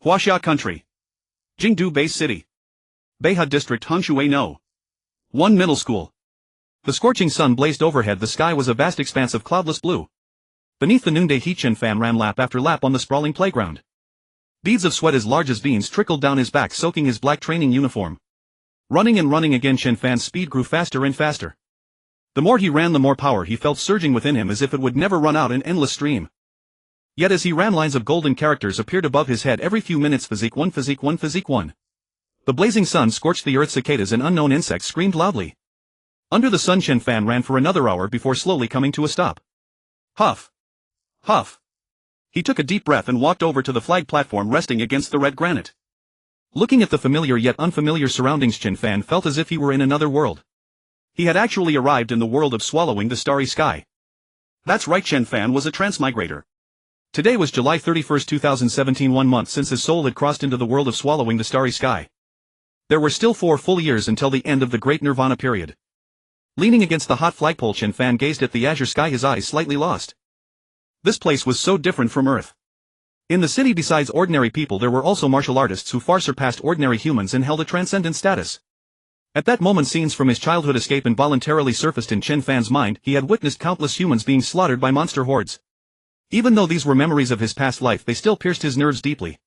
Huaxia Country. Jingdu Base City. Beihai District Hongshui No. 1 Middle School. The scorching sun blazed overhead. The sky was a vast expanse of cloudless blue. Beneath the noonday heat, Chen Fan ran lap after lap on the sprawling playground. Beads of sweat as large as veins trickled down his back, soaking his black training uniform. Running and running again, Chen Fan's speed grew faster and faster. The more he ran, the more power he felt surging within him, as if it would never run out, an endless stream. Yet as he ran, lines of golden characters appeared above his head every few minutes. Physique 1, Physique 1, Physique 1. The blazing sun scorched the earth. Cicadas and unknown insects screamed loudly. Under the sun, Chen Fan ran for another hour before slowly coming to a stop. Huff. Huff. He took a deep breath and walked over to the flag platform resting against the red granite. Looking at the familiar yet unfamiliar surroundings, Chen Fan felt as if he were in another world. He had actually arrived in the world of Swallowing the Starry Sky. That's right, Chen Fan was a transmigrator. Today was July 31, 2017, 1 month since his soul had crossed into the world of Swallowing the Starry Sky. There were still 4 full years until the end of the Great Nirvana period. Leaning against the hot flagpole, Chen Fan gazed at the azure sky, his eyes slightly lost. This place was so different from Earth. In the city, besides ordinary people, there were also martial artists who far surpassed ordinary humans and held a transcendent status. At that moment, scenes from his childhood escape involuntarily surfaced in Chen Fan's mind. He had witnessed countless humans being slaughtered by monster hordes. Even though these were memories of his past life, they still pierced his nerves deeply.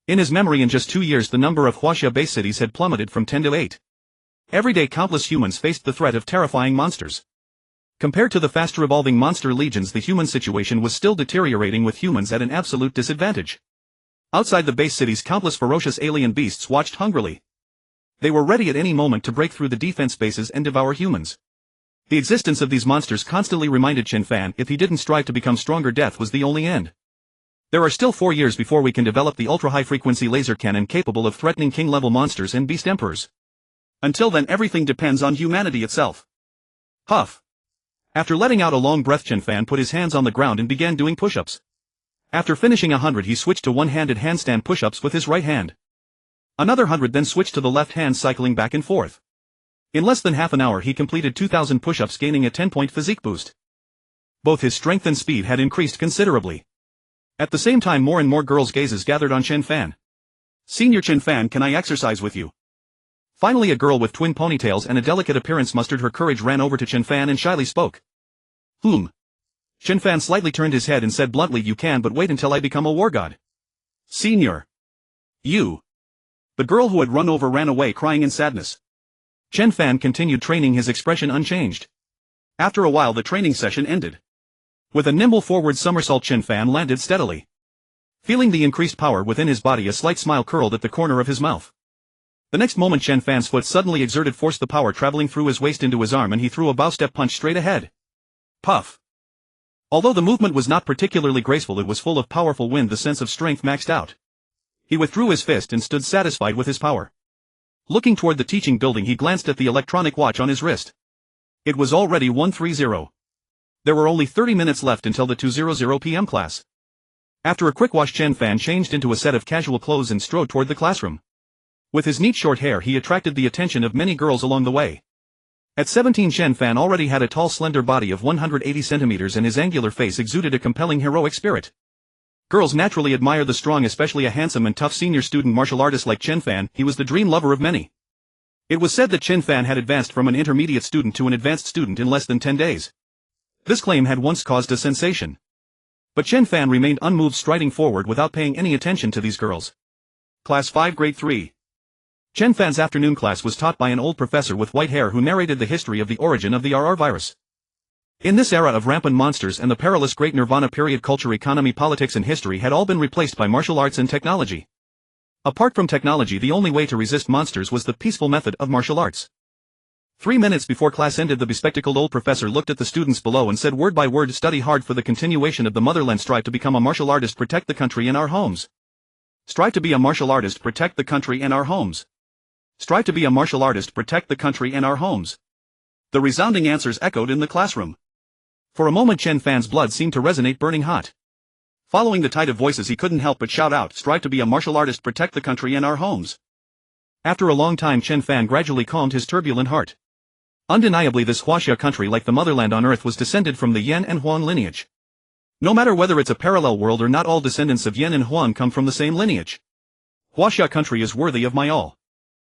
In his memory, in just 2 years, the number of Huaxia base cities had plummeted from 10 to 8. Every day, countless humans faced the threat of terrifying monsters. Compared to the faster-evolving monster legions, the human situation was still deteriorating, with humans at an absolute disadvantage. Outside the base cities, countless ferocious alien beasts watched hungrily. They were ready at any moment to break through the defense bases and devour humans. The existence of these monsters constantly reminded Chen Fan, if he didn't strive to become stronger, death was the only end. There are still 4 years before we can develop the ultra-high-frequency laser cannon capable of threatening king-level monsters and beast emperors. Until then, everything depends on humanity itself. Huff. After letting out a long breath, Chen Fan put his hands on the ground and began doing push-ups. After finishing 100, he switched to one-handed handstand push-ups with his right hand. Another 100, then switched to the left hand, cycling back and forth. In less than half an hour, he completed 2,000 push-ups, gaining a 10-point physique boost. Both his strength and speed had increased considerably. At the same time, more and more girls' gazes gathered on Chen Fan. "Senior Chen Fan, can I exercise with you?" Finally, a girl with twin ponytails and a delicate appearance mustered her courage, ran over to Chen Fan and shyly spoke. Chen Fan slightly turned his head and said bluntly, "You can, but wait until I become a war god." "Senior. You." The girl who had run over ran away, crying in sadness. Chen Fan continued training, his expression unchanged. After a while, the training session ended. With a nimble forward somersault, Chen Fan landed steadily. Feeling the increased power within his body, a slight smile curled at the corner of his mouth. The next moment, Chen Fan's foot suddenly exerted force, the power traveling through his waist into his arm, and he threw a bow step punch straight ahead. Puff. Although the movement was not particularly graceful, it was full of powerful wind, the sense of strength maxed out. He withdrew his fist and stood satisfied with his power. Looking toward the teaching building, he glanced at the electronic watch on his wrist. It was already 1:30. There were only 30 minutes left until the 2:00 p.m. class. After a quick wash, Chen Fan changed into a set of casual clothes and strode toward the classroom. With his neat short hair, he attracted the attention of many girls along the way. At 17, Chen Fan already had a tall, slender body of 180 centimeters, and his angular face exuded a compelling heroic spirit. Girls naturally admire the strong, especially a handsome and tough senior student martial artist like Chen Fan. He was the dream lover of many. It was said that Chen Fan had advanced from an intermediate student to an advanced student in less than 10 days. This claim had once caused a sensation. But Chen Fan remained unmoved, striding forward without paying any attention to these girls. Class 5, Grade 3. Chen Fan's afternoon class was taught by an old professor with white hair who narrated the history of the origin of the RR virus. In this era of rampant monsters and the perilous Great Nirvana period, culture, economy, politics and history had all been replaced by martial arts and technology. Apart from technology, the only way to resist monsters was the peaceful method of martial arts. 3 minutes before class ended, the bespectacled old professor looked at the students below and said word by word, "Study hard for the continuation of the motherland. Strive to become a martial artist. Protect the country and our homes. Strive to be a martial artist. Protect the country and our homes. Strive to be a martial artist. Protect the country and our homes." The resounding answers echoed in the classroom. For a moment, Chen Fan's blood seemed to resonate burning hot. Following the tide of voices, he couldn't help but shout out, "Strive to be a martial artist. Protect the country and our homes." After a long time, Chen Fan gradually calmed his turbulent heart. Undeniably, this Huaxia country, like the motherland on Earth, was descended from the Yan and Huan lineage. No matter whether it's a parallel world or not, all descendants of Yan and Huan come from the same lineage. Huaxia country is worthy of my all.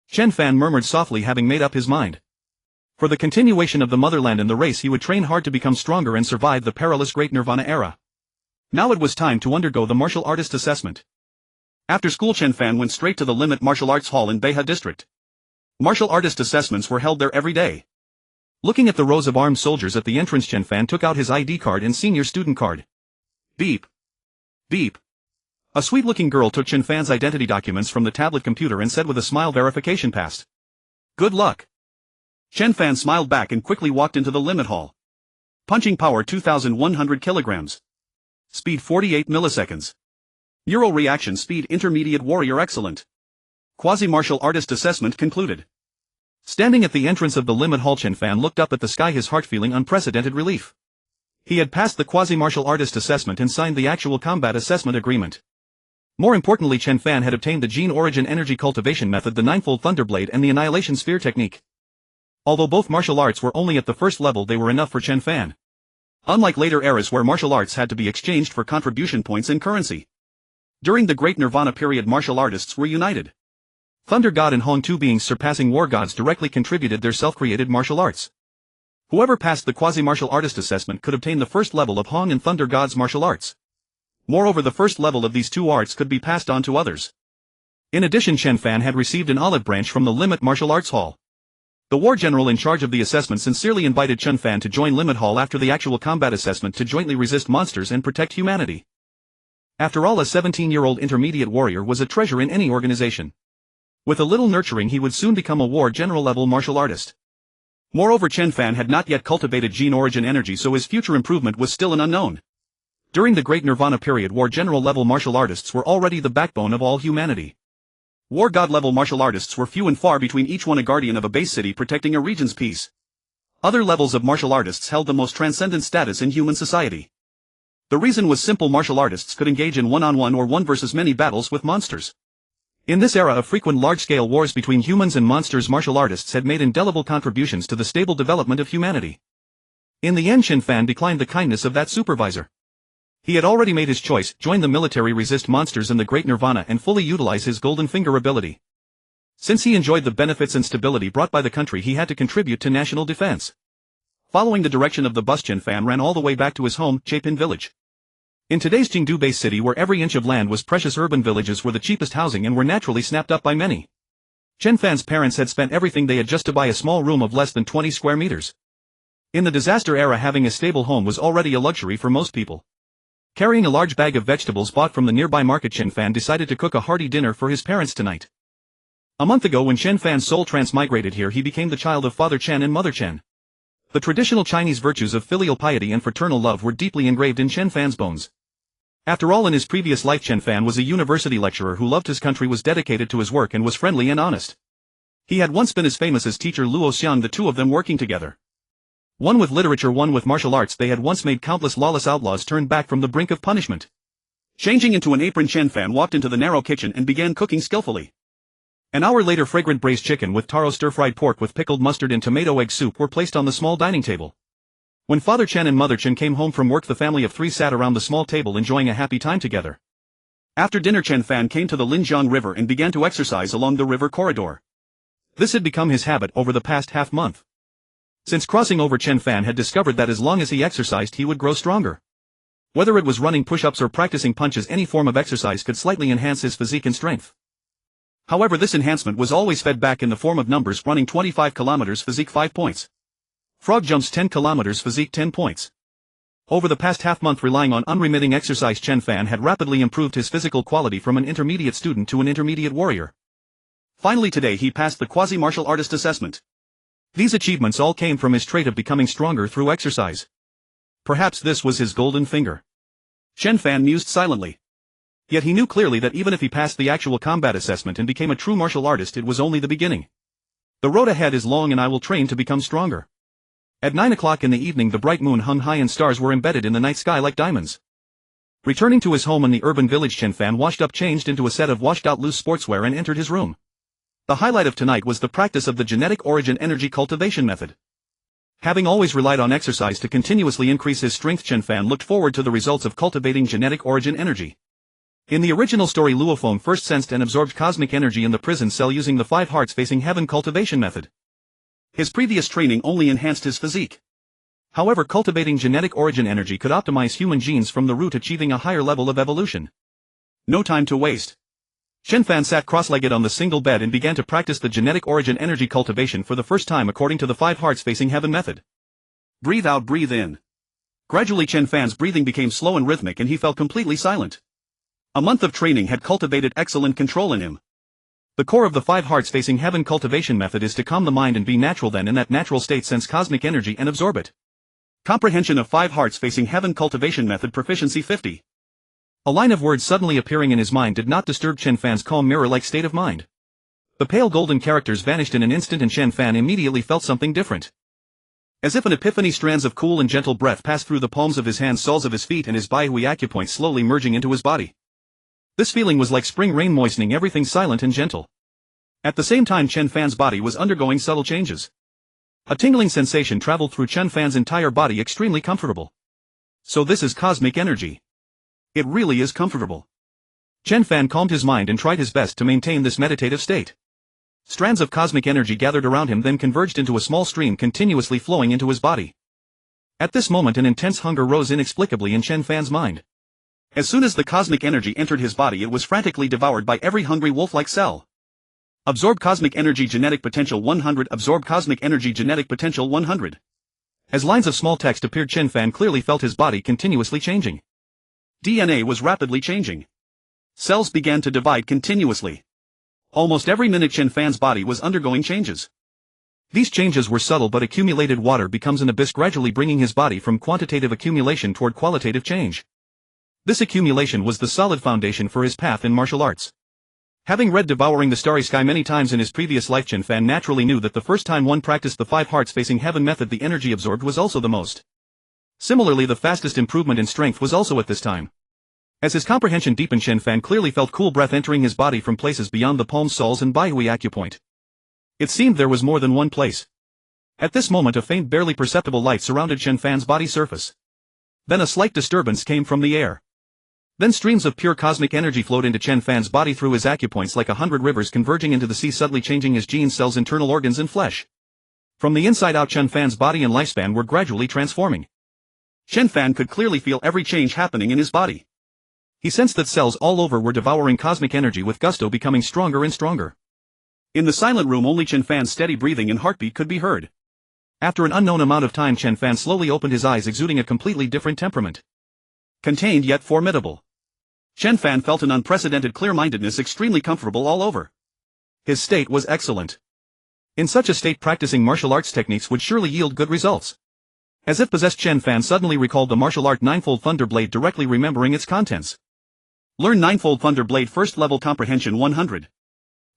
Chen Fan murmured softly, having made up his mind. For the continuation of the motherland and the race he would train hard to become stronger and survive the perilous Great Nirvana Era. Now it was time to undergo the martial artist assessment. After school, Chen Fan went straight to the Limit Martial Arts Hall in Beha District. Martial artist assessments were held there every day. Looking at the rows of armed soldiers at the entrance, Chen Fan took out his ID card and senior student card. Beep. Beep. A sweet-looking girl took Chen Fan's identity documents from the tablet computer and said with a smile, "Verification passed. Good luck." Chen Fan smiled back and quickly walked into the Limit Hall. Punching power 2,100 kilograms. Speed 48 milliseconds. Neural reaction speed intermediate warrior excellent. Quasi-martial artist assessment concluded. Standing at the entrance of the Limit Hall, Chen Fan looked up at the sky, his heart feeling unprecedented relief. He had passed the quasi-martial artist assessment and signed the actual combat assessment agreement. More importantly, Chen Fan had obtained the Gene Origin Energy Cultivation Method, the Ninefold Thunderblade and the Annihilation Sphere technique. Although both martial arts were only at the first level, they were enough for Chen Fan. Unlike later eras where martial arts had to be exchanged for contribution points and currency. During the Great Nirvana period, martial artists were united. Thunder God and Hong, two beings surpassing war gods, directly contributed their self-created martial arts. Whoever passed the quasi-martial artist assessment could obtain the first level of Hong and Thunder God's martial arts. Moreover, the first level of these two arts could be passed on to others. In addition, Chen Fan had received an olive branch from the Limit Martial Arts Hall. The war general in charge of the assessment sincerely invited Chen Fan to join Limit Hall after the actual combat assessment to jointly resist monsters and protect humanity. After all, a 17-year-old intermediate warrior was a treasure in any organization. With a little nurturing, he would soon become a war general-level martial artist. Moreover, Chen Fan had not yet cultivated Gene Origin energy, so his future improvement was still an unknown. During the Great Nirvana period, war general-level martial artists were already the backbone of all humanity. War god-level martial artists were few and far between, each one a guardian of a base city protecting a region's peace. Other levels of martial artists held the most transcendent status in human society. The reason was simple: martial artists could engage in one-on-one or one-versus-many battles with monsters. In this era of frequent large-scale wars between humans and monsters, martial artists had made indelible contributions to the stable development of humanity. In the end, Chen Fan declined the kindness of that supervisor. He had already made his choice: join the military, resist monsters in the Great Nirvana, and fully utilize his golden finger ability. Since he enjoyed the benefits and stability brought by the country, he had to contribute to national defense. Following the direction of the bus, Chen Fan ran all the way back to his home, Chapin village. In today's Jingdu Bay City, where every inch of land was precious, urban villages were the cheapest housing and were naturally snapped up by many. Chen Fan's parents had spent everything they had just to buy a small room of less than 20 square meters. In the disaster era, having a stable home was already a luxury for most people. Carrying a large bag of vegetables bought from the nearby market, Chen Fan decided to cook a hearty dinner for his parents tonight. A month ago, when Chen Fan's soul transmigrated here, he became the child of Father Chen and Mother Chen. The traditional Chinese virtues of filial piety and fraternal love were deeply engraved in Chen Fan's bones. After all, in his previous life, Chen Fan was a university lecturer who loved his country, was dedicated to his work, and was friendly and honest. He had once been as famous as teacher Luo Feng, the two of them working together. One with literature, one with martial arts, they had once made countless lawless outlaws turn back from the brink of punishment. Changing into an apron, Chen Fan walked into the narrow kitchen and began cooking skillfully. An hour later, fragrant braised chicken with taro, stir-fried pork with pickled mustard, and tomato egg soup were placed on the small dining table. When Father Chen and Mother Chen came home from work, the family of three sat around the small table enjoying a happy time together. After dinner, Chen Fan came to the Linjiang River and began to exercise along the river corridor. This had become his habit over the past half-month. Since crossing over, Chen Fan had discovered that as long as he exercised, he would grow stronger. Whether it was running push-ups or practicing punches, any form of exercise could slightly enhance his physique and strength. However, this enhancement was always fed back in the form of numbers: running 25 kilometers, physique 5 points. Frog jumps 10 kilometers, physique 10 points. Over the past half-month, relying on unremitting exercise, Chen Fan had rapidly improved his physical quality from an intermediate student to an intermediate warrior. Finally today he passed the quasi-martial artist assessment. These achievements all came from his trait of becoming stronger through exercise. Perhaps this was his golden finger. Chen Fan mused silently. Yet he knew clearly that even if he passed the actual combat assessment and became a true martial artist, it was only the beginning. The road ahead is long, and I will train to become stronger. At 9 o'clock in the evening, the bright moon hung high and stars were embedded in the night sky like diamonds. Returning to his home in the urban village, Chen Fan washed up, changed into a set of washed-out loose sportswear, and entered his room. The highlight of tonight was the practice of the genetic origin energy cultivation method. Having always relied on exercise to continuously increase his strength, Chen Fan looked forward to the results of cultivating genetic origin energy. In the original story, Luo Feng first sensed and absorbed cosmic energy in the prison cell using the 5 hearts facing heaven cultivation method. His previous training only enhanced his physique. However, cultivating genetic origin energy could optimize human genes from the root, achieving a higher level of evolution. No time to waste. Chen Fan sat cross-legged on the single bed and began to practice the genetic origin energy cultivation for the first time according to the 5 hearts facing heaven method. Breathe out, breathe in. Gradually Chen Fan's breathing became slow and rhythmic and he felt completely silent. A month of training had cultivated excellent control in him. The core of the 5 hearts facing heaven cultivation method is to calm the mind and be natural, then in that natural state sense cosmic energy and absorb it. Comprehension of 5 hearts facing heaven cultivation method proficiency 50. A line of words suddenly appearing in his mind did not disturb Chen Fan's calm mirror-like state of mind. The pale golden characters vanished in an instant and Chen Fan immediately felt something different. As if an epiphany, strands of cool and gentle breath passed through the palms of his hands, soles of his feet and his Baihui acupoint slowly merging into his body. This feeling was like spring rain moistening everything silent and gentle. At the same time Chen Fan's body was undergoing subtle changes. A tingling sensation traveled through Chen Fan's entire body, extremely comfortable. So this is cosmic energy. It really is comfortable. Chen Fan calmed his mind and tried his best to maintain this meditative state. Strands of cosmic energy gathered around him, then converged into a small stream continuously flowing into his body. At this moment an intense hunger rose inexplicably in Chen Fan's mind. As soon as the cosmic energy entered his body, it was frantically devoured by every hungry wolf-like cell. Absorb cosmic energy genetic potential 100. Absorb cosmic energy genetic potential 100. As lines of small text appeared, Chen Fan clearly felt his body continuously changing. DNA was rapidly changing. Cells began to divide continuously. Almost every minute Chen Fan's body was undergoing changes. These changes were subtle, but accumulated water becomes an abyss, gradually bringing his body from quantitative accumulation toward qualitative change. This accumulation was the solid foundation for his path in martial arts. Having read Devouring the Starry Sky many times in his previous life, Chen Fan naturally knew that the first time one practiced the 5 hearts facing heaven method, the energy absorbed was also the most. Similarly, the fastest improvement in strength was also at this time. As his comprehension deepened, Chen Fan clearly felt cool breath entering his body from places beyond the palms, soles and Baihui acupoint. It seemed there was more than one place. At this moment a faint, barely perceptible light surrounded Chen Fan's body surface. Then a slight disturbance came from the air. Then streams of pure cosmic energy flowed into Chen Fan's body through his acupoints like 100 rivers converging into the sea, subtly changing his genes, cells, internal organs and flesh. From the inside out, Chen Fan's body and lifespan were gradually transforming. Chen Fan could clearly feel every change happening in his body. He sensed that cells all over were devouring cosmic energy with gusto, becoming stronger and stronger. In the silent room only Chen Fan's steady breathing and heartbeat could be heard. After an unknown amount of time Chen Fan slowly opened his eyes, exuding a completely different temperament. Contained yet formidable. Chen Fan felt an unprecedented clear-mindedness, extremely comfortable all over. His state was excellent. In such a state practicing martial arts techniques would surely yield good results. As if possessed, Chen Fan suddenly recalled the martial art Ninefold Thunder Blade, directly remembering its contents. Learn Ninefold Thunder Blade, first level comprehension 100.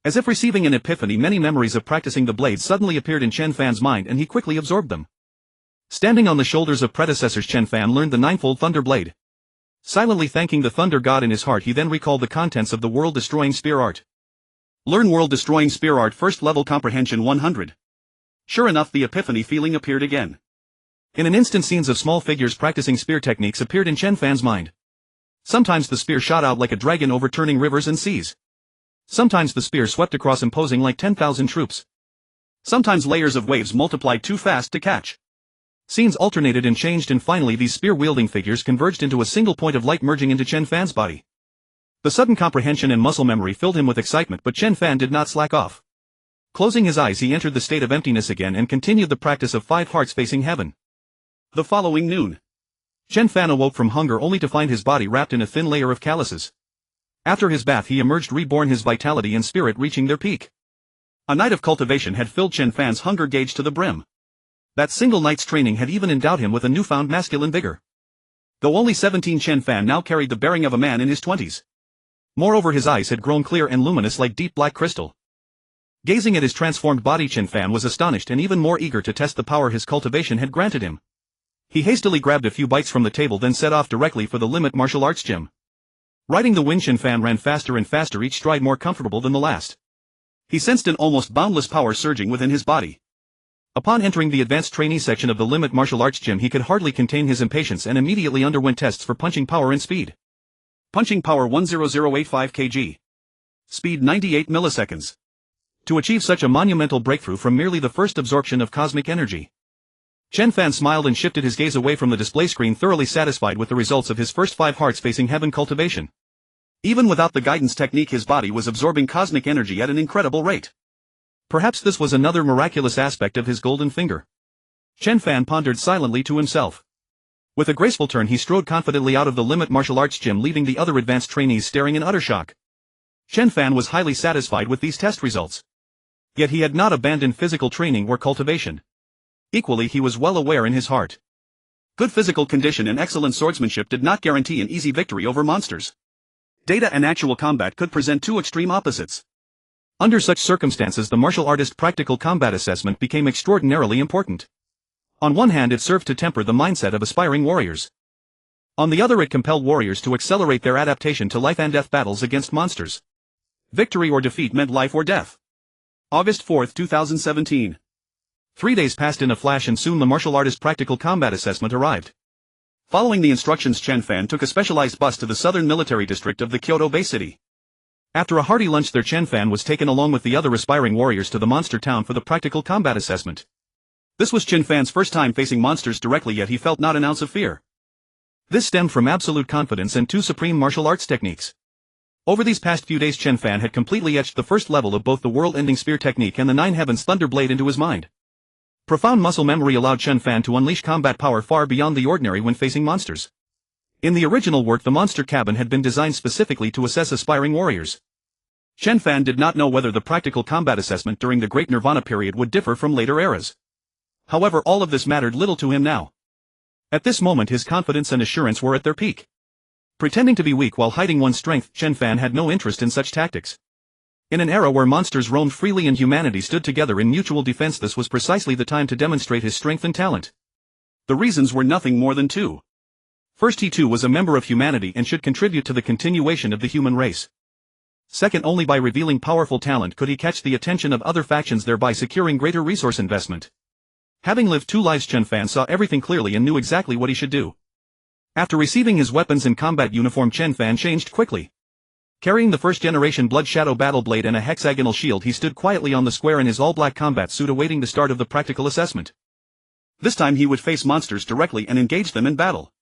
As if receiving an epiphany, many memories of practicing the blade suddenly appeared in Chen Fan's mind and he quickly absorbed them. Standing on the shoulders of predecessors, Chen Fan learned the Ninefold Thunder Blade. Silently thanking the Thunder God in his heart, he then recalled the contents of the World-Destroying Spear Art. Learn World-Destroying Spear Art, first level comprehension 100. Sure enough, the epiphany feeling appeared again. In an instant, scenes of small figures practicing spear techniques appeared in Chen Fan's mind. Sometimes the spear shot out like a dragon, overturning rivers and seas. Sometimes the spear swept across, imposing like 10,000 troops. Sometimes layers of waves multiplied too fast to catch. Scenes alternated and changed, and finally these spear-wielding figures converged into a single point of light, merging into Chen Fan's body. The sudden comprehension and muscle memory filled him with excitement, but Chen Fan did not slack off. Closing his eyes, he entered the state of emptiness again and continued the practice of 5 hearts facing heaven. The following noon, Chen Fan awoke from hunger only to find his body wrapped in a thin layer of calluses. After his bath he emerged reborn, his vitality and spirit reaching their peak. A night of cultivation had filled Chen Fan's hunger gauge to the brim. That single night's training had even endowed him with a newfound masculine vigor. Though only 17, Chen Fan now carried the bearing of a man in his 20s. Moreover, his eyes had grown clear and luminous like deep black crystal. Gazing at his transformed body, Chen Fan was astonished and even more eager to test the power his cultivation had granted him. He hastily grabbed a few bites from the table, then set off directly for the Limit Martial Arts Gym. Riding the wind, Chen Fan ran faster and faster, each stride more comfortable than the last. He sensed an almost boundless power surging within his body. Upon entering the advanced trainee section of the Limit Martial Arts Gym, he could hardly contain his impatience and immediately underwent tests for punching power and speed. Punching power 10085 kg. Speed 98 milliseconds. To achieve such a monumental breakthrough from merely the first absorption of cosmic energy. Chen Fan smiled and shifted his gaze away from the display screen, thoroughly satisfied with the results of his first 5 hearts facing heaven cultivation. Even without the guidance technique, his body was absorbing cosmic energy at an incredible rate. Perhaps this was another miraculous aspect of his golden finger. Chen Fan pondered silently to himself. With a graceful turn he strode confidently out of the Limit Martial Arts Gym, leaving the other advanced trainees staring in utter shock. Chen Fan was highly satisfied with these test results. Yet he had not abandoned physical training or cultivation. Equally, he was well aware in his heart. Good physical condition and excellent swordsmanship did not guarantee an easy victory over monsters. Data and actual combat could present two extreme opposites. Under such circumstances, the martial artist practical combat assessment became extraordinarily important. On one hand, it served to temper the mindset of aspiring warriors. On the other, it compelled warriors to accelerate their adaptation to life-and-death battles against monsters. Victory or defeat meant life or death. August 4, 2017. 3 days passed in a flash, and soon the martial artist practical combat assessment arrived. Following the instructions, Chen Fan took a specialized bus to the southern military district of the Kyoto Bay City. After a hearty lunch there, Chen Fan was taken along with the other aspiring warriors to the monster town for the practical combat assessment. This was Chen Fan's first time facing monsters directly, yet he felt not an ounce of fear. This stemmed from absolute confidence and 2 supreme martial arts techniques. Over these past few days, Chen Fan had completely etched the first level of both the world-ending spear technique and the 9 heavens thunder blade into his mind. Profound muscle memory allowed Chen Fan to unleash combat power far beyond the ordinary when facing monsters. In the original work, the monster cabin had been designed specifically to assess aspiring warriors. Chen Fan did not know whether the practical combat assessment during the Great Nirvana period would differ from later eras. However, all of this mattered little to him now. At this moment his confidence and assurance were at their peak. Pretending to be weak while hiding one's strength, Chen Fan had no interest in such tactics. In an era where monsters roamed freely and humanity stood together in mutual defense, this was precisely the time to demonstrate his strength and talent. The reasons were nothing more than 2. First, he too was a member of humanity and should contribute to the continuation of the human race. Second, only by revealing powerful talent could he catch the attention of other factions, thereby securing greater resource investment. Having lived 2 lives, Chen Fan saw everything clearly and knew exactly what he should do. After receiving his weapons and combat uniform, Chen Fan changed quickly. Carrying the first-generation Blood Shadow battle blade and a hexagonal shield, he stood quietly on the square in his all-black combat suit, awaiting the start of the practical assessment. This time he would face monsters directly and engage them in battle.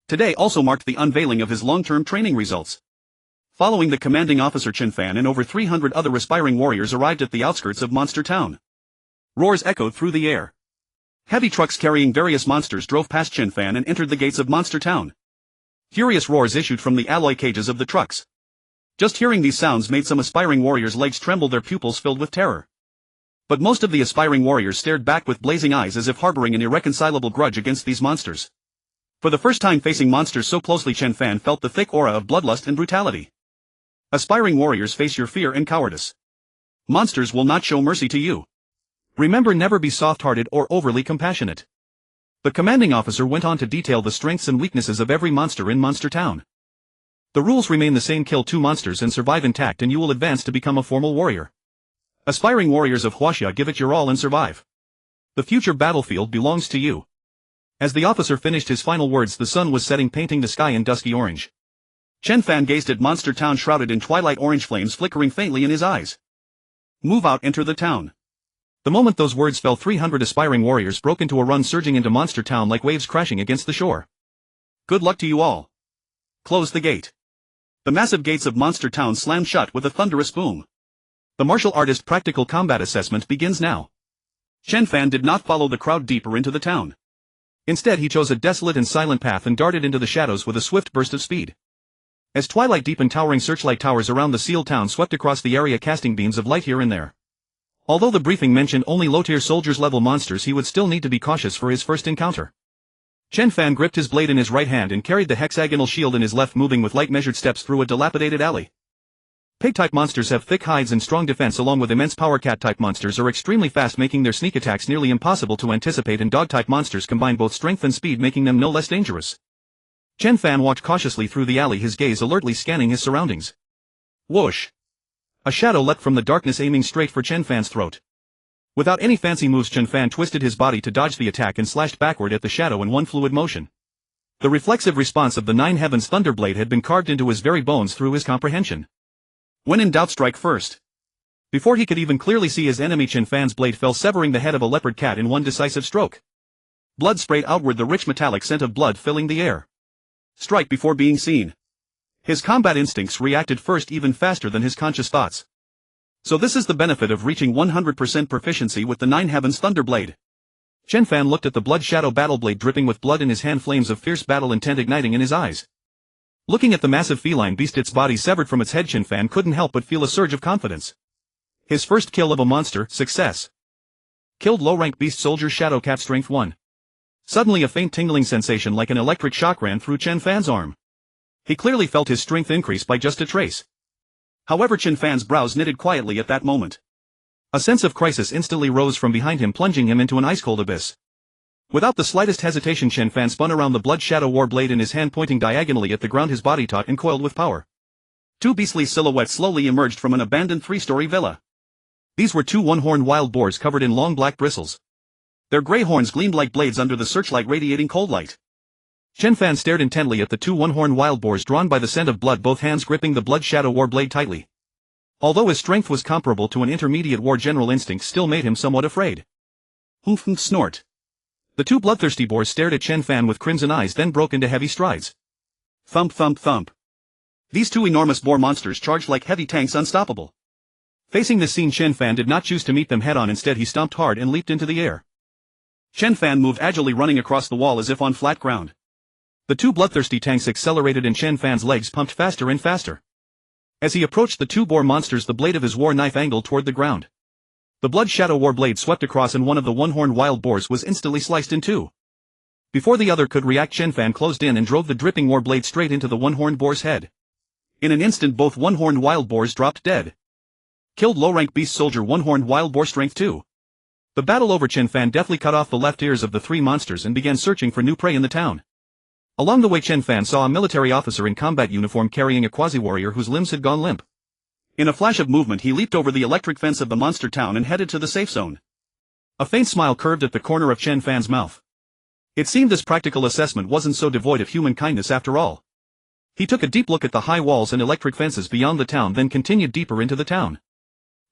Today also marked the unveiling of his long-term training results. Following the commanding officer, Chen Fan and over 300 other aspiring warriors arrived at the outskirts of Monster Town. Roars echoed through the air. Heavy trucks carrying various monsters drove past Chen Fan and entered the gates of Monster Town. Furious roars issued from the alloy cages of the trucks. Just hearing these sounds made some aspiring warriors' legs tremble, their pupils filled with terror. But most of the aspiring warriors stared back with blazing eyes, as if harboring an irreconcilable grudge against these monsters. For the first time facing monsters so closely, Chen Fan felt the thick aura of bloodlust and brutality. Aspiring warriors, face your fear and cowardice. Monsters will not show mercy to you. Remember, never be soft-hearted or overly compassionate. The commanding officer went on to detail the strengths and weaknesses of every monster in Monster Town. The rules remain the same: kill 2 monsters and survive intact and you will advance to become a formal warrior. Aspiring warriors of Huaxia, give it your all and survive. The future battlefield belongs to you. As the officer finished his final words, the sun was setting, painting the sky in dusky orange. Chen Fan gazed at Monster Town shrouded in twilight, orange flames flickering faintly in his eyes. Move out, enter the town. The moment those words fell, 300 aspiring warriors broke into a run, surging into Monster Town like waves crashing against the shore. Good luck to you all. Close the gate. The massive gates of Monster Town slammed shut with a thunderous boom. The martial artist practical combat assessment begins now. Chen Fan did not follow the crowd deeper into the town. Instead, he chose a desolate and silent path and darted into the shadows with a swift burst of speed. As twilight deepened, towering searchlight towers around the sealed town swept across the area, casting beams of light here and there. Although the briefing mentioned only low-tier soldiers-level monsters, he would still need to be cautious for his first encounter. Chen Fan gripped his blade in his right hand and carried the hexagonal shield in his left, moving with light measured steps through a dilapidated alley. Pig-type monsters have thick hides and strong defense, along with immense power. Cat-type monsters are extremely fast, making their sneak attacks nearly impossible to anticipate, and dog-type monsters combine both strength and speed, making them no less dangerous. Chen Fan walked cautiously through the alley, his gaze alertly scanning his surroundings. Whoosh! A shadow leapt from the darkness, aiming straight for Chen Fan's throat. Without any fancy moves, Chen Fan twisted his body to dodge the attack and slashed backward at the shadow in one fluid motion. The reflexive response of the Nine Heavens Thunderblade had been carved into his very bones through his comprehension. When in doubt, strike first. Before he could even clearly see his enemy, Chen Fan's blade fell, severing the head of a leopard cat in one decisive stroke. Blood sprayed outward, the rich metallic scent of blood filling the air. Strike before being seen. His combat instincts reacted first, even faster than his conscious thoughts. So this is the benefit of reaching 100% proficiency with the Nine Heavens Thunderblade. Chen Fan looked at the blood shadow battle blade dripping with blood in his hand, flames of fierce battle intent igniting in his eyes. Looking at the massive feline beast, its body severed from its head, Chen Fan couldn't help but feel a surge of confidence. His first kill of a monster, success. Killed low-rank beast soldier Shadow Cat, strength 1. Suddenly a faint tingling sensation like an electric shock ran through Chen Fan's arm. He clearly felt his strength increase by just a trace. However, Chen Fan's brows knitted quietly at that moment. A sense of crisis instantly rose from behind him, plunging him into an ice-cold abyss. Without the slightest hesitation, Chen Fan spun around, the blood shadow war blade in his hand pointing diagonally at the ground, his body taut and coiled with power. Two beastly silhouettes slowly emerged from an abandoned three-story villa. These were two one-horned wild boars covered in long black bristles. Their gray horns gleamed like blades under the searchlight radiating cold light. Chen Fan stared intently at the two one-horned wild boars drawn by the scent of blood, both hands gripping the blood shadow war blade tightly. Although his strength was comparable to an intermediate war general, instinct still made him somewhat afraid. Hoof and snort. The two bloodthirsty boars stared at Chen Fan with crimson eyes, then broke into heavy strides. Thump thump thump. These two enormous boar monsters charged like heavy tanks, unstoppable. Facing this scene, Chen Fan did not choose to meet them head-on. Instead, he stomped hard and leaped into the air. Chen Fan moved agilely, running across the wall as if on flat ground. The two bloodthirsty tanks accelerated and Chen Fan's legs pumped faster and faster. As he approached the two boar monsters, the blade of his war knife angled toward the ground. The blood shadow war blade swept across and one of the one-horned wild boars was instantly sliced in two. Before the other could react, Chen Fan closed in and drove the dripping war blade straight into the one-horned boar's head. In an instant, both one-horned wild boars dropped dead. Killed low-rank beast soldier one-horned wild boar, strength 2. The battle over, Chen Fan deftly cut off the left ears of the three monsters and began searching for new prey in the town. Along the way, Chen Fan saw a military officer in combat uniform carrying a quasi-warrior whose limbs had gone limp. In a flash of movement, he leaped over the electric fence of the monster town and headed to the safe zone. A faint smile curved at the corner of Chen Fan's mouth. It seemed this practical assessment wasn't so devoid of human kindness after all. He took a deep look at the high walls and electric fences beyond the town, then continued deeper into the town.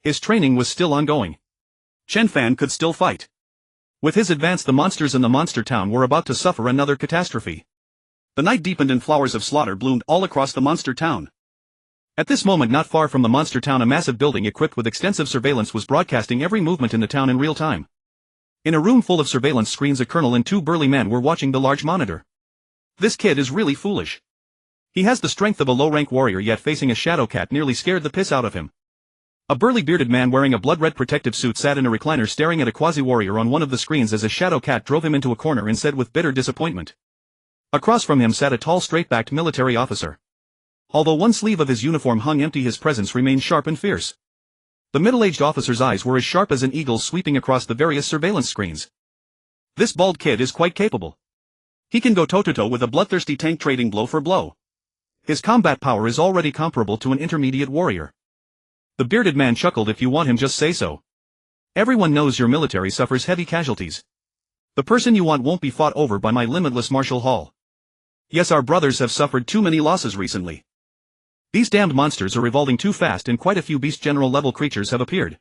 His training was still ongoing. Chen Fan could still fight. With his advance, the monsters in the monster town were about to suffer another catastrophe. The night deepened and flowers of slaughter bloomed all across the monster town. At this moment, not far from the monster town, a massive building equipped with extensive surveillance was broadcasting every movement in the town in real time. In a room full of surveillance screens, a colonel and two burly men were watching the large monitor. This kid is really foolish. He has the strength of a low-rank warrior, yet facing a shadow cat nearly scared the piss out of him. A burly bearded man wearing a blood-red protective suit sat in a recliner staring at a quasi-warrior on one of the screens as a shadow cat drove him into a corner and said with bitter disappointment. Across from him sat a tall, straight-backed military officer. Although one sleeve of his uniform hung empty, his presence remained sharp and fierce. The middle-aged officer's eyes were as sharp as an eagle's, sweeping across the various surveillance screens. This bald kid is quite capable. He can go toe-to-toe with a bloodthirsty tank, trading blow for blow. His combat power is already comparable to an intermediate warrior. The bearded man chuckled. If you want him, just say so. Everyone knows your military suffers heavy casualties. The person you want won't be fought over by my limitless martial hall. Yes, our brothers have suffered too many losses recently. These damned monsters are evolving too fast and quite a few beast general level creatures have appeared.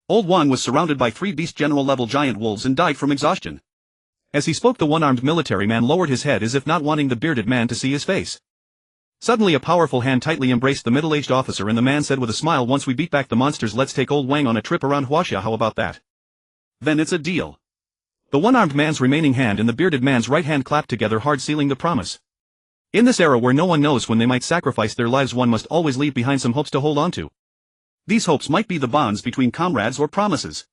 Old Yuan was surrounded by 3 beast general level giant wolves and died from exhaustion. As he spoke, the one-armed military man lowered his head as if not wanting the bearded man to see his face. Suddenly a powerful hand tightly embraced the middle-aged officer and the man said with a smile, once we beat back the monsters, let's take old Wang on a trip around Huaxia, how about that? Then it's a deal. The one-armed man's remaining hand and the bearded man's right hand clapped together hard, sealing the promise. In this era where no one knows when they might sacrifice their lives, one must always leave behind some hopes to hold on to. These hopes might be the bonds between comrades or promises.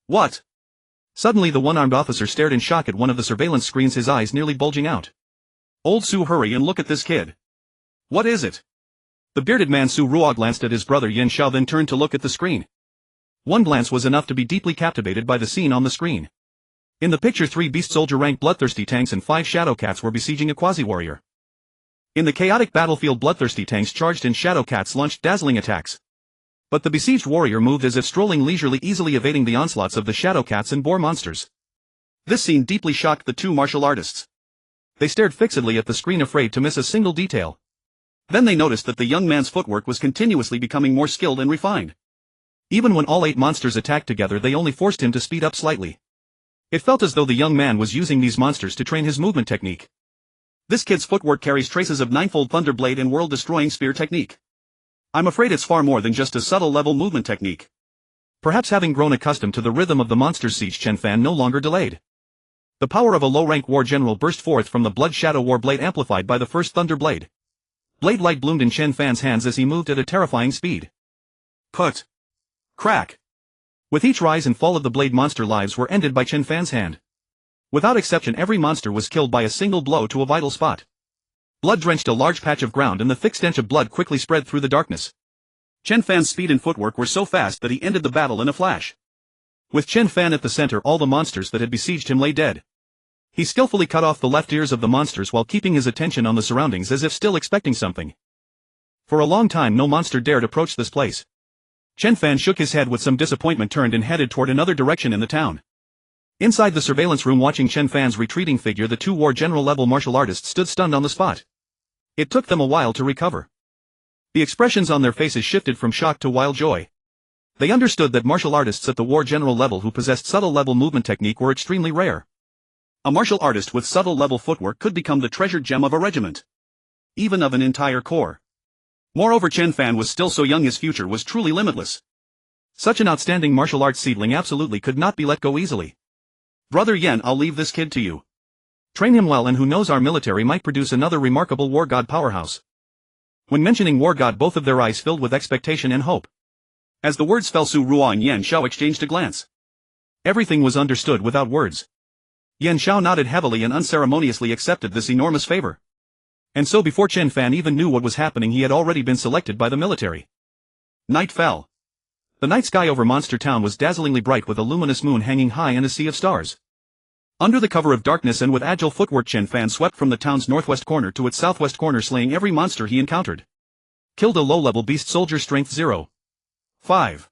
What? Suddenly the one-armed officer stared in shock at one of the surveillance screens, his eyes nearly bulging out. Old Su, hurry and look at this kid. What is it? The bearded man Su Ruo glanced at his brother Yin Xiao, then turned to look at the screen. One glance was enough to be deeply captivated by the scene on the screen. In the picture, 3 beast soldier rank bloodthirsty tanks and 5 shadow cats were besieging a quasi-warrior. In the chaotic battlefield, bloodthirsty tanks charged and shadow cats launched dazzling attacks. But the besieged warrior moved as if strolling leisurely, easily evading the onslaughts of the shadow cats and boar monsters. This scene deeply shocked the two martial artists. They stared fixedly at the screen, afraid to miss a single detail. Then they noticed that the young man's footwork was continuously becoming more skilled and refined. Even when all 8 monsters attacked together, they only forced him to speed up slightly. It felt as though the young man was using these monsters to train his movement technique. This kid's footwork carries traces of Ninefold Thunderblade and world-destroying spear technique. I'm afraid it's far more than just a subtle level movement technique. Perhaps having grown accustomed to the rhythm of the monster's siege, Chen Fan no longer delayed. The power of a low-rank war general burst forth from the Blood Shadow War Blade, amplified by the first Thunder Blade. Blade light bloomed in Chen Fan's hands as he moved at a terrifying speed. Put. Crack. With each rise and fall of the blade, monster lives were ended by Chen Fan's hand. Without exception, every monster was killed by a single blow to a vital spot. Blood drenched a large patch of ground, and the thick stench of blood quickly spread through the darkness. Chen Fan's speed and footwork were so fast that he ended the battle in a flash. With Chen Fan at the center, all the monsters that had besieged him lay dead. He skillfully cut off the left ears of the monsters while keeping his attention on the surroundings, as if still expecting something. For a long time no monster dared approach this place. Chen Fan shook his head with some disappointment, turned and headed toward another direction in the town. Inside the surveillance room, watching Chen Fan's retreating figure, the 2 war general level martial artists stood stunned on the spot. It took them a while to recover. The expressions on their faces shifted from shock to wild joy. They understood that martial artists at the war general level who possessed subtle level movement technique were extremely rare. A martial artist with subtle level footwork could become the treasured gem of a regiment. Even of an entire corps. Moreover, Chen Fan was still so young, his future was truly limitless. Such an outstanding martial arts seedling absolutely could not be let go easily. Brother Yan, I'll leave this kid to you. Train him well, and who knows, our military might produce another remarkable war god powerhouse. When mentioning war god, both of their eyes filled with expectation and hope. As the words fell, Su Ruo and Yan Xiao exchanged a glance. Everything was understood without words. Yan Xiao nodded heavily and unceremoniously accepted this enormous favor. And so before Chen Fan even knew what was happening, he had already been selected by the military. Night fell. The night sky over Monster Town was dazzlingly bright, with a luminous moon hanging high and a sea of stars. Under the cover of darkness and with agile footwork, Chen Fan swept from the town's northwest corner to its southwest corner, slaying every monster he encountered. Killed a low-level beast soldier, strength 0.5.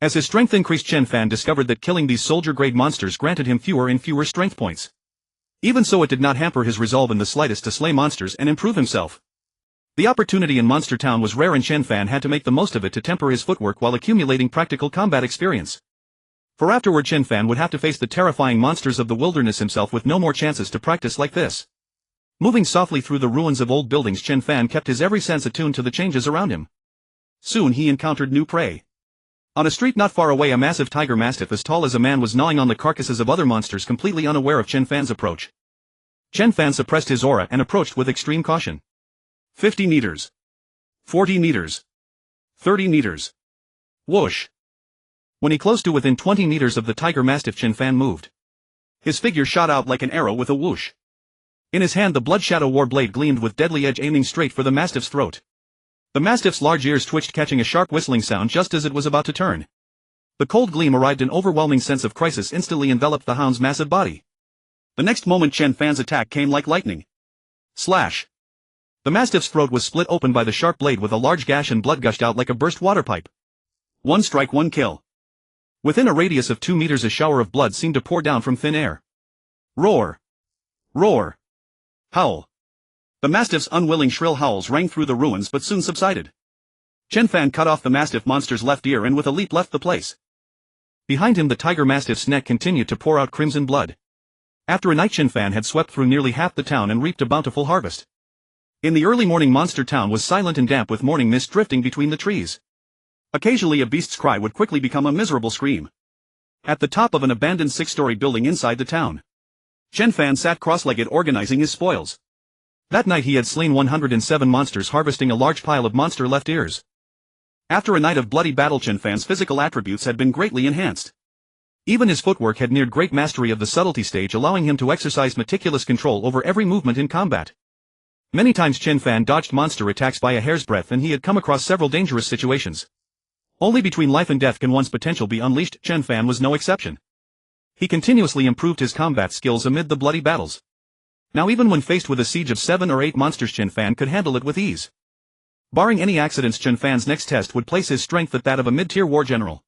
As his strength increased, Chen Fan discovered that killing these soldier-grade monsters granted him fewer and fewer strength points. Even so, it did not hamper his resolve in the slightest to slay monsters and improve himself. The opportunity in Monster Town was rare, and Chen Fan had to make the most of it to temper his footwork while accumulating practical combat experience. For afterward, Chen Fan would have to face the terrifying monsters of the wilderness himself, with no more chances to practice like this. Moving softly through the ruins of old buildings, Chen Fan kept his every sense attuned to the changes around him. Soon he encountered new prey. On a street not far away, a massive tiger mastiff as tall as a man was gnawing on the carcasses of other monsters, completely unaware of Chen Fan's approach. Chen Fan suppressed his aura and approached with extreme caution. 50 meters. 40 meters. 30 meters. Whoosh. When he closed to within 20 meters of the tiger mastiff, Chen Fan moved. His figure shot out like an arrow with a whoosh. In his hand, the Blood Shadow War Blade gleamed with deadly edge, aiming straight for the mastiff's throat. The mastiff's large ears twitched, catching a sharp whistling sound just as it was about to turn. The cold gleam arrived, an overwhelming sense of crisis instantly enveloped the hound's massive body. The next moment, Chen Fan's attack came like lightning. Slash. The mastiff's throat was split open by the sharp blade, with a large gash, and blood gushed out like a burst water pipe. One strike, one kill. Within a radius of 2 meters, a shower of blood seemed to pour down from thin air. Roar. Roar. Howl. The mastiff's unwilling shrill howls rang through the ruins but soon subsided. Chen Fan cut off the mastiff monster's left ear and with a leap left the place. Behind him, the tiger mastiff's neck continued to pour out crimson blood. After a night, Chen Fan had swept through nearly half the town and reaped a bountiful harvest. In the early morning, Monster Town was silent and damp, with morning mist drifting between the trees. Occasionally a beast's cry would quickly become a miserable scream. At the top of an abandoned 6-story building inside the town, Chen Fan sat cross-legged, organizing his spoils. That night he had slain 107 monsters, harvesting a large pile of monster left ears. After a night of bloody battle, Chen Fan's physical attributes had been greatly enhanced. Even his footwork had neared great mastery of the subtlety stage, allowing him to exercise meticulous control over every movement in combat. Many times Chen Fan dodged monster attacks by a hair's breadth, and he had come across several dangerous situations. Only between life and death can one's potential be unleashed. Chen Fan was no exception. He continuously improved his combat skills amid the bloody battles. Now, even when faced with a siege of 7 or 8 monsters, Chen Fan could handle it with ease. Barring any accidents, Chen Fan's next test would place his strength at that of a mid-tier war general.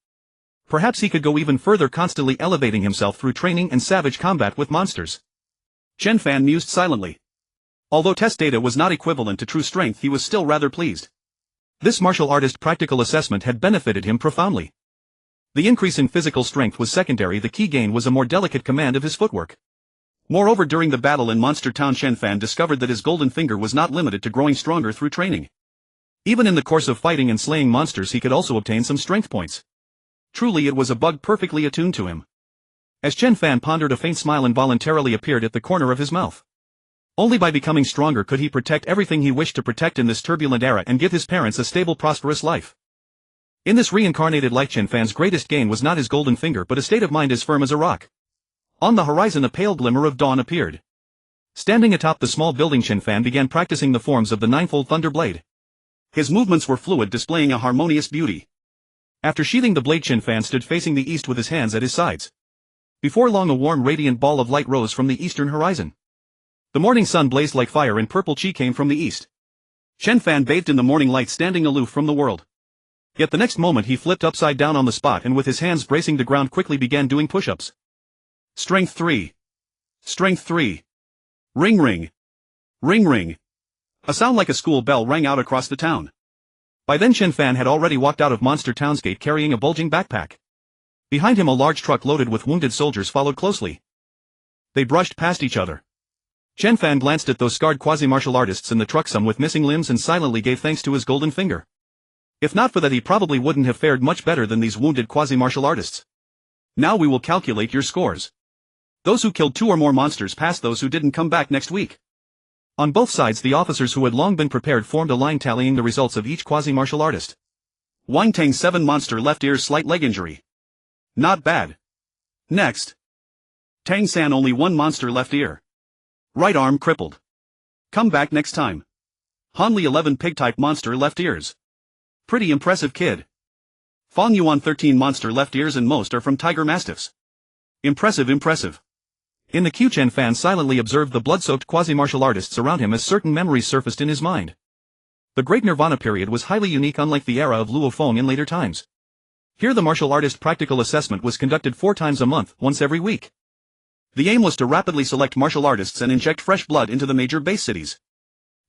Perhaps he could go even further, constantly elevating himself through training and savage combat with monsters. Chen Fan mused silently. Although test data was not equivalent to true strength, he was still rather pleased. This martial artist practical assessment had benefited him profoundly. The increase in physical strength was secondary, the key gain was a more delicate command of his footwork. Moreover, during the battle in Monster Town, Chen Fan discovered that his golden finger was not limited to growing stronger through training. Even in the course of fighting and slaying monsters he could also obtain some strength points. Truly it was a bug perfectly attuned to him. As Chen Fan pondered, a faint smile involuntarily appeared at the corner of his mouth. Only by becoming stronger could he protect everything he wished to protect in this turbulent era and give his parents a stable, prosperous life. In this reincarnated life, Chen Fan's greatest gain was not his golden finger but a state of mind as firm as a rock. On the horizon a pale glimmer of dawn appeared. Standing atop the small building, Chen Fan began practicing the forms of the ninefold thunder blade. His movements were fluid, displaying a harmonious beauty. After sheathing the blade, Chen Fan stood facing the east with his hands at his sides. Before long a warm radiant ball of light rose from the eastern horizon. The morning sun blazed like fire and purple chi came from the east. Chen Fan bathed in the morning light, standing aloof from the world. Yet the next moment he flipped upside down on the spot and with his hands bracing the ground quickly began doing push-ups. Strength 3. Strength 3. Ring ring. Ring ring. A sound like a school bell rang out across the town. By then Chen Fan had already walked out of Monster Town's gate carrying a bulging backpack. Behind him a large truck loaded with wounded soldiers followed closely. They brushed past each other. Chen Fan glanced at those scarred quasi-martial artists in the truck, some with missing limbs, and silently gave thanks to his golden finger. If not for that, he probably wouldn't have fared much better than these wounded quasi-martial artists. Now we will calculate your scores. Those who killed 2 or more monsters pass those who didn't come back next week. On both sides the officers who had long been prepared formed a line tallying the results of each quasi-martial artist. Wang Tang 7 monster left ear, slight leg injury. Not bad. Next. Tang San only 1 monster left ear. Right arm crippled. Come back next time. Han Li 11 pig type monster left ears. Pretty impressive kid. Fang Yuan 13 monster left ears and most are from tiger mastiffs. Impressive, impressive. In the queue, Chen Fan silently observed the blood-soaked quasi-martial artists around him as certain memories surfaced in his mind. The Great Nirvana period was highly unique, unlike the era of Luo Feng in later times. Here the martial artist practical assessment was conducted 4 times a month, once every week. The aim was to rapidly select martial artists and inject fresh blood into the major base cities.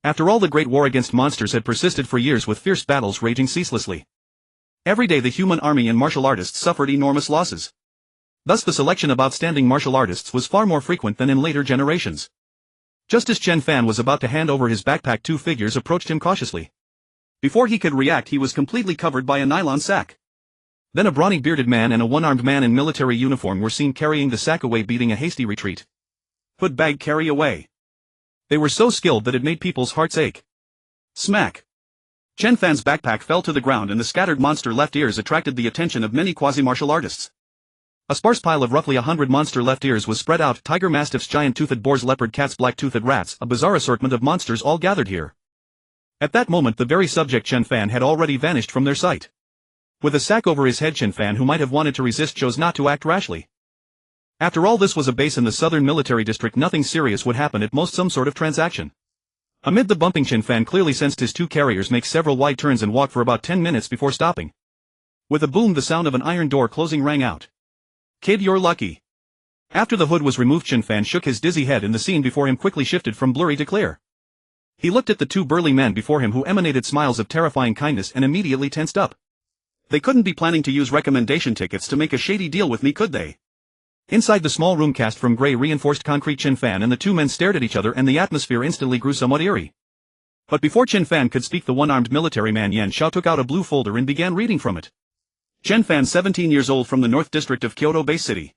After all, the great war against monsters had persisted for years, with fierce battles raging ceaselessly. Every day the human army and martial artists suffered enormous losses. Thus the selection of outstanding martial artists was far more frequent than in later generations. Just as Chen Fan was about to hand over his backpack, 2 figures approached him cautiously. Before he could react, he was completely covered by a nylon sack. Then a brawny bearded man and a one-armed man in military uniform were seen carrying the sack away, beating a hasty retreat. Put bag, carry away. They were so skilled that it made people's hearts ache. Smack. Chen Fan's backpack fell to the ground and the scattered monster left ears attracted the attention of many quasi-martial artists. A sparse pile of roughly 100 monster left ears was spread out: tiger mastiffs, giant-toothed boars, leopard cats, black-toothed rats, a bizarre assortment of monsters all gathered here. At that moment the very subject Chen Fan had already vanished from their sight. With a sack over his head, Chen Fan, who might have wanted to resist, chose not to act rashly. After all, this was a base in the southern military district. Nothing serious would happen, at most some sort of transaction. Amid the bumping, Chen Fan clearly sensed his 2 carriers make several wide turns and walk for about 10 minutes before stopping. With a boom, the sound of an iron door closing rang out. Kid, you're lucky. After the hood was removed, Chen Fan shook his dizzy head and the scene before him quickly shifted from blurry to clear. He looked at the 2 burly men before him, who emanated smiles of terrifying kindness, and immediately tensed up. They couldn't be planning to use recommendation tickets to make a shady deal with me, could they? Inside the small room cast from gray reinforced concrete, Chen Fan and the 2 men stared at each other and the atmosphere instantly grew somewhat eerie. But before Chen Fan could speak, the one-armed military man Yan Xiao took out a blue folder and began reading from it. Chen Fan, 17 years old, from the North District of Kyoto Bay City.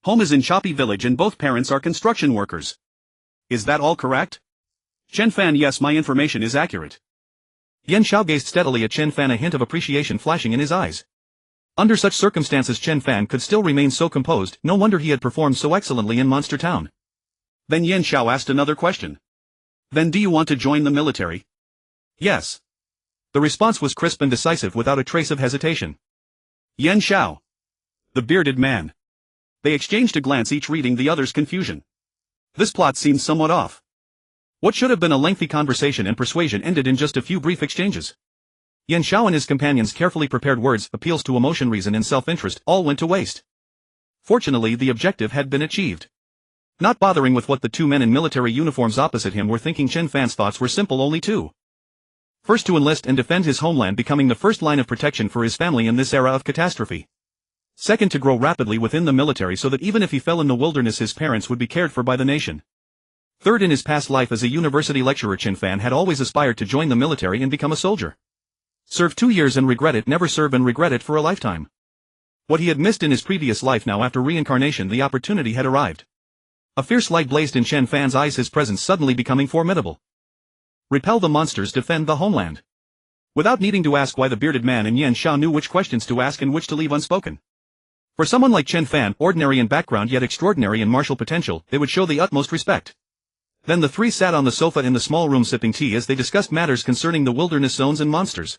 Home is in Choppy Village and both parents are construction workers. Is that all correct? Chen Fan: yes, my information is accurate. Yan Xiao gazed steadily at Chen Fan, a hint of appreciation flashing in his eyes. Under such circumstances Chen Fan could still remain so composed, no wonder he had performed so excellently in Monster Town. Then Yan Xiao asked another question. Then do you want to join the military? Yes. The response was crisp and decisive, without a trace of hesitation. Yan Xiao. The bearded man. They exchanged a glance, each reading the other's confusion. This plot seemed somewhat off. What should have been a lengthy conversation and persuasion ended in just a few brief exchanges. Yan Xiao and his companions' carefully prepared words, appeals to emotion, reason and self-interest, all went to waste. Fortunately, the objective had been achieved. Not bothering with what the two men in military uniforms opposite him were thinking, Chen Fan's thoughts were simple: only two. First, to enlist and defend his homeland, becoming the first line of protection for his family in this era of catastrophe. Second, to grow rapidly within the military so that even if he fell in the wilderness his parents would be cared for by the nation. Third, in his past life as a university lecturer, Chen Fan had always aspired to join the military and become a soldier. Serve 2 years and regret it, never serve and regret it for a lifetime. What he had missed in his previous life, now after reincarnation the opportunity had arrived. A fierce light blazed in Chen Fan's eyes, his presence suddenly becoming formidable. Repel the monsters, defend the homeland. Without needing to ask why, the bearded man and Yan Xiao knew which questions to ask and which to leave unspoken. For someone like Chen Fan, ordinary in background yet extraordinary in martial potential, they would show the utmost respect. Then the three sat on the sofa in the small room sipping tea as they discussed matters concerning the wilderness zones and monsters.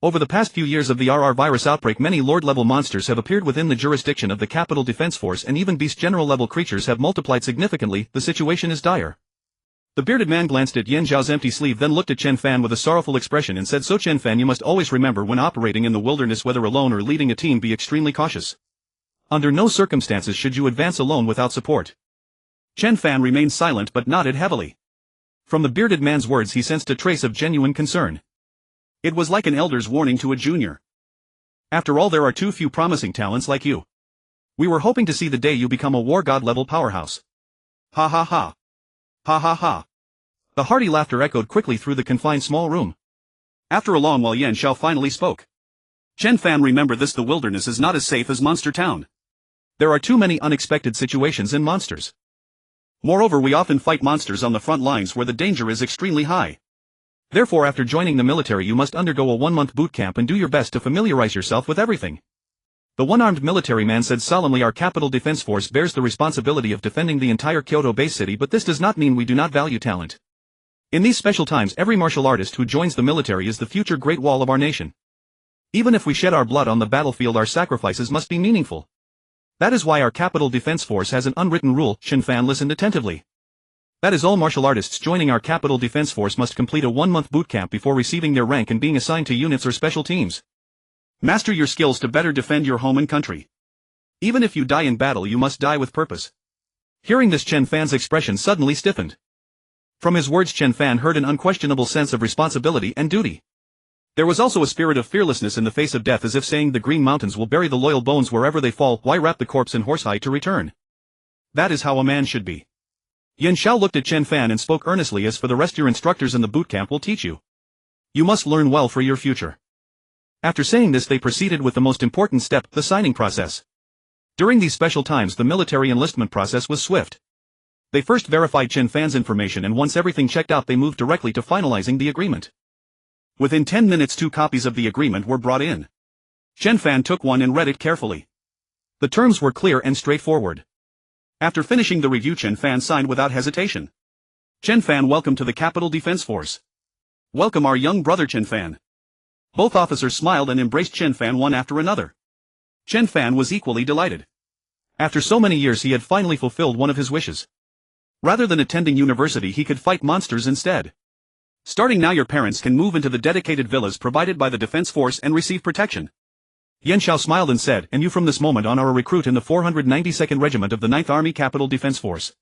Over the past few years of the RR virus outbreak, many Lord-level monsters have appeared within the jurisdiction of the Capital Defense Force, and even Beast General-level creatures have multiplied significantly. The situation is dire. The bearded man glanced at Yan Zhao's empty sleeve, then looked at Chen Fan with a sorrowful expression and said, "So Chen Fan, you must always remember when operating in the wilderness, whether alone or leading a team, be extremely cautious. Under no circumstances should you advance alone without support." Chen Fan remained silent but nodded heavily. From the bearded man's words he sensed a trace of genuine concern. It was like an elder's warning to a junior. "After all, there are too few promising talents like you. We were hoping to see the day you become a war god-level powerhouse." Ha ha ha. Ha ha ha. The hearty laughter echoed quickly through the confined small room. After a long while, Yan Xiao finally spoke. "Chen Fan, remember this: the wilderness is not as safe as Monster Town. There are too many unexpected situations in monsters. Moreover, we often fight monsters on the front lines where the danger is extremely high. Therefore, after joining the military you must undergo a 1-month boot camp and do your best to familiarize yourself with everything." The one-armed military man said solemnly, "Our Capital Defense Force bears the responsibility of defending the entire Kyoto base city, but this does not mean we do not value talent. In these special times, every martial artist who joins the military is the future Great Wall of our nation. Even if we shed our blood on the battlefield, our sacrifices must be meaningful. That is why our Capital Defense Force has an unwritten rule." Chen Fan listened attentively. "That is, all martial artists joining our Capital Defense Force must complete a 1-month boot camp before receiving their rank and being assigned to units or special teams. Master your skills to better defend your home and country. Even if you die in battle, you must die with purpose." Hearing this, Chen Fan's expression suddenly stiffened. From his words, Chen Fan heard an unquestionable sense of responsibility and duty. There was also a spirit of fearlessness in the face of death, as if saying, "The Green Mountains will bury the loyal bones wherever they fall, why wrap the corpse in horsehide to return?" That is how a man should be. Yan Xiao looked at Chen Fan and spoke earnestly, "As for the rest, your instructors in the boot camp will teach you. You must learn well for your future." After saying this, they proceeded with the most important step, the signing process. During these special times the military enlistment process was swift. They first verified Chen Fan's information, and once everything checked out they moved directly to finalizing the agreement. Within 10 minutes 2 copies of the agreement were brought in. Chen Fan took one and read it carefully. The terms were clear and straightforward. After finishing the review, Chen Fan signed without hesitation. "Chen Fan, welcome to the Capital Defense Force. Welcome our young brother Chen Fan." Both officers smiled and embraced Chen Fan one after another. Chen Fan was equally delighted. After so many years he had finally fulfilled one of his wishes. Rather than attending university, he could fight monsters instead. "Starting now your parents can move into the dedicated villas provided by the Defense Force and receive protection." Yan Xiao smiled and said, "And you from this moment on are a recruit in the 492nd Regiment of the 9th Army Capital Defense Force."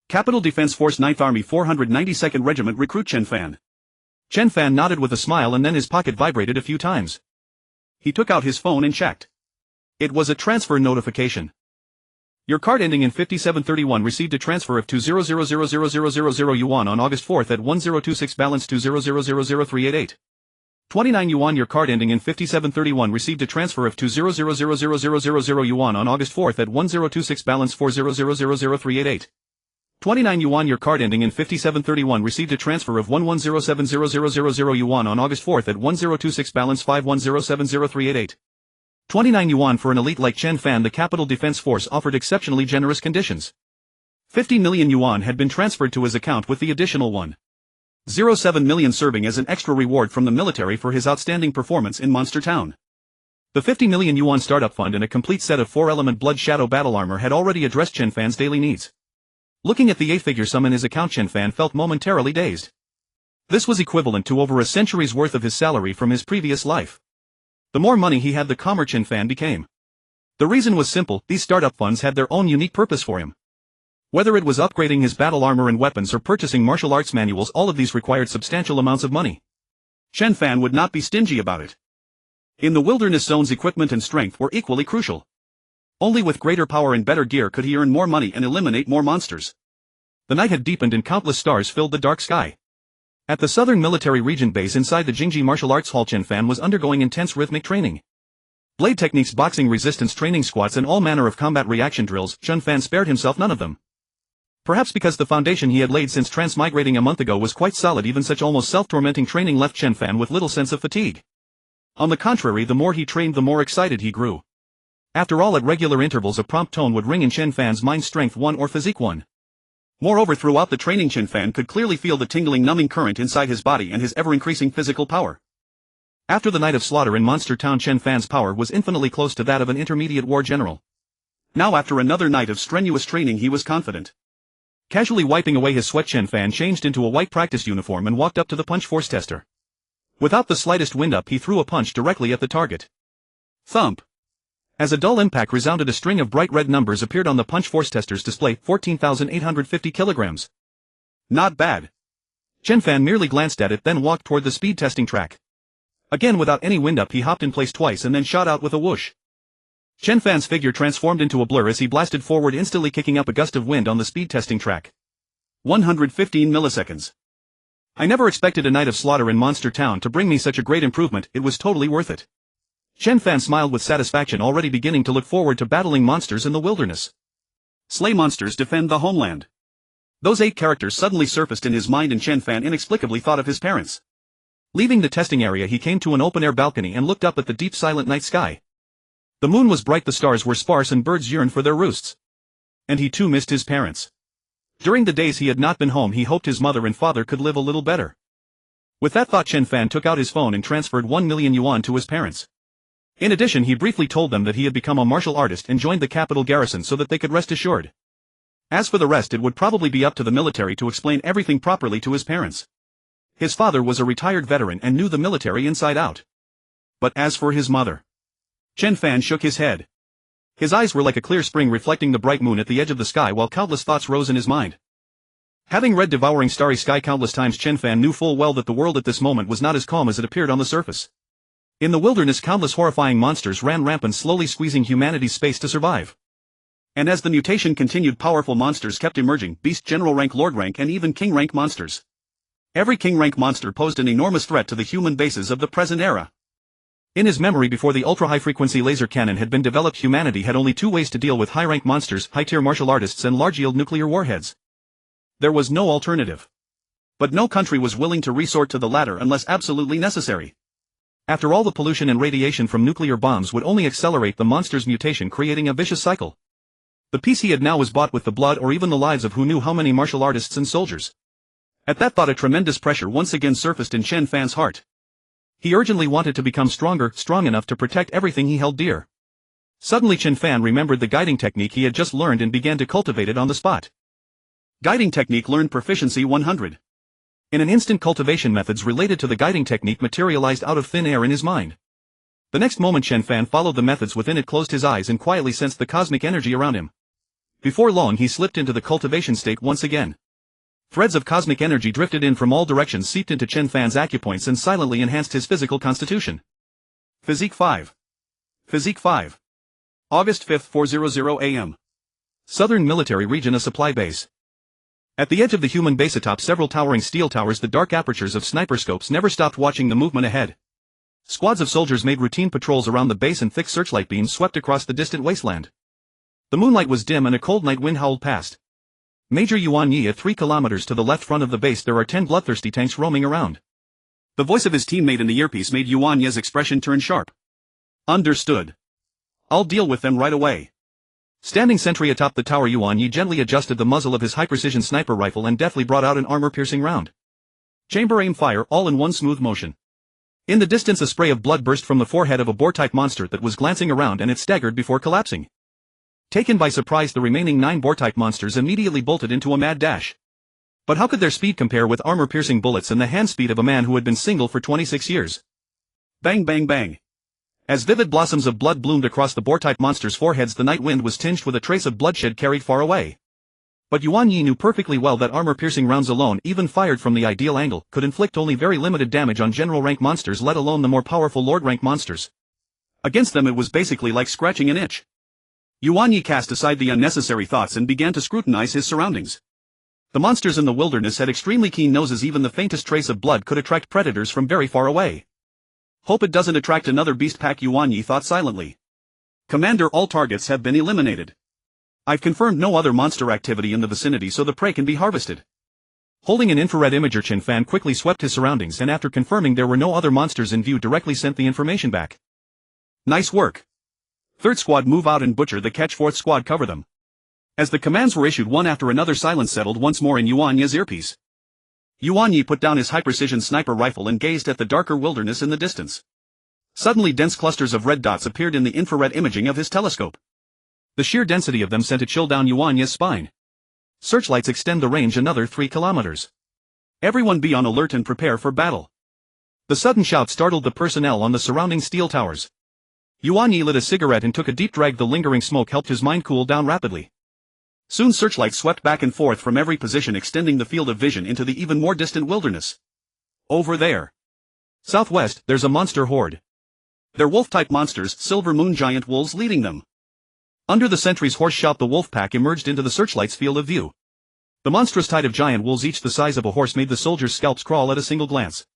"Capital Defense Force 9th Army 492nd Regiment recruit Chen Fan." Chen Fan nodded with a smile, and then his pocket vibrated a few times. He took out his phone and checked. It was a transfer notification. "Your card ending in 5731 received a transfer of 200,000,000 yuan on August 4th at 1026, balance 200,00388. 29 yuan. Your card ending in 5731 received a transfer of 200,000,000 yuan on August 4th at 1026, balance 400,00388. 29 yuan. Your card ending in 5731 received a transfer of 110,700,000 yuan on August 4th at 1026, balance 510,70388. 29 yuan. For an elite like Chen Fan, the Capital Defense Force offered exceptionally generous conditions. 50 million yuan had been transferred to his account, with the additional 1.07 million serving as an extra reward from the military for his outstanding performance in Monster Town. The 50 million yuan startup fund and a complete set of 4-element blood shadow battle armor had already addressed Chen Fan's daily needs. Looking at the 8-figure sum in his account, Chen Fan felt momentarily dazed. This was equivalent to over a century's worth of his salary from his previous life. The more money he had, the calmer Chen Fan became. The reason was simple: these startup funds had their own unique purpose for him. Whether it was upgrading his battle armor and weapons or purchasing martial arts manuals, all of these required substantial amounts of money. Chen Fan would not be stingy about it. In the wilderness zone's equipment and strength were equally crucial. Only with greater power and better gear could he earn more money and eliminate more monsters. The night had deepened and countless stars filled the dark sky. At the Southern Military Region base inside the Jingji Martial Arts Hall, Chen Fan was undergoing intense rhythmic training. Blade techniques, boxing, resistance training, squats, and all manner of combat reaction drills. Chen Fan spared himself none of them. Perhaps because the foundation he had laid since transmigrating a month ago was quite solid, even such almost self-tormenting training left Chen Fan with little sense of fatigue. On the contrary, the more he trained, the more excited he grew. After all, at regular intervals a prompt tone would ring in Chen Fan's mind: Strength 1 or Physique 1. Moreover, throughout the training, Chen Fan could clearly feel the tingling, numbing current inside his body and his ever-increasing physical power. After the night of slaughter in Monster Town, Chen Fan's power was infinitely close to that of an intermediate war general. Now, after another night of strenuous training, he was confident. Casually wiping away his sweat, Chen Fan changed into a white practice uniform and walked up to the punch force tester. Without the slightest wind-up, he threw a punch directly at the target. Thump! As a dull impact resounded, a string of bright red numbers appeared on the punch force tester's display: 14,850 kilograms. Not bad. Chen Fan merely glanced at it, then walked toward the speed testing track. Again, without any wind-up, he hopped in place twice and then shot out with a whoosh. Chen Fan's figure transformed into a blur as he blasted forward, instantly kicking up a gust of wind on the speed testing track. 115 milliseconds. I never expected a night of slaughter in Monster Town to bring me such a great improvement. It was totally worth it. Chen Fan smiled with satisfaction, already beginning to look forward to battling monsters in the wilderness. Slay monsters, defend the homeland. Those 8 characters suddenly surfaced in his mind, and Chen Fan inexplicably thought of his parents. Leaving the testing area, he came to an open-air balcony and looked up at the deep, silent night sky. The moon was bright, the stars were sparse, and birds yearned for their roosts. And he too missed his parents. During the days he had not been home, he hoped his mother and father could live a little better. With that thought, Chen Fan took out his phone and transferred 1 million yuan to his parents. In addition, he briefly told them that he had become a martial artist and joined the capital garrison so that they could rest assured. As for the rest, it would probably be up to the military to explain everything properly to his parents. His father was a retired veteran and knew the military inside out. But as for his mother, Chen Fan shook his head. His eyes were like a clear spring reflecting the bright moon at the edge of the sky, while countless thoughts rose in his mind. Having read Devouring Starry Sky countless times, Chen Fan knew full well that the world at this moment was not as calm as it appeared on the surface. In the wilderness, countless horrifying monsters ran rampant, slowly squeezing humanity's space to survive. And as the mutation continued, powerful monsters kept emerging: beast, general rank, lord rank, and even king rank monsters. Every king rank monster posed an enormous threat to the human bases of the present era. In his memory, before the ultra-high-frequency laser cannon had been developed, humanity had only 2 ways to deal with high-rank monsters: high-tier martial artists and large-yield nuclear warheads. There was no alternative. But no country was willing to resort to the latter unless absolutely necessary. After all, the pollution and radiation from nuclear bombs would only accelerate the monster's mutation, creating a vicious cycle. The peace he had now was bought with the blood or even the lives of who knew how many martial artists and soldiers. At that thought, a tremendous pressure once again surfaced in Chen Fan's heart. He urgently wanted to become stronger, strong enough to protect everything he held dear. Suddenly Chen Fan remembered the guiding technique he had just learned and began to cultivate it on the spot. Guiding technique learned, proficiency 100. In an instant, cultivation methods related to the guiding technique materialized out of thin air in his mind. The next moment Chen Fan followed the methods within it, closed his eyes, and quietly sensed the cosmic energy around him. Before long he slipped into the cultivation state once again. Threads of cosmic energy drifted in from all directions, seeped into Chen Fan's acupoints, and silently enhanced his physical constitution. Physique 5. Physique 5. August 5, 4:00 a.m. Southern Military Region, a supply base. At the edge of the human base atop several towering steel towers, the dark apertures of sniper scopes never stopped watching the movement ahead. Squads of soldiers made routine patrols around the base, and thick searchlight beams swept across the distant wasteland. The moonlight was dim and a cold night wind howled past. Major Yuan Yi, at 3 kilometers to the left front of the base, there are 10 bloodthirsty tanks roaming around. The voice of his teammate in the earpiece made Yuan Yi's expression turn sharp. Understood. I'll deal with them right away. Standing sentry atop the tower, Yuan Yi gently adjusted the muzzle of his high-precision sniper rifle and deftly brought out an armor-piercing round. Chamber, aim, fire, all in one smooth motion. In the distance, a spray of blood burst from the forehead of a boar-type monster that was glancing around, and it staggered before collapsing. Taken by surprise, the remaining 9 boar-type monsters immediately bolted into a mad dash. But how could their speed compare with armor-piercing bullets and the hand speed of a man who had been single for 26 years? Bang, bang, bang. As vivid blossoms of blood bloomed across the boar-type monsters' foreheads, the night wind was tinged with a trace of bloodshed carried far away. But Yuan Yi knew perfectly well that armor-piercing rounds alone, even fired from the ideal angle, could inflict only very limited damage on general-rank monsters, let alone the more powerful lord-rank monsters. Against them it was basically like scratching an itch. Yuan Yi cast aside the unnecessary thoughts and began to scrutinize his surroundings. The monsters in the wilderness had extremely keen noses, even the faintest trace of blood could attract predators from very far away. Hope it doesn't attract another beast pack, Yuan Yi thought silently. Commander, all targets have been eliminated. I've confirmed no other monster activity in the vicinity, so the prey can be harvested. Holding an infrared imager, Chen Fan quickly swept his surroundings and after confirming there were no other monsters in view directly sent the information back. Nice work. Third squad move out and butcher the catch, fourth squad cover them. As the commands were issued one after another, silence settled once more in Yuan Yi's earpiece. Yuan Yi put down his high-precision sniper rifle and gazed at the darker wilderness in the distance. Suddenly dense clusters of red dots appeared in the infrared imaging of his telescope. The sheer density of them sent a chill down Yuan Yi's spine. Searchlights extend the range another 3 kilometers. Everyone be on alert and prepare for battle. The sudden shout startled the personnel on the surrounding steel towers. Yuan Yi lit a cigarette and took a deep drag. The lingering smoke helped his mind cool down rapidly. Soon searchlights swept back and forth from every position, extending the field of vision into the even more distant wilderness. Over there. Southwest, there's a monster horde. They're wolf-type monsters, silver moon giant wolves leading them. Under the sentry's hoarse shout the wolf pack emerged into the searchlight's field of view. The monstrous tide of giant wolves, each the size of a horse, made the soldiers' scalps crawl at a single glance.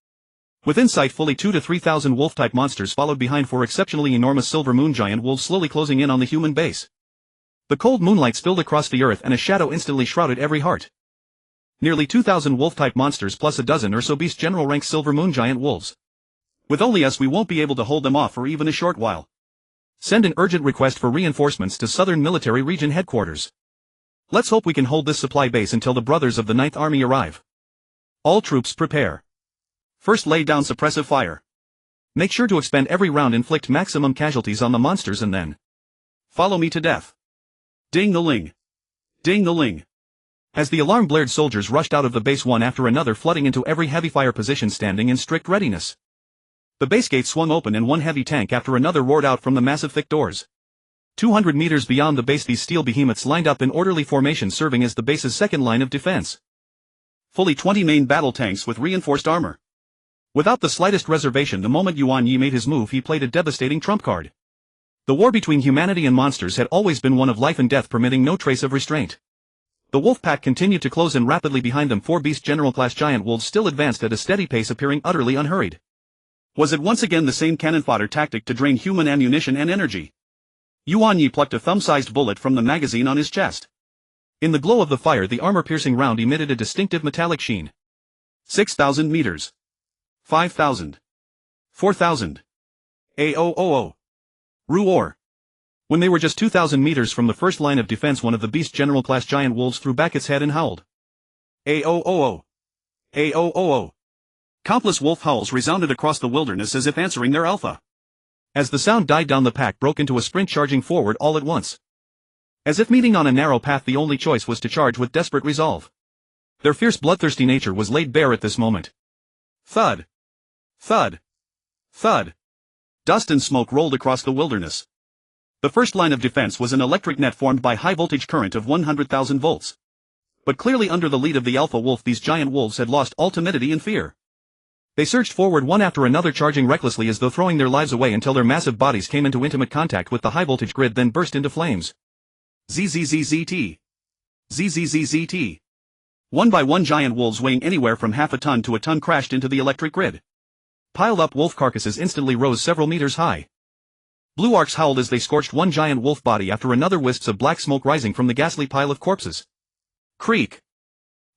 Within sight, fully 2,000 to 3,000 wolf-type monsters followed behind, 4 exceptionally enormous silver moon giant wolves slowly closing in on the human base. The cold moonlight spilled across the earth and a shadow instantly shrouded every heart. Nearly 2,000 wolf-type monsters plus a dozen or so beast general rank silver moon giant wolves. With only us we won't be able to hold them off for even a short while. Send an urgent request for reinforcements to Southern Military Region Headquarters. Let's hope we can hold this supply base until the brothers of the 9th Army arrive. All troops prepare. First lay down suppressive fire. Make sure to expend every round, inflict maximum casualties on the monsters, and then follow me to death. Ding the ling. Ding the ling. As the alarm blared, soldiers rushed out of the base one after another, flooding into every heavy fire position, standing in strict readiness. The base gate swung open and one heavy tank after another roared out from the massive thick doors. 200 meters beyond the base, these steel behemoths lined up in orderly formation, serving as the base's second line of defense. Fully 20 main battle tanks with reinforced armor. Without the slightest reservation, the moment Yuan Yi made his move, he played a devastating trump card. The war between humanity and monsters had always been one of life and death, permitting no trace of restraint. The wolf pack continued to close in rapidly behind them. 4 beast general class giant wolves still advanced at a steady pace, appearing utterly unhurried. Was it once again the same cannon fodder tactic to drain human ammunition and energy? Yuan Yi plucked a thumb-sized bullet from the magazine on his chest. In the glow of the fire, the armor-piercing round emitted a distinctive metallic sheen. 6,000 meters. 5,000. 4,000. Aooo. Roar. When they were just 2,000 meters from the first line of defense, one of the beast general class giant wolves threw back its head and howled. Aooo. Aooo. Countless wolf howls resounded across the wilderness as if answering their alpha. As the sound died down, the pack broke into a sprint, charging forward all at once. As if meeting on a narrow path, the only choice was to charge with desperate resolve. Their fierce, bloodthirsty nature was laid bare at this moment. Thud. Thud. Thud. Dust and smoke rolled across the wilderness. The first line of defense was an electric net formed by high-voltage current of 100,000 volts. But clearly under the lead of the alpha wolf, these giant wolves had lost all timidity and fear. They surged forward one after another, charging recklessly as though throwing their lives away, until their massive bodies came into intimate contact with the high-voltage grid, then burst into flames. ZZZZT. ZZZZT. One by one, giant wolves weighing anywhere from half a ton to a ton crashed into the electric grid. Piled up wolf carcasses instantly rose several meters high. Blue arcs howled as they scorched one giant wolf body after another, wisps of black smoke rising from the ghastly pile of corpses. Creak.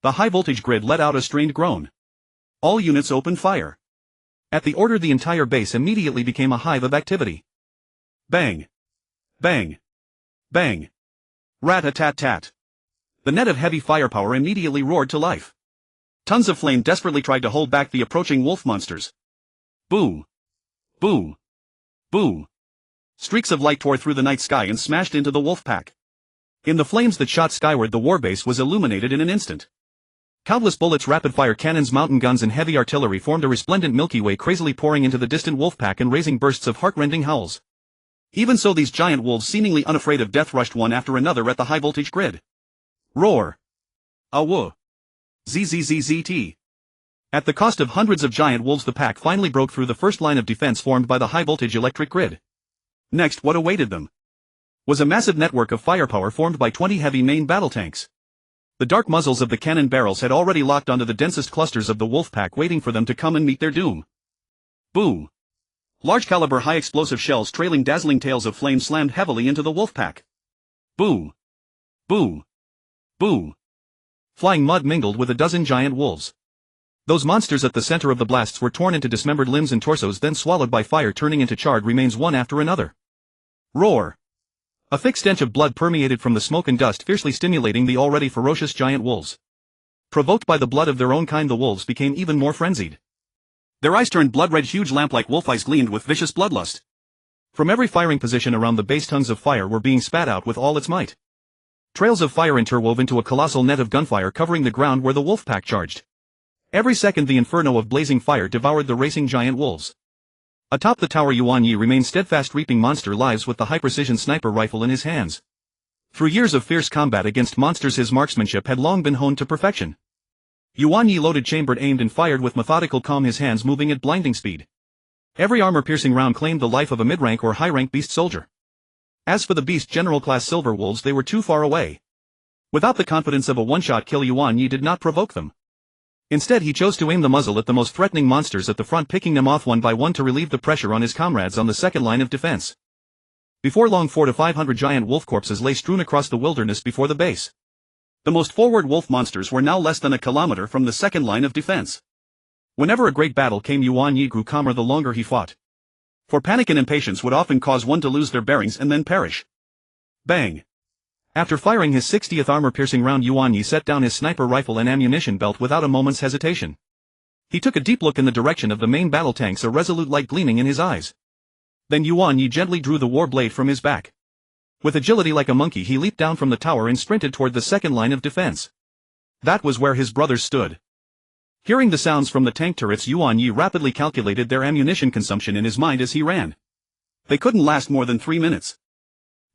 The high-voltage grid let out a strained groan. All units opened fire. At the order, the entire base immediately became a hive of activity. Bang. Bang. Bang. Rat-a-tat-tat. The net of heavy firepower immediately roared to life. Tons of flame desperately tried to hold back the approaching wolf monsters. Boom. Boom. Boom. Streaks of light tore through the night sky and smashed into the wolf pack. In the flames that shot skyward, the warbase was illuminated in an instant. Countless bullets, rapid-fire cannons, mountain guns, and heavy artillery formed a resplendent Milky Way, crazily pouring into the distant wolf pack and raising bursts of heart-rending howls. Even so, these giant wolves, seemingly unafraid of death, rushed one after another at the high-voltage grid. Roar. Awu. ZZZZT. At the cost of hundreds of giant wolves, the pack finally broke through the first line of defense formed by the high-voltage electric grid. Next, what awaited them was a massive network of firepower formed by 20 heavy main battle tanks. The dark muzzles of the cannon barrels had already locked onto the densest clusters of the wolf pack, waiting for them to come and meet their doom. Boom. Large-caliber high-explosive shells trailing dazzling tails of flame slammed heavily into the wolf pack. Boom. Boom. Boom. Flying mud mingled with a dozen giant wolves. Those monsters at the center of the blasts were torn into dismembered limbs and torsos, then swallowed by fire, turning into charred remains one after another. Roar. A thick stench of blood permeated from the smoke and dust, fiercely stimulating the already ferocious giant wolves. Provoked by the blood of their own kind, the wolves became even more frenzied. Their eyes turned blood-red, huge lamp-like wolf eyes gleamed with vicious bloodlust. From every firing position around the base, tongues of fire were being spat out with all its might. Trails of fire interwove into a colossal net of gunfire covering the ground where the wolf pack charged. Every second the inferno of blazing fire devoured the racing giant wolves. Atop the tower, Yuan Yi remained steadfast, reaping monster lives with the high-precision sniper rifle in his hands. Through years of fierce combat against monsters, his marksmanship had long been honed to perfection. Yuan Yi loaded, chambered, aimed and fired with methodical calm, his hands moving at blinding speed. Every armor-piercing round claimed the life of a mid-rank or high-rank beast soldier. As for the beast general-class silver wolves, they were too far away. Without the confidence of a one-shot kill, Yuan Yi did not provoke them. Instead, he chose to aim the muzzle at the most threatening monsters at the front, picking them off one by one to relieve the pressure on his comrades on the second line of defense. Before long, 400 to 500 giant wolf corpses lay strewn across the wilderness before the base. The most forward wolf monsters were now less than a kilometer from the second line of defense. Whenever a great battle came, Yuan Yi grew calmer the longer he fought. For panic and impatience would often cause one to lose their bearings and then perish. Bang! After firing his 60th armor-piercing round, Yuan Yi set down his sniper rifle and ammunition belt without a moment's hesitation. He took a deep look in the direction of the main battle tanks, a resolute light gleaming in his eyes. Then Yuan Yi gently drew the war blade from his back. With agility like a monkey, he leaped down from the tower and sprinted toward the second line of defense. That was where his brothers stood. Hearing the sounds from the tank turrets, Yuan Yi rapidly calculated their ammunition consumption in his mind as he ran. They couldn't last more than 3 minutes.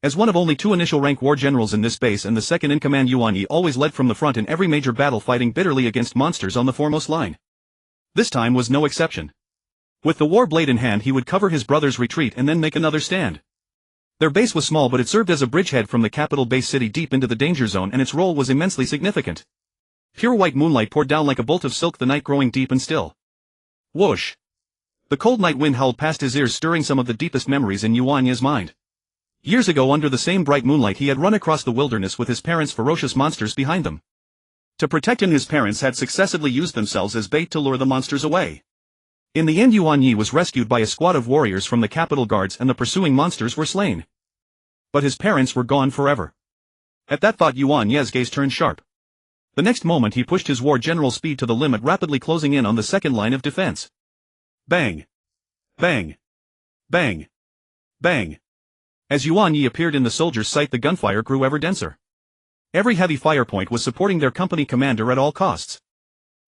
As one of only 2 initial rank war generals in this base and the second in command, Yuan Yi always led from the front in every major battle, fighting bitterly against monsters on the foremost line. This time was no exception. With the war blade in hand, he would cover his brother's retreat and then make another stand. Their base was small, but it served as a bridgehead from the capital base city deep into the danger zone, and its role was immensely significant. Pure white moonlight poured down like a bolt of silk, the night growing deep and still. Whoosh! The cold night wind howled past his ears, stirring some of the deepest memories in Yuan Yi's mind. Years ago, under the same bright moonlight, he had run across the wilderness with his parents' ferocious monsters behind them. To protect him, his parents had successively used themselves as bait to lure the monsters away. In the end, Yuan Yi was rescued by a squad of warriors from the capital guards, and the pursuing monsters were slain. But his parents were gone forever. At that thought, Yuan Yi's gaze turned sharp. The next moment, he pushed his war general speed to the limit, rapidly closing in on the second line of defense. Bang! Bang! Bang! Bang! As Yuan Yi appeared in the soldiers' sight, the gunfire grew ever denser. Every heavy fire point was supporting their company commander at all costs.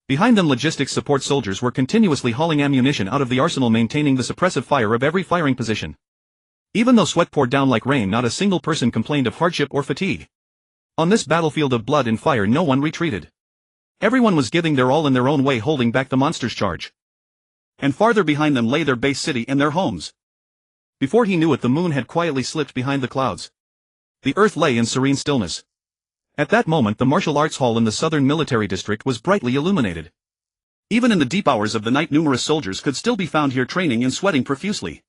Behind them, logistics support soldiers were continuously hauling ammunition out of the arsenal, maintaining the suppressive fire of every firing position. Even though sweat poured down like rain, not a single person complained of hardship or fatigue. On this battlefield of blood and fire, no one retreated. Everyone was giving their all in their own way, holding back the monsters' charge. And farther behind them lay their base city and their homes. Before he knew it, the moon had quietly slipped behind the clouds. The earth lay in serene stillness. At that moment, the martial arts hall in the southern military district was brightly illuminated. Even in the deep hours of the night, numerous soldiers could still be found here, training and sweating profusely.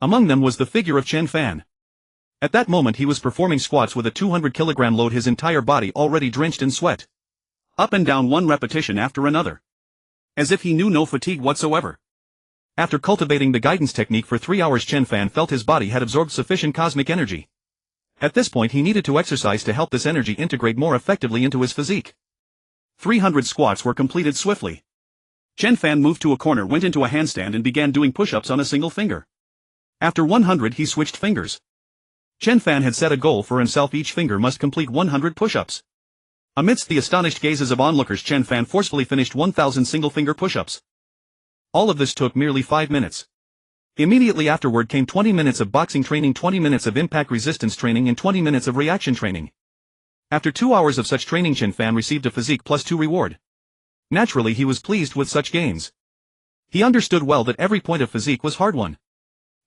Among them was the figure of Chen Fan. At that moment, he was performing squats with a 200-kilogram load, his entire body already drenched in sweat. Up and down, one repetition after another. As if he knew no fatigue whatsoever. After cultivating the guidance technique for 3 hours, Chen Fan felt his body had absorbed sufficient cosmic energy. At this point, he needed to exercise to help this energy integrate more effectively into his physique. 300 squats were completed swiftly. Chen Fan moved to a corner, went into a handstand and began doing push-ups on a single finger. After 100, he switched fingers. Chen Fan had set a goal for himself: each finger must complete 100 push-ups. Amidst the astonished gazes of onlookers, Chen Fan forcefully finished 1,000 single-finger push-ups. All of this took merely 5 minutes. Immediately afterward came 20 minutes of boxing training, 20 minutes of impact resistance training, and 20 minutes of reaction training. After 2 hours of such training, Chen Fan received a physique +2 reward. Naturally, he was pleased with such gains. He understood well that every point of physique was hard-won.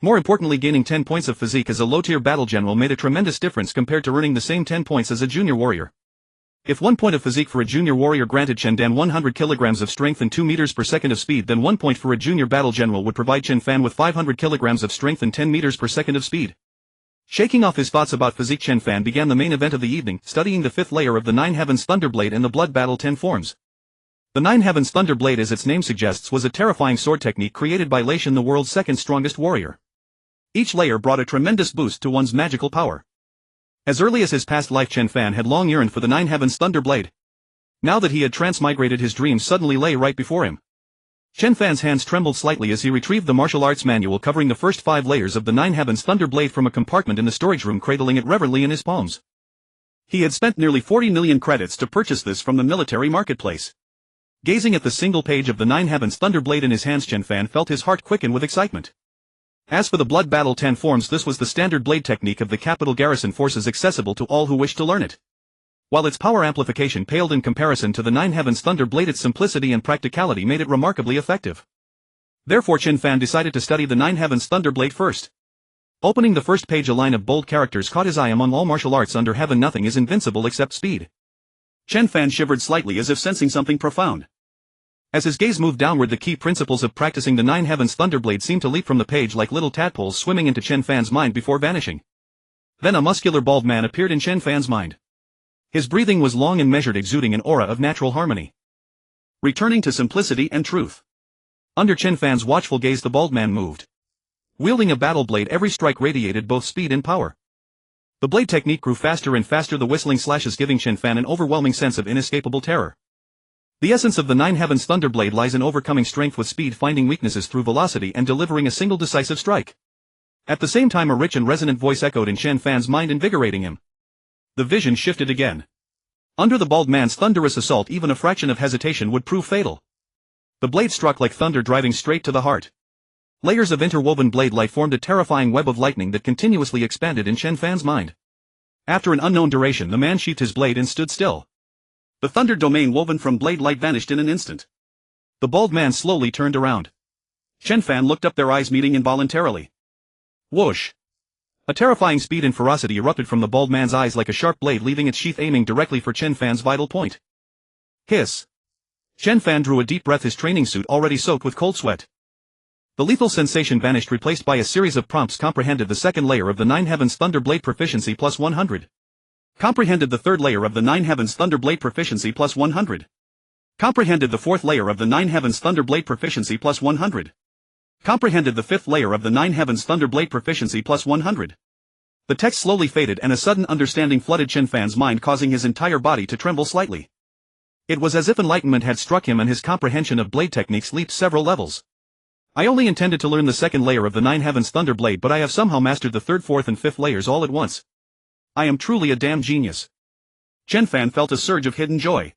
More importantly, gaining 10 points of physique as a low-tier battle general made a tremendous difference compared to earning the same 10 points as a junior warrior. If 1 point of physique for a junior warrior granted Chen Fan 100 kilograms of strength and 2 meters per second of speed, then 1 point for a junior battle general would provide Chen Fan with 500 kilograms of strength and 10 meters per second of speed. Shaking off his thoughts about physique, Chen Fan began the main event of the evening, studying the 5th layer of the Nine Heavens Thunderblade and the Blood Battle 10 forms. The Nine Heavens Thunderblade, as its name suggests, was a terrifying sword technique created by Lei Shen, the world's second strongest warrior. Each layer brought a tremendous boost to one's magical power. As early as his past life, Chen Fan had long yearned for the Nine Heavens Thunderblade. Now that he had transmigrated, his dream suddenly lay right before him. Chen Fan's hands trembled slightly as he retrieved the martial arts manual covering the first 5 layers of the Nine Heavens Thunderblade from a compartment in the storage room, cradling it reverently in his palms. He had spent nearly 40 million credits to purchase this from the military marketplace. Gazing at the single page of the Nine Heavens Thunderblade in his hands, Chen Fan felt his heart quicken with excitement. As for the Blood Battle 10 forms, this was the standard blade technique of the capital garrison forces, accessible to all who wished to learn it. While its power amplification paled in comparison to the Nine Heavens Thunderblade, its simplicity and practicality made it remarkably effective. Therefore, Chen Fan decided to study the Nine Heavens Thunderblade first. Opening the first page, a line of bold characters caught his eye. Among all martial arts under heaven, nothing is invincible except speed. Chen Fan shivered slightly as if sensing something profound. As his gaze moved downward, the key principles of practicing the Nine Heavens Thunderblade seemed to leap from the page like little tadpoles swimming into Chen Fan's mind before vanishing. Then a muscular bald man appeared in Chen Fan's mind. His breathing was long and measured, exuding an aura of natural harmony. Returning to simplicity and truth. Under Chen Fan's watchful gaze, the bald man moved. Wielding a battle blade, every strike radiated both speed and power. The blade technique grew faster and faster, the whistling slashes giving Chen Fan an overwhelming sense of inescapable terror. The essence of the Nine Heavens Thunderblade lies in overcoming strength with speed, finding weaknesses through velocity, and delivering a single decisive strike. At the same time, a rich and resonant voice echoed in Chen Fan's mind, invigorating him. The vision shifted again. Under the bald man's thunderous assault, even a fraction of hesitation would prove fatal. The blade struck like thunder, driving straight to the heart. Layers of interwoven blade light formed a terrifying web of lightning that continuously expanded in Chen Fan's mind. After an unknown duration, the man sheathed his blade and stood still. The thunder domain woven from blade light vanished in an instant. The bald man slowly turned around. Chen Fan looked up, their eyes meeting involuntarily. Whoosh! A terrifying speed and ferocity erupted from the bald man's eyes like a sharp blade, leaving its sheath aiming directly for Chen Fan's vital point. Hiss! Chen Fan drew a deep breath, his training suit already soaked with cold sweat. The lethal sensation vanished, replaced by a series of prompts. Comprehended the 2nd layer of the Nine Heavens Thunderblade, proficiency +100. Comprehended the 3rd layer of the Nine Heavens Thunderblade, proficiency +100. Comprehended the 4th layer of the Nine Heavens Thunderblade, proficiency +100. Comprehended the 5th layer of the Nine Heavens Thunderblade, proficiency +100. The text slowly faded and a sudden understanding flooded Chen Fan's mind, causing his entire body to tremble slightly. It was as if enlightenment had struck him and his comprehension of blade techniques leaped several levels. I only intended to learn the 2nd layer of the Nine Heavens Thunderblade, but I have somehow mastered the 3rd, 4th and 5th layers all at once. I am truly a damn genius. Chen Fan felt a surge of hidden joy.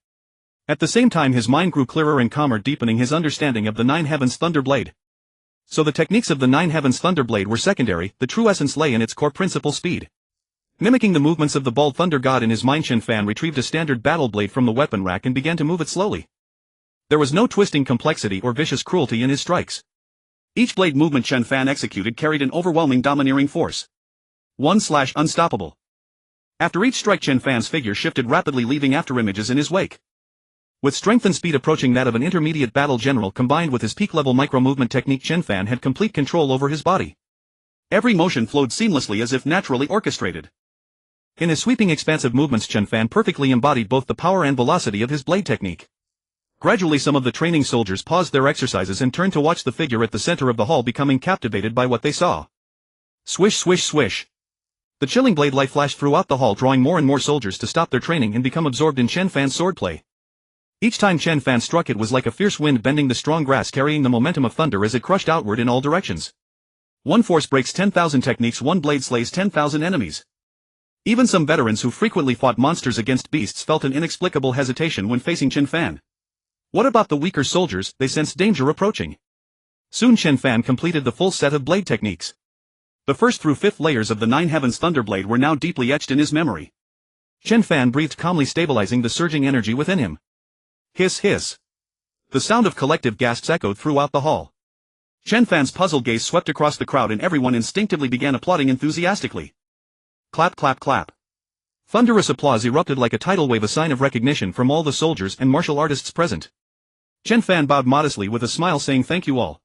At the same time, his mind grew clearer and calmer, deepening his understanding of the Nine Heavens Thunderblade. So the techniques of the Nine Heavens Thunderblade were secondary, the true essence lay in its core principle, speed. Mimicking the movements of the bald thunder god in his mind, Chen Fan retrieved a standard battle blade from the weapon rack and began to move it slowly. There was no twisting complexity or vicious cruelty in his strikes. Each blade movement Chen Fan executed carried an overwhelming domineering force. Unstoppable. After each strike, Chen Fan's figure shifted rapidly, leaving afterimages in his wake. With strength and speed approaching that of an intermediate battle general combined with his peak-level micro-movement technique, Chen Fan had complete control over his body. Every motion flowed seamlessly as if naturally orchestrated. In his sweeping expansive movements, Chen Fan perfectly embodied both the power and velocity of his blade technique. Gradually, some of the training soldiers paused their exercises and turned to watch the figure at the center of the hall, becoming captivated by what they saw. Swish, swish, swish. The chilling blade light flashed throughout the hall, drawing more and more soldiers to stop their training and become absorbed in Chen Fan's swordplay. Each time Chen Fan struck, it was like a fierce wind bending the strong grass, carrying the momentum of thunder as it crushed outward in all directions. One force breaks 10,000 techniques, one blade slays 10,000 enemies. Even some veterans who frequently fought monsters against beasts felt an inexplicable hesitation when facing Chen Fan. What about the weaker soldiers? They sensed danger approaching. Soon Chen Fan completed the full set of blade techniques. The 1st through 5th layers of the Nine Heavens Thunderblade were now deeply etched in his memory. Chen Fan breathed calmly, stabilizing the surging energy within him. Hiss hiss. The sound of collective gasps echoed throughout the hall. Chen Fan's puzzled gaze swept across the crowd and everyone instinctively began applauding enthusiastically. Clap clap clap. Thunderous applause erupted like a tidal wave, a sign of recognition from all the soldiers and martial artists present. Chen Fan bowed modestly with a smile, saying thank you all.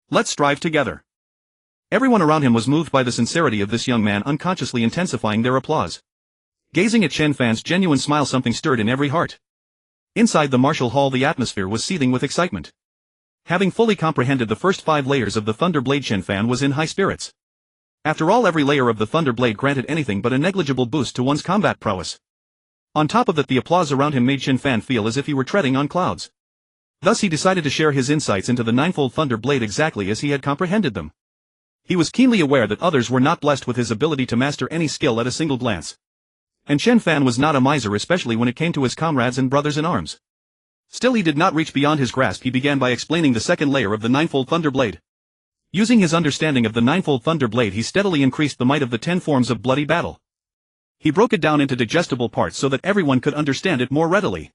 Let's strive together. Everyone around him was moved by the sincerity of this young man, unconsciously intensifying their applause. Gazing at Chen Fan's genuine smile, something stirred in every heart. Inside the martial hall, the atmosphere was seething with excitement. Having fully comprehended the first 5 layers of the Thunder Blade, Chen Fan was in high spirits. After all, every layer of the Thunder Blade granted anything but a negligible boost to one's combat prowess. On top of that, the applause around him made Chen Fan feel as if he were treading on clouds. Thus he decided to share his insights into the ninefold Thunder Blade exactly as he had comprehended them. He was keenly aware that others were not blessed with his ability to master any skill at a single glance. And Chen Fan was not a miser, especially when it came to his comrades and brothers in arms. Still, he did not reach beyond his grasp. He began by explaining the second layer of the ninefold Thunder Blade. Using his understanding of the ninefold Thunder Blade, he steadily increased the might of the 10 forms of bloody battle. He broke it down into digestible parts so that everyone could understand it more readily.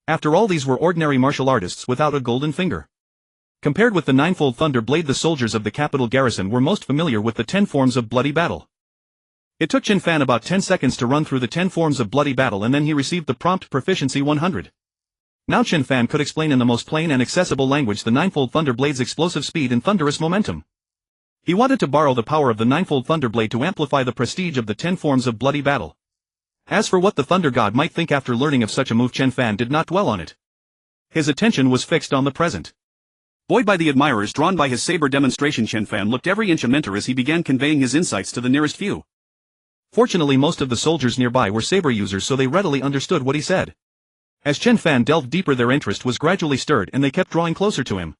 After all, these were ordinary martial artists without a golden finger. Compared with the ninefold Thunder Blade, the soldiers of the capital garrison were most familiar with the 10 forms of bloody battle. It took Chen Fan about 10 seconds to run through the 10 forms of bloody battle, and then he received the prompt proficiency 100. Now Chen Fan could explain in the most plain and accessible language the ninefold Thunder Blade's explosive speed and thunderous momentum. He wanted to borrow the power of the ninefold Thunder Blade to amplify the prestige of the 10 forms of bloody battle. As for what the Thunder God might think after learning of such a move, Chen Fan did not dwell on it. His attention was fixed on the present. Buoyed by the admirers drawn by his saber demonstration, Chen Fan looked every inch a mentor as he began conveying his insights to the nearest few. Fortunately, most of the soldiers nearby were saber users, so they readily understood what he said. As Chen Fan delved deeper, their interest was gradually stirred and they kept drawing closer to him.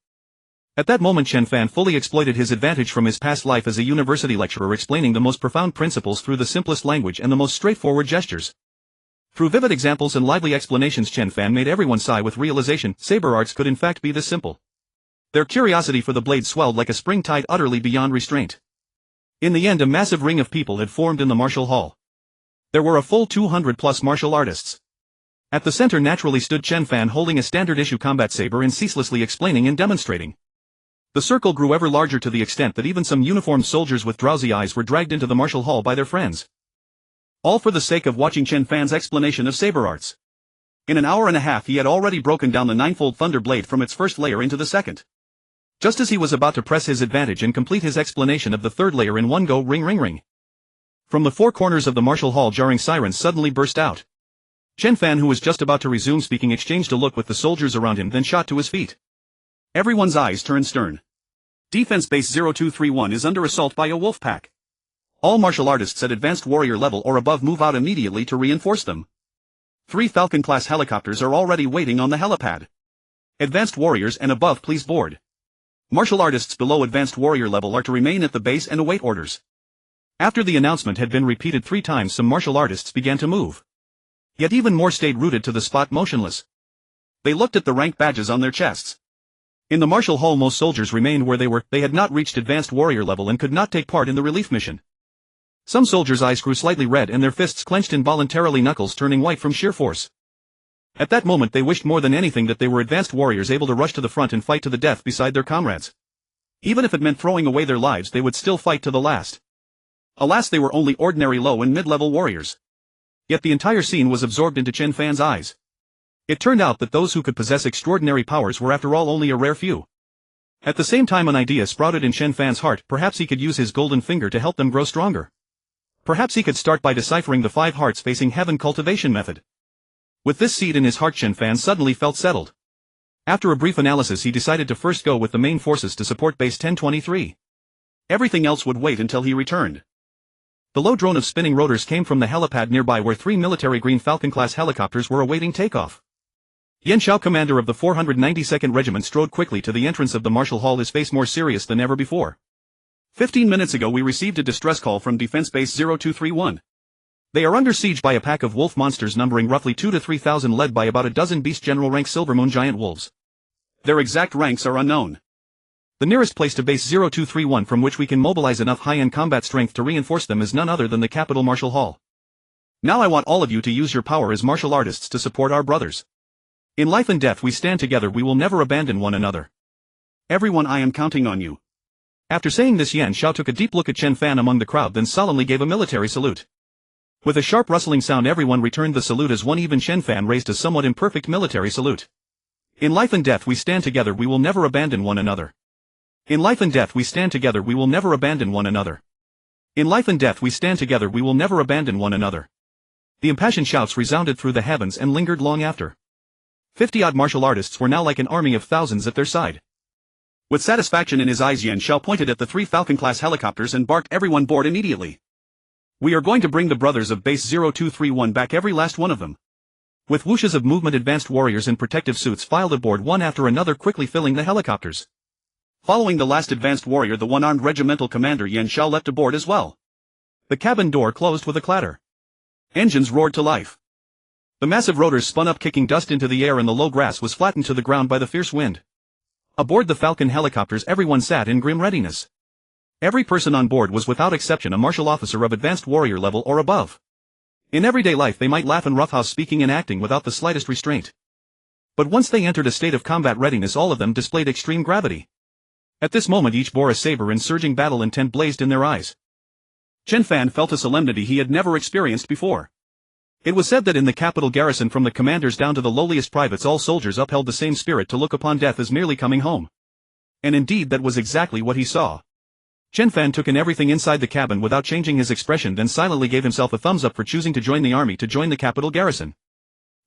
At that moment, Chen Fan fully exploited his advantage from his past life as a university lecturer, explaining the most profound principles through the simplest language and the most straightforward gestures. Through vivid examples and lively explanations, Chen Fan made everyone sigh with realization. Saber arts could in fact be this simple. Their curiosity for the blade swelled like a spring tide, utterly beyond restraint. In the end, a massive ring of people had formed in the martial hall. There were a full 200+ martial artists. At the center naturally stood Chen Fan, holding a standard-issue combat saber and ceaselessly explaining and demonstrating. The circle grew ever larger to the extent that even some uniformed soldiers with drowsy eyes were dragged into the martial hall by their friends. All for the sake of watching Chen Fan's explanation of saber arts. In an hour and a half he had already broken down the ninefold Thunder Blade from its first layer into the second. Just as he was about to press his advantage and complete his explanation of the third layer in one go, ring ring ring. From the 4 corners of the martial hall, jarring sirens suddenly burst out. Chen Fan, who was just about to resume speaking, exchanged a look with the soldiers around him, then shot to his feet. Everyone's eyes turned stern. Defense Base 0231 is under assault by a wolf pack. All martial artists at advanced warrior level or above move out immediately to reinforce them. 3 Falcon-class helicopters are already waiting on the helipad. Advanced warriors and above, please board. Martial artists below advanced warrior level are to remain at the base and await orders. After the announcement had been repeated 3 times, some martial artists began to move. Yet even more stayed rooted to the spot, motionless. They looked at the rank badges on their chests. In the martial hall, most soldiers remained where they were. They had not reached advanced warrior level and could not take part in the relief mission. Some soldiers' eyes grew slightly red and their fists clenched involuntarily, knuckles turning white from sheer force. At that moment they wished more than anything that they were advanced warriors, able to rush to the front and fight to the death beside their comrades. Even if it meant throwing away their lives, they would still fight to the last. Alas, they were only ordinary low and mid-level warriors. Yet the entire scene was absorbed into Chen Fan's eyes. It turned out that those who could possess extraordinary powers were after all only a rare few. At the same time, an idea sprouted in Chen Fan's heart. Perhaps he could use his golden finger to help them grow stronger. Perhaps he could start by deciphering the 5 hearts facing heaven cultivation method. With this seed in his heart, Chen Fan suddenly felt settled. After a brief analysis, he decided to first go with the main forces to support Base 1023. Everything else would wait until he returned. The low drone of spinning rotors came from the helipad nearby, where 3 military Green Falcon-class helicopters were awaiting takeoff. Yan Xiao, commander of the 492nd Regiment, strode quickly to the entrance of the martial hall, his face more serious than ever before. 15 minutes ago we received a distress call from Defense Base 0231. They are under siege by a pack of wolf monsters numbering roughly 2,000 to 3,000, led by about a dozen beast general rank Silvermoon giant wolves. Their exact ranks are unknown. The nearest place to Base 0231 from which we can mobilize enough high-end combat strength to reinforce them is none other than the capital martial hall. Now I want all of you to use your power as martial artists to support our brothers. In life and death we stand together, we will never abandon one another. Everyone, I am counting on you. After saying this, Yan Xiao took a deep look at Chen Fan among the crowd, then solemnly gave a military salute. With a sharp rustling sound everyone returned the salute as one. Even Chen Fan raised a somewhat imperfect military salute. In life and death we stand together, we will never abandon one another. In life and death we stand together, we will never abandon one another. In life and death we stand together, we will never abandon one another. The impassioned shouts resounded through the heavens and lingered long after. 50-odd martial artists were now like an army of thousands at their side. With satisfaction in his eyes, Yan Xiao pointed at the 3 Falcon-class helicopters and barked, "Everyone board immediately. We are going to bring the brothers of Base 0231 back, every last one of them." With whooshes of movement, advanced warriors in protective suits filed aboard one after another, quickly filling the helicopters. Following the last advanced warrior, the one-armed regimental commander Yan Xiao leapt aboard as well. The cabin door closed with a clatter. Engines roared to life. The massive rotors spun up, kicking dust into the air, and the low grass was flattened to the ground by the fierce wind. Aboard the Falcon helicopters everyone sat in grim readiness. Every person on board was without exception a martial officer of advanced warrior level or above. In everyday life they might laugh and roughhouse, speaking and acting without the slightest restraint. But once they entered a state of combat readiness, all of them displayed extreme gravity. At this moment each bore a saber, and surging battle intent blazed in their eyes. Chen Fan felt a solemnity he had never experienced before. It was said that in the capital garrison, from the commanders down to the lowliest privates, all soldiers upheld the same spirit to look upon death as merely coming home. And indeed that was exactly what he saw. Chen Fan took in everything inside the cabin without changing his expression, then silently gave himself a thumbs up for choosing to join the army, to join the capital garrison.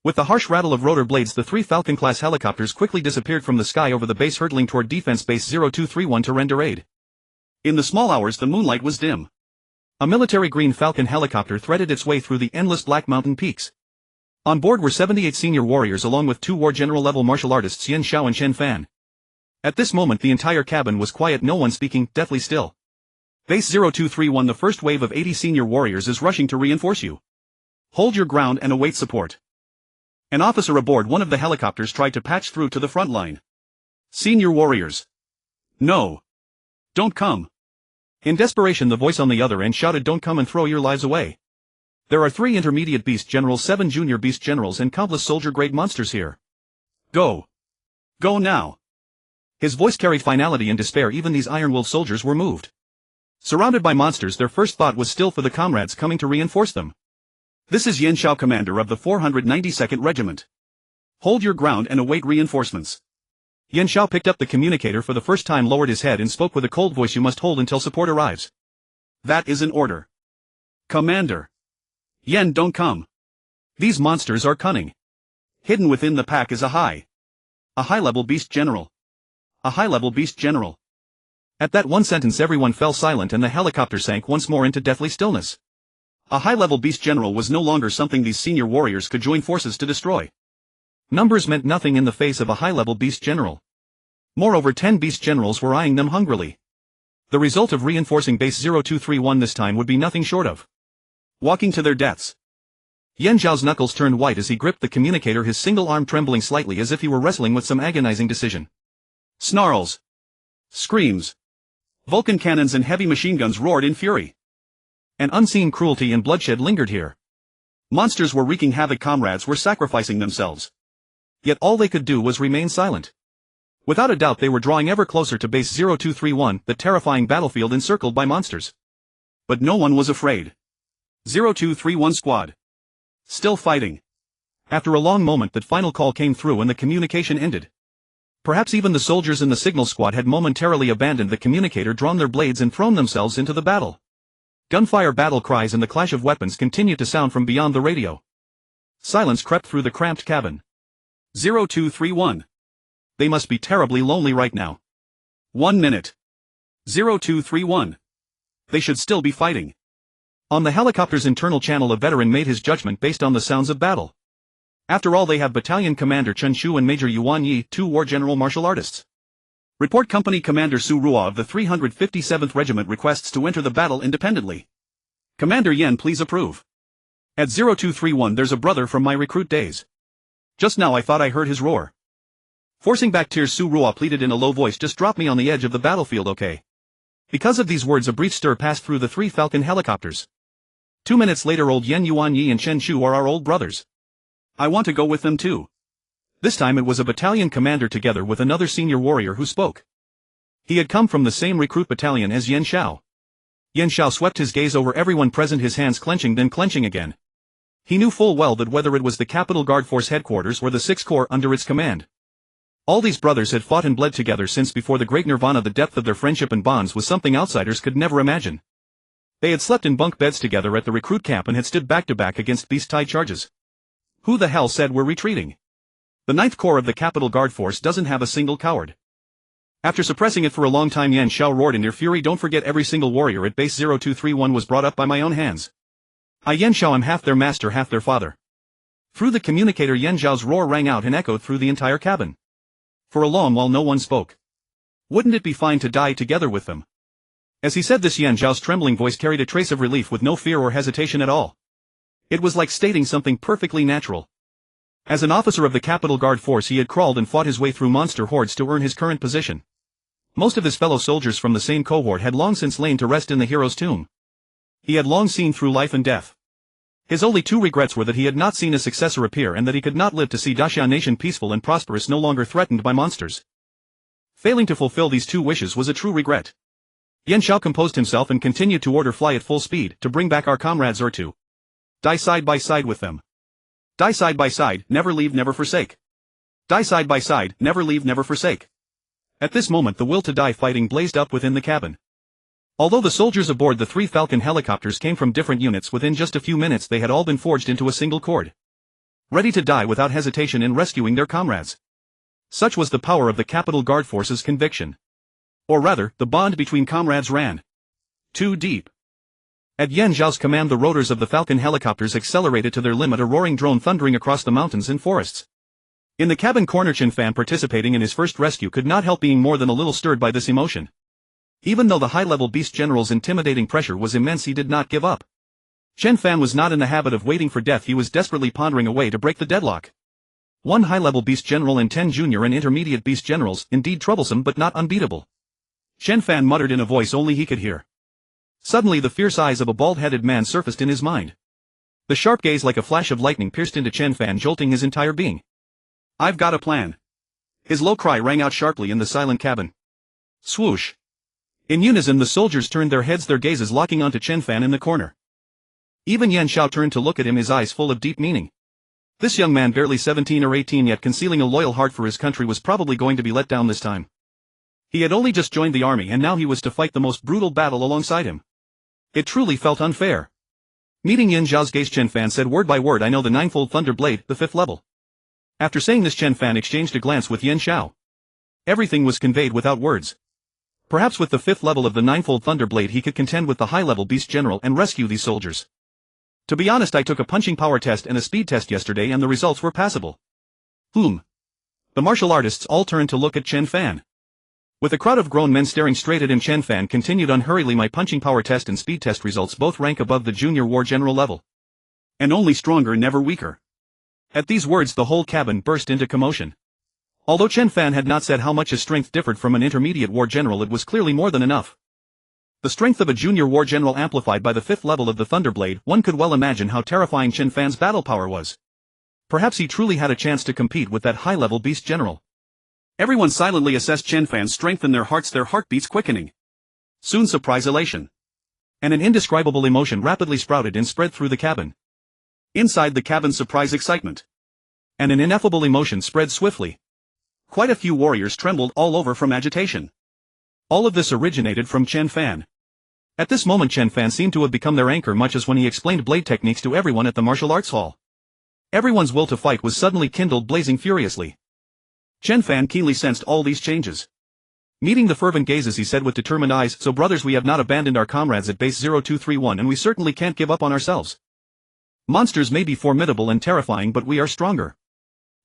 With the harsh rattle of rotor blades, the 3 Falcon-class helicopters quickly disappeared from the sky over the base, hurtling toward Defense Base 0231 to render aid. In the small hours the moonlight was dim. A military green Falcon helicopter threaded its way through the endless black mountain peaks. On board were 78 senior warriors along with 2 war general-level martial artists, Yan Xiao and Chen Fan. At this moment the entire cabin was quiet, no one speaking, deathly still. Base 0231, the first wave of 80 senior warriors is rushing to reinforce you. Hold your ground and await support. An officer aboard one of the helicopters tried to patch through to the front line. Senior warriors. No. Don't come. In desperation the voice on the other end shouted, "Don't come and throw your lives away. There are 3 intermediate beast generals, 7 junior beast generals, and countless soldier-grade monsters here. Go. Go now." His voice carried finality and despair. Even these iron-willed soldiers were moved. Surrounded by monsters, their first thought was still for the comrades coming to reinforce them. "This is Yan Xiao, commander of the 492nd Regiment. Hold your ground and await reinforcements." Yan Xiao picked up the communicator for the first time, lowered his head and spoke with a cold voice, "You must hold until support arrives." "That is an order, Commander." "Yan, don't come. These monsters are cunning. Hidden within the pack is a high-level beast general. A high-level beast general." At that one sentence everyone fell silent and the helicopter sank once more into deathly stillness. A high-level beast general was no longer something these senior warriors could join forces to destroy. Numbers meant nothing in the face of a high-level beast general. Moreover, 10 beast generals were eyeing them hungrily. The result of reinforcing Base 0231 this time would be nothing short of walking to their deaths. Yan Zhao's knuckles turned white as he gripped the communicator, his single arm trembling slightly as if he were wrestling with some agonizing decision. Snarls, screams, Vulcan cannons and heavy machine guns roared in fury. An unseen cruelty and bloodshed lingered here. Monsters were wreaking havoc, comrades were sacrificing themselves. Yet all they could do was remain silent. Without a doubt they were drawing ever closer to Base 0231, the terrifying battlefield encircled by monsters. But no one was afraid. 0231 squad. Still fighting. After a long moment that final call came through and the communication ended. Perhaps even the soldiers in the signal squad had momentarily abandoned the communicator, drawn their blades and thrown themselves into the battle. Gunfire, battle cries and the clash of weapons continued to sound from beyond the radio. Silence crept through the cramped cabin. 0231. They must be terribly lonely right now. 1 minute. 0231. They should still be fighting. On the helicopter's internal channel a veteran made his judgment based on the sounds of battle. After all, they have Battalion Commander Chen Shu and Major Yuan Yi, 2 war general martial artists. Report Company Commander Su Ruo of the 357th Regiment requests to enter the battle independently. Commander Yan, please approve. At 0231 there's a brother from my recruit days. Just now I thought I heard his roar. Forcing back tears, Su Ruo pleaded in a low voice, just drop me on the edge of the battlefield, okay? Because of these words a brief stir passed through the 3 Falcon helicopters. 2 minutes later old Yen Yuan Yi and Chen Shu are our old brothers. I want to go with them too. This time it was a battalion commander together with another senior warrior who spoke. He had come from the same recruit battalion as Yen Xiao. Yen Xiao swept his gaze over everyone present, his hands clenching then clenching again. He knew full well that whether it was the Capital Guard Force headquarters or the 6th Corps under its command, all these brothers had fought and bled together since before the Great Nirvana. The depth of their friendship and bonds was something outsiders could never imagine. They had slept in bunk beds together at the recruit camp and had stood back to back against beast-tide charges. Who the hell said we're retreating? The 9th Corps of the Capital Guard Force doesn't have a single coward. After suppressing it for a long time, Yen Xiao roared in near fury. Don't forget, every single warrior at base 0231 was brought up by my own hands. I Yen Xiao am half their master, half their father. Through the communicator Yen Xiao's roar rang out and echoed through the entire cabin. For a long while no one spoke. Wouldn't it be fine to die together with them? As he said this, Yen Xiao's trembling voice carried a trace of relief with no fear or hesitation at all. It was like stating something perfectly natural. As an officer of the Capital Guard Force he had crawled and fought his way through monster hordes to earn his current position. Most of his fellow soldiers from the same cohort had long since lain to rest in the hero's tomb. He had long seen through life and death. His only two regrets were that he had not seen a successor appear and that he could not live to see Daxia nation peaceful and prosperous, no longer threatened by monsters. Failing to fulfill these two wishes was a true regret. Yen Xiao composed himself and continued to order fly at full speed to bring back our comrades or to die side by side with them. Die side by side, never leave, never forsake. Die side by side, never leave, never forsake. At this moment the will to die fighting blazed up within the cabin. Although the soldiers aboard the 3 Falcon helicopters came from different units, within just a few minutes they had all been forged into a single cord, ready to die without hesitation in rescuing their comrades. Such was the power of the Capital Guard Force's conviction. Or rather, the bond between comrades ran too deep. At Yen Xiao's command the rotors of the Falcon helicopters accelerated to their limit, a roaring drone thundering across the mountains and forests. In the cabin corner Chen Fan, participating in his first rescue, could not help being more than a little stirred by this emotion. Even though the high-level beast general's intimidating pressure was immense, he did not give up. Chen Fan was not in the habit of waiting for death, he was desperately pondering a way to break the deadlock. 1 high-level beast general and 10 junior and intermediate beast generals, indeed troublesome but not unbeatable. Chen Fan muttered in a voice only he could hear. Suddenly the fierce eyes of a bald-headed man surfaced in his mind. The sharp gaze like a flash of lightning pierced into Chen Fan, jolting his entire being. I've got a plan. His low cry rang out sharply in the silent cabin. Swoosh. In unison the soldiers turned their heads, their gazes locking onto Chen Fan in the corner. Even Yen Xiao turned to look at him, his eyes full of deep meaning. This young man, barely 17 or 18 yet concealing a loyal heart for his country, was probably going to be let down this time. He had only just joined the army and now he was to fight the most brutal battle alongside him. It truly felt unfair. Meeting Yen Xiao's gaze, Chen Fan said word by word, I know the ninefold thunder blade, the 5th level. After saying this Chen Fan exchanged a glance with Yen Xiao. Everything was conveyed without words. Perhaps with the 5th level of the ninefold thunder blade he could contend with the high-level beast general and rescue these soldiers. To be honest, I took a punching power test and a speed test yesterday and the results were passable. The martial artists all turned to look at Chen Fan. With a crowd of grown men staring straight at him, Chen Fan continued unhurriedly, my punching power test and speed test results both rank above the junior war general level. And only stronger, never weaker. At these words the whole cabin burst into commotion. Although Chen Fan had not said how much his strength differed from an intermediate war general, it was clearly more than enough. The strength of a junior war general amplified by the 5th level of the Thunderblade, one could well imagine how terrifying Chen Fan's battle power was. Perhaps he truly had a chance to compete with that high-level beast general. Everyone silently assessed Chen Fan's strength in their hearts, their heartbeats quickening. Soon surprise, elation, and an indescribable emotion rapidly sprouted and spread through the cabin. Inside the cabin, surprise, excitement, and an ineffable emotion spread swiftly. Quite a few warriors trembled all over from agitation. All of this originated from Chen Fan. At this moment Chen Fan seemed to have become their anchor, much as when he explained blade techniques to everyone at the martial arts hall. Everyone's will to fight was suddenly kindled, blazing furiously. Chen Fan keenly sensed all these changes. Meeting the fervent gazes he said with determined eyes, so brothers, we have not abandoned our comrades at base 0231 and we certainly can't give up on ourselves. Monsters may be formidable and terrifying but we are stronger.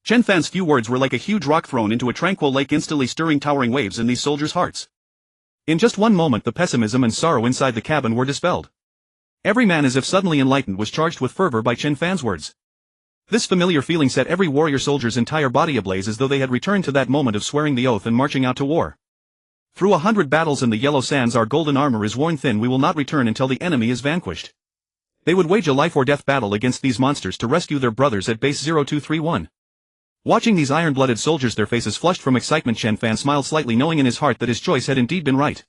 Chen Fan's few words were like a huge rock thrown into a tranquil lake, instantly stirring towering waves in these soldiers' hearts. In just one moment the pessimism and sorrow inside the cabin were dispelled. Every man, as if suddenly enlightened, was charged with fervor by Chen Fan's words. This familiar feeling set every warrior soldier's entire body ablaze, as though they had returned to that moment of swearing the oath and marching out to war. Through 100 battles in the yellow sands our golden armor is worn thin, we will not return until the enemy is vanquished. They would wage a life-or-death battle against these monsters to rescue their brothers at base 0231. Watching these iron-blooded soldiers, their faces flushed from excitement, Chen Fan smiled slightly, knowing in his heart that his choice had indeed been right.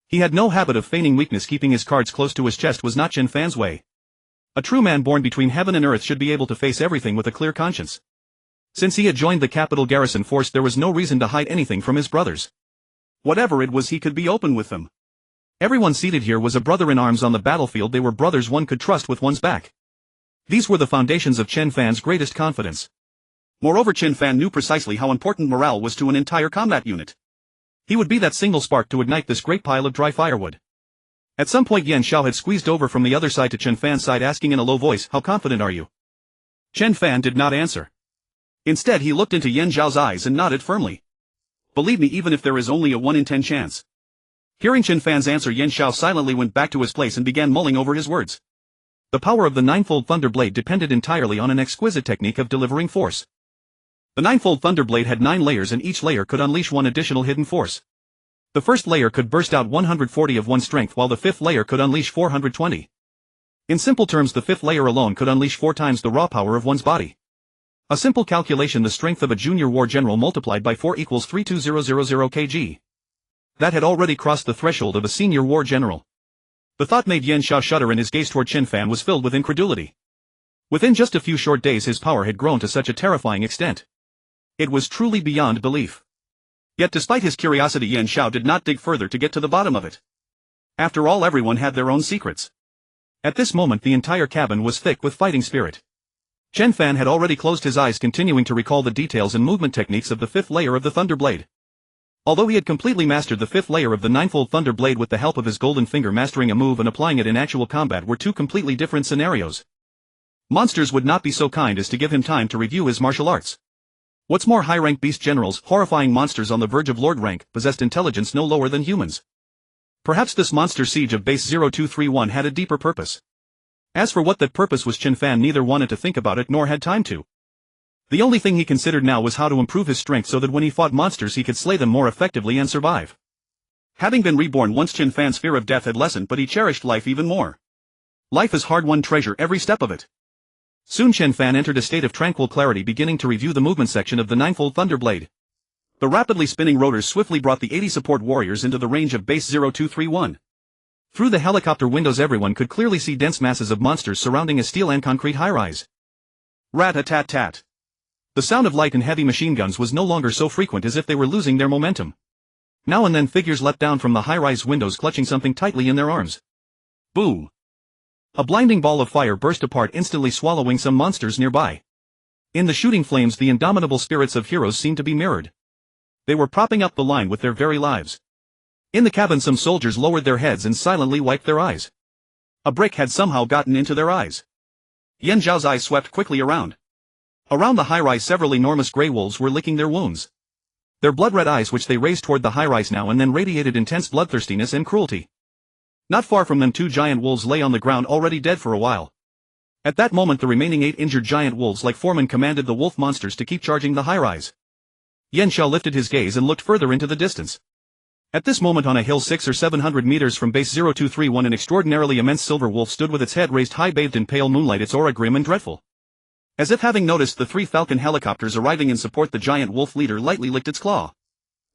He had no habit of feigning weakness. Keeping his cards close to his chest was not Chen Fan's way. A true man born between heaven and earth should be able to face everything with a clear conscience. Since he had joined the capital garrison force, there was no reason to hide anything from his brothers. Whatever it was, he could be open with them. Everyone seated here was a brother in arms on the battlefield. They were brothers one could trust with one's back. These were the foundations of Chen Fan's greatest confidence. Moreover, Chen Fan knew precisely how important morale was to an entire combat unit. He would be that single spark to ignite this great pile of dry firewood. At some point, Yan Xiao had squeezed over from the other side to Chen Fan's side, asking in a low voice, "How confident are you?" Chen Fan did not answer. Instead, he looked into Yan Xiao's eyes and nodded firmly. "Believe me, even if there is only a 1 in 10 chance." Hearing Chen Fan's answer, Yan Xiao silently went back to his place and began mulling over his words. The power of the ninefold thunder blade depended entirely on an exquisite technique of delivering force. The ninefold thunder blade had 9 layers, and each layer could unleash 1 additional hidden force. The first layer could burst out 140 of 1 strength, while the 5th layer could unleash 420. In simple terms, the 5th layer alone could unleash 4 times the raw power of one's body. A simple calculation: the strength of a junior war general multiplied by 4 equals 32000 kg. That had already crossed the threshold of a senior war general. The thought made Yan Xiao shudder, and his gaze toward Chen Fan was filled with incredulity. Within just a few short days, his power had grown to such a terrifying extent. It was truly beyond belief. Yet despite his curiosity, Yan Xiao did not dig further to get to the bottom of it. After all, everyone had their own secrets. At this moment, the entire cabin was thick with fighting spirit. Chen Fan had already closed his eyes, continuing to recall the details and movement techniques of the 5th layer of the Thunder Blade. Although he had completely mastered the 5th layer of the ninefold Thunder Blade with the help of his golden finger, mastering a move and applying it in actual combat were two completely different scenarios. Monsters would not be so kind as to give him time to review his martial arts. What's more, high-rank beast generals, horrifying monsters on the verge of lord rank, possessed intelligence no lower than humans. Perhaps this monster siege of base 0231 had a deeper purpose. As for what that purpose was, Chen Fan neither wanted to think about it nor had time to. The only thing he considered now was how to improve his strength so that when he fought monsters he could slay them more effectively and survive. Having been reborn once, Chen Fan's fear of death had lessened, but he cherished life even more. Life is hard-won treasure, every step of it. Soon Chen Fan entered a state of tranquil clarity, beginning to review the movement section of the ninefold Thunder Blade. The rapidly spinning rotors swiftly brought the 80 support warriors into the range of base 0231. Through the helicopter windows everyone could clearly see dense masses of monsters surrounding a steel and concrete high-rise. Rat-a-tat-tat. The sound of light and heavy machine guns was no longer so frequent, as if they were losing their momentum. Now and then figures leapt down from the high-rise windows, clutching something tightly in their arms. Boo! A blinding ball of fire burst apart, instantly swallowing some monsters nearby. In the shooting flames, the indomitable spirits of heroes seemed to be mirrored. They were propping up the line with their very lives. In the cabin, some soldiers lowered their heads and silently wiped their eyes. A brick had somehow gotten into their eyes. Yan Zhao's eyes swept quickly around. Around the high-rise, several enormous grey wolves were licking their wounds. Their blood-red eyes, which they raised toward the high-rise now and then, radiated intense bloodthirstiness and cruelty. Not far from them, 2 giant wolves lay on the ground, already dead for a while. At that moment, the remaining 8 injured giant wolves, like foremen, commanded the wolf monsters to keep charging the high-rise. Yan Xiao lifted his gaze and looked further into the distance. At this moment, on a hill 600 or 700 meters from base 0231, an extraordinarily immense silver wolf stood with its head raised high, bathed in pale moonlight, its aura grim and dreadful. As if having noticed the 3 Falcon helicopters arriving in support, the giant wolf leader lightly licked its claw.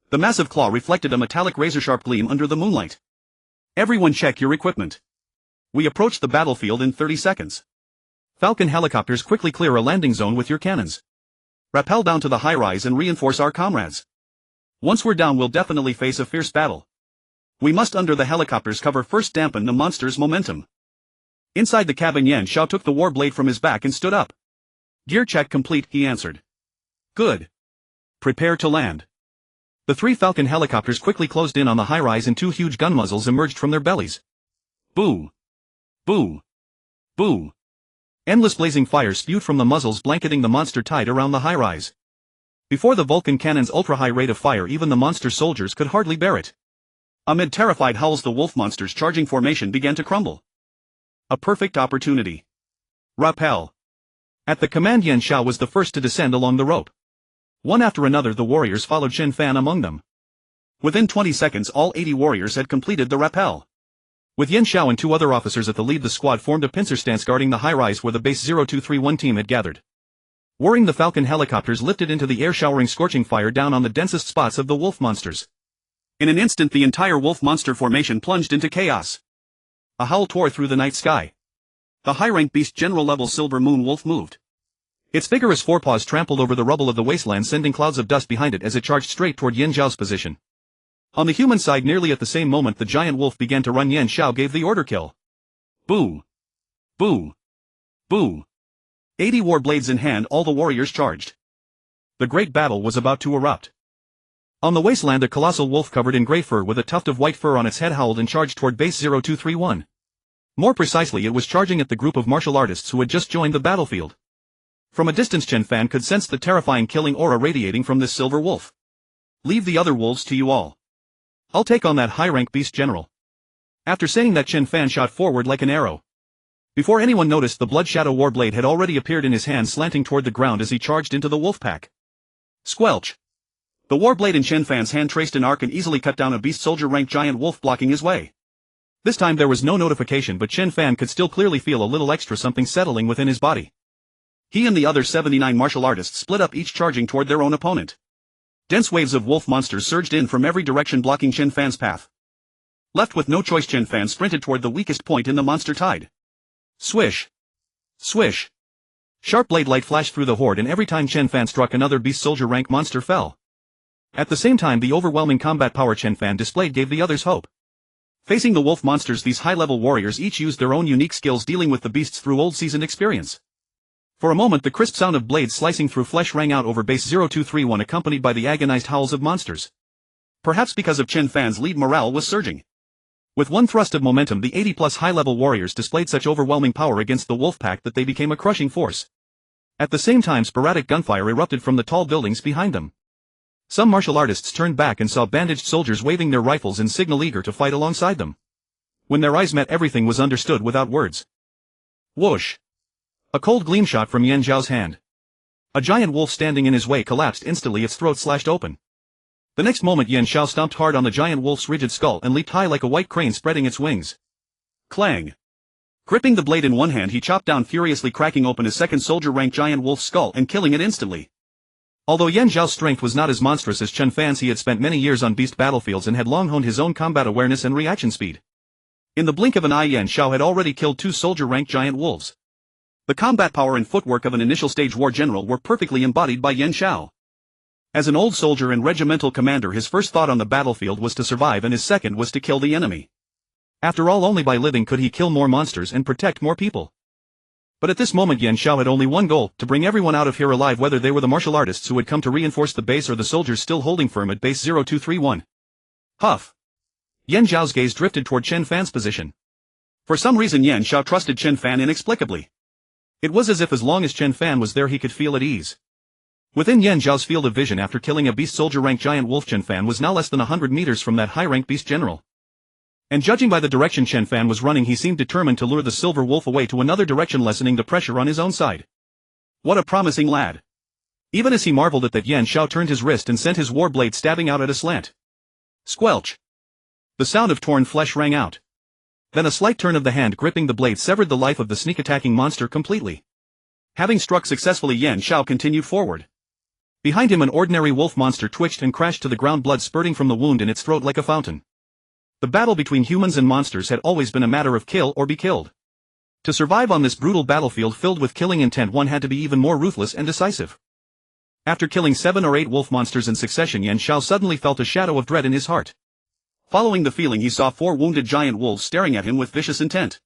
The massive claw reflected a metallic razor-sharp gleam under the moonlight. Everyone check your equipment. We approach the battlefield in 30 seconds. Falcon helicopters, quickly clear a landing zone with your cannons. Rappel down to the high-rise and reinforce our comrades. Once we're down, we'll definitely face a fierce battle. We must, under the helicopters' cover, first dampen the monster's momentum. Inside the cabin, Yan Xiao took the war blade from his back and stood up. Gear check complete, he answered. Good. Prepare to land. The 3 Falcon helicopters quickly closed in on the high-rise and 2 huge gun muzzles emerged from their bellies. Boo! Boo! Boo! Endless blazing fire spewed from the muzzles, blanketing the monster tied around the high-rise. Before the Vulcan cannon's ultra-high rate of fire, even the monster soldiers could hardly bear it. Amid terrified howls, the wolf monster's charging formation began to crumble. A perfect opportunity. Rappel. At the command, Yan Xiao was the first to descend along the rope. One after another, the warriors followed, Chen Fan among them. Within 20 seconds, all 80 warriors had completed the rappel. With Yan Xiao and 2 other officers at the lead, the squad formed a pincer stance guarding the high-rise where the base 0231 team had gathered. Whirring, the Falcon helicopters lifted into the air, showering scorching fire down on the densest spots of the wolf monsters. In an instant, the entire wolf monster formation plunged into chaos. A howl tore through the night sky. The high-rank beast general-level silver moon wolf moved. Its vigorous forepaws trampled over the rubble of the wasteland, sending clouds of dust behind it as it charged straight toward Yan Xiao's position. On the human side, nearly at the same moment the giant wolf began to run, Yan Xiao gave the order, kill. Boo! Boo! Boo! 80 war blades in hand, all the warriors charged. The great battle was about to erupt. On the wasteland, a colossal wolf covered in gray fur with a tuft of white fur on its head howled and charged toward base 0231. More precisely, it was charging at the group of martial artists who had just joined the battlefield. From a distance, Chen Fan could sense the terrifying killing aura radiating from this silver wolf. Leave the other wolves to you all. I'll take on that high-rank beast general. After saying that, Chen Fan shot forward like an arrow. Before anyone noticed, the Blood Shadow Warblade had already appeared in his hand, slanting toward the ground as he charged into the wolf pack. Squelch! The Warblade in Chen Fan's hand traced an arc and easily cut down a beast soldier-ranked giant wolf blocking his way. This time there was no notification, but Chen Fan could still clearly feel a little extra something settling within his body. He and the other 79 martial artists split up, each charging toward their own opponent. Dense waves of wolf monsters surged in from every direction, blocking Chen Fan's path. Left with no choice, Chen Fan sprinted toward the weakest point in the monster tide. Swish! Swish! Sharp blade light flashed through the horde, and every time Chen Fan struck, another beast soldier rank monster fell. At the same time, the overwhelming combat power Chen Fan displayed gave the others hope. Facing the wolf monsters, these high-level warriors each used their own unique skills, dealing with the beasts through old seasoned experience. For a moment, the crisp sound of blades slicing through flesh rang out over base 0231, accompanied by the agonized howls of monsters. Perhaps because of Chen Fan's lead, morale was surging. With one thrust of momentum, the 80-plus high-level warriors displayed such overwhelming power against the wolf pack that they became a crushing force. At the same time, sporadic gunfire erupted from the tall buildings behind them. Some martial artists turned back and saw bandaged soldiers waving their rifles in signal, eager to fight alongside them. When their eyes met, everything was understood without words. Whoosh! A cold gleam shot from Yan Zhao's hand. A giant wolf standing in his way collapsed instantly, its throat slashed open. The next moment, Yan Xiao stomped hard on the giant wolf's rigid skull and leaped high like a white crane, spreading its wings. Clang! Gripping the blade in one hand, he chopped down furiously, cracking open a second soldier-ranked giant wolf's skull and killing it instantly. Although Yan Zhao's strength was not as monstrous as Chen Fan's, he had spent many years on beast battlefields and had long honed his own combat awareness and reaction speed. In the blink of an eye, Yan Xiao had already killed 2 soldier-ranked giant wolves. The combat power and footwork of an initial stage war general were perfectly embodied by Yan Xiao. As an old soldier and regimental commander, his first thought on the battlefield was to survive, and his second was to kill the enemy. After all, only by living could he kill more monsters and protect more people. But at this moment, Yan Xiao had only one goal: to bring everyone out of here alive, whether they were the martial artists who had come to reinforce the base or the soldiers still holding firm at base 0231. Huff! Yan Zhao's gaze drifted toward Chen Fan's position. For some reason, Yan Xiao trusted Chen Fan inexplicably. It was as if as long as Chen Fan was there, he could feel at ease. Within Yan Zhao's field of vision, after killing a beast soldier-ranked giant wolf, Chen Fan was now less than 100 meters from that high-ranked beast general. And judging by the direction Chen Fan was running, he seemed determined to lure the silver wolf away to another direction, lessening the pressure on his own side. What a promising lad! Even as he marveled at that, Yan Xiao turned his wrist and sent his war blade stabbing out at a slant. Squelch! The sound of torn flesh rang out. Then a slight turn of the hand gripping the blade severed the life of the sneak-attacking monster completely. Having struck successfully, Yan Xiao continued forward. Behind him, an ordinary wolf monster twitched and crashed to the ground, blood spurting from the wound in its throat like a fountain. The battle between humans and monsters had always been a matter of kill or be killed. To survive on this brutal battlefield filled with killing intent, one had to be even more ruthless and decisive. After killing 7 or 8 wolf monsters in succession, Yan Xiao suddenly felt a shadow of dread in his heart. Following the feeling, he saw 4 wounded giant wolves staring at him with vicious intent.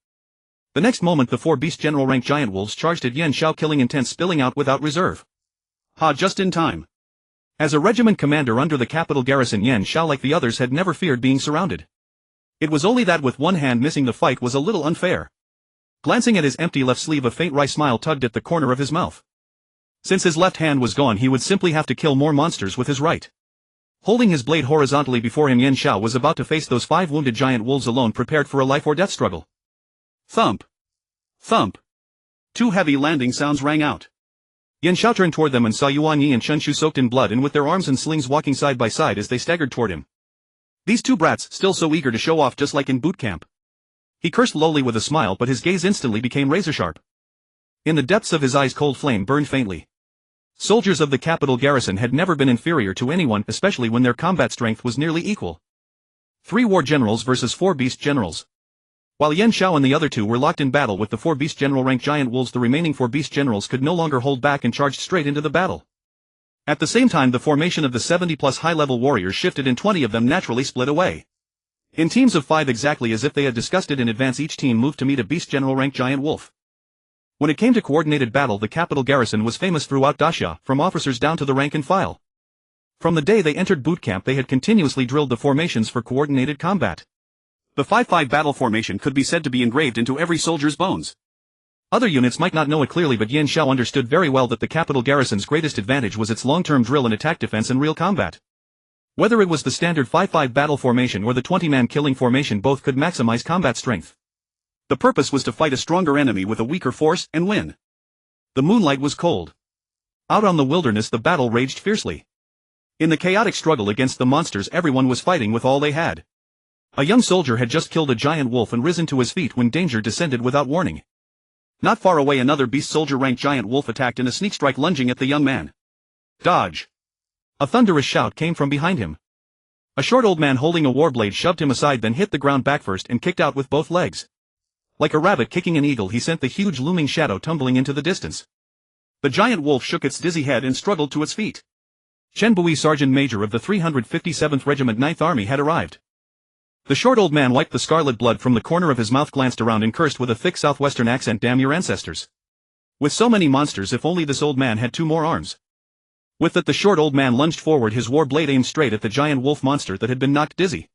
The next moment, the 4 beast general-ranked giant wolves charged at Yan Xiao, killing intent spilling out without reserve. Ha! Just in time. As a regiment commander under the capital garrison, Yan Xiao, like the others, had never feared being surrounded. It was only that with one hand missing, the fight was a little unfair. Glancing at his empty left sleeve, a faint wry smile tugged at the corner of his mouth. Since his left hand was gone, he would simply have to kill more monsters with his right. Holding his blade horizontally before him, Yan Xiao was about to face those 5 wounded giant wolves alone, prepared for a life-or-death struggle. Thump! Thump! 2 heavy landing sounds rang out. Yan Xiao turned toward them and saw Yuan Yi and Chen Shu soaked in blood and with their arms and slings walking side by side as they staggered toward him. These 2 brats, still so eager to show off just like in boot camp. He cursed lowly with a smile, but his gaze instantly became razor-sharp. In the depths of his eyes cold flame burned faintly. Soldiers of the capital garrison had never been inferior to anyone, especially when their combat strength was nearly equal. 3 war generals versus 4 beast generals. While Yan Xiao and the other 2 were locked in battle with the 4 beast general rank giant wolves, the remaining 4 beast generals could no longer hold back and charged straight into the battle. At the same time, the formation of the 70+ high-level warriors shifted and 20 of them naturally split away. In teams of 5, exactly as if they had discussed it in advance, each team moved to meet a beast general rank giant wolf. When it came to coordinated battle, the capital garrison was famous throughout Daxia, from officers down to the rank and file. From the day they entered boot camp, they had continuously drilled the formations for coordinated combat. The 5-5 battle formation could be said to be engraved into every soldier's bones. Other units might not know it clearly, but Yan Xiao understood very well that the capital garrison's greatest advantage was its long-term drill and attack defense in real combat. Whether it was the standard 5-5 battle formation or the 20-man killing formation, both could maximize combat strength. The purpose was to fight a stronger enemy with a weaker force and win. The moonlight was cold. Out on the wilderness, the battle raged fiercely. In the chaotic struggle against the monsters, everyone was fighting with all they had. A young soldier had just killed a giant wolf and risen to his feet when danger descended without warning. Not far away, another beast soldier-ranked giant wolf attacked in a sneak strike, lunging at the young man. Dodge! A thunderous shout came from behind him. A short old man holding a warblade shoved him aside, then hit the ground backfirst and kicked out with both legs. Like a rabbit kicking an eagle, he sent the huge looming shadow tumbling into the distance. The giant wolf shook its dizzy head and struggled to its feet. Chen Bui, Sergeant Major of the 357th Regiment 9th Army, had arrived. The short old man wiped the scarlet blood from the corner of his mouth, glanced around and cursed with a thick southwestern accent, "Damn your ancestors. With so many monsters, if only this old man had 2 more arms." With that, the short old man lunged forward, his war blade aimed straight at the giant wolf monster that had been knocked dizzy.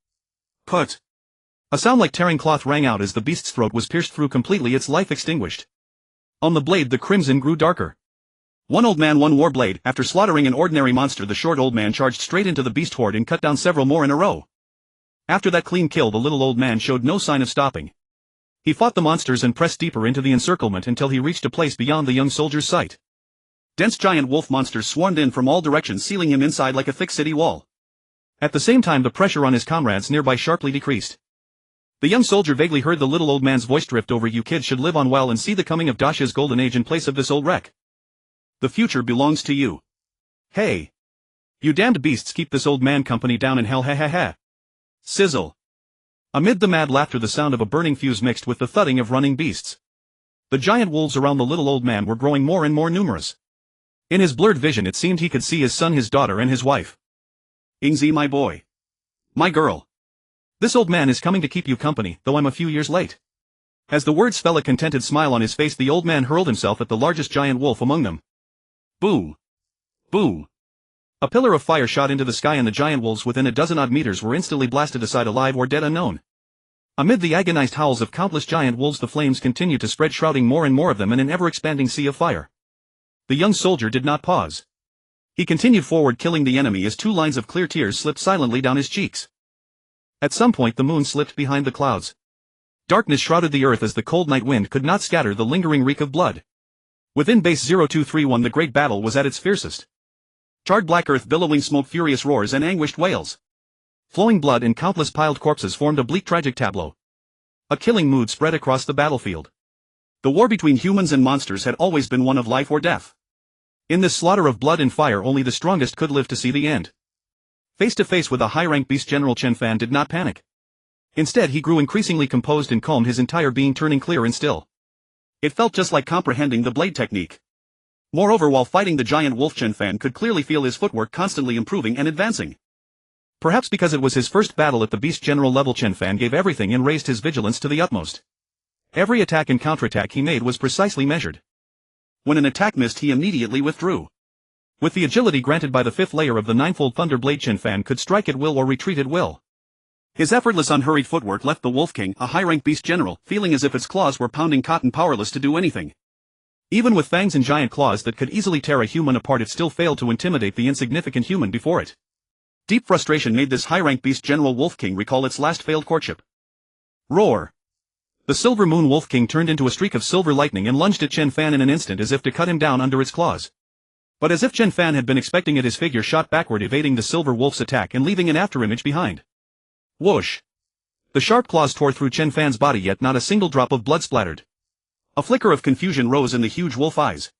Put! A sound like tearing cloth rang out as the beast's throat was pierced through completely, its life extinguished. On the blade, the crimson grew darker. One old man, one war blade. After slaughtering an ordinary monster, the short old man charged straight into the beast horde and cut down several more in a row. After that clean kill, the little old man showed no sign of stopping. He fought the monsters and pressed deeper into the encirclement until he reached a place beyond the young soldier's sight. Dense giant wolf monsters swarmed in from all directions, sealing him inside like a thick city wall. At the same time, the pressure on his comrades nearby sharply decreased. The young soldier vaguely heard the little old man's voice drift over, "You kids should live on well and see the coming of Daxia's golden age in place of this old wreck. The future belongs to you. Hey! You damned beasts, keep this old man company down in hell, ha ha ha." Sizzle. Amid the mad laughter, the sound of a burning fuse mixed with the thudding of running beasts. The giant wolves around the little old man were growing more and more numerous. In his blurred vision, it seemed he could see his son, his daughter, and his wife. "Ingzi, my boy. My girl. This old man is coming to keep you company, though I'm a few years late." As the words fell, a contented smile on his face, the old man hurled himself at the largest giant wolf among them. Boom! Boom! A pillar of fire shot into the sky, and the giant wolves within a dozen-odd meters were instantly blasted aside, alive or dead unknown. Amid the agonized howls of countless giant wolves, the flames continued to spread, shrouding more and more of them in an ever-expanding sea of fire. The young soldier did not pause. He continued forward, killing the enemy as 2 lines of clear tears slipped silently down his cheeks. At some point, the moon slipped behind the clouds. Darkness shrouded the earth as the cold night wind could not scatter the lingering reek of blood. Within base 0231, the great battle was at its fiercest. Charred black earth, billowing smoke, furious roars, and anguished wails. Flowing blood and countless piled corpses formed a bleak, tragic tableau. A killing mood spread across the battlefield. The war between humans and monsters had always been one of life or death. In this slaughter of blood and fire, only the strongest could live to see the end. Face to face with a high-rank beast, General Chen Fan did not panic. Instead, he grew increasingly composed and calm, his entire being turning clear and still. It felt just like comprehending the blade technique. Moreover, while fighting the giant wolf, Chen Fan could clearly feel his footwork constantly improving and advancing. Perhaps because it was his first battle at the beast general level, Chen Fan gave everything and raised his vigilance to the utmost. Every attack and counterattack he made was precisely measured. When an attack missed, he immediately withdrew. With the agility granted by the 5th layer of the ninefold thunder blade, Chen Fan could strike at will or retreat at will. His effortless, unhurried footwork left the Wolf King, a high-rank beast general, feeling as if its claws were pounding cotton, powerless to do anything. Even with fangs and giant claws that could easily tear a human apart, it still failed to intimidate the insignificant human before it. Deep frustration made this high-rank beast general Wolf King recall its last failed courtship. Roar! The Silver Moon Wolf King turned into a streak of silver lightning and lunged at Chen Fan in an instant, as if to cut him down under its claws. But as if Chen Fan had been expecting it, his figure shot backward, evading the Silver Wolf's attack and leaving an afterimage behind. Whoosh! The sharp claws tore through Chen Fan's body, yet not a single drop of blood splattered. A flicker of confusion rose in the huge wolf eyes.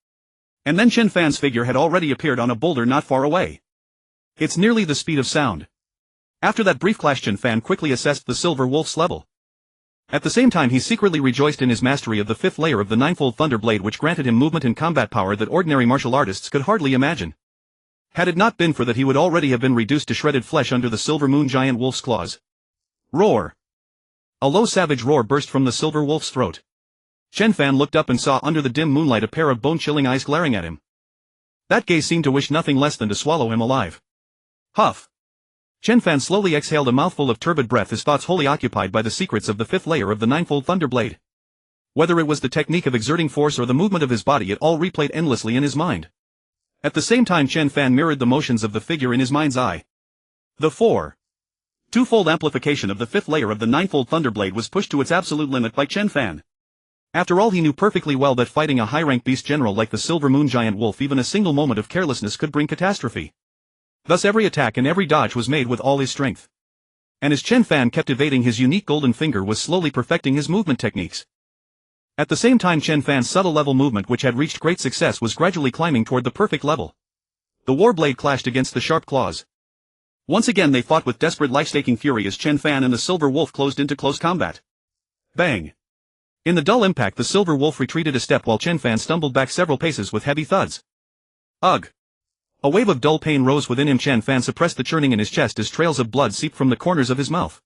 And then Chen Fan's figure had already appeared on a boulder not far away. It's nearly the speed of sound. After that brief clash, Chen Fan quickly assessed the silver wolf's level. At the same time, he secretly rejoiced in his mastery of the fifth layer of the ninefold Thunderblade, which granted him movement and combat power that ordinary martial artists could hardly imagine. Had it not been for that, he would already have been reduced to shredded flesh under the silver moon giant wolf's claws. Roar! A low savage roar burst from the silver wolf's throat. Chen Fan looked up and saw under the dim moonlight a pair of bone-chilling eyes glaring at him. That gaze seemed to wish nothing less than to swallow him alive. Huff! Chen Fan slowly exhaled a mouthful of turbid breath, his thoughts wholly occupied by the secrets of the fifth layer of the ninefold Thunderblade. Whether it was the technique of exerting force or the movement of his body, it all replayed endlessly in his mind. At the same time, Chen Fan mirrored the motions of the figure in his mind's eye. The twofold amplification of the fifth layer of the ninefold Thunderblade was pushed to its absolute limit by Chen Fan. After all, he knew perfectly well that fighting a high-rank beast general like the Silver Moon Giant Wolf, even a single moment of carelessness could bring catastrophe. Thus every attack and every dodge was made with all his strength. And as Chen Fan kept evading, his unique golden finger was slowly perfecting his movement techniques. At the same time, Chen Fan's subtle level movement, which had reached great success, was gradually climbing toward the perfect level. The war blade clashed against the sharp claws. Once again they fought with desperate life-staking fury as Chen Fan and the Silver Wolf closed into close combat. Bang! In the dull impact, the Silver Wolf retreated a step while Chen Fan stumbled back several paces with heavy thuds. Ugh! A wave of dull pain rose within him. Chen Fan suppressed the churning in his chest as trails of blood seeped from the corners of his mouth.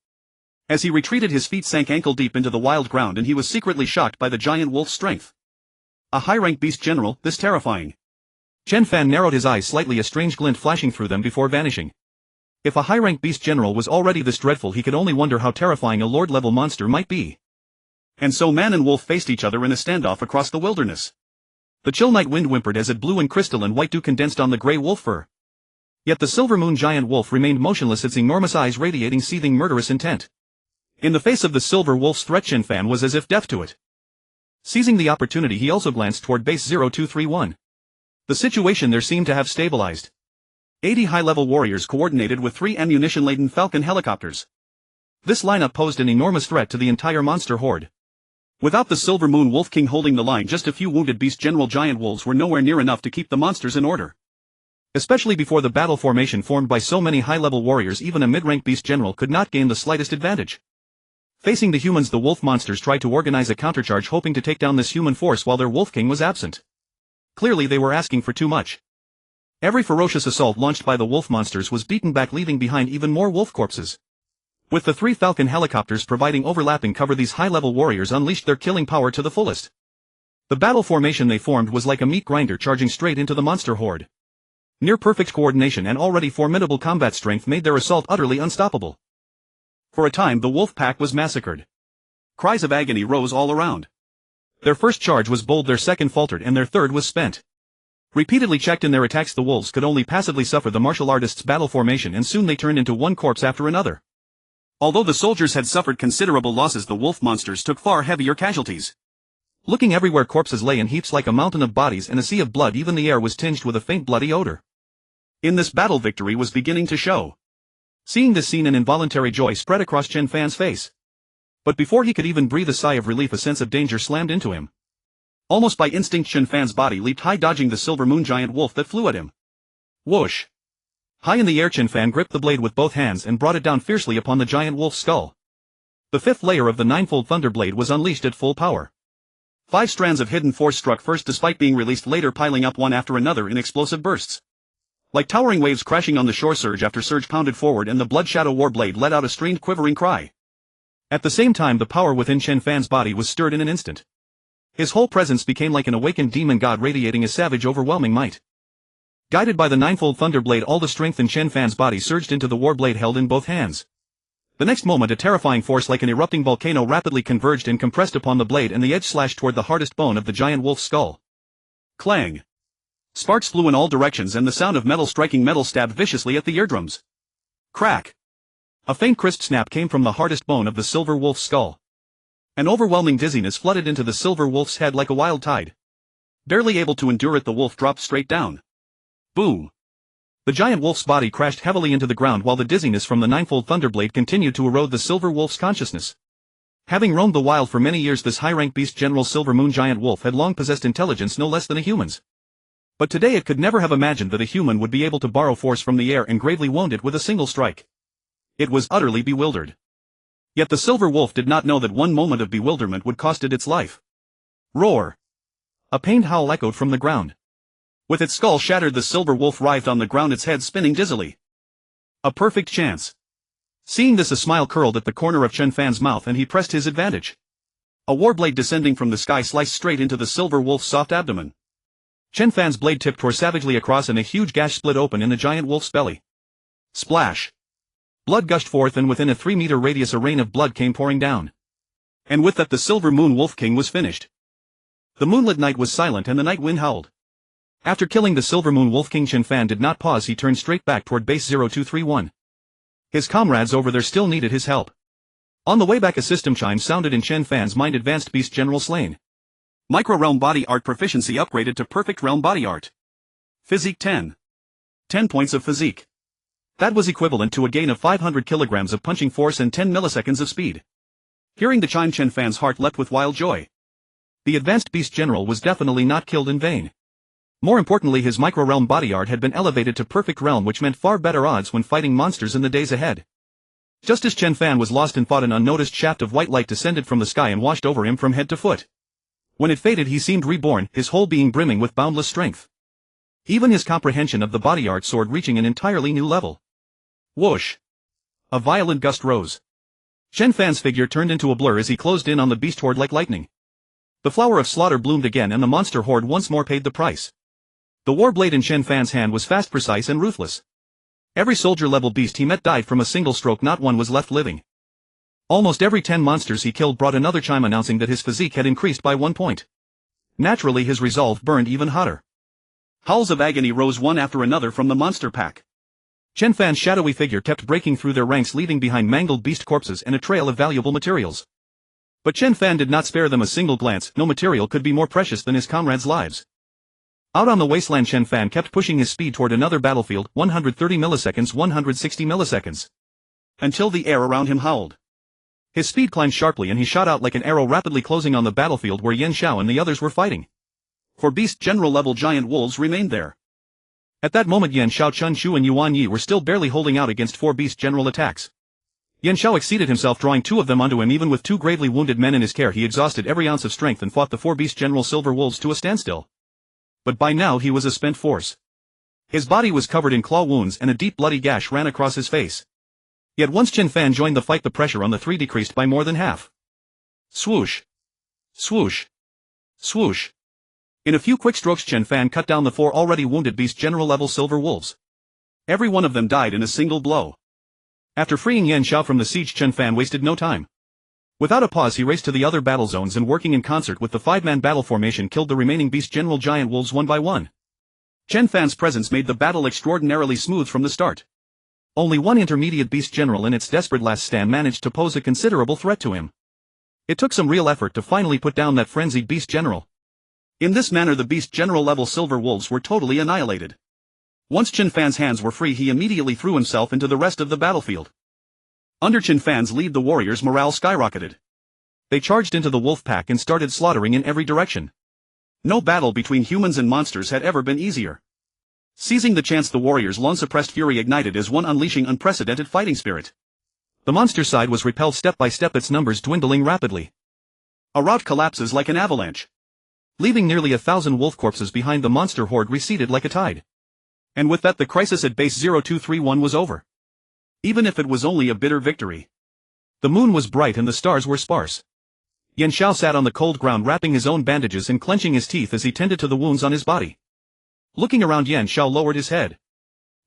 As he retreated, his feet sank ankle-deep into the wild ground, and he was secretly shocked by the giant wolf's strength. A high-rank beast general, this terrifying. Chen Fan narrowed his eyes slightly, a strange glint flashing through them before vanishing. If a high-rank beast general was already this dreadful, he could only wonder how terrifying a lord-level monster might be. And so man and wolf faced each other in a standoff across the wilderness. The chill night wind whimpered as it blew, and crystalline white dew condensed on the grey wolf fur. Yet the Silver Moon Giant Wolf remained motionless, its enormous eyes radiating seething murderous intent. In the face of the Silver Wolf's threat, Chen Fan was as if deaf to it. Seizing the opportunity, he also glanced toward base 0231. The situation there seemed to have stabilized. 80 high-level warriors coordinated with 3 ammunition-laden Falcon helicopters. This lineup posed an enormous threat to the entire monster horde. Without the Silver Moon Wolf King holding the line, just a few wounded beast general giant wolves were nowhere near enough to keep the monsters in order. Especially before the battle formation formed by so many high-level warriors, even a mid-rank beast general could not gain the slightest advantage. Facing the humans, the wolf monsters tried to organize a countercharge, hoping to take down this human force while their Wolf King was absent. Clearly they were asking for too much. Every ferocious assault launched by the wolf monsters was beaten back, leaving behind even more wolf corpses. With the 3 Falcon helicopters providing overlapping cover, these high-level warriors unleashed their killing power to the fullest. The battle formation they formed was like a meat grinder charging straight into the monster horde. Near-perfect coordination and already formidable combat strength made their assault utterly unstoppable. For a time the wolf pack was massacred. Cries of agony rose all around. Their first charge was bold, their second faltered, and their third was spent. Repeatedly checked in their attacks, the wolves could only passively suffer the martial artists' battle formation, and soon they turned into one corpse after another. Although the soldiers had suffered considerable losses, the wolf monsters took far heavier casualties. Looking everywhere, corpses lay in heaps like a mountain of bodies and a sea of blood. Even the air was tinged with a faint bloody odor. In this battle, victory was beginning to show. Seeing this scene, an involuntary joy spread across Chen Fan's face. But before he could even breathe a sigh of relief, a sense of danger slammed into him. Almost by instinct, Chen Fan's body leaped high, dodging the Silver Moon Giant Wolf that flew at him. Whoosh! High in the air, Chen Fan gripped the blade with both hands and brought it down fiercely upon the giant wolf's skull. The 5th layer of the ninefold Thunderblade was unleashed at full power. 5 strands of hidden force struck first, despite being released later, piling up one after another in explosive bursts. Like towering waves crashing on the shore, surge after surge pounded forward, and the Blood Shadow Warblade let out a strained, quivering cry. At the same time, the power within Chen Fan's body was stirred in an instant. His whole presence became like an awakened demon god, radiating a savage, overwhelming might. Guided by the ninefold Thunderblade, all the strength in Chen Fan's body surged into the warblade held in both hands. The next moment, a terrifying force like an erupting volcano rapidly converged and compressed upon the blade, and the edge slashed toward the hardest bone of the giant wolf's skull. Clang! Sparks flew in all directions, and the sound of metal striking metal stabbed viciously at the eardrums. Crack! A faint crisp snap came from the hardest bone of the silver wolf's skull. An overwhelming dizziness flooded into the silver wolf's head like a wild tide. Barely able to endure it, the wolf dropped straight down. Boom! The giant wolf's body crashed heavily into the ground while the dizziness from the ninefold thunderblade continued to erode the silver wolf's consciousness. Having roamed the wild for many years, this high-rank beast General Silver Moon Giant Wolf had long possessed intelligence no less than a human's. But today it could never have imagined that a human would be able to borrow force from the air and gravely wound it with a single strike. It was utterly bewildered. Yet the silver wolf did not know that one moment of bewilderment would cost it its life. Roar! A pained howl echoed from the ground. With its skull shattered, the silver wolf writhed on the ground, its head spinning dizzily. A perfect chance. Seeing this, a smile curled at the corner of Chen Fan's mouth and he pressed his advantage. A warblade descending from the sky sliced straight into the silver wolf's soft abdomen. Chen Fan's blade tip tore savagely across and a huge gash split open in the giant wolf's belly. Splash! Blood gushed forth, and within a 3-meter radius a rain of blood came pouring down. And with that the Silver Moon Wolf King was finished. The moonlit night was silent and the night wind howled. After killing the Silver Moon Wolf King, Chen Fan did not pause. He turned straight back toward base 0231. His comrades over there still needed his help. On the way back, a system chime sounded in Chen Fan's mind. Advanced Beast General slain. Micro-realm body art proficiency upgraded to perfect realm body art. Physique 10. 10 points of physique. That was equivalent to a gain of 500 kilograms of punching force and 10 milliseconds of speed. Hearing the chime, Chen Fan's heart leapt with wild joy. The Advanced Beast General was definitely not killed in vain. More importantly, his micro-realm body art had been elevated to perfect realm, which meant far better odds when fighting monsters in the days ahead. Just as Chen Fan was lost in thought, an unnoticed shaft of white light descended from the sky and washed over him from head to foot. When it faded, he seemed reborn, his whole being brimming with boundless strength. Even his comprehension of the body art soared, reaching an entirely new level. Whoosh! A violent gust rose. Chen Fan's figure turned into a blur as he closed in on the beast horde like lightning. The flower of slaughter bloomed again and the monster horde once more paid the price. The warblade in Chen Fan's hand was fast, precise and ruthless. Every soldier-level beast he met died from a single stroke, not one was left living. Almost every 10 monsters he killed brought another chime announcing that his physique had increased by 1 point. Naturally, his resolve burned even hotter. Howls of agony rose one after another from the monster pack. Chen Fan's shadowy figure kept breaking through their ranks, leaving behind mangled beast corpses and a trail of valuable materials. But Chen Fan did not spare them a single glance. No material could be more precious than his comrades' lives. Out on the wasteland, Chen Fan kept pushing his speed toward another battlefield, 130 milliseconds, 160 milliseconds. Until the air around him howled. His speed climbed sharply and he shot out like an arrow, rapidly closing on the battlefield where Yan Xiao and the others were fighting. 4 Beast General level giant wolves remained there. At that moment, Yan Xiao, Chun Chu and Yuan Yi were still barely holding out against 4 Beast General attacks. Yan Xiao exceeded himself, drawing 2 of them onto him. Even with 2 gravely wounded men in his care, he exhausted every ounce of strength and fought the 4 Beast General Silver Wolves to a standstill. But by now he was a spent force. His body was covered in claw wounds and a deep bloody gash ran across his face. Yet once Chen Fan joined the fight, the pressure on the 3 decreased by more than half. Swoosh! Swoosh! Swoosh! In a few quick strokes, Chen Fan cut down the 4 already wounded Beast General level Silver Wolves. Every one of them died in a single blow. After freeing Yan Xiao from the siege, Chen Fan wasted no time. Without a pause, he raced to the other battle zones and, working in concert with the 5-man battle formation, killed the remaining Beast General giant wolves one by one. Chen Fan's presence made the battle extraordinarily smooth from the start. Only one intermediate Beast General in its desperate last stand managed to pose a considerable threat to him. It took some real effort to finally put down that frenzied Beast General. In this manner, the Beast General level Silver Wolves were totally annihilated. Once Chen Fan's hands were free, he immediately threw himself into the rest of the battlefield. Under Chen Fan's lead, the warriors' morale skyrocketed. They charged into the wolf pack and started slaughtering in every direction. No battle between humans and monsters had ever been easier. Seizing the chance, the warriors' long-suppressed fury ignited as one, unleashing unprecedented fighting spirit. The monster side was repelled step by step, its numbers dwindling rapidly. A rout collapses like an avalanche. Leaving nearly 1,000 wolf corpses behind, the monster horde receded like a tide. And with that, the crisis at base 0231 was over. Even if it was only a bitter victory. The moon was bright and the stars were sparse. Yan Xiao sat on the cold ground, wrapping his own bandages and clenching his teeth as he tended to the wounds on his body. Looking around, Yan Xiao lowered his head.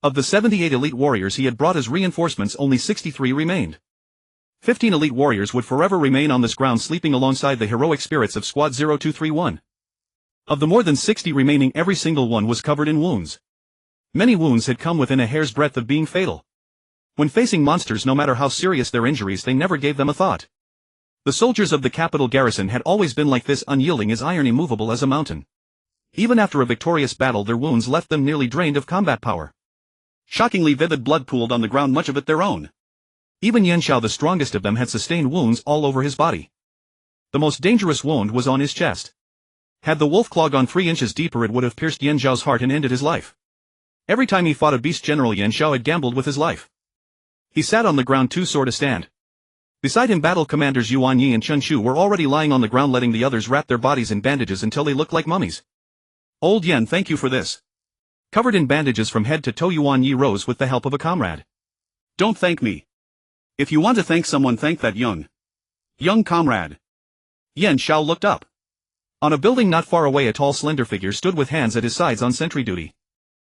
Of the 78 elite warriors he had brought as reinforcements, only 63 remained. 15 elite warriors would forever remain on this ground, sleeping alongside the heroic spirits of Squad 0231. Of the more than 60 remaining, every single one was covered in wounds. Many wounds had come within a hair's breadth of being fatal. When facing monsters, no matter how serious their injuries, they never gave them a thought. The soldiers of the capital garrison had always been like this, unyielding as iron, immovable as a mountain. Even after a victorious battle, their wounds left them nearly drained of combat power. Shockingly vivid blood pooled on the ground, much of it their own. Even Yan Xiao, the strongest of them, had sustained wounds all over his body. The most dangerous wound was on his chest. Had the wolf claw gone 3 inches deeper, it would have pierced Yan Xiao's heart and ended his life. Every time he fought a beast general, Yan Xiao had gambled with his life. He sat on the ground, too sore to stand. Beside him, battle commanders Yuan Yi and Chen Shu were already lying on the ground, letting the others wrap their bodies in bandages until they looked like mummies. Old Yan, thank you for this. Covered in bandages from head to toe, Yuan Yi rose with the help of a comrade. Don't thank me. If you want to thank someone, thank that young comrade. Yan Xiao looked up. On a building not far away, a tall slender figure stood with hands at his sides on sentry duty.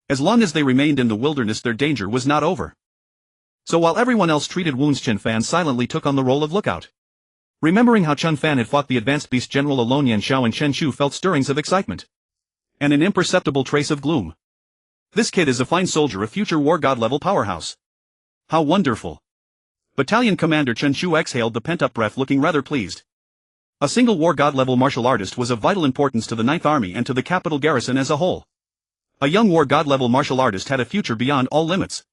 As long as they remained in the wilderness, their danger was not over. So while everyone else treated wounds, Chen Fan silently took on the role of lookout. Remembering how Chen Fan had fought the advanced beast general alone, Yan Xiao and Chen Shu felt stirrings of excitement. And an imperceptible trace of gloom. This kid is a fine soldier, a future war god level powerhouse. How wonderful. Battalion Commander Chen Shu exhaled the pent-up breath, looking rather pleased. A single war god level martial artist was of vital importance to the 9th Army and to the capital garrison as a whole. A young war god level martial artist had a future beyond all limits.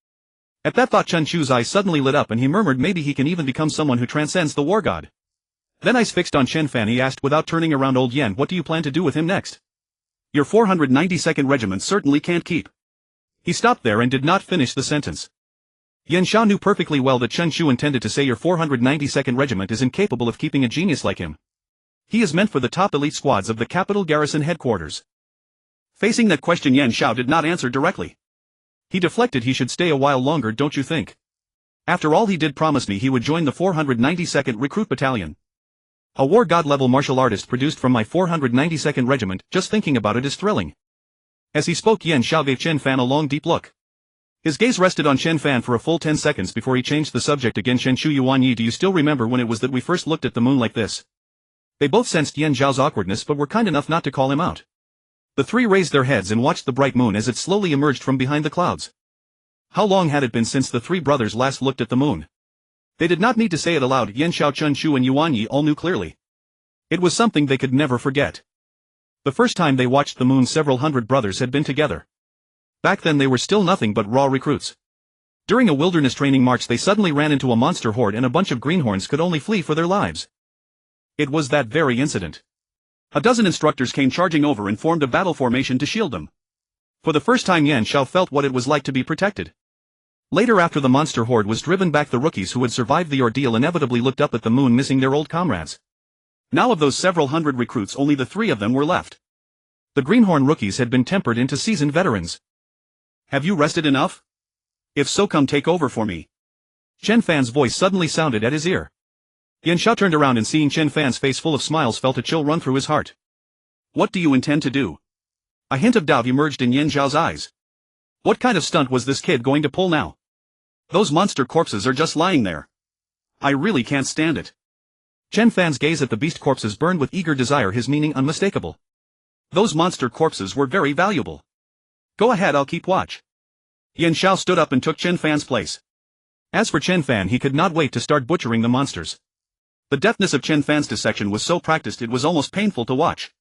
At that thought, Chen Shu's eyes suddenly lit up and he murmured, maybe he can even become someone who transcends the war god. Then eyes fixed on Chen Fan, he asked without turning around, old Yan, what do you plan to do with him next? Your 492nd regiment certainly can't keep. He stopped there and did not finish the sentence. Yan Xiao knew perfectly well that Chen Shu intended to say your 492nd regiment is incapable of keeping a genius like him. He is meant for the top elite squads of the capital garrison headquarters. Facing that question, Yan Xiao did not answer directly. He deflected, he should stay a while longer, don't you think? After all, he did promise me he would join the 492nd Recruit Battalion. A war god level martial artist produced from my 492nd regiment, just thinking about it is thrilling. As he spoke, Yan Xiao gave Chen Fan a long deep look. His gaze rested on Chen Fan for a full 10 seconds before he changed the subject again. Chen Shu, Yuan Yi, do you still remember when it was that we first looked at the moon like this? They both sensed Yan Xiao's awkwardness but were kind enough not to call him out. The three raised their heads and watched the bright moon as it slowly emerged from behind the clouds. How long had it been since the three brothers last looked at the moon? They did not need to say it aloud. Yan Xiao, Chen Shu and Yuan Yi all knew clearly. It was something they could never forget. The first time they watched the moon, several hundred brothers had been together. Back then they were still nothing but raw recruits. During a wilderness training march they suddenly ran into a monster horde and a bunch of greenhorns could only flee for their lives. It was that very incident. A dozen instructors came charging over and formed a battle formation to shield them. For the first time Yan Xiao felt what it was like to be protected. Later, after the monster horde was driven back, the rookies who had survived the ordeal inevitably looked up at the moon, missing their old comrades. Now of those several hundred recruits, only the 3 of them were left. The greenhorn rookies had been tempered into seasoned veterans. Have you rested enough? If so, come take over for me. Chen Fan's voice suddenly sounded at his ear. Yan Xiao turned around and seeing Chen Fan's face full of smiles felt a chill run through his heart. What do you intend to do? A hint of doubt emerged in Yan Xiao's eyes. What kind of stunt was this kid going to pull now? Those monster corpses are just lying there. I really can't stand it. Chen Fan's gaze at the beast corpses burned with eager desire, his meaning unmistakable. Those monster corpses were very valuable. Go ahead, I'll keep watch. Yan Xiao stood up and took Chen Fan's place. As for Chen Fan, he could not wait to start butchering the monsters. The deftness of Chen Fan's dissection was so practiced it was almost painful to watch.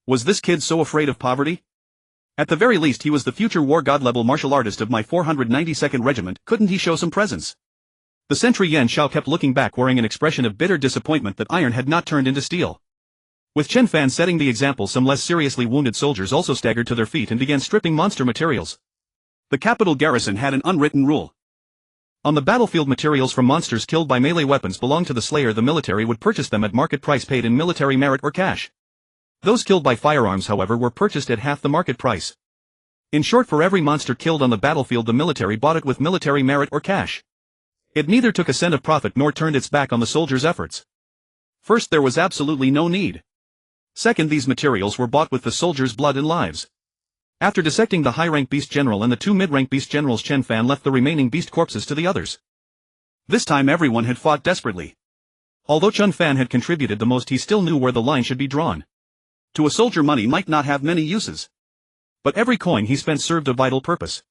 Was this kid so afraid of poverty? At the very least he was the future war god level martial artist of my 492nd regiment, couldn't he show some presence? The sentry Yan Xiao kept looking back, wearing an expression of bitter disappointment that iron had not turned into steel. With Chen Fan setting the example, some less seriously wounded soldiers also staggered to their feet and began stripping monster materials. The capital garrison had an unwritten rule. On the battlefield, materials from monsters killed by melee weapons belonged to the slayer. The military would purchase them at market price, paid in military merit or cash. Those killed by firearms, however, were purchased at half the market price. In short, for every monster killed on the battlefield the military bought it with military merit or cash. It neither took a cent of profit nor turned its back on the soldiers' efforts. First, there was absolutely no need. Second, these materials were bought with the soldiers' blood and lives. After dissecting the high-rank beast general and the 2 mid-rank beast generals, Chen Fan left the remaining beast corpses to the others. This time everyone had fought desperately. Although Chen Fan had contributed the most, he still knew where the line should be drawn. To a soldier, money might not have many uses. But every coin he spent served a vital purpose.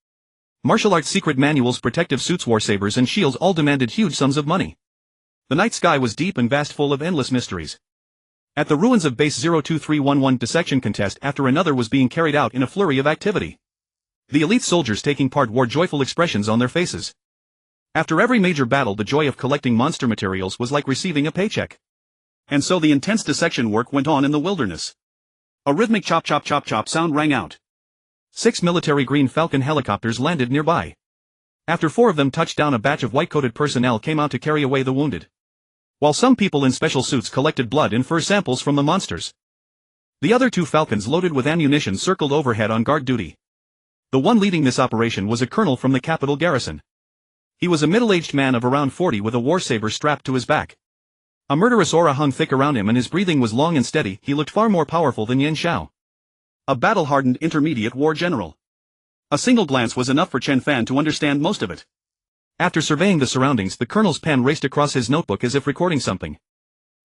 Martial arts secret manuals, protective suits, war sabers and shields all demanded huge sums of money. The night sky was deep and vast, full of endless mysteries. At the ruins of Base 02311, dissection contest after another was being carried out in a flurry of activity. The elite soldiers taking part wore joyful expressions on their faces. After every major battle, the joy of collecting monster materials was like receiving a paycheck. And so the intense dissection work went on in the wilderness. A rhythmic chop chop chop chop sound rang out. 6 military Green Falcon helicopters landed nearby. After 4 of them touched down, a batch of white-coated personnel came out to carry away the wounded, while some people in special suits collected blood and fur samples from the monsters. The other 2 Falcons loaded with ammunition circled overhead on guard duty. The one leading this operation was a colonel from the capital garrison. He was a middle-aged man of around 40 with a war saber strapped to his back. A murderous aura hung thick around him and his breathing was long and steady. He looked far more powerful than Yin Xiao, a battle-hardened intermediate war general. A single glance was enough for Chen Fan to understand most of it. After surveying the surroundings, the colonel's pen raced across his notebook as if recording something.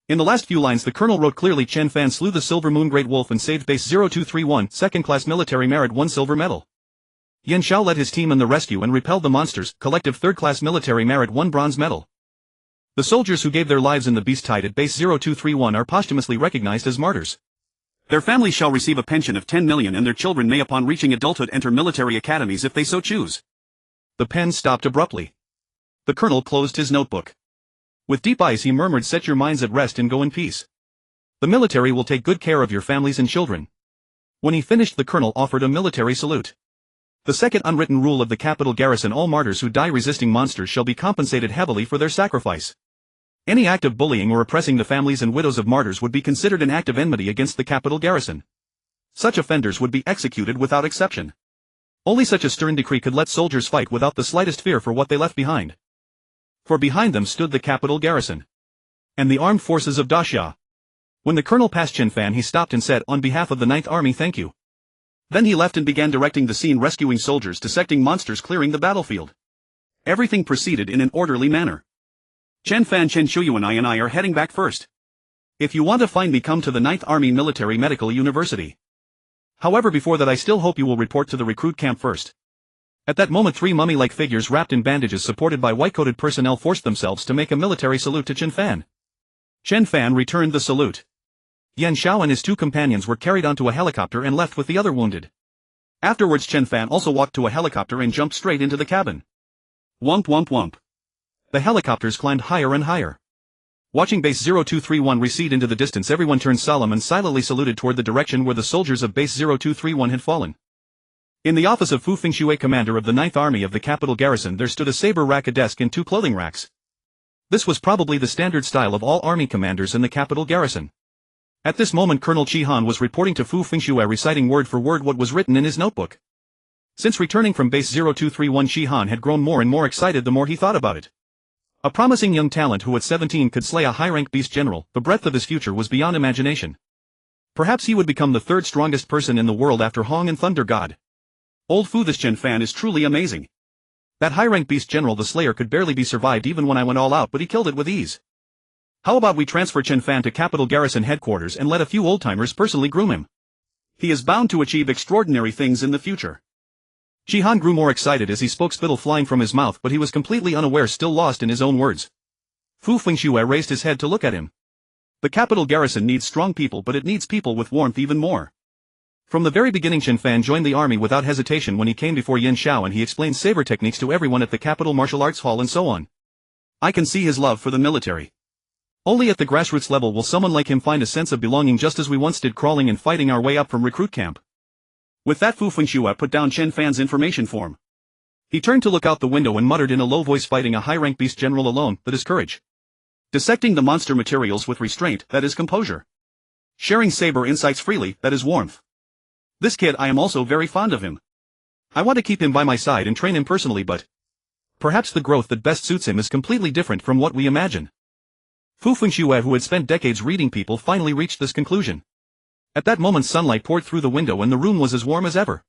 In the last few lines, the colonel wrote clearly: Chen Fan slew the Silver Moon Great Wolf and saved Base 0231, second-class military merit 1 silver medal. Yin Xiao led his team in the rescue and repelled the monsters, collective third-class military merit 1 bronze medal. The soldiers who gave their lives in the beast tide at Base 0231 are posthumously recognized as martyrs. Their families shall receive a pension of 10 million and their children may upon reaching adulthood enter military academies if they so choose. The pen stopped abruptly. The colonel closed his notebook. With deep eyes he murmured, "Set your minds at rest and go in peace. The military will take good care of your families and children." When he finished, the colonel offered a military salute. The second unwritten rule of the capital garrison: all martyrs who die resisting monsters shall be compensated heavily for their sacrifice. Any act of bullying or oppressing the families and widows of martyrs would be considered an act of enmity against the capital garrison. Such offenders would be executed without exception. Only such a stern decree could let soldiers fight without the slightest fear for what they left behind. For behind them stood the capital garrison and the armed forces of Daxia. When the colonel passed Chen Fan, he stopped and said, "On behalf of the 9th Army, thank you." Then he left and began directing the scene, rescuing soldiers, dissecting monsters, clearing the battlefield. Everything proceeded in an orderly manner. Chen Fan, Chen Shuyuan and I are heading back first. If you want to find me, come to the 9th Army Military Medical University. However, before that I still hope you will report to the recruit camp first. At that moment 3 mummy-like figures wrapped in bandages supported by white-coated personnel forced themselves to make a military salute to Chen Fan. Chen Fan returned the salute. Yin Xiao and his 2 companions were carried onto a helicopter and left with the other wounded. Afterwards Chen Fan also walked to a helicopter and jumped straight into the cabin. Wump wump wump. The helicopters climbed higher and higher. Watching Base 0231 recede into the distance, everyone turned solemn and silently saluted toward the direction where the soldiers of Base 0231 had fallen. In the office of Fu Fengxue, commander of the 9th Army of the capital garrison, there stood a saber rack, a desk and 2 clothing racks. This was probably the standard style of all army commanders in the capital garrison. At this moment Colonel Chi Han was reporting to Fu Fengxue, reciting word for word what was written in his notebook. Since returning from Base 0231, Chi Han had grown more and more excited the more he thought about it. A promising young talent who at 17 could slay a high-rank beast general, the breadth of his future was beyond imagination. Perhaps he would become the 3rd strongest person in the world after Hong and Thunder God. Old Fu, this Chen Fan is truly amazing. That high-rank beast general, the Slayer, could barely be survived even when I went all out, but he killed it with ease. How about we transfer Chen Fan to capital garrison headquarters and let a few old-timers personally groom him? He is bound to achieve extraordinary things in the future. Chi Han grew more excited as he spoke, spittle flying from his mouth, but he was completely unaware, still lost in his own words. Fu Fengxue raised his head to look at him. The capital garrison needs strong people, but it needs people with warmth even more. From the very beginning Chen Fan joined the army without hesitation when he came before Yin Xiao and he explained saber techniques to everyone at the capital martial arts hall and so on. I can see his love for the military. Only at the grassroots level will someone like him find a sense of belonging, just as we once did, crawling and fighting our way up from recruit camp. With that, Fu Fengxue put down Chen Fan's information form. He turned to look out the window and muttered in a low voice, "Fighting a high-rank beast general alone, that is courage. Dissecting the monster materials with restraint, that is composure. Sharing saber insights freely, that is warmth. This kid, I am also very fond of him. I want to keep him by my side and train him personally, but perhaps the growth that best suits him is completely different from what we imagine." Fu Fengxue, who had spent decades reading people, finally reached this conclusion. At that moment sunlight poured through the window and the room was as warm as ever.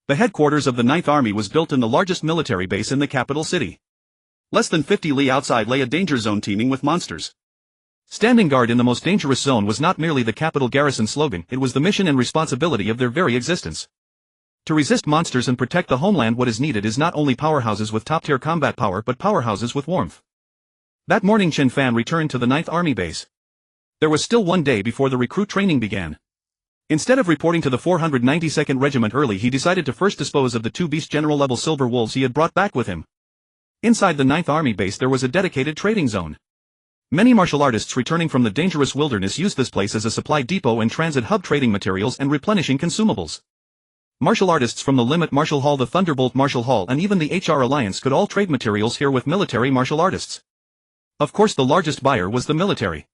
The headquarters of the 9th Army was built in the largest military base in the capital city. Less than 50 li outside lay a danger zone teeming with monsters. Standing guard in the most dangerous zone was not merely the capital garrison slogan, it was the mission and responsibility of their very existence. To resist monsters and protect the homeland, what is needed is not only powerhouses with top-tier combat power but powerhouses with warmth. That morning Chen Fan returned to the 9th Army base. There was still one day before the recruit training began. Instead of reporting to the 492nd Regiment early, he decided to first dispose of the 2 Beast General level silver wolves he had brought back with him. Inside the 9th Army base there was a dedicated trading zone. Many martial artists returning from the dangerous wilderness used this place as a supply depot and transit hub, trading materials and replenishing consumables. Martial artists from the Limit Martial Hall, the Thunderbolt Martial Hall and even the HR Alliance could all trade materials here with military martial artists. Of course the largest buyer was the military.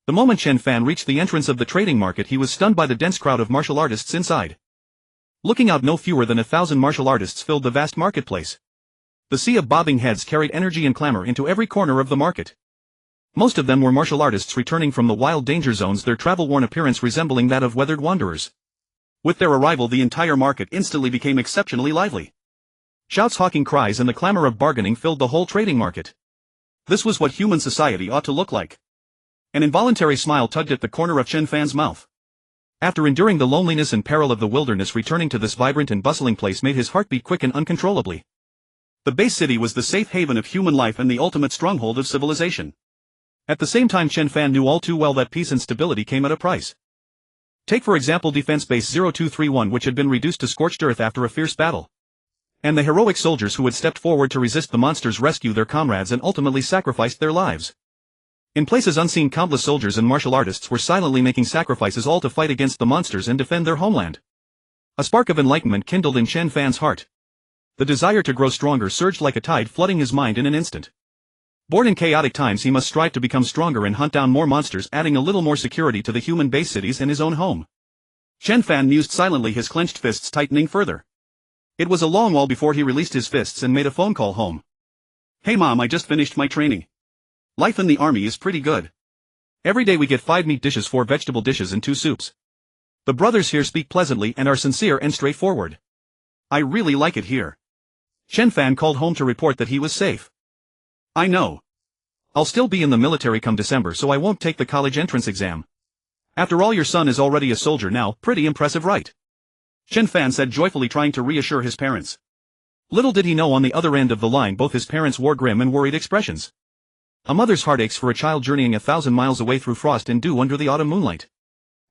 The moment Chen Fan reached the entrance of the trading market, he was stunned by the dense crowd of martial artists inside. Looking out, no fewer than 1,000 martial artists filled the vast marketplace. The sea of bobbing heads carried energy and clamor into every corner of the market. Most of them were martial artists returning from the wild danger zones, their travel-worn appearance resembling that of weathered wanderers. With their arrival the entire market instantly became exceptionally lively. Shouts, hawking cries and the clamor of bargaining filled the whole trading market. This was what human society ought to look like. An involuntary smile tugged at the corner of Chen Fan's mouth. After enduring the loneliness and peril of the wilderness, returning to this vibrant and bustling place made his heart beat quick and uncontrollably. The base city was the safe haven of human life and the ultimate stronghold of civilization. At the same time, Chen Fan knew all too well that peace and stability came at a price. Take for example Defense Base 0231, which had been reduced to scorched earth after a fierce battle. And the heroic soldiers who had stepped forward to resist the monsters, rescue their comrades and ultimately sacrificed their lives. In places unseen, countless soldiers and martial artists were silently making sacrifices, all to fight against the monsters and defend their homeland. A spark of enlightenment kindled in Chen Fan's heart. The desire to grow stronger surged like a tide, flooding his mind in an instant. Born in chaotic times, he must strive to become stronger and hunt down more monsters, adding a little more security to the human base cities and his own home. Chen Fan mused silently, his clenched fists tightening further. It was a long while before he released his fists and made a phone call home. "Hey Mom, I just finished my training. Life in the army is pretty good. Every day we get 5 meat dishes, 4 vegetable dishes and 2 soups. The brothers here speak pleasantly and are sincere and straightforward. I really like it here." Chen Fan called home to report that he was safe. "I know. I'll still be in the military come December, so I won't take the college entrance exam. After all, your son is already a soldier now. Pretty impressive, right?" Chen Fan said joyfully, trying to reassure his parents. Little did he know, on the other end of the line both his parents wore grim and worried expressions. A mother's heart aches for a child journeying 1,000 miles away through frost and dew under the autumn moonlight.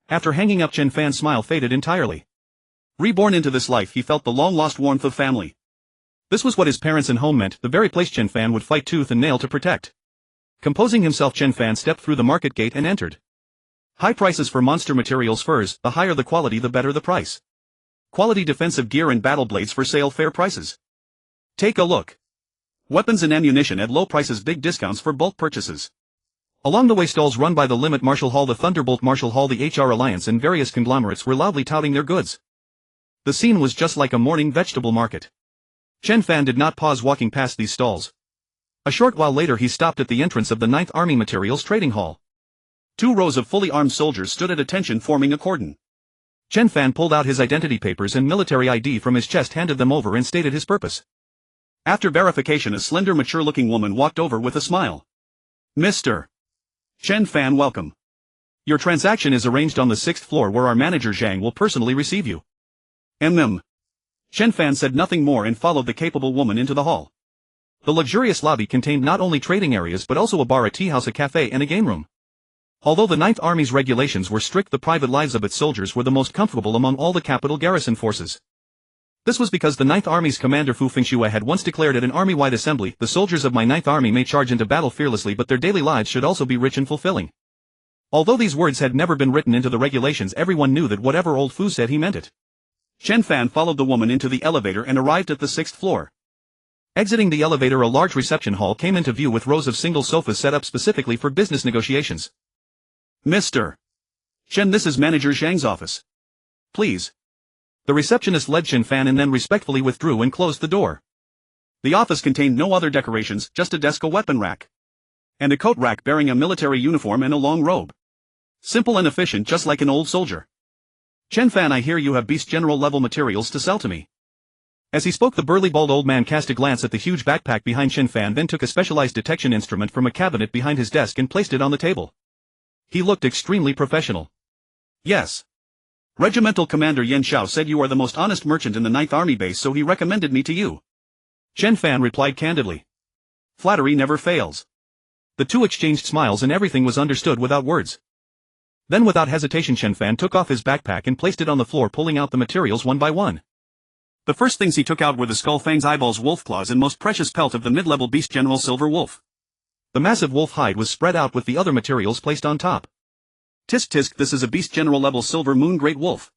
After hanging up, Chen Fan's smile faded entirely. Reborn into this life, he felt the long-lost warmth of family. This was what his parents and home meant, the very place Chen Fan would fight tooth and nail to protect. Composing himself, Chen Fan stepped through the market gate and entered. High prices for monster materials, furs, the higher the quality the better the price. Quality defensive gear and battle blades for sale, fair prices. Take a look. Weapons and ammunition at low prices, big discounts for bulk purchases. Along the way, stalls run by the Limit Martial Hall, the Thunderbolt Martial Hall, the HR Alliance and various conglomerates were loudly touting their goods. The scene was just like a morning vegetable market. Chen Fan did not pause walking past these stalls. A short while later he stopped at the entrance of the 9th Army Materials Trading Hall. 2 rows of fully armed soldiers stood at attention, forming a cordon. Chen Fan pulled out his identity papers and military ID from his chest, handed them over and stated his purpose. After verification, a slender, mature-looking woman walked over with a smile. "Mr. Chen Fan, welcome. Your transaction is arranged on the 6th floor, where our manager Zhang will personally receive you." Chen Fan said nothing more and followed the capable woman into the hall. The luxurious lobby contained not only trading areas but also a bar, a tea house, a cafe and a game room. Although the 9th Army's regulations were strict, the private lives of its soldiers were the most comfortable among all the capital garrison forces. This was because the 9th Army's commander Fu Fengxue had once declared at an army-wide assembly, "The soldiers of my 9th Army may charge into battle fearlessly, but their daily lives should also be rich and fulfilling." Although these words had never been written into the regulations, everyone knew that whatever old Fu said, he meant it. Chen Fan followed the woman into the elevator and arrived at the 6th floor. Exiting the elevator, a large reception hall came into view with rows of single sofas set up specifically for business negotiations. "Mr. Chen, this is Manager Zhang's office. Please." The receptionist led Chen Fan and then respectfully withdrew and closed the door. The office contained no other decorations, just a desk, a weapon rack, and a coat rack bearing a military uniform and a long robe. Simple and efficient, just like an old soldier. "Chen Fan, I hear you have Beast General level materials to sell to me." As he spoke, the burly bald old man cast a glance at the huge backpack behind Chen Fan, then took a specialized detection instrument from a cabinet behind his desk and placed it on the table. He looked extremely professional. "Yes. Regimental Commander Yan Xiao said you are the most honest merchant in the 9th Army base, so he recommended me to you." Chen Fan replied candidly. Flattery never fails. The two exchanged smiles and everything was understood without words. Then without hesitation Chen Fan took off his backpack and placed it on the floor, pulling out the materials one by one. The first things he took out were the skull, fangs, eyeballs, wolf claws and most precious pelt of the mid-level beast general Silver Wolf. The massive wolf hide was spread out with the other materials placed on top. Tisk tisk, this is a beast general level Silver Moon Great Wolf.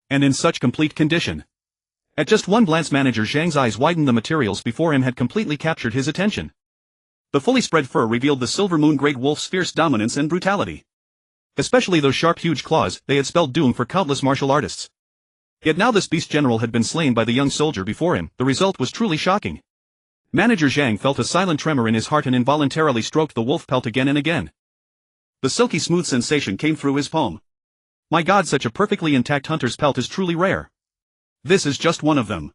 And in such complete condition. At just one glance Manager Zhang's eyes widened. The materials before him had completely captured his attention. The fully spread fur revealed the Silver Moon Great Wolf's fierce dominance and brutality. Especially those sharp huge claws, they had spelled doom for countless martial artists. Yet now this beast general had been slain by the young soldier before him. The result was truly shocking. Manager Zhang felt a silent tremor in his heart and involuntarily stroked the wolf pelt again and again. The silky smooth sensation came through his palm. My God, such a perfectly intact hunter's pelt is truly rare. This is just one of them.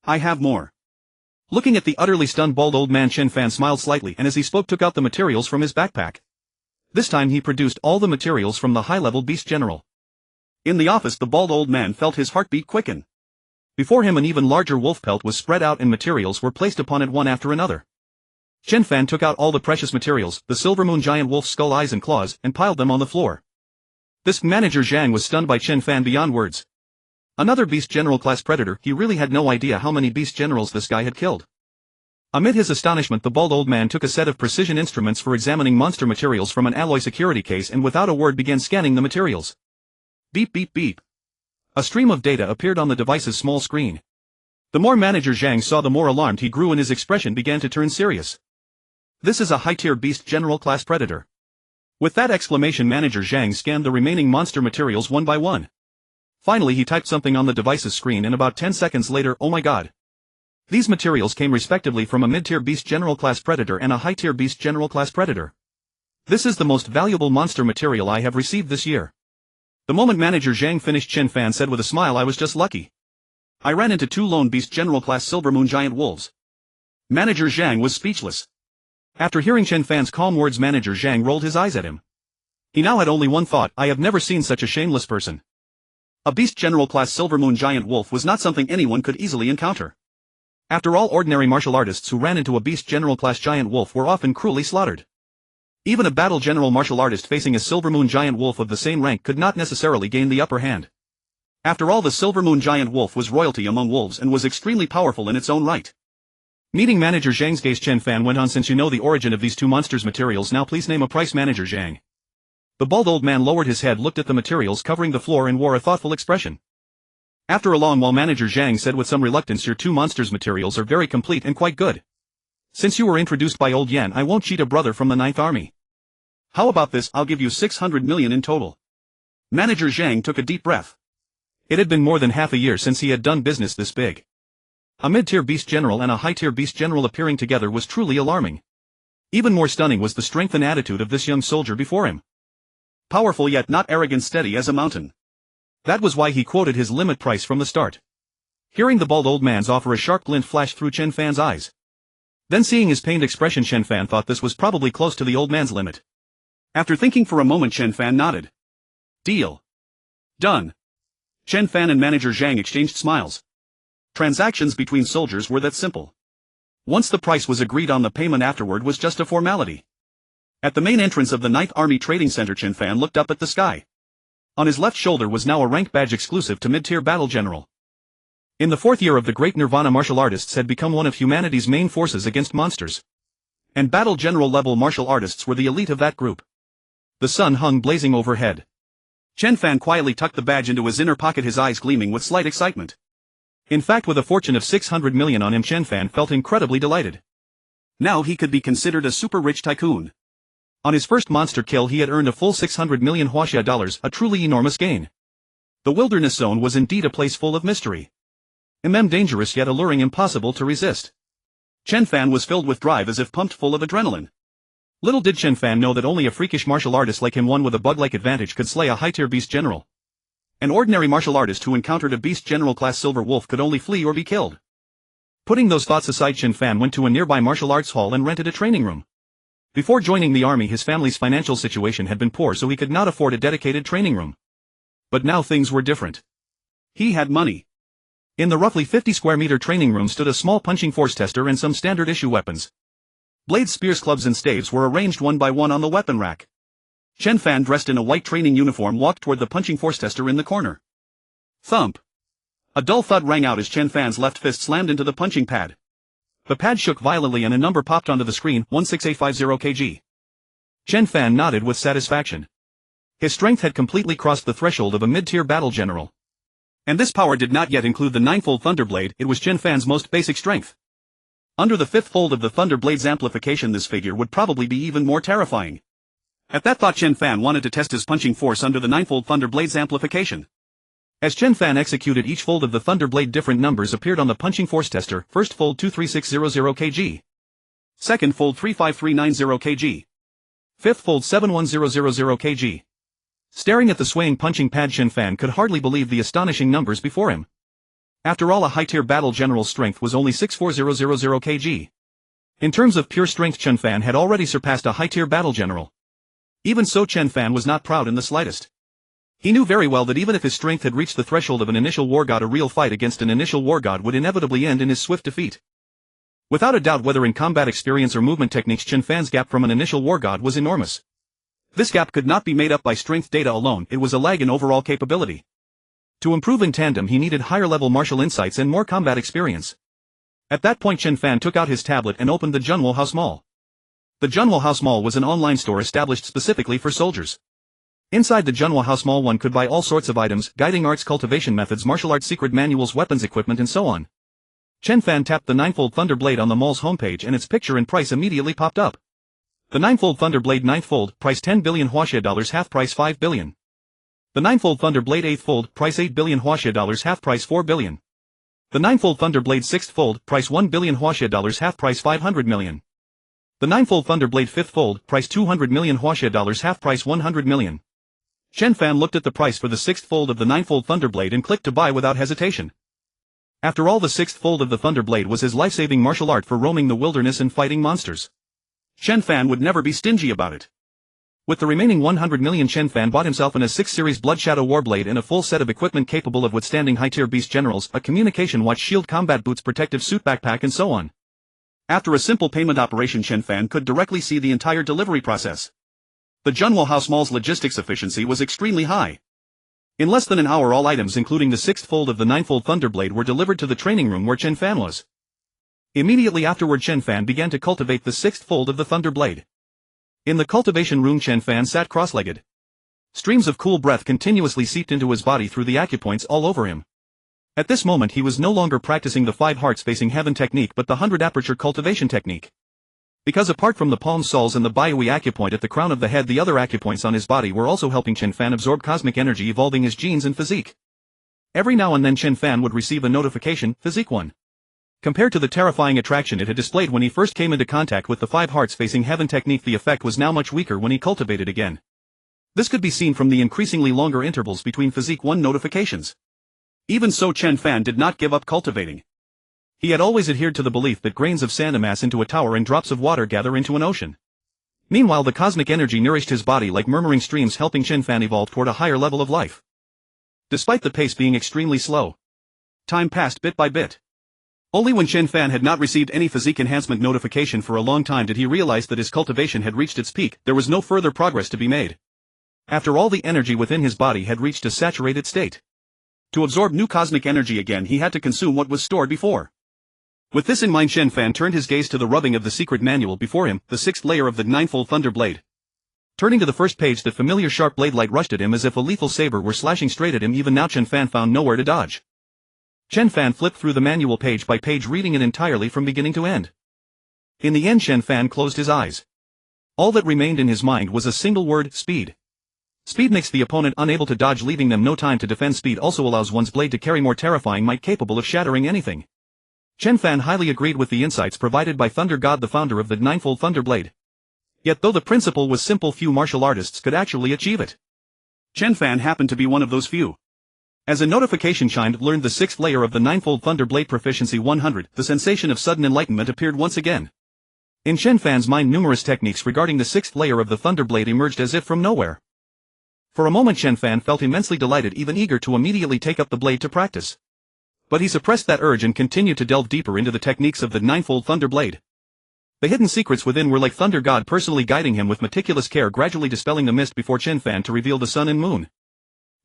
I have more. Looking at the utterly stunned bald old man, Chen Fan smiled slightly and as he spoke took out the materials from his backpack. This time he produced all the materials from the high-level beast general. In the office the bald old man felt his heartbeat quicken. Before him an even larger wolf pelt was spread out and materials were placed upon it one after another. Chen Fan took out all the precious materials, the Silver Moon giant wolf's skull, eyes and claws, and piled them on the floor. This Manager Zhang was stunned by Chen Fan beyond words. Another beast general class predator, he really had no idea how many beast generals this guy had killed. Amid his astonishment the bald old man took a set of precision instruments for examining monster materials from an alloy security case and without a word began scanning the materials. Beep beep beep. A stream of data appeared on the device's small screen. The more Manager Zhang saw the more alarmed he grew and his expression began to turn serious. This is a high-tier beast general class predator. With that exclamation Manager Zhang scanned the remaining monster materials one by one. Finally he typed something on the device's screen and about 10 seconds later, oh my God. These materials came respectively from a mid-tier beast general class predator and a high-tier beast general class predator. This is the most valuable monster material I have received this year. The moment Manager Zhang finished Chen Fan said with a smile, I was just lucky. I ran into two lone beast general class Silver Moon giant wolves. Manager Zhang was speechless. After hearing Chen Fan's calm words Manager Zhang rolled his eyes at him. He now had only one thought, I have never seen such a shameless person. A beast general class Silver Moon giant wolf was not something anyone could easily encounter. After all, ordinary martial artists who ran into a beast general class giant wolf were often cruelly slaughtered. Even a battle general martial artist facing a Silver Moon giant wolf of the same rank could not necessarily gain the upper hand. After all, the Silver Moon giant wolf was royalty among wolves and was extremely powerful in its own right. Meeting Manager Zhang's gaze, Chen Fan went on, since you know the origin of these two monsters' materials, now please name a price. Manager Zhang. The bald old man lowered his head, looked at the materials covering the floor and wore a thoughtful expression. After a long while Manager Zhang said with some reluctance, your two monsters' materials are very complete and quite good. Since you were introduced by old Yan, I won't cheat a brother from the 9th Army. How about this, I'll give you 600 million in total. Manager Zhang took a deep breath. It had been more than half a year since he had done business this big. A mid-tier beast general and a high-tier beast general appearing together was truly alarming. Even more stunning was the strength and attitude of this young soldier before him. Powerful yet not arrogant, steady as a mountain. That was why he quoted his limit price from the start. Hearing the bald old man's offer, a sharp glint flashed through Chen Fan's eyes. Then seeing his pained expression, Chen Fan thought this was probably close to the old man's limit. After thinking for a moment Chen Fan nodded. Deal. Done. Chen Fan and Manager Zhang exchanged smiles. Transactions between soldiers were that simple. Once the price was agreed on, the payment afterward was just a formality. At the main entrance of the 9th Army Trading Center, Chen Fan looked up at the sky. On his left shoulder was now a rank badge exclusive to mid-tier battle general. In the 4th year of the Great Nirvana, martial artists had become one of humanity's main forces against monsters. And battle general level martial artists were the elite of that group. The sun hung blazing overhead. Chen Fan quietly tucked the badge into his inner pocket, his eyes gleaming with slight excitement. In fact, with a fortune of 600 million on him, Chen Fan felt incredibly delighted. Now he could be considered a super-rich tycoon. On his first monster kill he had earned a full 600 million Huaxia dollars, a truly enormous gain. The wilderness zone was indeed a place full of mystery. Dangerous yet alluring, impossible to resist. Chen Fan was filled with drive as if pumped full of adrenaline. Little did Chen Fan know that only a freakish martial artist like him, one with a bug-like advantage, could slay a high-tier beast general. An ordinary martial artist who encountered a beast general class Silver Wolf could only flee or be killed. Putting those thoughts aside, Chen Fan went to a nearby martial arts hall and rented a training room. Before joining the army, his family's financial situation had been poor, so he could not afford a dedicated training room. But now things were different. He had money. In the roughly 50 square meter training room stood a small punching force tester and some standard issue weapons. Blades, spears, clubs and staves were arranged one by one on the weapon rack. Chen Fan, dressed in a white training uniform, walked toward the punching force tester in the corner. Thump. A dull thud rang out as Chen Fan's left fist slammed into the punching pad. The pad shook violently and a number popped onto the screen, 16850 kg. Chen Fan nodded with satisfaction. His strength had completely crossed the threshold of a mid-tier battle general. And this power did not yet include the ninefold Thunderblade. It was Chen Fan's most basic strength. Under the fifth fold of the Thunderblade's amplification, this figure would probably be even more terrifying. At that thought, Chen Fan wanted to test his punching force under the ninefold Thunderblade's amplification. As Chen Fan executed each fold of the Thunderblade, different numbers appeared on the punching force tester. First fold 23600 kg. Second fold 35390 kg. Fifth fold 71000 kg. Staring at the swaying punching pad, Chen Fan could hardly believe the astonishing numbers before him. After all, a high-tier battle general's strength was only 64000 kg. In terms of pure strength, Chen Fan had already surpassed a high-tier battle general. Even so, Chen Fan was not proud in the slightest. He knew very well that even if his strength had reached the threshold of an initial war god, a real fight against an initial war god would inevitably end in his swift defeat. Without a doubt, whether in combat experience or movement techniques, Chen Fan's gap from an initial war god was enormous. This gap could not be made up by strength data alone, it was a lag in overall capability. To improve in tandem, he needed higher-level martial insights and more combat experience. At that point, Chen Fan took out his tablet and opened the Junwo House Mall. The Junwo House Mall was an online store established specifically for soldiers. Inside the Junwo House Mall, one could buy all sorts of items, guiding arts, cultivation methods, martial arts secret manuals, weapons equipment, and so on. Chen Fan tapped the ninefold Thunderblade on the mall's homepage and its picture and price immediately popped up. The ninefold Thunderblade ninth fold, price 10 billion Huaxia dollars, half price 5 billion. The ninefold Thunderblade eighth fold, price 8 billion Huaxia dollars, half price 4 billion. The ninefold Thunderblade sixth fold, price 1 billion Huaxia dollars, half price 500 million. The ninefold Thunderblade fifth fold, price 200 million Huaxia dollars, half price 100 million. Chen Fan looked at the price for the sixth fold of the ninefold Thunderblade and clicked to buy without hesitation. After all, the sixth fold of the Thunderblade was his life-saving martial art for roaming the wilderness and fighting monsters. Chen Fan would never be stingy about it. With the remaining 100 million, Chen Fan bought himself an A6 series Blood Shadow Warblade and a full set of equipment capable of withstanding high-tier beast generals, a communication watch, shield, combat boots, protective suit, backpack, and so on. After a simple payment operation, Chen Fan could directly see the entire delivery process. The Junwo House Mall's logistics efficiency was extremely high. In less than an hour, all items including the sixth fold of the ninefold Thunderblade were delivered to the training room where Chen Fan was. Immediately afterward, Chen Fan began to cultivate the sixth fold of the Thunderblade. In the cultivation room, Chen Fan sat cross-legged. Streams of cool breath continuously seeped into his body through the acupoints all over him. At this moment, he was no longer practicing the 5 hearts facing heaven technique but the 100 aperture cultivation technique. Because apart from the palm soles and the Baihui acupoint at the crown of the head, the other acupoints on his body were also helping Chen Fan absorb cosmic energy, evolving his genes and physique. Every now and then Chen Fan would receive a notification, Physique 1. Compared to the terrifying attraction it had displayed when he first came into contact with the 5 hearts facing heaven technique, the effect was now much weaker when he cultivated again. This could be seen from the increasingly longer intervals between Physique 1 notifications. Even so, Chen Fan did not give up cultivating. He had always adhered to the belief that grains of sand amass into a tower and drops of water gather into an ocean. Meanwhile, the cosmic energy nourished his body like murmuring streams, helping Chen Fan evolve toward a higher level of life. Despite the pace being extremely slow, time passed bit by bit. Only when Chen Fan had not received any physique enhancement notification for a long time did he realize that his cultivation had reached its peak. There was no further progress to be made. After all, the energy within his body had reached a saturated state. To absorb new cosmic energy again, he had to consume what was stored before. With this in mind, Chen Fan turned his gaze to the rubbing of the secret manual before him, the 6th layer of the ninefold Thunderblade. Turning to the first page, the familiar sharp blade light rushed at him as if a lethal saber were slashing straight at him. Even now Chen Fan found nowhere to dodge. Chen Fan flipped through the manual page by page, reading it entirely from beginning to end. In the end, Chen Fan closed his eyes. All that remained in his mind was a single word: speed. Speed makes the opponent unable to dodge, leaving them no time to defend. Speed also allows one's blade to carry more terrifying might, capable of shattering anything. Chen Fan highly agreed with the insights provided by Thunder God, the founder of the ninefold Thunderblade. Yet though the principle was simple, few martial artists could actually achieve it. Chen Fan happened to be one of those few. As a notification chimed, learned the 6th layer of the ninefold Thunderblade, proficiency 100, the sensation of sudden enlightenment appeared once again. In Chen Fan's mind, numerous techniques regarding the 6th layer of the Thunderblade emerged as if from nowhere. For a moment Chen Fan felt immensely delighted, even eager to immediately take up the blade to practice. But he suppressed that urge and continued to delve deeper into the techniques of the ninefold Thunderblade. The hidden secrets within were like Thunder God personally guiding him with meticulous care, gradually dispelling the mist before Chen Fan to reveal the sun and moon.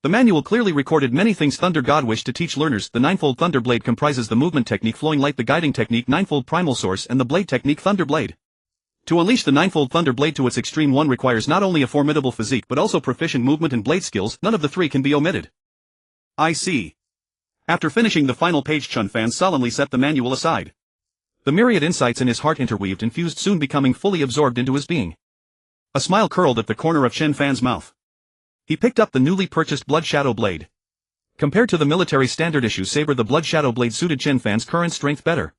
The manual clearly recorded many things Thunder God wished to teach learners. The ninefold Thunder Blade comprises the movement technique Flowing Light, the guiding technique Ninefold Primal Source, and the blade technique Thunder Blade. To unleash the ninefold Thunder Blade to its extreme, one requires not only a formidable physique but also proficient movement and blade skills. None of the three can be omitted. I see. After finishing the final page, Chen Fan solemnly set the manual aside. The myriad insights in his heart interweaved and fused, soon becoming fully absorbed into his being. A smile curled at the corner of Chen Fan's mouth. He picked up the newly purchased Blood Shadow Blade. Compared to the military standard issue saber, the Blood Shadow Blade suited Chen Fan's current strength better.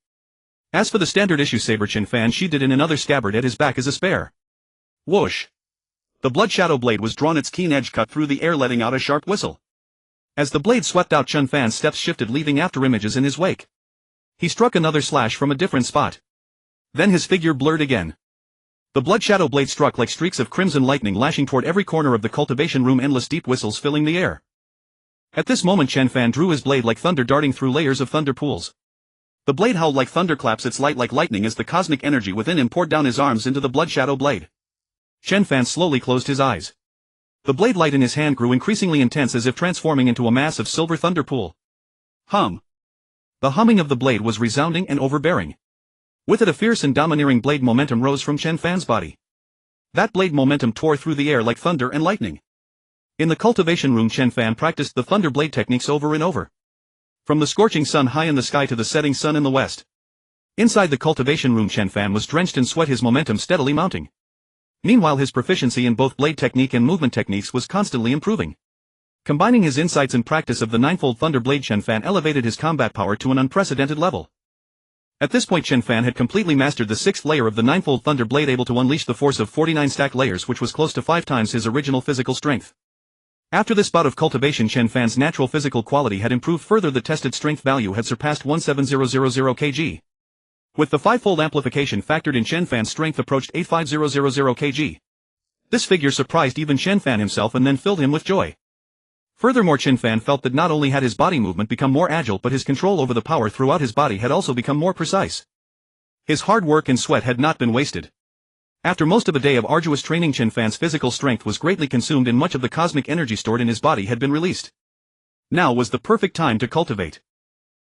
As for the standard issue saber, Chen Fan sheathed it in another scabbard at his back as a spare. Whoosh! The Blood Shadow Blade was drawn, its keen edge cut through the air, letting out a sharp whistle. As the blade swept out, Chen Fan's steps shifted, leaving after images in his wake. He struck another slash from a different spot. Then his figure blurred again. The Blood Shadow Blade struck like streaks of crimson lightning, lashing toward every corner of the cultivation room, endless deep whistles filling the air. At this moment Chen Fan drew his blade like thunder, darting through layers of thunder pools. The blade howled like thunderclaps, its light like lightning, as the cosmic energy within him poured down his arms into the Blood Shadow Blade. Chen Fan slowly closed his eyes. The blade light in his hand grew increasingly intense, as if transforming into a mass of silver thunder pool. Hum. The humming of the blade was resounding and overbearing. With it a fierce and domineering blade momentum rose from Chen Fan's body. That blade momentum tore through the air like thunder and lightning. In the cultivation room, Chen Fan practiced the Thunder Blade techniques over and over. From the scorching sun high in the sky to the setting sun in the west. Inside the cultivation room, Chen Fan was drenched in sweat, his momentum steadily mounting. Meanwhile, his proficiency in both blade technique and movement techniques was constantly improving. Combining his insights and practice of the ninefold Thunder Blade, Chen Fan elevated his combat power to an unprecedented level. At this point, Chen Fan had completely mastered the 6th layer of the ninefold Thunder Blade, able to unleash the force of 49 stacked layers, which was close to 5 times his original physical strength. After this bout of cultivation, Chen Fan's natural physical quality had improved further. The tested strength value had surpassed 17000 kg. With the 5-fold amplification factored in, Chen Fan's strength approached 85000 kg. This figure surprised even Chen Fan himself and then filled him with joy. Furthermore, Chen Fan felt that not only had his body movement become more agile, but his control over the power throughout his body had also become more precise. His hard work and sweat had not been wasted. After most of a day of arduous training, Chen Fan's physical strength was greatly consumed and much of the cosmic energy stored in his body had been released. Now was the perfect time to cultivate.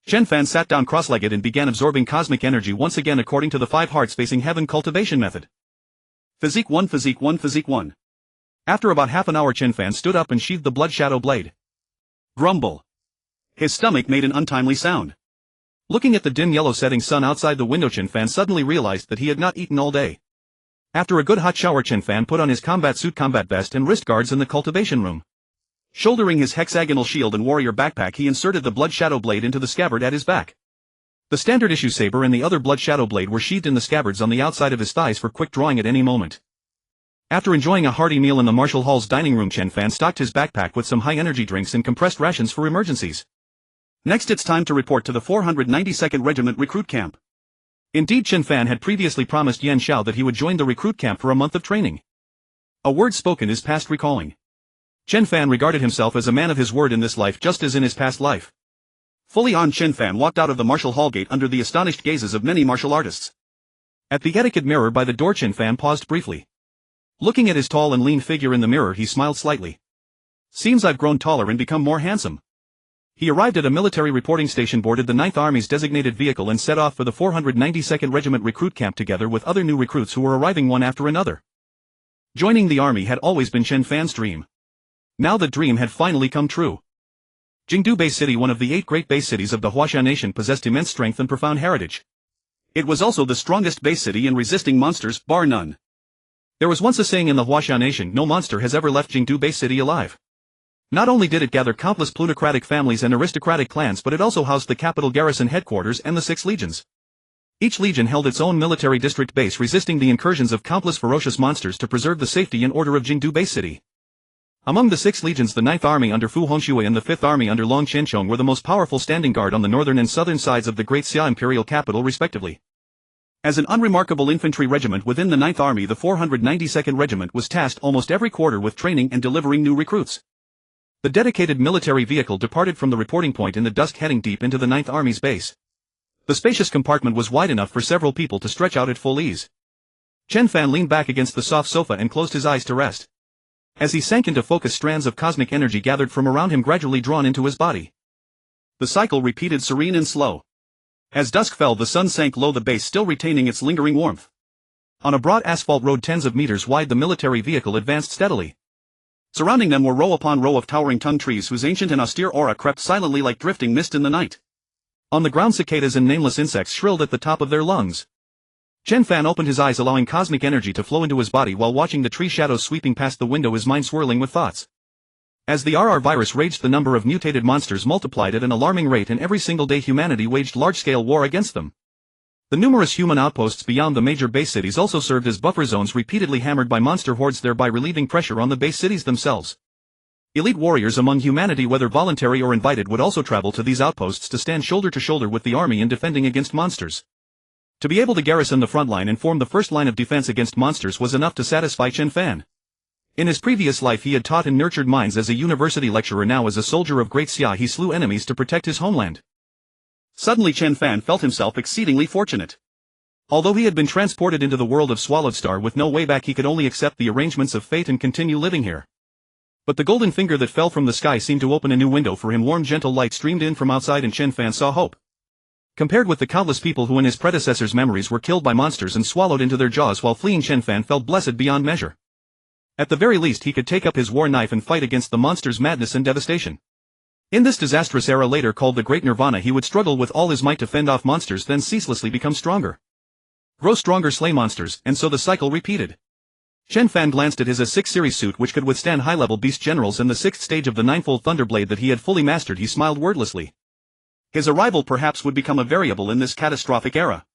Chen Fan sat down cross-legged and began absorbing cosmic energy once again according to the 5 hearts facing heaven cultivation method. Physique 1, Physique 1, Physique 1. After about half an hour, Chen Fan stood up and sheathed the Blood Shadow Blade. Grumble. His stomach made an untimely sound. Looking at the dim yellow setting sun outside the window, Chen Fan suddenly realized that he had not eaten all day. After a good hot shower, Chen Fan put on his combat suit, combat vest, and wrist guards in the cultivation room. Shouldering his hexagonal shield and warrior backpack, he inserted the Blood Shadow Blade into the scabbard at his back. The standard issue saber and the other Blood Shadow Blade were sheathed in the scabbards on the outside of his thighs for quick drawing at any moment. After enjoying a hearty meal in the Marshal Hall's dining room, Chen Fan stocked his backpack with some high-energy drinks and compressed rations for emergencies. Next, it's time to report to the 492nd Regiment Recruit Camp. Indeed, Chen Fan had previously promised Yan Xiao that he would join the recruit camp for a month of training. A word spoken is past recalling. Chen Fan regarded himself as a man of his word in this life, just as in his past life. Fully armed, Chen Fan walked out of the Marshal Hall gate under the astonished gazes of many martial artists. At the etiquette mirror by the door, Chen Fan paused briefly. Looking at his tall and lean figure in the mirror, he smiled slightly. Seems I've grown taller and become more handsome. He arrived at a military reporting station, boarded the 9th Army's designated vehicle and set off for the 492nd Regiment recruit camp together with other new recruits who were arriving one after another. Joining the army had always been Chen Fan's dream. Now the dream had finally come true. Jingdu Bay City, one of the 8 great base cities of the Huaxia nation, possessed immense strength and profound heritage. It was also the strongest base city in resisting monsters, bar none. There was once a saying in the Huaxia nation: no monster has ever left Jingdu Bay City alive. Not only did it gather countless plutocratic families and aristocratic clans, but it also housed the capital garrison headquarters and the 6 legions. Each legion held its own military district base, resisting the incursions of countless ferocious monsters to preserve the safety and order of Jingdu Bay City. Among the 6 legions, the 9th Army under Fu Hongxue and the 5th Army under Long Qianchong were the most powerful, standing guard on the northern and southern sides of the Great Xia imperial capital respectively. As an unremarkable infantry regiment within the 9th Army, the 492nd Regiment was tasked almost every quarter with training and delivering new recruits. The dedicated military vehicle departed from the reporting point in the dusk, heading deep into the 9th Army's base. The spacious compartment was wide enough for several people to stretch out at full ease. Chen Fan leaned back against the soft sofa and closed his eyes to rest. As he sank into focus, strands of cosmic energy gathered from around him, gradually drawn into his body. The cycle repeated, serene and slow. As dusk fell, the sun sank low, the base still retaining its lingering warmth. On a broad asphalt road tens of meters wide, the military vehicle advanced steadily. Surrounding them were row upon row of towering tung trees whose ancient and austere aura crept silently like drifting mist in the night. On the ground, cicadas and nameless insects shrilled at the top of their lungs. Chen Fan opened his eyes, allowing cosmic energy to flow into his body while watching the tree shadows sweeping past the window, his mind swirling with thoughts. As the RR virus raged, the number of mutated monsters multiplied at an alarming rate, and every single day humanity waged large-scale war against them. The numerous human outposts beyond the major base cities also served as buffer zones, repeatedly hammered by monster hordes, thereby relieving pressure on the base cities themselves. Elite warriors among humanity, whether voluntary or invited, would also travel to these outposts to stand shoulder to shoulder with the army in defending against monsters. To be able to garrison the front line and form the first line of defense against monsters was enough to satisfy Chen Fan. In his previous life he had taught and nurtured minds as a university lecturer. Now as a soldier of Great Xia he slew enemies to protect his homeland. Suddenly Chen Fan felt himself exceedingly fortunate. Although he had been transported into the world of Swallowed Star with no way back, he could only accept the arrangements of fate and continue living here. But the golden finger that fell from the sky seemed to open a new window for him. Warm gentle light streamed in from outside and Chen Fan saw hope. Compared with the countless people who in his predecessors' memories were killed by monsters and swallowed into their jaws while fleeing, Chen Fan felt blessed beyond measure. At the very least he could take up his war knife and fight against the monsters' madness and devastation. In this disastrous era later called the Great Nirvana, he would struggle with all his might to fend off monsters, then ceaselessly become stronger. Grow stronger, slay monsters, and so the cycle repeated. Chen Fan glanced at his A6 series suit, which could withstand high-level beast generals and the 6th stage of the ninefold Thunderblade that he had fully mastered. He smiled wordlessly. His arrival perhaps would become a variable in this catastrophic era.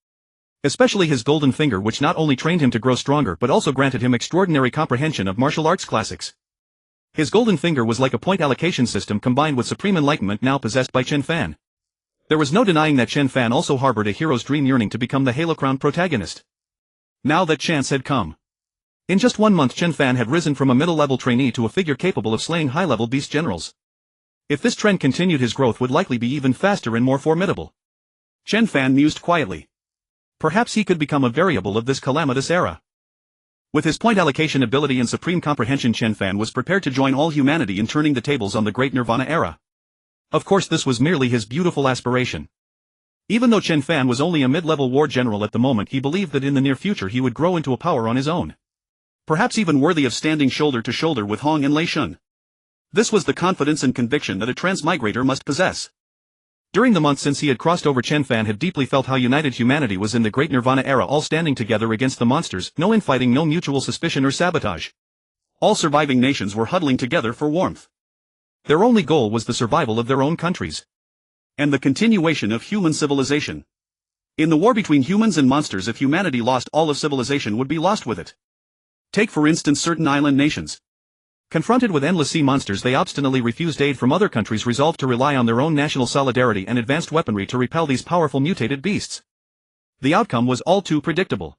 Especially his golden finger, which not only trained him to grow stronger but also granted him extraordinary comprehension of martial arts classics. His golden finger was like a point allocation system combined with supreme enlightenment now possessed by Chen Fan. There was no denying that Chen Fan also harbored a hero's dream, yearning to become the Halo-crowned protagonist. Now that chance had come. In just 1 month Chen Fan had risen from a middle-level trainee to a figure capable of slaying high-level beast generals. If this trend continued, his growth would likely be even faster and more formidable. Chen Fan mused quietly. Perhaps he could become a variable of this calamitous era. With his point allocation ability and supreme comprehension, Chen Fan was prepared to join all humanity in turning the tables on the Great Nirvana Era. Of course this was merely his beautiful aspiration. Even though Chen Fan was only a mid-level war general at the moment, he believed that in the near future he would grow into a power on his own. Perhaps even worthy of standing shoulder to shoulder with Hong and Lei Shun. This was the confidence and conviction that a transmigrator must possess. During the months since he had crossed over, Chen Fan had deeply felt how united humanity was in the Great Nirvana Era, all standing together against the monsters, no infighting, no mutual suspicion or sabotage. All surviving nations were huddling together for warmth. Their only goal was the survival of their own countries. And the continuation of human civilization. In the war between humans and monsters, if humanity lost, all of civilization would be lost with it. Take for instance certain island nations. Confronted with endless sea monsters, they obstinately refused aid from other countries, resolved to rely on their own national solidarity and advanced weaponry to repel these powerful mutated beasts. The outcome was all too predictable.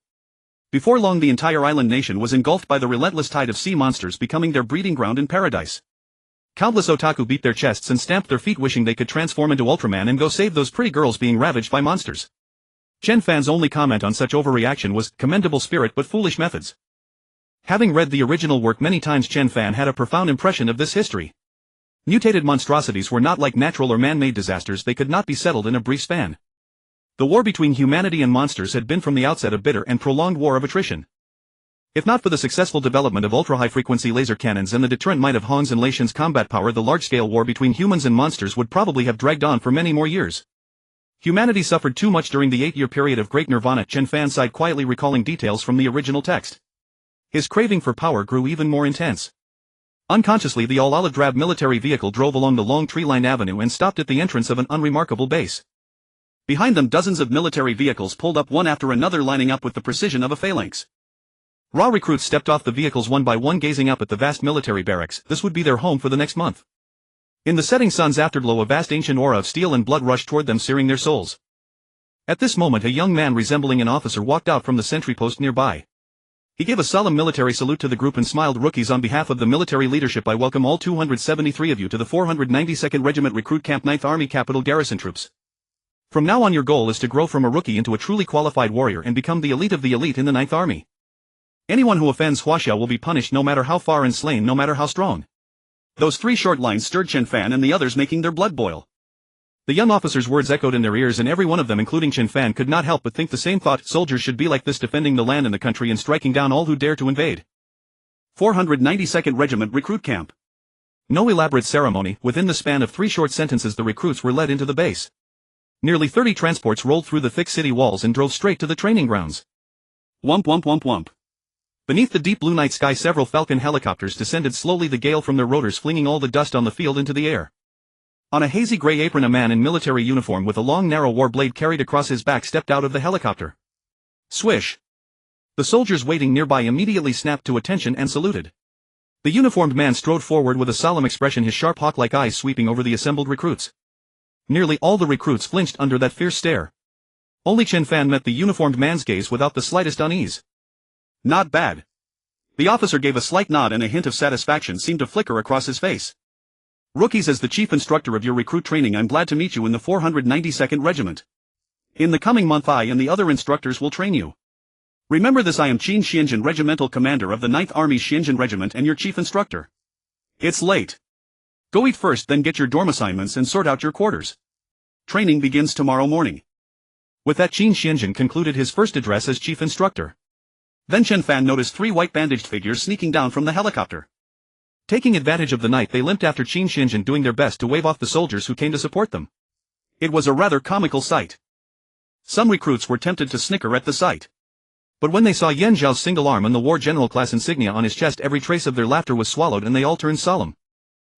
Before long the entire island nation was engulfed by the relentless tide of sea monsters, becoming their breeding ground and paradise. Countless otaku beat their chests and stamped their feet, wishing they could transform into Ultraman and go save those pretty girls being ravaged by monsters. Chen Fan's only comment on such overreaction was, "Commendable spirit but foolish methods." Having read the original work many times, Chen Fan had a profound impression of this history. Mutated monstrosities were not like natural or man-made disasters, they could not be settled in a brief span. The war between humanity and monsters had been from the outset a bitter and prolonged war of attrition. If not for the successful development of ultra-high-frequency laser cannons and the deterrent might of Hong's and Lei Shun's combat power, the large-scale war between humans and monsters would probably have dragged on for many more years. Humanity suffered too much during the 8-year period of Great Nirvana. Chen Fan sighed quietly, recalling details from the original text. His craving for power grew even more intense. Unconsciously the all-olive drab military vehicle drove along the long tree-lined avenue and stopped at the entrance of an unremarkable base. Behind them dozens of military vehicles pulled up one after another, lining up with the precision of a phalanx. Raw recruits stepped off the vehicles one by one, gazing up at the vast military barracks. This would be their home for the next month. In the setting sun's afterglow a vast ancient aura of steel and blood rushed toward them, searing their souls. At this moment a young man resembling an officer walked out from the sentry post nearby. He gave a solemn military salute to the group and smiled. "Rookies, on behalf of the military leadership I welcome all 273 of you to the 492nd Regiment Recruit Camp, 9th Army Capital Garrison Troops. From now on your goal is to grow from a rookie into a truly qualified warrior and become the elite of the elite in the 9th Army. Anyone who offends Huaxia will be punished no matter how far and slain no matter how strong. Those 3 short lines stirred Chen Fan and the others, making their blood boil. The young officer's words echoed in their ears, and every one of them, including Chen Fan, could not help but think the same thought: soldiers should be like this, defending the land and the country and striking down all who dare to invade. 492nd Regiment Recruit Camp. No elaborate ceremony. Within the span of 3 short sentences the recruits were led into the base. Nearly 30 transports rolled through the thick city walls and drove straight to the training grounds. Wump wump wump wump. Beneath the deep blue night sky several Falcon helicopters descended slowly, the gale from their rotors flinging all the dust on the field into the air. On a hazy gray apron a man in military uniform with a long narrow war blade carried across his back stepped out of the helicopter. Swish! The soldiers waiting nearby immediately snapped to attention and saluted. The uniformed man strode forward with a solemn expression, his sharp hawk-like eyes sweeping over the assembled recruits. Nearly all the recruits flinched under that fierce stare. Only Chen Fan met the uniformed man's gaze without the slightest unease. Not bad. The officer gave a slight nod, and a hint of satisfaction seemed to flicker across his face. Rookies, as the chief instructor of your recruit training, I'm glad to meet you in the 492nd Regiment. In the coming month I and the other instructors will train you. Remember this: I am Qin Xianjin, Regimental Commander of the 9th Army Xianjin Regiment, and your chief instructor. It's late. Go eat first, then get your dorm assignments and sort out your quarters. Training begins tomorrow morning. With that, Qin Xianjin concluded his first address as chief instructor. Then Chen Fan noticed 3 white bandaged figures sneaking down from the helicopter. Taking advantage of the night, they limped after Qin Xianjin, doing their best to wave off the soldiers who came to support them. It was a rather comical sight. Some recruits were tempted to snicker at the sight. But when they saw Yan Zhao's single arm and the War General class insignia on his chest, every trace of their laughter was swallowed and they all turned solemn.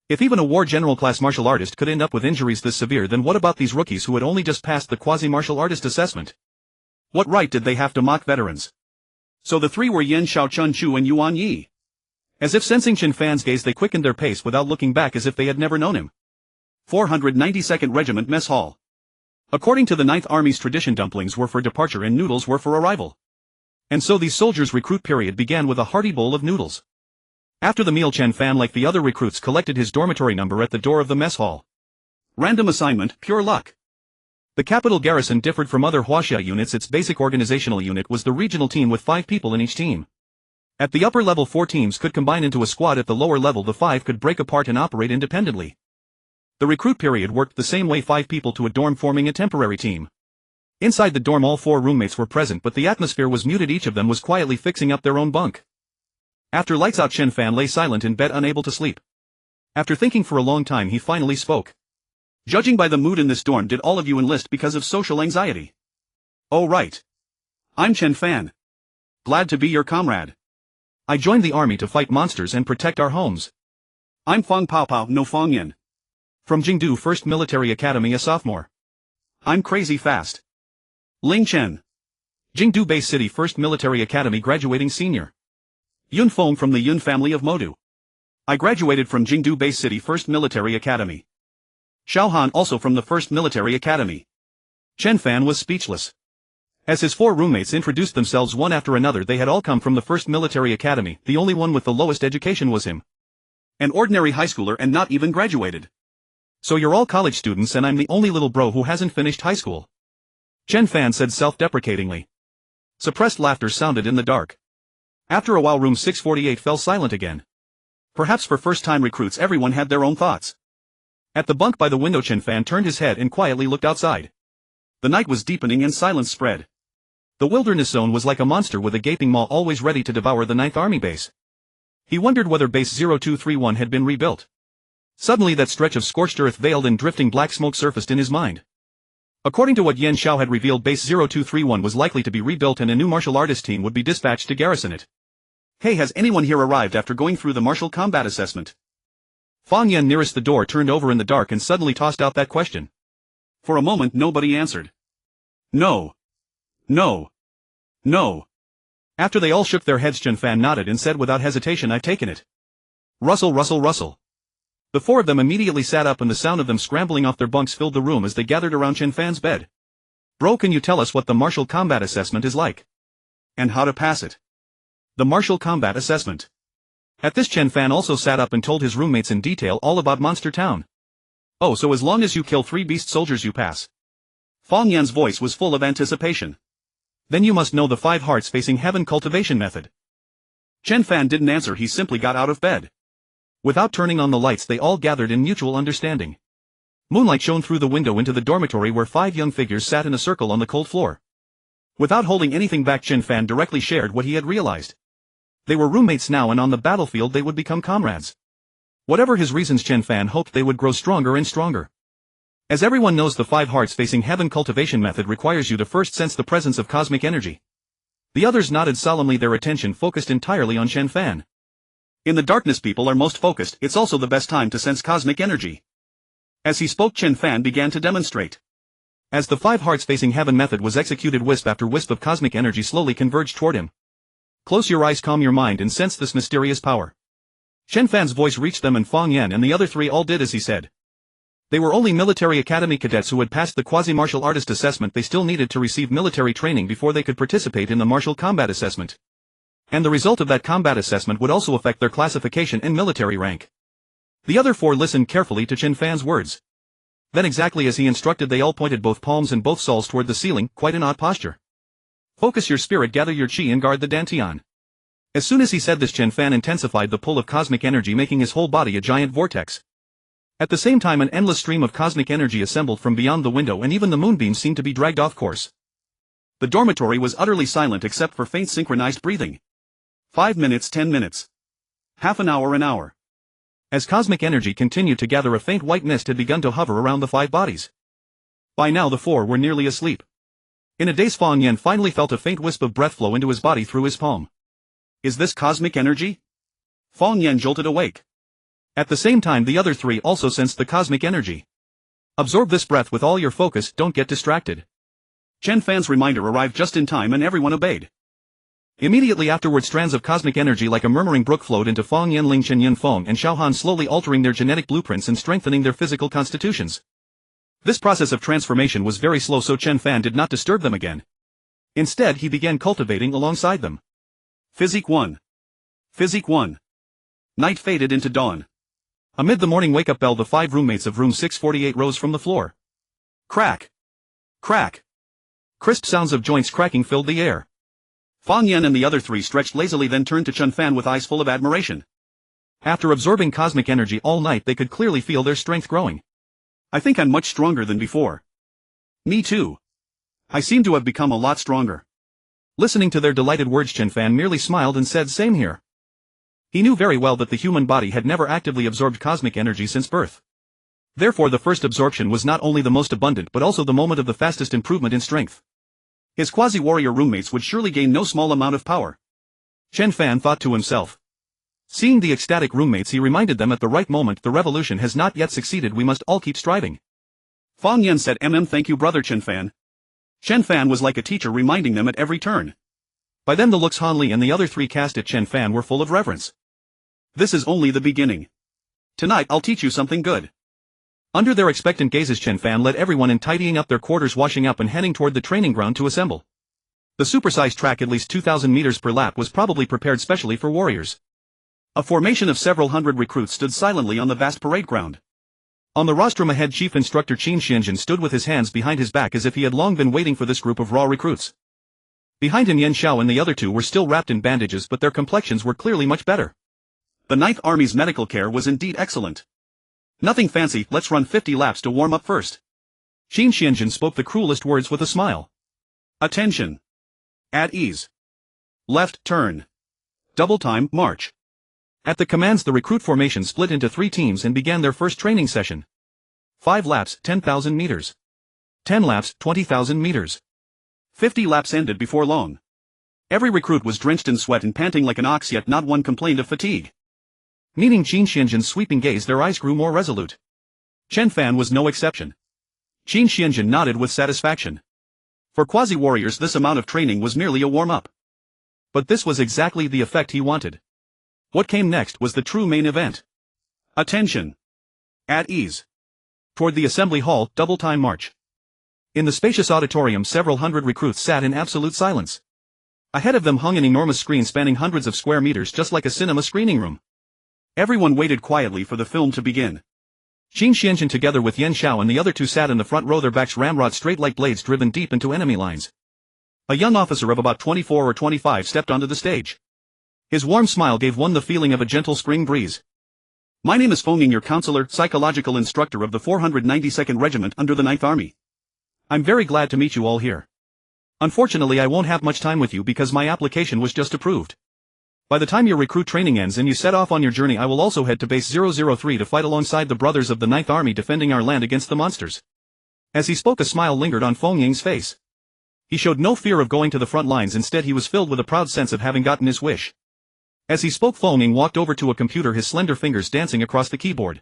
If even a War General class martial artist could end up with injuries this severe, then what about these rookies who had only just passed the quasi-martial artist assessment? What right did they have to mock veterans? So the 3 were Yan Xiao, Chun Chu and Yuan Yi. As if sensing Chen Fan's gaze, they quickened their pace without looking back, as if they had never known him. 492nd Regiment Mess Hall. According to the 9th Army's tradition, dumplings were for departure and noodles were for arrival. And so these soldiers' recruit period began with a hearty bowl of noodles. After the meal, Chen Fan, like the other recruits, collected his dormitory number at the door of the mess hall. Random assignment, pure luck. The capital garrison differed from other Huaxia units. Its basic organizational unit was the regional team with 5 people in each team. At the upper level 4 teams could combine into a squad. At the lower level the 5 could break apart and operate independently. The recruit period worked the same way: 5 people to a dorm forming a temporary team. Inside the dorm all 4 roommates were present, but the atmosphere was muted. Each of them was quietly fixing up their own bunk. After lights out, Chen Fan lay silent in bed, unable to sleep. After thinking for a long time he finally spoke. Judging by the mood in this dorm, did all of you enlist because of social anxiety? Oh right. I'm Chen Fan. Glad to be your comrade. I joined the army to fight monsters and protect our homes. I'm Feng Pao Pao, no Feng Yin. From Jingdu 1st Military Academy, a sophomore. I'm crazy fast. Ling Chen. Jingdu Base City 1st Military Academy, graduating senior. Yun Feng from the Yun family of Modu. I graduated from Jingdu Base City 1st Military Academy. Xiao Han, also from the 1st Military Academy. Chen Fan was speechless. As his 4 roommates introduced themselves one after another, they had all come from the 1st Military Academy. The only one with the lowest education was him. An ordinary high schooler and not even graduated. So you're all college students and I'm the only little bro who hasn't finished high school. Chen Fan said self-deprecatingly. Suppressed laughter sounded in the dark. After a while room 648 fell silent again. Perhaps for first-time recruits everyone had their own thoughts. At the bunk by the window Chen Fan turned his head and quietly looked outside. The night was deepening and silence spread. The wilderness zone was like a monster with a gaping maw, always ready to devour the 9th Army base. He wondered whether Base 0231 had been rebuilt. Suddenly that stretch of scorched earth, veiled in drifting black smoke, surfaced in his mind. According to what Yan Xiao had revealed, Base 0231 was likely to be rebuilt and a new martial artist team would be dispatched to garrison it. Hey, has anyone here arrived after going through the martial combat assessment? Fang Yan, nearest the door, turned over in the dark and suddenly tossed out that question. For a moment nobody answered. No. No. No. After they all shook their heads, Chen Fan nodded and said without hesitation, I've taken it. Rustle, rustle, rustle. The 4 of them immediately sat up and the sound of them scrambling off their bunks filled the room as they gathered around Chen Fan's bed. Bro, can you tell us what the martial combat assessment is like? And how to pass it? The martial combat assessment. At this, Chen Fan also sat up and told his roommates in detail all about Monster Town. Oh, so as long as you kill 3 beast soldiers you pass. Fang Yan's voice was full of anticipation. Then you must know the 5 hearts facing heaven cultivation method. Chen Fan didn't answer, he simply got out of bed. Without turning on the lights, they all gathered in mutual understanding. Moonlight shone through the window into the dormitory where 5 young figures sat in a circle on the cold floor. Without holding anything back, Chen Fan directly shared what he had realized. They were roommates now, and on the battlefield they would become comrades. Whatever his reasons, Chen Fan hoped they would grow stronger and stronger. As everyone knows, the 5 hearts facing heaven cultivation method requires you to first sense the presence of cosmic energy. The others nodded solemnly, their attention focused entirely on Chen Fan. In the darkness people are most focused, it's also the best time to sense cosmic energy. As he spoke, Chen Fan began to demonstrate. As the 5 hearts facing heaven method was executed, wisp after wisp of cosmic energy slowly converged toward him. Close your eyes, calm your mind, and sense this mysterious power. Chen Fan's voice reached them, and Fang Yan and the other 3 all did as he said. They were only military academy cadets who had passed the quasi-martial artist assessment. They still needed to receive military training before they could participate in the martial combat assessment. And the result of that combat assessment would also affect their classification in military rank. The other 4 listened carefully to Chen Fan's words. Then, exactly as he instructed, they all pointed both palms and both soles toward the ceiling, quite an odd posture. Focus your spirit, gather your chi, and guard the dantian. As soon as he said this, Chen Fan intensified the pull of cosmic energy, making his whole body a giant vortex. At the same time, an endless stream of cosmic energy assembled from beyond the window, and even the moonbeams seemed to be dragged off course. The dormitory was utterly silent except for faint synchronized breathing. 5 minutes, 10 minutes. Half an hour, an hour. As cosmic energy continued to gather, a faint white mist had begun to hover around the 5 bodies. By now the 4 were nearly asleep. In a daze, Fang Yan finally felt a faint wisp of breath flow into his body through his palm. Is this cosmic energy? Fang Yan jolted awake. At the same time, the other 3 also sensed the cosmic energy. Absorb this breath with all your focus, don't get distracted. Chen Fan's reminder arrived just in time, and everyone obeyed. Immediately afterward, strands of cosmic energy like a murmuring brook flowed into Fang Yan, Ling Chen, Yun Feng, and Xiaohan, slowly altering their genetic blueprints and strengthening their physical constitutions. This process of transformation was very slow, so Chen Fan did not disturb them again. Instead, he began cultivating alongside them. Physique 1. Physique 1. Night faded into dawn. Amid the morning wake-up bell, the 5 roommates of room 648 rose from the floor. Crack! Crack! Crisp sounds of joints cracking filled the air. Fang Yan and the other 3 stretched lazily, then turned to Chen Fan with eyes full of admiration. After absorbing cosmic energy all night, they could clearly feel their strength growing. I think I'm much stronger than before. Me too. I seem to have become a lot stronger. Listening to their delighted words, Chen Fan merely smiled and said, same here. He knew very well that the human body had never actively absorbed cosmic energy since birth. Therefore, the first absorption was not only the most abundant but also the moment of the fastest improvement in strength. His quasi-warrior roommates would surely gain no small amount of power. Chen Fan thought to himself. Seeing the ecstatic roommates, he reminded them, at the right moment, the revolution has not yet succeeded, we must all keep striving. Fang Yan said, Thank you, brother Chen Fan. Chen Fan was like a teacher, reminding them at every turn. By then the looks Han Li and the other 3 cast at Chen Fan were full of reverence. This is only the beginning. Tonight I'll teach you something good. Under their expectant gazes, Chen Fan led everyone in, tidying up their quarters, washing up, and heading toward the training ground to assemble. The supersized track, at least 2,000 meters per lap, was probably prepared specially for warriors. A formation of several hundred recruits stood silently on the vast parade ground. On the rostrum ahead, Chief Instructor Qin Xianjin stood with his hands behind his back as if he had long been waiting for this group of raw recruits. Behind him, Yan Xiao and the other 2 were still wrapped in bandages, but their complexions were clearly much better. The 9th Army's medical care was indeed excellent. Nothing fancy, let's run 50 laps to warm up first. Qin Xianjin spoke the cruelest words with a smile. Attention. At ease. Left turn. Double time, march. At the commands, the recruit formation split into 3 teams and began their first training session. 5 laps, 10,000 meters. 10 laps, 20,000 meters. 50 laps ended before long. Every recruit was drenched in sweat and panting like an ox, yet not one complained of fatigue. Meeting Qin Xianjin's sweeping gaze, their eyes grew more resolute. Chen Fan was no exception. Qin Xianjin nodded with satisfaction. For quasi-warriors, this amount of training was merely a warm-up. But this was exactly the effect he wanted. What came next was the true main event. Attention. At ease. Toward the assembly hall, double-time march. In the spacious auditorium, several hundred recruits sat in absolute silence. Ahead of them hung an enormous screen spanning hundreds of square meters, just like a cinema screening room. Everyone waited quietly for the film to begin. Qin Xianjin together with Yan Xiao and the other 2 sat in the front row, their backs ramrod straight like blades driven deep into enemy lines. A young officer of about 24 or 25 stepped onto the stage. His warm smile gave one the feeling of a gentle spring breeze. My name is Feng Ying, your counselor, psychological instructor of the 492nd Regiment under the 9th Army. I'm very glad to meet you all here. Unfortunately, I won't have much time with you because my application was just approved. By the time your recruit training ends and you set off on your journey, I will also head to Base 003 to fight alongside the brothers of the 9th Army defending our land against the monsters. As he spoke, a smile lingered on Feng Ying's face. He showed no fear of going to the front lines, instead he was filled with a proud sense of having gotten his wish. As he spoke, Feng Ying walked over to a computer, his slender fingers dancing across the keyboard.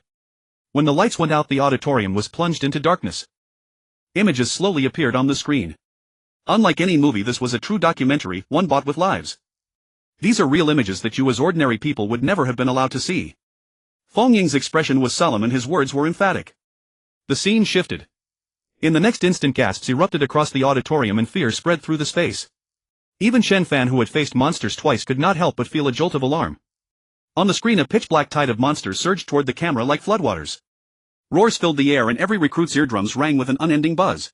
When the lights went out, the auditorium was plunged into darkness. Images slowly appeared on the screen. Unlike any movie, this was a true documentary, one bought with lives. These are real images that you as ordinary people would never have been allowed to see. Feng Ying's expression was solemn and his words were emphatic. The scene shifted. In the next instant, gasps erupted across the auditorium and fear spread through the space. Even Chen Fan, who had faced monsters twice, could not help but feel a jolt of alarm. On the screen, a pitch-black tide of monsters surged toward the camera like floodwaters. Roars filled the air and every recruit's eardrums rang with an unending buzz.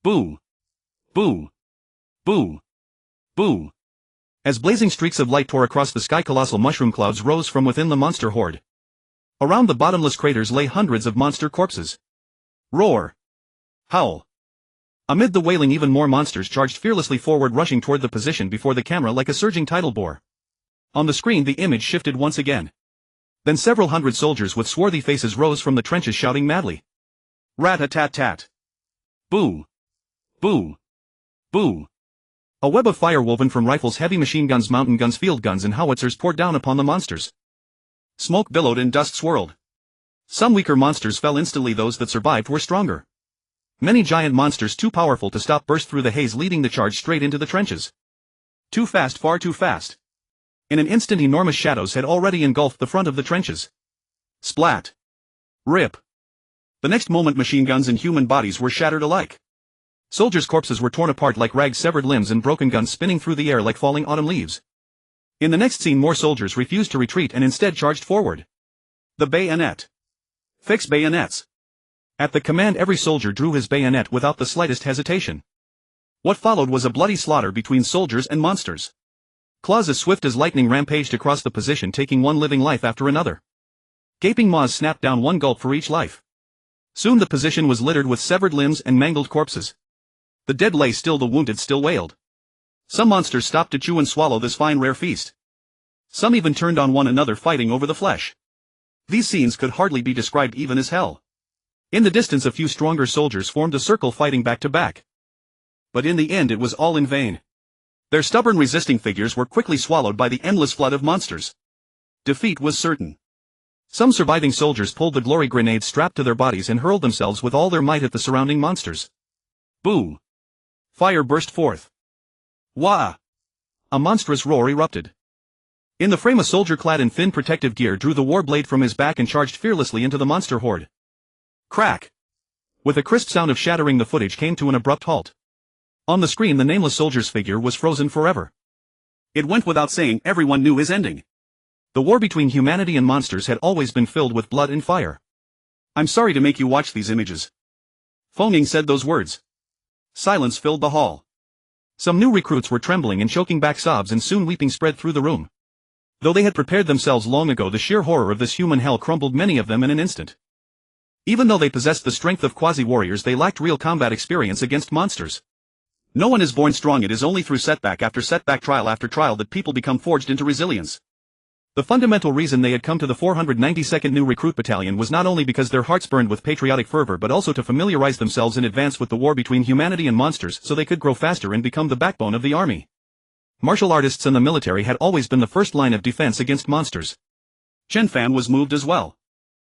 Boo! Boo! Boo! Boo! As blazing streaks of light tore across the sky, colossal mushroom clouds rose from within the monster horde. Around the bottomless craters lay hundreds of monster corpses. Roar! Howl! Amid the wailing, even more monsters charged fearlessly forward, rushing toward the position before the camera like a surging tidal bore. On the screen, the image shifted once again. Then several hundred soldiers with swarthy faces rose from the trenches, shouting madly. Rat-a-tat-tat! Boo! Boo! Boo! A web of fire woven from rifles, heavy machine guns, mountain guns, field guns, and howitzers poured down upon the monsters. Smoke billowed and dust swirled. Some weaker monsters fell instantly, those that survived were stronger. Many giant monsters too powerful to stop burst through the haze, leading the charge straight into the trenches. Too fast, far too fast. In an instant, enormous shadows had already engulfed the front of the trenches. Splat! Rip! The next moment, machine guns and human bodies were shattered alike. Soldiers' corpses were torn apart like rags, severed limbs, and broken guns spinning through the air like falling autumn leaves. In the next scene, more soldiers refused to retreat and instead charged forward. The bayonet. Fix bayonets. At the command, every soldier drew his bayonet without the slightest hesitation. What followed was a bloody slaughter between soldiers and monsters. Claws as swift as lightning rampaged across the position, taking one living life after another. Gaping maws snapped down, one gulp for each life. Soon the position was littered with severed limbs and mangled corpses. The dead lay still, the wounded still wailed. Some monsters stopped to chew and swallow this fine rare feast. Some even turned on one another, fighting over the flesh. These scenes could hardly be described even as hell. In the distance, a few stronger soldiers formed a circle, fighting back to back. But in the end, it was all in vain. Their stubborn, resisting figures were quickly swallowed by the endless flood of monsters. Defeat was certain. Some surviving soldiers pulled the glory grenades strapped to their bodies and hurled themselves with all their might at the surrounding monsters. Boo! Fire burst forth. Wah! A monstrous roar erupted. In the frame, a soldier clad in thin protective gear drew the war blade from his back and charged fearlessly into the monster horde. Crack! With a crisp sound of shattering, the footage came to an abrupt halt. On the screen, the nameless soldier's figure was frozen forever. It went without saying, everyone knew his ending. The war between humanity and monsters had always been filled with blood and fire. I'm sorry to make you watch these images. Feng Ying said those words. Silence filled the hall. Some new recruits were trembling and choking back sobs, and soon weeping spread through the room. Though they had prepared themselves long ago, the sheer horror of this human hell crumbled many of them in an instant. Even though they possessed the strength of quasi-warriors, they lacked real combat experience against monsters. No one is born strong. It is only through setback after setback, trial after trial, that people become forged into resilience. The fundamental reason they had come to the 492nd New Recruit Battalion was not only because their hearts burned with patriotic fervor, but also to familiarize themselves in advance with the war between humanity and monsters, so they could grow faster and become the backbone of the army. Martial artists and the military had always been the first line of defense against monsters. Chen Fan was moved as well.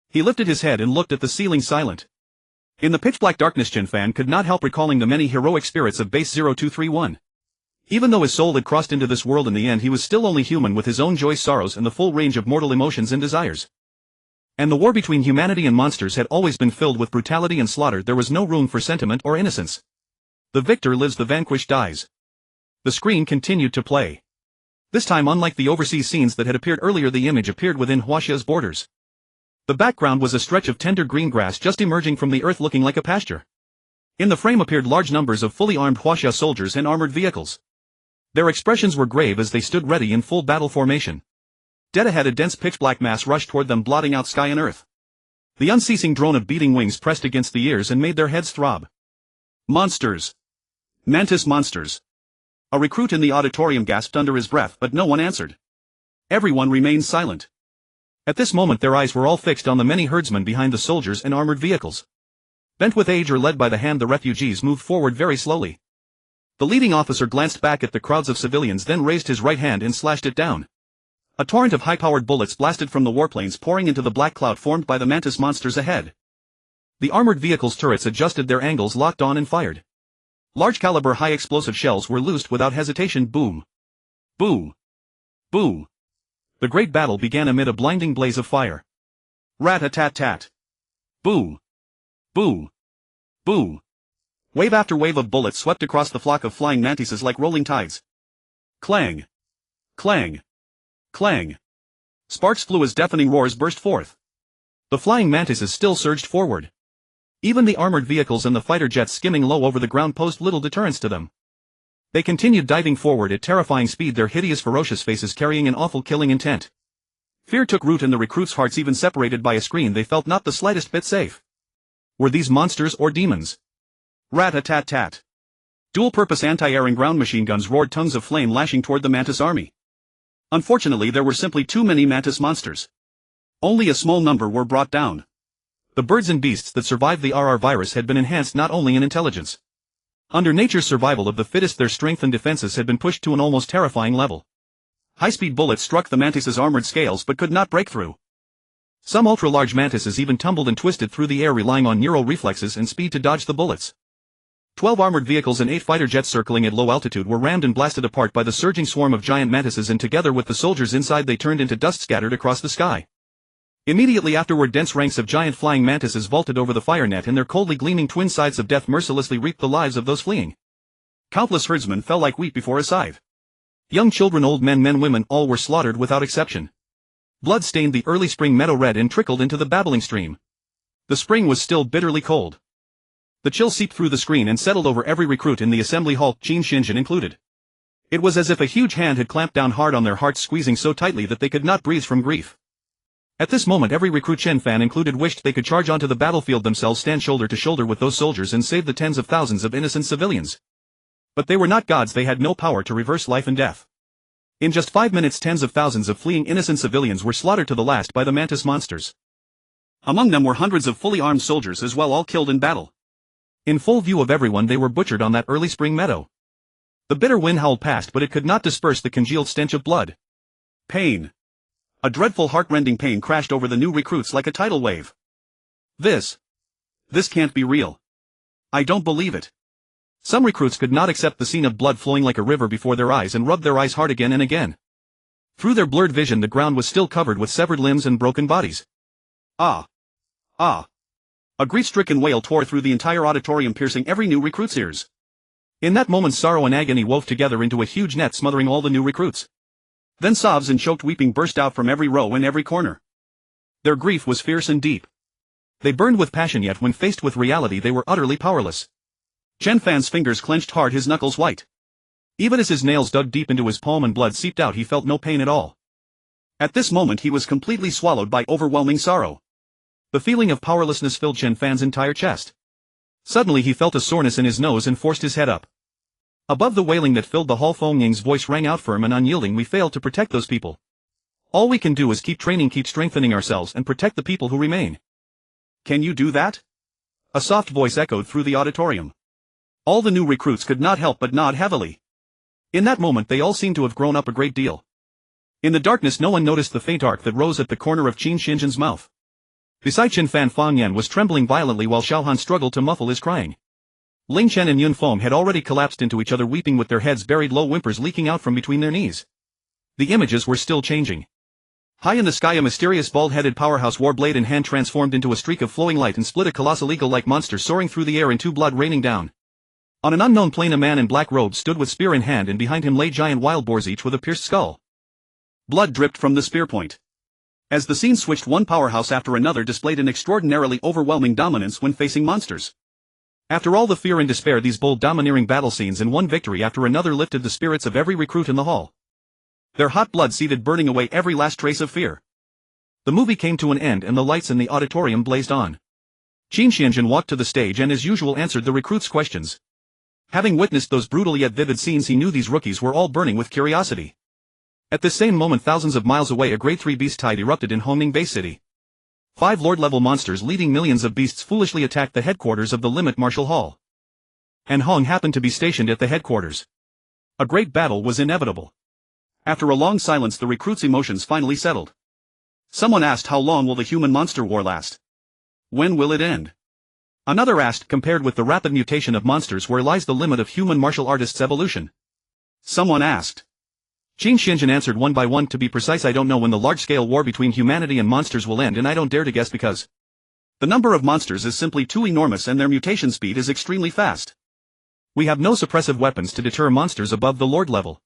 He lifted his head and looked at the ceiling, silent. In the pitch-black darkness, Chen Fan could not help recalling the many heroic spirits of Base 0231. Even though his soul had crossed into this world, in the end he was still only human, with his own joys, sorrows, and the full range of mortal emotions and desires. And the war between humanity and monsters had always been filled with brutality and slaughter. There was no room for sentiment or innocence. The victor lives, the vanquished dies. The screen continued to play. This time, unlike the overseas scenes that had appeared earlier, the image appeared within Huaxia's borders. The background was a stretch of tender green grass just emerging from the earth, looking like a pasture. In the frame appeared large numbers of fully armed Huaxia soldiers and armored vehicles. Their expressions were grave as they stood ready in full battle formation. Dead ahead, a dense pitch-black mass rushed toward them, blotting out sky and earth. The unceasing drone of beating wings pressed against the ears and made their heads throb. Monsters! Mantis monsters! A recruit in the auditorium gasped under his breath, but no one answered. Everyone remained silent. At this moment their eyes were all fixed on the many herdsmen behind the soldiers and armored vehicles. Bent with age or led by the hand, the refugees moved forward very slowly. The leading officer glanced back at the crowds of civilians, then raised his right hand and slashed it down. A torrent of high-powered bullets blasted from the warplanes, pouring into the black cloud formed by the mantis monsters ahead. The armored vehicles' turrets adjusted their angles, locked on, and fired. Large-caliber high-explosive shells were loosed without hesitation. Boom! Boom! Boom! The great battle began amid a blinding blaze of fire. Rat-a-tat-tat! Boom! Boom! Boom! Wave after wave of bullets swept across the flock of flying mantises like rolling tides. Clang! Clang! Clang! Sparks flew as deafening roars burst forth. The flying mantises still surged forward. Even the armored vehicles and the fighter jets skimming low over the ground posed little deterrence to them. They continued diving forward at terrifying speed, their hideous, ferocious faces carrying an awful killing intent. Fear took root in the recruits' hearts, even separated by a screen they felt not the slightest bit safe. Were these monsters or demons? Rat-a-tat-tat! Dual-purpose anti-air and ground machine guns roared, tongues of flame lashing toward the mantis army. Unfortunately, there were simply too many mantis monsters. Only a small number were brought down. The birds and beasts that survived the RR virus had been enhanced not only in intelligence. Under nature's survival of the fittest, their strength and defenses had been pushed to an almost terrifying level. High-speed bullets struck the mantis's armored scales but could not break through. Some ultra-large mantises even tumbled and twisted through the air, relying on neural reflexes and speed to dodge the bullets. 12 armored vehicles and 8 fighter jets circling at low altitude were rammed and blasted apart by the surging swarm of giant mantises, and together with the soldiers inside they turned into dust scattered across the sky. Immediately afterward, dense ranks of giant flying mantises vaulted over the fire net, and their coldly gleaming twin sides of death mercilessly reaped the lives of those fleeing. Countless herdsmen fell like wheat before a scythe. Young children, old men, women, all were slaughtered without exception. Blood stained the early spring meadow red and trickled into the babbling stream. The spring was still bitterly cold. The chill seeped through the screen and settled over every recruit in the assembly hall, Qin Xinjin included. It was as if a huge hand had clamped down hard on their hearts, squeezing so tightly that they could not breathe from grief. At this moment every recruit, Chen Fan included, wished they could charge onto the battlefield themselves, stand shoulder to shoulder with those soldiers and save the tens of thousands of innocent civilians. But they were not gods, they had no power to reverse life and death. In just 5 minutes tens of thousands of fleeing innocent civilians were slaughtered to the last by the mantis monsters. Among them were hundreds of fully armed soldiers as well, all killed in battle. In full view of everyone they were butchered on that early spring meadow. The bitter wind howled past, but it could not disperse the congealed stench of blood. Pain. A dreadful heart-rending pain crashed over the new recruits like a tidal wave. This can't be real. I don't believe it. Some recruits could not accept the scene of blood flowing like a river before their eyes and rubbed their eyes hard again and again. Through their blurred vision the ground was still covered with severed limbs and broken bodies. Ah! Ah! A grief-stricken wail tore through the entire auditorium, piercing every new recruit's ears. In that moment sorrow and agony wove together into a huge net, smothering all the new recruits. Then sobs and choked weeping burst out from every row and every corner. Their grief was fierce and deep. They burned with passion, yet when faced with reality they were utterly powerless. Chen Fan's fingers clenched hard, his knuckles white. Even as his nails dug deep into his palm and blood seeped out, he felt no pain at all. At this moment he was completely swallowed by overwhelming sorrow. The feeling of powerlessness filled Chen Fan's entire chest. Suddenly he felt a soreness in his nose and forced his head up. Above the wailing that filled the hall, Feng Ying's voice rang out firm and unyielding. We failed to protect those people. All we can do is keep training, keep strengthening ourselves, and protect the people who remain. Can you do that? A soft voice echoed through the auditorium. All the new recruits could not help but nod heavily. In that moment they all seemed to have grown up a great deal. In the darkness no one noticed the faint arc that rose at the corner of Qin Xinjin's mouth. Beside Chen Fan, Fang Yan was trembling violently while Xiaohan struggled to muffle his crying. Ling Chen and Yun Feng had already collapsed into each other, weeping with their heads buried, low whimpers leaking out from between their knees. The images were still changing. High in the sky a mysterious bald-headed powerhouse warblade in hand transformed into a streak of flowing light and split a colossal eagle-like monster soaring through the air into blood raining down. On an unknown plane a man in black robes stood with spear in hand, and behind him lay giant wild boars, each with a pierced skull. Blood dripped from the spear point. As the scene switched, one powerhouse after another displayed an extraordinarily overwhelming dominance when facing monsters. After all the fear and despair, these bold domineering battle scenes and one victory after another lifted the spirits of every recruit in the hall. Their hot blood seethed, burning away every last trace of fear. The movie came to an end and the lights in the auditorium blazed on. Chen Fan walked to the stage and as usual answered the recruits' questions. Having witnessed those brutal yet vivid scenes, he knew these rookies were all burning with curiosity. At this same moment, thousands of miles away, a great three-beast tide erupted in Hongning Bay City. 5 Lord-level monsters leading millions of beasts foolishly attacked the headquarters of the Limit Martial Hall. And Hong happened to be stationed at the headquarters. A great battle was inevitable. After a long silence, the recruits' emotions finally settled. Someone asked, how long will the human-monster war last? When will it end? Another asked, compared with the rapid mutation of monsters, where lies the limit of human martial artists' evolution? Someone asked. Chen Fan answered one by one, to be precise, I don't know when the large-scale war between humanity and monsters will end, and I don't dare to guess because the number of monsters is simply too enormous and their mutation speed is extremely fast. We have no suppressive weapons to deter monsters above the Lord level.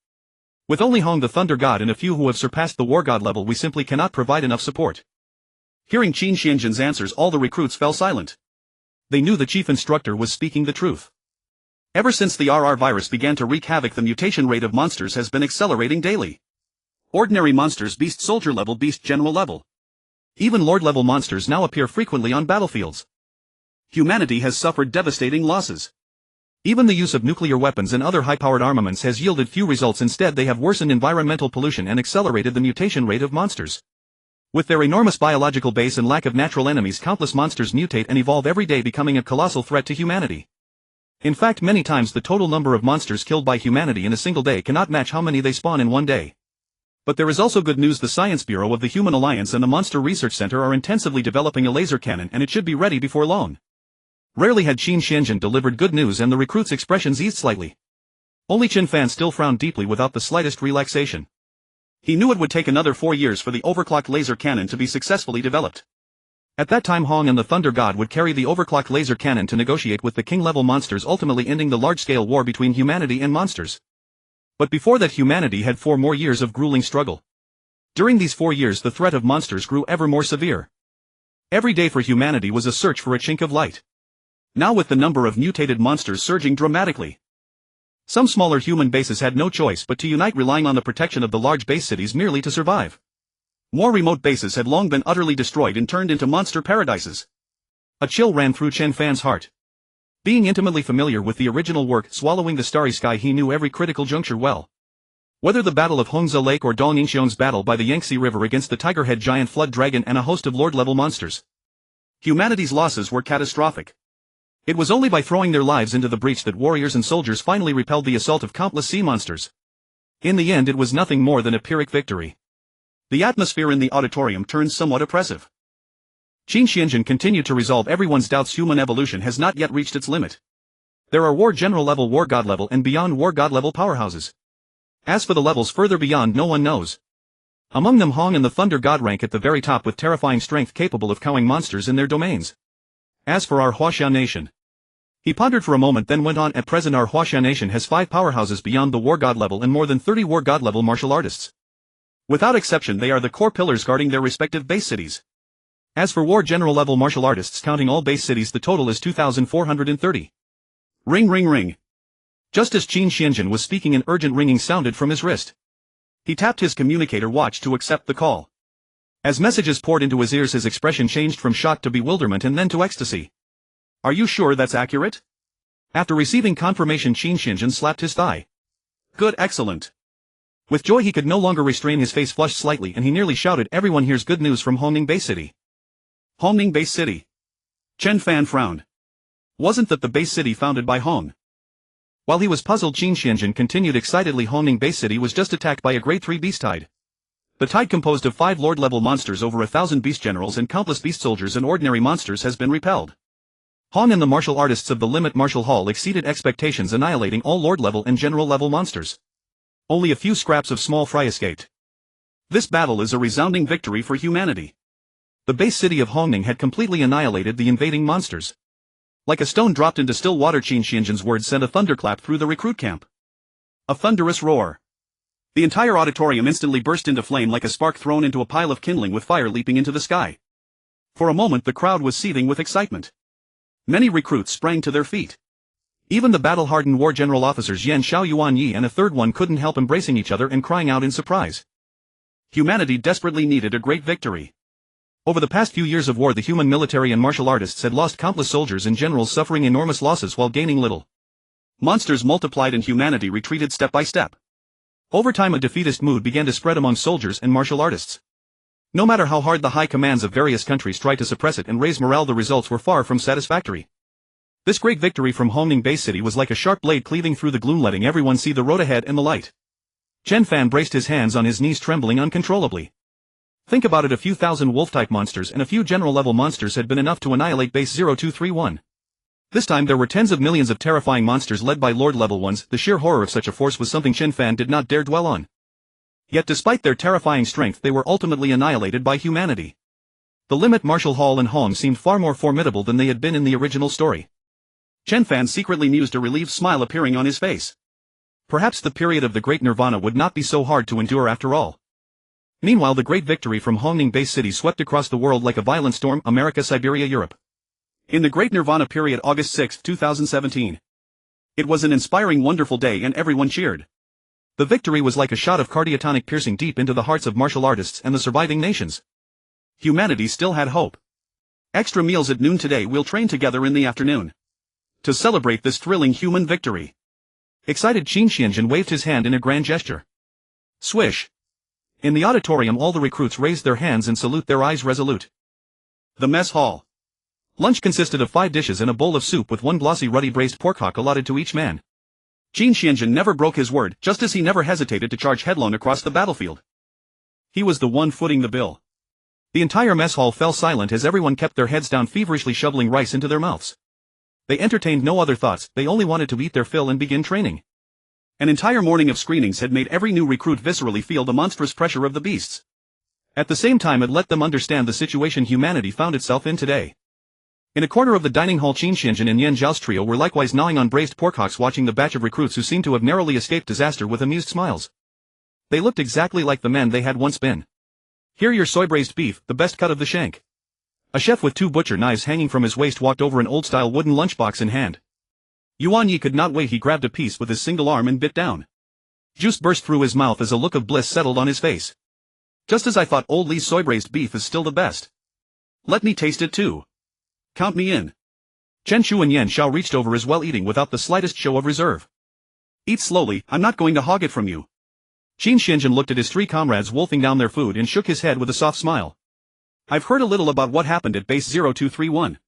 With only Hong the Thunder God and a few who have surpassed the War God level, we simply cannot provide enough support. Hearing Chen Fan's answers, all the recruits fell silent. They knew the chief instructor was speaking the truth. Ever since the RR virus began to wreak havoc, the mutation rate of monsters has been accelerating daily. Ordinary monsters, beast soldier level, beast general level. Even lord level monsters now appear frequently on battlefields. Humanity has suffered devastating losses. Even the use of nuclear weapons and other high-powered armaments has yielded few results. Instead, they have worsened environmental pollution and accelerated the mutation rate of monsters. With their enormous biological base and lack of natural enemies, countless monsters mutate and evolve every day, becoming a colossal threat to humanity. In fact, many times the total number of monsters killed by humanity in a single day cannot match how many they spawn in one day. But there is also good news. The Science Bureau of the Human Alliance and the Monster Research Center are intensively developing a laser cannon, and it should be ready before long. Rarely had Chen Fan delivered good news, and the recruits' expressions eased slightly. Only Chen Fan still frowned deeply without the slightest relaxation. He knew it would take another 4 years for the overclocked laser cannon to be successfully developed. At that time, Hong and the Thunder God would carry the overclocked laser cannon to negotiate with the king-level monsters, ultimately ending the large-scale war between humanity and monsters. But before that, humanity had 4 more years of grueling struggle. During these 4 years, the threat of monsters grew ever more severe. Every day for humanity was a search for a chink of light. Now, with the number of mutated monsters surging dramatically, some smaller human bases had no choice but to unite, relying on the protection of the large base cities merely to survive. More remote bases had long been utterly destroyed and turned into monster paradises. A chill ran through Chen Fan's heart. Being intimately familiar with the original work, Swallowing the Starry Sky, he knew every critical juncture well. Whether the Battle of Hongzhe Lake or Dong Yingxiong's battle by the Yangtze River against the Tigerhead giant flood dragon and a host of lord-level monsters, humanity's losses were catastrophic. It was only by throwing their lives into the breach that warriors and soldiers finally repelled the assault of countless sea monsters. In the end, it was nothing more than a Pyrrhic victory. The atmosphere in the auditorium turned somewhat oppressive. Chen Fan continued to resolve everyone's doubts. Human evolution has not yet reached its limit. There are war general level, war god level, and beyond war god level powerhouses. As for the levels further beyond, no one knows. Among them, Hong and the Thunder God rank at the very top, with terrifying strength capable of cowing monsters in their domains. As for our Huaxian nation, he pondered for a moment, then went on, at present our Huaxian nation has 5 powerhouses beyond the war god level and more than 30 war god level martial artists. Without exception, they are the core pillars guarding their respective base cities. As for war general level martial artists, counting all base cities, the total is 2,430. Ring ring ring. Just as Chen Fan was speaking, an urgent ringing sounded from his wrist. He tapped his communicator watch to accept the call. As messages poured into his ears, his expression changed from shock to bewilderment and then to ecstasy. Are you sure that's accurate? After receiving confirmation, Chen Fan slapped his thigh. Good, excellent. With joy he could no longer restrain, his face flushed slightly and he nearly shouted, everyone here's good news from Hongning Bay City. Hongning Bay City. Chen Fan frowned. Wasn't that the base city founded by Hong? While he was puzzled, Chen Fan continued excitedly, Hongning Bay City was just attacked by a great 3-beast tide. The tide, composed of 5 lord-level monsters, over 1,000 beast generals and countless beast soldiers and ordinary monsters, has been repelled. Hong and the martial artists of the Limit Martial Hall exceeded expectations, annihilating all lord-level and general-level monsters. Only a few scraps of small fry escaped. This battle is a resounding victory for humanity. The base city of Hongning had completely annihilated the invading monsters. Like a stone dropped into still water, Chen Fan's words sent a thunderclap through the recruit camp. A thunderous roar. The entire auditorium instantly burst into flame, like a spark thrown into a pile of kindling with fire leaping into the sky. For a moment the crowd was seething with excitement. Many recruits sprang to their feet. Even the battle-hardened war general officers Yan Xiao, Yuan Yi and a third one couldn't help embracing each other and crying out in surprise. Humanity desperately needed a great victory. Over the past few years of war, the human military and martial artists had lost countless soldiers and generals, suffering enormous losses while gaining little. Monsters multiplied and humanity retreated step by step. Over time, a defeatist mood began to spread among soldiers and martial artists. No matter how hard the high commands of various countries tried to suppress it and raise morale, the results were far from satisfactory. This great victory from Hongning Bay City was like a sharp blade cleaving through the gloom, letting everyone see the road ahead and the light. Chen Fan braced his hands on his knees, trembling uncontrollably. Think about it, a few thousand wolf-type monsters and a few general-level monsters had been enough to annihilate Base 0231. This time there were tens of millions of terrifying monsters led by Lord-level ones. The sheer horror of such a force was something Chen Fan did not dare dwell on. Yet despite their terrifying strength, they were ultimately annihilated by humanity. The limit Marshal Hall and Hong seemed far more formidable than they had been in the original story. Chen Fan secretly mused, a relieved smile appearing on his face. Perhaps the period of the Great Nirvana would not be so hard to endure after all. Meanwhile, the great victory from Hongning Bay City swept across the world like a violent storm: America, Siberia, Europe. In the Great Nirvana period, August 6, 2017. It was an inspiring, wonderful day and everyone cheered. The victory was like a shot of cardiotonic piercing deep into the hearts of martial artists and the surviving nations. Humanity still had hope. Extra meals at noon today. We'll train together in the afternoon to celebrate this thrilling human victory. Excited Qin Xianjun waved his hand in a grand gesture. Swish. In the auditorium, all the recruits raised their hands in salute, their eyes resolute. The mess hall. Lunch consisted of 5 dishes and a bowl of soup with one glossy ruddy braised pork hock allotted to each man. Qin Xianjun never broke his word, just as he never hesitated to charge headlong across the battlefield. He was the one footing the bill. The entire mess hall fell silent as everyone kept their heads down, feverishly shoveling rice into their mouths. They entertained no other thoughts, they only wanted to eat their fill and begin training. An entire morning of screenings had made every new recruit viscerally feel the monstrous pressure of the beasts. At the same time, it let them understand the situation humanity found itself in today. In a corner of the dining hall, Qin Xianjun and Yan Zhao's trio were likewise gnawing on braised pork hocks, watching the batch of recruits who seemed to have narrowly escaped disaster with amused smiles. They looked exactly like the men they had once been. Here, your soy-braised beef, the best cut of the shank. A chef with 2 butcher knives hanging from his waist walked over, an old-style wooden lunchbox in hand. Yuan Yi could not wait. He grabbed a piece with his single arm and bit down. Juice burst through his mouth as a look of bliss settled on his face. Just as I thought, old Li's soy-braised beef is still the best. Let me taste it too. Count me in. Chen Shu and Yan Xiao reached over as well, eating without the slightest show of reserve. Eat slowly, I'm not going to hog it from you. Qin Xianjun looked at his 3 comrades wolfing down their food and shook his head with a soft smile. I've heard a little about what happened at Base 0231.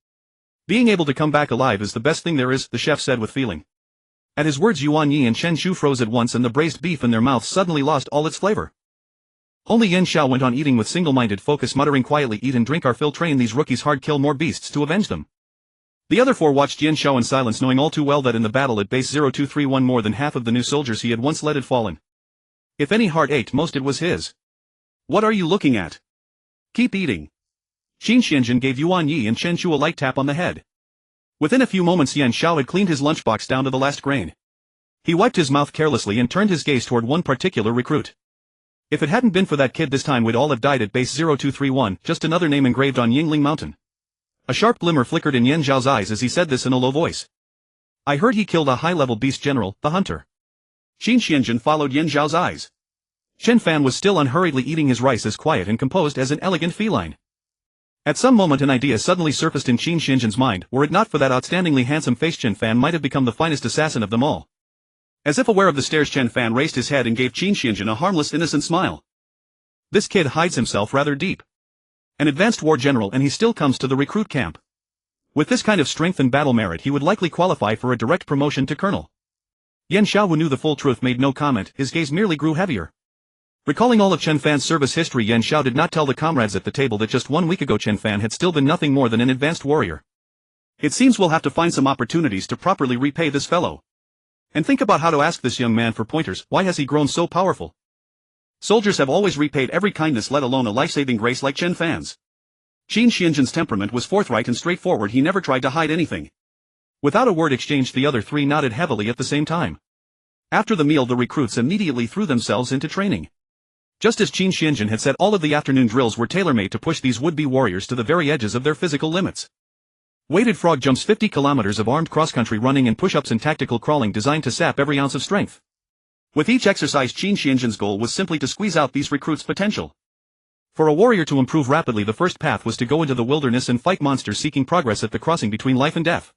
Being able to come back alive is the best thing there is, the chef said with feeling. At his words, Yuan Yi and Chen Shu froze at once, and the braised beef in their mouths suddenly lost all its flavor. Only Yan Xiao went on eating with single-minded focus, muttering quietly, eat and drink our fill, train these rookies hard, kill more beasts to avenge them. The other 4 watched Yan Xiao in silence, knowing all too well that in the battle at Base 0231 more than half of the new soldiers he had once led had fallen. If any heart ached most, it was his. What are you looking at? Keep eating. Qin Xianjun gave Yuan Yi and Chen Shu a light tap on the head. Within a few moments, Yan Xiao had cleaned his lunchbox down to the last grain. He wiped his mouth carelessly and turned his gaze toward one particular recruit. If it hadn't been for that kid, this time we'd all have died at Base 0231, just another name engraved on Yingling Mountain. A sharp glimmer flickered in Yan Zhao's eyes as he said this in a low voice. I heard he killed a high-level beast general, the hunter. Qin Xianjun followed Yan Zhao's eyes. Chen Fan was still unhurriedly eating his rice, as quiet and composed as an elegant feline. At some moment an idea suddenly surfaced in Qin Xianjun's mind. Were it not for that outstandingly handsome face, Chen Fan might have become the finest assassin of them all. As if aware of the stares, Chen Fan raised his head and gave Qin Xianjun a harmless, innocent smile. This kid hides himself rather deep. An advanced war general, and he still comes to the recruit camp. With this kind of strength and battle merit, he would likely qualify for a direct promotion to colonel. Yan Xiao, who knew the full truth, made no comment. His gaze merely grew heavier. Recalling all of Chen Fan's service history, Yan Xiao did not tell the comrades at the table that just 1 week ago Chen Fan had still been nothing more than an advanced warrior. It seems we'll have to find some opportunities to properly repay this fellow. And think about how to ask this young man for pointers. Why has he grown so powerful? Soldiers have always repaid every kindness, let alone a life-saving grace like Chen Fan's. Qin Xianjun's temperament was forthright and straightforward. He never tried to hide anything. Without a word exchanged, the other 3 nodded heavily at the same time. After the meal, the recruits immediately threw themselves into training. Just as Qin Xianjun had said, all of the afternoon drills were tailor-made to push these would-be warriors to the very edges of their physical limits. Weighted frog jumps 50 kilometers of armed cross-country running and push-ups and tactical crawling designed to sap every ounce of strength. With each exercise, Qin Xianjin's goal was simply to squeeze out these recruits' potential. For a warrior to improve rapidly, the first path was to go into the wilderness and fight monsters seeking progress at the crossing between life and death.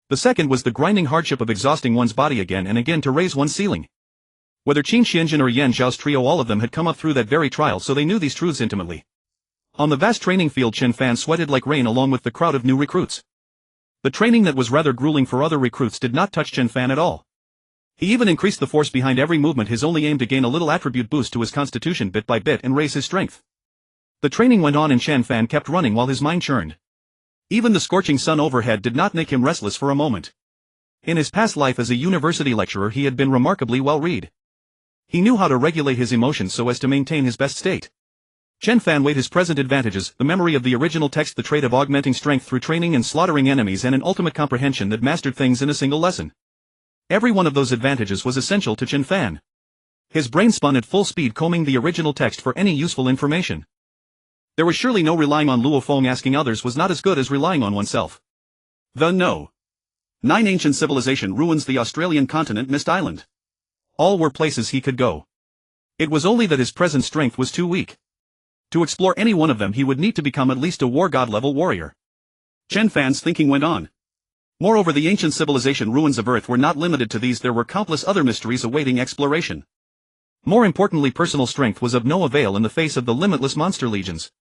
The second was the grinding hardship of exhausting one's body again and again to raise one's ceiling. Whether Qin Xianjin or Yan Zhao's trio, all of them had come up through that very trial, so they knew these truths intimately. On the vast training field, Chen Fan sweated like rain along with the crowd of new recruits. The training that was rather grueling for other recruits did not touch Chen Fan at all. He even increased the force behind every movement, his only aim to gain a little attribute boost to his constitution bit by bit and raise his strength. The training went on and Chen Fan kept running while his mind churned. Even the scorching sun overhead did not make him restless for a moment. In his past life as a university lecturer, he had been remarkably well read. He knew how to regulate his emotions so as to maintain his best state. Chen Fan weighed his present advantages, the memory of the original text, the trait of augmenting strength through training and slaughtering enemies, and an ultimate comprehension that mastered things in a single lesson. Every one of those advantages was essential to Chen Fan. His brain spun at full speed, combing the original text for any useful information. There was surely no relying on Luo Feng. Asking others was not as good as relying on oneself. No. 9 ancient civilization ruins, the Australian continent, Mist Island. All were places he could go. It was only that his present strength was too weak. To explore any one of them, he would need to become at least a war god level warrior. Chen Fan's thinking went on. Moreover, the ancient civilization ruins of Earth were not limited to these. There were countless other mysteries awaiting exploration. More importantly, personal strength was of no avail in the face of the limitless monster legions.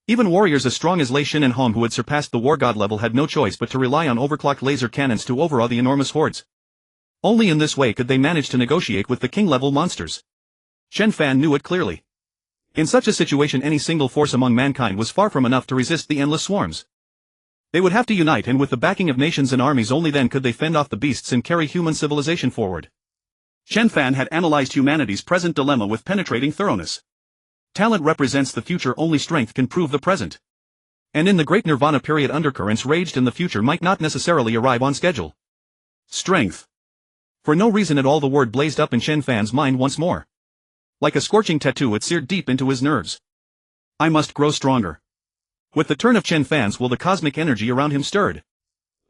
Even warriors as strong as Lei Xin and Hong, who had surpassed the war god level, had no choice but to rely on overclocked laser cannons to overawe the enormous hordes. Only in this way could they manage to negotiate with the king-level monsters. Chen Fan knew it clearly. In such a situation, any single force among mankind was far from enough to resist the endless swarms. They would have to unite, and with the backing of nations and armies, only then could they fend off the beasts and carry human civilization forward. Chen Fan had analyzed humanity's present dilemma with penetrating thoroughness. Talent represents the future, only strength can prove the present. And in the Great Nirvana period, undercurrents raged and the future might not necessarily arrive on schedule. Strength. For no reason at all, the word blazed up in Chen Fan's mind once more. Like a scorching tattoo, it seared deep into his nerves. I must grow stronger. With the turn of Chen Fan's will, the cosmic energy around him stirred.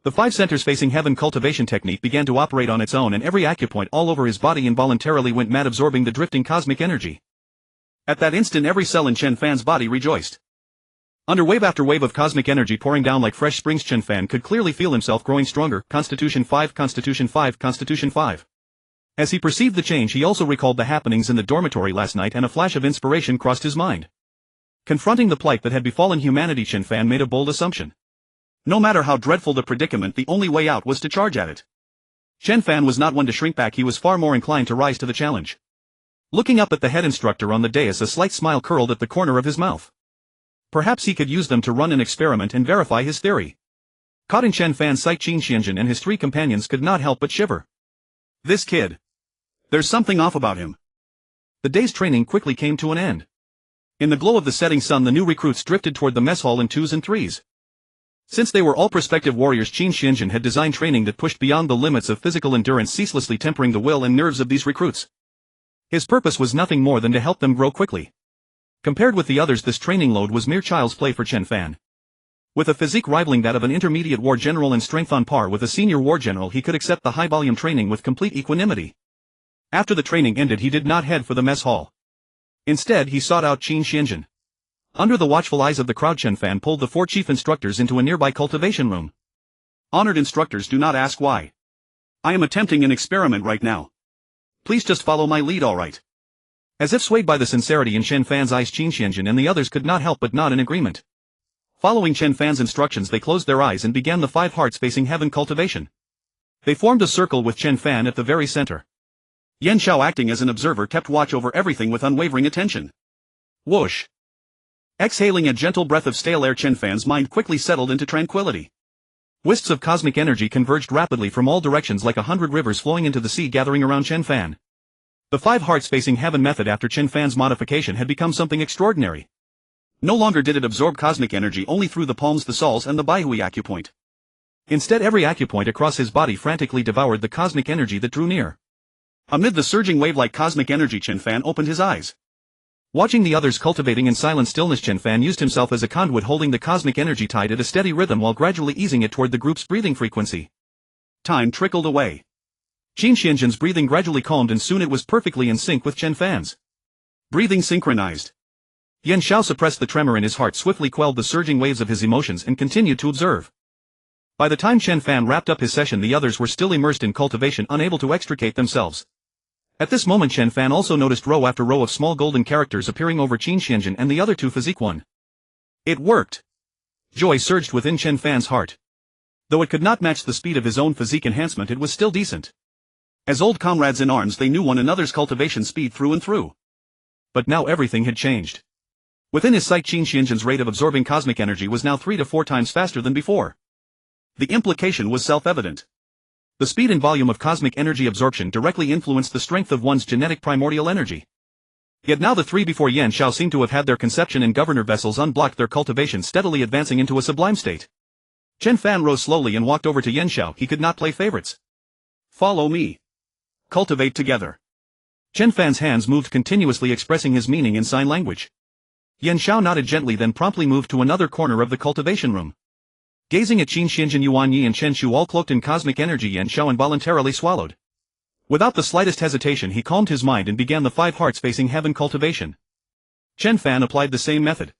The 5 centers facing heaven cultivation technique began to operate on its own, and every acupoint all over his body involuntarily went mad, absorbing the drifting cosmic energy. At that instant, every cell in Chen Fan's body rejoiced. Under wave after wave of cosmic energy pouring down like fresh springs, Chen Fan could clearly feel himself growing stronger. Constitution 5, Constitution 5, Constitution 5. As he perceived the change, he also recalled the happenings in the dormitory last night, and a flash of inspiration crossed his mind. Confronting the plight that had befallen humanity, Chen Fan made a bold assumption. No matter how dreadful the predicament, the only way out was to charge at it. Chen Fan was not one to shrink back. He was far more inclined to rise to the challenge. Looking up at the head instructor on the dais, a slight smile curled at the corner of his mouth. Perhaps he could use them to run an experiment and verify his theory. Caught in Chen Fan's sight, Qin Xianjin and his 3 companions could not help but shiver. This kid. There's something off about him. The day's training quickly came to an end. In the glow of the setting sun, the new recruits drifted toward the mess hall in 2s and 3s. Since they were all prospective warriors, Qin Xianjin had designed training that pushed beyond the limits of physical endurance, ceaselessly tempering the will and nerves of these recruits. His purpose was nothing more than to help them grow quickly. Compared with the others, this training load was mere child's play for Chen Fan. With a physique rivaling that of an intermediate war general and strength on par with a senior war general, he could accept the high-volume training with complete equanimity. After the training ended, he did not head for the mess hall. Instead, he sought out Qin Xianjin. Under the watchful eyes of the crowd, Chen Fan pulled the 4 chief instructors into a nearby cultivation room. Honored instructors, do not ask why. I am attempting an experiment right now. Please just follow my lead, all right? As if swayed by the sincerity in Chen Fan's eyes, Qin Xianjin and the others could not help but nod in agreement. Following Chen Fan's instructions, they closed their eyes and began the 5 hearts facing heaven cultivation. They formed a circle with Chen Fan at the very center. Yan Xiao, acting as an observer, kept watch over everything with unwavering attention. Whoosh! Exhaling a gentle breath of stale air, Chen Fan's mind quickly settled into tranquility. Wisps of cosmic energy converged rapidly from all directions like 100 rivers flowing into the sea, gathering around Chen Fan. The 5 hearts facing heaven method after Chen Fan's modification had become something extraordinary. No longer did it absorb cosmic energy only through the palms, the soles, and the Baihui acupoint. Instead, every acupoint across his body frantically devoured the cosmic energy that drew near. Amid the surging wave-like cosmic energy, Chen Fan opened his eyes. Watching the others cultivating in silent stillness, Chen Fan used himself as a conduit, holding the cosmic energy tide at a steady rhythm while gradually easing it toward the group's breathing frequency. Time trickled away. Qin Xianjin's breathing gradually calmed and soon it was perfectly in sync with Chen Fan's. Breathing synchronized. Yan Xiao suppressed the tremor in his heart, swiftly quelled the surging waves of his emotions and continued to observe. By the time Chen Fan wrapped up his session, the others were still immersed in cultivation, unable to extricate themselves. At this moment Chen Fan also noticed row after row of small golden characters appearing over Qin Xianjin and the other two physique one. It worked! Joy surged within Chen Fan's heart. Though it could not match the speed of his own physique enhancement, it was still decent. As old comrades in arms, they knew one another's cultivation speed through and through. But now everything had changed. Within his sight, Qin Xianjin's rate of absorbing cosmic energy was now 3 to 4 times faster than before. The implication was self-evident. The speed and volume of cosmic energy absorption directly influenced the strength of one's genetic primordial energy. Yet now the three before Yan Xiao seemed to have had their conception in governor vessels unblocked, their cultivation steadily advancing into a sublime state. Chen Fan rose slowly and walked over to Yan Xiao. He could not play favorites. Follow me. Cultivate together. Chen Fan's hands moved continuously, expressing his meaning in sign language. Yan Xiao nodded gently, then promptly moved to another corner of the cultivation room. Gazing at Qin Xianjin, Yuan Yi and Chen Shu all cloaked in cosmic energy, Yan Xiao involuntarily swallowed. Without the slightest hesitation he calmed his mind and began the 5 hearts facing heaven cultivation. Chen Fan applied the same method.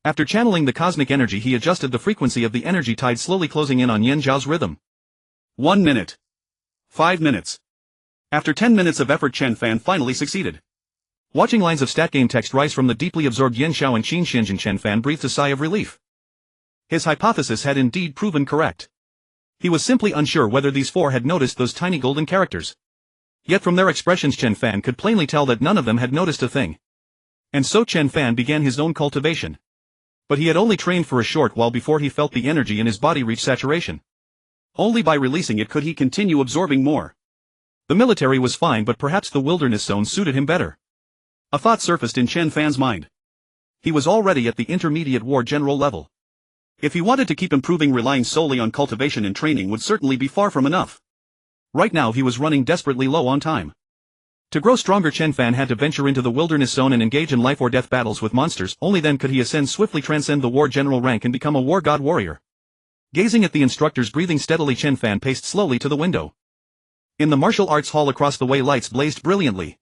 After channeling the cosmic energy, he adjusted the frequency of the energy tide, slowly closing in on Yan Xiao's rhythm. 1 minute. 5 minutes. After 10 minutes of effort, Chen Fan finally succeeded. Watching lines of stat game text rise from the deeply absorbed Yan Xiao and Qin Xianjin, Chen Fan breathed a sigh of relief. His hypothesis had indeed proven correct. He was simply unsure whether these 4 had noticed those tiny golden characters. Yet from their expressions Chen Fan could plainly tell that none of them had noticed a thing. And so Chen Fan began his own cultivation. But he had only trained for a short while before he felt the energy in his body reach saturation. Only by releasing it could he continue absorbing more. The military was fine, but perhaps the wilderness zone suited him better. A thought surfaced in Chen Fan's mind. He was already at the intermediate war general level. If he wanted to keep improving, relying solely on cultivation and training would certainly be far from enough. Right now he was running desperately low on time. To grow stronger, Chen Fan had to venture into the wilderness zone and engage in life or death battles with monsters. Only then could he ascend swiftly, transcend the war general rank and become a war god warrior. Gazing at the instructors breathing steadily, Chen Fan paced slowly to the window. In the martial arts hall across the way, lights blazed brilliantly.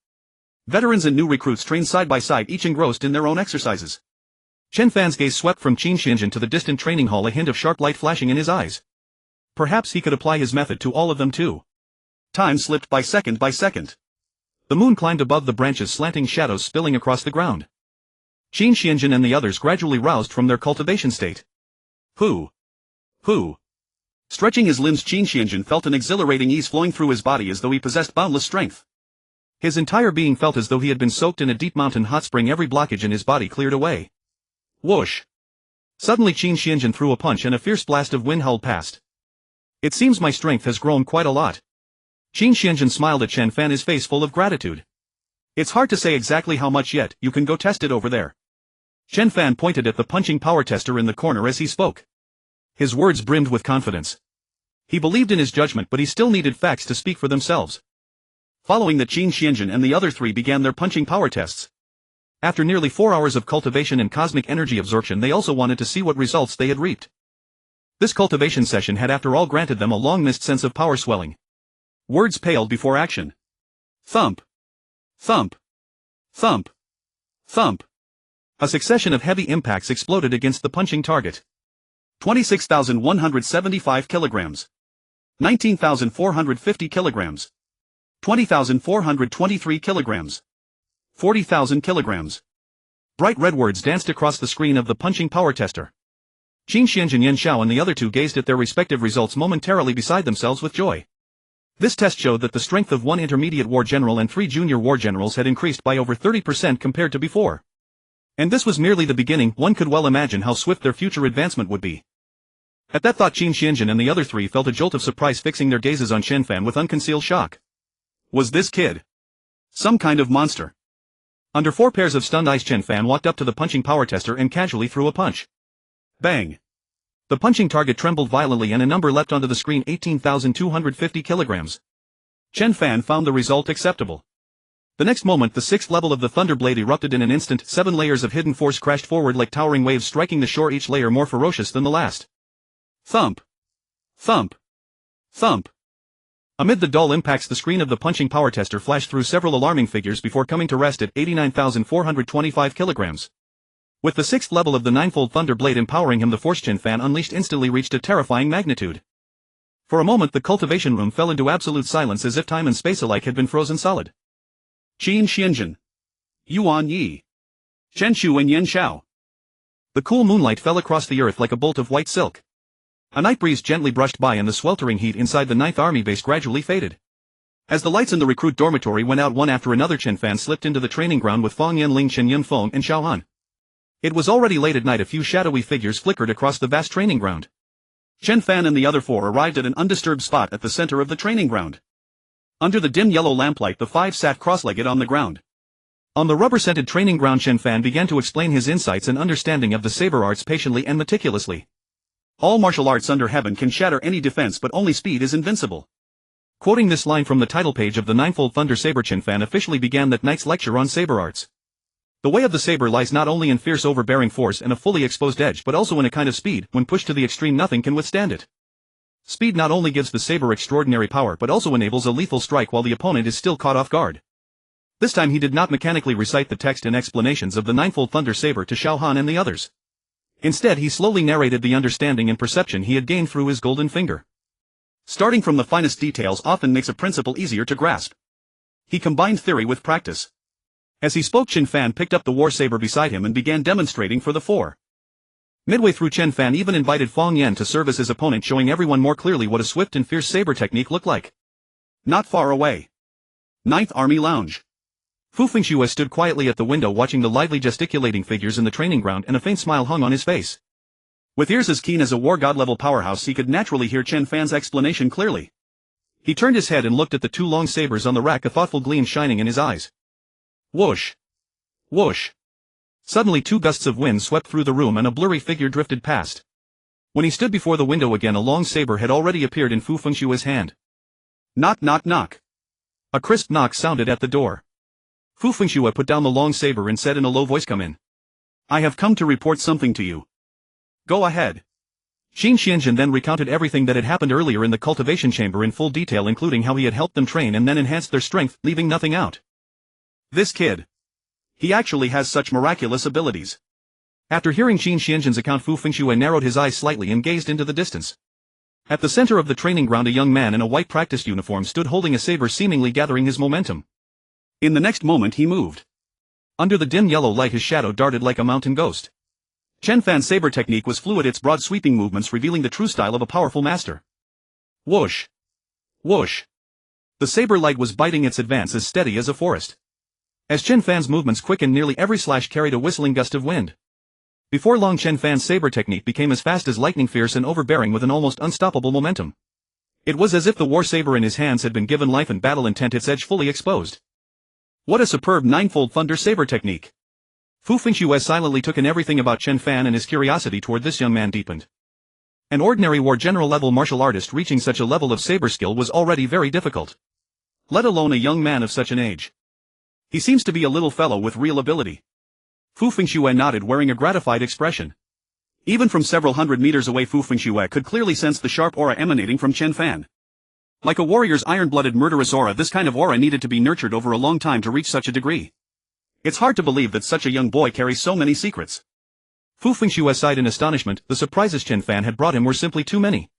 Veterans and new recruits trained side by side, each engrossed in their own exercises. Chen Fan's gaze swept from Qin Xianjin to the distant training hall, a hint of sharp light flashing in his eyes. Perhaps he could apply his method to all of them too. Time slipped by second by second. The moon climbed above the branches, slanting shadows spilling across the ground. Qin Xianjin and the others gradually roused from their cultivation state. Who? Stretching his limbs, Qin Xianjin felt an exhilarating ease flowing through his body as though he possessed boundless strength. His entire being felt as though he had been soaked in a deep mountain hot spring, every blockage in his body cleared away. Whoosh! Suddenly Qin Xianjin threw a punch and a fierce blast of wind howled past. It seems my strength has grown quite a lot. Qin Xianjin smiled at Chen Fan, his face full of gratitude. It's hard to say exactly how much yet, you can go test it over there. Chen Fan pointed at the punching power tester in the corner as he spoke. His words brimmed with confidence. He believed in his judgment, but he still needed facts to speak for themselves. Following that, Qin Xianjin and the other 3 began their punching power tests. After nearly 4 hours of cultivation and cosmic energy absorption, they also wanted to see what results they had reaped. This cultivation session had after all granted them a long-missed sense of power swelling. Words paled before action. Thump. Thump. Thump. Thump. A succession of heavy impacts exploded against the punching target. 26,175 kilograms. 19,450 kilograms. 20,423 kilograms. 40,000 kilograms. Bright red words danced across the screen of the punching power tester. Qin Xianjin, Yan Xiao and the other 2 gazed at their respective results, momentarily beside themselves with joy. This test showed that the strength of 1 intermediate war general and 3 junior war generals had increased by over 30% compared to before. And this was merely the beginning. One could well imagine how swift their future advancement would be. At that thought, Qin Xianjin and the other 3 felt a jolt of surprise, fixing their gazes on Chen Fan with unconcealed shock. Was this kid some kind of monster? Under 4 pairs of stunned eyes, Chen Fan walked up to the punching power tester and casually threw a punch. Bang! The punching target trembled violently and a number leapt onto the screen: 18,250 kilograms. Chen Fan found the result acceptable. The next moment the sixth level of the Thunder Blade erupted in an instant. 7 layers of hidden force crashed forward like towering waves striking the shore, each layer more ferocious than the last. Thump. Thump. Thump. Amid the dull impacts, the screen of the punching power tester flashed through several alarming figures before coming to rest at 89,425 kilograms. With the sixth level of the ninefold Thunder Blade empowering him, the force Chen Fan unleashed instantly reached a terrifying magnitude. For a moment the cultivation room fell into absolute silence, as if time and space alike had been frozen solid. Qin Xianjin. Yuan Yi. Chen Shu and Yen Xiao. The cool moonlight fell across the earth like a bolt of white silk. A night breeze gently brushed by and the sweltering heat inside the 9th Army base gradually faded. As the lights in the recruit dormitory went out one after another, Chen Fan slipped into the training ground with Fang Yanling, Chen Yunfeng and Xiao Han. It was already late at night. A few shadowy figures flickered across the vast training ground. Chen Fan and the other 4 arrived at an undisturbed spot at the center of the training ground. Under the dim yellow lamplight the 5 sat cross-legged on the ground. On the rubber-scented training ground, Chen Fan began to explain his insights and understanding of the saber arts patiently and meticulously. All martial arts under heaven can shatter any defense, but only speed is invincible. Quoting this line from the title page of the Ninefold Thunder Saber, Chen Fan officially began that night's lecture on saber arts. The way of the saber lies not only in fierce overbearing force and a fully exposed edge, but also in a kind of speed. When pushed to the extreme, nothing can withstand it. Speed not only gives the saber extraordinary power but also enables a lethal strike while the opponent is still caught off guard. This time he did not mechanically recite the text and explanations of the Ninefold Thunder Saber to Xiao Han and the others. Instead he slowly narrated the understanding and perception he had gained through his golden finger. Starting from the finest details often makes a principle easier to grasp. He combined theory with practice. As he spoke, Chen Fan picked up the war saber beside him and began demonstrating for the 4. Midway through, Chen Fan even invited Fang Yan to serve as his opponent, showing everyone more clearly what a swift and fierce saber technique looked like. Not far away. 9th Army Lounge. Fu Fengxue stood quietly at the window watching the lively gesticulating figures in the training ground, and a faint smile hung on his face. With ears as keen as a war god-level powerhouse, he could naturally hear Chen Fan's explanation clearly. He turned his head and looked at the 2 long sabers on the rack, a thoughtful gleam shining in his eyes. Whoosh! Whoosh! Suddenly 2 gusts of wind swept through the room and a blurry figure drifted past. When he stood before the window again, a long saber had already appeared in Fu Fengxue's hand. Knock, knock, knock. A crisp knock sounded at the door. Fu Fengxue put down the long saber and said in a low voice, "Come in. I have come to report something to you." "Go ahead." Qin Xianjin then recounted everything that had happened earlier in the cultivation chamber in full detail, including how he had helped them train and then enhanced their strength, leaving nothing out. This kid. He actually has such miraculous abilities. After hearing Qin Xianjin's account, Fu Fengxue narrowed his eyes slightly and gazed into the distance. At the center of the training ground, a young man in a white practice uniform stood holding a saber, seemingly gathering his momentum. In the next moment he moved. Under the dim yellow light his shadow darted like a mountain ghost. Chen Fan's saber technique was fluid, its broad sweeping movements revealing the true style of a powerful master. Whoosh! Whoosh! The saber light was biting its advance as steady as a forest. As Chen Fan's movements quickened, nearly every slash carried a whistling gust of wind. Before long, Chen Fan's saber technique became as fast as lightning, fierce and overbearing with an almost unstoppable momentum. It was as if the war saber in his hands had been given life and battle intent, its edge fully exposed. What a superb ninefold thunder saber technique! Fu Fengxue silently took in everything about Chen Fan, and his curiosity toward this young man deepened. An ordinary war general level martial artist reaching such a level of saber skill was already very difficult. Let alone a young man of such an age. He seems to be a little fellow with real ability. Fu Fengxue nodded, wearing a gratified expression. Even from several hundred meters away, Fu Fengxue could clearly sense the sharp aura emanating from Chen Fan. Like a warrior's iron-blooded murderous aura, this kind of aura needed to be nurtured over a long time to reach such a degree. It's hard to believe that such a young boy carries so many secrets. Fu Fengxue sighed in astonishment. The surprises Chen Fan had brought him were simply too many.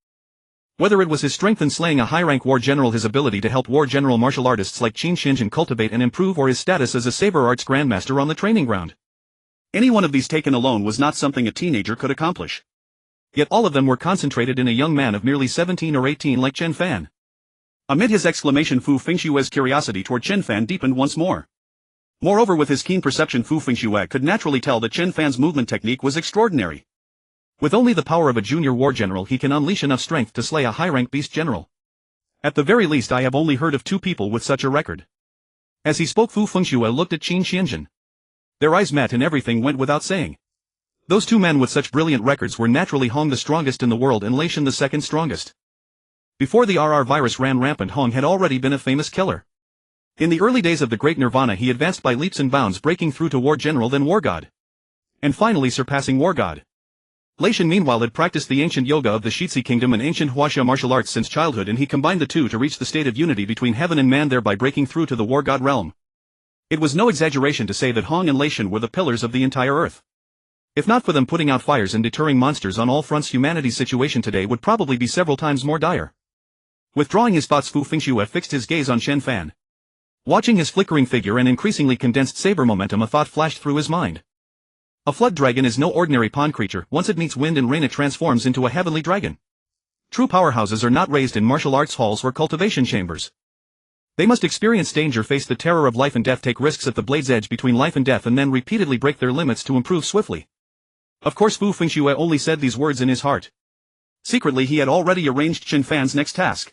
Whether it was his strength in slaying a high-rank war general, his ability to help war general martial artists like Qin Xianjin cultivate and improve, or his status as a saber arts grandmaster on the training ground. Any one of these taken alone was not something a teenager could accomplish. Yet all of them were concentrated in a young man of merely 17 or 18 like Chen Fan. Amid his exclamation, Fu Fengxue's curiosity toward Chen Fan deepened once more. Moreover, with his keen perception, Fu Fengxue could naturally tell that Chen Fan's movement technique was extraordinary. With only the power of a junior war general, he can unleash enough strength to slay a high-rank beast general. At the very least, I have only heard of 2 people with such a record. As he spoke, Fu Fengxue looked at Qin Xianjin. Their eyes met and everything went without saying. Those 2 men with such brilliant records were naturally Hong the strongest in the world and Lei Shen the second strongest. Before the RR virus ran rampant, Hong had already been a famous killer. In the early days of the Great Nirvana he advanced by leaps and bounds, breaking through to War General, then War God, and finally surpassing War God. Leishan meanwhile had practiced the ancient yoga of the Shitsi kingdom and ancient Huaxia martial arts since childhood, and he combined the two to reach the state of unity between heaven and man, thereby breaking through to the War God realm. It was no exaggeration to say that Hong and Leishan were the pillars of the entire earth. If not for them putting out fires and deterring monsters on all fronts, humanity's situation today would probably be several times more dire. Withdrawing his thoughts, Fu Fengxue fixed his gaze on Chen Fan. Watching his flickering figure and increasingly condensed saber momentum, a thought flashed through his mind. A flood dragon is no ordinary pond creature. Once it meets wind and rain it transforms into a heavenly dragon. True powerhouses are not raised in martial arts halls or cultivation chambers. They must experience danger, face the terror of life and death, take risks at the blade's edge between life and death, and then repeatedly break their limits to improve swiftly. Of course Fu Fengxue only said these words in his heart. Secretly he had already arranged Chen Fan's next task.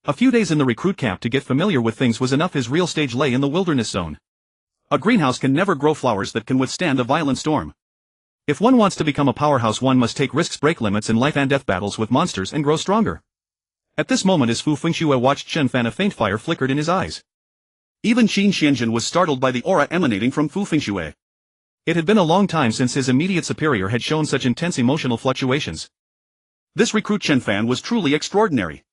A few days in the recruit camp to get familiar with things was enough. His real stage lay in the wilderness zone. A greenhouse can never grow flowers that can withstand a violent storm. If one wants to become a powerhouse, one must take risks, break limits in life and death battles with monsters, and grow stronger. At this moment, as Fu Fengxue watched Chen Fan, a faint fire flickered in his eyes. Even Qin Xianjun was startled by the aura emanating from Fu Fengxue. It had been a long time since his immediate superior had shown such intense emotional fluctuations. This recruit Chen Fan was truly extraordinary.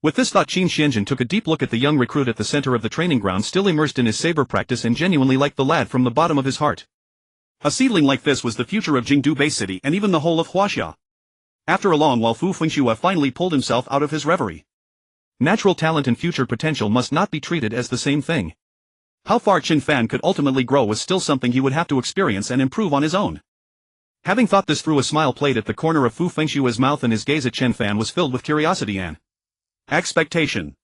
With this thought, Qin Xianjun took a deep look at the young recruit at the center of the training ground, still immersed in his saber practice, and genuinely liked the lad from the bottom of his heart. A seedling like this was the future of Jingdu Bay City and even the whole of Huaxia. After a long while, Fu Fengxue finally pulled himself out of his reverie. Natural talent and future potential must not be treated as the same thing. How far Chen Fan could ultimately grow was still something he would have to experience and improve on his own. Having thought this through, a smile played at the corner of Fu Fengxue's mouth, and his gaze at Chen Fan was filled with curiosity and expectation.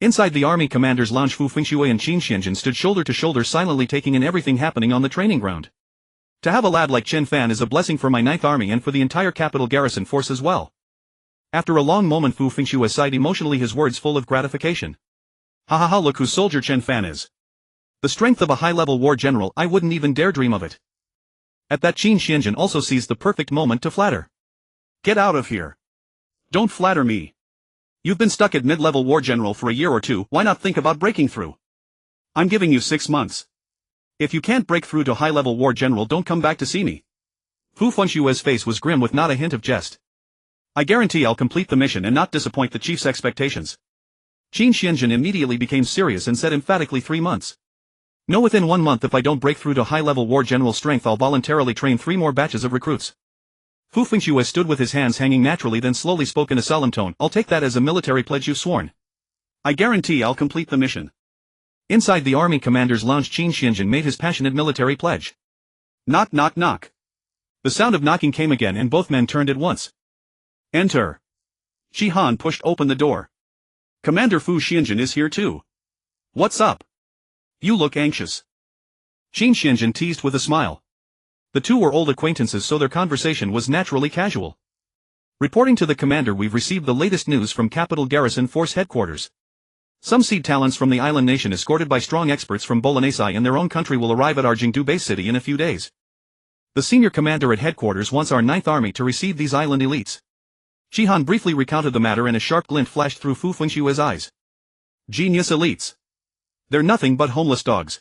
Inside the army commander's lounge, Fu Fengxue and Qin Xianjun stood shoulder to shoulder, silently taking in everything happening on the training ground. To have a lad like Chen Fan is a blessing for my 9th Army and for the entire capital garrison force as well. After a long moment, Fu Fengxue sighed emotionally, his words full of gratification. Ha ha ha, look whose soldier Chen Fan is. The strength of a high-level war general, I wouldn't even dare dream of it. At that, Qin Xianjun also seized the perfect moment to flatter. Get out of here. Don't flatter me. You've been stuck at mid-level war general for a year or two, why not think about breaking through? I'm giving you 6 months. If you can't break through to high-level war general, don't come back to see me. Fu Fengxue's face was grim with not a hint of jest. I guarantee I'll complete the mission and not disappoint the chief's expectations. Qin Xianjun immediately became serious and said emphatically, 3 months. No, within 1 month. If I don't break through to high-level war general strength, I'll voluntarily train 3 more batches of recruits. Fu Fengxue stood with his hands hanging naturally, then slowly spoke in a solemn tone. I'll take that as a military pledge you've sworn. I guarantee I'll complete the mission. Inside the army commander's lounge, Qin Xianjun made his passionate military pledge. Knock knock knock. The sound of knocking came again, and both men turned at once. Enter. Shi Han pushed open the door. Commander Fu Xianjun is here too. What's up? You look anxious. Qin Xianjun teased with a smile. The two were old acquaintances, so their conversation was naturally casual. Reporting to the commander, we've received the latest news from Capital Garrison Force Headquarters. Some seed talents from the island nation, escorted by strong experts from Bolognese in their own country, will arrive at our Jingdu base city in a few days. The senior commander at headquarters wants our 9th Army to receive these island elites. Shi Han briefly recounted the matter, and a sharp glint flashed through Fu Fengxue's eyes. Genius elites. They're nothing but homeless dogs.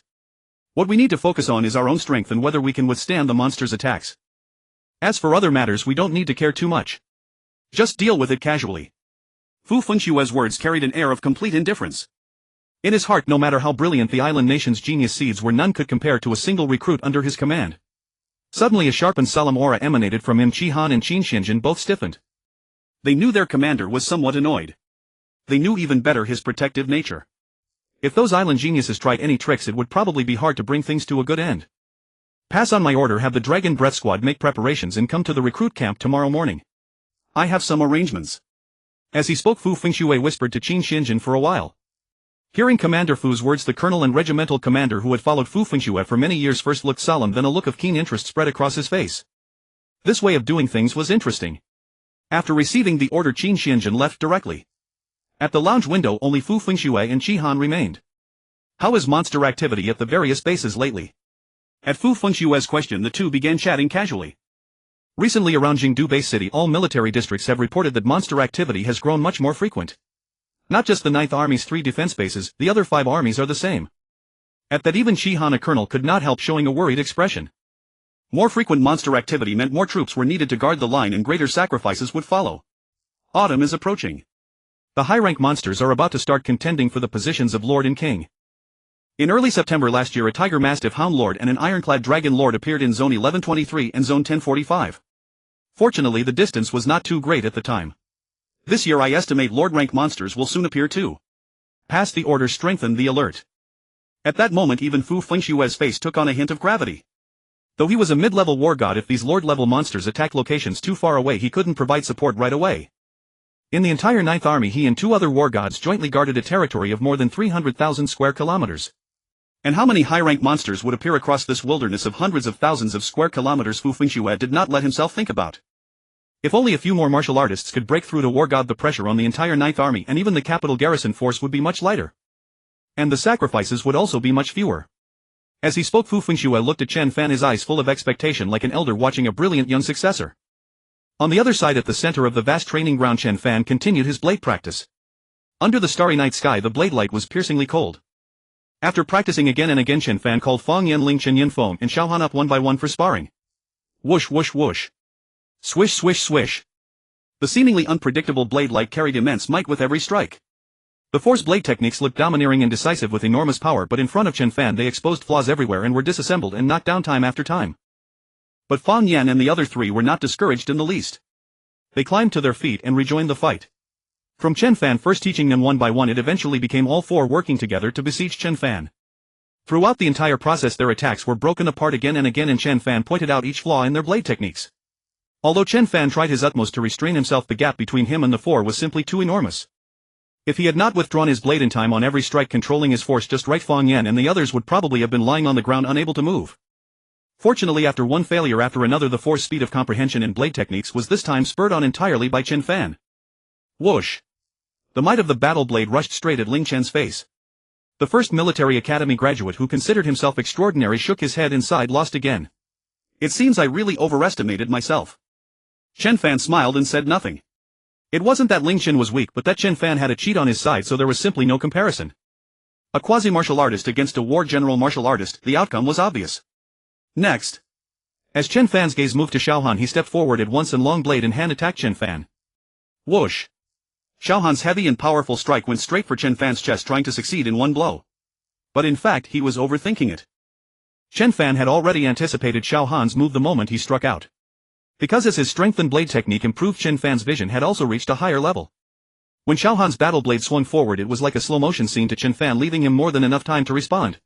What we need to focus on is our own strength and whether we can withstand the monster's attacks. As for other matters, we don't need to care too much. Just deal with it casually. Fu Fengxue's words carried an air of complete indifference. In his heart, no matter how brilliant the island nation's genius seeds were, none could compare to a single recruit under his command. Suddenly a sharp and solemn aura emanated from him. Shi Han and Qin Xianjun both stiffened. They knew their commander was somewhat annoyed. They knew even better his protective nature. If those island geniuses tried any tricks, it would probably be hard to bring things to a good end. Pass on my order, have the Dragon Breath Squad make preparations and come to the recruit camp tomorrow morning. I have some arrangements. As he spoke, Fu Fengxue whispered to Qin Xianjun for a while. Hearing Commander Fu's words, the colonel and regimental commander who had followed Fu Fengxue for many years first looked solemn, then a look of keen interest spread across his face. This way of doing things was interesting. After receiving the order, Qin Xianjun left directly. At the lounge window, only Fu Fengxue and Shi Han remained. How is monster activity at the various bases lately? At Fu Fengxue's question, the two began chatting casually. Recently around Jingdu Bay City, all military districts have reported that monster activity has grown much more frequent. Not just the Ninth Army's 3 defense bases, the other 5 armies are the same. At that even Shi Han, a colonel, could not help showing a worried expression. More frequent monster activity meant more troops were needed to guard the line and greater sacrifices would follow. Autumn is approaching. The high-rank monsters are about to start contending for the positions of Lord and King. In early September last year, a Tiger Mastiff Hound Lord and an Ironclad Dragon Lord appeared in Zone 1123 and Zone 1045. Fortunately, the distance was not too great at the time. This year I estimate Lord rank monsters will soon appear too. Past the order strengthened the alert. At that moment even Fu Fengshue's face took on a hint of gravity. Though he was a mid-level war god, if these Lord-level monsters attacked locations too far away he couldn't provide support right away. In the entire Ninth Army he and 2 other war gods jointly guarded a territory of more than 300,000 square kilometers. And how many high-rank monsters would appear across this wilderness of hundreds of thousands of square kilometers Fu Fengshue did not let himself think about. If only a few more martial artists could break through to war god, the pressure on the entire Ninth Army and even the capital garrison force would be much lighter. And the sacrifices would also be much fewer. As he spoke, Fu Fengshue looked at Chen Fan, his eyes full of expectation like an elder watching a brilliant young successor. On the other side, at the center of the vast training ground, Chen Fan continued his blade practice. Under the starry night sky the blade light was piercingly cold. After practicing again and again, Chen Fan called Fang Yan, Ling Chen Yin Feng and Xiao Han up one by one for sparring. Whoosh whoosh whoosh. Swish swish swish. The seemingly unpredictable blade light carried immense might with every strike. The Force blade techniques looked domineering and decisive with enormous power, but in front of Chen Fan they exposed flaws everywhere and were disassembled and knocked down time after time. But Fang Yan and the other 3 were not discouraged in the least. They climbed to their feet and rejoined the fight. From Chen Fan first teaching them one by one, it eventually became all 4 working together to besiege Chen Fan. Throughout the entire process their attacks were broken apart again and again, and Chen Fan pointed out each flaw in their blade techniques. Although Chen Fan tried his utmost to restrain himself, the gap between him and the 4 was simply too enormous. If he had not withdrawn his blade in time on every strike, controlling his force just right, Fang Yan and the others would probably have been lying on the ground unable to move. Fortunately, after one failure after another, the Force speed of comprehension and blade techniques was this time spurred on entirely by Chen Fan. Whoosh! The might of the battle blade rushed straight at Ling Chen's face. The first military academy graduate, who considered himself extraordinary, shook his head and sighed, lost again. It seems I really overestimated myself. Chen Fan smiled and said nothing. It wasn't that Ling Chen was weak, but that Chen Fan had a cheat on his side, so there was simply no comparison. A quasi-martial artist against a war general martial artist, the outcome was obvious. Next. As Chen Fan's gaze moved to Xiao Han, he stepped forward at once and long blade in hand attacked Chen Fan. Whoosh! Xiao Han's heavy and powerful strike went straight for Chen Fan's chest, trying to succeed in one blow. But in fact he was overthinking it. Chen Fan had already anticipated Xiao Han's move the moment he struck out. Because as his strengthened blade technique improved, Chen Fan's vision had also reached a higher level. When Xiao Han's battle blade swung forward, it was like a slow-motion scene to Chen Fan, leaving him more than enough time to respond.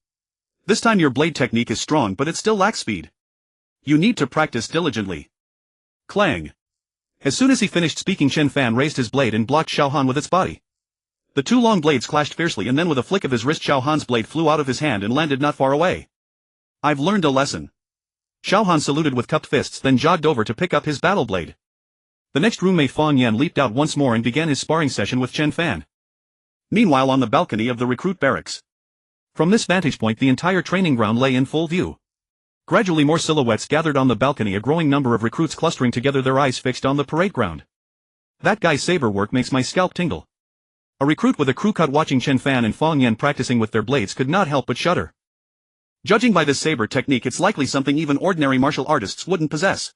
This time your blade technique is strong, but it still lacks speed. You need to practice diligently. Clang. As soon as he finished speaking, Chen Fan raised his blade and blocked Xiao Han with its body. The 2 long blades clashed fiercely, and then with a flick of his wrist Xiao Han's blade flew out of his hand and landed not far away. I've learned a lesson. Xiao Han saluted with cupped fists, then jogged over to pick up his battle blade. The next roommate Fang Yan leaped out once more and began his sparring session with Chen Fan. Meanwhile, on the balcony of the recruit barracks. From this vantage point the entire training ground lay in full view. Gradually more silhouettes gathered on the balcony, a growing number of recruits clustering together, their eyes fixed on the parade ground. That guy's saber work makes my scalp tingle. A recruit with a crew cut watching Chen Fan and Fang Yan practicing with their blades could not help but shudder. Judging by this saber technique, it's likely something even ordinary martial artists wouldn't possess.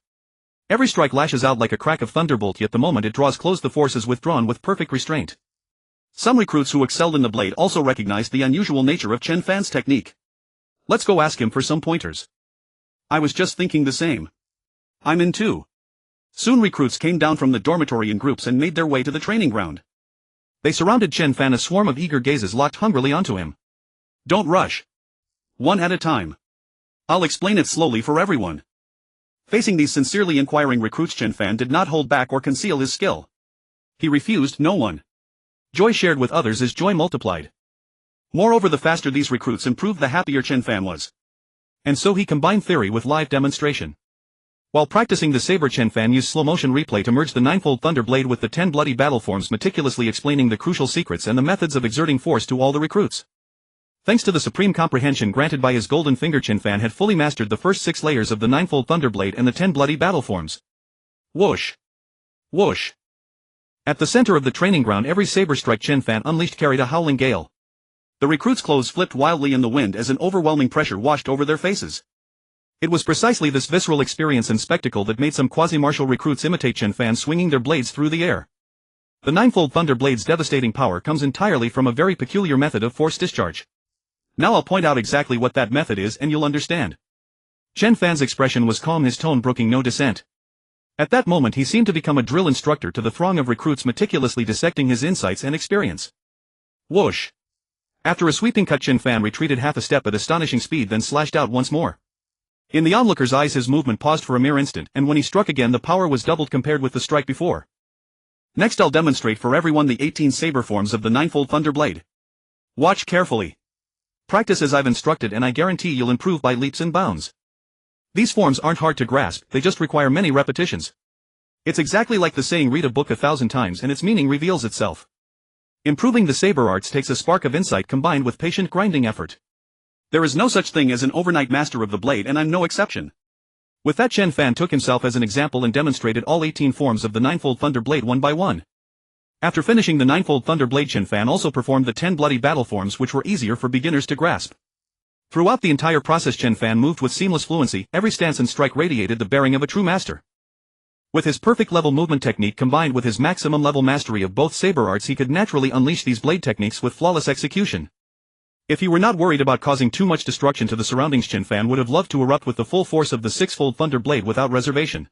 Every strike lashes out like a crack of thunderbolt, yet the moment it draws close the force is withdrawn with perfect restraint. Some recruits who excelled in the blade also recognized the unusual nature of Chen Fan's technique. Let's go ask him for some pointers. I was just thinking the same. I'm in too. Soon recruits came down from the dormitory in groups and made their way to the training ground. They surrounded Chen Fan, a swarm of eager gazes locked hungrily onto him. Don't rush. One at a time. I'll explain it slowly for everyone. Facing these sincerely inquiring recruits, Chen Fan did not hold back or conceal his skill. He refused no one. Joy shared with others is joy multiplied. Moreover, the faster these recruits improved, the happier Chen Fan was. And so he combined theory with live demonstration. While practicing the saber, Chen Fan used slow-motion replay to merge the ninefold thunder blade with the 10 bloody battle forms, meticulously explaining the crucial secrets and the methods of exerting force to all the recruits. Thanks to the supreme comprehension granted by his golden finger, Chen Fan had fully mastered the first 6 layers of the ninefold thunder blade and the 10 bloody battle forms. Whoosh! Whoosh! At the center of the training ground, every saber strike Chen Fan unleashed carried a howling gale. The recruits' clothes flipped wildly in the wind as an overwhelming pressure washed over their faces. It was precisely this visceral experience and spectacle that made some quasi-martial recruits imitate Chen Fan, swinging their blades through the air. The ninefold Thunder Blade's devastating power comes entirely from a very peculiar method of force discharge. Now I'll point out exactly what that method is and you'll understand. Chen Fan's expression was calm, his tone broking no dissent. At that moment he seemed to become a drill instructor to the throng of recruits meticulously dissecting his insights and experience. Whoosh! After a sweeping cut, Chen Fan retreated half a step at astonishing speed, then slashed out once more. In the onlooker's eyes his movement paused for a mere instant, and when he struck again the power was doubled compared with the strike before. Next I'll demonstrate for everyone the 18 saber forms of the ninefold Thunder Blade. Watch carefully. Practice as I've instructed and I guarantee you'll improve by leaps and bounds. These forms aren't hard to grasp, they just require many repetitions. It's exactly like the saying, read a book 1,000 times and its meaning reveals itself. Improving the saber arts takes a spark of insight combined with patient grinding effort. There is no such thing as an overnight master of the blade, and I'm no exception. With that, Chen Fan took himself as an example and demonstrated all 18 forms of the ninefold Thunder Blade one by one. After finishing the ninefold Thunder Blade, Chen Fan also performed the 10 bloody battle forms, which were easier for beginners to grasp. Throughout the entire process Chen Fan moved with seamless fluency, every stance and strike radiated the bearing of a true master. With his perfect level movement technique combined with his maximum level mastery of both saber arts, he could naturally unleash these blade techniques with flawless execution. If he were not worried about causing too much destruction to the surroundings, Chen Fan would have loved to erupt with the full force of the sixfold Thunder Blade without reservation.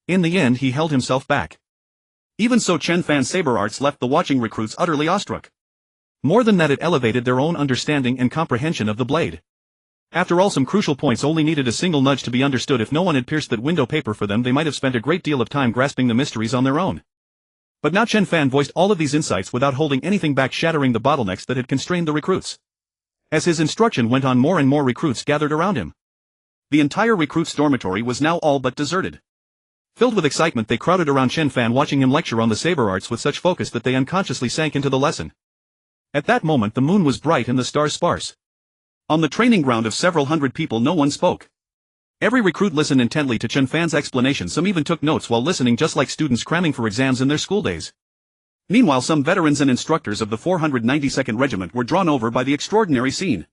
In the end he held himself back. Even so, Chen Fan's saber arts left the watching recruits utterly awestruck. More than that, it elevated their own understanding and comprehension of the blade. After all, some crucial points only needed a single nudge to be understood. If no one had pierced that window paper for them, they might have spent a great deal of time grasping the mysteries on their own. But now Chen Fan voiced all of these insights without holding anything back, shattering the bottlenecks that had constrained the recruits. As his instruction went on, more and more recruits gathered around him. The entire recruits' dormitory was now all but deserted. Filled with excitement, they crowded around Chen Fan, watching him lecture on the saber arts with such focus that they unconsciously sank into the lesson. At that moment the moon was bright and the stars sparse. On the training ground of several hundred people no one spoke. Every recruit listened intently to Chen Fan's explanation, some even took notes while listening, just like students cramming for exams in their school days. Meanwhile, some veterans and instructors of the 492nd Regiment were drawn over by the extraordinary scene.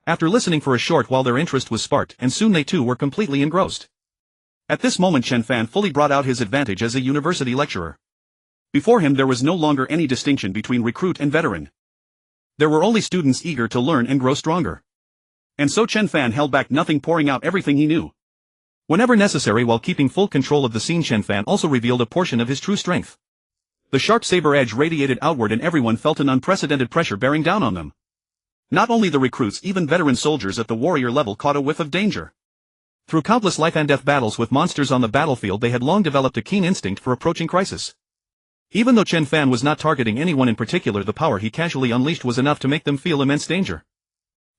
After listening for a short while, their interest was sparked, and soon they too were completely engrossed. At this moment Chen Fan fully brought out his advantage as a university lecturer. Before him there was no longer any distinction between recruit and veteran. There were only students eager to learn and grow stronger. And so Chen Fan held back nothing, pouring out everything he knew. Whenever necessary, while keeping full control of the scene, Chen Fan also revealed a portion of his true strength. The sharp saber edge radiated outward and everyone felt an unprecedented pressure bearing down on them. Not only the recruits, even veteran soldiers at the warrior level caught a whiff of danger. Through countless life and death battles with monsters on the battlefield, they had long developed a keen instinct for approaching crisis. Even though Chen Fan was not targeting anyone in particular, the power he casually unleashed was enough to make them feel immense danger.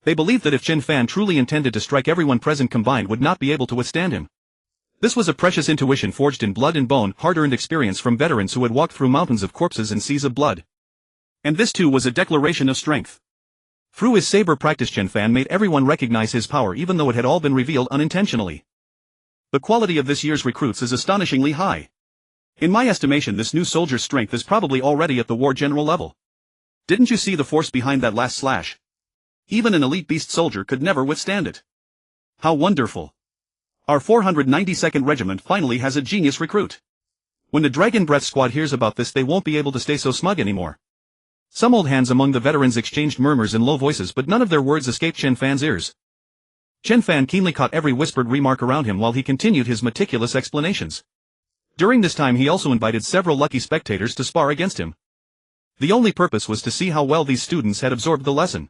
They believed that if Chen Fan truly intended to strike, everyone present combined would not be able to withstand him. This was a precious intuition forged in blood and bone, hard-earned experience from veterans who had walked through mountains of corpses and seas of blood. And this too was a declaration of strength. Through his saber practice, Chen Fan made everyone recognize his power, even though it had all been revealed unintentionally. The quality of this year's recruits is astonishingly high. In my estimation, this new soldier's strength is probably already at the war general level. Didn't you see the force behind that last slash? Even an elite beast soldier could never withstand it. How wonderful! Our 492nd Regiment finally has a genius recruit. When the Dragon Breath Squad hears about this, they won't be able to stay so smug anymore. Some old hands among the veterans exchanged murmurs in low voices, but none of their words escaped Chen Fan's ears. Chen Fan keenly caught every whispered remark around him while he continued his meticulous explanations. During this time he also invited several lucky spectators to spar against him. The only purpose was to see how well these students had absorbed the lesson.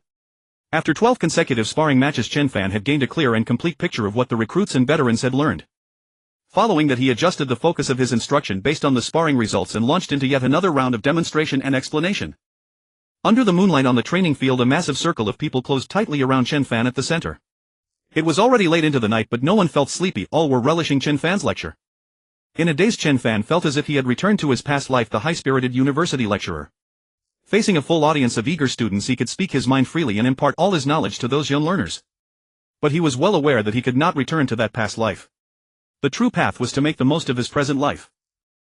After 12 consecutive sparring matches, Chen Fan had gained a clear and complete picture of what the recruits and veterans had learned. Following that, he adjusted the focus of his instruction based on the sparring results and launched into yet another round of demonstration and explanation. Under the moonlight on the training field, a massive circle of people closed tightly around Chen Fan at the center. It was already late into the night, but no one felt sleepy, all were relishing Chen Fan's lecture. In a daze, Chen Fan felt as if he had returned to his past life, the high-spirited university lecturer. Facing a full audience of eager students, he could speak his mind freely and impart all his knowledge to those young learners. But he was well aware that he could not return to that past life. The true path was to make the most of his present life.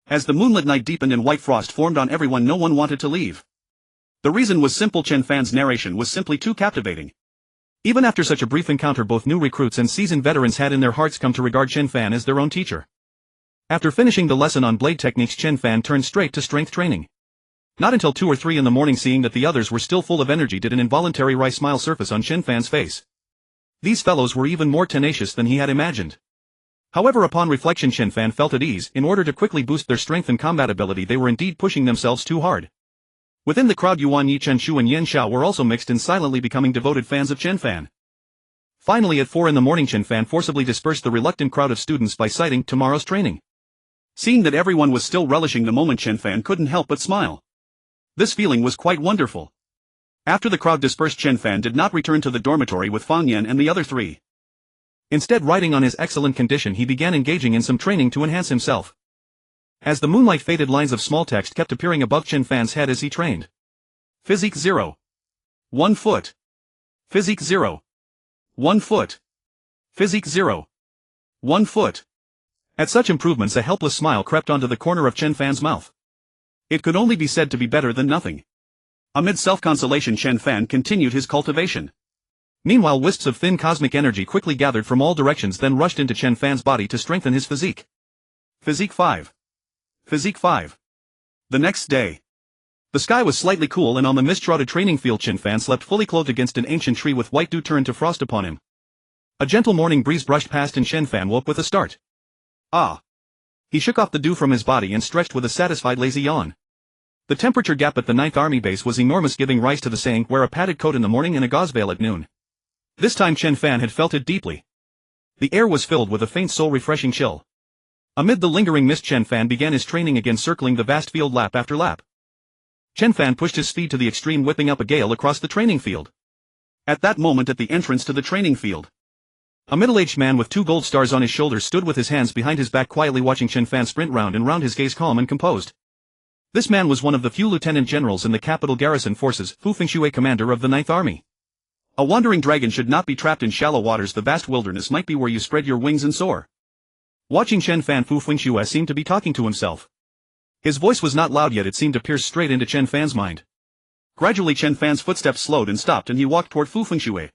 As the moonlit night deepened and white frost formed on everyone, no one wanted to leave. The reason was simple: Chen Fan's narration was simply too captivating. Even after such a brief encounter, both new recruits and seasoned veterans had in their hearts come to regard Chen Fan as their own teacher. After finishing the lesson on blade techniques, Chen Fan turned straight to strength training. Not until 2 or 3 in the morning, seeing that the others were still full of energy, did an involuntary wry smile surface on Chen Fan's face. These fellows were even more tenacious than he had imagined. However, upon reflection, Chen Fan felt at ease. In order to quickly boost their strength and combat ability, they were indeed pushing themselves too hard. Within the crowd, Yuan, Yi Chenshu and Yen Xiao were also mixed in, silently becoming devoted fans of Chen Fan. Finally, at 4 in the morning, Chen Fan forcibly dispersed the reluctant crowd of students by citing tomorrow's training. Seeing that everyone was still relishing the moment, Chen Fan couldn't help but smile. This feeling was quite wonderful. After the crowd dispersed, Chen Fan did not return to the dormitory with Fang Yan and the other 3. Instead, riding on his excellent condition, he began engaging in some training to enhance himself. As the moonlight faded, lines of small text kept appearing above Chen Fan's head as he trained. Physique 0. 1 foot. Physique 0. 1 foot. Physique 0. 1 foot. At such improvements, a helpless smile crept onto the corner of Chen Fan's mouth. It could only be said to be better than nothing. Amid self-consolation, Chen Fan continued his cultivation. Meanwhile, wisps of thin cosmic energy quickly gathered from all directions, then rushed into Chen Fan's body to strengthen his physique. Physique 5. Physique 5. The next day. The sky was slightly cool, and on the mist-shrouded training field, Chen Fan slept fully clothed against an ancient tree with white dew turned to frost upon him. A gentle morning breeze brushed past, and Chen Fan woke with a start. Ah! He shook off the dew from his body and stretched with a satisfied lazy yawn. The temperature gap at the 9th Army base was enormous, giving rise to the saying, wear a padded coat in the morning and a gauze veil at noon. This time Chen Fan had felt it deeply. The air was filled with a faint, soul-refreshing chill. Amid the lingering mist, Chen Fan began his training again, circling the vast field lap after lap. Chen Fan pushed his speed to the extreme, whipping up a gale across the training field. At that moment, at the entrance to the training field, a middle-aged man with 2 gold stars on his shoulders stood with his hands behind his back, quietly watching Chen Fan sprint round and round, his gaze calm and composed. This man was one of the few lieutenant generals in the capital garrison forces, Fu Fengshui, commander of the 9th Army. A wandering dragon should not be trapped in shallow waters. The vast wilderness might be where you spread your wings and soar. Watching Chen Fan, Fu Fengshui seemed to be talking to himself. His voice was not loud, yet it seemed to pierce straight into Chen Fan's mind. Gradually, Chen Fan's footsteps slowed and stopped, and he walked toward Fu Fengshui.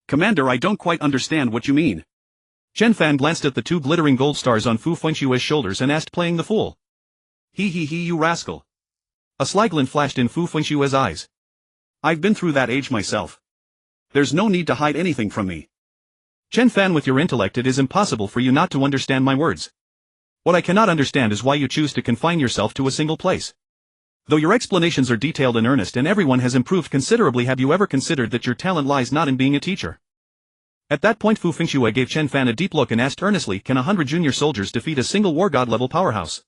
Commander, I don't quite understand what you mean. Chen Fan glanced at the 2 glittering gold stars on Fu Fengshui's shoulders and asked, playing the fool. He, you rascal. A sly glint flashed in Fu Fengshui's eyes. I've been through that age myself. There's no need to hide anything from me. Chen Fan, with your intellect, it is impossible for you not to understand my words. What I cannot understand is why you choose to confine yourself to a single place. Though your explanations are detailed and earnest and everyone has improved considerably, have you ever considered that your talent lies not in being a teacher? At that point, Fu Fengshui gave Chen Fan a deep look and asked earnestly, can 100 junior soldiers defeat a single war god level powerhouse?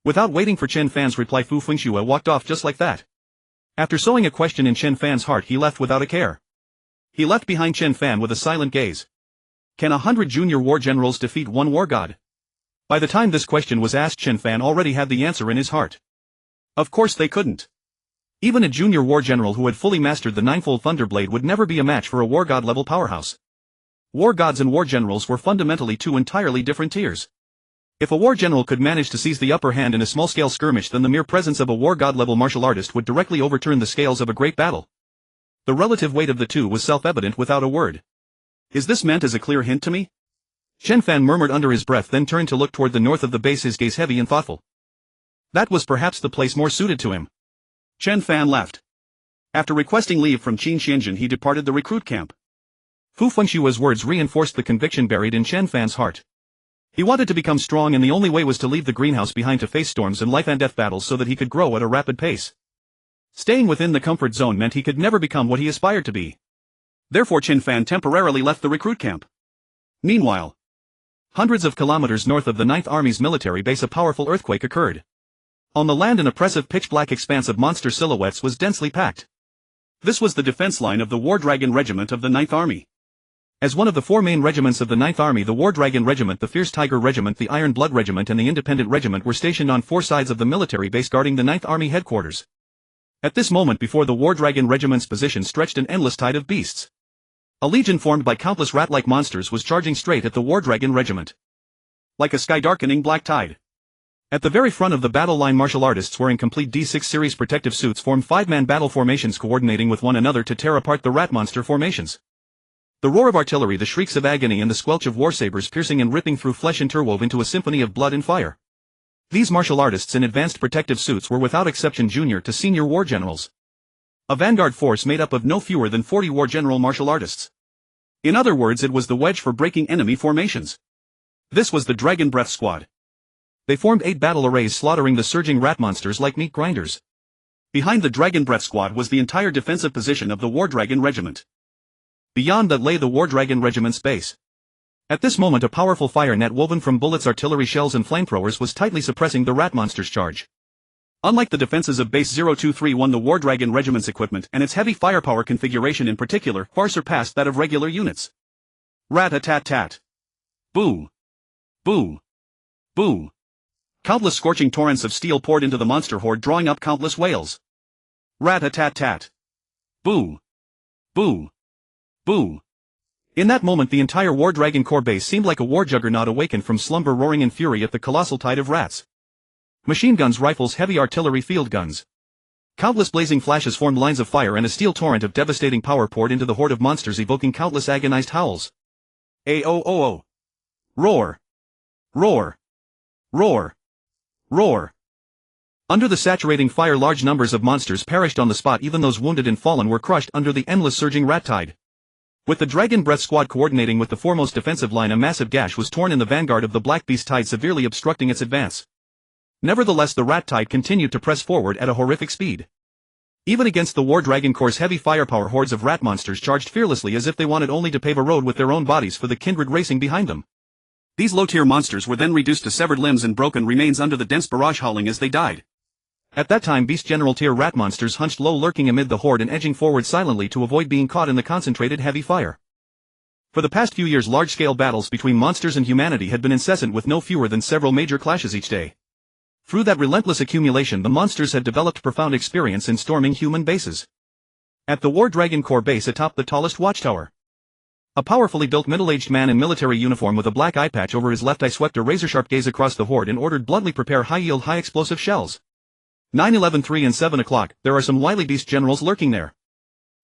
Without waiting for Chen Fan's reply, Fu Fengshui walked off just like that. After sowing a question in Chen Fan's heart, he left without a care. He left behind Chen Fan with a silent gaze. Can 100 junior war generals defeat one war god? By the time this question was asked, Chen Fan already had the answer in his heart. Of course they couldn't. Even a junior war general who had fully mastered the ninefold Thunderblade would never be a match for a war god level powerhouse. War gods and war generals were fundamentally 2 entirely different tiers. If a war general could manage to seize the upper hand in a small-scale skirmish, then the mere presence of a war god level martial artist would directly overturn the scales of a great battle. The relative weight of the 2 was self-evident without a word. Is this meant as a clear hint to me? Chen Fan murmured under his breath, then turned to look toward the north of the base, his gaze heavy and thoughtful. That was perhaps the place more suited to him. Chen Fan left. After requesting leave from Qin Xianjun, he departed the recruit camp. Fu Fengshui's words reinforced the conviction buried in Chen Fan's heart. He wanted to become strong, and the only way was to leave the greenhouse behind to face storms and life and death battles so that he could grow at a rapid pace. Staying within the comfort zone meant he could never become what he aspired to be. Therefore Chen Fan temporarily left the recruit camp. Meanwhile, hundreds of kilometers north of the 9th Army's military base, a powerful earthquake occurred. On the land, an oppressive pitch-black expanse of monster silhouettes was densely packed. This was the defense line of the War Dragon Regiment of the 9th Army. As one of the 4 main regiments of the 9th Army, the War Dragon Regiment, the Fierce Tiger Regiment, the Iron Blood Regiment and the Independent Regiment were stationed on 4 sides of the military base guarding the 9th Army headquarters. At this moment, before the War Dragon Regiment's position stretched an endless tide of beasts. A legion formed by countless rat-like monsters was charging straight at the War Dragon Regiment. Like a sky-darkening black tide. At the very front of the battle line, martial artists wearing complete D6 series protective suits formed 5-man battle formations, coordinating with one another to tear apart the rat monster formations. The roar of artillery, the shrieks of agony, and the squelch of war sabers piercing and ripping through flesh interwove into a symphony of blood and fire. These martial artists in advanced protective suits were without exception junior to senior war generals. A vanguard force made up of no fewer than 40 war general martial artists. In other words, it was the wedge for breaking enemy formations. This was the Dragon Breath Squad. They formed 8 battle arrays, slaughtering the surging rat monsters like meat grinders. Behind the Dragon Breath Squad was the entire defensive position of the War Dragon Regiment. Beyond that lay the War Dragon Regiment's base. At this moment a powerful fire net woven from bullets, artillery shells and flamethrowers was tightly suppressing the rat monster's charge. Unlike the defenses of Base 0231, the War Dragon Regiment's equipment and its heavy firepower configuration in particular far surpassed that of regular units. Rat-a-tat-tat. Boo. Boo. Boo. Countless scorching torrents of steel poured into the monster horde, drawing up countless wails. Rat-a-tat-tat. Boo. Boo. Boo. In that moment the entire War Dragon Corps base seemed like a war juggernaut awakened from slumber, roaring in fury at the colossal tide of rats. Machine guns, rifles, heavy artillery, field guns. Countless blazing flashes formed lines of fire, and a steel torrent of devastating power poured into the horde of monsters, evoking countless agonized howls. A-o-o-o. Roar. Roar. Roar. Roar. Under the saturating fire large numbers of monsters perished on the spot. Even those wounded and fallen were crushed under the endless surging rat tide. With the Dragon Breath Squad coordinating with the foremost defensive line, a massive gash was torn in the vanguard of the Black Beast tide, severely obstructing its advance. Nevertheless, the rat tide continued to press forward at a horrific speed. Even against the War Dragon Corps' heavy firepower, hordes of rat monsters charged fearlessly as if they wanted only to pave a road with their own bodies for the kindred racing behind them. These low-tier monsters were then reduced to severed limbs and broken remains under the dense barrage, howling as they died. At that time Beast General tier rat monsters hunched low, lurking amid the horde and edging forward silently to avoid being caught in the concentrated heavy fire. For the past few years large-scale battles between monsters and humanity had been incessant, with no fewer than several major clashes each day. Through that relentless accumulation the monsters had developed profound experience in storming human bases. At the War Dragon Corps base atop the tallest watchtower, a powerfully built middle-aged man in military uniform with a black eye patch over his left eye swept a razor-sharp gaze across the horde and ordered bluntly, "Prepare high-yield, high-explosive shells." 9/11, 3 and 7 o'clock, there are some wily beast generals lurking there.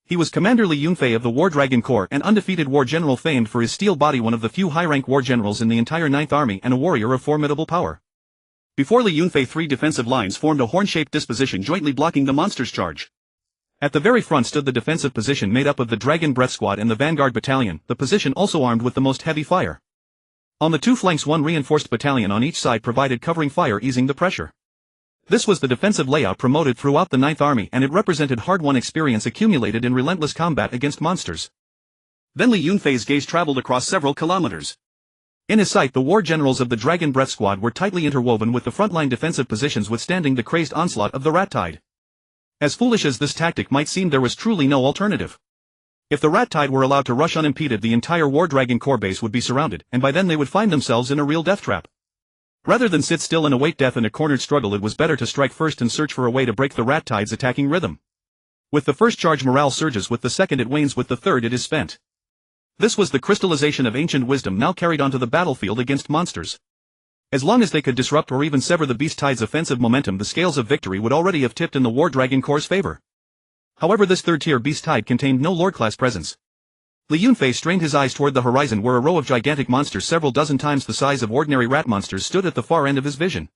He was Commander Li Yunfei of the War Dragon Corps, an undefeated war general famed for his steel body, one of the few high-rank war generals in the entire 9th Army, and a warrior of formidable power. Before Li Yunfei 3 defensive lines formed a horn-shaped disposition jointly blocking the monster's charge. At the very front stood the defensive position made up of the Dragon Breath Squad and the Vanguard Battalion, the position also armed with the most heavy fire. On the two flanks one reinforced battalion on each side provided covering fire, easing the pressure. This was the defensive layout promoted throughout the 9th Army, and it represented hard-won experience accumulated in relentless combat against monsters. Then Li Yunfei's gaze traveled across several kilometers. In his sight the war generals of the Dragon Breath Squad were tightly interwoven with the frontline defensive positions withstanding the crazed onslaught of the rat tide. As foolish as this tactic might seem, there was truly no alternative. If the rat tide were allowed to rush unimpeded, the entire War Dragon Corps base would be surrounded, and by then they would find themselves in a real death trap. Rather than sit still and await death in a cornered struggle, it was better to strike first and search for a way to break the rat tide's attacking rhythm. With the first charge morale surges, with the second it wanes, with the third it is spent. This was the crystallization of ancient wisdom now carried onto the battlefield against monsters. As long as they could disrupt or even sever the beast tide's offensive momentum, the scales of victory would already have tipped in the War Dragon Corps' favor. However, this third-tier beast tide contained no Lord-class presence. Li Yunfei strained his eyes toward the horizon, where a row of gigantic monsters several dozen times the size of ordinary rat monsters stood at the far end of his vision.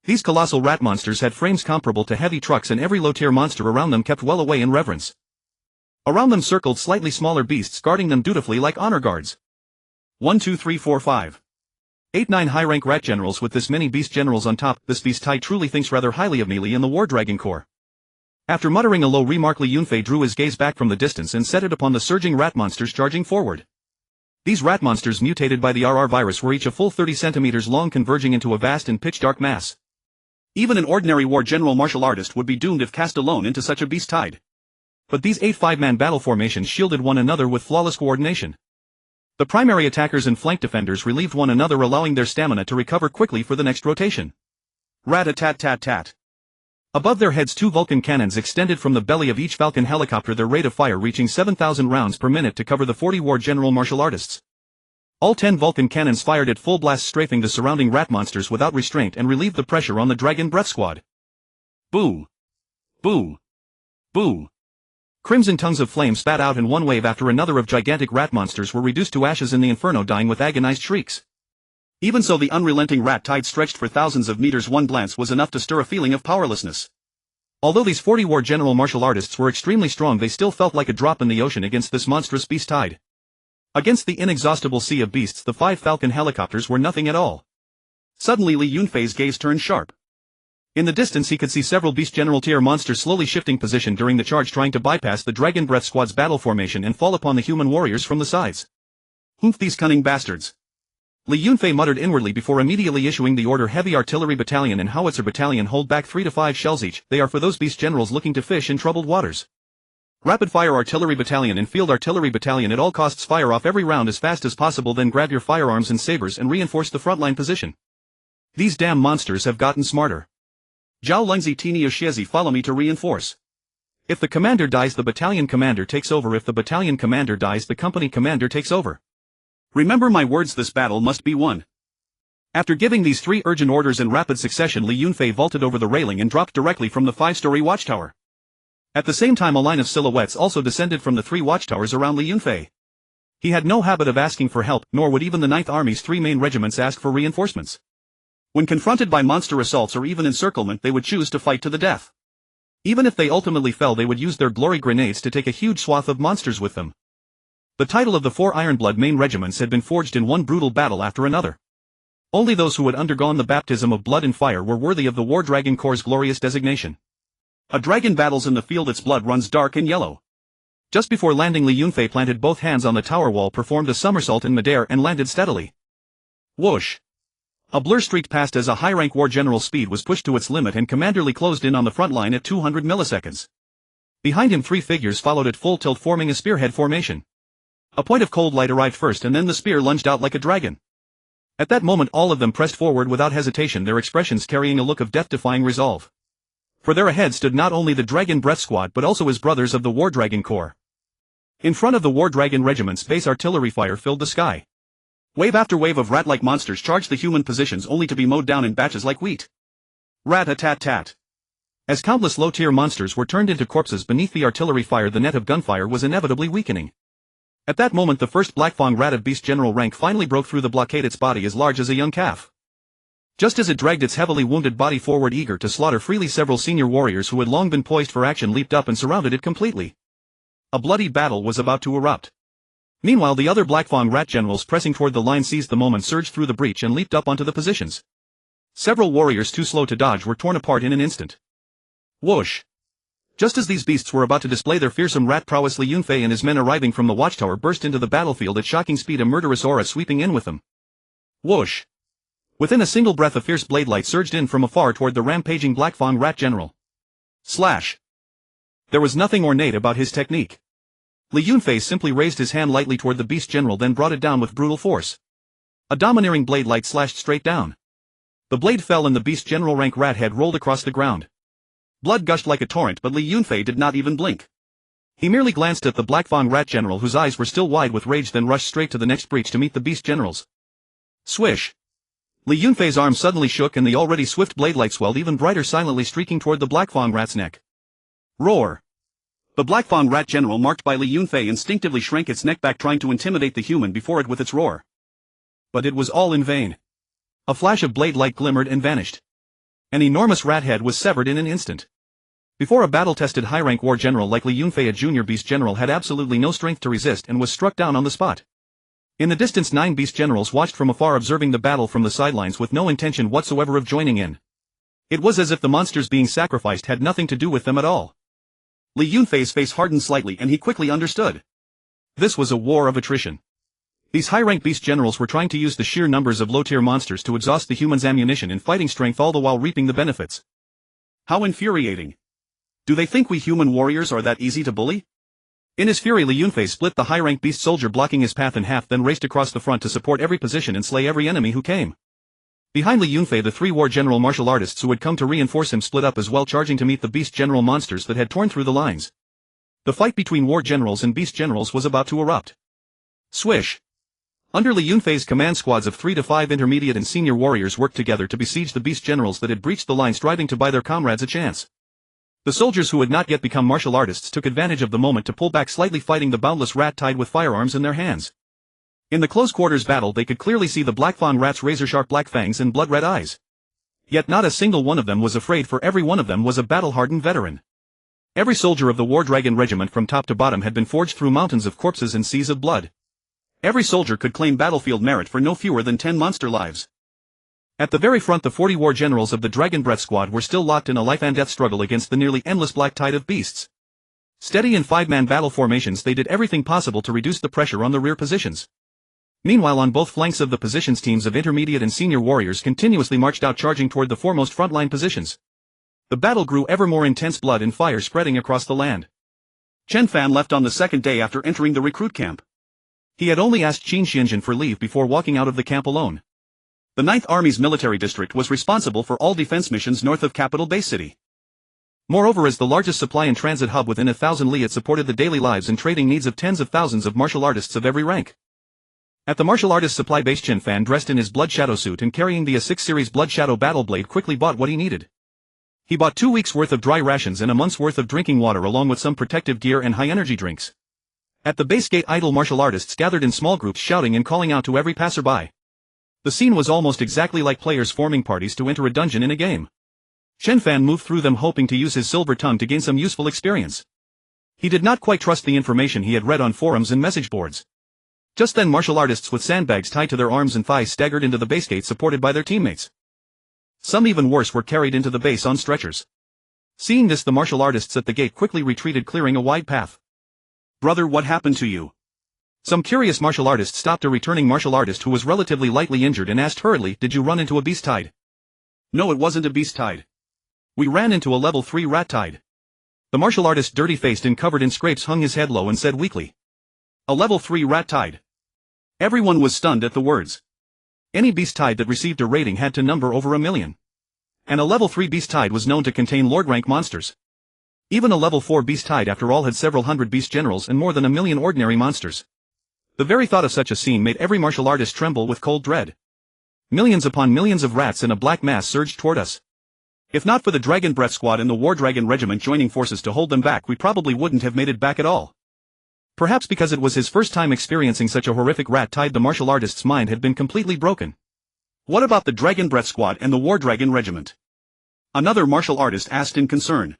These colossal rat monsters had frames comparable to heavy trucks, and every low-tier monster around them kept well away in reverence. Around them circled slightly smaller beasts, guarding them dutifully like honor guards. 1, 2, 3, 4, 5. 8, 9 high-rank rat generals with this many beast generals on top. This beast tide truly thinks rather highly of me, Li in the War Dragon Corps. After muttering a low remark, Li Yunfei drew his gaze back from the distance and set it upon the surging rat monsters charging forward. These rat monsters, mutated by the RR virus, were each a full 30 centimeters long, converging into a vast and pitch-dark mass. Even an ordinary war general martial artist would be doomed if cast alone into such a beast tide. But these 8 5-man battle formations shielded one another with flawless coordination. The primary attackers and flank defenders relieved one another, allowing their stamina to recover quickly for the next rotation. Rat-a-tat-tat-tat. Above their heads 2 Vulcan cannons extended from the belly of each Falcon helicopter, their rate of fire reaching 7,000 rounds per minute to cover the 40 war general martial artists. All 10 Vulcan cannons fired at full blast, strafing the surrounding rat monsters without restraint and relieved the pressure on the Dragon Breath Squad. Boo! Boo! Boo! Crimson tongues of flame spat out, and one wave after another of gigantic rat monsters were reduced to ashes in the inferno, dying with agonized shrieks. Even so, the unrelenting rat tide stretched for thousands of meters. One glance was enough to stir a feeling of powerlessness. Although these 40 war general martial artists were extremely strong, they still felt like a drop in the ocean against this monstrous beast tide. Against the inexhaustible sea of beasts, the 5 Falcon helicopters were nothing at all. Suddenly Li Yunfei's gaze turned sharp. In the distance he could see several beast general tier monsters slowly shifting position during the charge, trying to bypass the Dragon Breath Squad's battle formation and fall upon the human warriors from the sides. Humph, these cunning bastards! Li Yunfei muttered inwardly before immediately issuing the order: Heavy Artillery Battalion and Howitzer Battalion, hold back 3 to 5 shells each. They are for those beast generals looking to fish in troubled waters. Rapid Fire Artillery Battalion and Field Artillery Battalion, at all costs fire off every round as fast as possible, then grab your firearms and sabers and reinforce the frontline position. These damn monsters have gotten smarter. Zhao Lengzi, Tini Yoshiezi, follow me to reinforce. If the commander dies, the battalion commander takes over. If the battalion commander dies, the company commander takes over. Remember my words, this battle must be won. After giving these 3 urgent orders in rapid succession, Li Yunfei vaulted over the railing and dropped directly from the 5-story watchtower. At the same time, a line of silhouettes also descended from the 3 watchtowers around Li Yunfei. He had no habit of asking for help, nor would even the 9th Army's 3 main regiments ask for reinforcements. When confronted by monster assaults or even encirclement, they would choose to fight to the death. Even if they ultimately fell, they would use their glory grenades to take a huge swath of monsters with them. The title of the 4 Ironblood main regiments had been forged in one brutal battle after another. Only those who had undergone the baptism of blood and fire were worthy of the War Dragon Corps' glorious designation. A dragon battles in the field, its blood runs dark and yellow. Just before landing, Li Yunfei planted both hands on the tower wall, performed a somersault in midair, and landed steadily. Whoosh! A blur streaked past as a high-rank war general's speed was pushed to its limit, and Commander Li closed in on the front line at 200 milliseconds. Behind him 3 figures followed at full tilt, forming a spearhead formation. A point of cold light arrived first, and then the spear lunged out like a dragon. At that moment all of them pressed forward without hesitation, their expressions carrying a look of death-defying resolve. For there ahead stood not only the Dragon Breath Squad but also his brothers of the War Dragon Corps. In front of the War Dragon regiment's base, artillery fire filled the sky. Wave after wave of rat-like monsters charged the human positions, only to be mowed down in batches like wheat. Rat-a-tat-tat. As countless low-tier monsters were turned into corpses beneath the artillery fire, the net of gunfire was inevitably weakening. At that moment the first Blackfang rat of beast general rank finally broke through the blockade, its body as large as a young calf. Just as it dragged its heavily wounded body forward, eager to slaughter freely, several senior warriors who had long been poised for action leaped up and surrounded it completely. A bloody battle was about to erupt. Meanwhile, the other Blackfang rat generals pressing toward the line seized the moment, surged through the breach, and leaped up onto the positions. Several warriors too slow to dodge were torn apart in an instant. Whoosh! Just as these beasts were about to display their fearsome rat prowess, Li Yunfei and his men arriving from the watchtower burst into the battlefield at shocking speed, a murderous aura sweeping in with them. Whoosh! Within a single breath, a fierce blade light surged in from afar toward the rampaging Blackfang rat general. Slash! There was nothing ornate about his technique. Li Yunfei simply raised his hand lightly toward the beast general, then brought it down with brutal force. A domineering blade light slashed straight down. The blade fell and the beast general rank rat head rolled across the ground. Blood gushed like a torrent, but Li Yunfei did not even blink. He merely glanced at the Blackfang rat general, whose eyes were still wide with rage, then rushed straight to the next breach to meet the beast generals. Swish! Li Yunfei's arm suddenly shook and the already swift blade light swelled even brighter, silently streaking toward the Blackfang rat's neck. Roar! The Blackfang rat general, marked by Li Yunfei, instinctively shrank its neck back, trying to intimidate the human before it with its roar. But it was all in vain. A flash of blade light glimmered and vanished. An enormous rat head was severed in an instant. Before a battle-tested high-rank war general like Li Yunfei, a junior beast general had absolutely no strength to resist and was struck down on the spot. In the distance, 9 beast generals watched from afar, observing the battle from the sidelines with no intention whatsoever of joining in. It was as if the monsters being sacrificed had nothing to do with them at all. Li Yunfei's face hardened slightly and he quickly understood. This was a war of attrition. These high-rank beast generals were trying to use the sheer numbers of low-tier monsters to exhaust the humans' ammunition and fighting strength, all the while reaping the benefits. How infuriating. Do they think we human warriors are that easy to bully? In his fury, Li Yunfei split the high-rank beast soldier blocking his path in half, then raced across the front to support every position and slay every enemy who came. Behind Li Yunfei, the 3 war general martial artists who had come to reinforce him split up as well, charging to meet the beast general monsters that had torn through the lines. The fight between war generals and beast generals was about to erupt. Swish! Under Li Yunfei's command, squads of 3 to 5 intermediate and senior warriors worked together to besiege the beast generals that had breached the line, striving to buy their comrades a chance. The soldiers who had not yet become martial artists took advantage of the moment to pull back slightly, fighting the boundless rat tide with firearms in their hands. In the close quarters battle they could clearly see the black fawn rat's razor-sharp black fangs and blood-red eyes. Yet not a single one of them was afraid, for every one of them was a battle-hardened veteran. Every soldier of the War Dragon Regiment from top to bottom had been forged through mountains of corpses and seas of blood. Every soldier could claim battlefield merit for no fewer than 10 monster lives. At the very front, the 40 war generals of the Dragon Breath Squad were still locked in a life-and-death struggle against the nearly endless black tide of beasts. Steady in 5-man battle formations, they did everything possible to reduce the pressure on the rear positions. Meanwhile, on both flanks of the positions, teams of intermediate and senior warriors continuously marched out, charging toward the foremost frontline positions. The battle grew ever more intense, blood and fire spreading across the land. Chen Fan left on the second day after entering the recruit camp. He had only asked Qin Xianjin for leave before walking out of the camp alone. The 9th Army's military district was responsible for all defense missions north of capital base city. Moreover, as the largest supply and transit hub within 1,000 li, it supported the daily lives and trading needs of tens of thousands of martial artists of every rank. At the martial artist supply base, Chen Fan, dressed in his Blood Shadow suit and carrying the A6 series Blood Shadow battle blade, quickly bought what he needed. He bought 2 weeks' worth of dry rations and a month's worth of drinking water, along with some protective gear and high-energy drinks. At the base gate, idle martial artists gathered in small groups, shouting and calling out to every passerby. The scene was almost exactly like players forming parties to enter a dungeon in a game. Chen Fan moved through them, hoping to use his silver tongue to gain some useful experience. He did not quite trust the information he had read on forums and message boards. Just then, martial artists with sandbags tied to their arms and thighs staggered into the base gate, supported by their teammates. Some, even worse, were carried into the base on stretchers. Seeing this, the martial artists at the gate quickly retreated, clearing a wide path. "Brother, what happened to you?" Some curious martial artist stopped a returning martial artist who was relatively lightly injured and asked hurriedly, "Did you run into a beast tide?" "No, it wasn't a beast tide. We ran into a level 3 rat tide." The martial artist, dirty-faced and covered in scrapes, hung his head low and said weakly, "A level 3 rat tide." Everyone was stunned at the words. Any beast tide that received a rating had to number over 1,000,000. And a level 3 beast tide was known to contain lord-rank monsters. Even a level 4 beast tide, after all, had several hundred beast generals and more than 1,000,000 ordinary monsters. The very thought of such a scene made every martial artist tremble with cold dread. Millions upon millions of rats in a black mass surged toward us. If not for the Dragon Breath Squad and the War Dragon Regiment joining forces to hold them back, we probably wouldn't have made it back at all. Perhaps because it was his first time experiencing such a horrific rat tide, the martial artist's mind had been completely broken. "What about the Dragon Breath Squad and the War Dragon Regiment?" another martial artist asked in concern.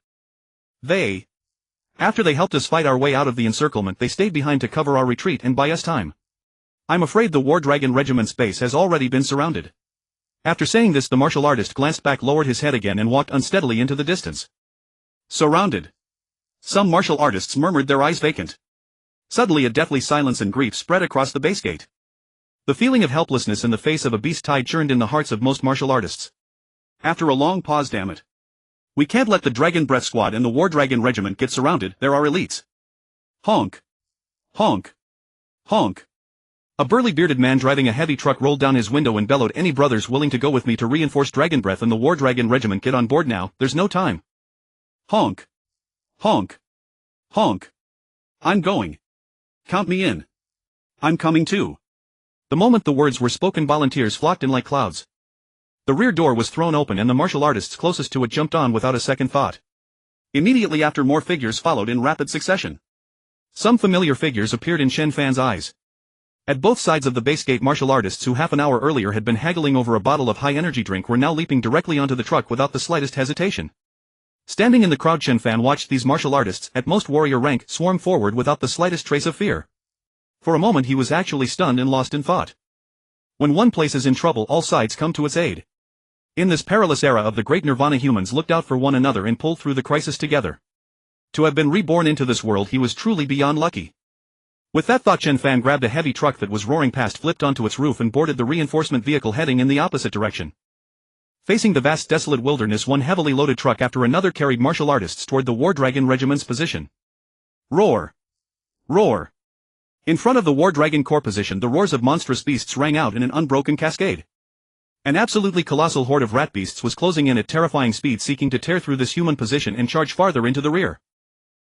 After they helped us fight our way out of the encirclement, they stayed behind to cover our retreat and buy us time. I'm afraid the War Dragon Regiment's base has already been surrounded." After saying this, the martial artist glanced back, lowered his head again and walked unsteadily into the distance. "Surrounded?" Some martial artists murmured, their eyes vacant. Suddenly a deathly silence and grief spread across the base gate. The feeling of helplessness in the face of a beast tide churned in the hearts of most martial artists. After a long pause, "Damn it. We can't let the Dragon Breath Squad and the War Dragon Regiment get surrounded, they're our elites." Honk. Honk. Honk. A burly bearded man driving a heavy truck rolled down his window and bellowed, "Any brothers willing to go with me to reinforce Dragon Breath and the War Dragon Regiment, get on board now, there's no time." Honk. Honk. Honk. "I'm going. Count me in." "I'm coming too." The moment the words were spoken, volunteers flocked in like clouds. The rear door was thrown open and the martial artists closest to it jumped on without a second thought. Immediately after, more figures followed in rapid succession. Some familiar figures appeared in Chen Fan's eyes. At both sides of the base gate, martial artists who half an hour earlier had been haggling over a bottle of high-energy drink were now leaping directly onto the truck without the slightest hesitation. Standing in the crowd, Chen Fan watched these martial artists, at most warrior rank, swarm forward without the slightest trace of fear. For a moment he was actually stunned and lost in thought. When one place is in trouble, all sides come to its aid. In this perilous era of the Great Nirvana, humans looked out for one another and pulled through the crisis together. To have been reborn into this world, he was truly beyond lucky. With that thought, Chen Fan grabbed a heavy truck that was roaring past, flipped onto its roof and boarded the reinforcement vehicle heading in the opposite direction. Facing the vast desolate wilderness, one heavily loaded truck after another carried martial artists toward the War Dragon Regiment's position. Roar! Roar! In front of the War Dragon Corps position, the roars of monstrous beasts rang out in an unbroken cascade. An absolutely colossal horde of rat beasts was closing in at terrifying speed, seeking to tear through this human position and charge farther into the rear.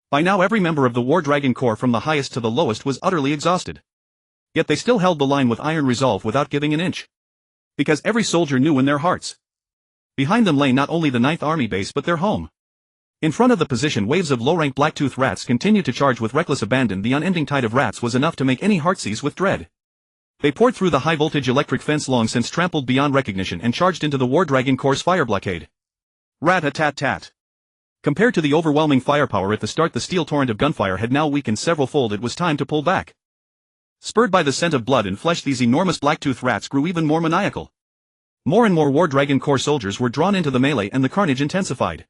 By now every member of the War Dragon Corps from the highest to the lowest was utterly exhausted. Yet they still held the line with iron resolve without giving an inch. Because every soldier knew in their hearts. Behind them lay not only the 9th Army base but their home. In front of the position, waves of low-rank black-toothed rats continued to charge with reckless abandon. The unending tide of rats was enough to make any heart seize with dread. They poured through the high-voltage electric fence long since trampled beyond recognition and charged into the War Dragon Corps' fire blockade. Rat-a-tat-tat. Compared to the overwhelming firepower at the start, the steel torrent of gunfire had now weakened several-fold. It was time to pull back. Spurred by the scent of blood and flesh, these enormous black-toothed rats grew even more maniacal. More and more War Dragon Corps soldiers were drawn into the melee and the carnage intensified.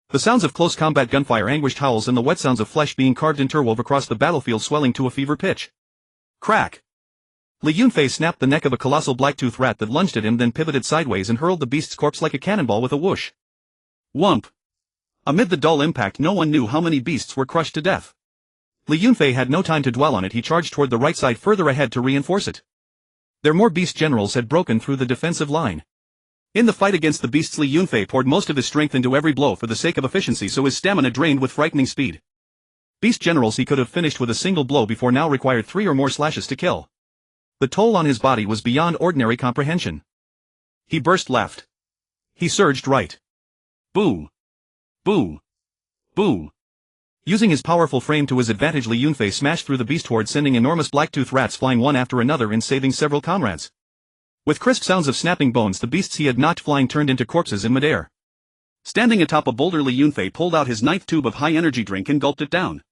The sounds of close combat gunfire, anguished howls, and the wet sounds of flesh being carved interwove across the battlefield, swelling to a fever pitch. Crack! Li Yunfei snapped the neck of a colossal black-toothed rat that lunged at him, then pivoted sideways and hurled the beast's corpse like a cannonball with a whoosh. Whump! Amid the dull impact, no one knew how many beasts were crushed to death. Li Yunfei had no time to dwell on it. He charged toward the right side further ahead to reinforce it. Their more beast generals had broken through the defensive line. In the fight against the beasts, Li Yunfei poured most of his strength into every blow for the sake of efficiency, so his stamina drained with frightening speed. Beast generals he could have finished with a single blow before now required 3 or more slashes to kill. The toll on his body was beyond ordinary comprehension. He burst left. He surged right. Boo! Boo! Boo! Using his powerful frame to his advantage, Li Yunfei smashed through the beast horde, sending enormous black-toothed rats flying one after another and saving several comrades. With crisp sounds of snapping bones, the beasts he had knocked flying turned into corpses in midair. Standing atop a boulder, Li Yunfei pulled out his 9th tube of high-energy drink and gulped it down.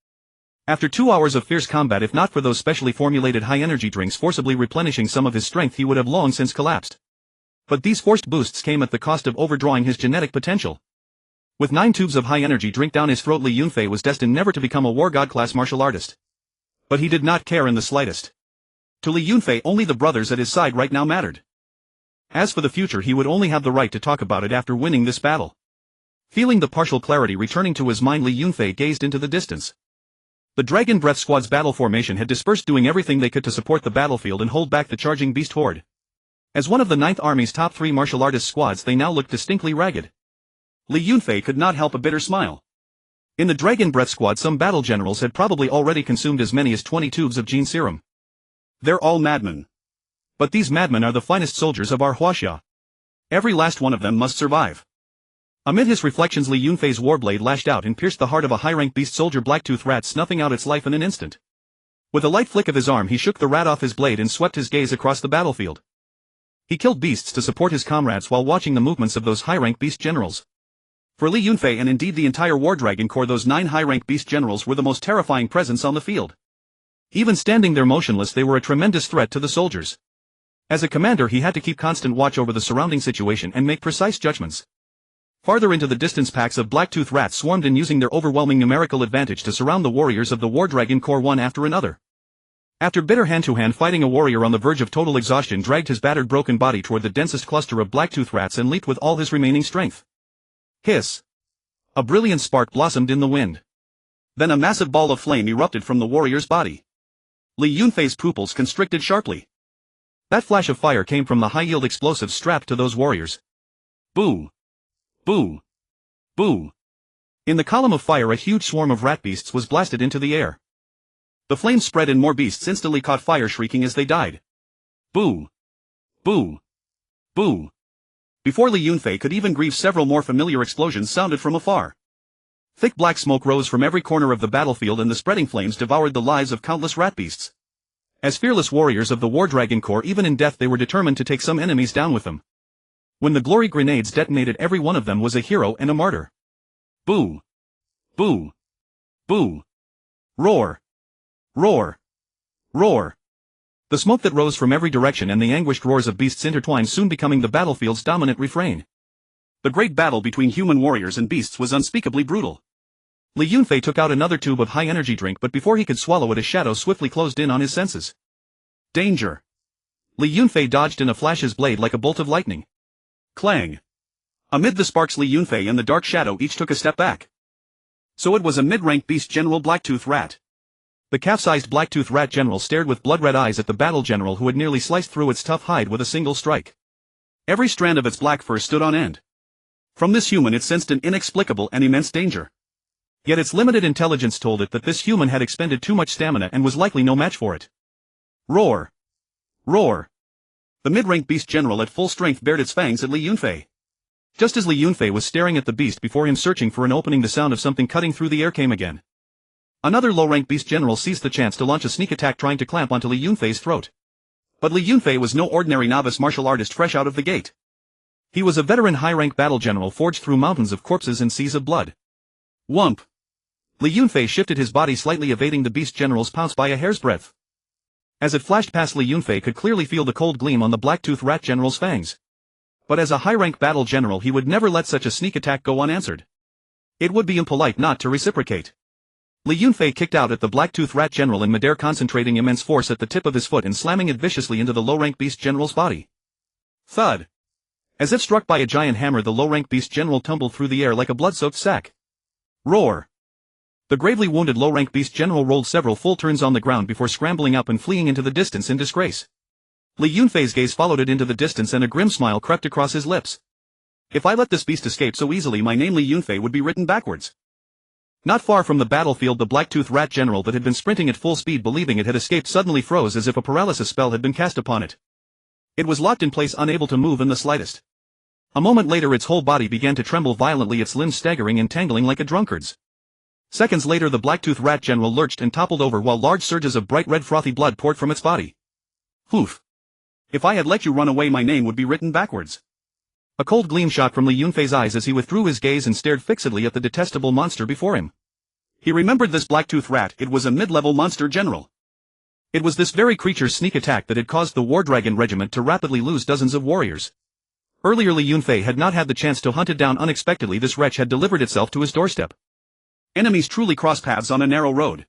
After 2 hours of fierce combat, if not for those specially formulated high-energy drinks forcibly replenishing some of his strength, he would have long since collapsed. But these forced boosts came at the cost of overdrawing his genetic potential. With 9 tubes of high-energy drink down his throat, Li Yunfei was destined never to become a war god-class martial artist. But he did not care in the slightest. To Li Yunfei, only the brothers at his side right now mattered. As for the future, he would only have the right to talk about it after winning this battle. Feeling the partial clarity returning to his mind, Li Yunfei gazed into the distance. The Dragon Breath Squad's battle formation had dispersed, doing everything they could to support the battlefield and hold back the charging beast horde. As one of the 9th Army's top 3 martial artist squads, they now looked distinctly ragged. Li Yunfei could not help a bitter smile. In the Dragon Breath Squad, some battle generals had probably already consumed as many as 20 tubes of gene serum. They're all madmen. But these madmen are the finest soldiers of our Huaxia. Every last one of them must survive. Amid his reflections, Li Yunfei's warblade lashed out and pierced the heart of a high-rank beast soldier black-toothed rat, snuffing out its life in an instant. With a light flick of his arm, he shook the rat off his blade and swept his gaze across the battlefield. He killed beasts to support his comrades while watching the movements of those high-rank beast generals. For Li Yunfei, and indeed the entire War Dragon Corps, those 9 high-rank beast generals were the most terrifying presence on the field. Even standing there motionless, they were a tremendous threat to the soldiers. As a commander, he had to keep constant watch over the surrounding situation and make precise judgments. Farther into the distance, packs of black-toothed rats swarmed in, using their overwhelming numerical advantage to surround the warriors of the War Dragon Corps one after another. After bitter hand-to-hand fighting, a warrior on the verge of total exhaustion dragged his battered, broken body toward the densest cluster of black-toothed rats and leaped with all his remaining strength. Hiss! A brilliant spark blossomed in the wind. Then a massive ball of flame erupted from the warrior's body. Li Yunfei's pupils constricted sharply. That flash of fire came from the high-yield explosives strapped to those warriors. Boo! Boo! Boo! In the column of fire, a huge swarm of rat beasts was blasted into the air. The flames spread and more beasts instantly caught fire, shrieking as they died. Boo! Boo! Boo! Before Li Yunfei could even grieve, several more familiar explosions sounded from afar. Thick black smoke rose from every corner of the battlefield, and the spreading flames devoured the lives of countless rat beasts. As fearless warriors of the War Dragon Corps, even in death they were determined to take some enemies down with them. When the glory grenades detonated, every one of them was a hero and a martyr. Boo! Boo! Boo! Roar! Roar! Roar! The smoke that rose from every direction and the anguished roars of beasts intertwined, soon becoming the battlefield's dominant refrain. The great battle between human warriors and beasts was unspeakably brutal. Li Yunfei took out another tube of high-energy drink, but before he could swallow it, a shadow swiftly closed in on his senses. Danger! Li Yunfei dodged in a flash, his blade like a bolt of lightning. Clang! Amid the sparks, Li Yunfei and the dark shadow each took a step back. So it was a mid-rank beast general, black-toothed rat. The calf-sized black-toothed rat general stared with blood-red eyes at the battle general who had nearly sliced through its tough hide with a single strike. Every strand of its black fur stood on end. From this human it sensed an inexplicable and immense danger. Yet its limited intelligence told it that this human had expended too much stamina and was likely no match for it. Roar! Roar! The mid-rank beast general at full strength bared its fangs at Li Yunfei. Just as Li Yunfei was staring at the beast before him searching for an opening, the sound of something cutting through the air came again. Another low-rank beast general seized the chance to launch a sneak attack trying to clamp onto Li Yunfei's throat. But Li Yunfei was no ordinary novice martial artist fresh out of the gate. He was a veteran high-rank battle general forged through mountains of corpses and seas of blood. Whump! Li Yunfei shifted his body slightly, evading the beast general's pounce by a hair's breadth. As it flashed past, Li Yunfei could clearly feel the cold gleam on the black-toothed rat general's fangs. But as a high-rank battle general, he would never let such a sneak attack go unanswered. It would be impolite not to reciprocate. Li Yunfei kicked out at the black-toothed rat general in midair, concentrating immense force at the tip of his foot and slamming it viciously into the low-rank beast general's body. Thud! As if struck by a giant hammer, the low-rank beast general tumbled through the air like a blood-soaked sack. Roar! The gravely wounded low-rank beast general rolled several full turns on the ground before scrambling up and fleeing into the distance in disgrace. Li Yunfei's gaze followed it into the distance, and a grim smile crept across his lips. If I let this beast escape so easily, my name Li Yunfei would be written backwards. Not far from the battlefield, the black-toothed rat general that had been sprinting at full speed, believing it had escaped, suddenly froze as if a paralysis spell had been cast upon it. It was locked in place, unable to move in the slightest. A moment later, its whole body began to tremble violently, its limbs staggering and tangling like a drunkard's. Seconds later, the black-toothed rat general lurched and toppled over while large surges of bright red frothy blood poured from its body. Poof! If I had let you run away, my name would be written backwards. A cold gleam shot from Li Yunfei's eyes as he withdrew his gaze and stared fixedly at the detestable monster before him. He remembered this black-toothed rat. It was a mid-level monster general. It was this very creature's sneak attack that had caused the War Dragon regiment to rapidly lose dozens of warriors. Earlier, Li Yunfei had not had the chance to hunt it down. Unexpectedly, this wretch had delivered itself to his doorstep. Enemies truly cross paths on a narrow road.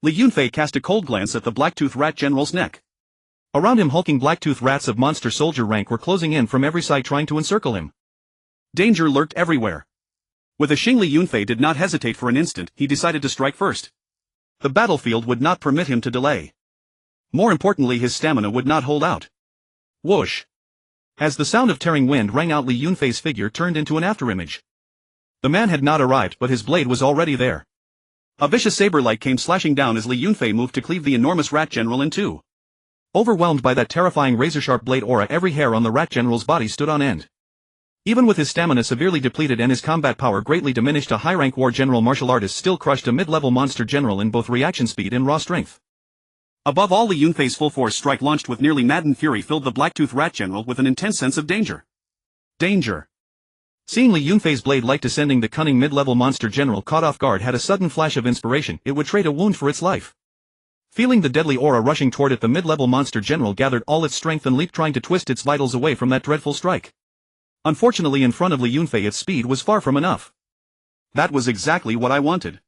Li Yunfei cast a cold glance at the black-toothed rat general's neck. Around him, hulking black-toothed rats of monster soldier rank were closing in from every side, trying to encircle him. Danger lurked everywhere. With a shing, Li Yunfei did not hesitate for an instant. He decided to strike first. The battlefield would not permit him to delay. More importantly, his stamina would not hold out. Whoosh! As the sound of tearing wind rang out, Li Yunfei's figure turned into an afterimage. The man had not arrived, but his blade was already there. A vicious saber light came slashing down as Li Yunfei moved to cleave the enormous rat general in two. Overwhelmed by that terrifying razor-sharp blade aura, every hair on the rat general's body stood on end. Even with his stamina severely depleted and his combat power greatly diminished, a high-rank war general martial artist still crushed a mid-level monster general in both reaction speed and raw strength. Above all, Li Yunfei's full-force strike, launched with nearly maddened fury, filled the black-toothed rat general with an intense sense of danger. Danger! Seeing Li Yunfei's blade light descending, the cunning mid-level monster general, caught off guard, had a sudden flash of inspiration. It would trade a wound for its life. Feeling the deadly aura rushing toward it, the mid-level monster general gathered all its strength and leaped, trying to twist its vitals away from that dreadful strike. Unfortunately, in front of Li Yunfei, its speed was far from enough. That was exactly what I wanted.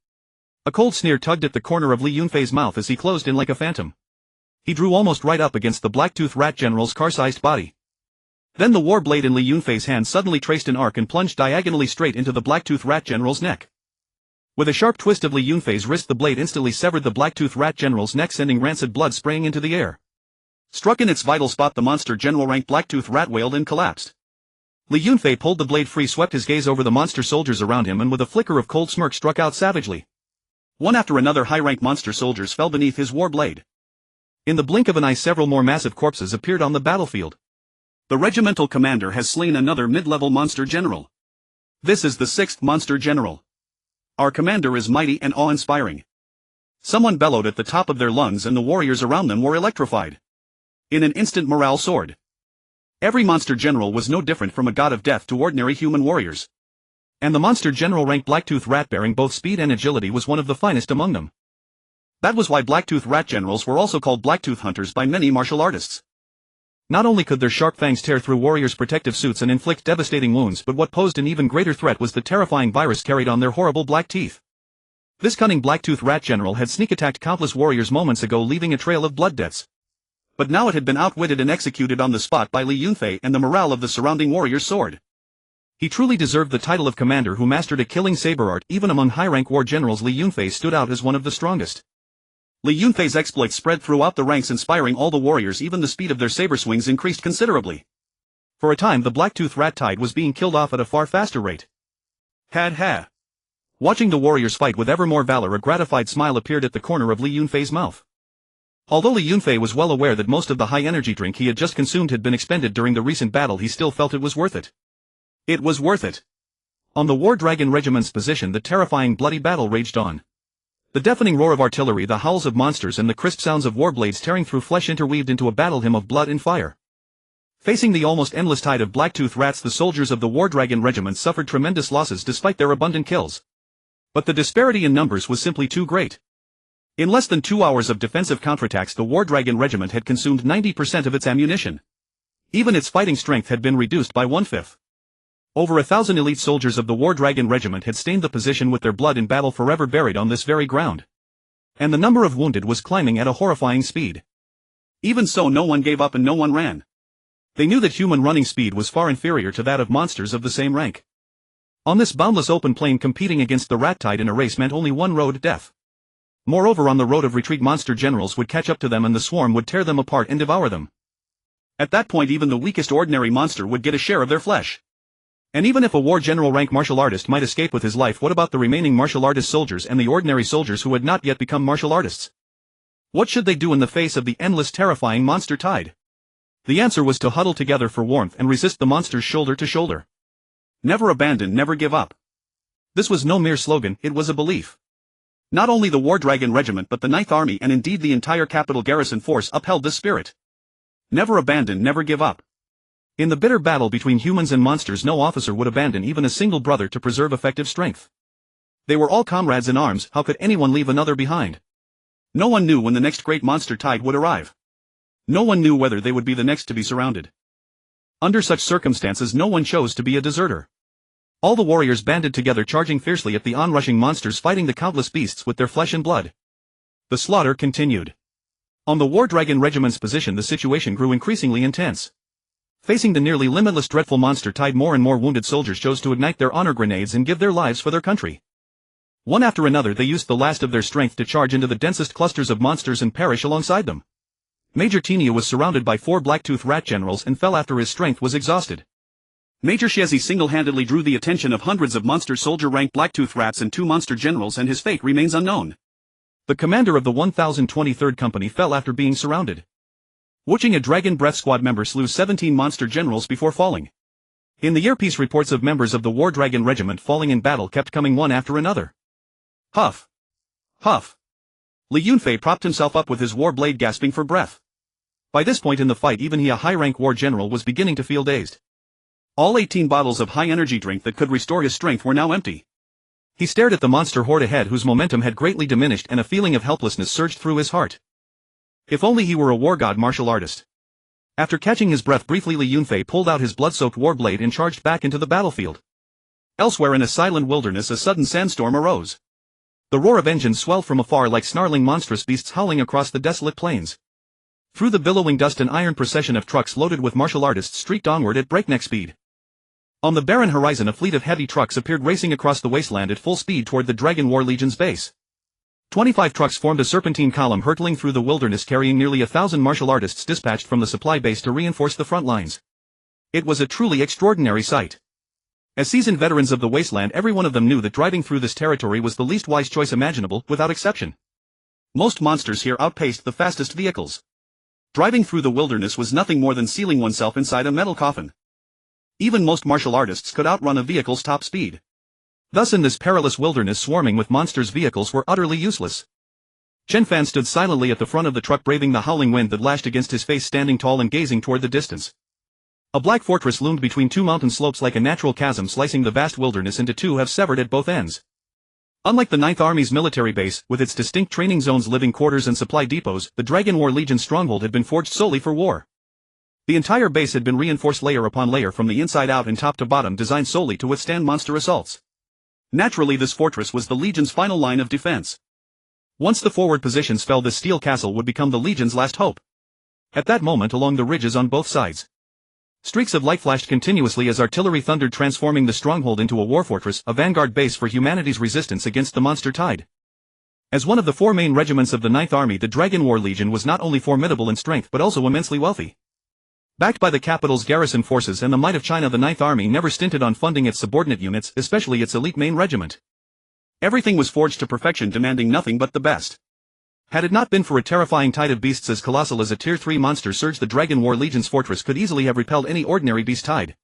A cold sneer tugged at the corner of Li Yunfei's mouth as he closed in like a phantom. He drew almost right up against the black-toothed rat general's car-sized body. Then the war blade in Li Yunfei's hand suddenly traced an arc and plunged diagonally straight into the black-toothed rat general's neck. With a sharp twist of Li Yunfei's wrist, the blade instantly severed the black-toothed rat general's neck, sending rancid blood spraying into the air. Struck in its vital spot, the monster general-ranked black-toothed rat wailed and collapsed. Li Yunfei pulled the blade free, swept his gaze over the monster soldiers around him, and with a flicker of cold smirk struck out savagely. One after another, high-rank monster soldiers fell beneath his war blade. In the blink of an eye, several more massive corpses appeared on the battlefield. The regimental commander has slain another mid-level monster general. This is the 6th monster general. Our commander is mighty and awe-inspiring. Someone bellowed at the top of their lungs, and the warriors around them were electrified. In an instant, morale soared. Every monster general was no different from a god of death to ordinary human warriors. And the monster general-ranked black-toothed rat, bearing both speed and agility, was one of the finest among them. That was why black-toothed rat generals were also called black-tooth hunters by many martial artists. Not only could their sharp fangs tear through warriors' protective suits and inflict devastating wounds, but what posed an even greater threat was the terrifying virus carried on their horrible black teeth. This cunning black-toothed rat general had sneak-attacked countless warriors moments ago, leaving a trail of blood deaths. But now it had been outwitted and executed on the spot by Li Yunfei, and the morale of the surrounding warriors soared. He truly deserved the title of commander who mastered a killing saber art. Even among high-rank war generals, Li Yunfei stood out as one of the strongest. Li Yunfei's exploits spread throughout the ranks, inspiring all the warriors. Even the speed of their saber swings increased considerably. For a time, the black-toothed rat tide was being killed off at a far faster rate. Ha! Watching the warriors fight with ever more valor, a gratified smile appeared at the corner of Li Yunfei's mouth. Although Li Yunfei was well aware that most of the high-energy drink he had just consumed had been expended during the recent battle, he still felt it was worth it. It was worth it. On the War Dragon Regiment's position, the terrifying bloody battle raged on. The deafening roar of artillery, the howls of monsters, and the crisp sounds of war blades tearing through flesh interweaved into a battle hymn of blood and fire. Facing the almost endless tide of blacktooth rats, the soldiers of the War Dragon Regiment suffered tremendous losses despite their abundant kills. But the disparity in numbers was simply too great. In less than 2 hours of defensive counterattacks, the War Dragon Regiment had consumed 90% of its ammunition. Even its fighting strength had been reduced by 1/5. Over 1,000 elite soldiers of the War Dragon Regiment had stained the position with their blood in battle, forever buried on this very ground. And the number of wounded was climbing at a horrifying speed. Even so, no one gave up and no one ran. They knew that human running speed was far inferior to that of monsters of the same rank. On this boundless open plain, competing against the rat tide in a race meant only one road: death. Moreover, on the road of retreat, monster generals would catch up to them and the swarm would tear them apart and devour them. At that point, even the weakest ordinary monster would get a share of their flesh. And even if a war general rank martial artist might escape with his life, what about the remaining martial artist soldiers and the ordinary soldiers who had not yet become martial artists? What should they do in the face of the endless, terrifying monster tide? The answer was to huddle together for warmth and resist the monsters shoulder to shoulder. Never abandon, never give up. This was no mere slogan, it was a belief. Not only the War Dragon Regiment but the 9th Army, and indeed the entire capital garrison force, upheld this spirit. Never abandon, never give up. In the bitter battle between humans and monsters, no officer would abandon even a single brother to preserve effective strength. They were all comrades in arms, how could anyone leave another behind? No one knew when the next great monster tide would arrive. No one knew whether they would be the next to be surrounded. Under such circumstances, no one chose to be a deserter. All the warriors banded together, charging fiercely at the onrushing monsters, fighting the countless beasts with their flesh and blood. The slaughter continued. On the War Dragon Regiment's position, the situation grew increasingly intense. Facing the nearly limitless dreadful monster tide, more and more wounded soldiers chose to ignite their honor grenades and give their lives for their country. One after another, they used the last of their strength to charge into the densest clusters of monsters and perish alongside them. Major Tinia was surrounded by 4 blacktooth rat generals and fell after his strength was exhausted. Major Shezi single-handedly drew the attention of hundreds of monster soldier-ranked blacktooth rats and 2 monster generals, and his fate remains unknown. The commander of the 1023rd Company fell after being surrounded. Watching a Dragon Breath Squad member slew 17 monster generals before falling. In the earpiece, reports of members of the War Dragon Regiment falling in battle kept coming one after another. Huff. Huff. Li Yunfei propped himself up with his war blade, gasping for breath. By this point in the fight, even he, a high-rank war general, was beginning to feel dazed. All 18 bottles of high-energy drink that could restore his strength were now empty. He stared at the monster horde ahead, whose momentum had greatly diminished, and a feeling of helplessness surged through his heart. If only he were a war god martial artist. After catching his breath briefly, Li Yunfei pulled out his blood-soaked war blade and charged back into the battlefield. Elsewhere in a silent wilderness, a sudden sandstorm arose. The roar of engines swelled from afar like snarling monstrous beasts howling across the desolate plains. Through the billowing dust, an iron procession of trucks loaded with martial artists streaked onward at breakneck speed. On the barren horizon, a fleet of heavy trucks appeared racing across the wasteland at full speed toward the Dragon War Legion's base. 25 trucks formed a serpentine column hurtling through the wilderness, carrying nearly 1,000 martial artists dispatched from the supply base to reinforce the front lines. It was a truly extraordinary sight. As seasoned veterans of the wasteland, every one of them knew that driving through this territory was the least wise choice imaginable, without exception. Most monsters here outpaced the fastest vehicles. Driving through the wilderness was nothing more than sealing oneself inside a metal coffin. Even most martial artists could outrun a vehicle's top speed. Thus, in this perilous wilderness swarming with monsters, vehicles were utterly useless. Chen Fan stood silently at the front of the truck, braving the howling wind that lashed against his face, standing tall and gazing toward the distance. A black fortress loomed between 2 mountain slopes like a natural chasm, slicing the vast wilderness into 2 halves severed at both ends. Unlike the 9th Army's military base, with its distinct training zones, living quarters and supply depots, the Dragon War Legion stronghold had been forged solely for war. The entire base had been reinforced layer upon layer from the inside out and top to bottom, designed solely to withstand monster assaults. Naturally, this fortress was the Legion's final line of defense. Once the forward positions fell, this steel castle would become the Legion's last hope. At that moment, along the ridges on both sides, streaks of light flashed continuously as artillery thundered, transforming the stronghold into a war fortress, a vanguard base for humanity's resistance against the monster tide. As one of the 4 main regiments of the 9th Army, the Dragon War Legion was not only formidable in strength but also immensely wealthy. Backed by the capital's garrison forces and the might of China, the 9th Army never stinted on funding its subordinate units, especially its elite main regiment. Everything was forged to perfection, demanding nothing but the best. Had it not been for a terrifying tide of beasts as colossal as a Tier 3 monster surge, the Dragon War Legion's fortress could easily have repelled any ordinary beast tide.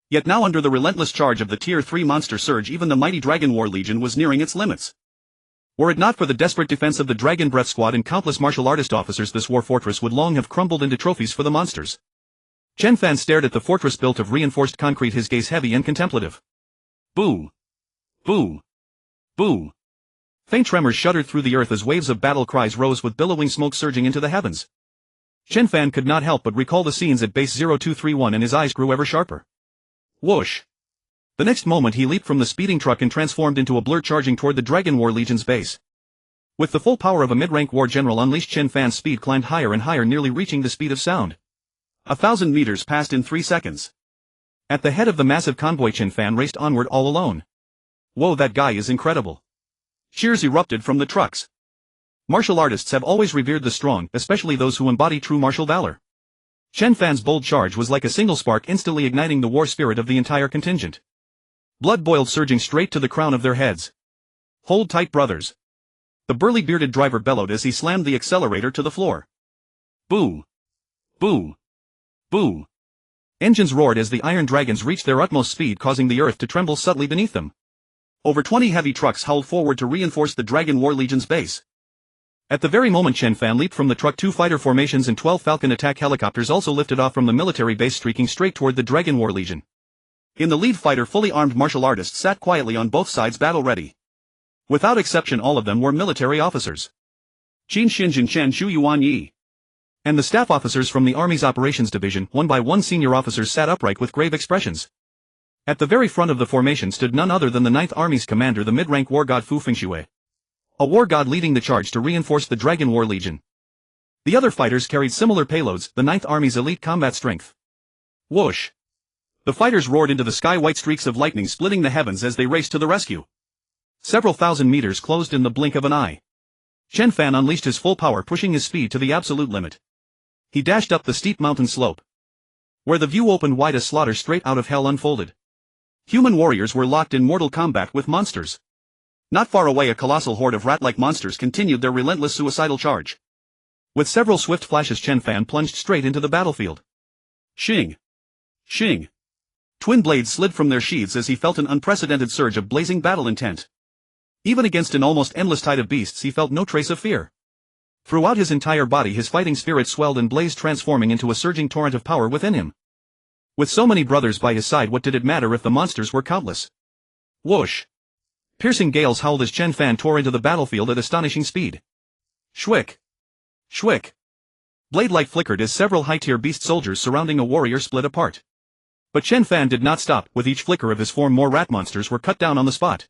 Yet now under the relentless charge of the Tier 3 monster surge, even the mighty Dragon War Legion was nearing its limits. Were it not for the desperate defense of the Dragon Breath Squad and countless martial artist officers, this war fortress would long have crumbled into trophies for the monsters. Chen Fan stared at the fortress built of reinforced concrete, his gaze heavy and contemplative. Boo! Boo! Boo! Faint tremors shuddered through the earth as waves of battle cries rose with billowing smoke surging into the heavens. Chen Fan could not help but recall the scenes at base 0231 and his eyes grew ever sharper. Whoosh! The next moment he leaped from the speeding truck and transformed into a blur, charging toward the Dragon War Legion's base. With the full power of a mid-rank war general unleashed, Chen Fan's speed climbed higher and higher, nearly reaching the speed of sound. 1,000 meters passed in 3 seconds. At the head of the massive convoy, Chen Fan raced onward all alone. Whoa, that guy is incredible. Cheers erupted from the trucks. Martial artists have always revered the strong, especially those who embody true martial valor. Chen Fan's bold charge was like a single spark, instantly igniting the war spirit of the entire contingent. Blood boiled, surging straight to the crown of their heads. Hold tight, brothers. The burly bearded driver bellowed as he slammed the accelerator to the floor. Boo! Boo! Boo! Engines roared as the iron dragons reached their utmost speed, causing the earth to tremble subtly beneath them. Over 20 heavy trucks howled forward to reinforce the Dragon War Legion's base. At the very moment Chen Fan leaped from the truck, 2 fighter formations and 12 Falcon attack helicopters also lifted off from the military base, streaking straight toward the Dragon War Legion. In the lead fighter, fully armed martial artists sat quietly on both sides, battle ready. Without exception, all of them were military officers. Qin Xinjin Chen Shu Yuan Yi. And the staff officers from the Army's Operations Division, one by one senior officers sat upright with grave expressions. At the very front of the formation stood none other than the 9th Army's commander, the mid-rank war god Fu Fengshui. A war god leading the charge to reinforce the Dragon War Legion. The other fighters carried similar payloads, the 9th Army's elite combat strength. Whoosh! The fighters roared into the sky, white streaks of lightning splitting the heavens as they raced to the rescue. Several thousand meters closed in the blink of an eye. Chen Fan unleashed his full power, pushing his speed to the absolute limit. He dashed up the steep mountain slope, where the view opened wide, a slaughter straight out of hell unfolded. Human warriors were locked in mortal combat with monsters. Not far away, a colossal horde of rat-like monsters continued their relentless suicidal charge. With several swift flashes, Chen Fan plunged straight into the battlefield. Shing! Shing! Twin blades slid from their sheaths as he felt an unprecedented surge of blazing battle intent. Even against an almost endless tide of beasts, he felt no trace of fear. Throughout his entire body, his fighting spirit swelled and blazed, transforming into a surging torrent of power within him. With so many brothers by his side, what did it matter if the monsters were countless? Whoosh! Piercing gales howled as Chen Fan tore into the battlefield at astonishing speed. Shwick! Shwick! Blade light flickered as several high-tier beast soldiers surrounding a warrior split apart. But Chen Fan did not stop. With each flicker of his form, more rat monsters were cut down on the spot.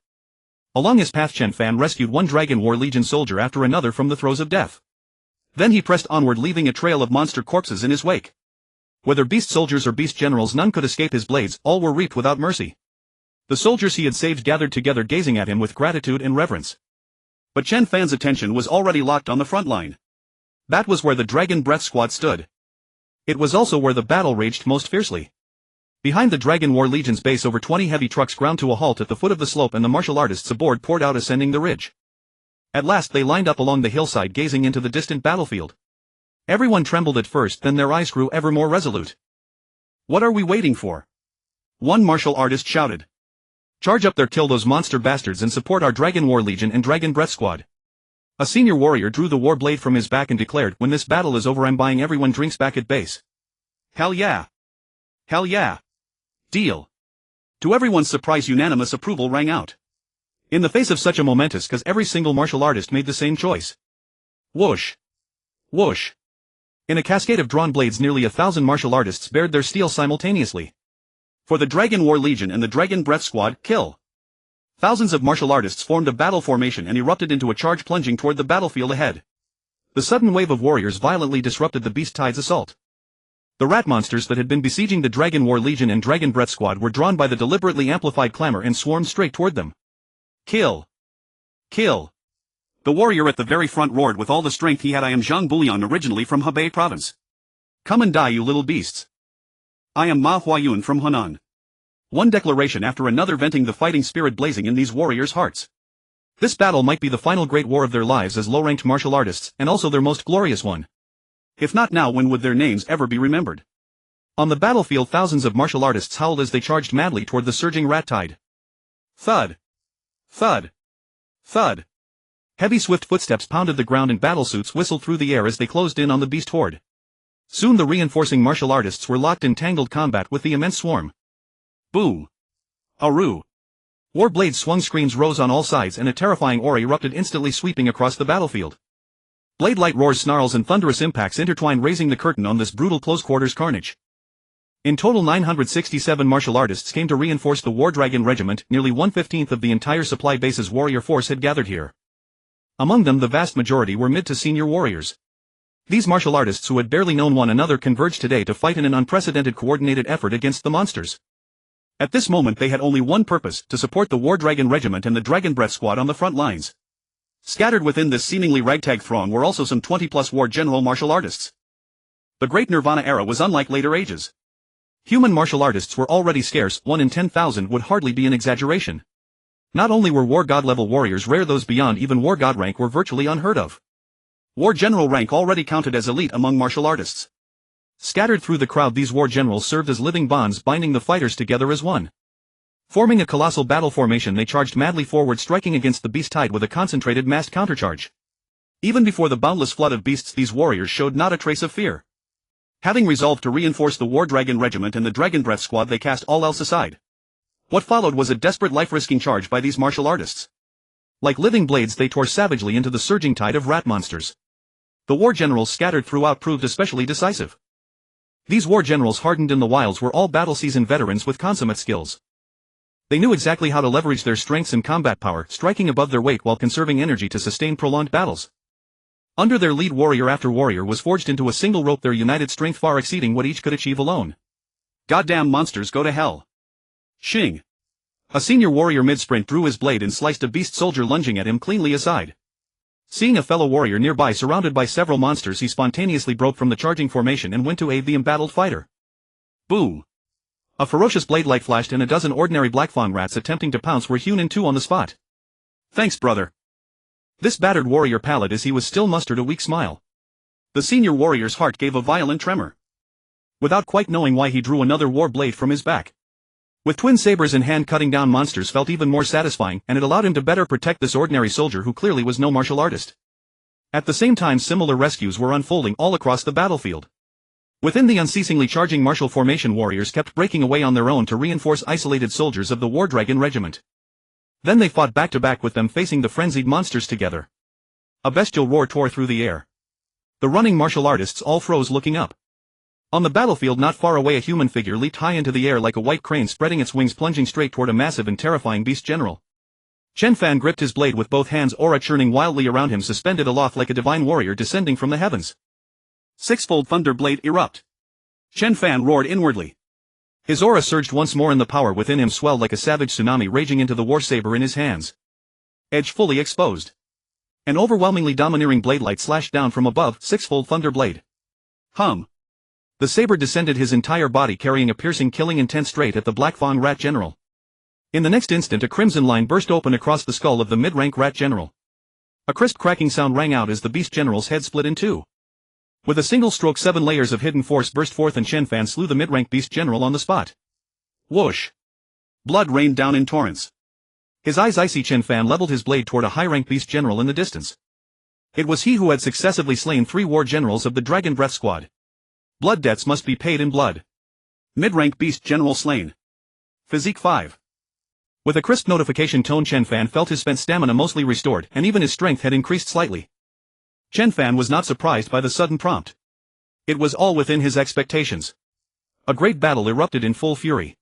Along his path, Chen Fan rescued one Dragon War Legion soldier after another from the throes of death. Then he pressed onward, leaving a trail of monster corpses in his wake. Whether beast soldiers or beast generals, none could escape his blades, all were reaped without mercy. The soldiers he had saved gathered together, gazing at him with gratitude and reverence. But Chen Fan's attention was already locked on the front line. That was where the Dragon Breath Squad stood. It was also where the battle raged most fiercely. Behind the Dragon War Legion's base, over 20 heavy trucks ground to a halt at the foot of the slope, and the martial artists aboard poured out, ascending the ridge. At last they lined up along the hillside, gazing into the distant battlefield. Everyone trembled at first, then their eyes grew ever more resolute. What are we waiting for? One martial artist shouted. Charge up there, kill those monster bastards, and support our Dragon War Legion and Dragon Breath Squad. A senior warrior drew the war blade from his back and declared, when this battle is over, I'm buying everyone drinks back at base. Hell yeah! Hell yeah! Deal. To everyone's surprise, unanimous approval rang out. In the face of such a momentous cause, every single martial artist made the same choice. Whoosh! Whoosh! In a cascade of drawn blades, nearly 1,000 martial artists bared their steel simultaneously. For the Dragon War Legion and the Dragon Breath Squad, kill! Thousands of martial artists formed a battle formation and erupted into a charge, plunging toward the battlefield ahead. The sudden wave of warriors violently disrupted the beast tide's assault. The rat monsters that had been besieging the Dragon War Legion and Dragon Breath Squad were drawn by the deliberately amplified clamor and swarmed straight toward them. Kill! Kill! The warrior at the very front roared with all the strength he had, I am Zhang Bulian, originally from Hebei province. Come and die, you little beasts. I am Ma Huayun from Hunan. One declaration after another, venting the fighting spirit blazing in these warriors' hearts. This battle might be the final great war of their lives as low-ranked martial artists, and also their most glorious one. If not now, when would their names ever be remembered? On the battlefield, thousands of martial artists howled as they charged madly toward the surging rat tide. Thud! Thud! Thud! Heavy swift footsteps pounded the ground and battlesuits whistled through the air as they closed in on the beast horde. Soon the reinforcing martial artists were locked in tangled combat with the immense swarm. Boo! Aru! War blades swung, screams rose on all sides, and a terrifying aura erupted, instantly sweeping across the battlefield. Blade light roars, snarls, and thunderous impacts intertwined, raising the curtain on this brutal close-quarters carnage. In total, 967 martial artists came to reinforce the War Dragon Regiment. Nearly 1/15 of the entire supply base's warrior force had gathered here. Among them, the vast majority were mid to senior warriors. These martial artists, who had barely known one another, converged today to fight in an unprecedented coordinated effort against the monsters. At this moment they had only one purpose: to support the War Dragon Regiment and the Dragon Breath Squad on the front lines. Scattered within this seemingly ragtag throng were also some 20+ war general martial artists. The Great Nirvana Era was unlike later ages. Human martial artists were already scarce. 1 in 10,000 would hardly be an exaggeration. Not only were war god level warriors rare, those beyond even war god rank were virtually unheard of. War general rank already counted as elite among martial artists. Scattered through the crowd, these war generals served as living bonds, binding the fighters together as one. Forming a colossal battle formation, they charged madly forward, striking against the beast tide with a concentrated massed countercharge. Even before the boundless flood of beasts, these warriors showed not a trace of fear. Having resolved to reinforce the War Dragon Regiment and the Dragon Breath Squad, they cast all else aside. What followed was a desperate, life-risking charge by these martial artists. Like living blades, they tore savagely into the surging tide of rat monsters. The war generals scattered throughout proved especially decisive. These war generals, hardened in the wilds, were all battle-seasoned veterans with consummate skills. They knew exactly how to leverage their strengths and combat power, striking above their weight while conserving energy to sustain prolonged battles. Under their lead, warrior after warrior was forged into a single rope, their united strength far exceeding what each could achieve alone. Goddamn monsters, go to hell! Shing! A senior warrior mid-sprint drew his blade and sliced a beast soldier lunging at him cleanly aside. Seeing a fellow warrior nearby surrounded by several monsters, he spontaneously broke from the charging formation and went to aid the embattled fighter. Boo! A ferocious blade light flashed, and a dozen ordinary blackfang rats attempting to pounce were hewn in two on the spot. Thanks, brother. This battered warrior pallid as he was still mustered a weak smile. The senior warrior's heart gave a violent tremor. Without quite knowing why, he drew another war blade from his back. With twin sabers in hand, cutting down monsters felt even more satisfying, and it allowed him to better protect this ordinary soldier who clearly was no martial artist. At the same time, similar rescues were unfolding all across the battlefield. Within the unceasingly charging martial formation, warriors kept breaking away on their own to reinforce isolated soldiers of the War Dragon Regiment. Then they fought back to back with them, facing the frenzied monsters together. A bestial roar tore through the air. The running martial artists all froze, looking up. On the battlefield not far away, a human figure leaped high into the air like a white crane, spreading its wings, plunging straight toward a massive and terrifying beast general. Chen Fan gripped his blade with both hands, aura churning wildly around him, suspended aloft like a divine warrior descending from the heavens. Sixfold thunder blade erupt. Chen Fan roared inwardly. His aura surged once more, and the power within him swelled like a savage tsunami, raging into the war saber in his hands. Edge fully exposed. An overwhelmingly domineering blade light slashed down from above. Sixfold thunder blade. Hum. The saber descended his entire body, carrying a piercing, killing intent straight at the blackfang rat general. In the next instant, a crimson line burst open across the skull of the mid-rank rat general. A crisp cracking sound rang out as the beast general's head split in two. With a single stroke, 7 layers of hidden force burst forth, and Chen Fan slew the mid-rank beast general on the spot. Whoosh! Blood rained down in torrents. His eyes icy, Chen Fan leveled his blade toward a high-rank beast general in the distance. It was he who had successively slain 3 war generals of the Dragon Breath Squad. Blood debts must be paid in blood. Mid-rank beast general slain. Physique 5. With a crisp notification tone, Chen Fan felt his spent stamina mostly restored, and even his strength had increased slightly. Chen Fan was not surprised by the sudden prompt. It was all within his expectations. A great battle erupted in full fury.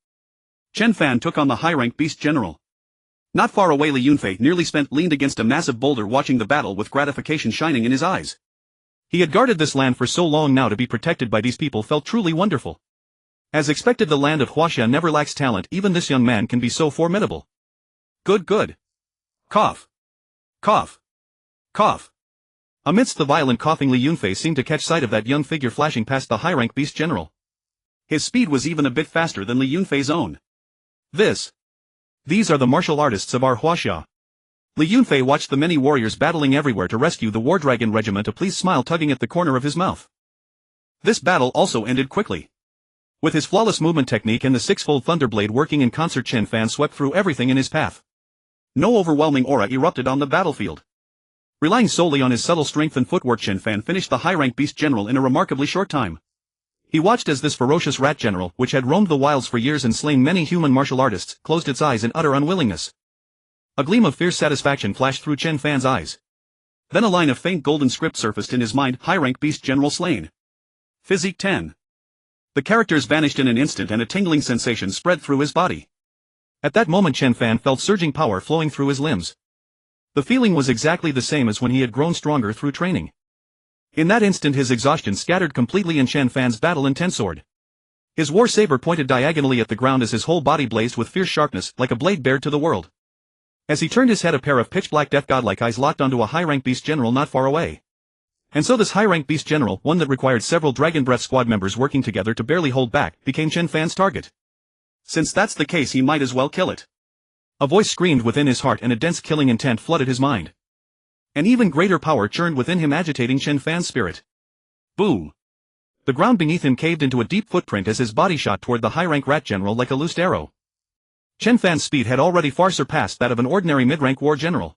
Chen Fan took on the high-rank beast general. Not far away, Li Yunfei, nearly spent, leaned against a massive boulder, watching the battle with gratification shining in his eyes. He had guarded this land for so long now, to be protected by these people felt truly wonderful. As expected, the land of Huaxia never lacks talent. Even this young man can be so formidable. Good, good. Cough. Cough. Cough. Amidst the violent coughing, Li Yunfei seemed to catch sight of that young figure flashing past the high-rank beast general. His speed was even a bit faster than Li Yunfei's own. These are the martial artists of our Huaxia. Li Yunfei watched the many warriors battling everywhere to rescue the War Dragon regiment, a pleased smile tugging at the corner of his mouth. This battle also ended quickly. With his flawless movement technique and the sixfold Thunderblade working in concert, Chen Fan swept through everything in his path. No overwhelming aura erupted on the battlefield. Relying solely on his subtle strength and footwork, Chen Fan finished the high-rank beast general in a remarkably short time. He watched as this ferocious rat general, which had roamed the wilds for years and slain many human martial artists, closed its eyes in utter unwillingness. A gleam of fierce satisfaction flashed through Chen Fan's eyes. Then a line of faint golden script surfaced in his mind: high-rank beast general slain. Physique 10. The characters vanished in an instant and a tingling sensation spread through his body. At that moment Chen Fan felt surging power flowing through his limbs. The feeling was exactly the same as when he had grown stronger through training. In that instant his exhaustion scattered completely in Chen Fan's battle-intent sword. His war saber pointed diagonally at the ground as his whole body blazed with fierce sharpness, like a blade bared to the world. As he turned his head, a pair of pitch-black death godlike eyes locked onto a high-rank beast general not far away. And so this high-rank beast general, one that required several Dragon Breath squad members working together to barely hold back, became Chen Fan's target. Since that's the case, he might as well kill it. A voice screamed within his heart and a dense killing intent flooded his mind. An even greater power churned within him, agitating Chen Fan's spirit. Boom! The ground beneath him caved into a deep footprint as his body shot toward the high-rank rat general like a loosed arrow. Chen Fan's speed had already far surpassed that of an ordinary mid-rank war general.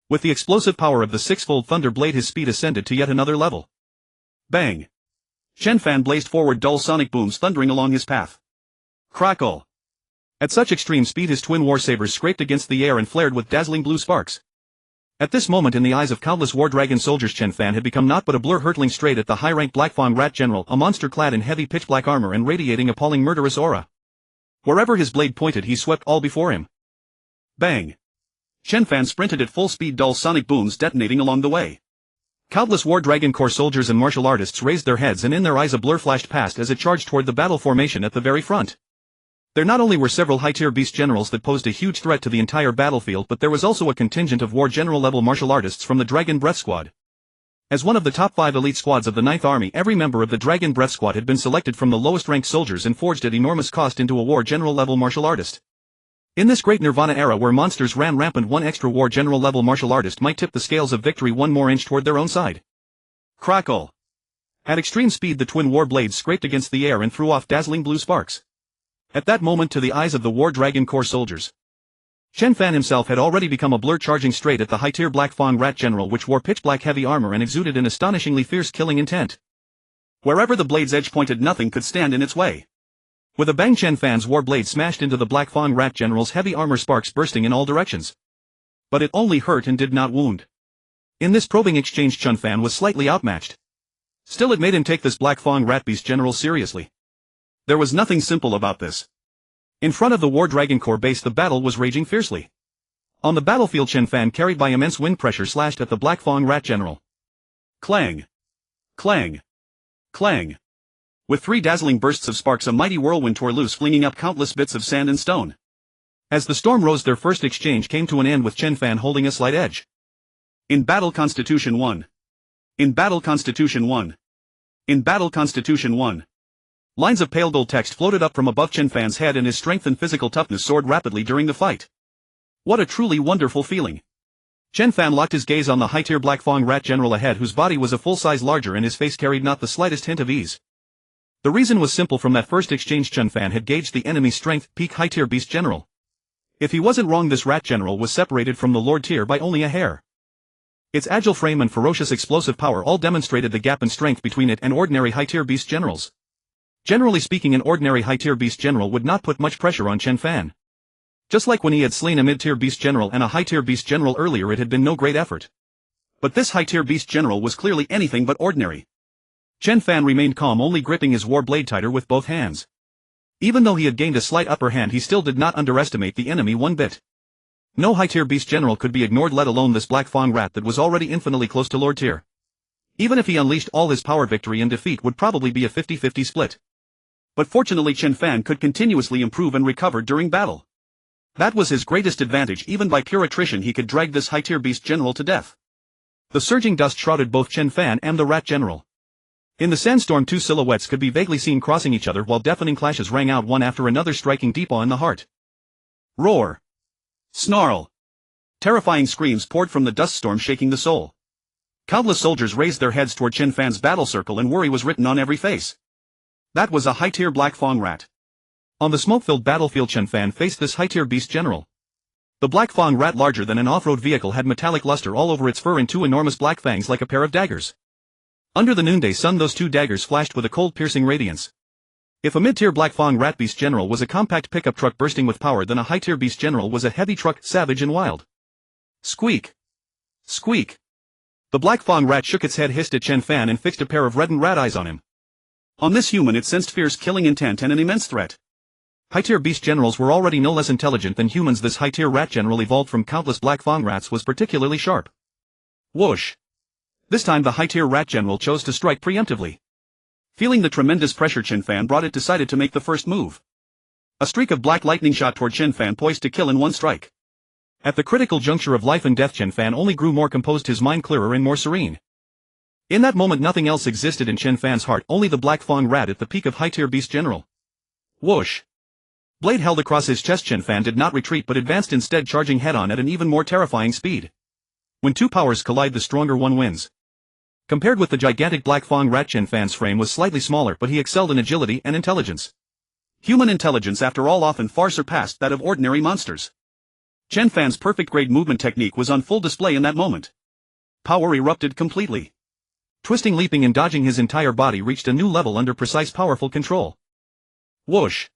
With the explosive power of the sixfold Thunder Blade, his speed ascended to yet another level. Bang! Chen Fan blazed forward, dull sonic booms thundering along his path. Crackle! At such extreme speed his twin war sabers scraped against the air and flared with dazzling blue sparks. At this moment, in the eyes of countless War Dragon soldiers, Chen Fan had become naught but a blur, hurtling straight at the high-rank Black Fang rat general, a monster clad in heavy pitch-black armor and radiating appalling murderous aura. Wherever his blade pointed he swept all before him. Bang! Chen Fan sprinted at full speed, dull sonic booms detonating along the way. Countless War Dragon Corps soldiers and martial artists raised their heads, and in their eyes a blur flashed past as it charged toward the battle formation at the very front. There not only were several high-tier beast generals that posed a huge threat to the entire battlefield, but there was also a contingent of war general-level martial artists from the Dragon Breath Squad. As one of the top 5 elite squads of the 9th Army, every member of the Dragon Breath Squad had been selected from the lowest-ranked soldiers and forged at enormous cost into a war general-level martial artist. In this Great Nirvana era where monsters ran rampant, one extra war general-level martial artist might tip the scales of victory one more inch toward their own side. Crackle! At extreme speed the twin war blades scraped against the air and threw off dazzling blue sparks. At that moment, to the eyes of the War Dragon Corps soldiers, Chen Fan himself had already become a blur, charging straight at the high-tier Black Fang rat general, which wore pitch-black heavy armor and exuded an astonishingly fierce killing intent. Wherever the blade's edge pointed, nothing could stand in its way. With a bang, Chen Fan's war blade smashed into the Black Fang rat general's heavy armor, sparks bursting in all directions. But it only hurt and did not wound. In this probing exchange Chen Fan was slightly outmatched. Still, it made him take this Black Fang rat beast general seriously. There was nothing simple about this. In front of the War Dragon Corps base the battle was raging fiercely. On the battlefield Chen Fan, carried by immense wind pressure, slashed at the Black Fang rat general. Clang! Clang! Clang! With 3 dazzling bursts of sparks a mighty whirlwind tore loose, flinging up countless bits of sand and stone. As the storm rose, their first exchange came to an end with Chen Fan holding a slight edge. In battle, Constitution 1. In battle, Constitution 1. In battle, Constitution 1. Lines of pale gold text floated up from above Chen Fan's head, and his strength and physical toughness soared rapidly during the fight. What a truly wonderful feeling. Chen Fan locked his gaze on the high-tier Black Fang rat general ahead, whose body was a full size larger and his face carried not the slightest hint of ease. The reason was simple. From that first exchange Chen Fan had gauged the enemy's strength, peak high-tier beast general. If he wasn't wrong, this rat general was separated from the Lord tier by only a hair. Its agile frame and ferocious explosive power all demonstrated the gap in strength between it and ordinary high-tier beast generals. Generally speaking, an ordinary high-tier beast general would not put much pressure on Chen Fan. Just like when he had slain a mid-tier beast general and a high-tier beast general earlier, it had been no great effort. But this high-tier beast general was clearly anything but ordinary. Chen Fan remained calm, only gripping his war blade tighter with both hands. Even though he had gained a slight upper hand, he still did not underestimate the enemy one bit. No high-tier beast general could be ignored, let alone this Black Fang rat that was already infinitely close to Lord tier. Even if he unleashed all his power, victory and defeat would probably be a 50-50 split. But fortunately Chen Fan could continuously improve and recover during battle. That was his greatest advantage. Even by pure attrition he could drag this high-tier beast general to death. The surging dust shrouded both Chen Fan and the rat general. In the sandstorm 2 silhouettes could be vaguely seen crossing each other, while deafening clashes rang out one after another, striking deep in the heart. Roar! Snarl! Terrifying screams poured from the dust storm, shaking the soul. Countless soldiers raised their heads toward Chen Fan's battle circle, and worry was written on every face. That was a high-tier Black Fang rat. On the smoke-filled battlefield, Chen Fan faced this high-tier beast general. The Black Fang rat, larger than an off-road vehicle, had metallic luster all over its fur and two enormous black fangs like a pair of daggers. Under the noonday sun, those two daggers flashed with a cold, piercing radiance. If a mid-tier Black Fang rat beast general was a compact pickup truck bursting with power, then a high-tier beast general was a heavy truck, savage and wild. Squeak! Squeak! The Black Fang rat shook its head, hissed at Chen Fan, and fixed a pair of reddened rat eyes on him. On this human it sensed fierce killing intent and an immense threat. High-tier beast generals were already no less intelligent than humans. This high-tier rat general, evolved from countless Black Fang rats, was particularly sharp. Whoosh! This time the high-tier rat general chose to strike preemptively. Feeling the tremendous pressure Chen Fan brought, it decided to make the first move. A streak of black lightning shot toward Chen Fan, poised to kill in one strike. At the critical juncture of life and death, Chen Fan only grew more composed, his mind clearer and more serene. In that moment nothing else existed in Chen Fan's heart, only the Black Fang rat at the peak of high-tier beast general. Whoosh! Blade held across his chest. Chen Fan did not retreat but advanced instead, charging head-on at an even more terrifying speed. When two powers collide, the stronger one wins. Compared with the gigantic Black Fang rat, Chen Fan's frame was slightly smaller, but he excelled in agility and intelligence. Human intelligence, after all, often far surpassed that of ordinary monsters. Chen Fan's perfect grade movement technique was on full display in that moment. Power erupted completely. Twisting, leaping and dodging, his entire body reached a new level under precise, powerful control. Whoosh!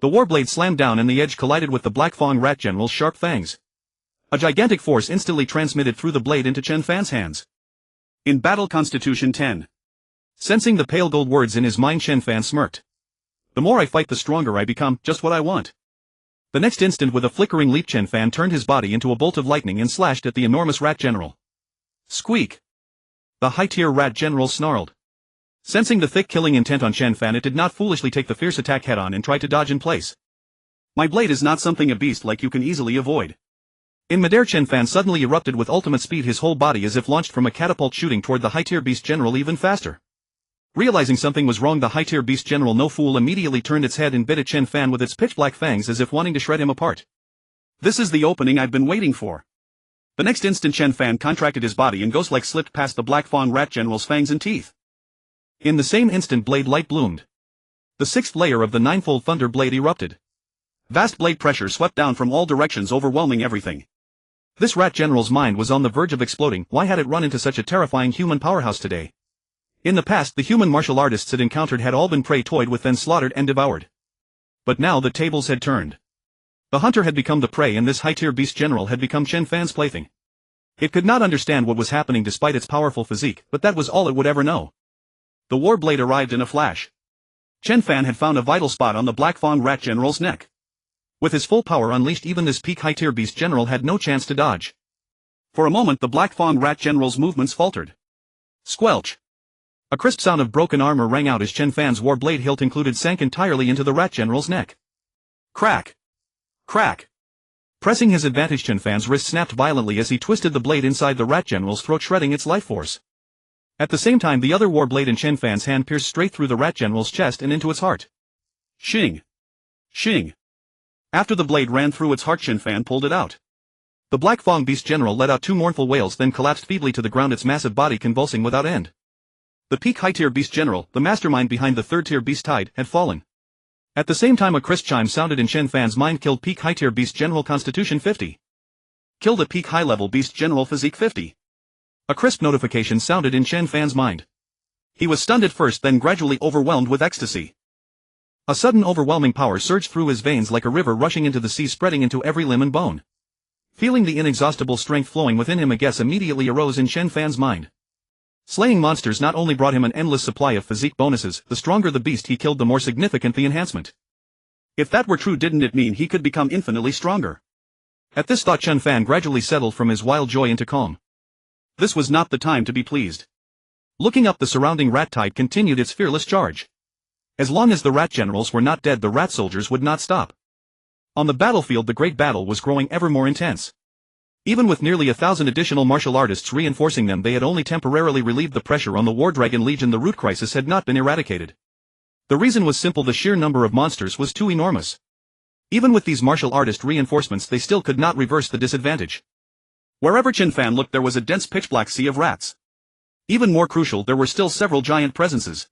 The warblade slammed down and the edge collided with the Black Fang rat general's sharp fangs. A gigantic force instantly transmitted through the blade into Chen Fan's hands. In battle, Constitution 10. Sensing the pale gold words in his mind, Chen Fan smirked. The more I fight, the stronger I become, just what I want. The next instant, with a flickering leap, Chen Fan turned his body into a bolt of lightning and slashed at the enormous rat general. Squeak! The high-tier rat general snarled. Sensing the thick killing intent on Chen Fan, it did not foolishly take the fierce attack head-on and try to dodge in place. My blade is not something a beast like you can easily avoid. In midair, Chen Fan suddenly erupted with ultimate speed, his whole body as if launched from a catapult, shooting toward the high-tier beast general even faster. Realizing something was wrong, the high-tier beast general, no fool, immediately turned its head and bit at Chen Fan with its pitch-black fangs as if wanting to shred him apart. This is the opening I've been waiting for. The next instant, Chen Fan contracted his body and ghost-like slipped past the Black Fang rat general's fangs and teeth. In the same instant, blade light bloomed. The sixth layer of the ninefold thunder blade erupted. Vast blade pressure swept down from all directions, overwhelming everything. This rat general's mind was on the verge of exploding. Why had it run into such a terrifying human powerhouse today? In the past, the human martial artists it encountered had all been prey, toyed with, then slaughtered and devoured. But now the tables had turned. The hunter had become the prey, and this high-tier beast general had become Chen Fan's plaything. It could not understand what was happening despite its powerful physique, but that was all it would ever know. The war blade arrived in a flash. Chen Fan had found a vital spot on the Black Fang rat general's neck. With his full power unleashed, even this peak high-tier beast general had no chance to dodge. For a moment the Black Fang rat general's movements faltered. Squelch! A crisp sound of broken armor rang out as Chen Fan's war blade hilt included sank entirely into the rat general's neck. Crack! Crack! Pressing his advantage, Chen Fan's wrist snapped violently as he twisted the blade inside the rat general's throat, shredding its life force. At the same time, the other war blade in Chen Fan's hand pierced straight through the rat general's chest and into its heart. Shing! Shing! After the blade ran through its heart, Chen Fan pulled it out. The Black Fang beast general let out two mournful wails, then collapsed feebly to the ground, its massive body convulsing without end. The peak high-tier beast general, the mastermind behind the third-tier beast tide, had fallen. At the same time, a crisp chime sounded in Chen Fan's mind: killed peak high-tier beast general Constitution 50. Killed a peak high-level beast general Physique 50. A crisp notification sounded in Chen Fan's mind. He was stunned at first, then gradually overwhelmed with ecstasy. A sudden overwhelming power surged through his veins like a river rushing into the sea, spreading into every limb and bone. Feeling the inexhaustible strength flowing within him, a guess immediately arose in Chen Fan's mind. Slaying monsters not only brought him an endless supply of physique bonuses, the stronger the beast he killed, the more significant the enhancement. If that were true, didn't it mean he could become infinitely stronger? At this thought, Chen Fan gradually settled from his wild joy into calm. This was not the time to be pleased. Looking up, the surrounding rat tide continued its fearless charge. As long as the rat generals were not dead, the rat soldiers would not stop. On the battlefield, the great battle was growing ever more intense. Even with nearly 1,000 additional martial artists reinforcing them, they had only temporarily relieved the pressure on the War Dragon Legion. The root crisis had not been eradicated. The reason was simple: the sheer number of monsters was too enormous. Even with these martial artist reinforcements, they still could not reverse the disadvantage. Wherever Chen Fan looked there was a dense pitch-black sea of rats. Even more crucial, there were still several giant presences.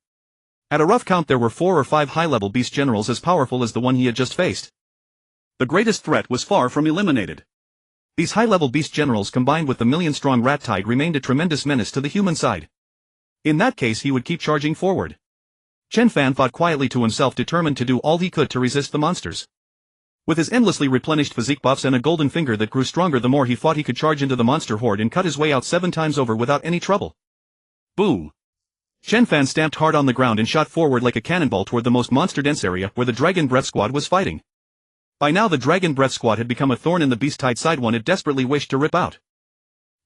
At a rough count there were 4 or 5 high-level beast generals as powerful as the one he had just faced. The greatest threat was far from eliminated. These high-level beast generals combined with the million-strong rat tide remained a tremendous menace to the human side. In that case he would keep charging forward. Chen Fan thought quietly to himself, determined to do all he could to resist the monsters. With his endlessly replenished physique buffs and a golden finger that grew stronger the more he fought, he could charge into the monster horde and cut his way out 7 times over without any trouble. Boom! Chen Fan stamped hard on the ground and shot forward like a cannonball toward the most monster-dense area where the Dragon Breath Squad was fighting. By now the Dragon Breath Squad had become a thorn in the beast tide side one it desperately wished to rip out.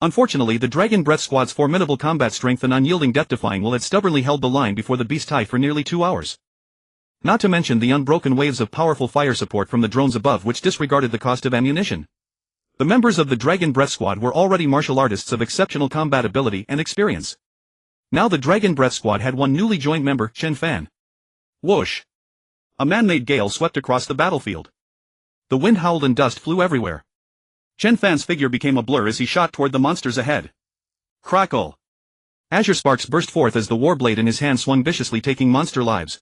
Unfortunately the Dragon Breath Squad's formidable combat strength and unyielding death-defying will had stubbornly held the line before the beast tide for nearly 2 hours. Not to mention the unbroken waves of powerful fire support from the drones above which disregarded the cost of ammunition. The members of the Dragon Breath Squad were already martial artists of exceptional combat ability and experience. Now the Dragon Breath Squad had one newly joined member, Chen Fan. Whoosh! A man-made gale swept across the battlefield. The wind howled and dust flew everywhere. Chen Fan's figure became a blur as he shot toward the monsters ahead. Crackle! Azure sparks burst forth as the warblade in his hand swung viciously, taking monster lives.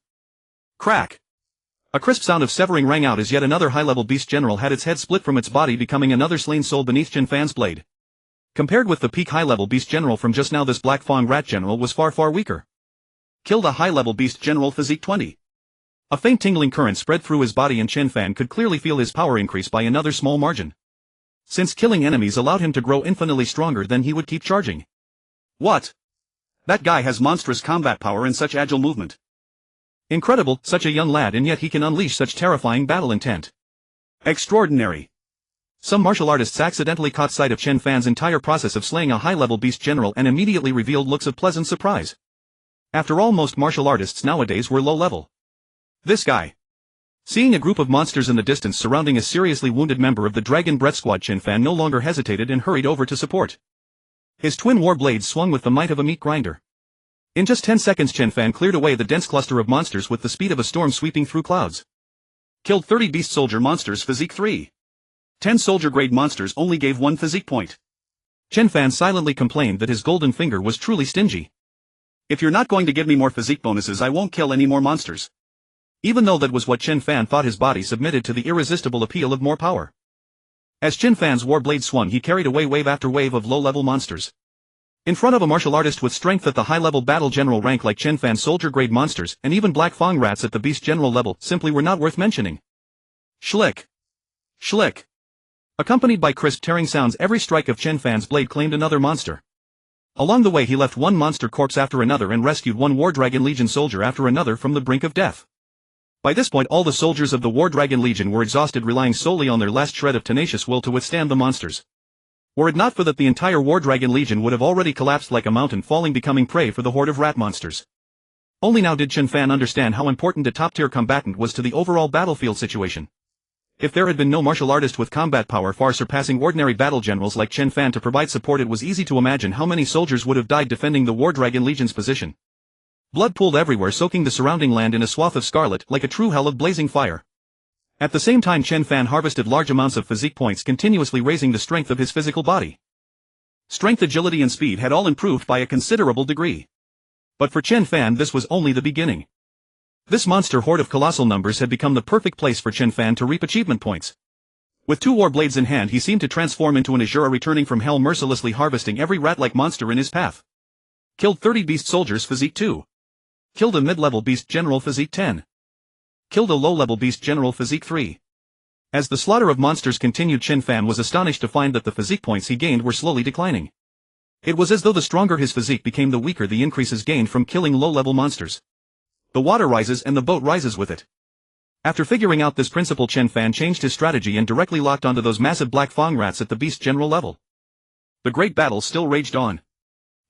Crack! A crisp sound of severing rang out as yet another high-level beast general had its head split from its body, becoming another slain soul beneath Chen Fan's blade. Compared with the peak high-level beast general from just now, this Black Fang rat general was far weaker. Killed a high-level beast general physique 20. A faint tingling current spread through his body and Chen Fan could clearly feel his power increase by another small margin. Since killing enemies allowed him to grow infinitely stronger, then he would keep charging. What? That guy has monstrous combat power and such agile movement. Incredible, such a young lad and yet he can unleash such terrifying battle intent. Extraordinary. Some martial artists accidentally caught sight of Chen Fan's entire process of slaying a high-level beast general and immediately revealed looks of pleasant surprise. After all, most martial artists nowadays were low-level. This guy. Seeing a group of monsters in the distance surrounding a seriously wounded member of the Dragon Breath Squad, Chen Fan no longer hesitated and hurried over to support. His twin war blades swung with the might of a meat grinder. In just 10 seconds Chen Fan cleared away the dense cluster of monsters with the speed of a storm sweeping through clouds. Killed 30 beast soldier monsters physique 3. 10 soldier grade monsters only gave 1 physique point. Chen Fan silently complained that his golden finger was truly stingy. If you're not going to give me more physique bonuses, I won't kill any more monsters. Even though that was what Chen Fan thought, his body submitted to the irresistible appeal of more power. As Chen Fan's war blade swung, he carried away wave after wave of low-level monsters. In front of a martial artist with strength at the high-level battle general rank like Chen Fan, soldier-grade monsters and even Black Fang rats at the beast general level simply were not worth mentioning. Schlick! Schlick! Accompanied by crisp tearing sounds, every strike of Chen Fan's blade claimed another monster. Along the way he left one monster corpse after another and rescued one War Dragon Legion soldier after another from the brink of death. By this point all the soldiers of the War Dragon Legion were exhausted, relying solely on their last shred of tenacious will to withstand the monsters. Were it not for that, the entire War Dragon Legion would have already collapsed like a mountain, falling, becoming prey for the horde of rat monsters. Only now did Chen Fan understand how important a top-tier combatant was to the overall battlefield situation. If there had been no martial artist with combat power far surpassing ordinary battle generals like Chen Fan to provide support, it was easy to imagine how many soldiers would have died defending the War Dragon Legion's position. Blood pooled everywhere, soaking the surrounding land in a swath of scarlet like a true hell of blazing fire. At the same time Chen Fan harvested large amounts of physique points, continuously raising the strength of his physical body. Strength, agility and speed had all improved by a considerable degree. But for Chen Fan this was only the beginning. This monster horde of colossal numbers had become the perfect place for Chen Fan to reap achievement points. With 2 war blades in hand he seemed to transform into an Azura, returning from hell, mercilessly harvesting every rat-like monster in his path. Killed 30 beast soldiers physique 2. Killed a mid-level beast general physique 10. Killed a low-level beast general physique 3. As the slaughter of monsters continued, Chen Fan was astonished to find that the physique points he gained were slowly declining. It was as though the stronger his physique became, the weaker the increases gained from killing low-level monsters. The water rises and the boat rises with it. After figuring out this principle, Chen Fan changed his strategy and directly locked onto those massive Black Fang rats at the beast general level. The great battle still raged on.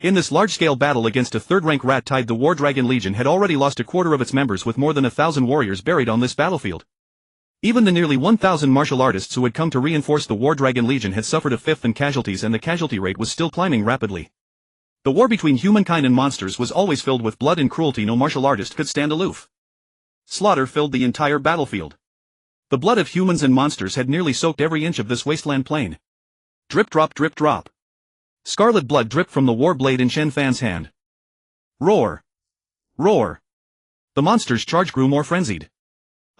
In this large-scale battle against a third-rank rat tide, the War Dragon Legion had already lost a quarter of its members, with more than 1,000 warriors buried on this battlefield. Even the nearly 1,000 martial artists who had come to reinforce the War Dragon Legion had suffered a fifth in casualties, and the casualty rate was still climbing rapidly. The war between humankind and monsters was always filled with blood and cruelty. No martial artist could stand aloof. Slaughter filled the entire battlefield. The blood of humans and monsters had nearly soaked every inch of this wasteland plain. Drip drop drip drop. Scarlet blood dripped from the war blade in Chen Fan's hand. Roar! Roar! The monster's charge grew more frenzied.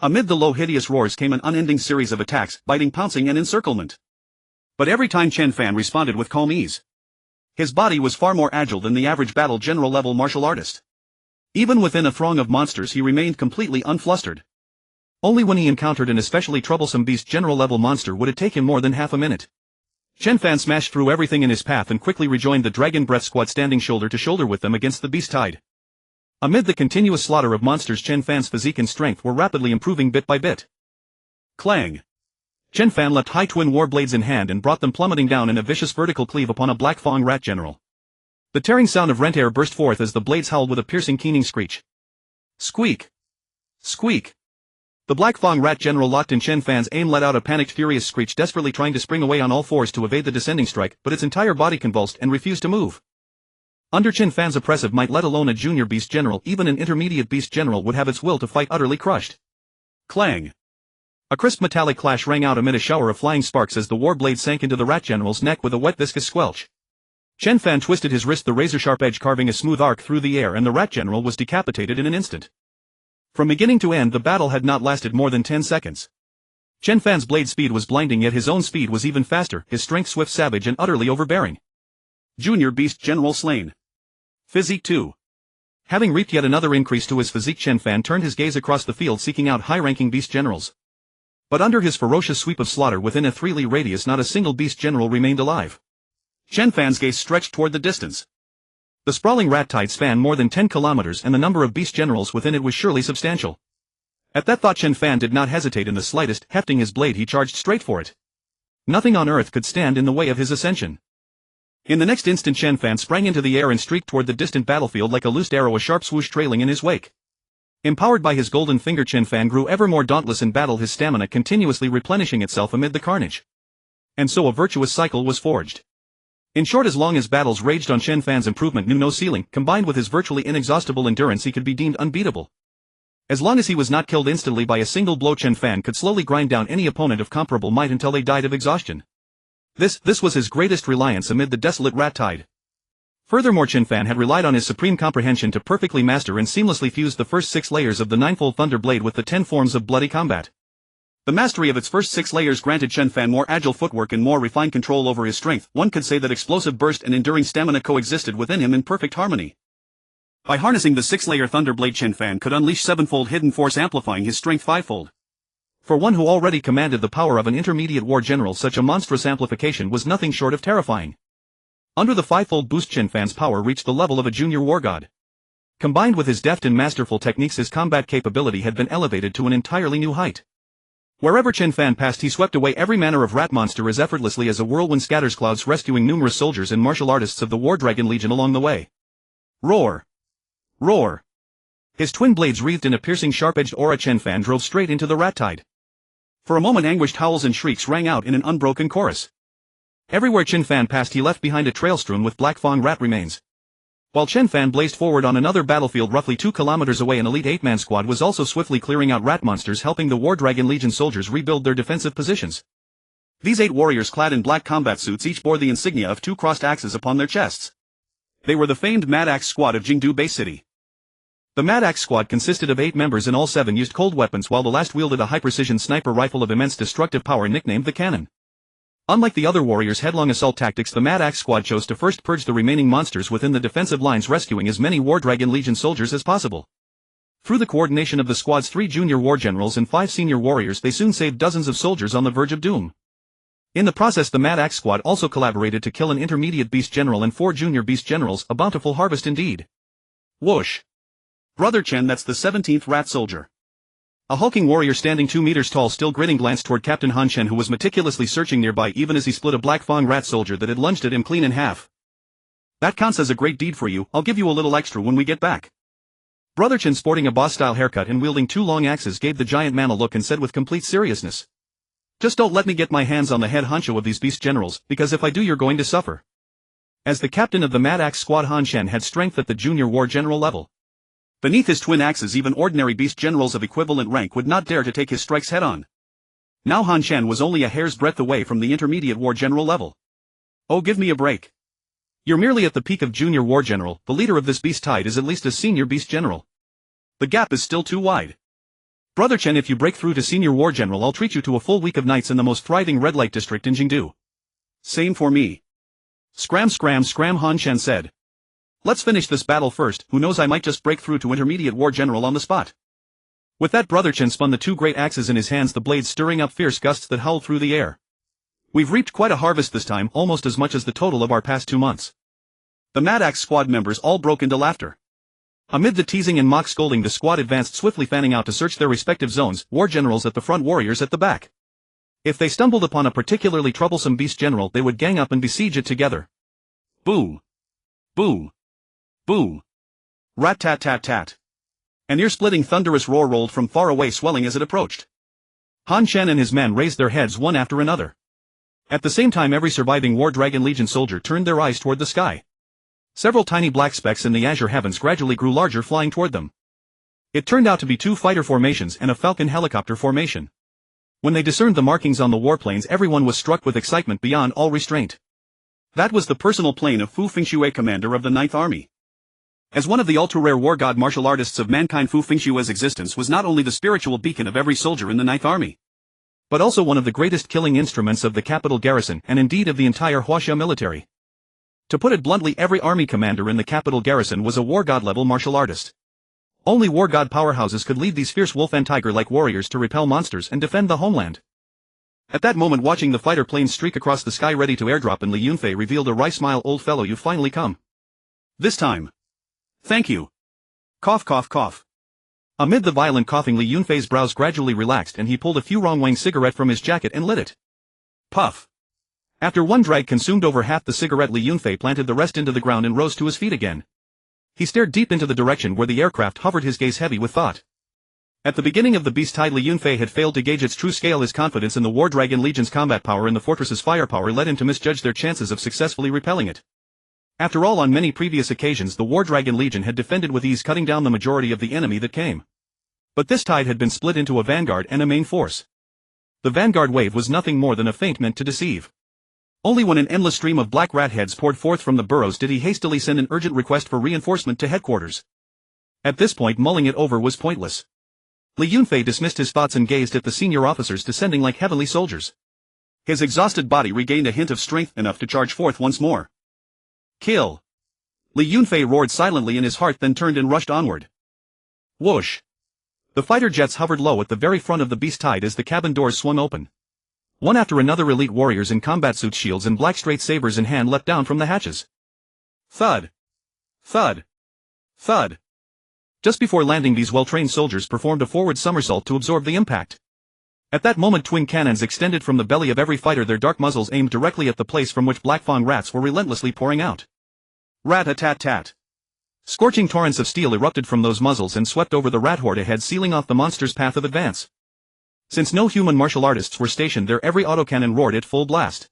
Amid the low hideous roars came an unending series of attacks, biting, pouncing and encirclement. But every time Chen Fan responded with calm ease. His body was far more agile than the average battle general level martial artist. Even within a throng of monsters he remained completely unflustered. Only when he encountered an especially troublesome beast general level monster would it take him more than half a minute. Chen Fan smashed through everything in his path and quickly rejoined the Dragon Breath squad standing shoulder to shoulder with them against the beast tide. Amid the continuous slaughter of monsters, Chen Fan's physique and strength were rapidly improving bit by bit. Clang! Chen Fan left high twin war blades in hand and brought them plummeting down in a vicious vertical cleave upon a Black Fang rat general. The tearing sound of rent air burst forth as the blades howled with a piercing keening screech. Squeak! Squeak! The Black Fang rat general locked in Chen Fan's aim let out a panicked furious screech, desperately trying to spring away on all fours to evade the descending strike, but its entire body convulsed and refused to move. Under Chen Fan's oppressive might, let alone a junior beast general, even an intermediate beast general would have its will to fight utterly crushed. Clang! A crisp metallic clash rang out amid a shower of flying sparks as the war blade sank into the rat general's neck with a wet viscous squelch. Chen Fan twisted his wrist, the razor-sharp edge carving a smooth arc through the air, and the rat general was decapitated in an instant. From beginning to end the battle had not lasted more than 10 seconds. Chen Fan's blade speed was blinding, yet his own speed was even faster, his strength swift, savage and utterly overbearing. Junior beast general slain. Physique 2. Having reaped yet another increase to his physique, Chen Fan turned his gaze across the field seeking out high-ranking beast generals. But under his ferocious sweep of slaughter within a 3-li radius not a single beast general remained alive. Chen Fan's gaze stretched toward the distance. The sprawling rat tide spanned more than 10 kilometers and the number of beast generals within it was surely substantial. At that thought Chen Fan did not hesitate in the slightest, hefting his blade he charged straight for it. Nothing on earth could stand in the way of his ascension. In the next instant Chen Fan sprang into the air and streaked toward the distant battlefield like a loosed arrow, a sharp swoosh trailing in his wake. Empowered by his golden finger, Chen Fan grew ever more dauntless in battle, his stamina continuously replenishing itself amid the carnage. And so a virtuous cycle was forged. In short, as long as battles raged on, Chen Fan's improvement knew no ceiling. Combined with his virtually inexhaustible endurance, he could be deemed unbeatable. As long as he was not killed instantly by a single blow, Chen Fan could slowly grind down any opponent of comparable might until they died of exhaustion. This was his greatest reliance amid the desolate rat tide. Furthermore, Chen Fan had relied on his supreme comprehension to perfectly master and seamlessly fuse the first 6 layers of the ninefold Thunder Blade with the 10 forms of bloody combat. The mastery of its first 6 layers granted Chen Fan more agile footwork and more refined control over his strength. One could say that explosive burst and enduring stamina coexisted within him in perfect harmony. By harnessing the 6-layer Thunder Blade, Chen Fan could unleash 7-fold hidden force, amplifying his strength 5-fold. For one who already commanded the power of an intermediate war general, such a monstrous amplification was nothing short of terrifying. Under the 5-fold boost, Chen Fan's power reached the level of a junior war god. Combined with his deft and masterful techniques, his combat capability had been elevated to an entirely new height. Wherever Chen Fan passed, he swept away every manner of rat monster as effortlessly as a whirlwind scatters clouds, rescuing numerous soldiers and martial artists of the War Dragon Legion along the way. Roar! Roar! His twin blades wreathed in a piercing sharp-edged aura. Chen Fan drove straight into the rat tide. For a moment anguished howls and shrieks rang out in an unbroken chorus. Everywhere Chen Fan passed he left behind a trail strewn with Black Fang rat remains. While Chen Fan blazed forward on another battlefield roughly 2 kilometers away, an elite 8-man squad was also swiftly clearing out rat monsters, helping the War Dragon Legion soldiers rebuild their defensive positions. These 8 warriors clad in black combat suits each bore the insignia of 2 crossed axes upon their chests. They were the famed Mad Axe Squad of Jingdu Bay City. The Mad Axe Squad consisted of 8 members and all 7 used cold weapons, while the last wielded a high-precision sniper rifle of immense destructive power nicknamed the Cannon. Unlike the other warriors' headlong assault tactics, the Mad Axe Squad chose to first purge the remaining monsters within the defensive lines, rescuing as many War Dragon Legion soldiers as possible. Through the coordination of the squad's 3 junior war generals and 5 senior warriors, they soon saved dozens of soldiers on the verge of doom. In the process, the Mad Axe Squad also collaborated to kill an intermediate beast general and 4 junior beast generals, a bountiful harvest indeed. Whoosh! Brother Chen, that's the 17th rat soldier. A hulking warrior standing 2 meters tall, still grinning, glanced toward Captain Han Chen, who was meticulously searching nearby even as he split a Black Fang rat soldier that had lunged at him clean in half. That counts as a great deed for you. I'll give you a little extra when we get back. Brother Chen, sporting a boss-style haircut and wielding 2 long axes, gave the giant man a look and said with complete seriousness, "Just don't let me get my hands on the head honcho of these beast generals, because if I do you're going to suffer." As the captain of the Mad Axe Squad, Han Chen had strength at the junior war general level. Beneath his twin axes, even ordinary beast generals of equivalent rank would not dare to take his strikes head-on. Now Han Chen was only a hair's breadth away from the intermediate war general level. Oh, give me a break. You're merely at the peak of junior war general, the leader of this beast tide is at least a senior beast general. The gap is still too wide. Brother Chen, if you break through to senior war general, I'll treat you to a full week of nights in the most thriving red light district in Jingdu. Same for me. Scram scram scram, Han Chen said. Let's finish this battle first, who knows, I might just break through to intermediate war general on the spot. With that, Brother Chen spun the two great axes in his hands, the blades stirring up fierce gusts that howled through the air. We've reaped quite a harvest this time, almost as much as the total of our past 2 months. The Mad Axe squad members all broke into laughter. Amid the teasing and mock scolding, the squad advanced swiftly, fanning out to search their respective zones, war generals at the front, warriors at the back. If they stumbled upon a particularly troublesome beast general, they would gang up and besiege it together. Boo! Boo! Boo! Rat-tat-tat-tat. An ear-splitting thunderous roar rolled from far away, swelling as it approached. Han Chen and his men raised their heads one after another. At the same time, every surviving War Dragon Legion soldier turned their eyes toward the sky. Several tiny black specks in the azure heavens gradually grew larger, flying toward them. It turned out to be 2 fighter formations and a Falcon helicopter formation. When they discerned the markings on the warplanes, everyone was struck with excitement beyond all restraint. That was the personal plane of Fu Fengxue, commander of the 9th Army. As one of the ultra-rare war god martial artists of mankind, Fu Fengxue's existence was not only the spiritual beacon of every soldier in the 9th Army, but also one of the greatest killing instruments of the capital garrison and indeed of the entire Huaxia military. To put it bluntly, every army commander in the capital garrison was a war god-level martial artist. Only war god powerhouses could lead these fierce wolf and tiger-like warriors to repel monsters and defend the homeland. At that moment, watching the fighter planes streak across the sky ready to airdrop, and Li Yunfei revealed a wry smile. Old fellow, you've finally come. This time. Thank you. Cough cough cough. Amid the violent coughing, Li Yunfei's brows gradually relaxed and he pulled a Furongwang cigarette from his jacket and lit it. Puff. After one drag consumed over half the cigarette, Li Yunfei planted the rest into the ground and rose to his feet again. He stared deep into the direction where the aircraft hovered, his gaze heavy with thought. At the beginning of the beast tide, Li Yunfei had failed to gauge its true scale. His confidence in the War Dragon Legion's combat power and the fortress's firepower led him to misjudge their chances of successfully repelling it. After all, on many previous occasions the War Dragon Legion had defended with ease, cutting down the majority of the enemy that came. But this tide had been split into a vanguard and a main force. The vanguard wave was nothing more than a feint meant to deceive. Only when an endless stream of black rat heads poured forth from the burrows did he hastily send an urgent request for reinforcement to headquarters. At this point, mulling it over was pointless. Li Yunfei dismissed his thoughts and gazed at the senior officers descending like heavenly soldiers. His exhausted body regained a hint of strength enough to charge forth once more. Kill! Li Yunfei roared silently in his heart, then turned and rushed onward. Whoosh! The fighter jets hovered low at the very front of the beast tide as the cabin doors swung open. One after another, elite warriors in combat suits, shields and black straight sabers in hand, leapt down from the hatches. Thud! Thud! Thud! Just before landing, these well-trained soldiers performed a forward somersault to absorb the impact. At that moment, twin cannons extended from the belly of every fighter, their dark muzzles aimed directly at the place from which black fawn rats were relentlessly pouring out. Rat-a-tat-tat. Scorching torrents of steel erupted from those muzzles and swept over the rat horde ahead, sealing off the monster's path of advance. Since no human martial artists were stationed there, every autocannon roared at full blast.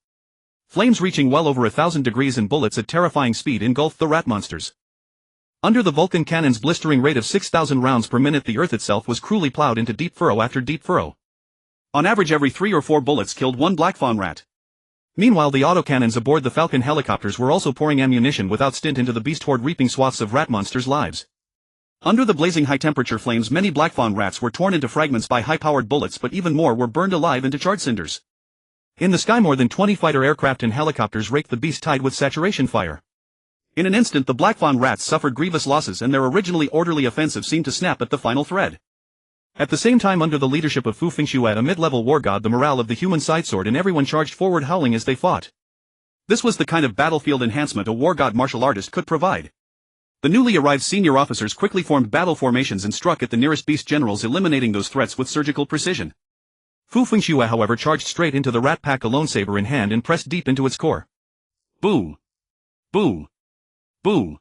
Flames reaching well over 1,000 degrees and bullets at terrifying speed engulfed the rat monsters. Under the Vulcan cannon's blistering rate of 6,000 rounds per minute, the earth itself was cruelly plowed into deep furrow after deep furrow. On average, every 3 or 4 bullets killed one black fawn rat. Meanwhile, the autocannons aboard the Falcon helicopters were also pouring ammunition without stint into the beast horde, reaping swaths of rat monsters' lives. Under the blazing high-temperature flames, many black fawn rats were torn into fragments by high-powered bullets, but even more were burned alive into charred cinders. In the sky, more than 20 fighter aircraft and helicopters raked the beast tide with saturation fire. In an instant, the black fawn rats suffered grievous losses, and their originally orderly offensive seemed to snap at the final thread. At the same time, under the leadership of Fu Fengxue, a mid-level war god, the morale of the human side soared and everyone charged forward, howling as they fought. This was the kind of battlefield enhancement a war god martial artist could provide. The newly arrived senior officers quickly formed battle formations and struck at the nearest beast generals, eliminating those threats with surgical precision. Fu Fengxue, however, charged straight into the rat pack, a lone saber in hand, and pressed deep into its core. Boo! Boo! Boo!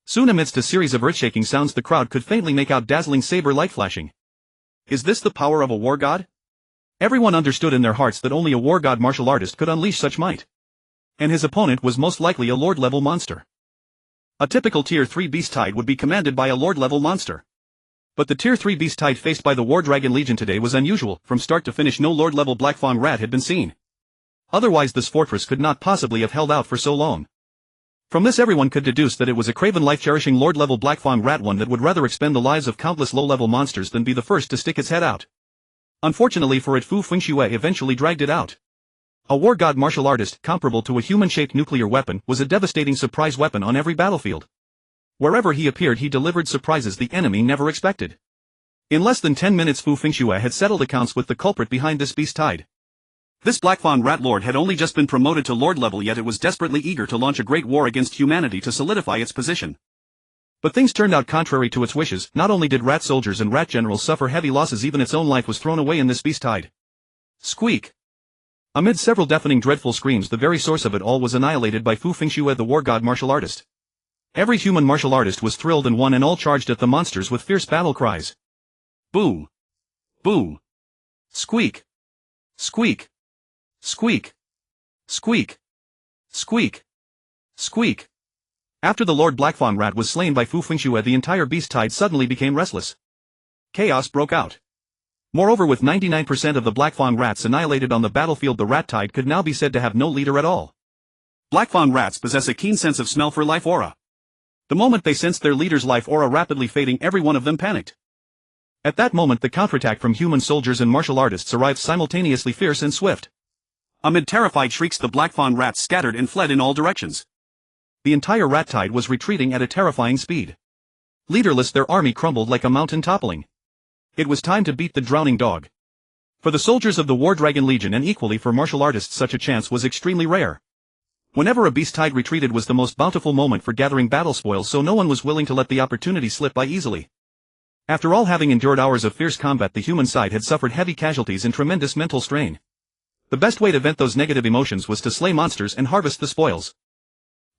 Soon, amidst a series of earth-shaking sounds, the crowd could faintly make out dazzling saber light flashing. Is this the power of a war god? Everyone understood in their hearts that only a war god martial artist could unleash such might. And his opponent was most likely a lord-level monster. A typical Tier 3 beast tide would be commanded by a lord-level monster. But the Tier 3 beast tide faced by the War Dragon Legion today was unusual. From start to finish, no lord-level black fawn rat had been seen. Otherwise this fortress could not possibly have held out for so long. From this everyone could deduce that it was a craven life-cherishing lord-level black-fang rat one that would rather expend the lives of countless low-level monsters than be the first to stick its head out. Unfortunately for it, Fu Fengxue eventually dragged it out. A war god martial artist, comparable to a human-shaped nuclear weapon, was a devastating surprise weapon on every battlefield. Wherever he appeared he delivered surprises the enemy never expected. In less than 10 minutes Fu Fengxue had settled accounts with the culprit behind this beast tide. This Blackfang Rat Lord had only just been promoted to Lord level, yet it was desperately eager to launch a great war against humanity to solidify its position. But things turned out contrary to its wishes. Not only did rat soldiers and rat generals suffer heavy losses, even its own life was thrown away in this beast tide. Squeak! Amid several deafening dreadful screams, the very source of it all was annihilated by Fu Fengxue, the war god martial artist. Every human martial artist was thrilled, and one and all charged at the monsters with fierce battle cries. Boo! Boo! Squeak! Squeak! Squeak! Squeak! Squeak! Squeak! After the Lord Blackfang Rat was slain by Fu Fengxue, the entire beast tide suddenly became restless. Chaos broke out. Moreover, with 99% of the Blackfang Rats annihilated on the battlefield, the rat tide could now be said to have no leader at all. Blackfang Rats possess a keen sense of smell for life aura. The moment they sensed their leader's life aura rapidly fading, every one of them panicked. At that moment the counterattack from human soldiers and martial artists arrived simultaneously, fierce and swift. Amid terrified shrieks the Blackfang Rats scattered and fled in all directions. The entire rat tide was retreating at a terrifying speed. Leaderless, their army crumbled like a mountain toppling. It was time to beat the drowning dog. For the soldiers of the War Dragon Legion, and equally for martial artists, such a chance was extremely rare. Whenever a beast tide retreated was the most bountiful moment for gathering battle spoils, so no one was willing to let the opportunity slip by easily. After all, having endured hours of fierce combat, the human side had suffered heavy casualties and tremendous mental strain. The best way to vent those negative emotions was to slay monsters and harvest the spoils.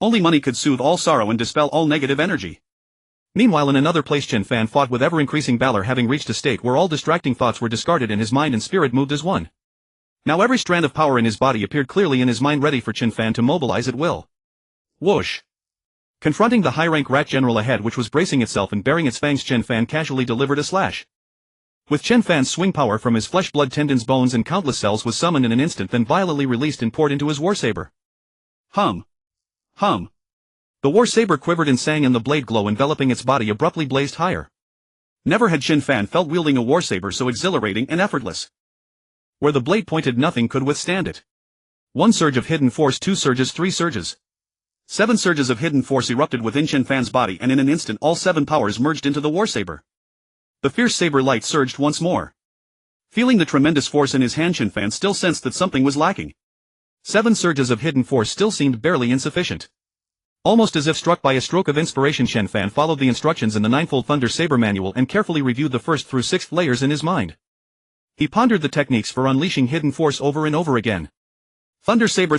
Only money could soothe all sorrow and dispel all negative energy. Meanwhile, in another place, Chen Fan fought with ever-increasing valor, having reached a state where all distracting thoughts were discarded and his mind and spirit moved as one. Now every strand of power in his body appeared clearly in his mind, ready for Chen Fan to mobilize at will. Whoosh! Confronting the high-rank rat general ahead, which was bracing itself and baring its fangs, Chen Fan casually delivered a slash. With Chen Fan's swing power from his flesh, blood, tendons, bones and countless cells was summoned in an instant, then violently released and poured into his war saber. Hum! Hum! The war saber quivered and sang, and the blade glow enveloping its body abruptly blazed higher. Never had Chen Fan felt wielding a war saber so exhilarating and effortless. Where the blade pointed, nothing could withstand it. 1 surge of hidden force, 2 surges, 3 surges. 7 surges of hidden force erupted within Chen Fan's body, and in an instant all 7 powers merged into the war saber. The fierce saber light surged once more. Feeling the tremendous force in his hand, Chen Fan still sensed that something was lacking. 7 surges of hidden force still seemed barely insufficient. Almost as if struck by a stroke of inspiration, Chen Fan followed the instructions in the Ninefold Thunder Saber manual and carefully reviewed the 1st through 6th layers in his mind. He pondered the techniques for unleashing hidden force over and over again. Thunder Saber,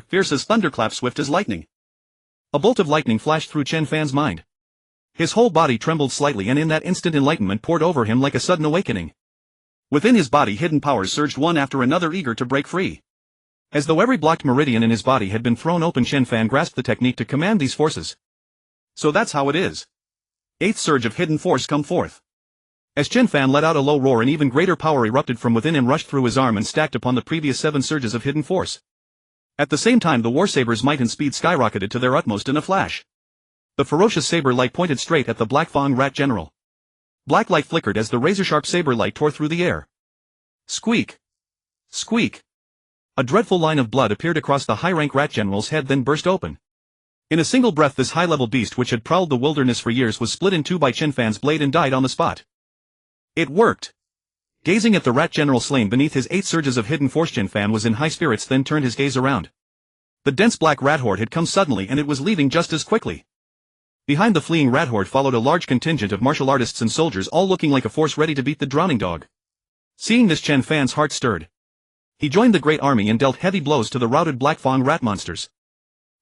fierce as thunderclap, swift as lightning. A bolt of lightning flashed through Chen Fan's mind. His whole body trembled slightly, and in that instant enlightenment poured over him like a sudden awakening. Within his body hidden powers surged one after another, eager to break free. As though every blocked meridian in his body had been thrown open, Chen Fan grasped the technique to command these forces. So that's how it is. 8th surge of hidden force, come forth. As Chen Fan let out a low roar, an even greater power erupted from within him, rushed through his arm and stacked upon the previous 7 surges of hidden force. At the same time the war saber's might and speed skyrocketed to their utmost in a flash. The ferocious saber light pointed straight at the Blackfang Rat General. Black light flickered as the razor-sharp saber light tore through the air. Squeak! Squeak! A dreadful line of blood appeared across the high-rank rat general's head, then burst open. In a single breath this high-level beast, which had prowled the wilderness for years, was split in two by Chen Fan's blade and died on the spot. It worked! Gazing at the rat general slain beneath his 8 surges of hidden force, Chen Fan was in high spirits, then turned his gaze around. The dense black rat horde had come suddenly, and it was leaving just as quickly. Behind the fleeing rat horde followed a large contingent of martial artists and soldiers, all looking like a force ready to beat the drowning dog. Seeing this, Chen Fan's heart stirred. He joined the great army and dealt heavy blows to the routed Blackfang rat monsters.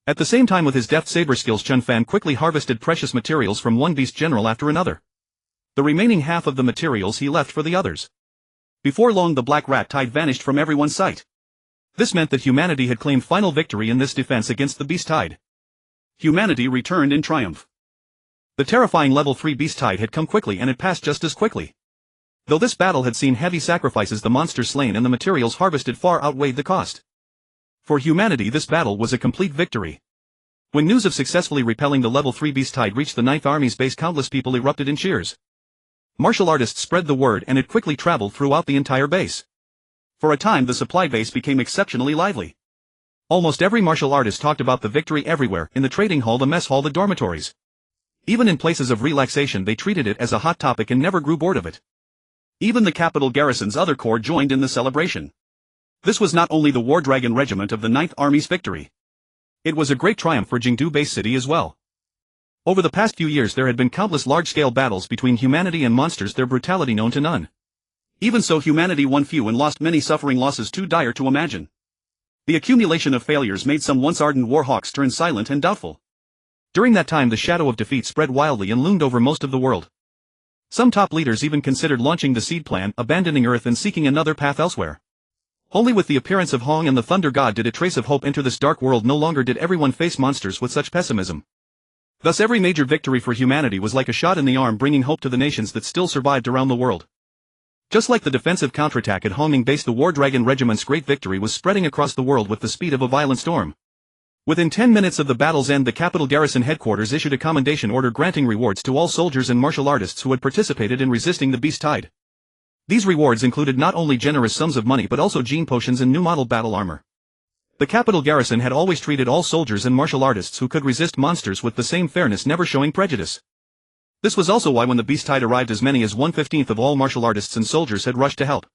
At the same time, with his deft saber skills, Chen Fan quickly harvested precious materials from one beast general after another. The remaining half of the materials he left for the others. Before long the black rat tide vanished from everyone's sight. This meant that humanity had claimed final victory in this defense against the beast tide. Humanity returned in triumph. The terrifying level 3 beast tide had come quickly, and it passed just as quickly. Though this battle had seen heavy sacrifices, the monsters slain and the materials harvested far outweighed the cost. For humanity, this battle was a complete victory. When news of successfully repelling the level 3 beast tide reached the Ninth Army's base, countless people erupted in cheers. Martial artists spread the word and it quickly traveled throughout the entire base. For a time the supply base became exceptionally lively. Almost every martial artist talked about the victory everywhere, in the trading hall, the mess hall, the dormitories. Even in places of relaxation they treated it as a hot topic and never grew bored of it. Even the capital garrison's other corps joined in the celebration. This was not only the War Dragon Regiment of the Ninth Army's victory. It was a great triumph for Jingdu Base City as well. Over the past few years there had been countless large-scale battles between humanity and monsters, their brutality known to none. Even so, humanity won few and lost many, suffering losses too dire to imagine. The accumulation of failures made some once ardent war hawks turn silent and doubtful. During that time the shadow of defeat spread wildly and loomed over most of the world. Some top leaders even considered launching the seed plan, abandoning Earth and seeking another path elsewhere. Only with the appearance of Hong and the Thunder God did a trace of hope enter this dark world. No longer did everyone face monsters with such pessimism. Thus every major victory for humanity was like a shot in the arm, bringing hope to the nations that still survived around the world. Just like the defensive counterattack at Hongming Base, the War Dragon Regiment's great victory was spreading across the world with the speed of a violent storm. Within 10 minutes of the battle's end, the capital garrison headquarters issued a commendation order granting rewards to all soldiers and martial artists who had participated in resisting the beast tide. These rewards included not only generous sums of money but also gene potions and new model battle armor. The capital garrison had always treated all soldiers and martial artists who could resist monsters with the same fairness, never showing prejudice. This was also why when the beast tide arrived, as many as 1/15 of all martial artists and soldiers had rushed to help.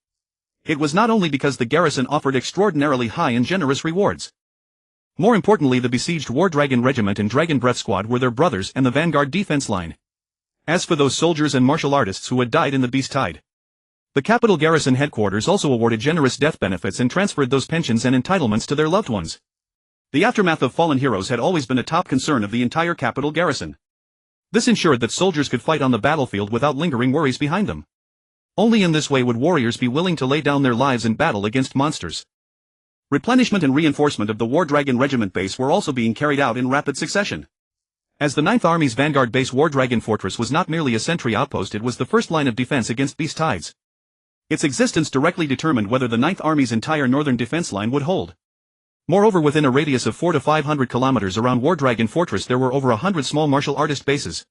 It was not only because the garrison offered extraordinarily high and generous rewards. More importantly, the besieged War Dragon Regiment and Dragon Breath Squad were their brothers and the vanguard defense line. As for those soldiers and martial artists who had died in the beast tide, the capital garrison headquarters also awarded generous death benefits and transferred those pensions and entitlements to their loved ones. The aftermath of fallen heroes had always been a top concern of the entire capital garrison. This ensured that soldiers could fight on the battlefield without lingering worries behind them. Only in this way would warriors be willing to lay down their lives in battle against monsters. Replenishment and reinforcement of the War Dragon Regiment base were also being carried out in rapid succession. As the Ninth Army's vanguard base, War Dragon Fortress was not merely a sentry outpost, it was the first line of defense against beast tides. Its existence directly determined whether the Ninth Army's entire northern defense line would hold. Moreover, within a radius of 400 to 500 kilometers around War Dragon Fortress there were over 100 small martial artist bases.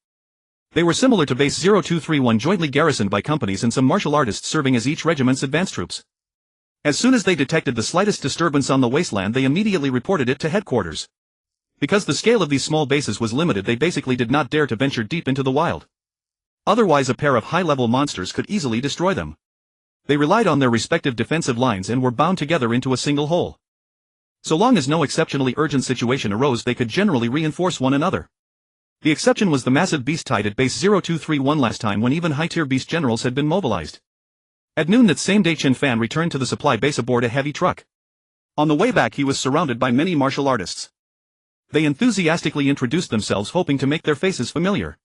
They were similar to Base 0231, jointly garrisoned by companies and some martial artists serving as each regiment's advance troops. As soon as they detected the slightest disturbance on the wasteland, they immediately reported it to headquarters. Because the scale of these small bases was limited, they basically did not dare to venture deep into the wild. Otherwise a pair of high-level monsters could easily destroy them. They relied on their respective defensive lines and were bound together into a single whole. So long as no exceptionally urgent situation arose, they could generally reinforce one another. The exception was the massive beast tide at Base 0231 last time, when even high-tier beast generals had been mobilized. At noon that same day, Chen Fan returned to the supply base aboard a heavy truck. On the way back he was surrounded by many martial artists. They enthusiastically introduced themselves, hoping to make their faces familiar.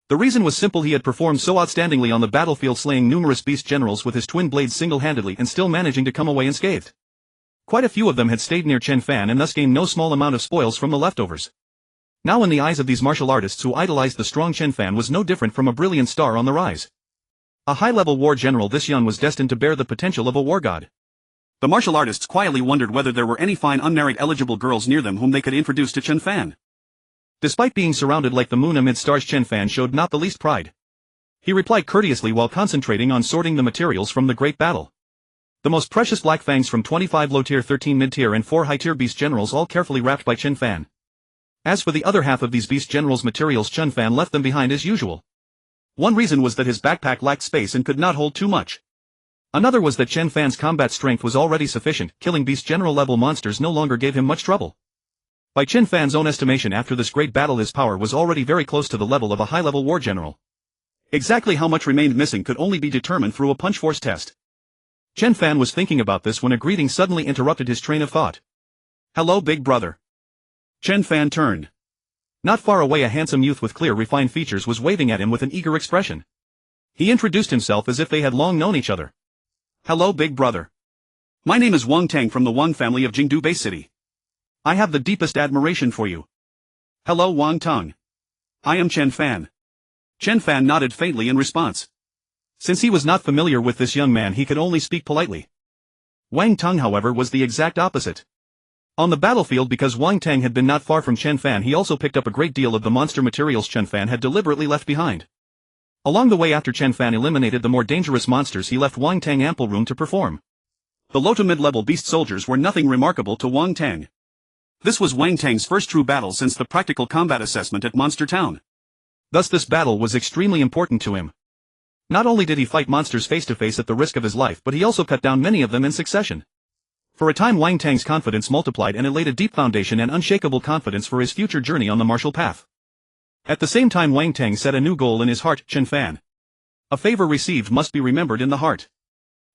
The reason was simple: he had performed so outstandingly on the battlefield, slaying numerous beast generals with his twin blades single-handedly and still managing to come away unscathed. Quite a few of them had stayed near Chen Fan and thus gained no small amount of spoils from the leftovers. Now in the eyes of these martial artists who idolized the strong Chen Fan was no different from a brilliant star on the rise. A high-level war general, this Yuan was destined to bear the potential of a war god. The martial artists quietly wondered whether there were any fine unmarried eligible girls near them whom they could introduce to Chen Fan. Despite being surrounded like the moon amid stars, Chen Fan showed not the least pride. He replied courteously while concentrating on sorting the materials from the great battle. The most precious black fangs from 25 low-tier, 13 mid-tier and 4 high-tier beast generals, all carefully wrapped by Chen Fan. As for the other half of these beast generals' materials, Chen Fan left them behind as usual. One reason was that his backpack lacked space and could not hold too much. Another was that Chen Fan's combat strength was already sufficient; killing beast general level monsters no longer gave him much trouble. By Chen Fan's own estimation, after this great battle his power was already very close to the level of a high-level war general. Exactly how much remained missing could only be determined through a punch force test. Chen Fan was thinking about this when a greeting suddenly interrupted his train of thought. "Hello, big brother." Chen Fan turned. Not far away a handsome youth with clear, refined features was waving at him with an eager expression. He introduced himself as if they had long known each other. "Hello, big brother. My name is Wang Tang from the Wang family of Jingdu Base City. I have the deepest admiration for you." "Hello, Wang Tang. I am Chen Fan." Chen Fan nodded faintly in response. Since he was not familiar with this young man, he could only speak politely. Wang Tang, however, was the exact opposite. On the battlefield, because Wang Tang had been not far from Chen Fan, he also picked up a great deal of the monster materials Chen Fan had deliberately left behind. Along the way, after Chen Fan eliminated the more dangerous monsters, he left Wang Tang ample room to perform. The low to mid-level beast soldiers were nothing remarkable to Wang Tang. This was Wang Tang's first true battle since the practical combat assessment at Monster Town. Thus this battle was extremely important to him. Not only did he fight monsters face to face at the risk of his life, but he also cut down many of them in succession. For a time Wang Tang's confidence multiplied, and it laid a deep foundation and unshakable confidence for his future journey on the martial path. At the same time Wang Tang set a new goal in his heart: Chen Fan. A favor received must be remembered in the heart.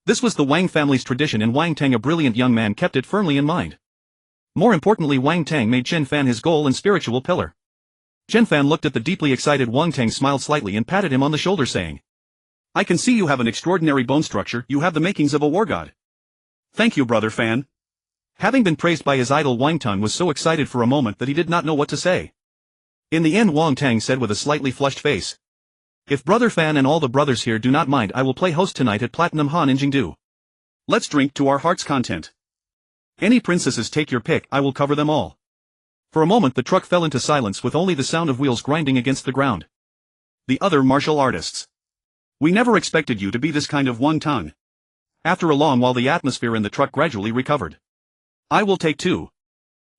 This was the Wang family's tradition, and Wang Tang, a brilliant young man, kept it firmly in mind. More importantly, Wang Tang made Chen Fan his goal and spiritual pillar. Chen Fan looked at the deeply excited Wang Tang, smiled slightly, and patted him on the shoulder, saying, "I can see you have an extraordinary bone structure. You have the makings of a war god." "Thank you, brother Fan." Having been praised by his idol, Wang Tang was so excited for a moment that he did not know what to say. In the end, Wang Tang said with a slightly flushed face, "If brother Fan and all the brothers here do not mind, I will play host tonight at Platinum Han in Jingdu. Let's drink to our heart's content. Any princesses, take your pick, I will cover them all." For a moment the truck fell into silence, with only the sound of wheels grinding against the ground. The other martial artists. "We never expected you to be this kind of Wang Tang." After a long while the atmosphere in the truck gradually recovered. "I will take two."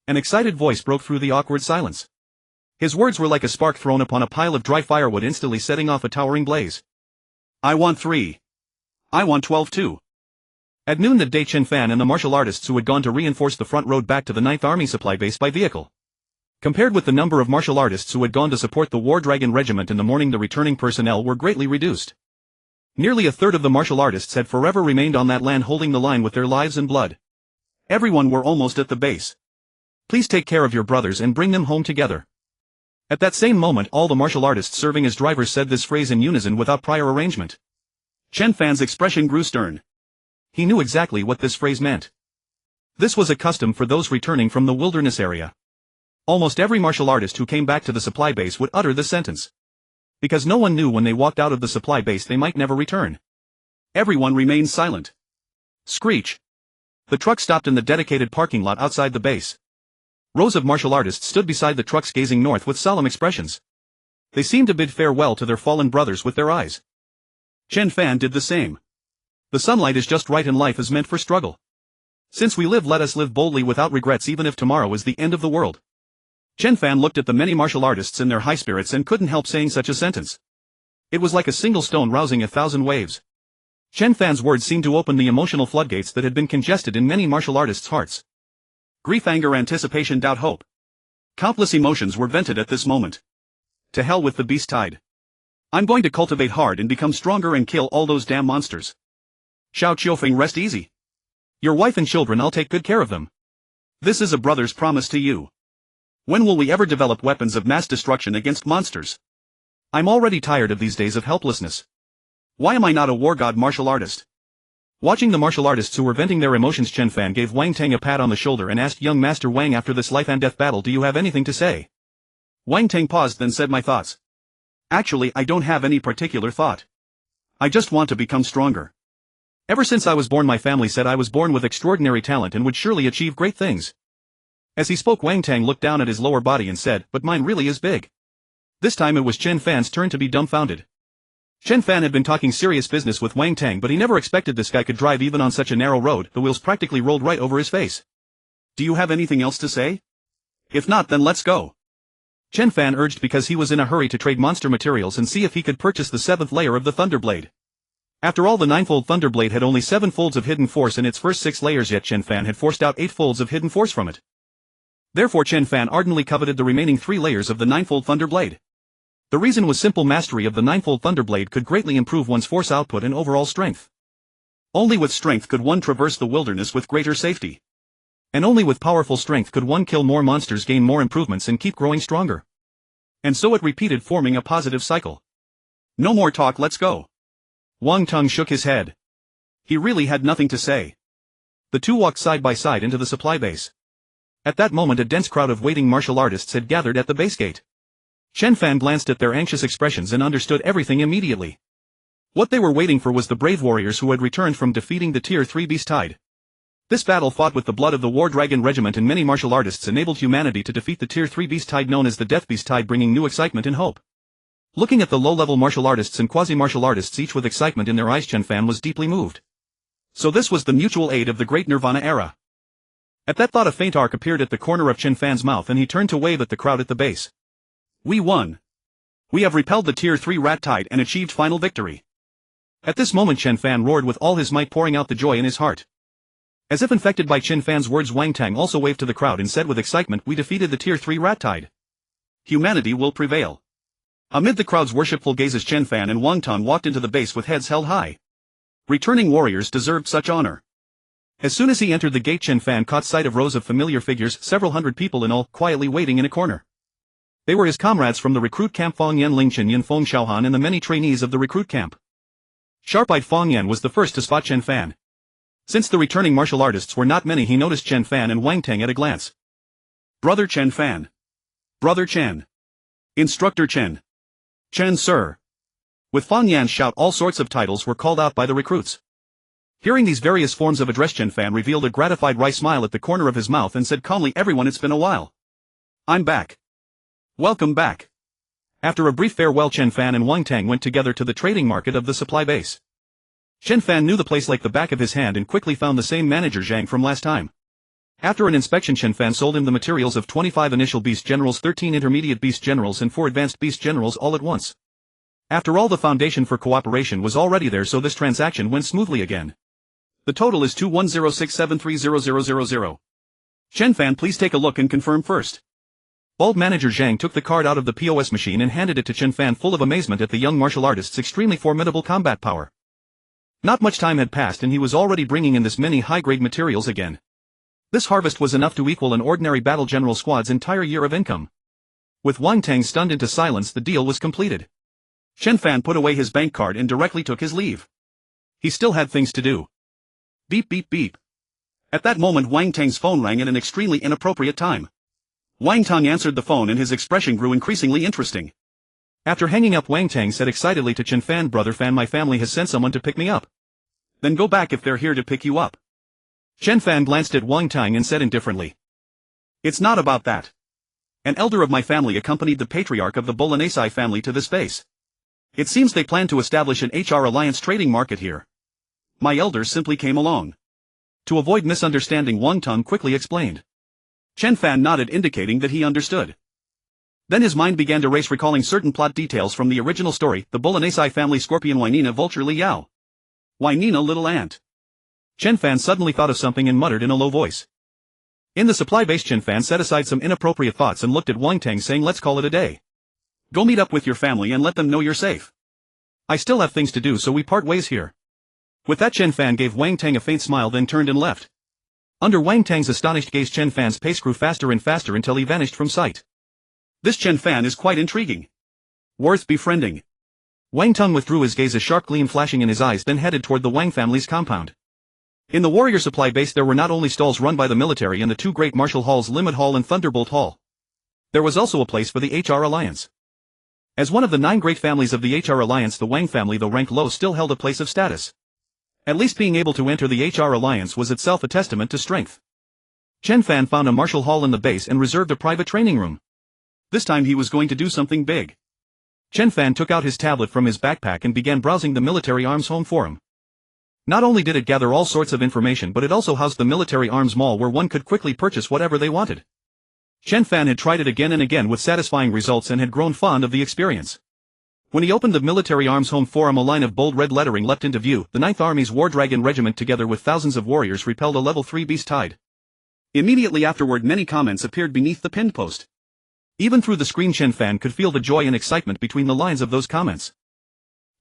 An excited voice broke through the awkward silence. His words were like a spark thrown upon a pile of dry firewood, instantly setting off a towering blaze. "I want 3. I want 12 too." At noon that day, Chen Fan and the martial artists who had gone to reinforce the front rode back to the 9th Army Supply Base by vehicle. Compared with the number of martial artists who had gone to support the War Dragon Regiment in the morning, the returning personnel were greatly reduced. Nearly a third of the martial artists had forever remained on that land, holding the line with their lives and blood. Everyone were almost at the base. "Please take care of your brothers and bring them home together." At that same moment all the martial artists serving as drivers said this phrase in unison without prior arrangement. Chen Fan's expression grew stern. He knew exactly what this phrase meant. This was a custom for those returning from the wilderness area. Almost every martial artist who came back to the supply base would utter this sentence. Because no one knew when they walked out of the supply base they might never return. Everyone remained silent. Screech. The truck stopped in the dedicated parking lot outside the base. Rows of martial artists stood beside the trucks, gazing north with solemn expressions. They seemed to bid farewell to their fallen brothers with their eyes. Chen Fan did the same. The sunlight is just right, and life is meant for struggle. Since we live, let us live boldly without regrets, even if tomorrow is the end of the world. Chen Fan looked at the many martial artists in their high spirits and couldn't help saying such a sentence. It was like a single stone rousing 1,000 waves. Chen Fan's words seemed to open the emotional floodgates that had been congested in many martial artists' hearts. Grief, anger, anticipation, doubt, hope. Countless emotions were vented at this moment. To hell with the beast tide. I'm going to cultivate hard and become stronger and kill all those damn monsters. Xiao Qiufeng, rest easy. Your wife and children, I'll take good care of them. This is a brother's promise to you. When will we ever develop weapons of mass destruction against monsters? I'm already tired of these days of helplessness. Why am I not a war god martial artist? Watching the martial artists who were venting their emotions, Chen Fan gave Wang Tang a pat on the shoulder and asked, "Young Master Wang, after this life and death battle, do you have anything to say?" Wang Tang paused, then said, "My thoughts. Actually, I don't have any particular thought. I just want to become stronger. Ever since I was born, my family said I was born with extraordinary talent and would surely achieve great things." As he spoke, Wang Tang looked down at his lower body and said, "But mine really is big." This time it was Chen Fan's turn to be dumbfounded. Chen Fan had been talking serious business with Wang Tang, but he never expected this guy could drive even on such a narrow road. The wheels practically rolled right over his face. "Do you have anything else to say? If not, then let's go." Chen Fan urged, because he was in a hurry to trade monster materials and see if he could purchase the 7th layer of the Thunderblade. After all, the 9-fold Thunderblade had only 7 folds of hidden force in its first 6 layers, yet Chen Fan had forced out 8 folds of hidden force from it. Therefore Chen Fan ardently coveted the remaining 3 layers of the 9-fold Thunderblade. The reason was simple: mastery of the 9-fold Thunderblade could greatly improve one's force output and overall strength. Only with strength could one traverse the wilderness with greater safety. And only with powerful strength could one kill more monsters, gain more improvements, and keep growing stronger. And so it repeated, forming a positive cycle. "No more talk, let's go." Wang Tang shook his head. He really had nothing to say. The two walked side by side into the supply base. At that moment a dense crowd of waiting martial artists had gathered at the base gate. Chen Fan glanced at their anxious expressions and understood everything immediately. What they were waiting for was the brave warriors who had returned from defeating the Tier 3 beast tide. This battle, fought with the blood of the War Dragon Regiment and many martial artists, enabled humanity to defeat the Tier 3 beast tide known as the Death Beast Tide, bringing new excitement and hope. Looking at the low-level martial artists and quasi-martial artists, each with excitement in their eyes, Chen Fan was deeply moved. So this was the mutual aid of the Great Nirvana Era. At that thought, a faint arc appeared at the corner of Chen Fan's mouth and he turned to wave at the crowd at the base. We won. We have repelled the Tier 3 rat tide and achieved final victory. At this moment Chen Fan roared with all his might, pouring out the joy in his heart. As if infected by Chen Fan's words, Wang Tang also waved to the crowd and said with excitement, we defeated the Tier 3 rat tide. Humanity will prevail. Amid the crowd's worshipful gazes, Chen Fan and Wang Tang walked into the base with heads held high. Returning warriors deserved such honor. As soon as he entered the gate, Chen Fan caught sight of rows of familiar figures, several hundred people in all, quietly waiting in a corner. They were his comrades from the recruit camp, Fong Yan, Ling Chen, Yin Feng Xiaohan, and the many trainees of the recruit camp. Sharp-eyed Fong Yan was the first to spot Chen Fan. Since the returning martial artists were not many, he noticed Chen Fan and Wang Tang at a glance. Brother Chen Fan. Brother Chen. Instructor Chen. Chen Sir. With Fong Yan's shout, all sorts of titles were called out by the recruits. Hearing these various forms of address, Chen Fan revealed a gratified wry smile at the corner of his mouth and said calmly, everyone, it's been a while. I'm back. Welcome back. After a brief farewell, Chen Fan and Wang Tang went together to the trading market of the supply base. Chen Fan knew the place like the back of his hand and quickly found the same manager Zhang from last time. After an inspection, Chen Fan sold him the materials of 25 initial beast generals, 13 intermediate beast generals and 4 advanced beast generals all at once. After all, the foundation for cooperation was already there, so this transaction went smoothly again. The total is 2106730000. Chen Fan, please take a look and confirm first. Old manager Zhang took the card out of the POS machine and handed it to Chen Fan, full of amazement at the young martial artist's extremely formidable combat power. Not much time had passed and he was already bringing in this many high-grade materials again. This harvest was enough to equal an ordinary battle general squad's entire year of income. With Wang Tang stunned into silence, the deal was completed. Chen Fan put away his bank card and directly took his leave. He still had things to do. Beep beep beep. At that moment Wang Tang's phone rang at an extremely inappropriate time. Wang Tang answered the phone and his expression grew increasingly interesting. After hanging up, Wang Tang said excitedly to Chen Fan, Brother Fan, my family has sent someone to pick me up. Then go back if they're here to pick you up. Chen Fan glanced at Wang Tang and said indifferently. It's not about that. An elder of my family accompanied the patriarch of the Bolognese family to this base. It seems they plan to establish an HR alliance trading market here. My elder simply came along. To avoid misunderstanding, Wang Tang quickly explained. Chen Fan nodded, indicating that he understood. Then his mind began to race, recalling certain plot details from the original story, the Bolognese family, Scorpion, Wainina, Vulture, Liao. Wainina, little ant. Chen Fan suddenly thought of something and muttered in a low voice. In the supply base, Chen Fan set aside some inappropriate thoughts and looked at Wang Tang, saying, let's call it a day. Go meet up with your family and let them know you're safe. I still have things to do, so we part ways here. With that, Chen Fan gave Wang Tang a faint smile, then turned and left. Under Wang Tang's astonished gaze, Chen Fan's pace grew faster and faster until he vanished from sight. This Chen Fan is quite intriguing. Worth befriending. Wang Tang withdrew his gaze, a sharp gleam flashing in his eyes, then headed toward the Wang family's compound. In the warrior supply base there were not only stalls run by the military and the 2 great martial halls, Limit Hall and Thunderbolt Hall. There was also a place for the HR Alliance. As one of the 9 great families of the HR Alliance, the Wang family, though ranked low, still held a place of status. At least being able to enter the HR Alliance was itself a testament to strength. Chen Fan found a martial hall in the base and reserved a private training room. This time he was going to do something big. Chen Fan took out his tablet from his backpack and began browsing the Military Arms Home Forum. Not only did it gather all sorts of information, but it also housed the Military Arms Mall, where one could quickly purchase whatever they wanted. Chen Fan had tried it again and again with satisfying results and had grown fond of the experience. When he opened the Military Arms Home Forum, a line of bold red lettering leapt into view. The 9th Army's War Dragon Regiment, together with thousands of warriors, repelled a level 3 beast tide. Immediately afterward, many comments appeared beneath the pinned post. Even through the screen, Chen Fan could feel the joy and excitement between the lines of those comments.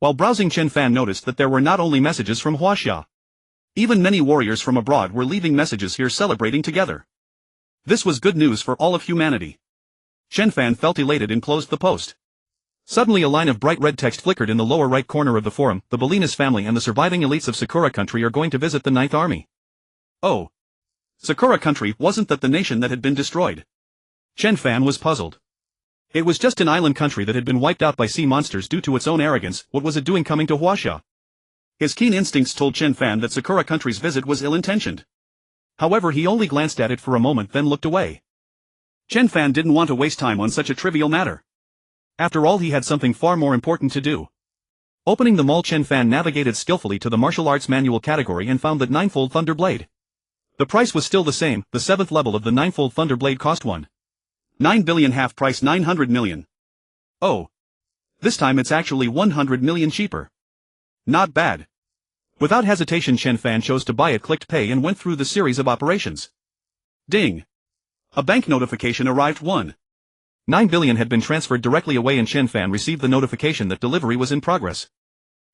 While browsing, Chen Fan noticed that there were not only messages from Huaxia. Even many warriors from abroad were leaving messages here, celebrating together. This was good news for all of humanity. Chen Fan felt elated and closed the post. Suddenly a line of bright red text flickered in the lower right corner of the forum. The Bolinas family and the surviving elites of Sakura country are going to visit the 9th Army. Oh. Sakura country, wasn't that the nation that had been destroyed? Chen Fan was puzzled. It was just an island country that had been wiped out by sea monsters due to its own arrogance. What was it doing coming to Huaxia? His keen instincts told Chen Fan that Sakura country's visit was ill-intentioned. However, he only glanced at it for a moment then looked away. Chen Fan didn't want to waste time on such a trivial matter. After all, he had something far more important to do. Opening the mall, Chen Fan navigated skillfully to the martial arts manual category and found that Ninefold Thunder Blade. The price was still the same, the 7th level of the Ninefold Thunder Blade cost 1.9 billion, half price 900 million. Oh. This time it's actually 100 million cheaper. Not bad. Without hesitation, Chen Fan chose to buy it, clicked pay and went through the series of operations. Ding. A bank notification arrived. 1.9 billion had been transferred directly away and Chen Fan received the notification that delivery was in progress.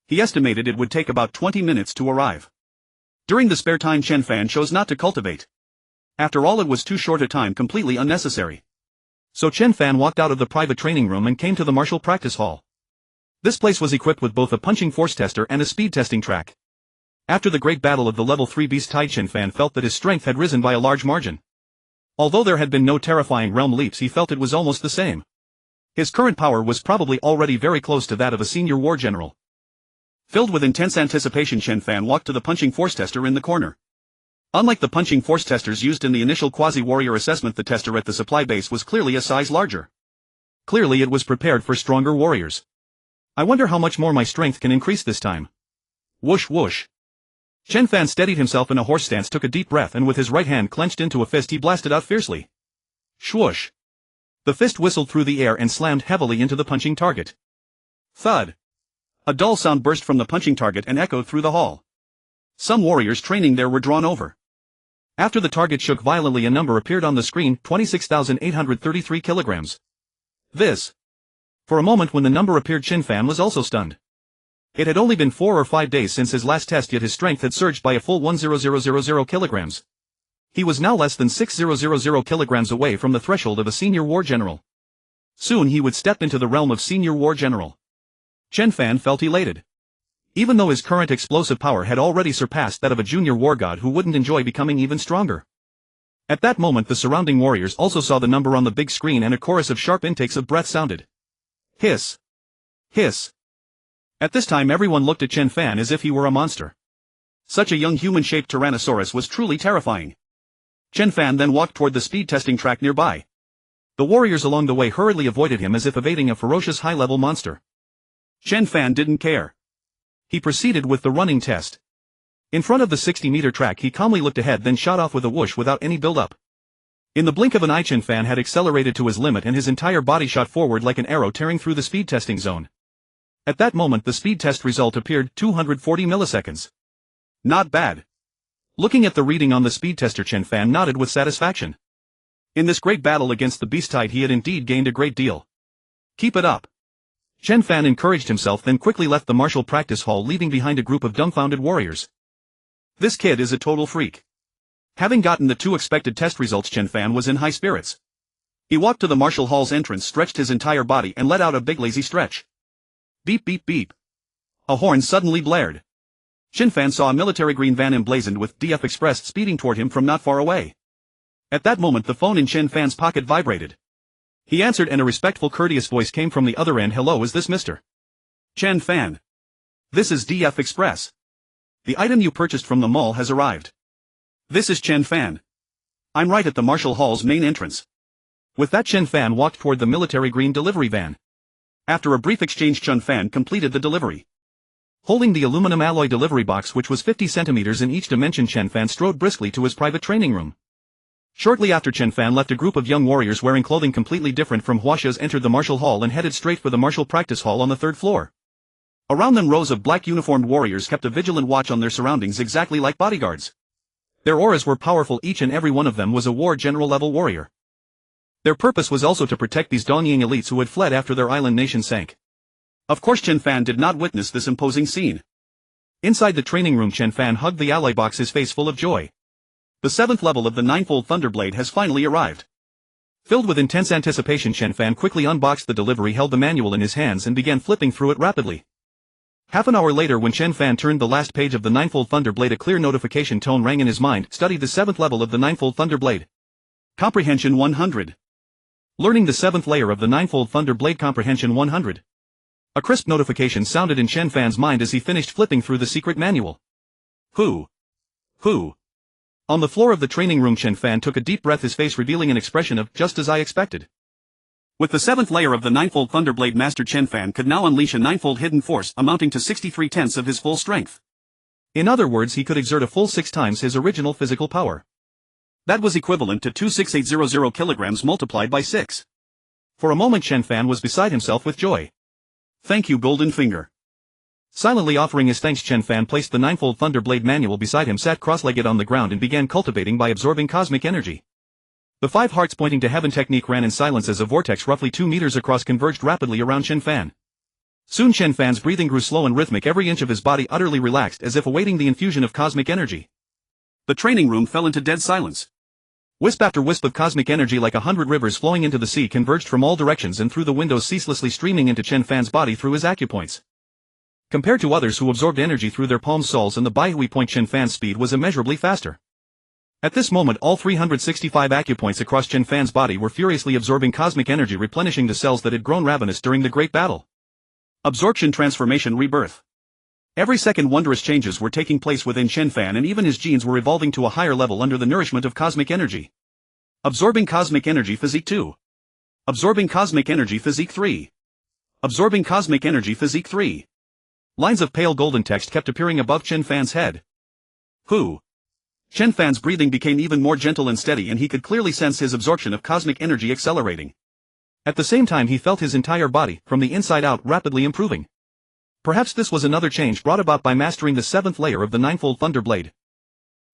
He estimated it would take about 20 minutes to arrive. During the spare time, Chen Fan chose not to cultivate. After all, it was too short a time, completely unnecessary. So Chen Fan walked out of the private training room and came to the martial practice hall. This place was equipped with both a punching force tester and a speed testing track. After the great battle of the level 3 beast tide, Chen Fan felt that his strength had risen by a large margin. Although there had been no terrifying realm leaps, he felt it was almost the same. His current power was probably already very close to that of a senior war general. Filled with intense anticipation, Chen Fan walked to the punching force tester in the corner. Unlike the punching force testers used in the initial quasi-warrior assessment, the tester at the supply base was clearly a size larger. Clearly it was prepared for stronger warriors. I wonder how much more my strength can increase this time. Whoosh whoosh. Chen Fan steadied himself in a horse stance, took a deep breath, and with his right hand clenched into a fist he blasted out fiercely. Swoosh. The fist whistled through the air and slammed heavily into the punching target. Thud. A dull sound burst from the punching target and echoed through the hall. Some warriors training there were drawn over. After the target shook violently, a number appeared on the screen: 26,833 kilograms. This. For a moment when the number appeared, Chen Fan was also stunned. It had only been 4 or 5 days since his last test, yet his strength had surged by a full 1,000 kilograms. He was now less than 6,000 kilograms away from the threshold of a senior war general. Soon he would step into the realm of senior war general. Chen Fan felt elated. Even though his current explosive power had already surpassed that of a junior war god, who wouldn't enjoy becoming even stronger? At that moment the surrounding warriors also saw the number on the big screen and a chorus of sharp intakes of breath sounded. Hiss. Hiss. At this time everyone looked at Chen Fan as if he were a monster. Such a young human-shaped Tyrannosaurus was truly terrifying. Chen Fan then walked toward the speed testing track nearby. The warriors along the way hurriedly avoided him as if evading a ferocious high-level monster. Chen Fan didn't care. He proceeded with the running test. In front of the 60-meter track he calmly looked ahead, then shot off with a whoosh without any build-up. In the blink of an eye, Chen Fan had accelerated to his limit and his entire body shot forward like an arrow, tearing through the speed testing zone. At that moment the speed test result appeared: 240 milliseconds. Not bad. Looking at the reading on the speed tester, Chen Fan nodded with satisfaction. In this great battle against the beast tide he had indeed gained a great deal. Keep it up. Chen Fan encouraged himself, then quickly left the martial practice hall, leaving behind a group of dumbfounded warriors. This kid is a total freak. Having gotten the 2 expected test results, Chen Fan was in high spirits. He walked to the martial hall's entrance, stretched his entire body and let out a big lazy stretch. Beep beep beep. A horn suddenly blared. Chen Fan saw a military green van emblazoned with DF Express speeding toward him from not far away. At that moment the phone in Chen Fan's pocket vibrated. He answered and a respectful, courteous voice came from the other end. Hello, is this Mr. Chen Fan? This is DF Express. The item you purchased from the mall has arrived. This is Chen Fan. I'm right at the martial hall's main entrance. With that, Chen Fan walked toward the military green delivery van. After a brief exchange, Chen Fan completed the delivery. Holding the aluminum alloy delivery box, which was 50 centimeters in each dimension, Chen Fan strode briskly to his private training room. Shortly after Chen Fan left, a group of young warriors wearing clothing completely different from Huaxia's entered the martial hall and headed straight for the martial practice hall on the 3rd floor. Around them rows of black uniformed warriors kept a vigilant watch on their surroundings, exactly like bodyguards. Their auras were powerful, each and every one of them was a war general level warrior. Their purpose was also to protect these Dongying elites who had fled after their island nation sank. Of course Chen Fan did not witness this imposing scene. Inside the training room, Chen Fan hugged the alloy box, his face full of joy. The 7th level of the Ninefold Thunderblade has finally arrived. Filled with intense anticipation, Chen Fan quickly unboxed the delivery, held the manual in his hands and began flipping through it rapidly. Half an hour later, when Chen Fan turned the last page of the Ninefold Thunderblade, a clear notification tone rang in his mind. Study the 7th level of the Ninefold Thunderblade. Comprehension 100. Learning the 7th layer of the Ninefold Thunderblade. Comprehension 100. A crisp notification sounded in Chen Fan's mind as he finished flipping through the secret manual. Who? On the floor of the training room, Chen Fan took a deep breath, his face revealing an expression of, just as I expected. With the 7th layer of the ninefold Thunderblade, Master Chen Fan could now unleash a ninefold hidden force amounting to 63/10 of his full strength. In other words, he could exert a full 6 times his original physical power. That was equivalent to 26800 kilograms multiplied by 6. For a moment Chen Fan was beside himself with joy. Thank you, Golden Finger. Silently offering his thanks, Chen Fan placed the ninefold Thunderblade manual beside him, sat cross-legged on the ground and began cultivating by absorbing cosmic energy. The 5 hearts pointing to heaven technique ran in silence as a vortex roughly 2 meters across converged rapidly around Chen Fan. Soon Chen Fan's breathing grew slow and rhythmic, every inch of his body utterly relaxed as if awaiting the infusion of cosmic energy. The training room fell into dead silence. Wisp after wisp of cosmic energy like 100 rivers flowing into the sea converged from all directions and through the windows, ceaselessly streaming into Chen Fan's body through his acupoints. Compared to others who absorbed energy through their palm soles and the Baihui point, Chen Fan's speed was immeasurably faster. At this moment all 365 acupoints across Chen Fan's body were furiously absorbing cosmic energy, replenishing the cells that had grown ravenous during the great battle. Absorption, transformation, rebirth. Every second wondrous changes were taking place within Chen Fan, and even his genes were evolving to a higher level under the nourishment of cosmic energy. Absorbing cosmic energy, physique 2. Absorbing cosmic energy, physique 3. Absorbing cosmic energy, physique 3. Lines of pale golden text kept appearing above Chen Fan's head. Who? Chen Fan's breathing became even more gentle and steady, and he could clearly sense his absorption of cosmic energy accelerating. At the same time he felt his entire body, from the inside out, rapidly improving. Perhaps this was another change brought about by mastering the 7th layer of the ninefold Thunderblade.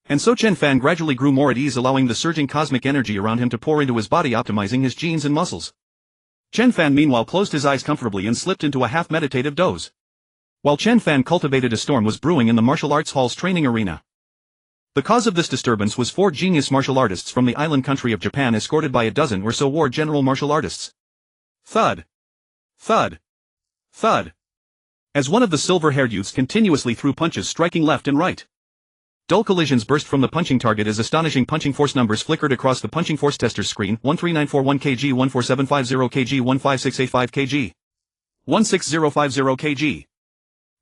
And so Chen Fan gradually grew more at ease, allowing the surging cosmic energy around him to pour into his body, optimizing his genes and muscles. Chen Fan meanwhile closed his eyes comfortably and slipped into a half-meditative doze. While Chen Fan cultivated, a storm was brewing in the martial arts hall's training arena. The cause of this disturbance was 4 genius martial artists from the island country of Japan, escorted by a dozen or so war general martial artists. Thud. Thud. Thud. As one of the silver-haired youths continuously threw punches, striking left and right. Dull collisions burst from the punching target as astonishing punching force numbers flickered across the punching force tester's screen: 13941 kg, 14750 kg, 15685 kg, 16050 kg.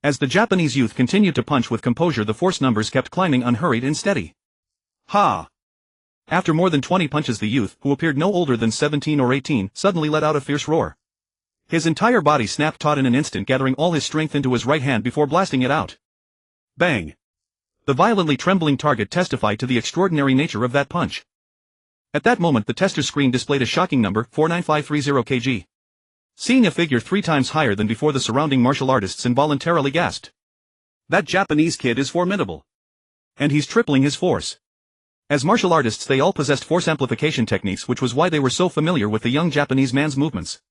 As the Japanese youth continued to punch with composure, the force numbers kept climbing, unhurried and steady. Ha! After more than 20 punches, the youth, who appeared no older than 17 or 18, suddenly let out a fierce roar. His entire body snapped taut in an instant, gathering all his strength into his right hand before blasting it out. Bang! The violently trembling target testified to the extraordinary nature of that punch. At that moment the tester's screen displayed a shocking number: 49530 kg. Seeing a figure 3 times higher than before, the surrounding martial artists involuntarily gasped. That Japanese kid is formidable. And he's tripling his force. As martial artists they all possessed force amplification techniques, which was why they were so familiar with the young Japanese man's movements.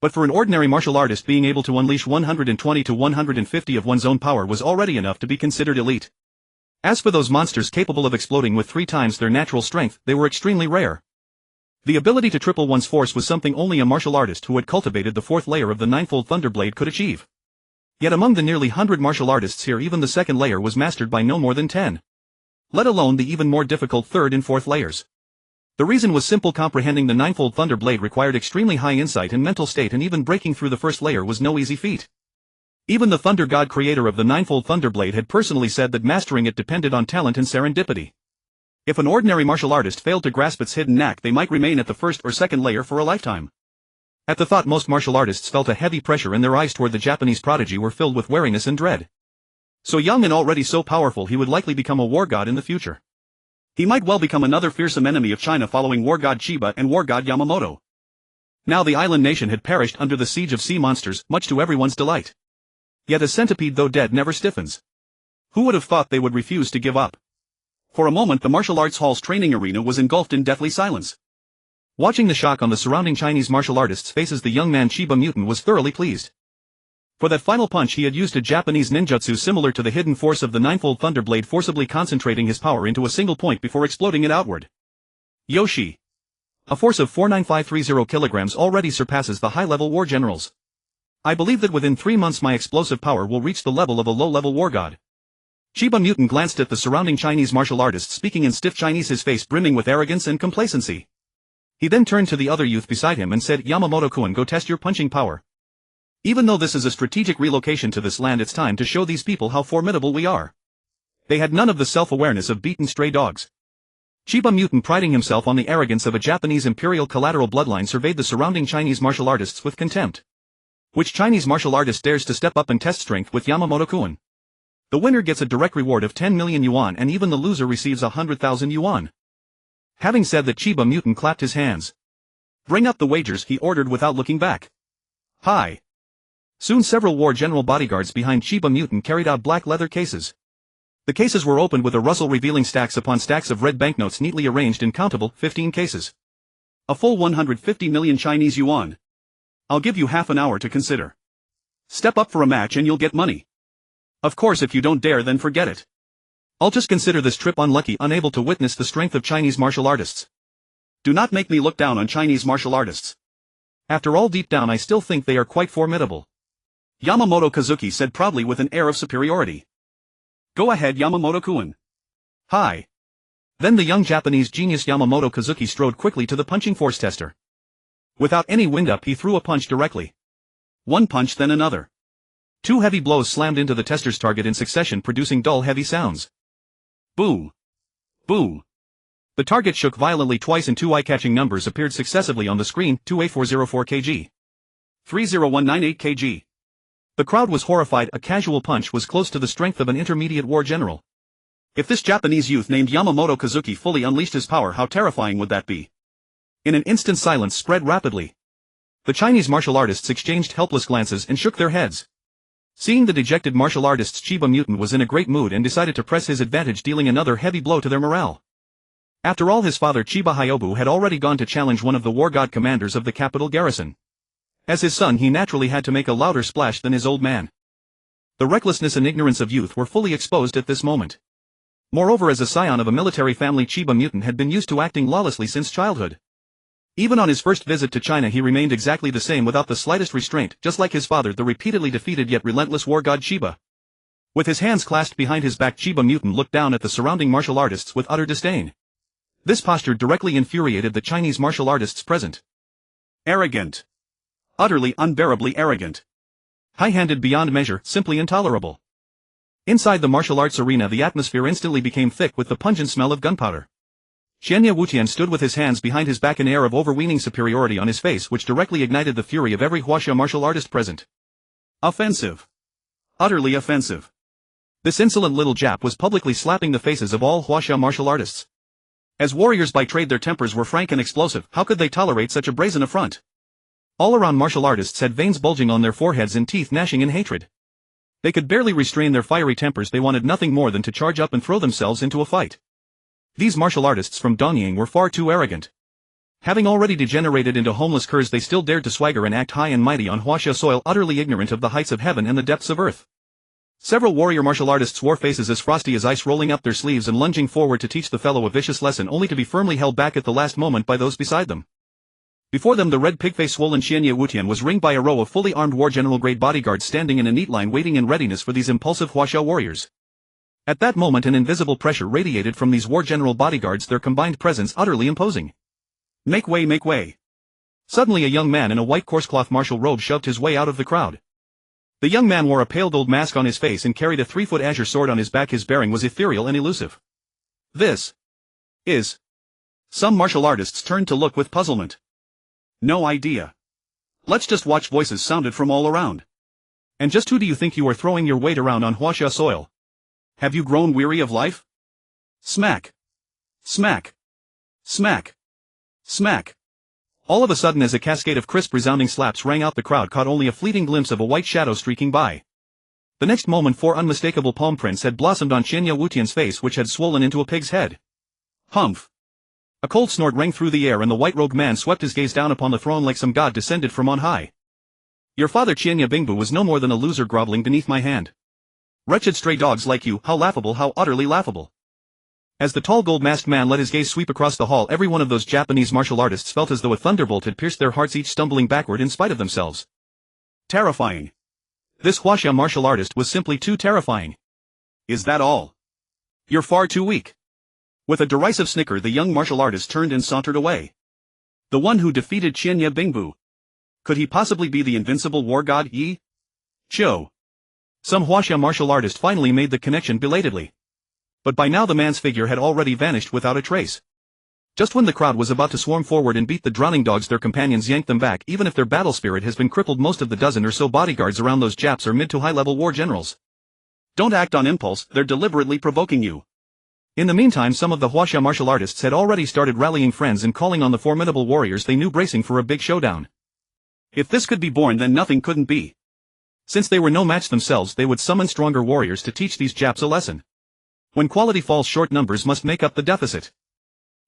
But for an ordinary martial artist, being able to unleash 120 to 150 of one's own power was already enough to be considered elite. As for those monsters capable of exploding with 3 times their natural strength, they were extremely rare. The ability to triple one's force was something only a martial artist who had cultivated the 4th layer of the ninefold Thunderblade could achieve. Yet among the nearly 100 martial artists here, even the 2nd layer was mastered by no more than 10. Let alone the even more difficult 3rd and 4th layers. The reason was simple: comprehending the ninefold Thunderblade required extremely high insight and mental state, and even breaking through the 1st layer was no easy feat. Even the Thunder God, creator of the ninefold Thunderblade, had personally said that mastering it depended on talent and serendipity. If an ordinary martial artist failed to grasp its hidden knack, they might remain at the 1st or 2nd layer for a lifetime. At the thought, most martial artists felt a heavy pressure, and their eyes toward the Japanese prodigy were filled with wariness and dread. So young and already so powerful, he would likely become a war god in the future. He might well become another fearsome enemy of China following war god Chiba and war god Yamamoto. Now the island nation had perished under the siege of sea monsters, much to everyone's delight. Yet a centipede, though dead, never stiffens. Who would have thought they would refuse to give up? For a moment the martial arts hall's training arena was engulfed in deathly silence. Watching the shock on the surrounding Chinese martial artists' faces, the young man Chiba Mutant was thoroughly pleased. For that final punch he had used a Japanese ninjutsu similar to the hidden force of the ninefold Thunderblade, forcibly concentrating his power into a single point before exploding it outward. Yoshi! A force of 49530 kilograms already surpasses the high-level war generals. I believe that within 3 months my explosive power will reach the level of a low-level war god. Chiba Mutant glanced at the surrounding Chinese martial artists, speaking in stiff Chinese, his face brimming with arrogance and complacency. He then turned to the other youth beside him and said, "Yamamoto-kun, go test your punching power. Even though this is a strategic relocation to this land, it's time to show these people how formidable we are." They had none of the self-awareness of beaten stray dogs. Chiba mutant priding himself on the arrogance of a Japanese imperial collateral bloodline surveyed the surrounding Chinese martial artists with contempt. Which Chinese martial artist dares to step up and test strength with Yamamoto-kun? The winner gets a direct reward of 10 million yuan and even the loser receives 100,000 yuan. Having said that, Chiba mutant clapped his hands. Bring up the wagers, he ordered without looking back. Hi. Soon several war general bodyguards behind Chiba mutant carried out black leather cases. The cases were opened with a rustle revealing stacks upon stacks of red banknotes neatly arranged in countable 15 cases. A full 150 million Chinese yuan. I'll give you half an hour to consider. Step up for a match and you'll get money. Of course, if you don't dare, then forget it. I'll just consider this trip unlucky, unable to witness the strength of Chinese martial artists. Do not make me look down on Chinese martial artists. After all, deep down I still think they are quite formidable. Yamamoto Kazuki said proudly with an air of superiority. Go ahead, Yamamoto-kun. Hi. Then the young Japanese genius Yamamoto Kazuki strode quickly to the punching force tester. Without any wind-up, he threw a punch directly. One punch, then another. Two heavy blows slammed into the tester's target in succession, producing dull, heavy sounds. Boom. Boom. The target shook violently twice and two eye-catching numbers appeared successively on the screen, 2A404 kg. 30198 kg. The crowd was horrified. A casual punch was close to the strength of an intermediate war general. If this Japanese youth named Yamamoto Kazuki fully unleashed his power, how terrifying would that be? In an instant, silence spread rapidly. The Chinese martial artists exchanged helpless glances and shook their heads. Seeing the dejected martial artists, Chiba mutant was in a great mood and decided to press his advantage, dealing another heavy blow to their morale. After all, his father Chiba Hyobu had already gone to challenge one of the war god commanders of the capital garrison. As his son, he naturally had to make a louder splash than his old man. The recklessness and ignorance of youth were fully exposed at this moment. Moreover, as a scion of a military family, Chiba mutant had been used to acting lawlessly since childhood. Even on his first visit to China, he remained exactly the same, without the slightest restraint, just like his father, the repeatedly defeated yet relentless war god Chiba. With his hands clasped behind his back, Chiba mutant looked down at the surrounding martial artists with utter disdain. This posture directly infuriated the Chinese martial artists present. Arrogant. Utterly, unbearably arrogant. High-handed beyond measure, simply intolerable. Inside the martial arts arena, the atmosphere instantly became thick with the pungent smell of gunpowder. Xianya Wutian stood with his hands behind his back, an air of overweening superiority on his face which directly ignited the fury of every Huaxia martial artist present. Offensive. Utterly offensive. This insolent little Jap was publicly slapping the faces of all Huaxia martial artists. As warriors by trade, their tempers were frank and explosive. How could they tolerate such a brazen affront? All around, martial artists had veins bulging on their foreheads and teeth gnashing in hatred. They could barely restrain their fiery tempers. They wanted nothing more than to charge up and throw themselves into a fight. These martial artists from Dongying were far too arrogant. Having already degenerated into homeless curs, they still dared to swagger and act high and mighty on Huaxia soil, utterly ignorant of the heights of heaven and the depths of earth. Several warrior martial artists wore faces as frosty as ice, rolling up their sleeves and lunging forward to teach the fellow a vicious lesson, only to be firmly held back at the last moment by those beside them. Before them, the red pig-faced swollen Xianya Wutian was ringed by a row of fully armed war general grade bodyguards standing in a neat line, waiting in readiness for these impulsive Huaxia warriors. At that moment, an invisible pressure radiated from these war general bodyguards, their combined presence utterly imposing. Make way, make way. Suddenly, a young man in a white coarsecloth martial robe shoved his way out of the crowd. The young man wore a pale gold mask on his face and carried a 3-foot azure sword on his back. His bearing was ethereal and elusive. This is... Some martial artists turned to look with puzzlement. No idea. Let's just watch. Voices sounded from all around. And just who do you think you are throwing your weight around on Huaxia soil? Have you grown weary of life? Smack. Smack. Smack. Smack. All of a sudden, as a cascade of crisp resounding slaps rang out, the crowd caught only a fleeting glimpse of a white shadow streaking by. The next moment, 4 unmistakable palm prints had blossomed on Xianya Wutian's face, which had swollen into a pig's head. Humph. A cold snort rang through the air, and the white-robed man swept his gaze down upon the throne like some god descended from on high. Your father Xianya Bingbu was no more than a loser groveling beneath my hand. Wretched stray dogs like you, how laughable, how utterly laughable. As the tall gold-masked man let his gaze sweep across the hall, every one of those Japanese martial artists felt as though a thunderbolt had pierced their hearts, each stumbling backward in spite of themselves. Terrifying. This Huaxia martial artist was simply too terrifying. Is that all? You're far too weak. With a derisive snicker, the young martial artist turned and sauntered away. The one who defeated Xianya Bingbu. Could he possibly be the invincible war god Yi? Cho. Some Huaxia martial artist finally made the connection belatedly. But by now the man's figure had already vanished without a trace. Just when the crowd was about to swarm forward and beat the drowning dogs, their companions yanked them back. Even if their battle spirit has been crippled, most of the dozen or so bodyguards around those Japs are mid to high-level war generals. Don't act on impulse, they're deliberately provoking you. In the meantime, some of the Huaxia martial artists had already started rallying friends and calling on the formidable warriors they knew, bracing for a big showdown. If this could be borne, then nothing couldn't be. Since they were no match themselves, they would summon stronger warriors to teach these Japs a lesson. When quality falls short, numbers must make up the deficit.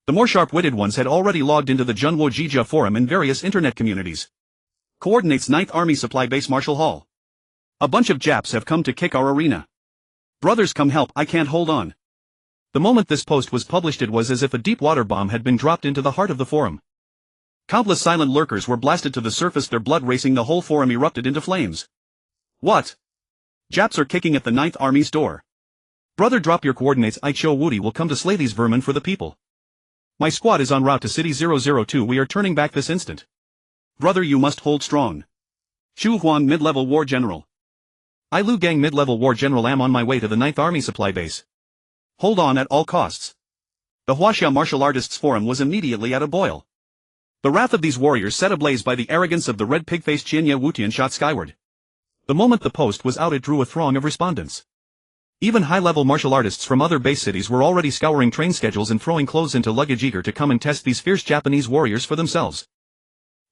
The more sharp-witted ones had already logged into the Junwo Jijia forum and various internet communities. Coordinates 9th Army Supply Base Marshal Hall. A bunch of Japs have come to kick our arena. Brothers, come help, I can't hold on. The moment this post was published, it was as if a deep water bomb had been dropped into the heart of the forum. Countless silent lurkers were blasted to the surface, their blood racing. The whole forum erupted into flames. What? Japs are kicking at the 9th Army's door. Brother, drop your coordinates. Aicho Wudi will come to slay these vermin for the people. My squad is en route to City 002. We are turning back this instant. Brother, you must hold strong. Chu Huan, mid-level war general. I Lu Gang, mid-level war general, am on my way to the 9th Army Supply Base. Hold on at all costs. The Huaxia martial artists forum was immediately at a boil. The wrath of these warriors, set ablaze by the arrogance of the red pig-faced Qianye Wutian, shot skyward. The moment the post was out, it drew a throng of respondents. Even high-level martial artists from other base cities were already scouring train schedules and throwing clothes into luggage, eager to come and test these fierce Japanese warriors for themselves.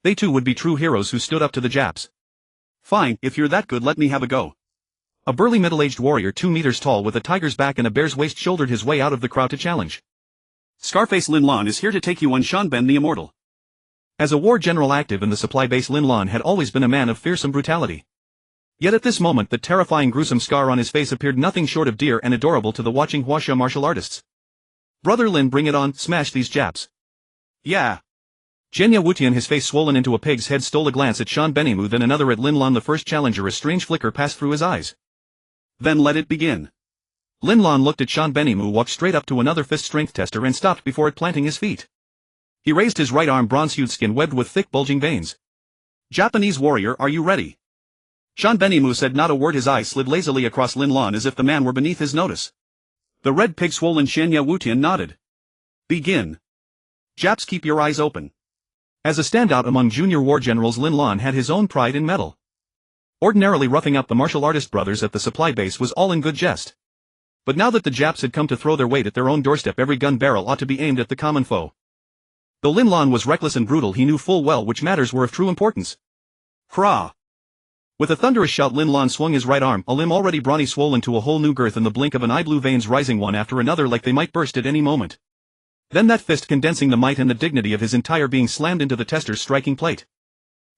They too would be true heroes who stood up to the Japs. Fine, if you're that good, let me have a go. A burly middle-aged warrior 2 meters tall with a tiger's back and a bear's waist shouldered his way out of the crowd to challenge. Scarface Lin Lan is here to take you on Shanben the Immortal. As a war general active in the supply base, Lin Lan had always been a man of fearsome brutality. Yet at this moment the terrifying gruesome scar on his face appeared nothing short of dear and adorable to the watching Huaxia martial artists. Brother Lin, bring it on, smash these Japs. Yeah. Qianye Wutian, his face swollen into a pig's head, stole a glance at Shan Benimu, then another at Lin Lan, the first challenger. A strange flicker passed through his eyes. Then let it begin. Lin Lan looked at Shan Benimu, walked straight up to another fist strength tester and stopped before it, planting his feet. He raised his right arm, bronze-hued skin webbed with thick bulging veins. Japanese warrior, are you ready? Shan Benimu said not a word. His eyes slid lazily across Lin Lan as if the man were beneath his notice. The red pig-swollen Qianye Wutian nodded. Begin. Japs, keep your eyes open. As a standout among junior war generals, Lin Lan had his own pride in mettle. Ordinarily, roughing up the martial artist brothers at the supply base was all in good jest. But now that the Japs had come to throw their weight at their own doorstep, every gun barrel ought to be aimed at the common foe. Though Lin Lan was reckless and brutal, he knew full well which matters were of true importance. Hurrah! With a thunderous shout, Lin Lan swung his right arm, a limb already brawny swollen to a whole new girth in the blink of an eye, blue veins rising one after another like they might burst at any moment. Then that fist, condensing the might and the dignity of his entire being, slammed into the tester's striking plate.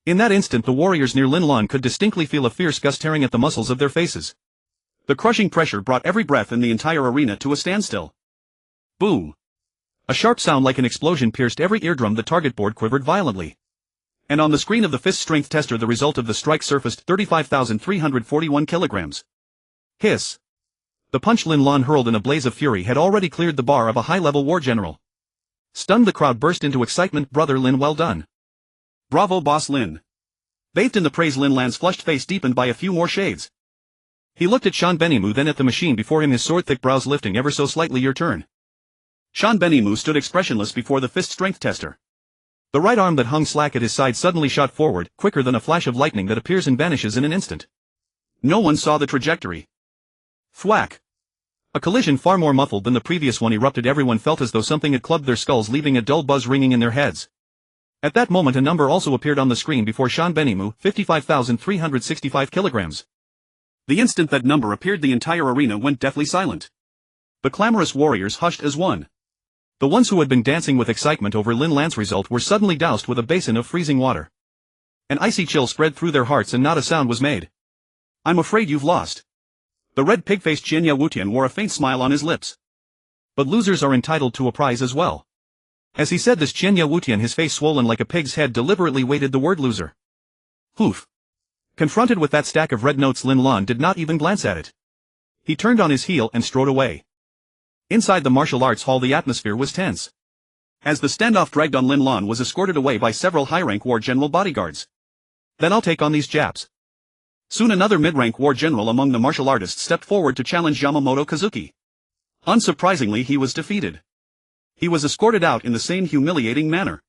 In that instant the warriors near Lin Lan could distinctly feel a fierce gust tearing at the muscles of their faces. The crushing pressure brought every breath in the entire arena to a standstill. Boom! A sharp sound like an explosion pierced every eardrum. The target board quivered violently. And on the screen of the fist strength tester the result of the strike surfaced: 35,341 kilograms. Hiss! The punch Lin Lan hurled in a blaze of fury had already cleared the bar of a high-level war general. Stunned, the crowd burst into excitement. Brother Lin, well done. Bravo, Boss Lin. Bathed in the praise, Lin Lan's flushed face deepened by a few more shades. He looked at Shan Benimu, then at the machine before him, his sword-thick brows lifting ever so slightly. Your turn. Shan Benimu stood expressionless before the fist strength tester. The right arm that hung slack at his side suddenly shot forward, quicker than a flash of lightning that appears and vanishes in an instant. No one saw the trajectory. Thwack! A collision far more muffled than the previous one erupted. Everyone felt as though something had clubbed their skulls, leaving a dull buzz ringing in their heads. At that moment a number also appeared on the screen before Shan Benimu: 55,365 kilograms. The instant that number appeared, the entire arena went deathly silent. The clamorous warriors hushed as one. The ones who had been dancing with excitement over Lin Lan's result were suddenly doused with a basin of freezing water. An icy chill spread through their hearts and not a sound was made. I'm afraid you've lost. The red pig-faced Qianye Wutian wore a faint smile on his lips. But losers are entitled to a prize as well. As he said this, Qianye Wutian, his face swollen like a pig's head, deliberately weighted the word loser. Hoof. Confronted with that stack of red notes, Lin Lan did not even glance at it. He turned on his heel and strode away. Inside the martial arts hall the atmosphere was tense. As the standoff dragged on, Lin Lan was escorted away by several high-rank war general bodyguards. Then I'll take on these Japs. Soon another mid-rank war general among the martial artists stepped forward to challenge Yamamoto Kazuki. Unsurprisingly, he was defeated. He was escorted out in the same humiliating manner.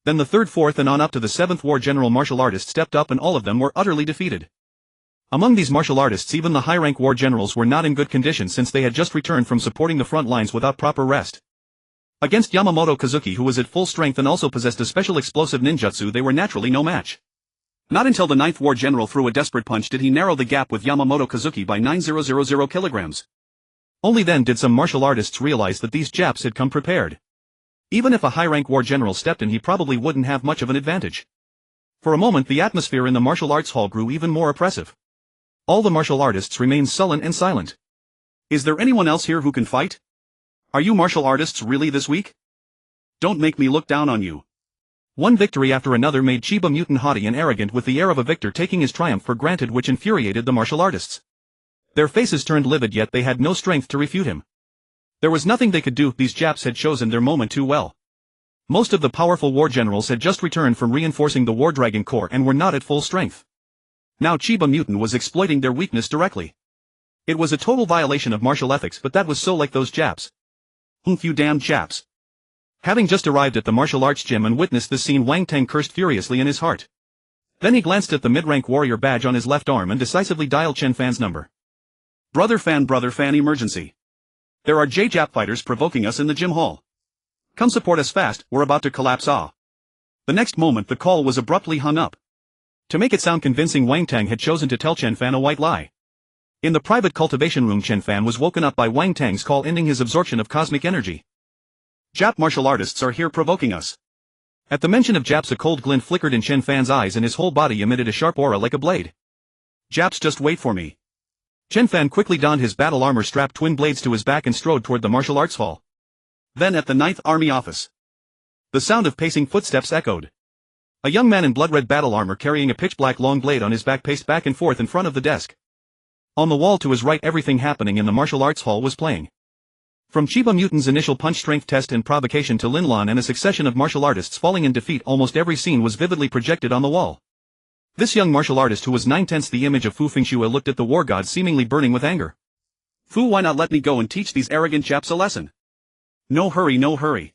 Then the third, fourth and on up to the seventh war general martial artist stepped up and all of them were utterly defeated. Among these martial artists even the high-rank war generals were not in good condition since they had just returned from supporting the front lines without proper rest. Against Yamamoto Kazuki, who was at full strength and also possessed a special explosive ninjutsu, they were naturally no match. Not until the 9th war general threw a desperate punch did he narrow the gap with Yamamoto Kazuki by 9,000 kilograms. Only then did some martial artists realize that these Japs had come prepared. Even if a high-rank war general stepped in, he probably wouldn't have much of an advantage. For a moment the atmosphere in the martial arts hall grew even more oppressive. All the martial artists remained sullen and silent. Is there anyone else here who can fight? Are you martial artists really this weak? Don't make me look down on you. One victory after another made Chiba Mutant haughty and arrogant, with the air of a victor taking his triumph for granted, which infuriated the martial artists. Their faces turned livid, yet they had no strength to refute him. There was nothing they could do. These Japs had chosen their moment too well. Most of the powerful war generals had just returned from reinforcing the War Dragon Corps and were not at full strength. Now Chiba Mutant was exploiting their weakness directly. It was a total violation of martial ethics, but that was so like those Japs. You damn Japs. Having just arrived at the martial arts gym and witnessed this scene, Wang Tang cursed furiously in his heart. Then he glanced at the mid-rank warrior badge on his left arm and decisively dialed Chen Fan's number. Brother Fan, emergency. There are J-Jap fighters provoking us in the gym hall. Come support us fast, we're about to collapse. The next moment the call was abruptly hung up. To make it sound convincing, Wang Tang had chosen to tell Chen Fan a white lie. In the private cultivation room, Chen Fan was woken up by Wang Tang's call, ending his absorption of cosmic energy. Jap martial artists are here provoking us. At the mention of Japs a cold glint flickered in Chen Fan's eyes and his whole body emitted a sharp aura like a blade. Japs, just wait for me. Chen Fan quickly donned his battle armor, strapped twin blades to his back and strode toward the martial arts hall. Then at the 9th Army office, the sound of pacing footsteps echoed. A young man in blood-red battle armor carrying a pitch-black long blade on his back paced back and forth in front of the desk. On the wall to his right, everything happening in the martial arts hall was playing. From Chiba Mutant's initial punch strength test and provocation to Lin Lan and a succession of martial artists falling in defeat, almost every scene was vividly projected on the wall. This young martial artist, who was 9/10 the image of Fu Fengxue, looked at the war god seemingly burning with anger. Fu, why not let me go and teach these arrogant Japs a lesson? No hurry, no hurry.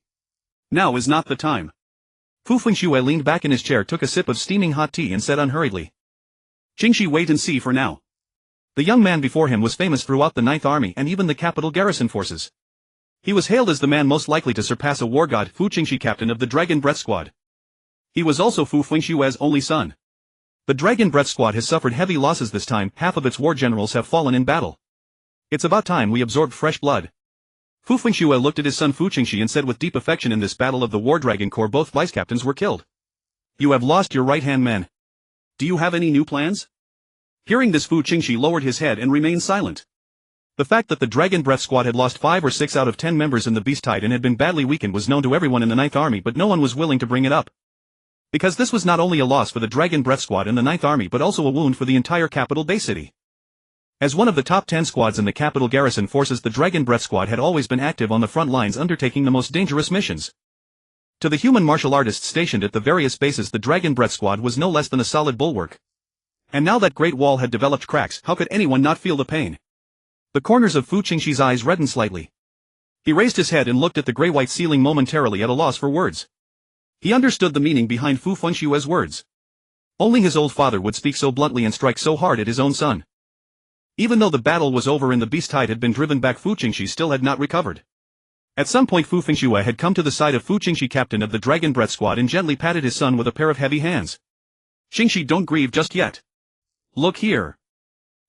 Now is not the time. Fu Fengxue leaned back in his chair, took a sip of steaming hot tea and said unhurriedly. Jingxi, wait and see for now. The young man before him was famous throughout the 9th Army and even the capital garrison forces. He was hailed as the man most likely to surpass a war god, Fu Qingxi, captain of the Dragon Breath Squad. He was also Fu Fengxue's only son. The Dragon Breath Squad has suffered heavy losses this time. Half of its war generals have fallen in battle. It's about time we absorbed fresh blood. Fu Fengxue looked at his son Fu Qingxi and said with deep affection, in this battle of the War Dragon Corps both vice captains were killed. You have lost your right-hand man. Do you have any new plans? Hearing this, Fu Qingxi lowered his head and remained silent. The fact that the Dragon Breath Squad had lost 5 or 6 out of 10 members in the Beast Tide and had been badly weakened was known to everyone in the 9th Army, but no one was willing to bring it up. Because this was not only a loss for the Dragon Breath Squad and the 9th Army but also a wound for the entire capital base city. As one of the top 10 squads in the capital garrison forces, the Dragon Breath Squad had always been active on the front lines, undertaking the most dangerous missions. To the human martial artists stationed at the various bases, the Dragon Breath Squad was no less than a solid bulwark. And now that Great Wall had developed cracks, how could anyone not feel the pain? The corners of Fu Qingxi's eyes reddened slightly. He raised his head and looked at the gray-white ceiling, momentarily at a loss for words. He understood the meaning behind Fu Fengxue's words. Only his old father would speak so bluntly and strike so hard at his own son. Even though the battle was over and the Beast Tide had been driven back, Fu Qingxi still had not recovered. At some point Fu Fengxue had come to the side of Fu Qingxi, captain of the Dragon Breath Squad, and gently patted his son with a pair of heavy hands. Qingxi, don't grieve just yet. Look here.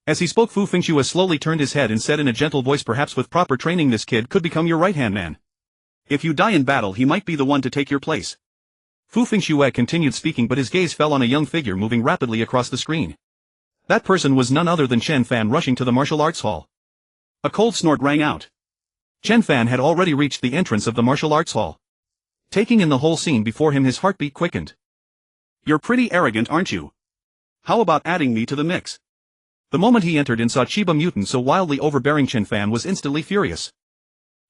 As he spoke, Fu Fengxue slowly turned his head and said in a gentle voice, perhaps with proper training this kid could become your right-hand man. If you die in battle, he might be the one to take your place. Fu Fengxue continued speaking, but his gaze fell on a young figure moving rapidly across the screen. That person was none other than Chen Fan, rushing to the martial arts hall. A cold snort rang out. Chen Fan had already reached the entrance of the martial arts hall. Taking in the whole scene before him, his heartbeat quickened. You're pretty arrogant, aren't you? How about adding me to the mix? The moment he entered and saw Chiba Mutant so wildly overbearing, Chen Fan was instantly furious.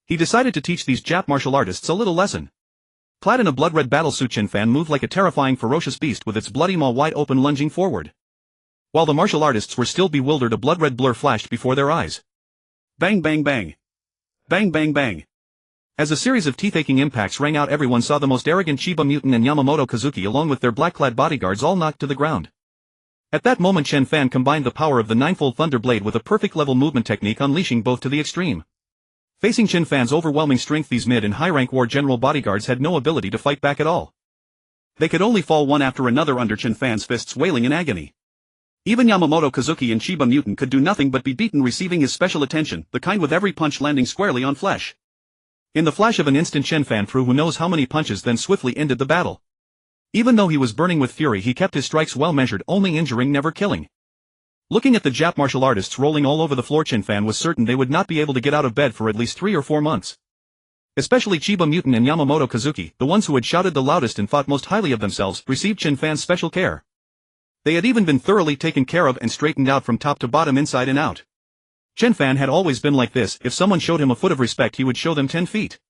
He decided to teach these Jap martial artists a little lesson. Clad in a blood-red battlesuit, Chen Fan moved like a terrifying, ferocious beast with its bloody maw wide open, lunging forward. While the martial artists were still bewildered, a blood-red blur flashed before their eyes. Bang bang bang. Bang bang bang. As a series of teeth-aching impacts rang out, everyone saw the most arrogant Chiba mutant and Yamamoto Kazuki along with their black-clad bodyguards all knocked to the ground. At that moment Chen Fan combined the power of the ninefold Thunder Blade with a perfect level movement technique, unleashing both to the extreme. Facing Chen Fan's overwhelming strength, these mid and high-rank war general bodyguards had no ability to fight back at all. They could only fall one after another under Chen Fan's fists, wailing in agony. Even Yamamoto Kazuki and Chiba Mutant could do nothing but be beaten, receiving his special attention, the kind with every punch landing squarely on flesh. In the flash of an instant Chen Fan threw who knows how many punches, then swiftly ended the battle. Even though he was burning with fury, he kept his strikes well measured, only injuring, never killing. Looking at the Jap martial artists rolling all over the floor, Chen Fan was certain they would not be able to get out of bed for at least 3 or 4 months. Especially Chiba Mutant and Yamamoto Kazuki, the ones who had shouted the loudest and thought most highly of themselves, received Chen Fan's special care. They had even been thoroughly taken care of and straightened out from top to bottom, inside and out. Chen Fan had always been like this: if someone showed him a foot of respect, he would show them 10 feet.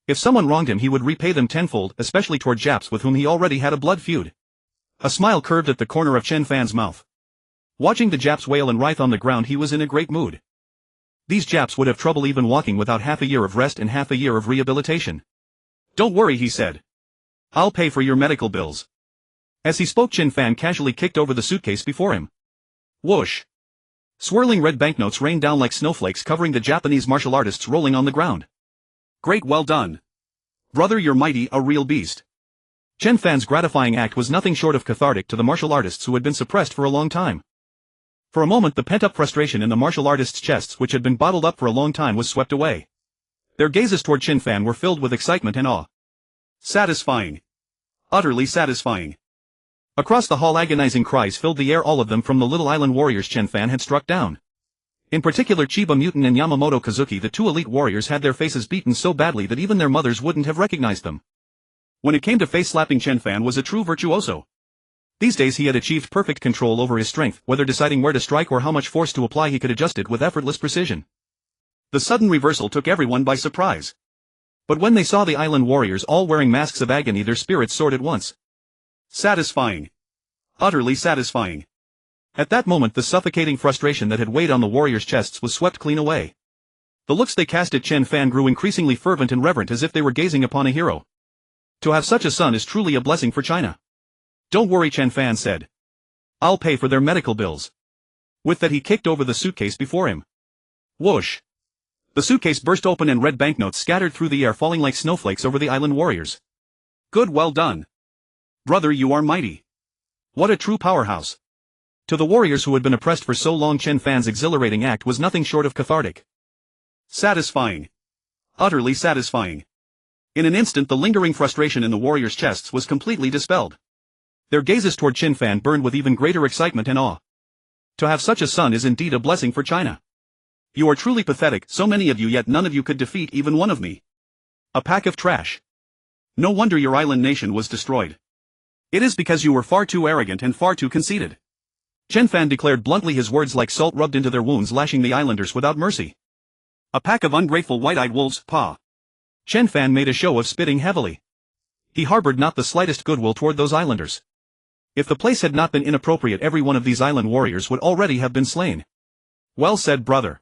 If someone wronged him, he would repay them tenfold, especially toward Japs with whom he already had a blood feud. A smile curved at the corner of Chen Fan's mouth. Watching the Japs wail and writhe on the ground, he was in a great mood. These Japs would have trouble even walking without half a year of rest and half a year of rehabilitation. "Don't worry," he said. "I'll pay for your medical bills." As he spoke, Chen Fan casually kicked over the suitcase before him. Whoosh! Swirling red banknotes rained down like snowflakes, covering the Japanese martial artists rolling on the ground. "Great, well done. Brother, you're mighty, a real beast." Chen Fan's gratifying act was nothing short of cathartic to the martial artists who had been suppressed for a long time. For a moment the pent-up frustration in the martial artists' chests, which had been bottled up for a long time, was swept away. Their gazes toward Chen Fan were filled with excitement and awe. Satisfying. Utterly satisfying. Across the hall agonizing cries filled the air, all of them from the little island warriors Chen Fan had struck down. In particular Chiba Mutant and Yamamoto Kazuki, the 2 elite warriors, had their faces beaten so badly that even their mothers wouldn't have recognized them. When it came to face-slapping, Chen Fan was a true virtuoso. These days he had achieved perfect control over his strength, whether deciding where to strike or how much force to apply he could adjust it with effortless precision. The sudden reversal took everyone by surprise. But when they saw the island warriors all wearing masks of agony, their spirits soared at once. Satisfying. Utterly satisfying. At that moment the suffocating frustration that had weighed on the warriors' chests was swept clean away. The looks they cast at Chen Fan grew increasingly fervent and reverent, as if they were gazing upon a hero. To have such a son is truly a blessing for China. "Don't worry," Chen Fan said. "I'll pay for their medical bills." With that he kicked over the suitcase before him. Whoosh! The suitcase burst open and red banknotes scattered through the air, falling like snowflakes over the island warriors. "Good, well done. Brother, you are mighty. What a true powerhouse." To the warriors who had been oppressed for so long, Chen Fan's exhilarating act was nothing short of cathartic. Satisfying. Utterly satisfying. In an instant the lingering frustration in the warriors' chests was completely dispelled. Their gazes toward Chen Fan burned with even greater excitement and awe. To have such a son is indeed a blessing for China. "You are truly pathetic, so many of you, yet none of you could defeat even one of me. A pack of trash. No wonder your island nation was destroyed. It is because you were far too arrogant and far too conceited." Chen Fan declared bluntly, his words like salt rubbed into their wounds, lashing the islanders without mercy. "A pack of ungrateful white-eyed wolves, pa." Chen Fan made a show of spitting heavily. He harbored not the slightest goodwill toward those islanders. If the place had not been inappropriate, every one of these island warriors would already have been slain. "Well said, brother.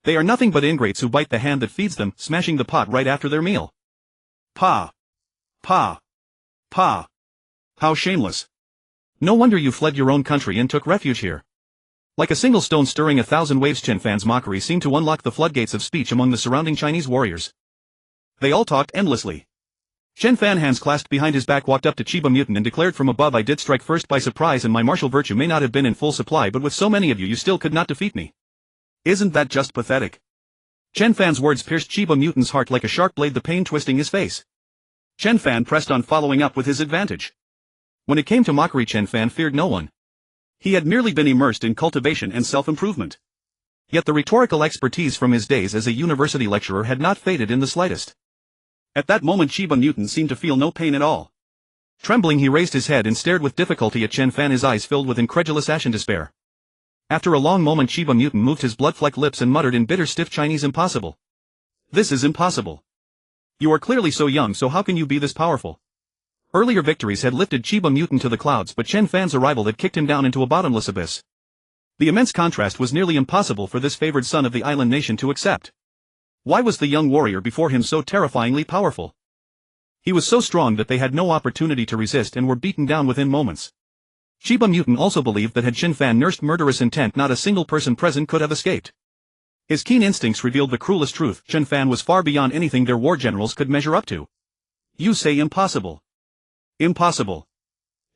They are nothing but ingrates who bite the hand that feeds them, smashing the pot right after their meal." "Pa. Pa. Pa. How shameless. No wonder you fled your own country and took refuge here." Like a single stone stirring 1,000 waves, Chen Fan's mockery seemed to unlock the floodgates of speech among the surrounding Chinese warriors. They all talked endlessly. Chen Fan, hands clasped behind his back, walked up to Chiba Mutant and declared from above, "I did strike first by surprise, and my martial virtue may not have been in full supply, but with so many of you, you still could not defeat me. Isn't that just pathetic?" Chen Fan's words pierced Chiba Mutant's heart like a sharp blade, the pain twisting his face. Chen Fan pressed on, following up with his advantage. When it came to mockery, Chen Fan feared no one. He had merely been immersed in cultivation and self-improvement. Yet the rhetorical expertise from his days as a university lecturer had not faded in the slightest. At that moment Chiba Mutant seemed to feel no pain at all. Trembling, he raised his head and stared with difficulty at Chen Fan, his eyes filled with incredulous ash and despair. After a long moment Chiba Mutant moved his blood-flecked lips and muttered in bitter, stiff Chinese, "Impossible. This is impossible. You are clearly so young, so how can you be this powerful?" Earlier victories had lifted Chiba Mutant to the clouds, but Chen Fan's arrival had kicked him down into a bottomless abyss. The immense contrast was nearly impossible for this favored son of the island nation to accept. Why was the young warrior before him so terrifyingly powerful? He was so strong that they had no opportunity to resist and were beaten down within moments. Chiba Mutant also believed that had Chen Fan nursed murderous intent, not a single person present could have escaped. His keen instincts revealed the cruelest truth: Chen Fan was far beyond anything their war generals could measure up to. You say impossible. Impossible.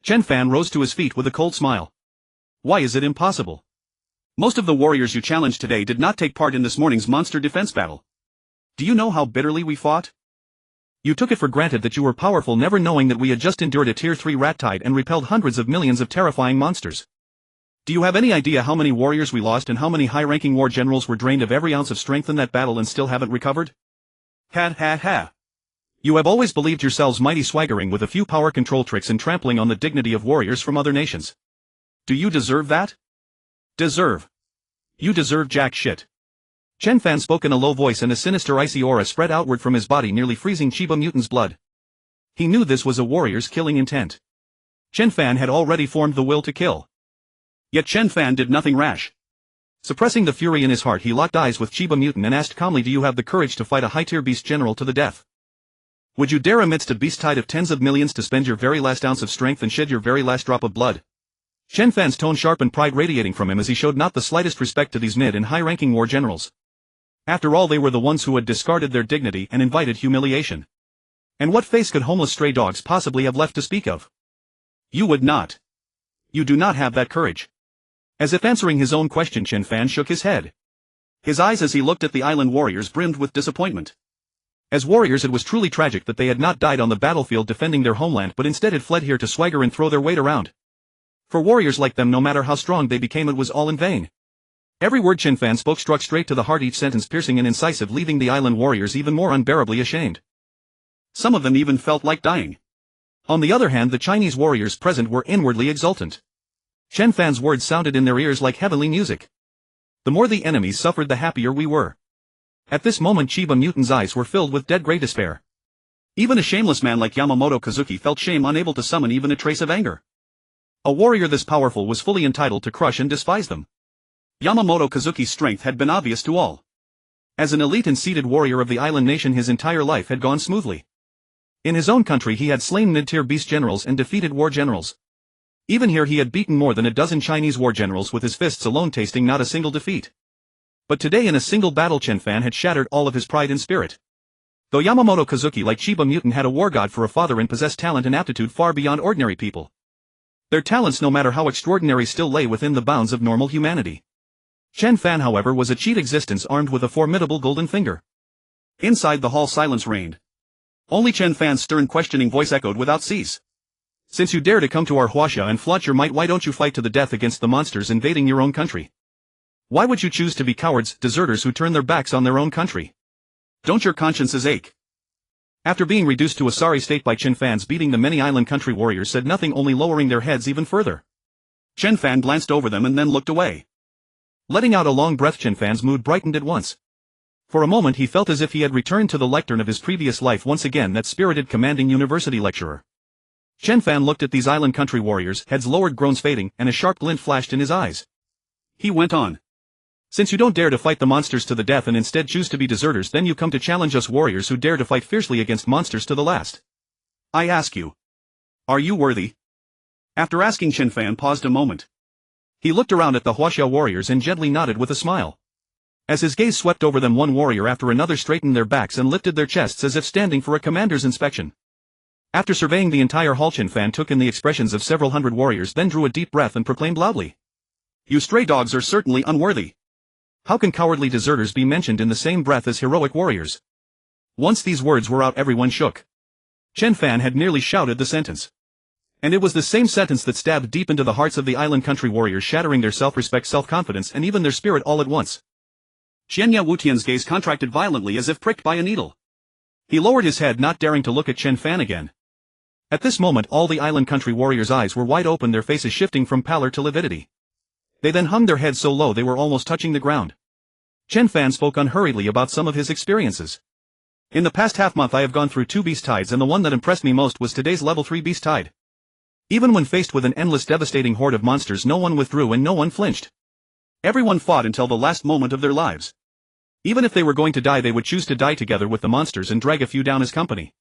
Chen Fan rose to his feet with a cold smile. Why is it impossible? Most of the warriors you challenged today did not take part in this morning's monster defense battle. Do you know how bitterly we fought? You took it for granted that you were powerful, never knowing that we had just endured a Tier 3 rat tide and repelled hundreds of millions of terrifying monsters. Do you have any idea how many warriors we lost and how many high-ranking war generals were drained of every ounce of strength in that battle and still haven't recovered? Ha ha ha. You have always believed yourselves mighty, swaggering with a few power control tricks and trampling on the dignity of warriors from other nations. Do you deserve that? Deserve? You deserve jack shit. Chen Fan spoke in a low voice, and a sinister icy aura spread outward from his body, nearly freezing Chiba Mutant's blood. He knew this was a warrior's killing intent. Chen Fan had already formed the will to kill. Yet Chen Fan did nothing rash. Suppressing the fury in his heart, he locked eyes with Chiba Mutant and asked calmly, "Do you have the courage to fight a high-tier beast general to the death? Would you dare amidst a beast tide of tens of millions to spend your very last ounce of strength and shed your very last drop of blood?" Chen Fan's tone sharp and pride radiating from him as he showed not the slightest respect to these mid and high-ranking war generals. After all, they were the ones who had discarded their dignity and invited humiliation. And what face could homeless stray dogs possibly have left to speak of? You would not. You do not have that courage. As if answering his own question, Chen Fan shook his head. His eyes as he looked at the island warriors brimmed with disappointment. As warriors, it was truly tragic that they had not died on the battlefield defending their homeland, but instead had fled here to swagger and throw their weight around. For warriors like them, no matter how strong they became, it was all in vain. Every word Chen Fan spoke struck straight to the heart, each sentence piercing and incisive, leaving the island warriors even more unbearably ashamed. Some of them even felt like dying. On the other hand, the Chinese warriors present were inwardly exultant. Chen Fan's words sounded in their ears like heavenly music. The more the enemies suffered, the happier we were. At this moment, Chiba Mutant's eyes were filled with dead grey despair. Even a shameless man like Yamamoto Kazuki felt shame, unable to summon even a trace of anger. A warrior this powerful was fully entitled to crush and despise them. Yamamoto Kazuki's strength had been obvious to all. As an elite and seated warrior of the island nation, his entire life had gone smoothly. In his own country, he had slain mid-tier beast generals and defeated war generals. Even here, he had beaten more than a dozen Chinese war generals with his fists alone, tasting not a single defeat. But today, in a single battle, Chen Fan had shattered all of his pride and spirit. Though Yamamoto Kazuki, like Chiba Mutant, had a war god for a father and possessed talent and aptitude far beyond ordinary people, their talents, no matter how extraordinary, still lay within the bounds of normal humanity. Chen Fan, however, was a cheat existence armed with a formidable golden finger. Inside the hall, silence reigned. Only Chen Fan's stern, questioning voice echoed without cease. "Since you dare to come to our huaxia and flaunt your might, why don't you fight to the death against the monsters invading your own country? Why would you choose to be cowards, deserters who turn their backs on their own country? Don't your consciences ache?" After being reduced to a sorry state by Chen Fan's beating, the many island country warriors said nothing, only lowering their heads even further. Chen Fan glanced over them and then looked away. Letting out a long breath, Chen Fan's mood brightened at once. For a moment he felt as if he had returned to the lectern of his previous life once again, that spirited, commanding university lecturer. Chen Fan looked at these island country warriors, heads lowered, groans fading, and a sharp glint flashed in his eyes. He went on. "Since you don't dare to fight the monsters to the death and instead choose to be deserters, then you come to challenge us warriors who dare to fight fiercely against monsters to the last. I ask you, are you worthy?" After asking, Chen Fan paused a moment. He looked around at the huaxia warriors and gently nodded with a smile. As his gaze swept over them, one warrior after another straightened their backs and lifted their chests as if standing for a commander's inspection. After surveying the entire hall, Chen Fan took in the expressions of several hundred warriors, then drew a deep breath and proclaimed loudly, "You stray dogs are certainly unworthy. How can cowardly deserters be mentioned in the same breath as heroic warriors?" Once these words were out, everyone shook. Chen Fan had nearly shouted the sentence. And it was the same sentence that stabbed deep into the hearts of the island country warriors, shattering their self-respect, self-confidence, and even their spirit all at once. Xianya Wutian's gaze contracted violently as if pricked by a needle. He lowered his head, not daring to look at Chen Fan again. At this moment, all the island country warriors' eyes were wide open, their faces shifting from pallor to lividity. They then hung their heads so low they were almost touching the ground. Chen Fan spoke unhurriedly about some of his experiences. "In the past half-month I have gone through 2 beast tides, and the one that impressed me most was today's level 3 beast tide. Even when faced with an endless, devastating horde of monsters, no one withdrew and no one flinched. Everyone fought until the last moment of their lives. Even if they were going to die, they would choose to die together with the monsters and drag a few down as company.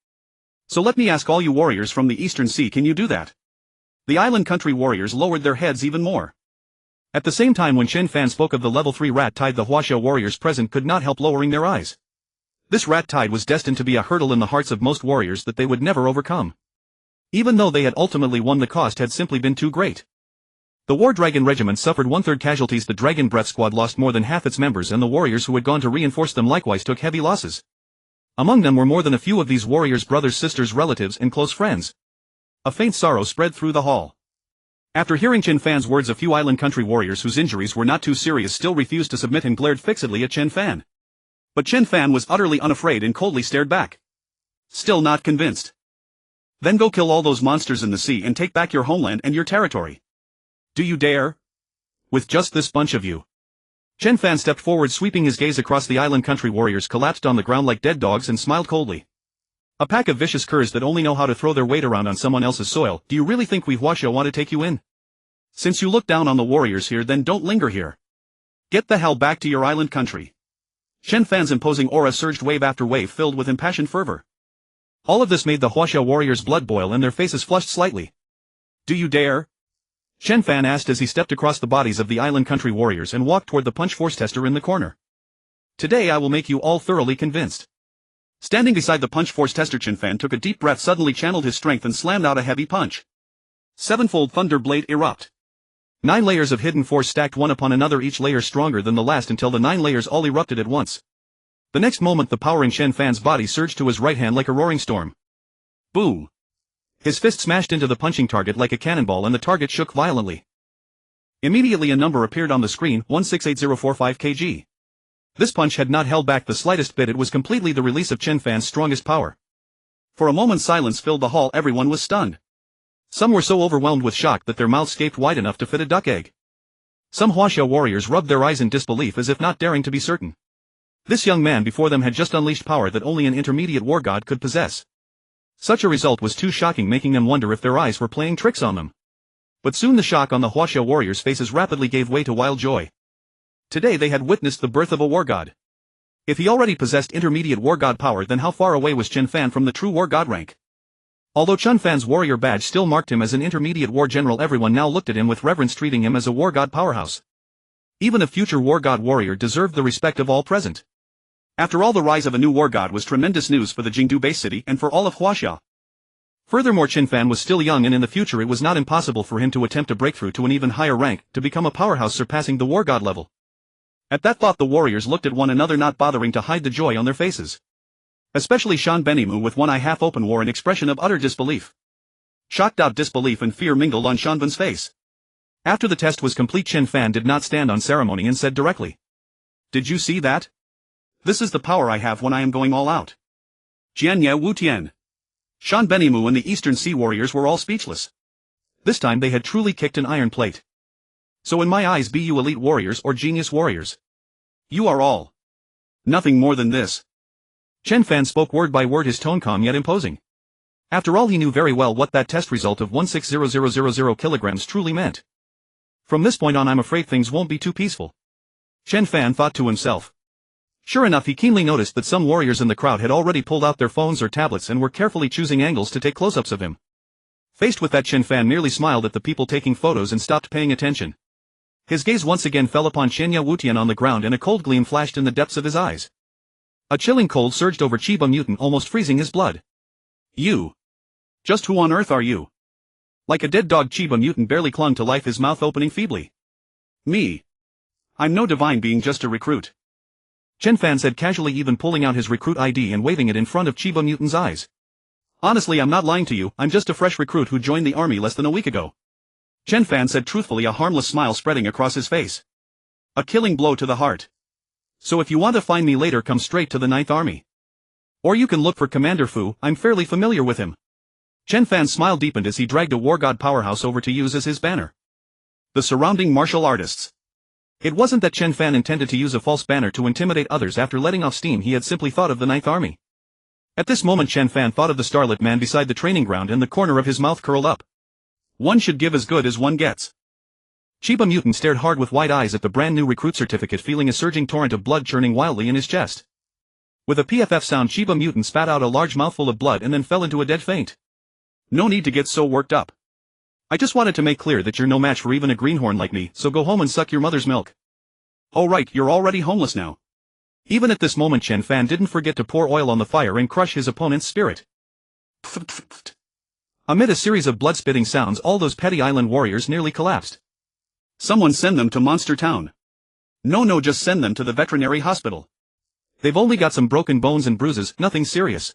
So let me ask all you warriors from the Eastern Sea, can you do that? The island country warriors lowered their heads even more. At the same time, when Chen Fan spoke of the level 3 rat tide, the Huaxia warriors present could not help lowering their eyes. This rat tide was destined to be a hurdle in the hearts of most warriors that they would never overcome. Even though they had ultimately won, the cost had simply been too great. The War Dragon Regiment suffered 1/3 casualties, the Dragon Breath Squad lost more than half its members, and the warriors who had gone to reinforce them likewise took heavy losses. Among them were more than a few of these warriors' brothers, sisters, relatives, and close friends. A faint sorrow spread through the hall. After hearing Chen Fan's words, a few island country warriors whose injuries were not too serious still refused to submit and glared fixedly at Chen Fan. But Chen Fan was utterly unafraid and coldly stared back. Still not convinced. Then go kill all those monsters in the sea and take back your homeland and your territory. Do you dare? With just this bunch of you. Chen Fan stepped forward, sweeping his gaze across the island country warriors collapsed on the ground like dead dogs, and smiled coldly. A pack of vicious curs that only know how to throw their weight around on someone else's soil. Do you really think we Huaxia want to take you in? Since you look down on the warriors here, then don't linger here. Get the hell back to your island country. Chen Fan's imposing aura surged wave after wave, filled with impassioned fervor. All of this made the Huaxia warriors' blood boil and their faces flushed slightly. Do you dare? Chen Fan asked as he stepped across the bodies of the island country warriors and walked toward the punch force tester in the corner. Today I will make you all thoroughly convinced. Standing beside the punch force tester, Chen Fan took a deep breath, suddenly channeled his strength and slammed out a heavy punch. Sevenfold thunder blade erupt. 9 layers of hidden force stacked one upon another, each layer stronger than the last, until the 9 layers all erupted at once. The next moment the power in Chen Fan's body surged to his right hand like a roaring storm. Boom! His fist smashed into the punching target like a cannonball and the target shook violently. Immediately a number appeared on the screen, 168045 kg. This punch had not held back the slightest bit, it was completely the release of Chen Fan's strongest power. For a moment silence filled the hall, everyone was stunned. Some were so overwhelmed with shock that their mouths gaped wide enough to fit a duck egg. Some Huaxia warriors rubbed their eyes in disbelief as if not daring to be certain. This young man before them had just unleashed power that only an intermediate war god could possess. Such a result was too shocking, making them wonder if their eyes were playing tricks on them. But soon the shock on the Huaxia warriors' faces rapidly gave way to wild joy. Today they had witnessed the birth of a war god. If he already possessed intermediate war god power, then how far away was Chen Fan from the true war god rank? Although Chen Fan's warrior badge still marked him as an intermediate war general, everyone now looked at him with reverence, treating him as a war god powerhouse. Even a future war god warrior deserved the respect of all present. After all, the rise of a new war god was tremendous news for the Jingdu base city and for all of Huaxia. Furthermore, Chen Fan was still young, and in the future it was not impossible for him to attempt a breakthrough to an even higher rank, to become a powerhouse surpassing the war god level. At that thought the warriors looked at one another, not bothering to hide the joy on their faces. Especially Shan Benimu, with one eye half open, wore an expression of utter disbelief. Shocked out disbelief and fear mingled on Shanben's face. After the test was complete, Chen Fan did not stand on ceremony and said directly, "Did you see that? This is the power I have when I am going all out." Jianye Wu Tian. Shan Benimu and the Eastern Sea warriors were all speechless. This time they had truly kicked an iron plate. So in my eyes, be you elite warriors or genius warriors, you are all nothing more than this. Chen Fan spoke word by word, his tone calm yet imposing. After all, he knew very well what that test result of 160000 kilograms truly meant. From this point on, I'm afraid things won't be too peaceful. Chen Fan thought to himself. Sure enough, he keenly noticed that some warriors in the crowd had already pulled out their phones or tablets and were carefully choosing angles to take close-ups of him. Faced with that, Chen Fan merely smiled at the people taking photos and stopped paying attention. His gaze once again fell upon Jianye Wu Tian on the ground, and a cold gleam flashed in the depths of his eyes. A chilling cold surged over Chiba Mutant, almost freezing his blood. You. Just who on earth are you? Like a dead dog, Chiba Mutant barely clung to life, his mouth opening feebly. Me. I'm no divine being, just a recruit. Chen Fan said casually, even pulling out his recruit ID and waving it in front of Chiba Mutant's eyes. Honestly, I'm not lying to you, I'm just a fresh recruit who joined the army less than a week ago. Chen Fan said truthfully, a harmless smile spreading across his face. A killing blow to the heart. So if you want to find me later, come straight to the 9th Army. Or you can look for Commander Fu, I'm fairly familiar with him. Chen Fan's smile deepened as he dragged a war god powerhouse over to use as his banner. The surrounding martial artists. It wasn't that Chen Fan intended to use a false banner to intimidate others after letting off steam, he had simply thought of the 9th Army. At this moment Chen Fan thought of the starlit man beside the training ground, and the corner of his mouth curled up. One should give as good as one gets. Chiba Mutant stared hard with wide eyes at the brand new recruit certificate, feeling a surging torrent of blood churning wildly in his chest. With a PFF sound, Chiba Mutant spat out a large mouthful of blood and then fell into a dead faint. No need to get so worked up. I just wanted to make clear that you're no match for even a greenhorn like me, so go home and suck your mother's milk. Oh right, you're already homeless now. Even at this moment Chen Fan didn't forget to pour oil on the fire and crush his opponent's spirit. Amid a series of blood-spitting sounds, all those petty island warriors nearly collapsed. Someone send them to Monster Town. No, just send them to the veterinary hospital. They've only got some broken bones and bruises, nothing serious.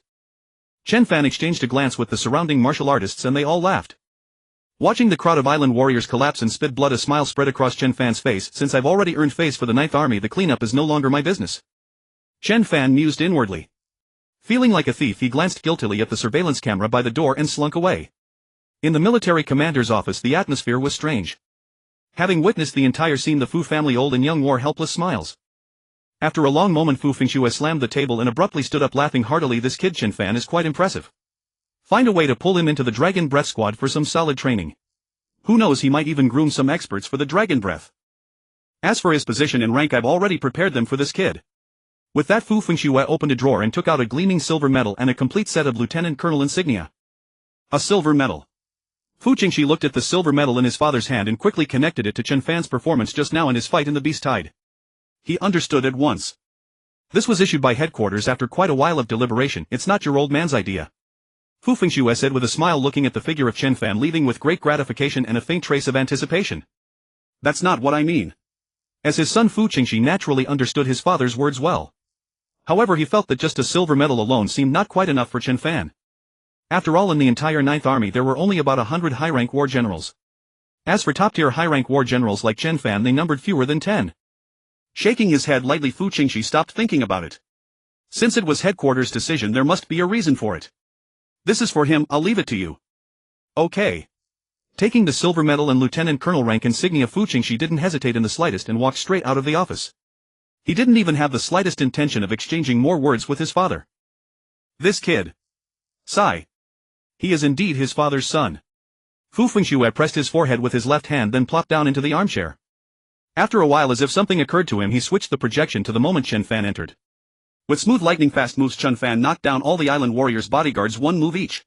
Chen Fan exchanged a glance with the surrounding martial artists and they all laughed. Watching the crowd of island warriors collapse and spit blood, a smile spread across Chen Fan's face. Since I've already earned face for the 9th Army, the cleanup is no longer my business. Chen Fan mused inwardly. Feeling like a thief, he glanced guiltily at the surveillance camera by the door and slunk away. In the military commander's office, the atmosphere was strange. Having witnessed the entire scene, the Fu family, old and young, wore helpless smiles. After a long moment, Fu Fengxue slammed the table and abruptly stood up, laughing heartily. This kid Chen Fan is quite impressive. Find a way to pull him into the Dragon Breath Squad for some solid training. Who knows, he might even groom some experts for the Dragon Breath. As for his position and rank, I've already prepared them for this kid. With that, Fu Fengxue opened a drawer and took out a gleaming silver medal and a complete set of lieutenant colonel insignia. A silver medal. Fu Qingxi looked at the silver medal in his father's hand and quickly connected it to Chen Fan's performance just now in his fight in the Beast Tide. He understood at once. This was issued by headquarters after quite a while of deliberation. It's not your old man's idea, Fu Fengxue said with a smile, looking at the figure of Chen Fan, leaving with great gratification and a faint trace of anticipation. That's not what I mean. As his son, Fu Qingxi naturally understood his father's words well. However, he felt that just a silver medal alone seemed not quite enough for Chen Fan. After all, in the entire 9th Army there were only about 100 high-rank war generals. As for top-tier high-rank war generals like Chen Fan, they numbered fewer than 10. Shaking his head lightly, Fu Qingxi stopped thinking about it. Since it was headquarters' decision, there must be a reason for it. This is for him, I'll leave it to you. Okay. Taking the silver medal and lieutenant colonel rank insignia, Fu Qingxi didn't hesitate in the slightest and walked straight out of the office. He didn't even have the slightest intention of exchanging more words with his father. This kid. Sigh. He is indeed his father's son. Fu Fengxue pressed his forehead with his left hand, then plopped down into the armchair. After a while, as if something occurred to him, he switched the projection to the moment Chen Fan entered. With smooth lightning fast moves, Chen Fan knocked down all the island warriors' bodyguards, one move each.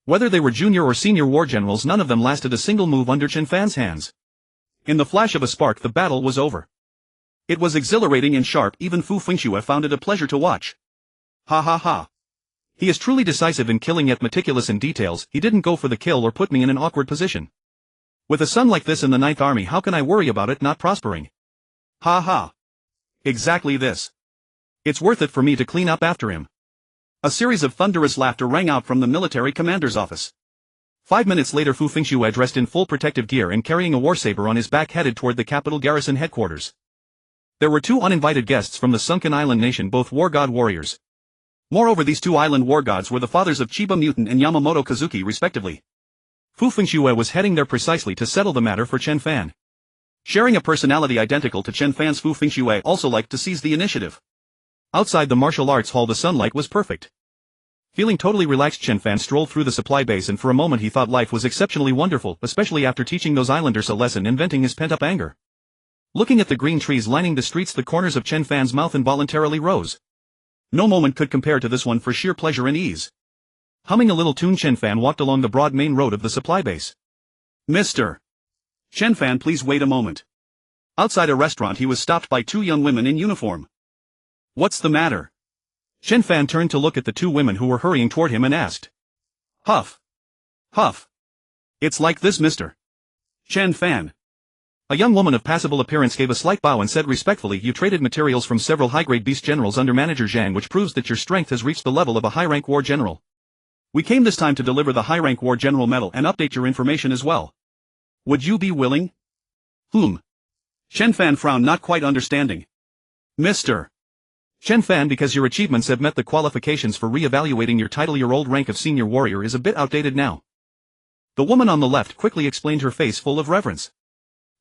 Whether they were junior or senior war generals, none of them lasted a single move under Chen Fan's hands. In the flash of a spark, the battle was over. It was exhilarating and sharp. Even Fu Fengxue found it a pleasure to watch. Ha ha ha. He is truly decisive in killing, yet meticulous in details. He didn't go for the kill or put me in an awkward position. With a son like this in the 9th Army, how can I worry about it not prospering? Ha ha. Exactly this. It's worth it for me to clean up after him. A series of thunderous laughter rang out from the military commander's office. 5 minutes later, Fu Fengxue, dressed in full protective gear and carrying a war saber on his back, headed toward the capital garrison headquarters. There were 2 uninvited guests from the sunken island nation, both war god warriors. Moreover, these 2 island war gods were the fathers of Chiba Mutant and Yamamoto Kazuki, respectively. Fu Fengxue was heading there precisely to settle the matter for Chen Fan. Sharing a personality identical to Chen Fan's, Fu Fengxue also liked to seize the initiative. Outside the martial arts hall, the sunlight was perfect. Feeling totally relaxed, Chen Fan strolled through the supply base, and for a moment he thought life was exceptionally wonderful, especially after teaching those islanders a lesson and venting his pent-up anger. Looking at the green trees lining the streets, the corners of Chen Fan's mouth involuntarily rose. No moment could compare to this one for sheer pleasure and ease. Humming a little tune, Chen Fan walked along the broad main road of the supply base. Mr. Chen Fan, please wait a moment. Outside a restaurant, he was stopped by 2 young women in uniform. What's the matter? Chen Fan turned to look at the 2 women who were hurrying toward him and asked. Huff. Huff. It's like this, Mr. Chen Fan. A young woman of passable appearance gave a slight bow and said respectfully, you traded materials from several high-grade beast generals under Manager Zhang, which proves that your strength has reached the level of a high-rank war general. We came this time to deliver the high-rank war general medal and update your information as well. Would you be willing? Chen Fan frowned, not quite understanding. Mr. Chen Fan, because your achievements have met the qualifications for re-evaluating your title, your old rank of senior warrior is a bit outdated now. The woman on the left quickly explained, her face full of reverence.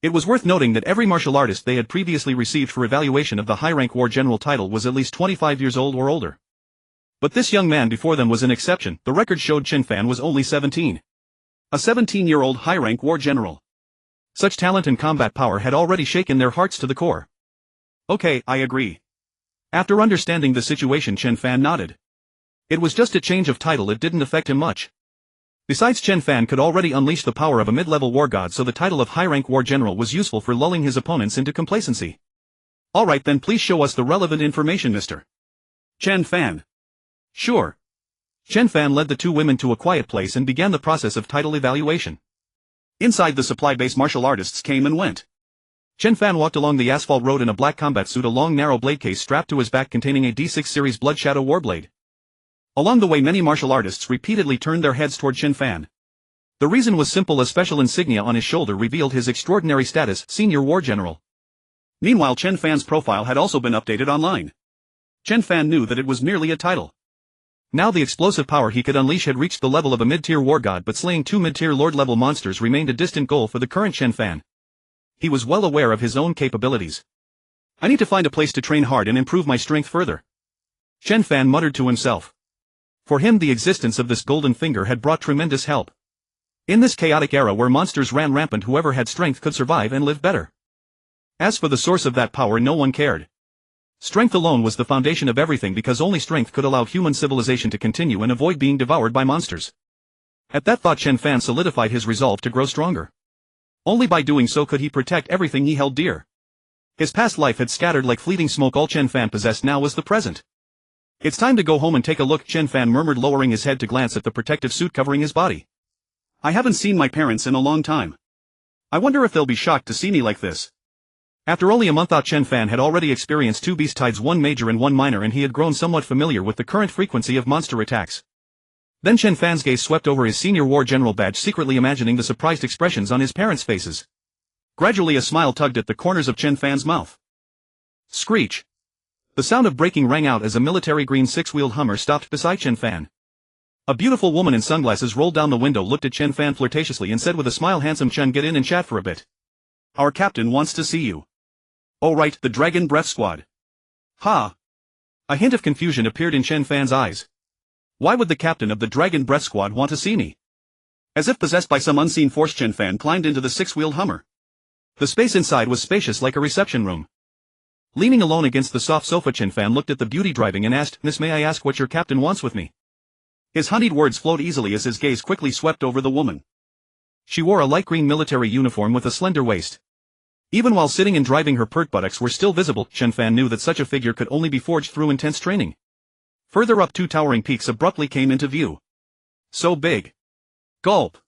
It was worth noting that every martial artist they had previously received for evaluation of the high-rank war general title was at least 25 years old or older. But this young man before them was an exception. The record showed Chen Fan was only 17. A 17-year-old high-rank war general. Such talent and combat power had already shaken their hearts to the core. Okay, I agree. After understanding the situation, Chen Fan nodded. It was just a change of title, it didn't affect him much. Besides, Chen Fan could already unleash the power of a mid-level war god, so the title of high-rank war general was useful for lulling his opponents into complacency. Alright then, please show us the relevant information, Mr. Chen Fan. Sure. Chen Fan led the two women to a quiet place and began the process of title evaluation. Inside, the supply base martial artists came and went. Chen Fan walked along the asphalt road in a black combat suit, a long narrow blade case strapped to his back containing a D6 series Blood Shadow Warblade. Along the way, many martial artists repeatedly turned their heads toward Chen Fan. The reason was simple: a special insignia on his shoulder revealed his extraordinary status, Senior War General. Meanwhile, Chen Fan's profile had also been updated online. Chen Fan knew that it was merely a title. Now the explosive power he could unleash had reached the level of a mid-tier war god, but slaying two mid-tier lord-level monsters remained a distant goal for the current Chen Fan. He was well aware of his own capabilities. I need to find a place to train hard and improve my strength further. Chen Fan muttered to himself. For him, the existence of this golden finger had brought tremendous help. In this chaotic era where monsters ran rampant, whoever had strength could survive and live better. As for the source of that power, no one cared. Strength alone was the foundation of everything, because only strength could allow human civilization to continue and avoid being devoured by monsters. At that thought, Chen Fan solidified his resolve to grow stronger. Only by doing so could he protect everything he held dear. His past life had scattered like fleeting smoke. All Chen Fan possessed now was the present. It's time to go home and take a look, Chen Fan murmured, lowering his head to glance at the protective suit covering his body. I haven't seen my parents in a long time. I wonder if they'll be shocked to see me like this. After only a month out, Chen Fan had already experienced two beast tides, one major and one minor, and he had grown somewhat familiar with the current frequency of monster attacks. Then Chen Fan's gaze swept over his Senior War General badge, secretly imagining the surprised expressions on his parents' faces. Gradually a smile tugged at the corners of Chen Fan's mouth. Screech! The sound of braking rang out as a military green six-wheeled Hummer stopped beside Chen Fan. A beautiful woman in sunglasses rolled down the window, looked at Chen Fan flirtatiously, and said with a smile, "Handsome Chen, get in and chat for a bit. Our captain wants to see you." "Oh right, the Dragon Breath Squad." "Ha!" A hint of confusion appeared in Chen Fan's eyes. Why would the captain of the Dragon Breath Squad want to see me? As if possessed by some unseen force, Chen Fan climbed into the six-wheeled Hummer. The space inside was spacious, like a reception room. Leaning alone against the soft sofa, Chen Fan looked at the beauty driving and asked, "Miss, may I ask what your captain wants with me?" His honeyed words flowed easily as his gaze quickly swept over the woman. She wore a light green military uniform with a slender waist. Even while sitting and driving, her pert buttocks were still visible. Chen Fan knew that such a figure could only be forged through intense training. Further up, two towering peaks abruptly came into view. So big. Gulp.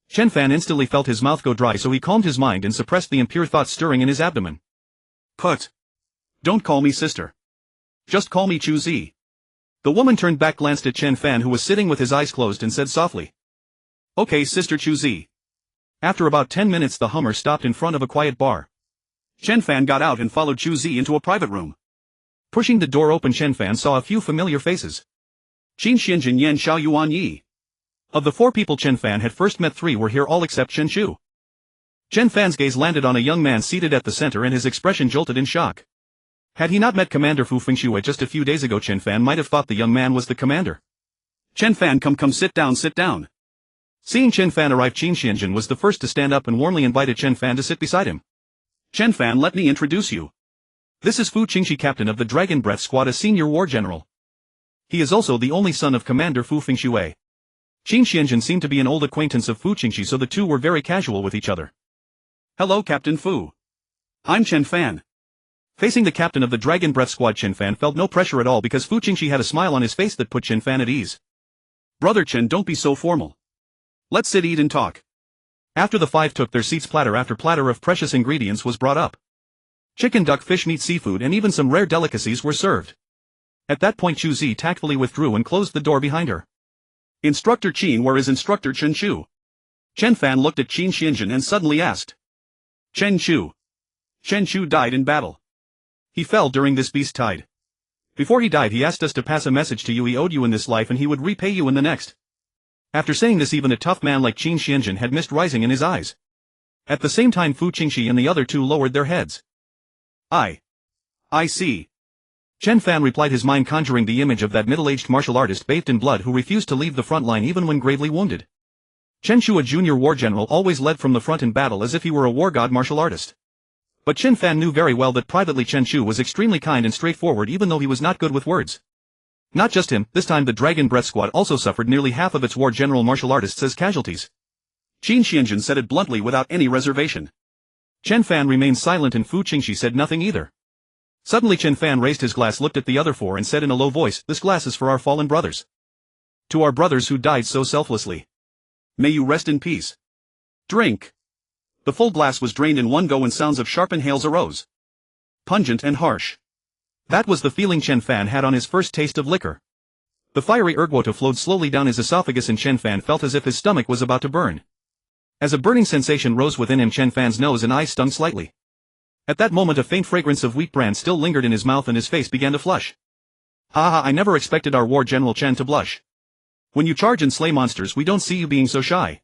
Chen Fan instantly felt his mouth go dry, so he calmed his mind and suppressed the impure thoughts stirring in his abdomen. Put. Don't call me sister. Just call me Chu Zi. The woman turned back, glanced at Chen Fan, who was sitting with his eyes closed, and said softly, "Okay, Sister Chu Zi." After about 10 minutes, the Hummer stopped in front of a quiet bar. Chen Fan got out and followed Chu Zi into a private room. Pushing the door open, Chen Fan saw a few familiar faces. Qin Xianjin, Yan Xiao, Yuan Yi. Of the four people Chen Fan had first met, three were here, all except Chen Chu. Chen Fan's gaze landed on a young man seated at the center, and his expression jolted in shock. Had he not met Commander Fu Fengxue just a few days ago, Chen Fan might have thought the young man was the commander. "Chen Fan, come, sit down, sit down." Seeing Chen Fan arrive, Qin Xianjin was the first to stand up and warmly invited Chen Fan to sit beside him. "Chen Fan, let me introduce you. This is Fu Qingxi, captain of the Dragon Breath Squad, a senior war general. He is also the only son of Commander Fu Fengxue." Qin Xianjin seemed to be an old acquaintance of Fu Qingxi, so the two were very casual with each other. "Hello, Captain Fu. I'm Chen Fan." Facing the captain of the Dragon Breath Squad, Chen Fan felt no pressure at all, because Fu Qingxi had a smile on his face that put Chen Fan at ease. "Brother Chen, don't be so formal. Let's sit, eat and talk." After the five took their seats, platter after platter of precious ingredients was brought up. Chicken, duck, fish, meat, seafood, and even some rare delicacies were served. At that point, Chu Zi tactfully withdrew and closed the door behind her. "Instructor Qin, where is Instructor Chen Chu?" Chen Fan looked at Qin Xianjin and suddenly asked. "Chen Chu. Chen Chu died in battle. He fell during this beast tide. Before he died, he asked us to pass a message to you. He owed you in this life and he would repay you in the next." After saying this, even a tough man like Qin Xianjin had mist rising in his eyes. At the same time, Fu Qingxi and the other two lowered their heads. I see. Chen Fan replied, his mind conjuring the image of that middle-aged martial artist bathed in blood who refused to leave the front line even when gravely wounded. Chen Shu, a junior war general, always led from the front in battle as if he were a war god martial artist. But Chen Fan knew very well that privately Chen Shu was extremely kind and straightforward even though he was not good with words. Not just him, this time the Dragon Breath Squad also suffered nearly half of its war general martial artists as casualties. Qin Xianjun said it bluntly without any reservation. Chen Fan remained silent and Fu Qingxi said nothing either. Suddenly Chen Fan raised his glass, looked at the other four and said in a low voice, "This glass is for our fallen brothers. To our brothers who died so selflessly. May you rest in peace. Drink." The full glass was drained in one go and sounds of sharp inhales arose. Pungent and harsh. That was the feeling Chen Fan had on his first taste of liquor. The fiery ergwoto flowed slowly down his esophagus and Chen Fan felt as if his stomach was about to burn. As a burning sensation rose within him, Chen Fan's nose and eyes stung slightly. At that moment a faint fragrance of wheat bran still lingered in his mouth and his face began to flush. "Ha, I never expected our war general Chen to blush. When you charge and slay monsters we don't see you being so shy."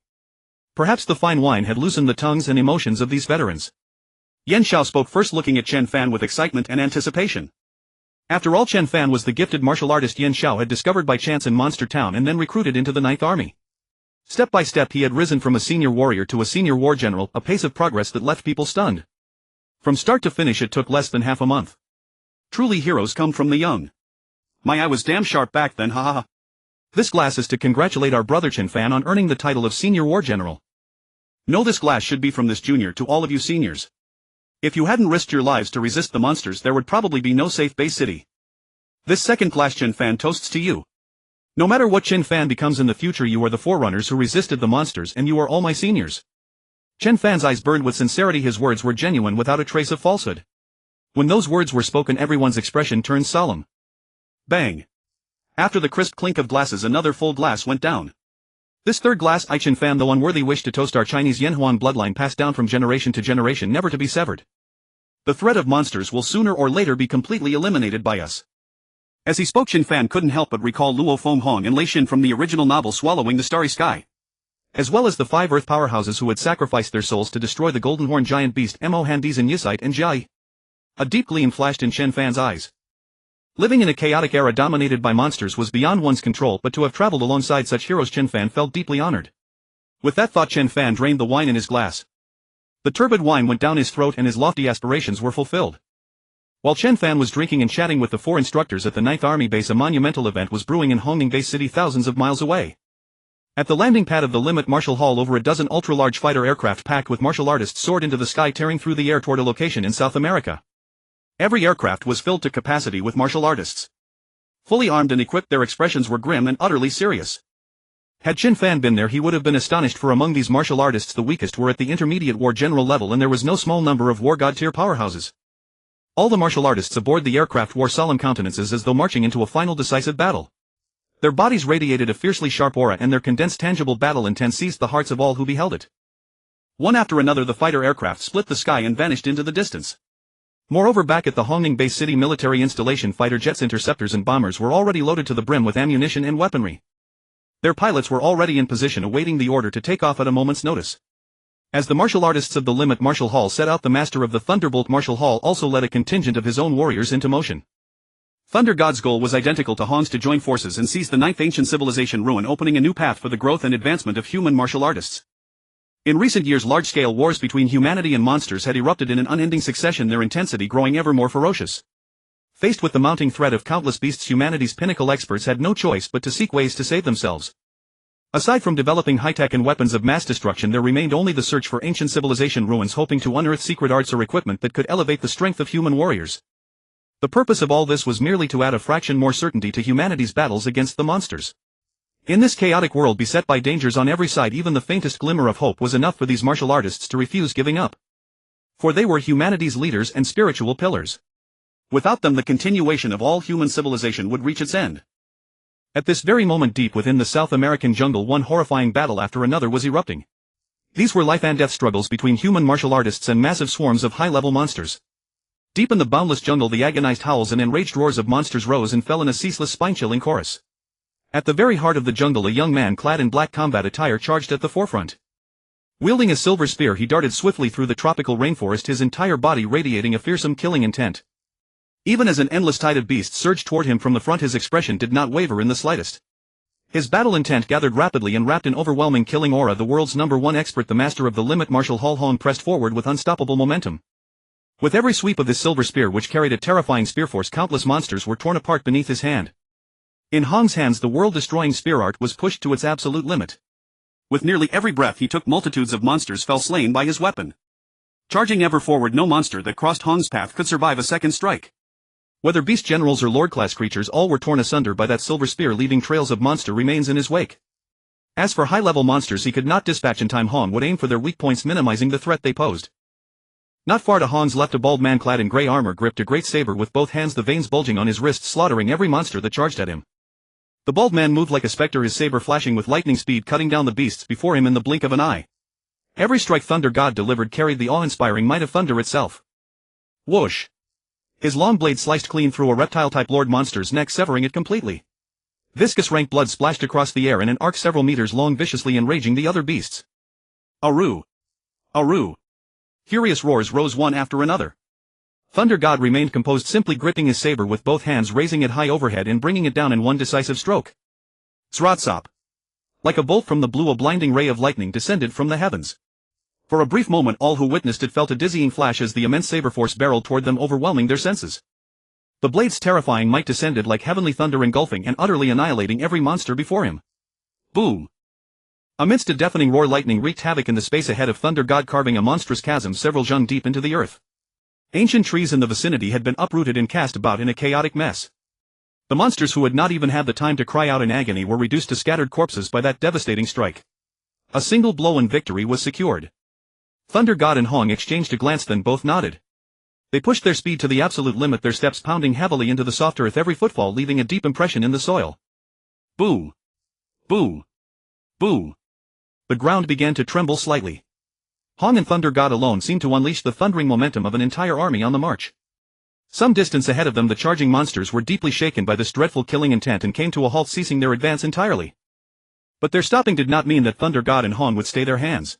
Perhaps the fine wine had loosened the tongues and emotions of these veterans. Yan Xiao spoke first, looking at Chen Fan with excitement and anticipation. After all, Chen Fan was the gifted martial artist Yan Xiao had discovered by chance in Monster Town and then recruited into the Ninth Army. Step by step he had risen from a senior warrior to a senior war general, a pace of progress that left people stunned. From start to finish it took less than half a month. Truly heroes come from the young. I was damn sharp back then, haha. This glass is to congratulate our brother Chen Fan on earning the title of senior war general. No, this glass should be from this junior to all of you seniors. If you hadn't risked your lives to resist the monsters there would probably be no safe base city. This second glass Chen Fan toasts to you. No matter what Chen Fan becomes in the future, you are the forerunners who resisted the monsters and you are all my seniors. Chen Fan's eyes burned with sincerity, his words were genuine without a trace of falsehood. When those words were spoken everyone's expression turned solemn. Bang! After the crisp clink of glasses another full glass went down. This third glass I Chen Fan the unworthy wish to toast our Chinese Yanhuan bloodline passed down from generation to generation never to be severed. The threat of monsters will sooner or later be completely eliminated by us. As he spoke Chen Fan couldn't help but recall Luo Feng Hong and Lei Xin from the original novel Swallowing the Starry Sky. As well as the 5 earth powerhouses who had sacrificed their souls to destroy the golden horn giant beast Mo Handiz and Yisite and Jiai. A deep gleam flashed in Chen Fan's eyes. Living in a chaotic era dominated by monsters was beyond one's control, but to have traveled alongside such heroes Chen Fan felt deeply honored. With that thought Chen Fan drained the wine in his glass. The turbid wine went down his throat and his lofty aspirations were fulfilled. While Chen Fan was drinking and chatting with the 4 instructors at the 9th Army Base, a monumental event was brewing in Hongning Base City, thousands of miles away. At the landing pad of the Limit Martial Hall, over a dozen ultra-large fighter aircraft packed with martial artists soared into the sky, tearing through the air toward a location in South America. Every aircraft was filled to capacity with martial artists. Fully armed and equipped, their expressions were grim and utterly serious. Had Chen Fan been there he would have been astonished, for among these martial artists the weakest were at the intermediate war general level and there was no small number of war god tier powerhouses. All the martial artists aboard the aircraft wore solemn countenances as though marching into a final decisive battle. Their bodies radiated a fiercely sharp aura and their condensed tangible battle intent seized the hearts of all who beheld it. One after another the fighter aircraft split the sky and vanished into the distance. Moreover, back at the Hongning Base City military installation, fighter jets, interceptors and bombers were already loaded to the brim with ammunition and weaponry. Their pilots were already in position awaiting the order to take off at a moment's notice. As the martial artists of the Limit Martial Hall set out, the master of the Thunderbolt Martial Hall also led a contingent of his own warriors into motion. Thunder God's goal was identical to Hong's: to join forces and seize the 9th ancient civilization ruin, opening a new path for the growth and advancement of human martial artists. In recent years large-scale wars between humanity and monsters had erupted in an unending succession, their intensity growing ever more ferocious. Faced with the mounting threat of countless beasts, humanity's pinnacle experts had no choice but to seek ways to save themselves. Aside from developing high-tech and weapons of mass destruction, there remained only the search for ancient civilization ruins, hoping to unearth secret arts or equipment that could elevate the strength of human warriors. The purpose of all this was merely to add a fraction more certainty to humanity's battles against the monsters. In this chaotic world beset by dangers on every side, even the faintest glimmer of hope was enough for these martial artists to refuse giving up. For they were humanity's leaders and spiritual pillars. Without them the continuation of all human civilization would reach its end. At this very moment, deep within the South American jungle, one horrifying battle after another was erupting. These were life and death struggles between human martial artists and massive swarms of high-level monsters. Deep in the boundless jungle the agonized howls and enraged roars of monsters rose and fell in a ceaseless spine-chilling chorus. At the very heart of the jungle a young man clad in black combat attire charged at the forefront. Wielding a silver spear he darted swiftly through the tropical rainforest, his entire body radiating a fearsome killing intent. Even as an endless tide of beasts surged toward him from the front his expression did not waver in the slightest. His battle intent gathered rapidly and wrapped in overwhelming killing aura. The world's #1 expert, the master of the limit, martial Hall Hong, pressed forward with unstoppable momentum. With every sweep of his silver spear, which carried a terrifying spear force, countless monsters were torn apart beneath his hand. In Hong's hands, the world-destroying spear art was pushed to its absolute limit. With nearly every breath he took, multitudes of monsters fell slain by his weapon. Charging ever forward, no monster that crossed Hong's path could survive a second strike. Whether beast generals or lord-class creatures, all were torn asunder by that silver spear, leaving trails of monster remains in his wake. As for high-level monsters he could not dispatch in time, Hong would aim for their weak points, minimizing the threat they posed. Not far to Hong's left, a bald man clad in grey armor gripped a great saber with both hands, the veins bulging on his wrists, slaughtering every monster that charged at him. The bald man moved like a spectre, his saber flashing with lightning speed, cutting down the beasts before him in the blink of an eye. Every strike Thunder God delivered carried the awe-inspiring might of thunder itself. Whoosh! His long blade sliced clean through a reptile-type lord monster's neck, severing it completely. Viscous rank blood splashed across the air in an arc several meters long, viciously enraging the other beasts. Aru! Aru! Furious roars rose one after another. Thunder God remained composed, simply gripping his saber with both hands, raising it high overhead and bringing it down in one decisive stroke. Zratsop! Like a bolt from the blue, a blinding ray of lightning descended from the heavens. For a brief moment all who witnessed it felt a dizzying flash as the immense saber force barreled toward them, overwhelming their senses. The blade's terrifying might descended like heavenly thunder, engulfing and utterly annihilating every monster before him. Boom! Amidst a deafening roar, lightning wreaked havoc in the space ahead of Thunder God, carving a monstrous chasm several zhang deep into the earth. Ancient trees in the vicinity had been uprooted and cast about in a chaotic mess. The monsters, who had not even had the time to cry out in agony, were reduced to scattered corpses by that devastating strike. A single blow and victory was secured. Thunder God and Hong exchanged a glance, then both nodded. They pushed their speed to the absolute limit, their steps pounding heavily into the soft earth, every footfall leaving a deep impression in the soil. Boom! Boom! Boom! The ground began to tremble slightly. Hong and Thunder God alone seemed to unleash the thundering momentum of an entire army on the march. Some distance ahead of them, the charging monsters were deeply shaken by this dreadful killing intent and came to a halt, ceasing their advance entirely. But their stopping did not mean that Thunder God and Hong would stay their hands.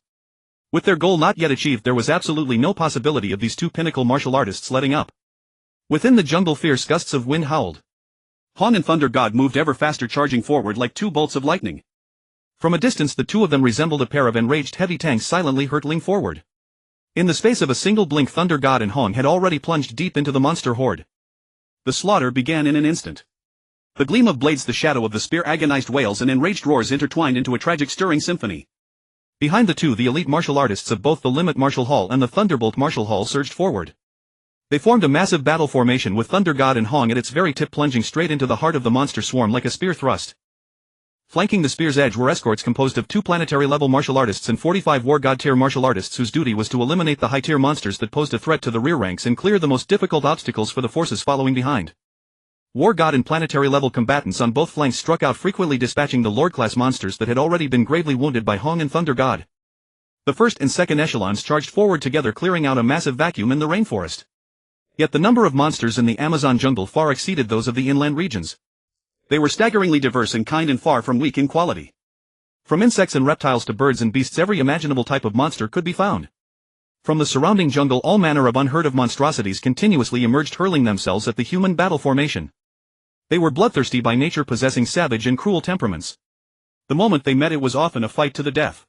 With their goal not yet achieved, there was absolutely no possibility of these two pinnacle martial artists letting up. Within the jungle, fierce gusts of wind howled. Hong and Thunder God moved ever faster, charging forward like two bolts of lightning. From a distance the two of them resembled a pair of enraged heavy tanks silently hurtling forward. In the space of a single blink, Thunder God and Hong had already plunged deep into the monster horde. The slaughter began in an instant. The gleam of blades, the shadow of the spear, agonized wails and enraged roars intertwined into a tragic, stirring symphony. Behind the two, the elite martial artists of both the Limit Martial Hall and the Thunderbolt Martial Hall surged forward. They formed a massive battle formation, with Thunder God and Hong at its very tip, plunging straight into the heart of the monster swarm like a spear thrust. Flanking the spear's edge were escorts composed of 2 planetary-level martial artists and 45 war god-tier martial artists, whose duty was to eliminate the high-tier monsters that posed a threat to the rear ranks and clear the most difficult obstacles for the forces following behind. War god and planetary-level combatants on both flanks struck out, frequently dispatching the lord-class monsters that had already been gravely wounded by Hong and Thunder God. The first and second echelons charged forward together, clearing out a massive vacuum in the rainforest. Yet the number of monsters in the Amazon jungle far exceeded those of the inland regions. They were staggeringly diverse in kind and far from weak in quality. From insects and reptiles to birds and beasts, every imaginable type of monster could be found. From the surrounding jungle, all manner of unheard of monstrosities continuously emerged, hurling themselves at the human battle formation. They were bloodthirsty by nature, possessing savage and cruel temperaments. The moment they met, it was often a fight to the death.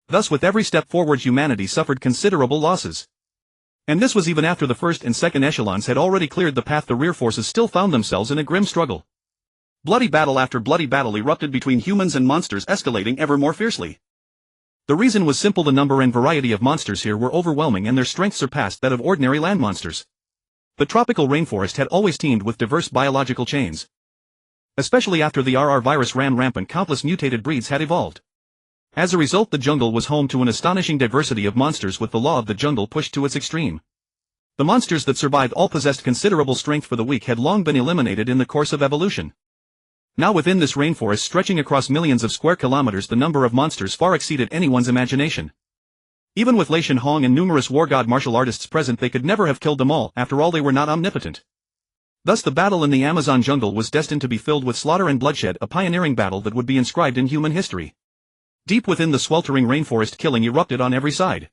Thus, with every step forward, humanity suffered considerable losses. And this was even after the first and second echelons had already cleared the path. The rear forces still found themselves in a grim struggle. Bloody battle after bloody battle erupted between humans and monsters, escalating ever more fiercely. The reason was simple: the number and variety of monsters here were overwhelming, and their strength surpassed that of ordinary land monsters. The tropical rainforest had always teemed with diverse biological chains. Especially after the RR virus ran rampant, countless mutated breeds had evolved. As a result, the jungle was home to an astonishing diversity of monsters, with the law of the jungle pushed to its extreme. The monsters that survived all possessed considerable strength, for the weak had long been eliminated in the course of evolution. Now, within this rainforest stretching across millions of square kilometers, the number of monsters far exceeded anyone's imagination. Even with Lei Shen Hong and numerous war god martial artists present, they could never have killed them all. After all, they were not omnipotent. Thus the battle in the Amazon jungle was destined to be filled with slaughter and bloodshed, a pioneering battle that would be inscribed in human history. Deep within the sweltering rainforest, killing erupted on every side.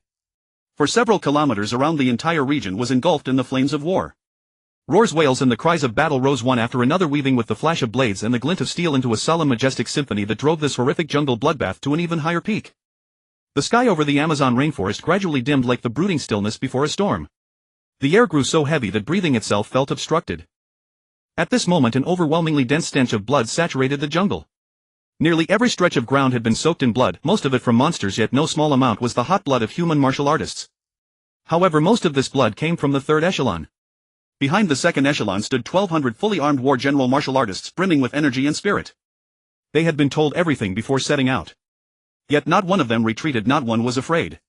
For several kilometers around, the entire region was engulfed in the flames of war. Roars, wails and the cries of battle rose one after another, weaving with the flash of blades and the glint of steel into a solemn majestic symphony that drove this horrific jungle bloodbath to an even higher peak. The sky over the Amazon rainforest gradually dimmed like the brooding stillness before a storm. The air grew so heavy that breathing itself felt obstructed. At this moment an overwhelmingly dense stench of blood saturated the jungle. Nearly every stretch of ground had been soaked in blood, most of it from monsters, yet no small amount was the hot blood of human martial artists. However, most of this blood came from the third echelon. Behind the second echelon stood 1,200 fully armed war general martial artists brimming with energy and spirit. They had been told everything before setting out. Yet not one of them retreated, not one was afraid.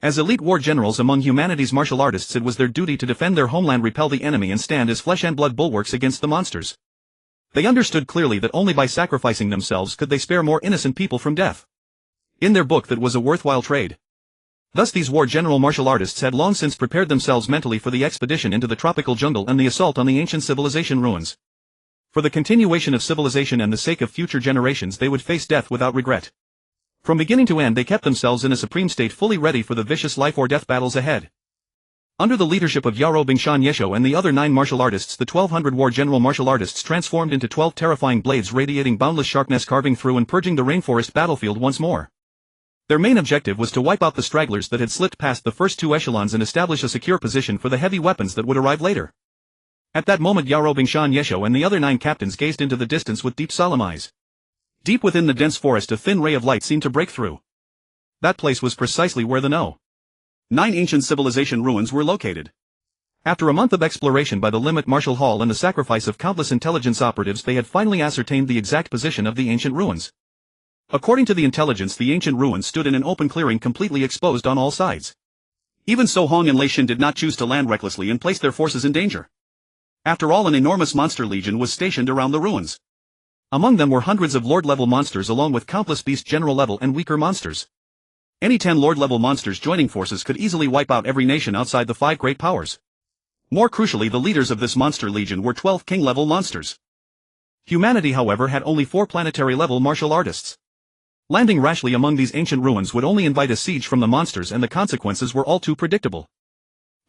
As elite war generals among humanity's martial artists, it was their duty to defend their homeland, repel the enemy and stand as flesh and blood bulwarks against the monsters. They understood clearly that only by sacrificing themselves could they spare more innocent people from death. In their book, that was a worthwhile trade. Thus these war general martial artists had long since prepared themselves mentally for the expedition into the tropical jungle and the assault on the ancient civilization ruins. For the continuation of civilization and the sake of future generations, they would face death without regret. From beginning to end they kept themselves in a supreme state, fully ready for the vicious life or death battles ahead. Under the leadership of Yaro Bingshan Yesho and the other 9 martial artists, the 1,200 war general martial artists transformed into 12 terrifying blades radiating boundless sharpness, carving through and purging the rainforest battlefield once more. Their main objective was to wipe out the stragglers that had slipped past the first 2 echelons and establish a secure position for the heavy weapons that would arrive later. At that moment Yaro Bingshan Yesho and the other 9 captains gazed into the distance with deep solemn eyes. Deep within the dense forest a thin ray of light seemed to break through. That place was precisely where the 9 ancient civilization ruins were located. After a month of exploration by the Limit Martial Hall and the sacrifice of countless intelligence operatives, they had finally ascertained the exact position of the ancient ruins. According to the intelligence, the ancient ruins stood in an open clearing completely exposed on all sides. Even so, Hong and Lei Xin did not choose to land recklessly and place their forces in danger. After all, an enormous monster legion was stationed around the ruins. Among them were hundreds of lord-level monsters along with countless beast general-level and weaker monsters. Any 10 lord-level monsters joining forces could easily wipe out every nation outside the 5 great powers. More crucially, the leaders of this monster legion were 12 king-level monsters. Humanity, however, had only 4 planetary-level martial artists. Landing rashly among these ancient ruins would only invite a siege from the monsters, and the consequences were all too predictable.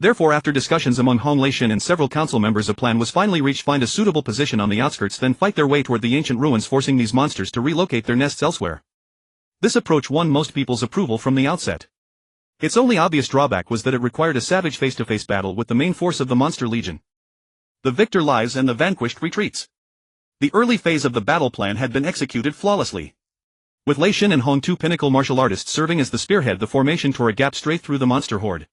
Therefore, after discussions among Hong Lei Xin and several council members, a plan was finally reached: find a suitable position on the outskirts, then fight their way toward the ancient ruins, forcing these monsters to relocate their nests elsewhere. This approach won most people's approval from the outset. Its only obvious drawback was that it required a savage face-to-face battle with the main force of the monster legion. The victor lives and the vanquished retreats. The early phase of the battle plan had been executed flawlessly. With Lei Xin and Hong, 2 pinnacle martial artists, serving as the spearhead, the formation tore a gap straight through the monster horde.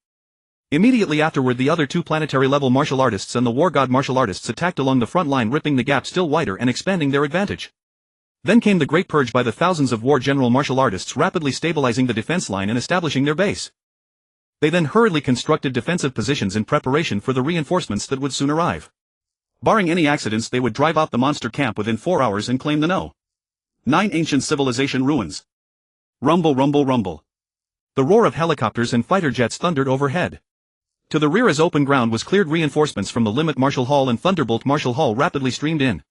Immediately afterward, the other 2 planetary-level martial artists and the war god martial artists attacked along the front line, ripping the gap still wider and expanding their advantage. Then came the great purge by the thousands of war general martial artists, rapidly stabilizing the defense line and establishing their base. They then hurriedly constructed defensive positions in preparation for the reinforcements that would soon arrive. Barring any accidents, they would drive out the monster camp within 4 hours and claim the 9 ancient civilization ruins. Rumble, rumble, rumble. The roar of helicopters and fighter jets thundered overhead. To the rear, as open ground was cleared, reinforcements from the Limit Martial Hall and Thunderbolt Martial Hall rapidly streamed in.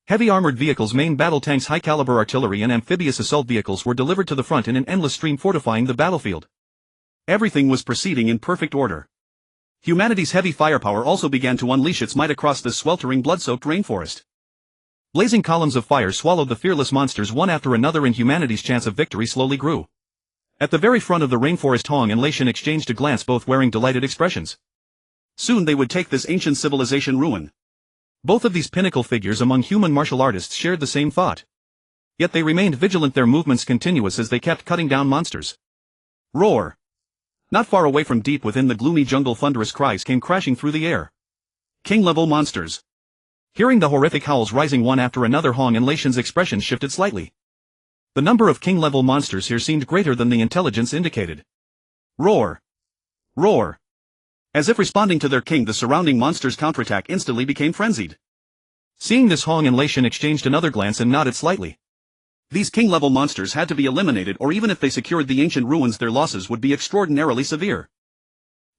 Heavy armored vehicles, main battle tanks, high-caliber artillery and amphibious assault vehicles were delivered to the front in an endless stream, fortifying the battlefield. Everything was proceeding in perfect order. Humanity's heavy firepower also began to unleash its might across this sweltering, blood-soaked rainforest. Blazing columns of fire swallowed the fearless monsters one after another, and humanity's chance of victory slowly grew. At the very front of the rainforest, Hong and Lei Xin exchanged a glance, both wearing delighted expressions. Soon they would take this ancient civilization ruin. Both of these pinnacle figures among human martial artists shared the same thought. Yet they remained vigilant, their movements continuous as they kept cutting down monsters. Roar! Not far away from deep within the gloomy jungle, thunderous cries came crashing through the air. King-level monsters. Hearing the horrific howls rising one after another, Hong and Lei Xin's expressions shifted slightly. The number of king-level monsters here seemed greater than the intelligence indicated. Roar! Roar! As if responding to their king, the surrounding monsters' counterattack instantly became frenzied. Seeing this, Hong and Lei Xin exchanged another glance and nodded slightly. These king-level monsters had to be eliminated, or even if they secured the ancient ruins, their losses would be extraordinarily severe.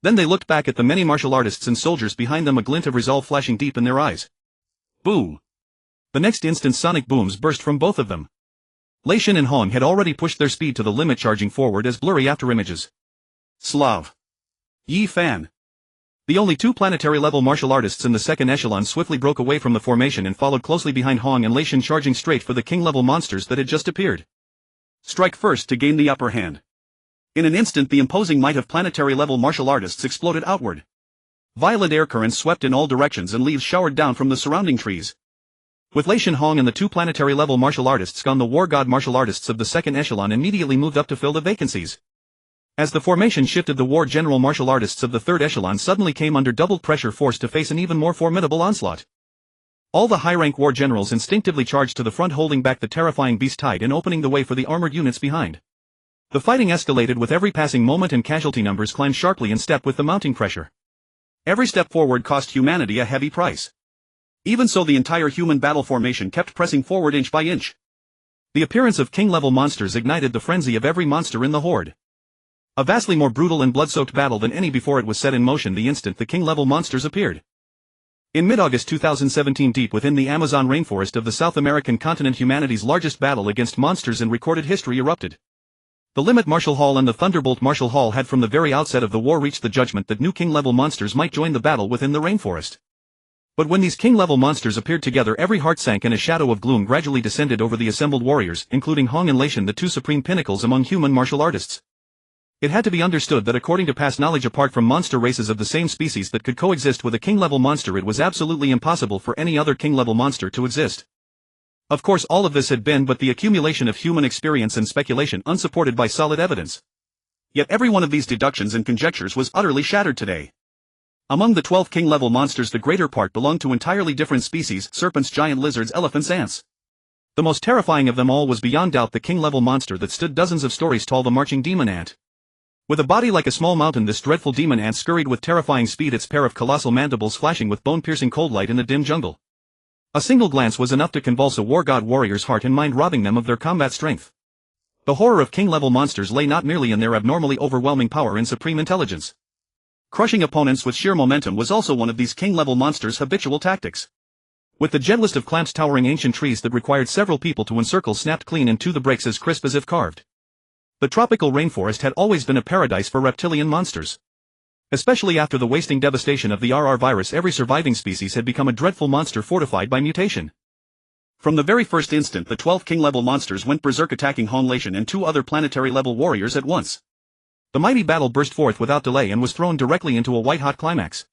Then they looked back at the many martial artists and soldiers behind them, a glint of resolve flashing deep in their eyes. Boom! The next instant, sonic booms burst from both of them. Lei Xin and Hong had already pushed their speed to the limit, charging forward as blurry afterimages. Slav! Yi Fan! The only two planetary-level martial artists in the second echelon swiftly broke away from the formation and followed closely behind Hong and Leishan, charging straight for the king-level monsters that had just appeared. Strike first to gain the upper hand. In an instant the imposing might of planetary-level martial artists exploded outward. Violent air currents swept in all directions and leaves showered down from the surrounding trees. With Leishan, Hong and the two planetary-level martial artists gone, the war god martial artists of the second echelon immediately moved up to fill the vacancies. As the formation shifted, the war general martial artists of the third echelon suddenly came under doubled pressure, forced to face an even more formidable onslaught. All the high-rank war generals instinctively charged to the front, holding back the terrifying beast tide and opening the way for the armored units behind. The fighting escalated with every passing moment, and casualty numbers climbed sharply in step with the mounting pressure. Every step forward cost humanity a heavy price. Even so, the entire human battle formation kept pressing forward inch by inch. The appearance of king-level monsters ignited the frenzy of every monster in the horde. A vastly more brutal and blood-soaked battle than any before it was set in motion the instant the king-level monsters appeared. In mid-August 2017, deep within the Amazon rainforest of the South American continent, humanity's largest battle against monsters in recorded history erupted. The Limit Martial Hall and the Thunderbolt Martial Hall had from the very outset of the war reached the judgment that new king-level monsters might join the battle within the rainforest. But when these king-level monsters appeared together, every heart sank and a shadow of gloom gradually descended over the assembled warriors, including Hong and Leishan, the two supreme pinnacles among human martial artists. It had to be understood that according to past knowledge, apart from monster races of the same species that could coexist with a king-level monster, it was absolutely impossible for any other king-level monster to exist. Of course, all of this had been but the accumulation of human experience and speculation, unsupported by solid evidence. Yet every one of these deductions and conjectures was utterly shattered today. Among the 12 king-level monsters, the greater part belonged to entirely different species: serpents, giant lizards, elephants, ants. The most terrifying of them all was beyond doubt the king-level monster that stood dozens of stories tall, the marching demon ant. With a body like a small mountain, this dreadful demon ant scurried with terrifying speed, its pair of colossal mandibles flashing with bone-piercing cold light in the dim jungle. A single glance was enough to convulse a war god warrior's heart and mind, robbing them of their combat strength. The horror of king-level monsters lay not merely in their abnormally overwhelming power and supreme intelligence. Crushing opponents with sheer momentum was also one of these king-level monsters' habitual tactics. With the gentlest of clamps, towering ancient trees that required several people to encircle snapped clean into the breaks as crisp as if carved. The tropical rainforest had always been a paradise for reptilian monsters. Especially after the wasting devastation of the RR virus, every surviving species had become a dreadful monster fortified by mutation. From the very first instant, the 12 king-level monsters went berserk, attacking Hong, Leishan, and two other planetary-level warriors at once. The mighty battle burst forth without delay and was thrown directly into a white-hot climax.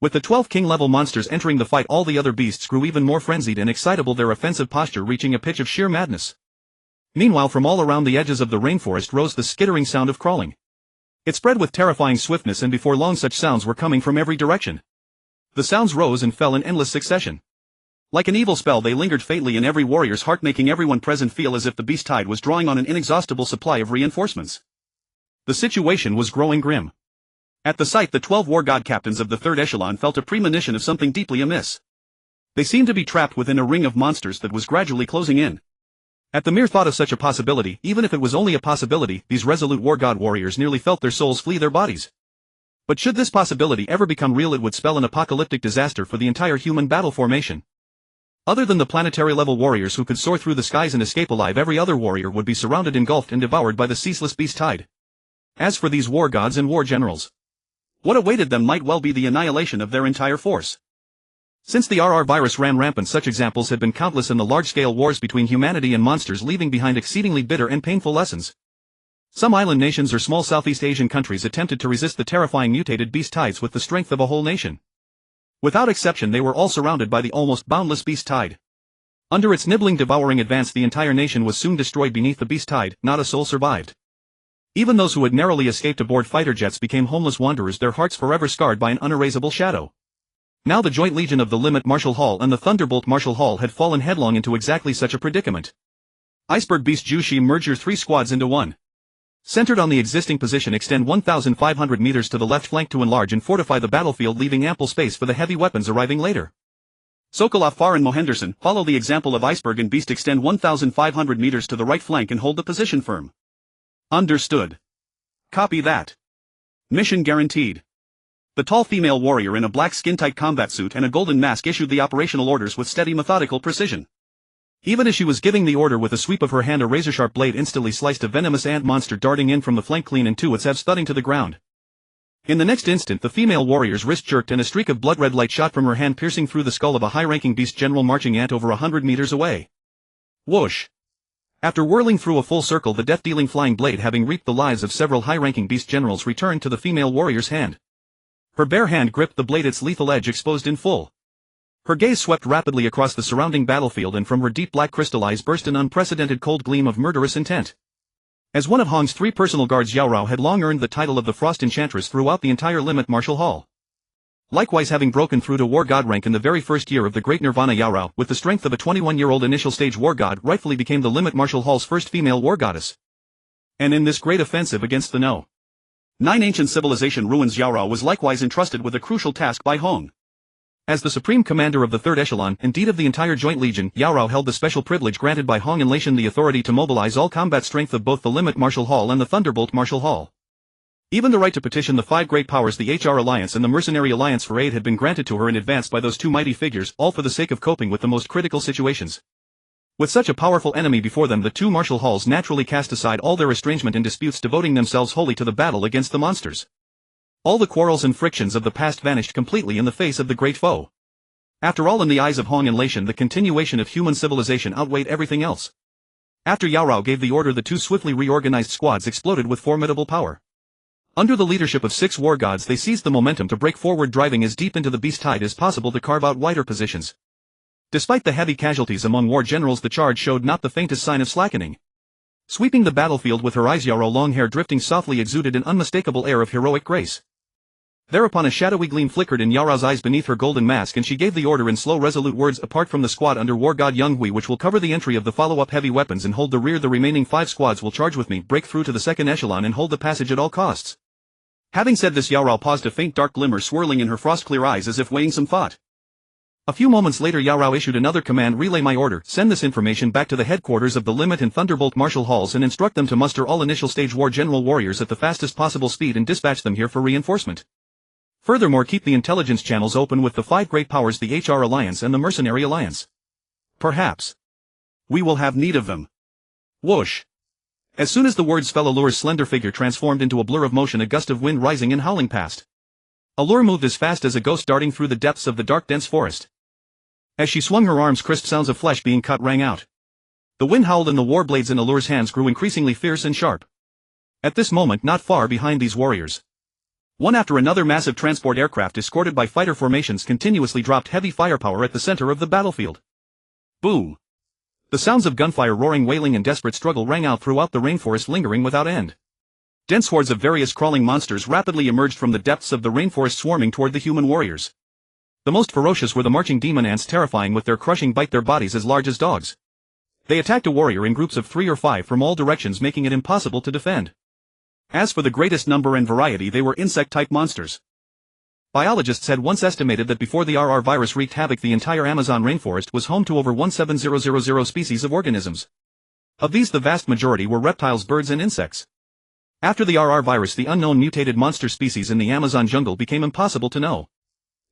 With the 12 king-level monsters entering the fight, all the other beasts grew even more frenzied and excitable, their offensive posture reaching a pitch of sheer madness. Meanwhile, from all around the edges of the rainforest rose the skittering sound of crawling. It spread with terrifying swiftness, and before long such sounds were coming from every direction. The sounds rose and fell in endless succession. Like an evil spell, they lingered fatally in every warrior's heart, making everyone present feel as if the beast tide was drawing on an inexhaustible supply of reinforcements. The situation was growing grim. At the sight, the 12 war god captains of the third echelon felt a premonition of something deeply amiss. They seemed to be trapped within a ring of monsters that was gradually closing in. At the mere thought of such a possibility, even if it was only a possibility, these resolute war god warriors nearly felt their souls flee their bodies. But should this possibility ever become real, it would spell an apocalyptic disaster for the entire human battle formation. Other than the planetary-level warriors who could soar through the skies and escape alive, every other warrior would be surrounded, engulfed, and devoured by the ceaseless beast tide. As for these war gods and war generals, what awaited them might well be the annihilation of their entire force. Since the RR virus ran rampant, such examples had been countless in the large-scale wars between humanity and monsters, leaving behind exceedingly bitter and painful lessons. Some island nations or small Southeast Asian countries attempted to resist the terrifying mutated beast tides with the strength of a whole nation. Without exception, they were all surrounded by the almost boundless beast tide. Under its nibbling, devouring advance, the entire nation was soon destroyed beneath the beast tide. Not a soul survived. Even those who had narrowly escaped aboard fighter jets became homeless wanderers, their hearts forever scarred by an unerasable shadow. Now the joint legion of the Limit Martial Hall and the Thunderbolt Martial Hall had fallen headlong into exactly such a predicament. Iceberg Beast Jushi, merge your three squads into one. Centered on the existing position, extend 1,500 meters to the left flank to enlarge and fortify the battlefield, leaving ample space for the heavy weapons arriving later. Sokolov, Farr and Mohenderson, follow the example of Iceberg and Beast, extend 1,500 meters to the right flank and hold the position firm. Understood. Copy that. Mission guaranteed. The tall female warrior in a black skin-tight combat suit and a golden mask issued the operational orders with steady, methodical precision. Even as she was giving the order, with a sweep of her hand, a razor-sharp blade instantly sliced a venomous ant monster darting in from the flank clean into its head, thudding to the ground. In the next instant the female warrior's wrist jerked and a streak of blood-red light shot from her hand piercing through the skull of a high-ranking beast general marching ant over 100 meters away. Whoosh! After whirling through a full circle, the death-dealing flying blade, having reaped the lives of several high-ranking beast generals, returned to the female warrior's hand. Her bare hand gripped the blade, its lethal edge exposed in full. Her gaze swept rapidly across the surrounding battlefield, and from her deep black crystal eyes burst an unprecedented cold gleam of murderous intent. As one of Hong's 3 personal guards, Yao Rao had long earned the title of the Frost Enchantress throughout the entire Limit Martial Hall. Likewise, having broken through to War God rank in the very first year of the Great Nirvana, Yao Rao, with the strength of a 21-year-old initial stage War God, rightfully became the Limit Martial Hall's first female War Goddess. And in this great offensive against the No. 9 ancient civilization ruins, Yao Rao was likewise entrusted with a crucial task by Hong. As the supreme commander of the third echelon, indeed of the entire Joint Legion, Yao Rao held the special privilege granted by Hong Enlation, the authority to mobilize all combat strength of both the Limit Martial Hall and the Thunderbolt Martial Hall. Even the right to petition the 5 great powers, the HR Alliance and the Mercenary Alliance, for aid had been granted to her in advance by those 2 mighty figures, all for the sake of coping with the most critical situations. With such a powerful enemy before them, the 2 martial halls naturally cast aside all their estrangement and disputes, devoting themselves wholly to the battle against the monsters. All the quarrels and frictions of the past vanished completely in the face of the great foe. After all, in the eyes of Hong Enlation, the continuation of human civilization outweighed everything else. After Yao Rao gave the order, the 2 swiftly reorganized squads exploded with formidable power. Under the leadership of 6 war gods, they seized the momentum to break forward, driving as deep into the beast tide as possible to carve out wider positions. Despite the heavy casualties among war generals, the charge showed not the faintest sign of slackening. Sweeping the battlefield with her eyes, Yao Rao, long hair drifting softly, exuded an unmistakable air of heroic grace. Thereupon a shadowy gleam flickered in Yao Rao's eyes beneath her golden mask, and she gave the order in slow, resolute words: "Apart from the squad under War God Young Hui, which will cover the entry of the follow-up heavy weapons and hold the rear, the remaining 5 squads will charge with me, break through to the second echelon and hold the passage at all costs." Having said this, Yao Rao paused, a faint dark glimmer swirling in her frost-clear eyes as if weighing some thought. A few moments later, Yao Rao issued another command: "Relay my order, send this information back to the headquarters of the Limit and Thunderbolt Martial Halls and instruct them to muster all initial stage war general warriors at the fastest possible speed and dispatch them here for reinforcement. Furthermore, keep the intelligence channels open with the 5 great powers, the HR Alliance and the Mercenary Alliance. Perhaps we will have need of them." Whoosh! As soon as the words fell, Allure's slender figure transformed into a blur of motion, a gust of wind rising and howling past. Allure moved as fast as a ghost, darting through the depths of the dark, dense forest. As she swung her arms, crisp sounds of flesh being cut rang out. The wind howled and the war blades in Allure's hands grew increasingly fierce and sharp. At this moment, not far behind these warriors, one after another massive transport aircraft escorted by fighter formations continuously dropped heavy firepower at the center of the battlefield. Boom! The sounds of gunfire, roaring, wailing and desperate struggle rang out throughout the rainforest, lingering without end. Dense hordes of various crawling monsters rapidly emerged from the depths of the rainforest, swarming toward the human warriors. The most ferocious were the marching demon ants, terrifying with their crushing bite, their bodies as large as dogs. They attacked a warrior in groups of 3 or 5 from all directions, making it impossible to defend. As for the greatest number and variety, they were insect-type monsters. Biologists had once estimated that before the RR virus wreaked havoc, the entire Amazon rainforest was home to over 17,000 species of organisms. Of these, the vast majority were reptiles, birds and insects. After the RR virus, the unknown mutated monster species in the Amazon jungle became impossible to know.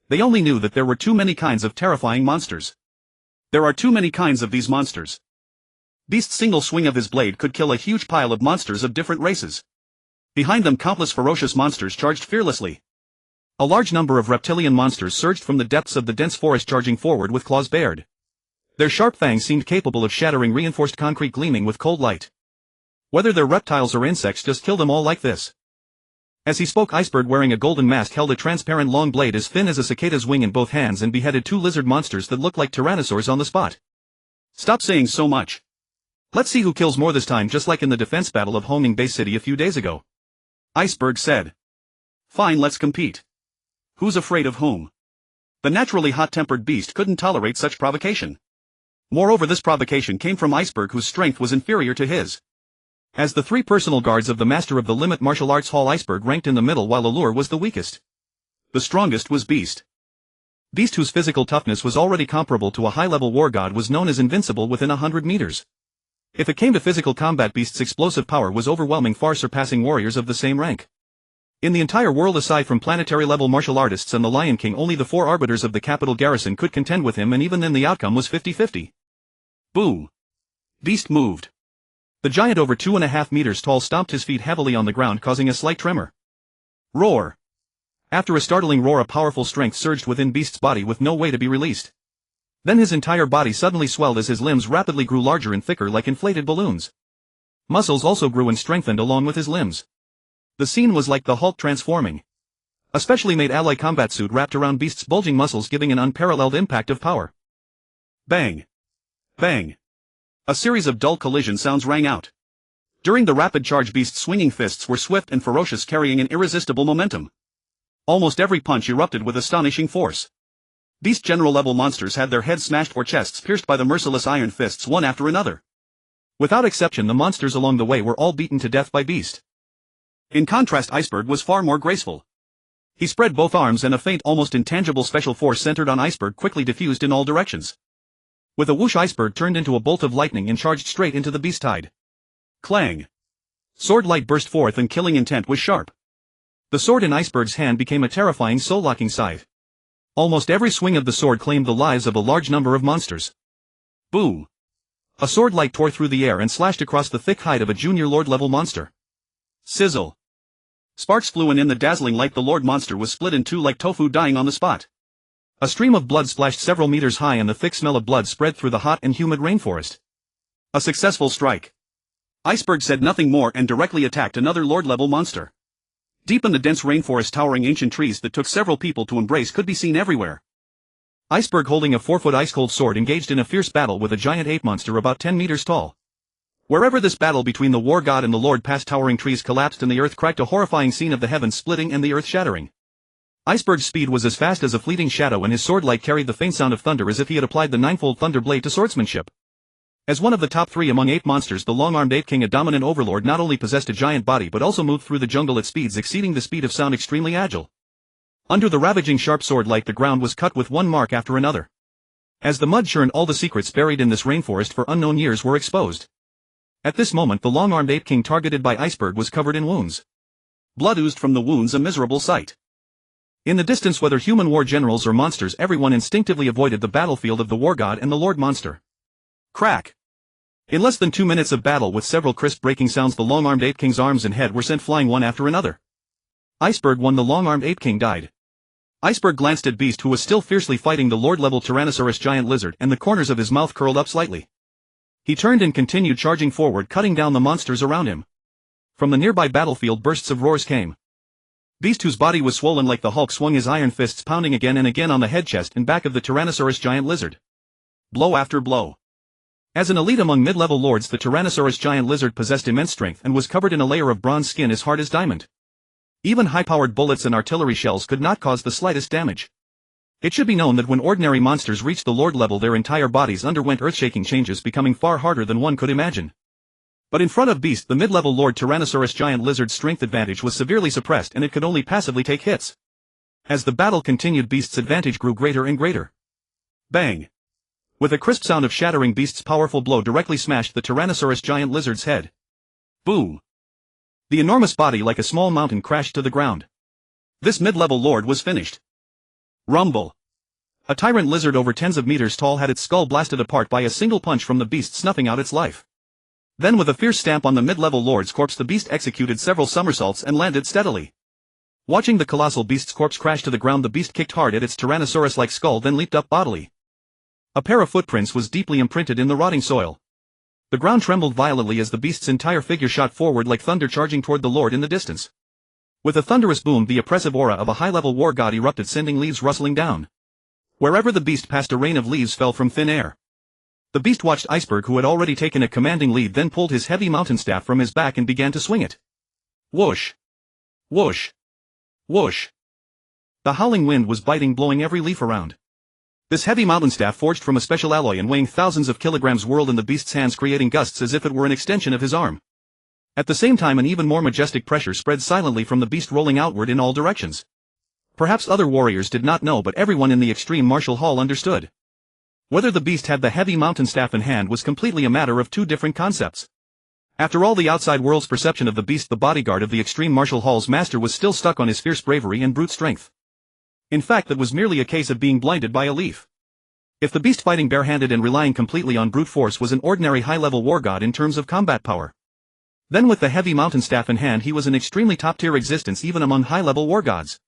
They only knew that there were too many kinds of terrifying monsters. There are too many kinds of these monsters. Beast's single swing of his blade could kill a huge pile of monsters of different races. Behind them, countless ferocious monsters charged fearlessly. A large number of reptilian monsters surged from the depths of the dense forest, charging forward with claws bared. Their sharp fangs seemed capable of shattering reinforced concrete, gleaming with cold light. Whether they're reptiles or insects, just kill them all like this. As he spoke, Iceberg, wearing a golden mask, held a transparent long blade as thin as a cicada's wing in both hands and beheaded 2 lizard monsters that looked like tyrannosaurs on the spot. "Stop saying so much. Let's see who kills more this time, just like in the defense battle of Hongming Bay City a few days ago," Iceberg said. "Fine, let's compete. Who's afraid of whom?" The naturally hot-tempered beast couldn't tolerate such provocation. Moreover, this provocation came from Iceberg, whose strength was inferior to his. As the 3 personal guards of the master of the Limit Martial Arts Hall, Iceberg ranked in the middle while Allure was the weakest. The strongest was Beast. Beast, whose physical toughness was already comparable to a high-level war god, was known as invincible within 100 meters. If it came to physical combat, Beast's explosive power was overwhelming, far surpassing warriors of the same rank. In the entire world, aside from planetary-level martial artists and the Lion King, only the 4 arbiters of the capital garrison could contend with him, and even then the outcome was 50-50. Boom! Beast moved. The giant, over 2.5 meters tall, stomped his feet heavily on the ground, causing a slight tremor. Roar! After a startling roar, a powerful strength surged within Beast's body with no way to be released. Then his entire body suddenly swelled as his limbs rapidly grew larger and thicker like inflated balloons. Muscles also grew and strengthened along with his limbs. The scene was like the Hulk transforming. A specially made alloy combat suit wrapped around Beast's bulging muscles, giving an unparalleled impact of power. Bang! Bang! A series of dull collision sounds rang out. During the rapid charge, Beast's swinging fists were swift and ferocious, carrying an irresistible momentum. Almost every punch erupted with astonishing force. Beast general-level monsters had their heads smashed or chests pierced by the merciless iron fists one after another. Without exception, the monsters along the way were all beaten to death by Beast. In contrast, Iceberg was far more graceful. He spread both arms, and a faint, almost intangible special force centered on Iceberg quickly diffused in all directions. With a whoosh, Iceberg turned into a bolt of lightning and charged straight into the Beast tide. Clang! Sword light burst forth, and killing intent was sharp. The sword in Iceberg's hand became a terrifying soul-locking scythe. Almost every swing of the sword claimed the lives of a large number of monsters. Boom! A sword light tore through the air and slashed across the thick hide of a junior lord-level monster. Sizzle! Sparks flew, and in the dazzling light the lord monster was split in two like tofu, dying on the spot. A stream of blood splashed several meters high, and the thick smell of blood spread through the hot and humid rainforest. A successful strike. Iceberg said nothing more and directly attacked another lord-level monster. Deep in the dense rainforest, towering ancient trees that took several people to embrace could be seen everywhere. Iceberg, holding a 4-foot ice-cold sword, engaged in a fierce battle with a giant ape monster about 10 meters tall. Wherever this battle between the war god and the lord passed, towering trees collapsed and the earth cracked, a horrifying scene of the heavens splitting and the earth shattering. Iceberg's speed was as fast as a fleeting shadow, and his sword light carried the faint sound of thunder, as if he had applied the ninefold thunder blade to swordsmanship. As one of the top 3 among ape monsters, the long-armed ape king, a dominant overlord, not only possessed a giant body but also moved through the jungle at speeds exceeding the speed of sound, extremely agile. Under the ravaging sharp sword light, the ground was cut with one mark after another. As the mud churned, all the secrets buried in this rainforest for unknown years were exposed. At this moment, the long-armed ape king targeted by Iceberg was covered in wounds. Blood oozed from the wounds, a miserable sight. In the distance, whether human war generals or monsters, everyone instinctively avoided the battlefield of the war god and the lord monster. Crack! In less than 2 minutes of battle, with several crisp breaking sounds, the long-armed ape king's arms and head were sent flying one after another. Iceberg won. The long-armed ape king died. Iceberg glanced at Beast, who was still fiercely fighting the lord-level Tyrannosaurus giant lizard, and the corners of his mouth curled up slightly. He turned and continued charging forward, cutting down the monsters around him. From the nearby battlefield, bursts of roars came. Beast, whose body was swollen like the Hulk, swung his iron fists, pounding again and again on the head, chest, and back of the Tyrannosaurus giant lizard. Blow after blow. As an elite among mid-level lords, the Tyrannosaurus giant lizard possessed immense strength and was covered in a layer of bronze skin as hard as diamond. Even high-powered bullets and artillery shells could not cause the slightest damage. It should be known that when ordinary monsters reached the lord level, their entire bodies underwent earth-shaking changes, becoming far harder than one could imagine. But in front of Beast, the mid-level lord Tyrannosaurus giant lizard's strength advantage was severely suppressed, and it could only passively take hits. As the battle continued, Beast's advantage grew greater and greater. Bang! With a crisp sound of shattering, Beast's powerful blow directly smashed the Tyrannosaurus giant lizard's head. Boom! The enormous body, like a small mountain, crashed to the ground. This mid-level lord was finished. Rumble! A tyrant lizard over tens of meters tall had its skull blasted apart by a single punch from the Beast, snuffing out its life. Then, with a fierce stamp on the mid-level lord's corpse, the Beast executed several somersaults and landed steadily. Watching the colossal Beast's corpse crash to the ground, the Beast kicked hard at its Tyrannosaurus-like skull, then leaped up bodily. A pair of footprints was deeply imprinted in the rotting soil. The ground trembled violently as the Beast's entire figure shot forward like thunder, charging toward the lord in the distance. With a thunderous boom, the oppressive aura of a high-level war god erupted, sending leaves rustling down. Wherever the Beast passed, a rain of leaves fell from thin air. The Beast watched Iceberg, who had already taken a commanding lead, then pulled his heavy mountain staff from his back and began to swing it. Whoosh! Whoosh! Whoosh! The howling wind was biting, blowing every leaf around. This heavy mountain staff, forged from a special alloy and weighing thousands of kilograms, whirled in the Beast's hands, creating gusts as if it were an extension of his arm. At the same time, an even more majestic pressure spread silently from the Beast, rolling outward in all directions. Perhaps other warriors did not know, but everyone in the extreme martial hall understood. Whether the Beast had the heavy mountain staff in hand was completely a matter of two different concepts. After all, the outside world's perception of the Beast, the bodyguard of the extreme martial hall's master, was still stuck on his fierce bravery and brute strength. In fact, that was merely a case of being blinded by a leaf. If the Beast, fighting barehanded and relying completely on brute force, was an ordinary high-level war god in terms of combat power, then with the heavy mountain staff in hand, he was an extremely top-tier existence even among high-level war gods.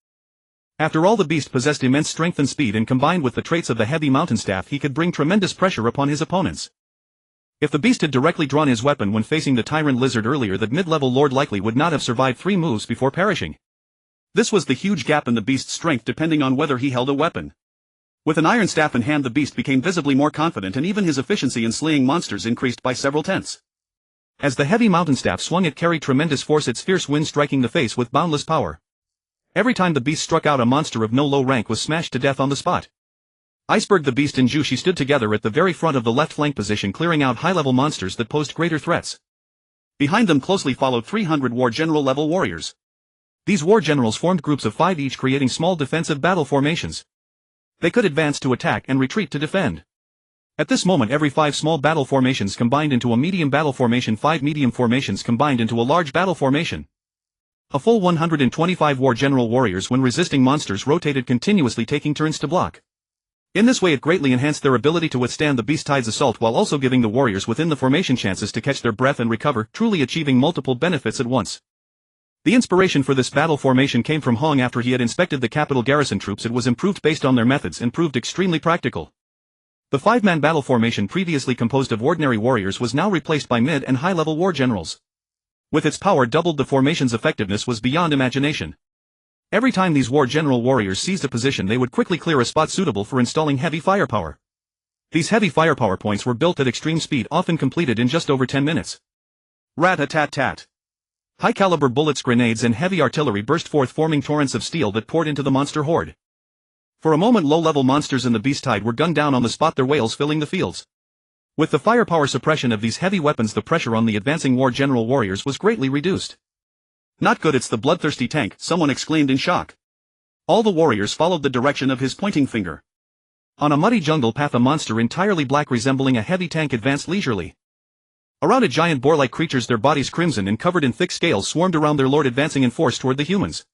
After all, the beast possessed immense strength and speed, and combined with the traits of the heavy mountain staff, he could bring tremendous pressure upon his opponents. If the beast had directly drawn his weapon when facing the tyrant lizard earlier, that mid-level lord likely would not have survived 3 moves before perishing. This was the huge gap in the beast's strength depending on whether he held a weapon. With an iron staff in hand, the beast became visibly more confident, and even his efficiency in slaying monsters increased by several tenths. As the heavy mountain staff swung, it carried tremendous force, its fierce wind striking the face with boundless power. Every time the beast struck out, a monster of no low rank was smashed to death on the spot. Iceberg, the beast, and Jushi stood together at the very front of the left flank position, clearing out high-level monsters that posed greater threats. Behind them closely followed 300 war general level warriors. These war generals formed groups of 5 each, creating small defensive battle formations. They could advance to attack and retreat to defend. At this moment, every 5 small battle formations combined into a medium battle formation, 5 medium formations combined into a large battle formation. A full 125 war general warriors, when resisting monsters, rotated continuously, taking turns to block. In this way, it greatly enhanced their ability to withstand the beast tide's assault, while also giving the warriors within the formation chances to catch their breath and recover, truly achieving multiple benefits at once. The inspiration for this battle formation came from Hong after he had inspected the capital garrison troops. It was improved based on their methods and proved extremely practical. The 5-man battle formation, previously composed of ordinary warriors, was now replaced by mid and high-level war generals. With its power doubled, the formation's effectiveness was beyond imagination. Every time these war general warriors seized a position, they would quickly clear a spot suitable for installing heavy firepower. These heavy firepower points were built at extreme speed, often completed in just over 10 minutes. Rat-a-tat-tat. High-caliber bullets, grenades, and heavy artillery burst forth, forming torrents of steel that poured into the monster horde. For a moment, low-level monsters in the beast tide were gunned down on the spot, their wails filling the fields. With the firepower suppression of these heavy weapons, the pressure on the advancing war general warriors was greatly reduced. "Not good, it's the bloodthirsty tank," someone exclaimed in shock. All the warriors followed the direction of his pointing finger. On a muddy jungle path, a monster entirely black, resembling a heavy tank, advanced leisurely. Around it, giant boar-like creatures, their bodies crimson and covered in thick scales, swarmed around their lord, advancing in force toward the humans.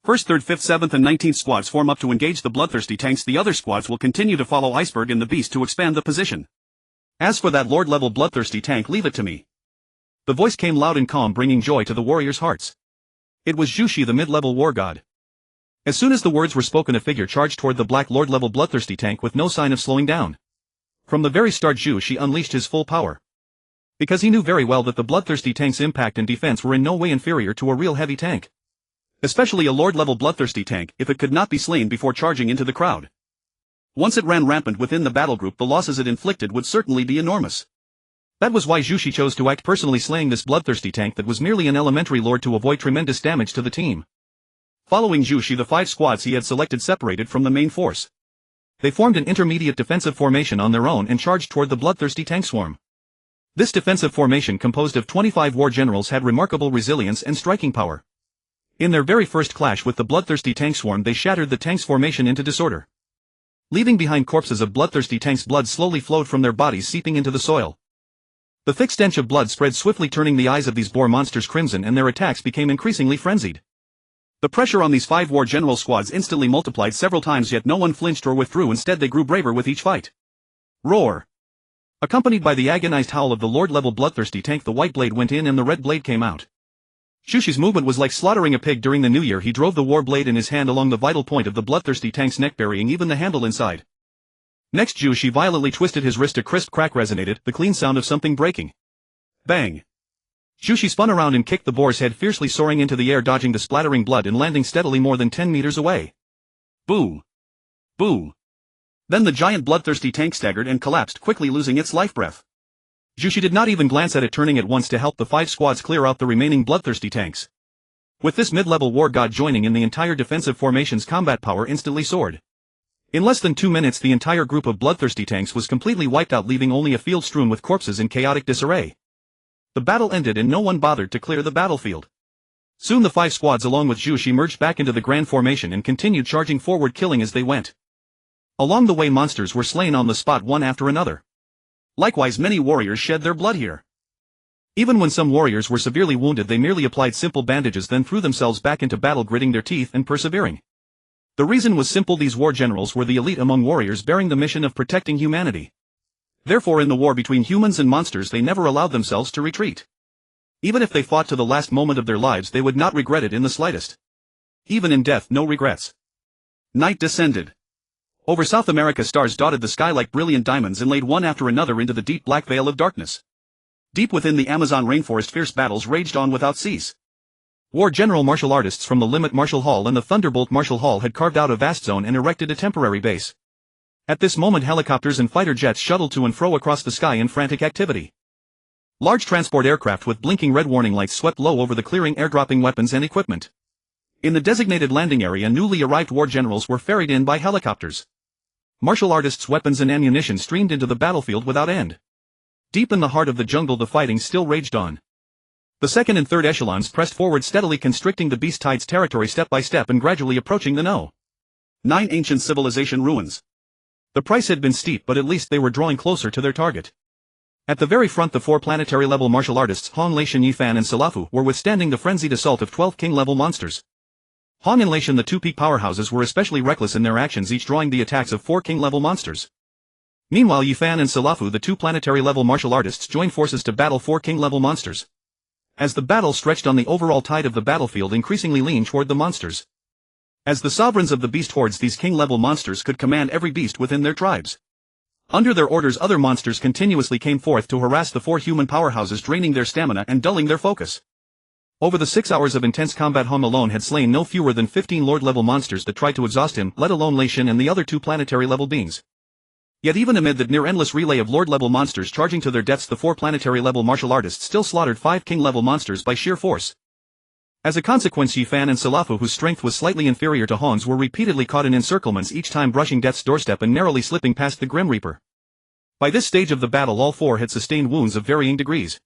1st, 3rd, 5th, 7th, and 19th squads form up to engage the bloodthirsty tanks. The other squads will continue to follow Iceberg and the beast to expand the position. "As for that lord-level bloodthirsty tank, leave it to me." The voice came loud and calm, bringing joy to the warriors' hearts. It was Jushi, the mid-level war god. As soon as the words were spoken, a figure charged toward the black lord-level bloodthirsty tank with no sign of slowing down. From the very start, Jushi unleashed his full power. Because he knew very well that the bloodthirsty tank's impact and defense were in no way inferior to a real heavy tank. Especially a lord-level bloodthirsty tank, if it could not be slain before charging into the crowd. Once it ran rampant within the battle group, the losses it inflicted would certainly be enormous. That was why Jushi chose to act personally, slaying this bloodthirsty tank that was merely an elementary lord, to avoid tremendous damage to the team. Following Jushi, the 5 squads he had selected separated from the main force. They formed an intermediate defensive formation on their own and charged toward the bloodthirsty tank swarm. This defensive formation, composed of 25 war generals, had remarkable resilience and striking power. In their very first clash with the bloodthirsty tank swarm, they shattered the tank's formation into disorder. Leaving behind corpses of bloodthirsty tanks, blood slowly flowed from their bodies, seeping into the soil. The thick stench of blood spread swiftly, turning the eyes of these boar monsters crimson, and their attacks became increasingly frenzied. The pressure on these 5 war general squads instantly multiplied several times, yet no one flinched or withdrew. Instead, they grew braver with each fight. Roar! Accompanied by the agonized howl of the lord-level bloodthirsty tank, the white blade went in and the red blade came out. Jushi's movement was like slaughtering a pig during the new year. He drove the war blade in his hand along the vital point of the bloodthirsty tank's neck, burying even the handle inside. Next, Jushi violently twisted his wrist. A crisp crack resonated, the clean sound of something breaking. Bang! Jushi spun around and kicked the boar's head, fiercely soaring into the air, dodging the splattering blood and landing steadily more than 10 meters away. Boo! Boo! Then the giant bloodthirsty tank staggered and collapsed, quickly losing its life breath. Jushi did not even glance at it, turning at once to help the 5 squads clear out the remaining bloodthirsty tanks. With this mid-level war god joining in, the entire defensive formation's combat power instantly soared. In less than 2 minutes, the entire group of bloodthirsty tanks was completely wiped out, leaving only a field strewn with corpses in chaotic disarray. The battle ended and no one bothered to clear the battlefield. Soon the 5 squads along with Jushi merged back into the grand formation and continued charging forward, killing as they went. Along the way, monsters were slain on the spot, one after another. Likewise, many warriors shed their blood here. Even when some warriors were severely wounded, they merely applied simple bandages, then threw themselves back into battle, gritting their teeth and persevering. The reason was simple: these war generals were the elite among warriors, bearing the mission of protecting humanity. Therefore, in the war between humans and monsters, they never allowed themselves to retreat. Even if they fought to the last moment of their lives, they would not regret it in the slightest. Even in death, no regrets. Night descended. Over South America stars dotted the sky like brilliant diamonds and laid one after another into the deep black veil of darkness. Deep within the Amazon rainforest fierce battles raged on without cease. War general martial artists from the Limit Martial Hall and the Thunderbolt Martial Hall had carved out a vast zone and erected a temporary base. At this moment helicopters and fighter jets shuttled to and fro across the sky in frantic activity. Large transport aircraft with blinking red warning lights swept low over the clearing, airdropping weapons and equipment. In the designated landing area newly arrived war generals were ferried in by helicopters. Martial artists' weapons and ammunition streamed into the battlefield without end. Deep in the heart of the jungle the fighting still raged on. The second and third echelons pressed forward steadily, constricting the beast tide's territory step by step and gradually approaching the No. 9 ancient civilization ruins. The price had been steep, but at least they were drawing closer to their target. At the very front the four planetary-level martial artists Hong, Leishan, Yifan and Salafu were withstanding the frenzied assault of 12 king-level monsters. Hong and Leishan, the two peak powerhouses, were especially reckless in their actions, each drawing the attacks of 4 king-level monsters. Meanwhile Yifan and Salafu, the two planetary-level martial artists, joined forces to battle 4 king-level monsters. As the battle stretched on, the overall tide of the battlefield increasingly leaned toward the monsters. As the sovereigns of the beast hordes, these king-level monsters could command every beast within their tribes. Under their orders other monsters continuously came forth to harass the 4 human powerhouses, draining their stamina and dulling their focus. Over the 6 hours of intense combat Hong alone had slain no fewer than 15 lord-level monsters that tried to exhaust him, let alone Leishan and the other 2 planetary-level beings. Yet even amid the near-endless relay of lord-level monsters charging to their deaths, the 4 planetary-level martial artists still slaughtered 5 king-level monsters by sheer force. As a consequence Yifan and Salafu, whose strength was slightly inferior to Hong's, were repeatedly caught in encirclements, each time brushing death's doorstep and narrowly slipping past the Grim Reaper. By this stage of the battle all 4 had sustained wounds of varying degrees.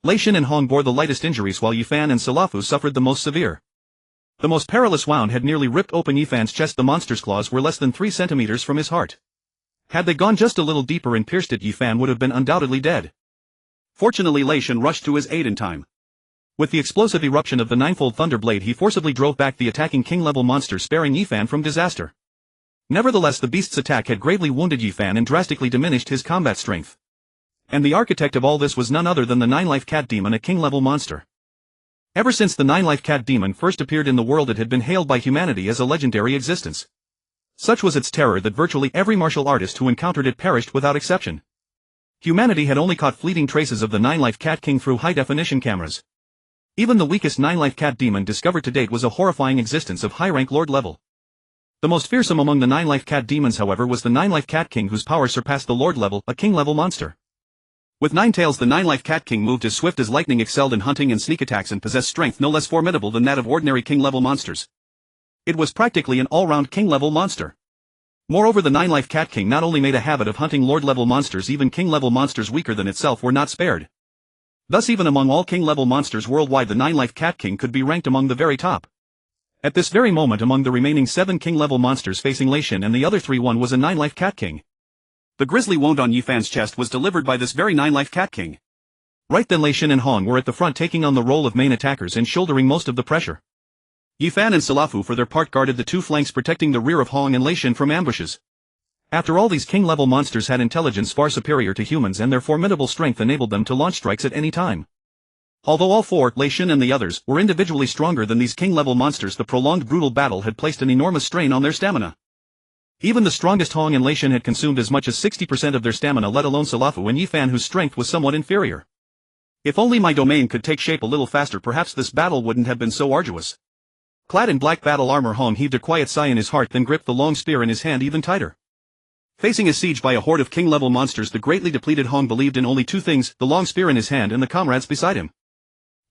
Leishan and Hong bore the lightest injuries while Yifan and Salafu suffered the most severe. The most perilous wound had nearly ripped open Yifan's chest. The monster's claws were less than 3 centimeters from his heart. Had they gone just a little deeper and pierced it, Yifan would have been undoubtedly dead. Fortunately Leishan rushed to his aid in time. With the explosive eruption of the ninefold thunderblade he forcibly drove back the attacking king-level monster, sparing Yifan from disaster. Nevertheless the beast's attack had gravely wounded Yifan and drastically diminished his combat strength. And the architect of all this was none other than the 9-life cat demon, a king-level monster. Ever since the 9-life cat demon first appeared in the world it had been hailed by humanity as a legendary existence. Such was its terror that virtually every martial artist who encountered it perished without exception. Humanity had only caught fleeting traces of the 9-life cat king through high-definition cameras. Even the weakest 9-life cat demon discovered to date was a horrifying existence of high-rank lord level. The most fearsome among the 9-life cat demons, however, was the 9-life cat king, whose power surpassed the lord level, a king-level monster. With 9 tails, the 9-life cat king moved as swift as lightning, excelled in hunting and sneak attacks, and possessed strength no less formidable than that of ordinary king-level monsters. It was practically an all-round king-level monster. Moreover, the 9-life cat king not only made a habit of hunting lord-level monsters, even king-level monsters weaker than itself were not spared. Thus even among all king-level monsters worldwide the 9-life cat king could be ranked among the very top. At this very moment among the remaining 7 king-level monsters facing Leishan and the other 3, one was a 9-life cat king. The grisly wound on Yifan's chest was delivered by this very 9-life cat king. Right then Leishan and Hong were at the front, taking on the role of main attackers and shouldering most of the pressure. Yifan and Salafu for their part guarded the 2 flanks, protecting the rear of Hong and Leishan from ambushes. After all, these king-level monsters had intelligence far superior to humans, and their formidable strength enabled them to launch strikes at any time. Although all 4, Leishan and the others, were individually stronger than these king-level monsters, the prolonged brutal battle had placed an enormous strain on their stamina. Even the strongest Hong and Leishan had consumed as much as 60% of their stamina, let alone Salafu and Yifan, whose strength was somewhat inferior. If only my domain could take shape a little faster, perhaps this battle wouldn't have been so arduous. Clad in black battle armor, Hong heaved a quiet sigh in his heart, then gripped the long spear in his hand even tighter. Facing a siege by a horde of king-level monsters, the greatly depleted Hong believed in only 2 things, the long spear in his hand and the comrades beside him.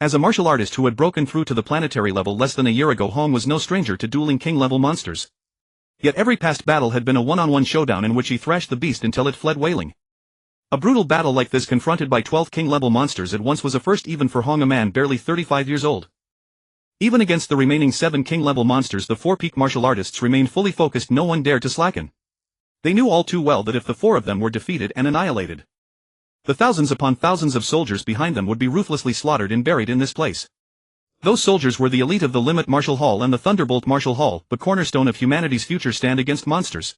As a martial artist who had broken through to the planetary level less than a year ago, Hong was no stranger to dueling king-level monsters. Yet every past battle had been a one-on-one showdown in which he thrashed the beast until it fled wailing. A brutal battle like this, confronted by 12 king-level monsters at once, was a first even for Hong, a man barely 35 years old. Even against the remaining 7 king-level monsters, the 4 peak martial artists remained fully focused. No one dared to slacken. They knew all too well that if the 4 of them were defeated and annihilated, the thousands upon thousands of soldiers behind them would be ruthlessly slaughtered and buried in this place. Those soldiers were the elite of the Limit Martial Hall and the Thunderbolt Martial Hall, the cornerstone of humanity's future stand against monsters.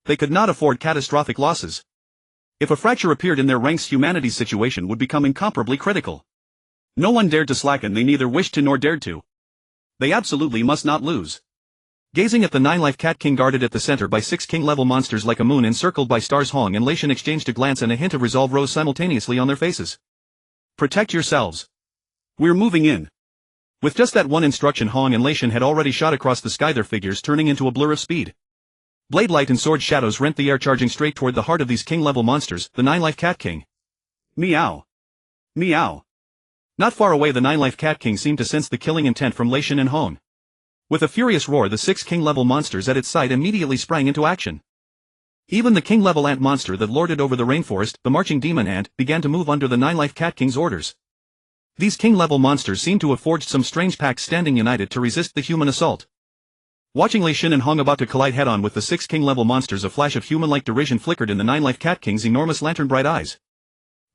They could not afford catastrophic losses. If a fracture appeared in their ranks, humanity's situation would become incomparably critical. No one dared to slacken. They neither wished to nor dared to. They absolutely must not lose. Gazing at the 9-life Cat King guarded at the center by 6 king-level monsters like a moon encircled by stars, Hong and Lei Shan exchanged a glance and a hint of resolve rose simultaneously on their faces. Protect yourselves. We're moving in. With just that one instruction, Hong and Lei Shan had already shot across the sky, their figures turning into a blur of speed. Blade light and sword shadows rent the air, charging straight toward the heart of these king-level monsters, the 9-life Cat King. Meow. Meow. Not far away, the 9-life Cat King seemed to sense the killing intent from Lei Shan and Hong. With a furious roar, the 6 king-level monsters at its side immediately sprang into action. Even the king-level ant monster that lorded over the rainforest, the marching demon ant, began to move under the 9-life Cat King's orders. These king-level monsters seemed to have forged some strange pact, standing united to resist the human assault. Watching Lei Shan and Hong about to collide head-on with the 6 king-level monsters, a flash of human-like derision flickered in the 9-life Cat King's enormous lantern-bright eyes.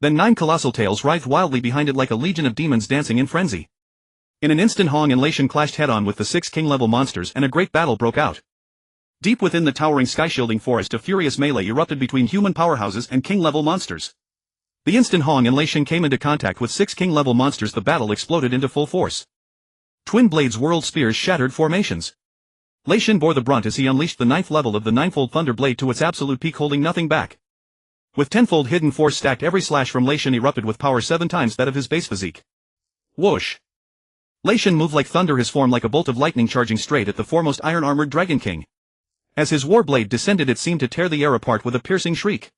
Then 9 colossal tails writhed wildly behind it like a legion of demons dancing in frenzy. In an instant, Hong and Lei Shan clashed head-on with the 6 king-level monsters and a great battle broke out. Deep within the towering sky-shielding forest, a furious melee erupted between human powerhouses and king-level monsters. The instant Hong and Lei Shan came into contact with 6 king-level monsters, the battle exploded into full force. Twin blades whirled, spears shattered formations. Lei Shan bore the brunt as he unleashed the 9th level of the 9-fold Thunder Blade to its absolute peak, holding nothing back. With 10-fold hidden force stacked, every slash from Lei Shan erupted with power 7 times that of his base physique. Whoosh! Lei Shan moved like thunder, his form like a bolt of lightning, charging straight at the foremost iron-armored Dragon King. As his war blade descended, it seemed to tear the air apart with a piercing shriek.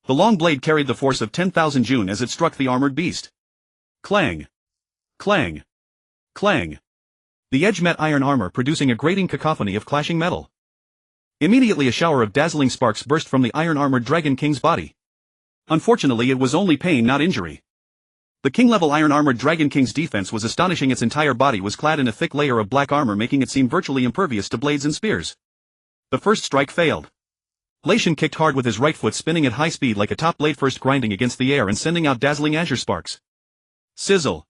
The long blade carried the force of 10,000 Jun as it struck the armored beast. Clang! Clang! Clang! The edge met iron armor, producing a grating cacophony of clashing metal. Immediately a shower of dazzling sparks burst from the iron-armored Dragon King's body. Unfortunately, it was only pain, not injury. The king-level iron-armored Dragon King's defense was astonishing. Its entire body was clad in a thick layer of black armor, making it seem virtually impervious to blades and spears. The first strike failed. Lei Shan kicked hard with his right foot, spinning at high speed like a top blade, first grinding against the air and sending out dazzling azure sparks. Sizzle!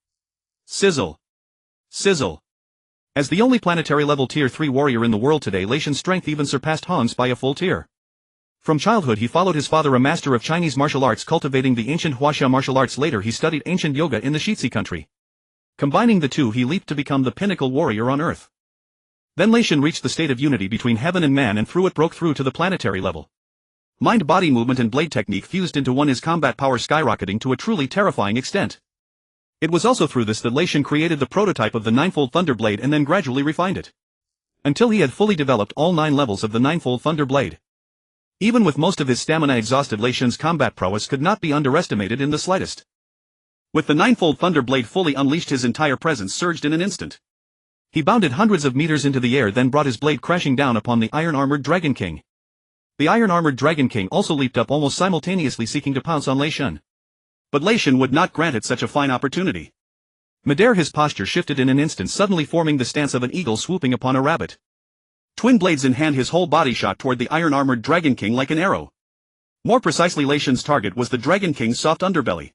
Sizzle! Sizzle! As the only planetary level tier 3 warrior in the world today, Lei Shan's strength even surpassed Hong's by a full tier. From childhood he followed his father, a master of Chinese martial arts, cultivating the ancient Huaxia martial arts. Later he studied ancient yoga in the Shitzi country. Combining the two, he leaped to become the pinnacle warrior on Earth. Then Lei Shan reached the state of unity between heaven and man, and through it broke through to the planetary level. Mind-body movement and blade technique fused into one, his combat power skyrocketing to a truly terrifying extent. It was also through this that Lei Shan created the prototype of the 9-fold Thunder Blade and then gradually refined it, until he had fully developed all 9 levels of the 9-fold Thunder Blade. Even with most of his stamina exhausted, Lei Shan's combat prowess could not be underestimated in the slightest. With the 9-fold Thunder Blade fully unleashed, his entire presence surged in an instant. He bounded hundreds of meters into the air, then brought his blade crashing down upon the iron-armored Dragon King. The iron-armored Dragon King also leaped up almost simultaneously, seeking to pounce on Lei Shan. But Lei Shan would not grant it such a fine opportunity. Midair, his posture shifted in an instant, suddenly forming the stance of an eagle swooping upon a rabbit. Twin blades in hand, his whole body shot toward the iron-armored Dragon King like an arrow. More precisely, Lei Shan's target was the Dragon King's soft underbelly.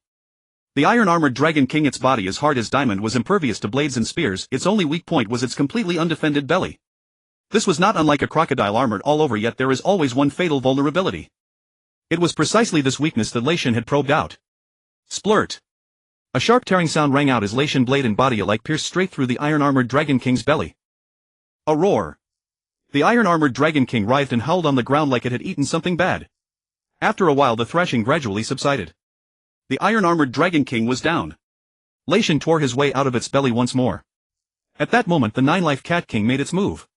The iron-armored Dragon King, its body as hard as diamond, was impervious to blades and spears. Its only weak point was its completely undefended belly. This was not unlike a crocodile armored all over, yet there is always one fatal vulnerability. It was precisely this weakness that Lei Shan had probed out. Splurt! A sharp tearing sound rang out as Lei Shan, blade and body alike, pierced straight through the iron-armored Dragon King's belly. A roar! The iron-armored Dragon King writhed and howled on the ground like it had eaten something bad. After a while the thrashing gradually subsided. The iron-armored Dragon King was down. Lei Shan tore his way out of its belly once more. At that moment the 9-life Cat King made its move.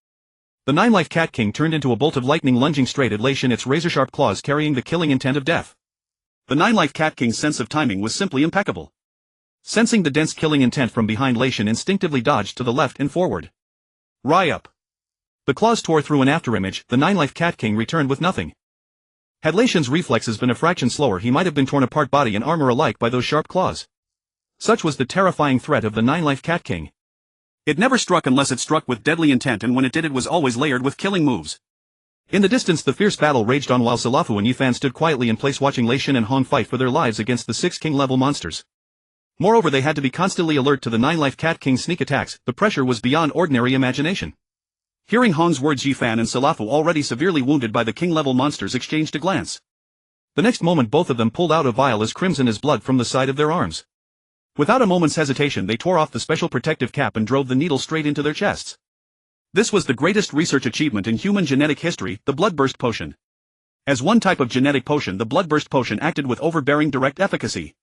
The 9-life Cat King turned into a bolt of lightning, lunging straight at Lei Shan, its razor-sharp claws carrying the killing intent of death. The 9-life Cat King's sense of timing was simply impeccable. Sensing the dense killing intent from behind, Lei Shan instinctively dodged to the left and forward. Rai up! The claws tore through an afterimage. The 9-life Cat King returned with nothing. Had Lei Shan's reflexes been a fraction slower, he might have been torn apart, body and armor alike, by those sharp claws. Such was the terrifying threat of the 9-life Cat King. It never struck unless it struck with deadly intent, and when it did, it was always layered with killing moves. In the distance the fierce battle raged on while Salafu and Yifan stood quietly in place, watching Lei Shan and Hong fight for their lives against the 6 king-level monsters. Moreover, they had to be constantly alert to the 9-life Cat King's sneak attacks. The pressure was beyond ordinary imagination. Hearing Hong's words, Yifan and Salafu, already severely wounded by the king-level monsters, exchanged a glance. The next moment both of them pulled out a vial as crimson as blood from the side of their arms. Without a moment's hesitation they tore off the special protective cap and drove the needle straight into their chests. This was the greatest research achievement in human genetic history, the Bloodburst Potion. As one type of genetic potion, the Bloodburst Potion acted with overbearing direct efficacy.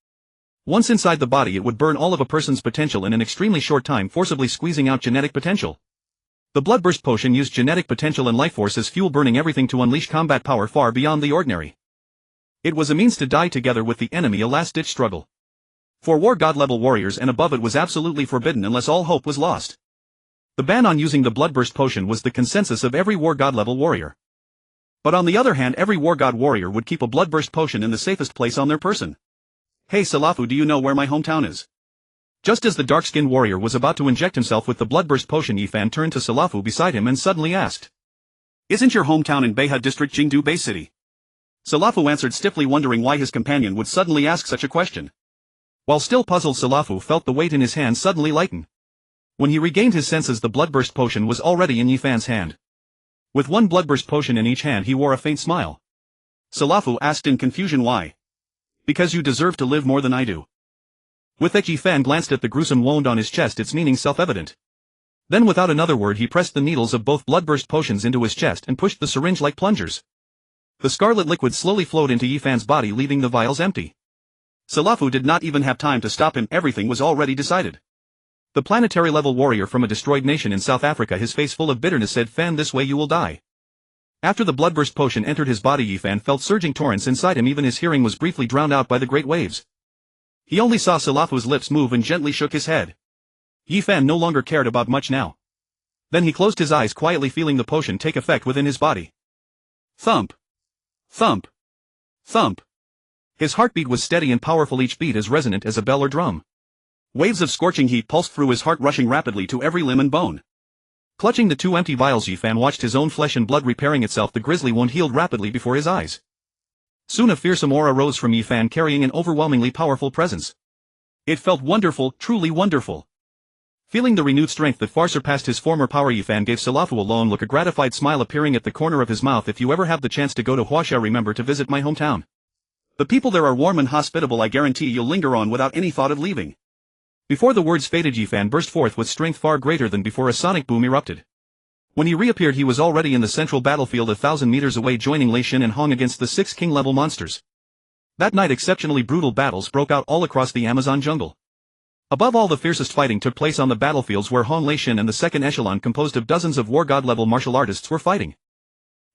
Once inside the body, it would burn all of a person's potential in an extremely short time, forcibly squeezing out genetic potential. The Bloodburst Potion used genetic potential and life force as fuel, burning everything to unleash combat power far beyond the ordinary. It was a means to die together with the enemy, a last-ditch struggle. For war god level warriors and above, it was absolutely forbidden unless all hope was lost. The ban on using the Bloodburst Potion was the consensus of every war god level warrior. But on the other hand, every war god warrior would keep a Bloodburst Potion in the safest place on their person. "Hey Salafu, do you know where my hometown is?" Just as the dark-skinned warrior was about to inject himself with the Bloodburst Potion, Yuan turned to Salafu beside him and suddenly asked, "Isn't your hometown in Beha District, Jingdu Bay City?" Salafu answered stiffly, wondering why his companion would suddenly ask such a question. While still puzzled, Salafu felt the weight in his hand suddenly lighten. When he regained his senses, the Bloodburst Potion was already in Yuan's hand. With one Bloodburst Potion in each hand, he wore a faint smile. Salafu asked in confusion, "Why?" "Because you deserve to live more than I do." With that, Yuan glanced at the gruesome wound on his chest, its meaning self-evident. Then without another word, he pressed the needles of both Bloodburst Potions into his chest and pushed the syringe like plungers. The scarlet liquid slowly flowed into Yuan's body, leaving the vials empty. Salafu did not even have time to stop him, everything was already decided. The planetary-level warrior from a destroyed nation in South Africa, his face full of bitterness, said, "Fan, this way you will die." After the Bloodburst Potion entered his body, Yuan felt surging torrents inside him. Even his hearing was briefly drowned out by the great waves. He only saw Salafu's lips move and gently shook his head. Yuan no longer cared about much now. Then he closed his eyes, quietly feeling the potion take effect within his body. Thump. Thump. Thump. His heartbeat was steady and powerful, each beat as resonant as a bell or drum. Waves of scorching heat pulsed through his heart, rushing rapidly to every limb and bone. Clutching the two empty vials, Yuan watched his own flesh and blood repairing itself. The grisly wound healed rapidly before his eyes. Soon a fearsome aura rose from Yuan, carrying an overwhelmingly powerful presence. It felt wonderful, truly wonderful. Feeling the renewed strength that far surpassed his former power, Yuan gave Salafu a long look, a gratified smile appearing at the corner of his mouth. "If you ever have the chance to go to Huaxia, remember to visit my hometown. The people there are warm and hospitable. I guarantee you'll linger on without any thought of leaving." Before the words faded, Yuan burst forth with strength far greater than before. A sonic boom erupted. When he reappeared, he was already in the central battlefield 1,000 meters away, joining Lei Xin and Hong against the 6 king-level monsters. That night, exceptionally brutal battles broke out all across the Amazon jungle. Above all, the fiercest fighting took place on the battlefields where Hong, Lei Xin and the second echelon, composed of dozens of war god-level martial artists, were fighting.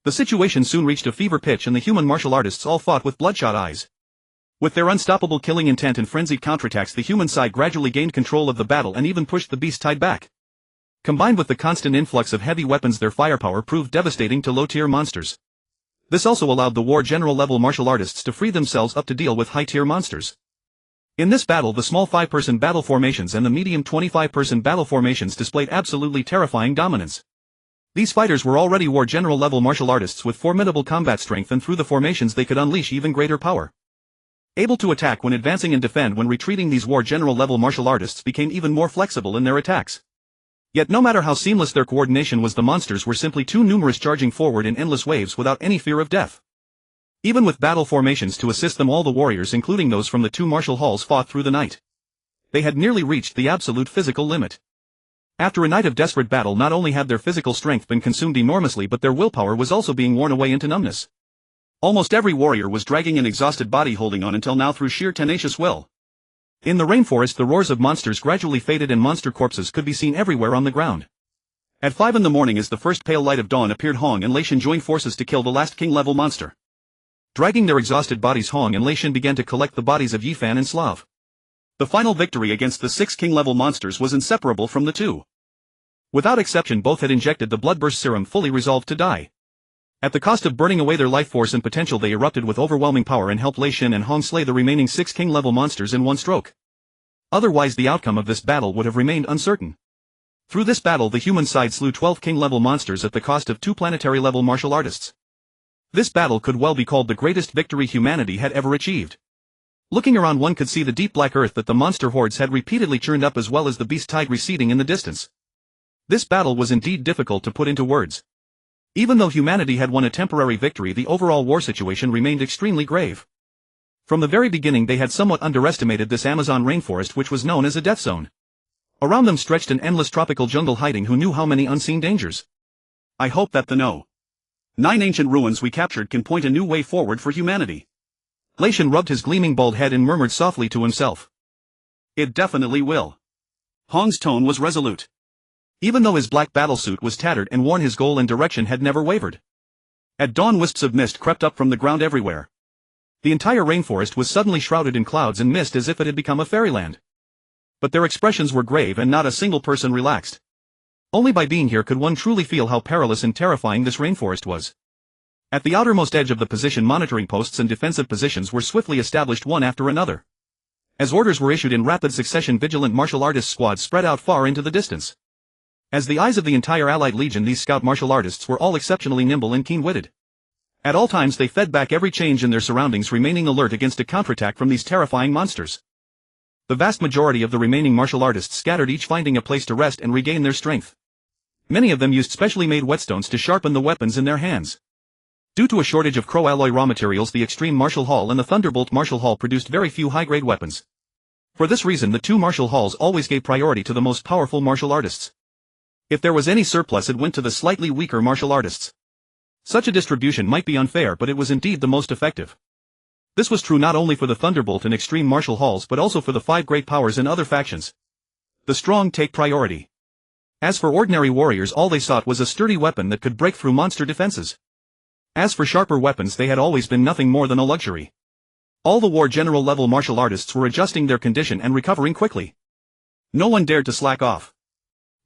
The situation soon reached a fever pitch, and the human martial artists all fought with bloodshot eyes. With their unstoppable killing intent and frenzied counterattacks, the human side gradually gained control of the battle and even pushed the beast tide back. Combined with the constant influx of heavy weapons, their firepower proved devastating to low-tier monsters. This also allowed the war general-level martial artists to free themselves up to deal with high-tier monsters. In this battle, the small 5-person battle formations and the medium 25-person battle formations displayed absolutely terrifying dominance. These fighters were already war general-level martial artists with formidable combat strength, and through the formations they could unleash even greater power. Able to attack when advancing and defend when retreating, these war general-level martial artists became even more flexible in their attacks. Yet no matter how seamless their coordination was, the monsters were simply too numerous, charging forward in endless waves without any fear of death. Even with battle formations to assist them, all the warriors, including those from the 2 martial halls, fought through the night. They had nearly reached the absolute physical limit. After a night of desperate battle, not only had their physical strength been consumed enormously, but their willpower was also being worn away into numbness. Almost every warrior was dragging an exhausted body, holding on until now through sheer tenacious will. In the rainforest, the roars of monsters gradually faded and monster corpses could be seen everywhere on the ground. At 5 in the morning, as the first pale light of dawn appeared, Hong and Lei Xin joined forces to kill the last king-level monster. Dragging their exhausted bodies, Hong and Lei Xin began to collect the bodies of Yuan and Slav. The final victory against the 6 king-level monsters was inseparable from the two. Without exception, both had injected the bloodburst serum, fully resolved to die. At the cost of burning away their life force and potential, they erupted with overwhelming power and helped Lei Xin and Hong slay the remaining 6 king-level monsters in one stroke. Otherwise, the outcome of this battle would have remained uncertain. Through this battle, the human side slew 12 king-level monsters at the cost of 2 planetary-level martial artists. This battle could well be called the greatest victory humanity had ever achieved. Looking around, one could see the deep black earth that the monster hordes had repeatedly churned up, as well as the beast tide receding in the distance. This battle was indeed difficult to put into words. Even though humanity had won a temporary victory, the overall war situation remained extremely grave. From the very beginning, they had somewhat underestimated this Amazon rainforest, which was known as a death zone. Around them stretched an endless tropical jungle hiding who knew how many unseen dangers. I hope that the 9 ancient ruins we captured can point a new way forward for humanity. Lei Shan rubbed his gleaming bald head and murmured softly to himself. It definitely will. Hong's tone was resolute. Even though his black battlesuit was tattered and worn, his goal and direction had never wavered. At dawn, wisps of mist crept up from the ground everywhere. The entire rainforest was suddenly shrouded in clouds and mist as if it had become a fairyland. But their expressions were grave and not a single person relaxed. Only by being here could one truly feel how perilous and terrifying this rainforest was. At the outermost edge of the position, monitoring posts and defensive positions were swiftly established one after another. As orders were issued in rapid succession, vigilant martial artist squads spread out far into the distance. As the eyes of the entire allied legion, these scout martial artists were all exceptionally nimble and keen-witted. At all times they fed back every change in their surroundings, remaining alert against a counterattack from these terrifying monsters. The vast majority of the remaining martial artists scattered, each finding a place to rest and regain their strength. Many of them used specially made whetstones to sharpen the weapons in their hands. Due to a shortage of crow alloy raw materials, the Extreme Martial Hall and the Thunderbolt Martial Hall produced very few high-grade weapons. For this reason, the two martial halls always gave priority to the most powerful martial artists. If there was any surplus, it went to the slightly weaker martial artists. Such a distribution might be unfair, but it was indeed the most effective. This was true not only for the Thunderbolt and Extreme Martial Halls but also for the 5 great powers and other factions. The strong take priority. As for ordinary warriors, all they sought was a sturdy weapon that could break through monster defenses. As for sharper weapons, they had always been nothing more than a luxury. All the war general level martial artists were adjusting their condition and recovering quickly. No one dared to slack off.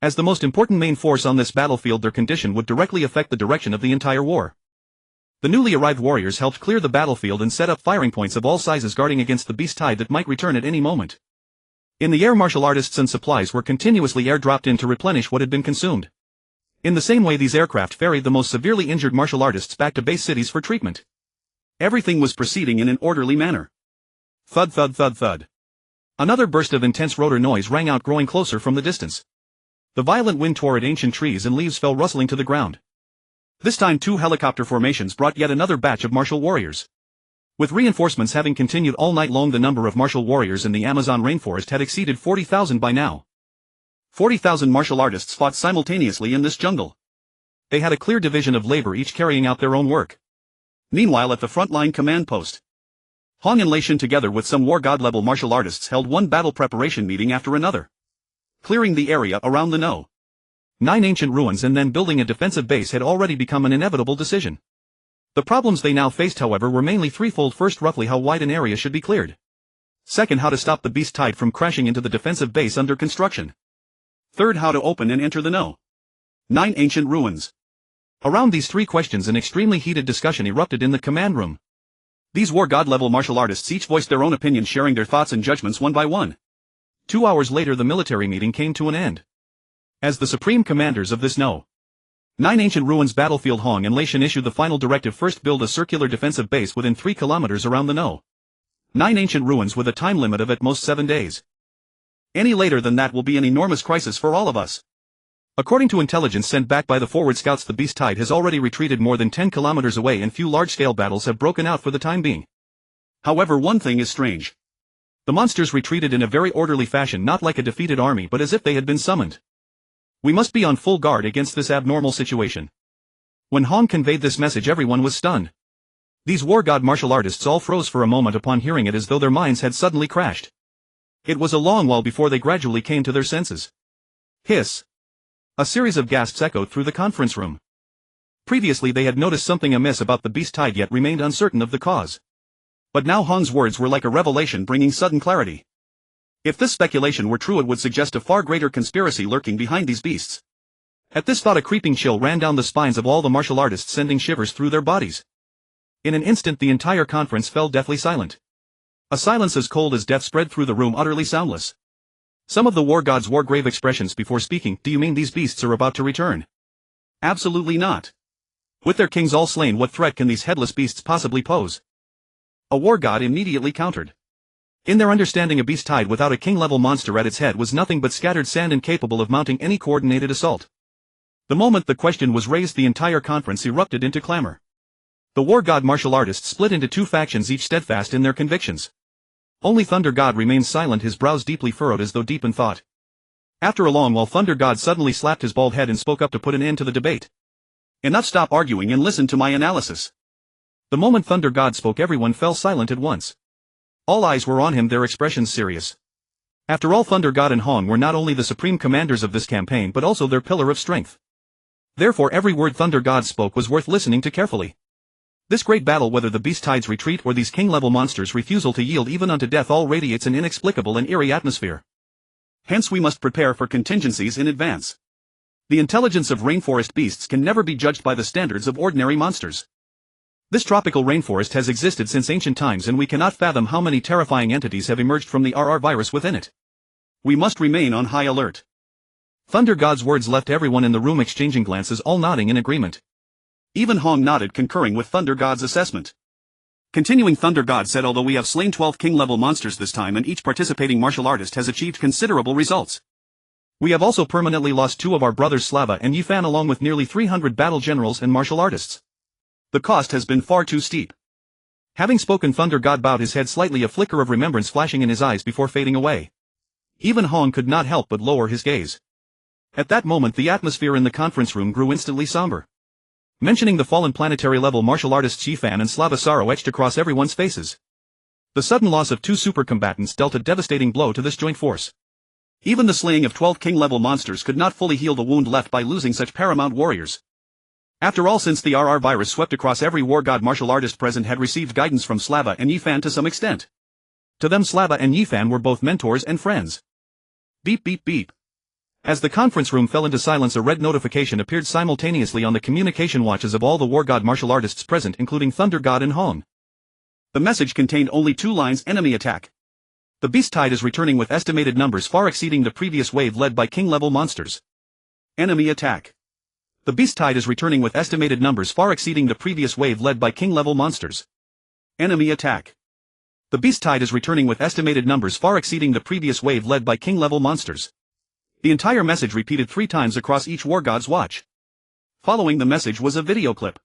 As the most important main force on this battlefield, their condition would directly affect the direction of the entire war. The newly arrived warriors helped clear the battlefield and set up firing points of all sizes, guarding against the beast tide that might return at any moment. In the air, martial artists and supplies were continuously airdropped in to replenish what had been consumed. In the same way, these aircraft ferried the most severely injured martial artists back to base cities for treatment. Everything was proceeding in an orderly manner. Thud, thud, thud, thud. Another burst of intense rotor noise rang out, growing closer from the distance. The violent wind tore at ancient trees and leaves fell rustling to the ground. This time 2 helicopter formations brought yet another batch of martial warriors. With reinforcements having continued all night long, the number of martial warriors in the Amazon rainforest had exceeded 40,000 by now. 40,000 martial artists fought simultaneously in this jungle. They had a clear division of labor, each carrying out their own work. Meanwhile, at the frontline command post, Hong and Lei Shan, together with some war god level martial artists, held one battle preparation meeting after another, clearing the area around the 9 ancient ruins and then building a defensive base had already become an inevitable decision. The problems they now faced, however, were mainly threefold. First, roughly how wide an area should be cleared. Second, how to stop the beast tide from crashing into the defensive base under construction. Third, how to open and enter the 9 ancient ruins. Around these 3 questions, an extremely heated discussion erupted in the command room. These war god level martial artists each voiced their own opinions, sharing their thoughts and judgments one by one. 2 hours later, the military meeting came to an end. As the supreme commanders of this 9 ancient ruins battlefield, Hong and Lei Shan issued the final directive: first, build a circular defensive base within 3 kilometers around the 9 ancient ruins with a time limit of at most 7 days. Any later than that will be an enormous crisis for all of us. According to intelligence sent back by the forward scouts, the beast tide has already retreated more than 10 kilometers away and few large-scale battles have broken out for the time being. However, one thing is strange. The monsters retreated in a very orderly fashion, not like a defeated army but as if they had been summoned. We must be on full guard against this abnormal situation. When Hong conveyed this message, everyone was stunned. These war god martial artists all froze for a moment upon hearing it, as though their minds had suddenly crashed. It was a long while before they gradually came to their senses. Hiss. A series of gasps echoed through the conference room. Previously they had noticed something amiss about the beast tide, yet remained uncertain of the cause. But now Hong's words were like a revelation, bringing sudden clarity. If this speculation were true, it would suggest a far greater conspiracy lurking behind these beasts. At this thought, a creeping chill ran down the spines of all the martial artists, sending shivers through their bodies. In an instant the entire conference fell deathly silent. A silence as cold as death spread through the room, utterly soundless. Some of the war gods wore grave expressions before speaking. Do you mean these beasts are about to return? Absolutely not. With their kings all slain, what threat can these headless beasts possibly pose? A war god immediately countered. In their understanding, a beast tide without a king-level monster at its head was nothing but scattered sand, incapable of mounting any coordinated assault. The moment the question was raised, the entire conference erupted into clamor. The war god martial artists split into 2 factions, each steadfast in their convictions. Only Thunder God remained silent, his brows deeply furrowed as though deep in thought. After a long while, Thunder God suddenly slapped his bald head and spoke up to put an end to the debate. Enough, stop arguing and listen to my analysis. The moment Thunder God spoke, everyone fell silent at once. All eyes were on him, their expressions serious. After all, Thunder God and Hong were not only the supreme commanders of this campaign but also their pillar of strength. Therefore every word Thunder God spoke was worth listening to carefully. This great battle, whether the beast tide's retreat or these king-level monsters' refusal to yield even unto death, all radiates an inexplicable and eerie atmosphere. Hence we must prepare for contingencies in advance. The intelligence of rainforest beasts can never be judged by the standards of ordinary monsters. This tropical rainforest has existed since ancient times, and we cannot fathom how many terrifying entities have emerged from the RR virus within it. We must remain on high alert. Thunder God's words left everyone in the room exchanging glances, all nodding in agreement. Even Hong nodded, concurring with Thunder God's assessment. Continuing, Thunder God said, although we have slain 12 king-level monsters this time and each participating martial artist has achieved considerable results, we have also permanently lost 2 of our brothers, Slava and Yuan, along with nearly 300 battle generals and martial artists. The cost has been far too steep. Having spoken, Thunder God bowed his head slightly, a flicker of remembrance flashing in his eyes before fading away. Even Hong could not help but lower his gaze. At that moment the atmosphere in the conference room grew instantly somber. Mentioning the fallen planetary-level martial artists Yuan and Slava, sorrow etched across everyone's faces. The sudden loss of 2 super combatants dealt a devastating blow to this joint force. Even the slaying of 12 king-level monsters could not fully heal the wound left by losing such paramount warriors. After all, since the RR virus swept across, every war god martial artist present had received guidance from Slava and Yuan to some extent. To them, Slava and Yuan were both mentors and friends. Beep beep beep. As the conference room fell into silence, a red notification appeared simultaneously on the communication watches of all the war god martial artists present, including Thunder God and Hong. The message contained only 2 lines: enemy attack. The beast tide is returning with estimated numbers far exceeding the previous wave led by king-level monsters. Enemy attack. The beast tide is returning with estimated numbers far exceeding the previous wave led by king-level monsters. Enemy attack. The beast tide is returning with estimated numbers far exceeding the previous wave led by king-level monsters. The entire message repeated 3 times across each war god's watch. Following the message was a video clip.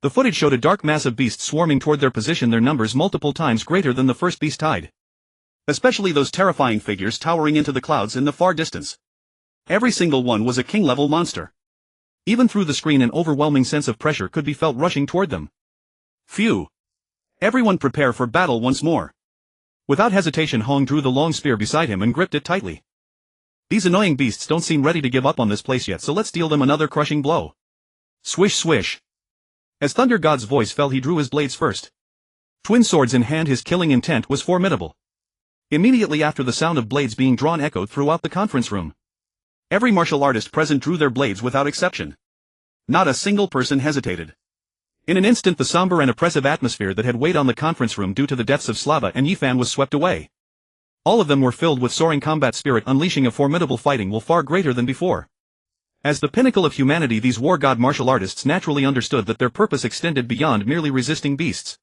The footage showed a dark mass of beasts swarming toward their position, their numbers multiple times greater than the first beast tide. Especially those terrifying figures towering into the clouds in the far distance. Every single one was a king-level monster. Even through the screen, an overwhelming sense of pressure could be felt rushing toward them. Phew! Everyone prepare for battle once more. Without hesitation, Hong drew the long spear beside him and gripped it tightly. These annoying beasts don't seem ready to give up on this place yet, so let's deal them another crushing blow. Swish swish. As Thunder God's voice fell, he drew his blades first. Twin swords in hand, his killing intent was formidable. Immediately after, the sound of blades being drawn echoed throughout the conference room. Every martial artist present drew their blades without exception. Not a single person hesitated. In an instant, the somber and oppressive atmosphere that had weighed on the conference room due to the deaths of Slava and Yuan was swept away. All of them were filled with soaring combat spirit, unleashing a formidable fighting will far greater than before. As the pinnacle of humanity, these war god martial artists naturally understood that their purpose extended beyond merely resisting beasts.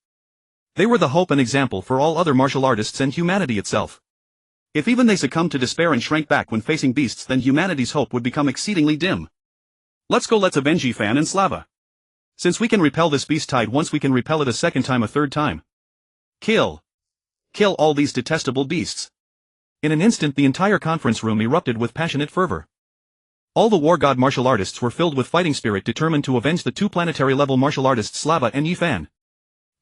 They were the hope and example for all other martial artists and humanity itself. If even they succumbed to despair and shrank back when facing beasts, then humanity's hope would become exceedingly dim. Let's go, let's avenge Yuan and Slava. Since we can repel this beast tide once, we can repel it a second time, a third time. Kill. Kill all these detestable beasts. In an instant, the entire conference room erupted with passionate fervor. All the war god martial artists were filled with fighting spirit, determined to avenge the 2 planetary-level martial artists Slava and Yuan.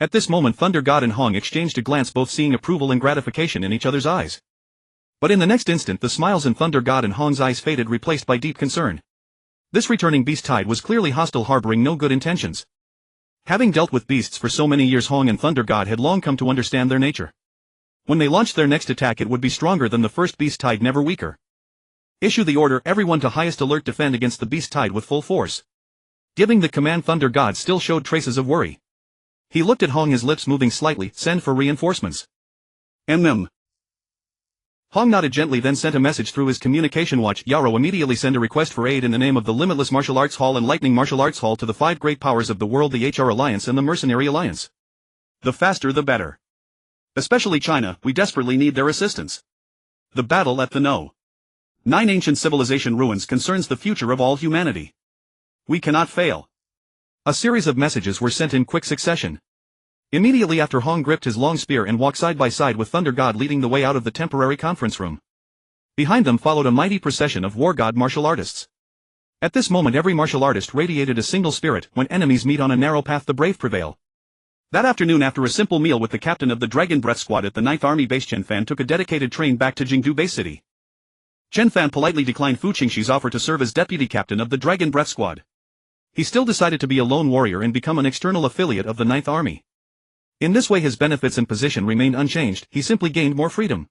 At this moment, Thunder God and Hong exchanged a glance, both seeing approval and gratification in each other's eyes. But in the next instant, the smiles in Thunder God and Hong's eyes faded, replaced by deep concern. This returning beast tide was clearly hostile, harboring no good intentions. Having dealt with beasts for so many years, Hong and Thunder God had long come to understand their nature. When they launched their next attack, it would be stronger than the first beast tide, never weaker. Issue the order, everyone to highest alert, defend against the beast tide with full force. Giving the command, Thunder God still showed traces of worry. He looked at Hong, his lips moving slightly. Send for reinforcements. MM. Hong nodded gently, then sent a message through his communication watch. Yarrow, immediately send a request for aid in the name of the Limitless Martial Arts Hall and Lightning Martial Arts Hall to the 5 great powers of the world, the HR Alliance and the Mercenary Alliance. The faster the better. Especially China, we desperately need their assistance. The battle at the No. 9 ancient civilization ruins concerns the future of all humanity. We cannot fail. A series of messages were sent in quick succession. Immediately after, Hong gripped his long spear and walked side by side with Thunder God, leading the way out of the temporary conference room. Behind them followed a mighty procession of war god martial artists. At this moment every martial artist radiated a single spirit. When enemies meet on a narrow path the brave prevail. That afternoon after a simple meal with the captain of the Dragon Breath Squad at the 9th Army base, Chen Fan took a dedicated train back to Jingdu Base City. Chen Fan politely declined Fu Qingxi's offer to serve as deputy captain of the Dragon Breath Squad. He still decided to be a lone warrior and become an external affiliate of the 9th Army. In this way his benefits and position remained unchanged, he simply gained more freedom.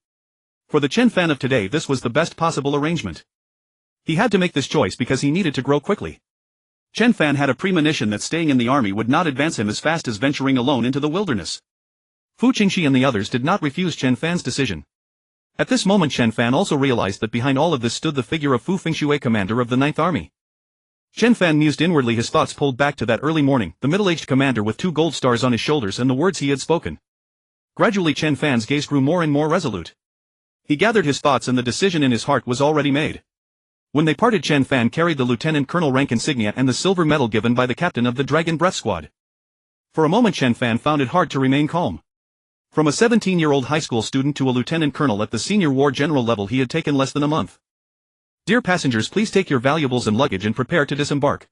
For the Chen Fan of today this was the best possible arrangement. He had to make this choice because he needed to grow quickly. Chen Fan had a premonition that staying in the army would not advance him as fast as venturing alone into the wilderness. Fu Qingxi and the others did not refuse Chen Fan's decision. At this moment Chen Fan also realized that behind all of this stood the figure of Fu Fengshui, commander of the 9th Army. Chen Fan mused inwardly, his thoughts pulled back to that early morning, the middle-aged commander with 2 gold stars on his shoulders and the words he had spoken. Gradually Chen Fan's gaze grew more and more resolute. He gathered his thoughts and the decision in his heart was already made. When they parted Chen Fan carried the lieutenant colonel rank insignia and the silver medal given by the captain of the Dragon Breath Squad. For a moment Chen Fan found it hard to remain calm. From a 17-year-old high school student to a lieutenant colonel at the senior war general level he had taken less than a month. Dear passengers, please take your valuables and luggage and prepare to disembark.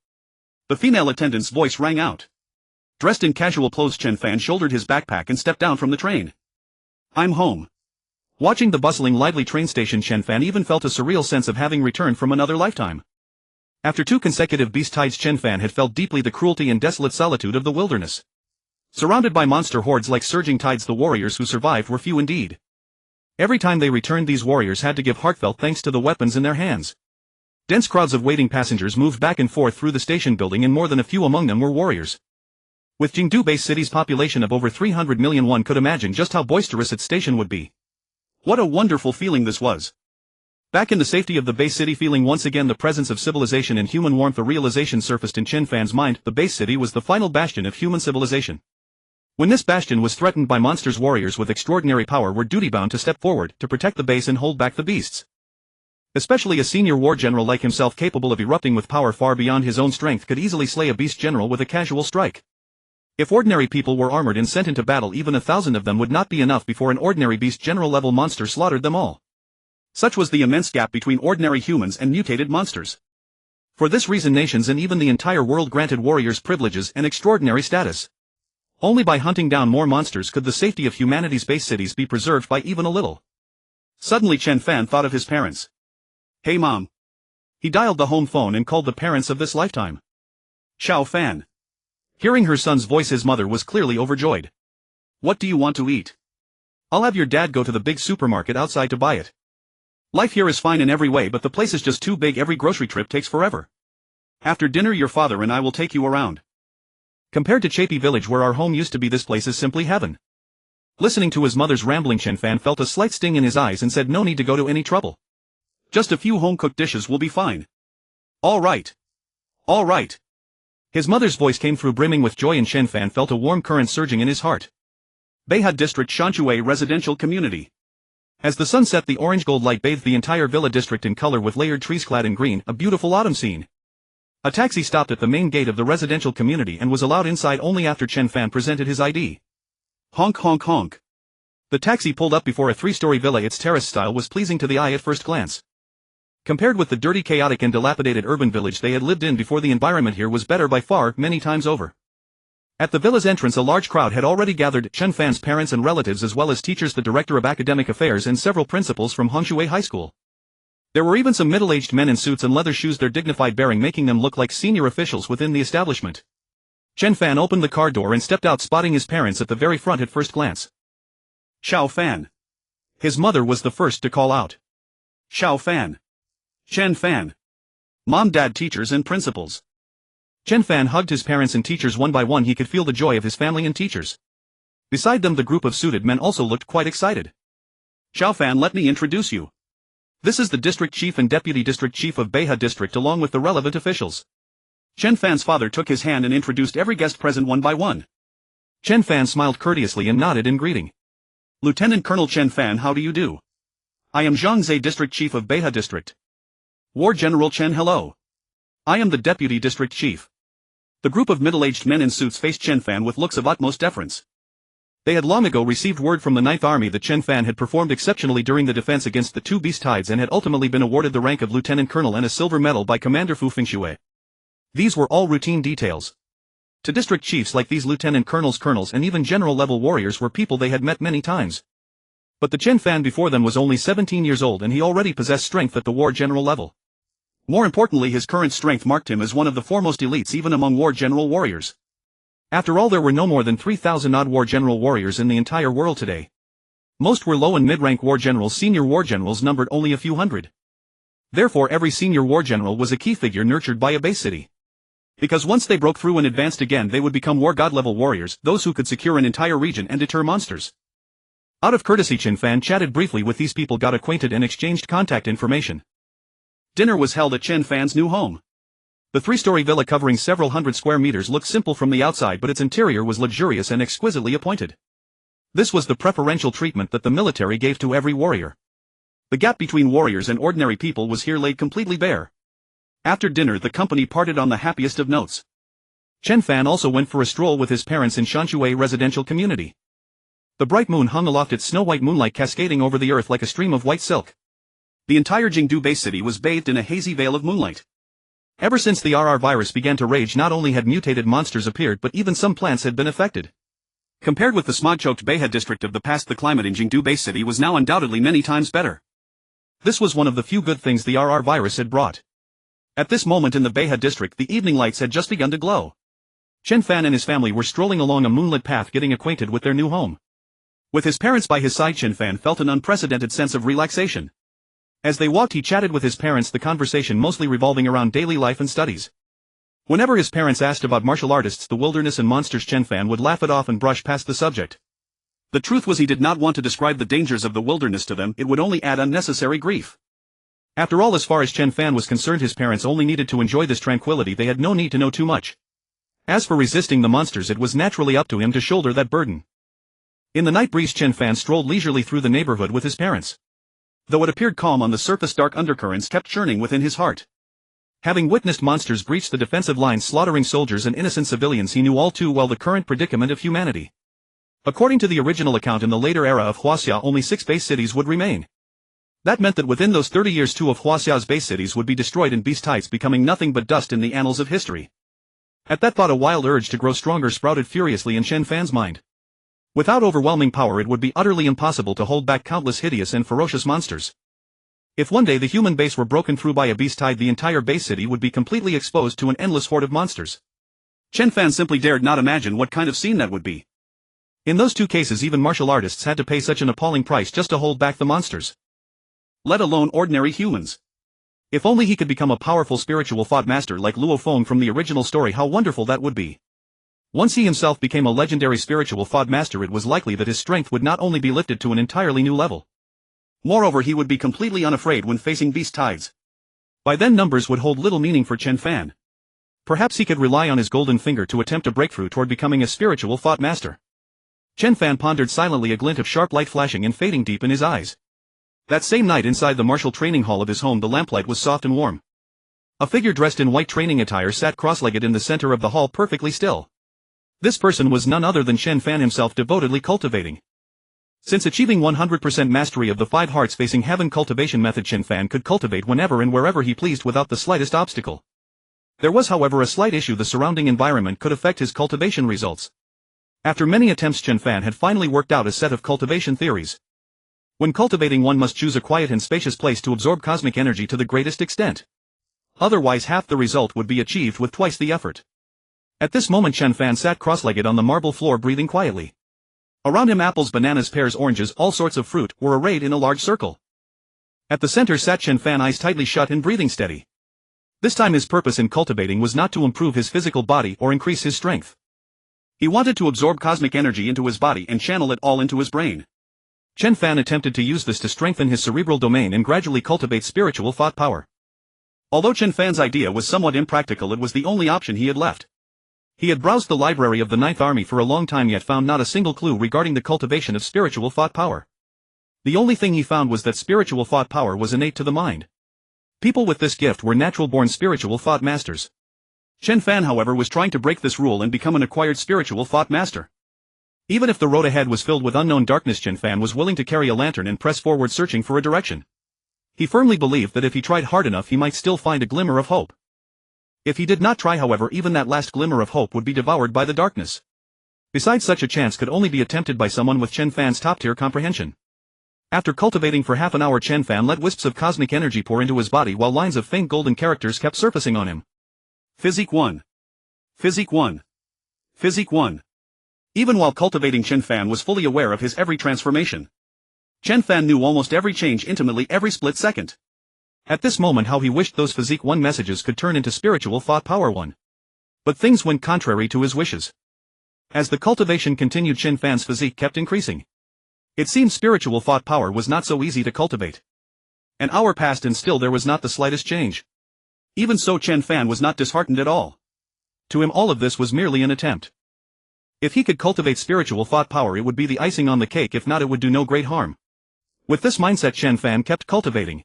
The female attendant's voice rang out. Dressed in casual clothes Chen Fan shouldered his backpack and stepped down from the train. I'm home. Watching the bustling lively train station Chen Fan even felt a surreal sense of having returned from another lifetime. After 2 consecutive beast tides Chen Fan had felt deeply the cruelty and desolate solitude of the wilderness. Surrounded by monster hordes like surging tides, the warriors who survived were few indeed. Every time they returned these warriors had to give heartfelt thanks to the weapons in their hands. Dense crowds of waiting passengers moved back and forth through the station building and more than a few among them were warriors. With Jingdu Base City's population of over 300 million, one could imagine just how boisterous its station would be. What a wonderful feeling this was. Back in the safety of the base city, feeling once again the presence of civilization and human warmth, a realization surfaced in Chen Fan's mind: the base city was the final bastion of human civilization. When this bastion was threatened by monsters, warriors with extraordinary power were duty-bound to step forward to protect the base and hold back the beasts. Especially a senior war general like himself, capable of erupting with power far beyond his own strength, could easily slay a beast general with a casual strike. If ordinary people were armored and sent into battle, even 1,000 of them would not be enough before an ordinary beast general-level monster slaughtered them all. Such was the immense gap between ordinary humans and mutated monsters. For this reason nations and even the entire world granted warriors privileges and extraordinary status. Only by hunting down more monsters could the safety of humanity's base cities be preserved by even a little. Suddenly Chen Fan thought of his parents. Hey mom. He dialed the home phone and called the parents of this lifetime. Xiao Fan. Hearing her son's voice, his mother was clearly overjoyed. What do you want to eat? I'll have your dad go to the big supermarket outside to buy it. Life here is fine in every way, but the place is just too big. Every grocery trip takes forever. After dinner your father and I will take you around. Compared to Chapi village where our home used to be, this place is simply heaven. Listening to his mother's rambling, Chen Fan felt a slight sting in his eyes and said no need to go to any trouble. Just a few home-cooked dishes will be fine. All right. All right. His mother's voice came through brimming with joy and Chen Fan felt a warm current surging in his heart. Beihud District, Shanshui Residential Community. As the sun set, the orange-gold light bathed the entire villa district in color with layered trees clad in green, a beautiful autumn scene. A taxi stopped at the main gate of the residential community and was allowed inside only after Chen Fan presented his ID. Honk honk honk. The taxi pulled up before a 3-story villa. Its terrace style was pleasing to the eye at first glance. Compared with the dirty, chaotic and dilapidated urban village they had lived in before, the environment here was better by far, many times over. At the villa's entrance a large crowd had already gathered, Chen Fan's parents and relatives as well as teachers, the director of academic affairs and several principals from Hongshui High School. There were even some middle-aged men in suits and leather shoes, their dignified bearing making them look like senior officials within the establishment. Chen Fan opened the car door and stepped out, spotting his parents at the very front at first glance. Xiao Fan. His mother was the first to call out. Xiao Fan. Chen Fan. Mom, dad, teachers and principals. Chen Fan hugged his parents and teachers one by one. He could feel the joy of his family and teachers. Beside them the group of suited men also looked quite excited. Xiao Fan, let me introduce you. This is the district chief and deputy district chief of Beihud district along with the relevant officials. Chen Fan's father took his hand and introduced every guest present one by one. Chen Fan smiled courteously and nodded in greeting. Lieutenant Colonel Chen Fan, how do you do? I am Zhangzhe district chief of Beihud district. War General Chen, hello. I am the deputy district chief. The group of middle-aged men in suits faced Chen Fan with looks of utmost deference. They had long ago received word from the Ninth Army that Chen Fan had performed exceptionally during the defense against the two beast tides and had ultimately been awarded the rank of lieutenant colonel and a silver medal by Commander Fu Fengxue. These were all routine details. To district chiefs like these lieutenant colonels, and even general-level warriors were people they had met many times. But the Chen Fan before them was only 17 years old and he already possessed strength at the war general level. More importantly, his current strength marked him as one of the foremost elites even among war general warriors. After all, there were no more than 3,000-odd war general warriors in the entire world today. Most were low and mid-rank war generals. Senior war generals numbered only a few hundred. Therefore every senior war general was a key figure nurtured by a base city. Because once they broke through and advanced again, they would become war god-level warriors, those who could secure an entire region and deter monsters. Out of courtesy, Chen Fan chatted briefly with these people, got acquainted and exchanged contact information. Dinner was held at Chen Fan's new home. The three-story villa covering several hundred square meters looked simple from the outside, but its interior was luxurious and exquisitely appointed. This was the preferential treatment that the military gave to every warrior. The gap between warriors and ordinary people was here laid completely bare. After dinner the company parted on the happiest of notes. Chen Fan also went for a stroll with his parents in Shanshui residential community. The bright moon hung aloft, its snow-white moonlight cascading over the earth like a stream of white silk. The entire Jingdu base city was bathed in a hazy veil of moonlight. Ever since the RR virus began to rage, not only had mutated monsters appeared but even some plants had been affected. Compared with the smog-choked Beihai district of the past, the climate in Jingdu base city was now undoubtedly many times better. This was one of the few good things the RR virus had brought. At this moment in the Beihai district the evening lights had just begun to glow. Chen Fan and his family were strolling along a moonlit path getting acquainted with their new home. With his parents by his side, Chen Fan felt an unprecedented sense of relaxation. As they walked he chatted with his parents, the conversation mostly revolving around daily life and studies. Whenever his parents asked about martial artists, the wilderness and monsters, Chen Fan would laugh it off and brush past the subject. The truth was he did not want to describe the dangers of the wilderness to them, it would only add unnecessary grief. After all, as far as Chen Fan was concerned, his parents only needed to enjoy this tranquility, they had no need to know too much. As for resisting the monsters, it was naturally up to him to shoulder that burden. In the night breeze Chen Fan strolled leisurely through the neighborhood with his parents. Though it appeared calm on the surface, dark undercurrents kept churning within his heart. Having witnessed monsters breach the defensive lines slaughtering soldiers and innocent civilians, he knew all too well the current predicament of humanity. According to the original account, in the later era of Huaxia only 6 base cities would remain. That meant that within those 30 years 2 of Huaxia's base cities would be destroyed and beast tides becoming nothing but dust in the annals of history. At that thought a wild urge to grow stronger sprouted furiously in Chen Fan's mind. Without overwhelming power it would be utterly impossible to hold back countless hideous and ferocious monsters. If one day the human base were broken through by a beast tide, the entire base city would be completely exposed to an endless horde of monsters. Chen Fan simply dared not imagine what kind of scene that would be. In those 2 cases even martial artists had to pay such an appalling price just to hold back the monsters. Let alone ordinary humans. If only he could become a powerful spiritual thought master like Luo Feng from the original story, how wonderful that would be. Once he himself became a legendary spiritual thought master, it was likely that his strength would not only be lifted to an entirely new level. Moreover, he would be completely unafraid when facing beast tides. By then numbers would hold little meaning for Chen Fan. Perhaps he could rely on his golden finger to attempt a breakthrough toward becoming a spiritual thought master. Chen Fan pondered silently, a glint of sharp light flashing and fading deep in his eyes. That same night inside the martial training hall of his home the lamplight was soft and warm. A figure dressed in white training attire sat cross-legged in the center of the hall, perfectly still. This person was none other than Chen Fan himself, devotedly cultivating. Since achieving 100% mastery of the 5 hearts facing heaven cultivation method, Chen Fan could cultivate whenever and wherever he pleased without the slightest obstacle. There was however a slight issue: the surrounding environment could affect his cultivation results. After many attempts Chen Fan had finally worked out a set of cultivation theories. When cultivating, one must choose a quiet and spacious place to absorb cosmic energy to the greatest extent. Otherwise half the result would be achieved with twice the effort. At this moment Chen Fan sat cross-legged on the marble floor, breathing quietly. Around him apples, bananas, pears, oranges, all sorts of fruit, were arrayed in a large circle. At the center sat Chen Fan, eyes tightly shut and breathing steady. This time his purpose in cultivating was not to improve his physical body or increase his strength. He wanted to absorb cosmic energy into his body and channel it all into his brain. Chen Fan attempted to use this to strengthen his cerebral domain and gradually cultivate spiritual thought power. Although Chen Fan's idea was somewhat impractical, it was the only option he had left. He had browsed the library of the Ninth Army for a long time, yet found not a single clue regarding the cultivation of spiritual thought power. The only thing he found was that spiritual thought power was innate to the mind. People with this gift were natural-born spiritual thought masters. Chen Fan, however, was trying to break this rule and become an acquired spiritual thought master. Even if the road ahead was filled with unknown darkness, Chen Fan was willing to carry a lantern and press forward searching for a direction. He firmly believed that if he tried hard enough he might still find a glimmer of hope. If he did not try, however, even that last glimmer of hope would be devoured by the darkness. Besides, such a chance could only be attempted by someone with Chen Fan's top-tier comprehension. After cultivating for half an hour, Chen Fan let wisps of cosmic energy pour into his body while lines of faint golden characters kept surfacing on him. Physique 1. Physique 1. Physique 1. Even while cultivating, Chen Fan was fully aware of his every transformation. Chen Fan knew almost every change intimately every split second. At this moment how he wished those Physique 1 messages could turn into spiritual thought power 1. But things went contrary to his wishes. As the cultivation continued, Chen Fan's physique kept increasing. It seemed spiritual thought power was not so easy to cultivate. An hour passed and still there was not the slightest change. Even so, Chen Fan was not disheartened at all. To him all of this was merely an attempt. If he could cultivate spiritual thought power, it would be the icing on the cake; if not, it would do no great harm. With this mindset, Chen Fan kept cultivating.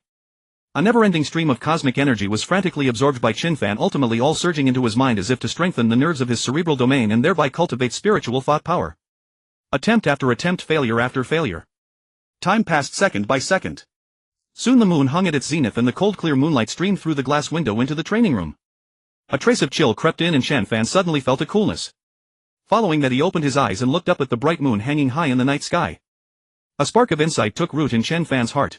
A never-ending stream of cosmic energy was frantically absorbed by Chen Fan, ultimately all surging into his mind as if to strengthen the nerves of his cerebral domain and thereby cultivate spiritual thought power. Attempt after attempt, failure after failure. Time passed second by second. Soon the moon hung at its zenith and the cold clear moonlight streamed through the glass window into the training room. A trace of chill crept in and Chen Fan suddenly felt a coolness. Following that, he opened his eyes and looked up at the bright moon hanging high in the night sky. A spark of insight took root in Chen Fan's heart.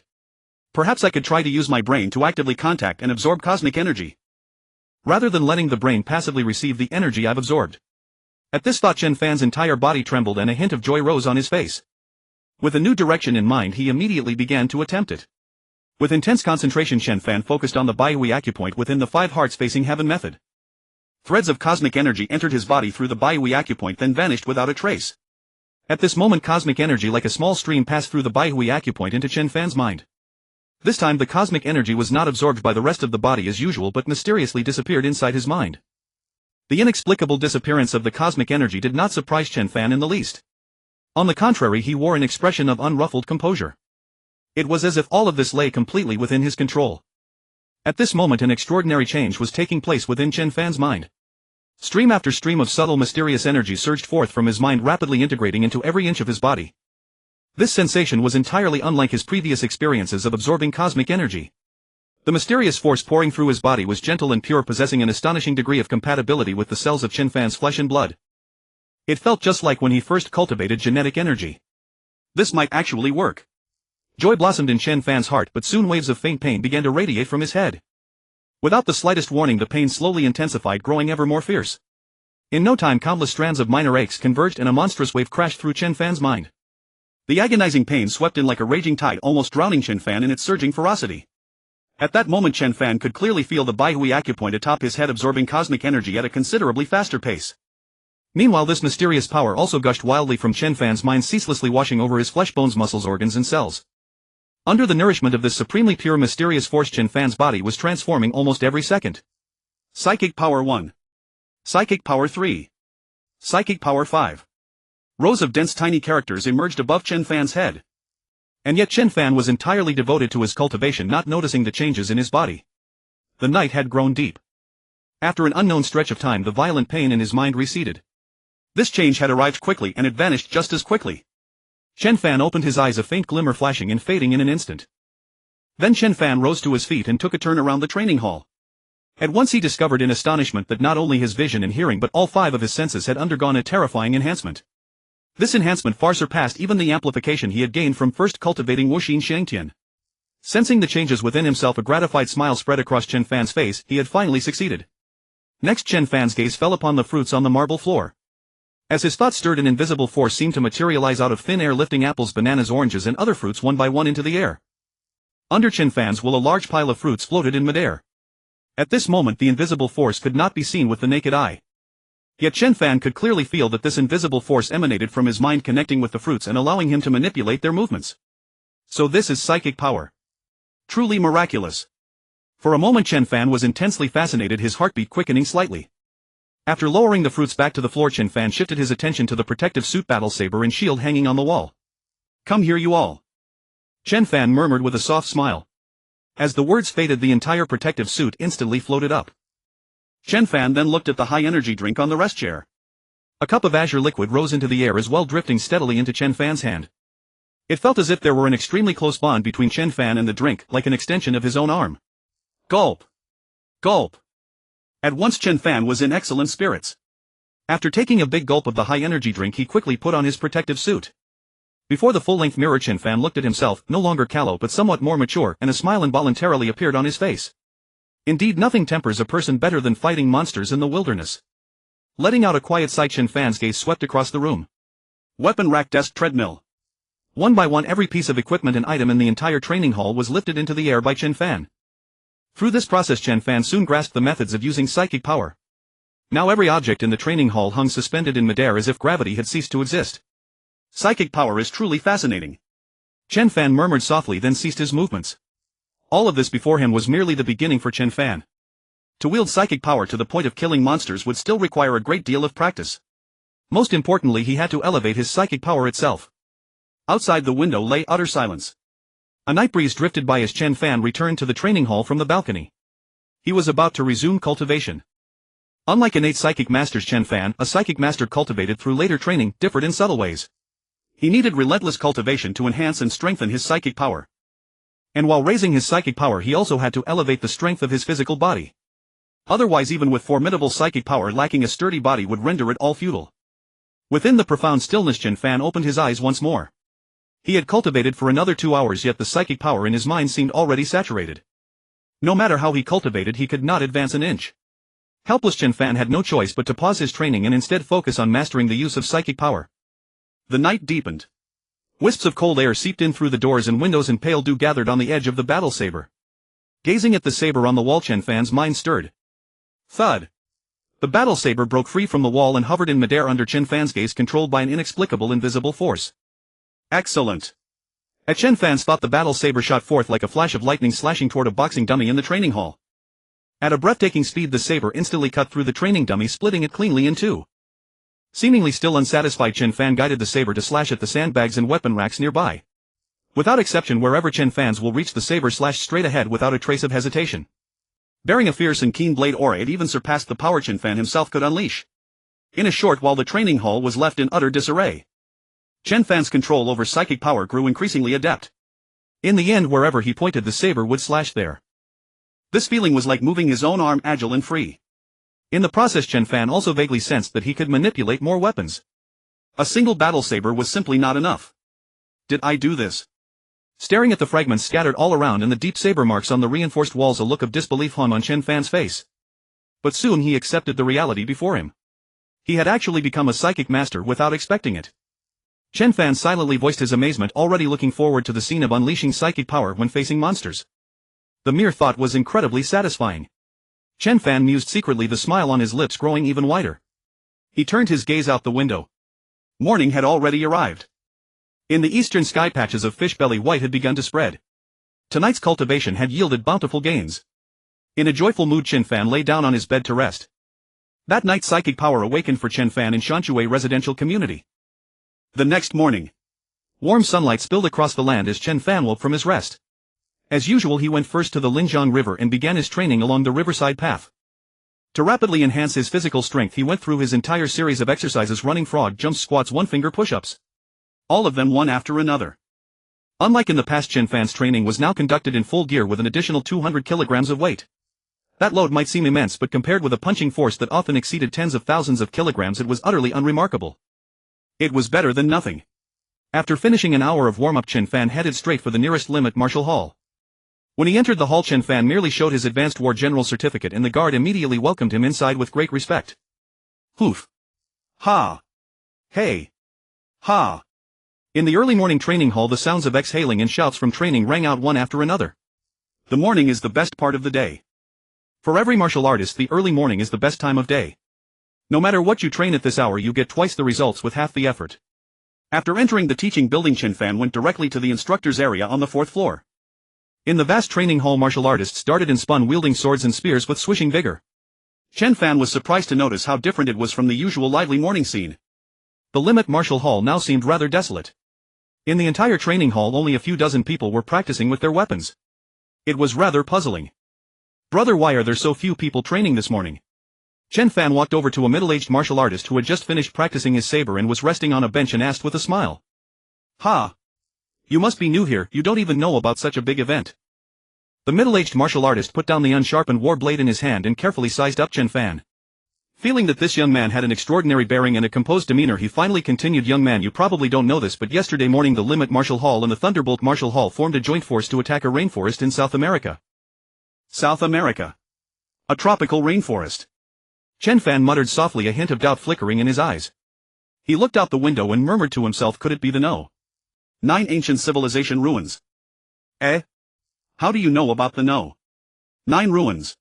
Perhaps I could try to use my brain to actively contact and absorb cosmic energy, rather than letting the brain passively receive the energy I've absorbed. At this thought, Chen Fan's entire body trembled and a hint of joy rose on his face. With a new direction in mind, he immediately began to attempt it. With intense concentration, Chen Fan focused on the Baihui acupoint within the 5 hearts facing heaven method. Threads of cosmic energy entered his body through the Baihui acupoint, then vanished without a trace. At this moment, cosmic energy like a small stream passed through the Baihui acupoint into Chen Fan's mind. This time the cosmic energy was not absorbed by the rest of the body as usual but mysteriously disappeared inside his mind. The inexplicable disappearance of the cosmic energy did not surprise Chen Fan in the least. On the contrary, he wore an expression of unruffled composure. It was as if all of this lay completely within his control. At this moment an extraordinary change was taking place within Chen Fan's mind. Stream after stream of subtle mysterious energy surged forth from his mind, rapidly integrating into every inch of his body. This sensation was entirely unlike his previous experiences of absorbing cosmic energy. The mysterious force pouring through his body was gentle and pure, possessing an astonishing degree of compatibility with the cells of Chen Fan's flesh and blood. It felt just like when he first cultivated genetic energy. This might actually work. Joy blossomed in Chen Fan's heart, but soon waves of faint pain began to radiate from his head. Without the slightest warning, the pain slowly intensified, growing ever more fierce. In no time, countless strands of minor aches converged and a monstrous wave crashed through Chen Fan's mind. The agonizing pain swept in like a raging tide, almost drowning Chen Fan in its surging ferocity. At that moment, Chen Fan could clearly feel the Baihui acupoint atop his head absorbing cosmic energy at a considerably faster pace. Meanwhile, this mysterious power also gushed wildly from Chen Fan's mind, ceaselessly washing over his flesh, bones, muscles, organs and cells. Under the nourishment of this supremely pure mysterious force, Chen Fan's body was transforming almost every second. Psychic Power 1. Psychic Power 3. Psychic Power 5. Rows of dense tiny characters emerged above Chen Fan's head. And yet Chen Fan was entirely devoted to his cultivation, not noticing the changes in his body. The night had grown deep. After an unknown stretch of time, the violent pain in his mind receded. This change had arrived quickly and it vanished just as quickly. Chen Fan opened his eyes, a faint glimmer flashing and fading in an instant. Then Chen Fan rose to his feet and took a turn around the training hall. At once he discovered in astonishment that not only his vision and hearing but all 5 of his senses had undergone a terrifying enhancement. This enhancement far surpassed even the amplification he had gained from first cultivating Wuxin Xiangtian. Sensing the changes within himself, a gratified smile spread across Chen Fan's face. He had finally succeeded. Next, Chen Fan's gaze fell upon the fruits on the marble floor. As his thoughts stirred, an invisible force seemed to materialize out of thin air, lifting apples, bananas, oranges and other fruits one by one into the air. Under Chen Fan's will a large pile of fruits floated in midair. At this moment the invisible force could not be seen with the naked eye. Yet Chen Fan could clearly feel that this invisible force emanated from his mind, connecting with the fruits and allowing him to manipulate their movements. So this is psychic power. Truly miraculous. For a moment Chen Fan was intensely fascinated, his heartbeat quickening slightly. After lowering the fruits back to the floor, Chen Fan shifted his attention to the protective suit, battle saber and shield hanging on the wall. Come here, you all. Chen Fan murmured with a soft smile. As the words faded, the entire protective suit instantly floated up. Chen Fan then looked at the high-energy drink on the rest chair. A cup of azure liquid rose into the air as well, drifting steadily into Chen Fan's hand. It felt as if there were an extremely close bond between Chen Fan and the drink, like an extension of his own arm. Gulp! Gulp! At once Chen Fan was in excellent spirits. After taking a big gulp of the high-energy drink, he quickly put on his protective suit. Before the full-length mirror, Chen Fan looked at himself, no longer callow but somewhat more mature, and a smile involuntarily appeared on his face. Indeed, nothing tempers a person better than fighting monsters in the wilderness. Letting out a quiet sigh, Chen Fan's gaze swept across the room. Weapon rack, desk, treadmill. One by one, every piece of equipment and item in the entire training hall was lifted into the air by Chen Fan. Through this process, Chen Fan soon grasped the methods of using psychic power. Now every object in the training hall hung suspended in midair as if gravity had ceased to exist. Psychic power is truly fascinating. Chen Fan murmured softly, then ceased his movements. All of this before him was merely the beginning for Chen Fan. To wield psychic power to the point of killing monsters would still require a great deal of practice. Most importantly, he had to elevate his psychic power itself. Outside the window lay utter silence. A night breeze drifted by as Chen Fan returned to the training hall from the balcony. He was about to resume cultivation. Unlike innate psychic masters, Chen Fan, a psychic master cultivated through later training, differed in subtle ways. He needed relentless cultivation to enhance and strengthen his psychic power. And while raising his psychic power, he also had to elevate the strength of his physical body. Otherwise, even with formidable psychic power, lacking a sturdy body would render it all futile. Within the profound stillness, Chen Fan opened his eyes once more. He had cultivated for another 2 hours, yet the psychic power in his mind seemed already saturated. No matter how he cultivated, he could not advance an inch. Helpless, Chen Fan had no choice but to pause his training and instead focus on mastering the use of psychic power. The night deepened. Wisps of cold air seeped in through the doors and windows, and pale dew gathered on the edge of the battle saber. Gazing at the saber on the wall, Chen Fan's mind stirred. Thud! The battle saber broke free from the wall and hovered in midair under Chen Fan's gaze, controlled by an inexplicable invisible force. Excellent! At Chen Fan's thought, the battle saber shot forth like a flash of lightning, slashing toward a boxing dummy in the training hall. At a breathtaking speed, the saber instantly cut through the training dummy, splitting it cleanly in two. Seemingly still unsatisfied, Chen Fan guided the saber to slash at the sandbags and weapon racks nearby. Without exception, wherever Chen Fan's will reach, the saber slashed straight ahead without a trace of hesitation. Bearing a fierce and keen blade aura, it even surpassed the power Chen Fan himself could unleash. In a short while, the training hall was left in utter disarray. Chen Fan's control over psychic power grew increasingly adept. In the end, wherever he pointed, the saber would slash there. This feeling was like moving his own arm, agile and free. In the process, Chen Fan also vaguely sensed that he could manipulate more weapons. A single battle saber was simply not enough. Did I do this? Staring at the fragments scattered all around and the deep saber marks on the reinforced walls, a look of disbelief hung on Chen Fan's face. But soon he accepted the reality before him. He had actually become a psychic master without expecting it. Chen Fan silently voiced his amazement, already looking forward to the scene of unleashing psychic power when facing monsters. The mere thought was incredibly satisfying. Chen Fan mused secretly, the smile on his lips growing even wider. He turned his gaze out the window. Morning had already arrived. In the eastern sky, patches of fish belly white had begun to spread. Tonight's cultivation had yielded bountiful gains. In a joyful mood, Chen Fan lay down on his bed to rest. That night, psychic power awakened for Chen Fan in Shanshui residential community. The next morning, warm sunlight spilled across the land as Chen Fan woke from his rest. As usual, he went first to the Linjiang River and began his training along the riverside path. To rapidly enhance his physical strength, he went through his entire series of exercises: running, frog jumps, squats, one-finger push-ups. All of them one after another. Unlike in the past, Chen Fan's training was now conducted in full gear with an additional 200 kilograms of weight. That load might seem immense, but compared with a punching force that often exceeded tens of thousands of kilograms, it was utterly unremarkable. It was better than nothing. After finishing an hour of warm-up, Chen Fan headed straight for the nearest limit martial hall. When he entered the hall, Chen Fan merely showed his advanced war general certificate, and the guard immediately welcomed him inside with great respect. Hoof. Ha. Hey. Ha. In the early morning training hall, the sounds of exhaling and shouts from training rang out one after another. The morning is the best part of the day. For every martial artist, the early morning is the best time of day. No matter what you train at this hour, you get twice the results with half the effort. After entering the teaching building, Chen Fan went directly to the instructor's area on the 4th floor. In the vast training hall, martial artists darted and spun, wielding swords and spears with swishing vigor. Chen Fan was surprised to notice how different it was from the usual lively morning scene. The limit martial hall now seemed rather desolate. In the entire training hall, only a few dozen people were practicing with their weapons. It was rather puzzling. Brother, why are there so few people training this morning? Chen Fan walked over to a middle-aged martial artist who had just finished practicing his saber and was resting on a bench and asked with a smile. "Ha! You must be new here, you don't even know about such a big event." The middle-aged martial artist put down the unsharpened war blade in his hand and carefully sized up Chen Fan. Feeling that this young man had an extraordinary bearing and a composed demeanor, he finally continued, "Young man, you probably don't know this, but yesterday morning the Limit Martial Hall and the Thunderbolt Martial Hall formed a joint force to attack a rainforest in South America." South America? A tropical rainforest? Chen Fan muttered softly, a hint of doubt flickering in his eyes. He looked out the window and murmured to himself, could it be the No. 9 ancient civilization ruins? Eh? How do you know about the No. 9 ruins?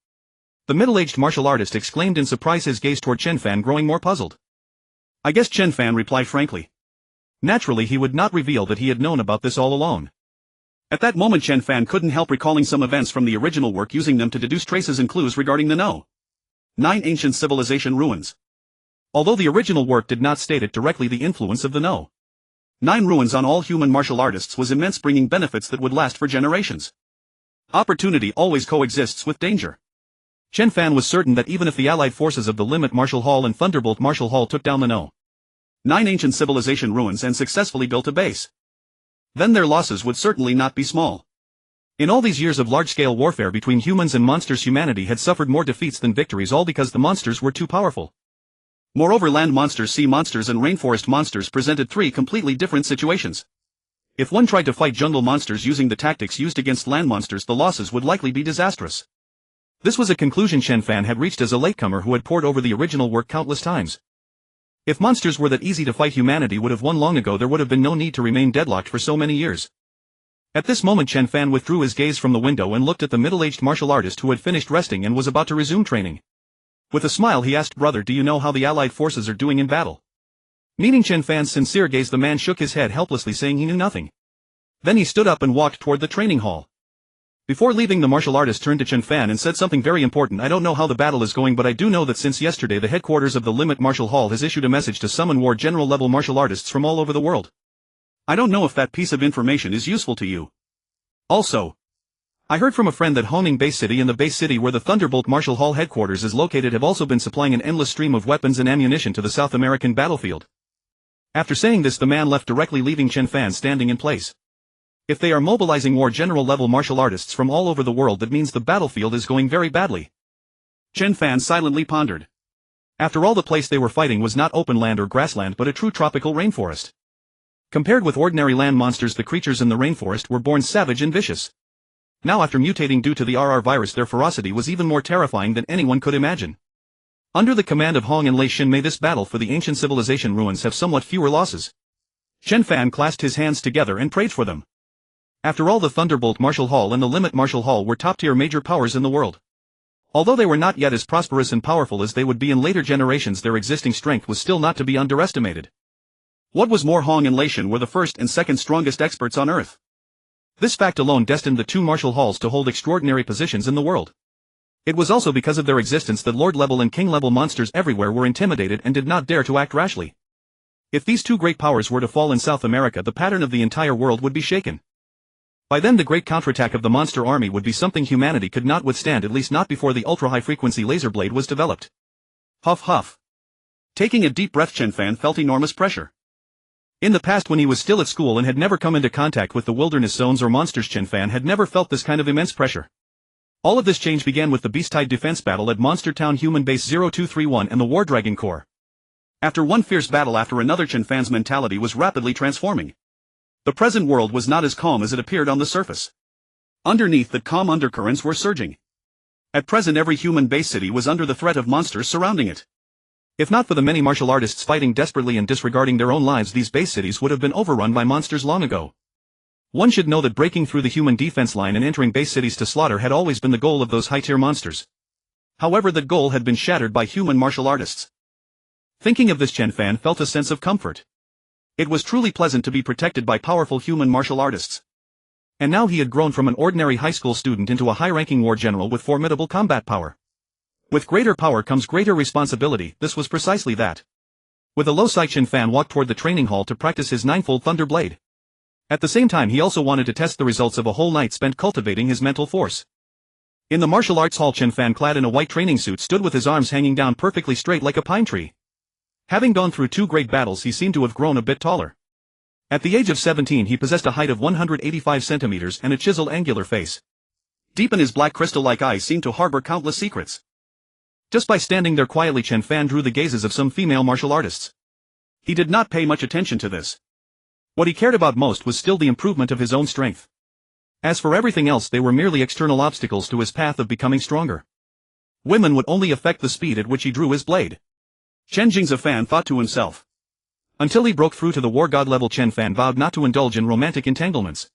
The middle-aged martial artist exclaimed in surprise, his gaze toward Chen Fan growing more puzzled. "I guess," Chen Fan replied frankly. Naturally, he would not reveal that he had known about this all along. At that moment Chen Fan couldn't help recalling some events from the original work, using them to deduce traces and clues regarding the No. 9 ancient civilization ruins. Although the original work did not state it directly, the influence of the No. 9 ruins on all human martial artists was immense, bringing benefits that would last for generations. Opportunity always coexists with danger. Chen Fan was certain that even if the allied forces of the Limit Martial Hall and Thunderbolt Martial Hall took down the No. 9 ancient civilization ruins and successfully built a base, then their losses would certainly not be small. In all these years of large-scale warfare between humans and monsters, humanity had suffered more defeats than victories, all because the monsters were too powerful. Moreover, land monsters, sea monsters and rainforest monsters presented 3 completely different situations. If one tried to fight jungle monsters using the tactics used against land monsters, the losses would likely be disastrous. This was a conclusion Chen Fan had reached as a latecomer who had pored over the original work countless times. If monsters were that easy to fight, humanity would have won long ago. There would have been no need to remain deadlocked for so many years. At this moment Chen Fan withdrew his gaze from the window and looked at the middle-aged martial artist who had finished resting and was about to resume training. With a smile he asked, "Brother, do you know how the allied forces are doing in battle?" Meeting Chen Fan's sincere gaze, the man shook his head helplessly, saying he knew nothing. Then he stood up and walked toward the training hall. Before leaving, the martial artist turned to Chen Fan and said something very important. "I don't know how the battle is going, but I do know that since yesterday the headquarters of the Limit Martial Hall has issued a message to summon war general-level martial artists from all over the world. I don't know if that piece of information is useful to you. Also, I heard from a friend that Honing Base City and the base city where the Thunderbolt Martial Hall headquarters is located have also been supplying an endless stream of weapons and ammunition to the South American battlefield." After saying this, the man left directly, leaving Chen Fan standing in place. If they are mobilizing war general-level martial artists from all over the world, that means the battlefield is going very badly. Chen Fan silently pondered. After all, the place they were fighting was not open land or grassland but a true tropical rainforest. Compared with ordinary land monsters, the creatures in the rainforest were born savage and vicious. Now, after mutating due to the RR virus, their ferocity was even more terrifying than anyone could imagine. Under the command of Hong and Lei Xin, may this battle for the ancient civilization ruins have somewhat fewer losses. Chen Fan clasped his hands together and prayed for them. After all, the Thunderbolt Martial Hall and the Limit Martial Hall were top-tier major powers in the world. Although they were not yet as prosperous and powerful as they would be in later generations, their existing strength was still not to be underestimated. What was more, Hong and Lei Xin were the first and second strongest experts on Earth. This fact alone destined the 2 martial halls to hold extraordinary positions in the world. It was also because of their existence that lord-level and king-level monsters everywhere were intimidated and did not dare to act rashly. If these 2 great powers were to fall in South America, the pattern of the entire world would be shaken. By then the great counterattack of the monster army would be something humanity could not withstand, at least not before the ultra-high-frequency laser blade was developed. Huff huff. Taking a deep breath, Chen Fan felt enormous pressure. In the past, when he was still at school and had never come into contact with the wilderness zones or monsters, Chen Fan had never felt this kind of immense pressure. All of this change began with the Beast-Tide defense battle at Monster Town Human Base 0231 and the War Dragon Corps. After one fierce battle after another, Chen Fan's mentality was rapidly transforming. The present world was not as calm as it appeared on the surface. Underneath, the calm undercurrents were surging. At present, every human base city was under the threat of monsters surrounding it. If not for the many martial artists fighting desperately and disregarding their own lives, these base cities would have been overrun by monsters long ago. One should know that breaking through the human defense line and entering base cities to slaughter had always been the goal of those high-tier monsters. However, that goal had been shattered by human martial artists. Thinking of this, Chen Fan felt a sense of comfort. It was truly pleasant to be protected by powerful human martial artists. And now he had grown from an ordinary high school student into a high-ranking war general with formidable combat power. With greater power comes greater responsibility. This was precisely that. With a low sigh, Chen Fan walked toward the training hall to practice his 9-fold Thunder Blade. At the same time, he also wanted to test the results of a whole night spent cultivating his mental force. In the martial arts hall, Chen Fan, clad in a white training suit, stood with his arms hanging down perfectly straight like a pine tree. Having gone through 2 great battles, he seemed to have grown a bit taller. At the age of 17 he possessed a height of 185 centimeters and a chiseled angular face. Deep in his black crystal-like eyes seemed to harbor countless secrets. Just by standing there quietly, Chen Fan drew the gazes of some female martial artists. He did not pay much attention to this. What he cared about most was still the improvement of his own strength. As for everything else, they were merely external obstacles to his path of becoming stronger. Women would only affect the speed at which he drew his blade. Chen Fan thought to himself. Until he broke through to the war god level, Chen Fan vowed not to indulge in romantic entanglements.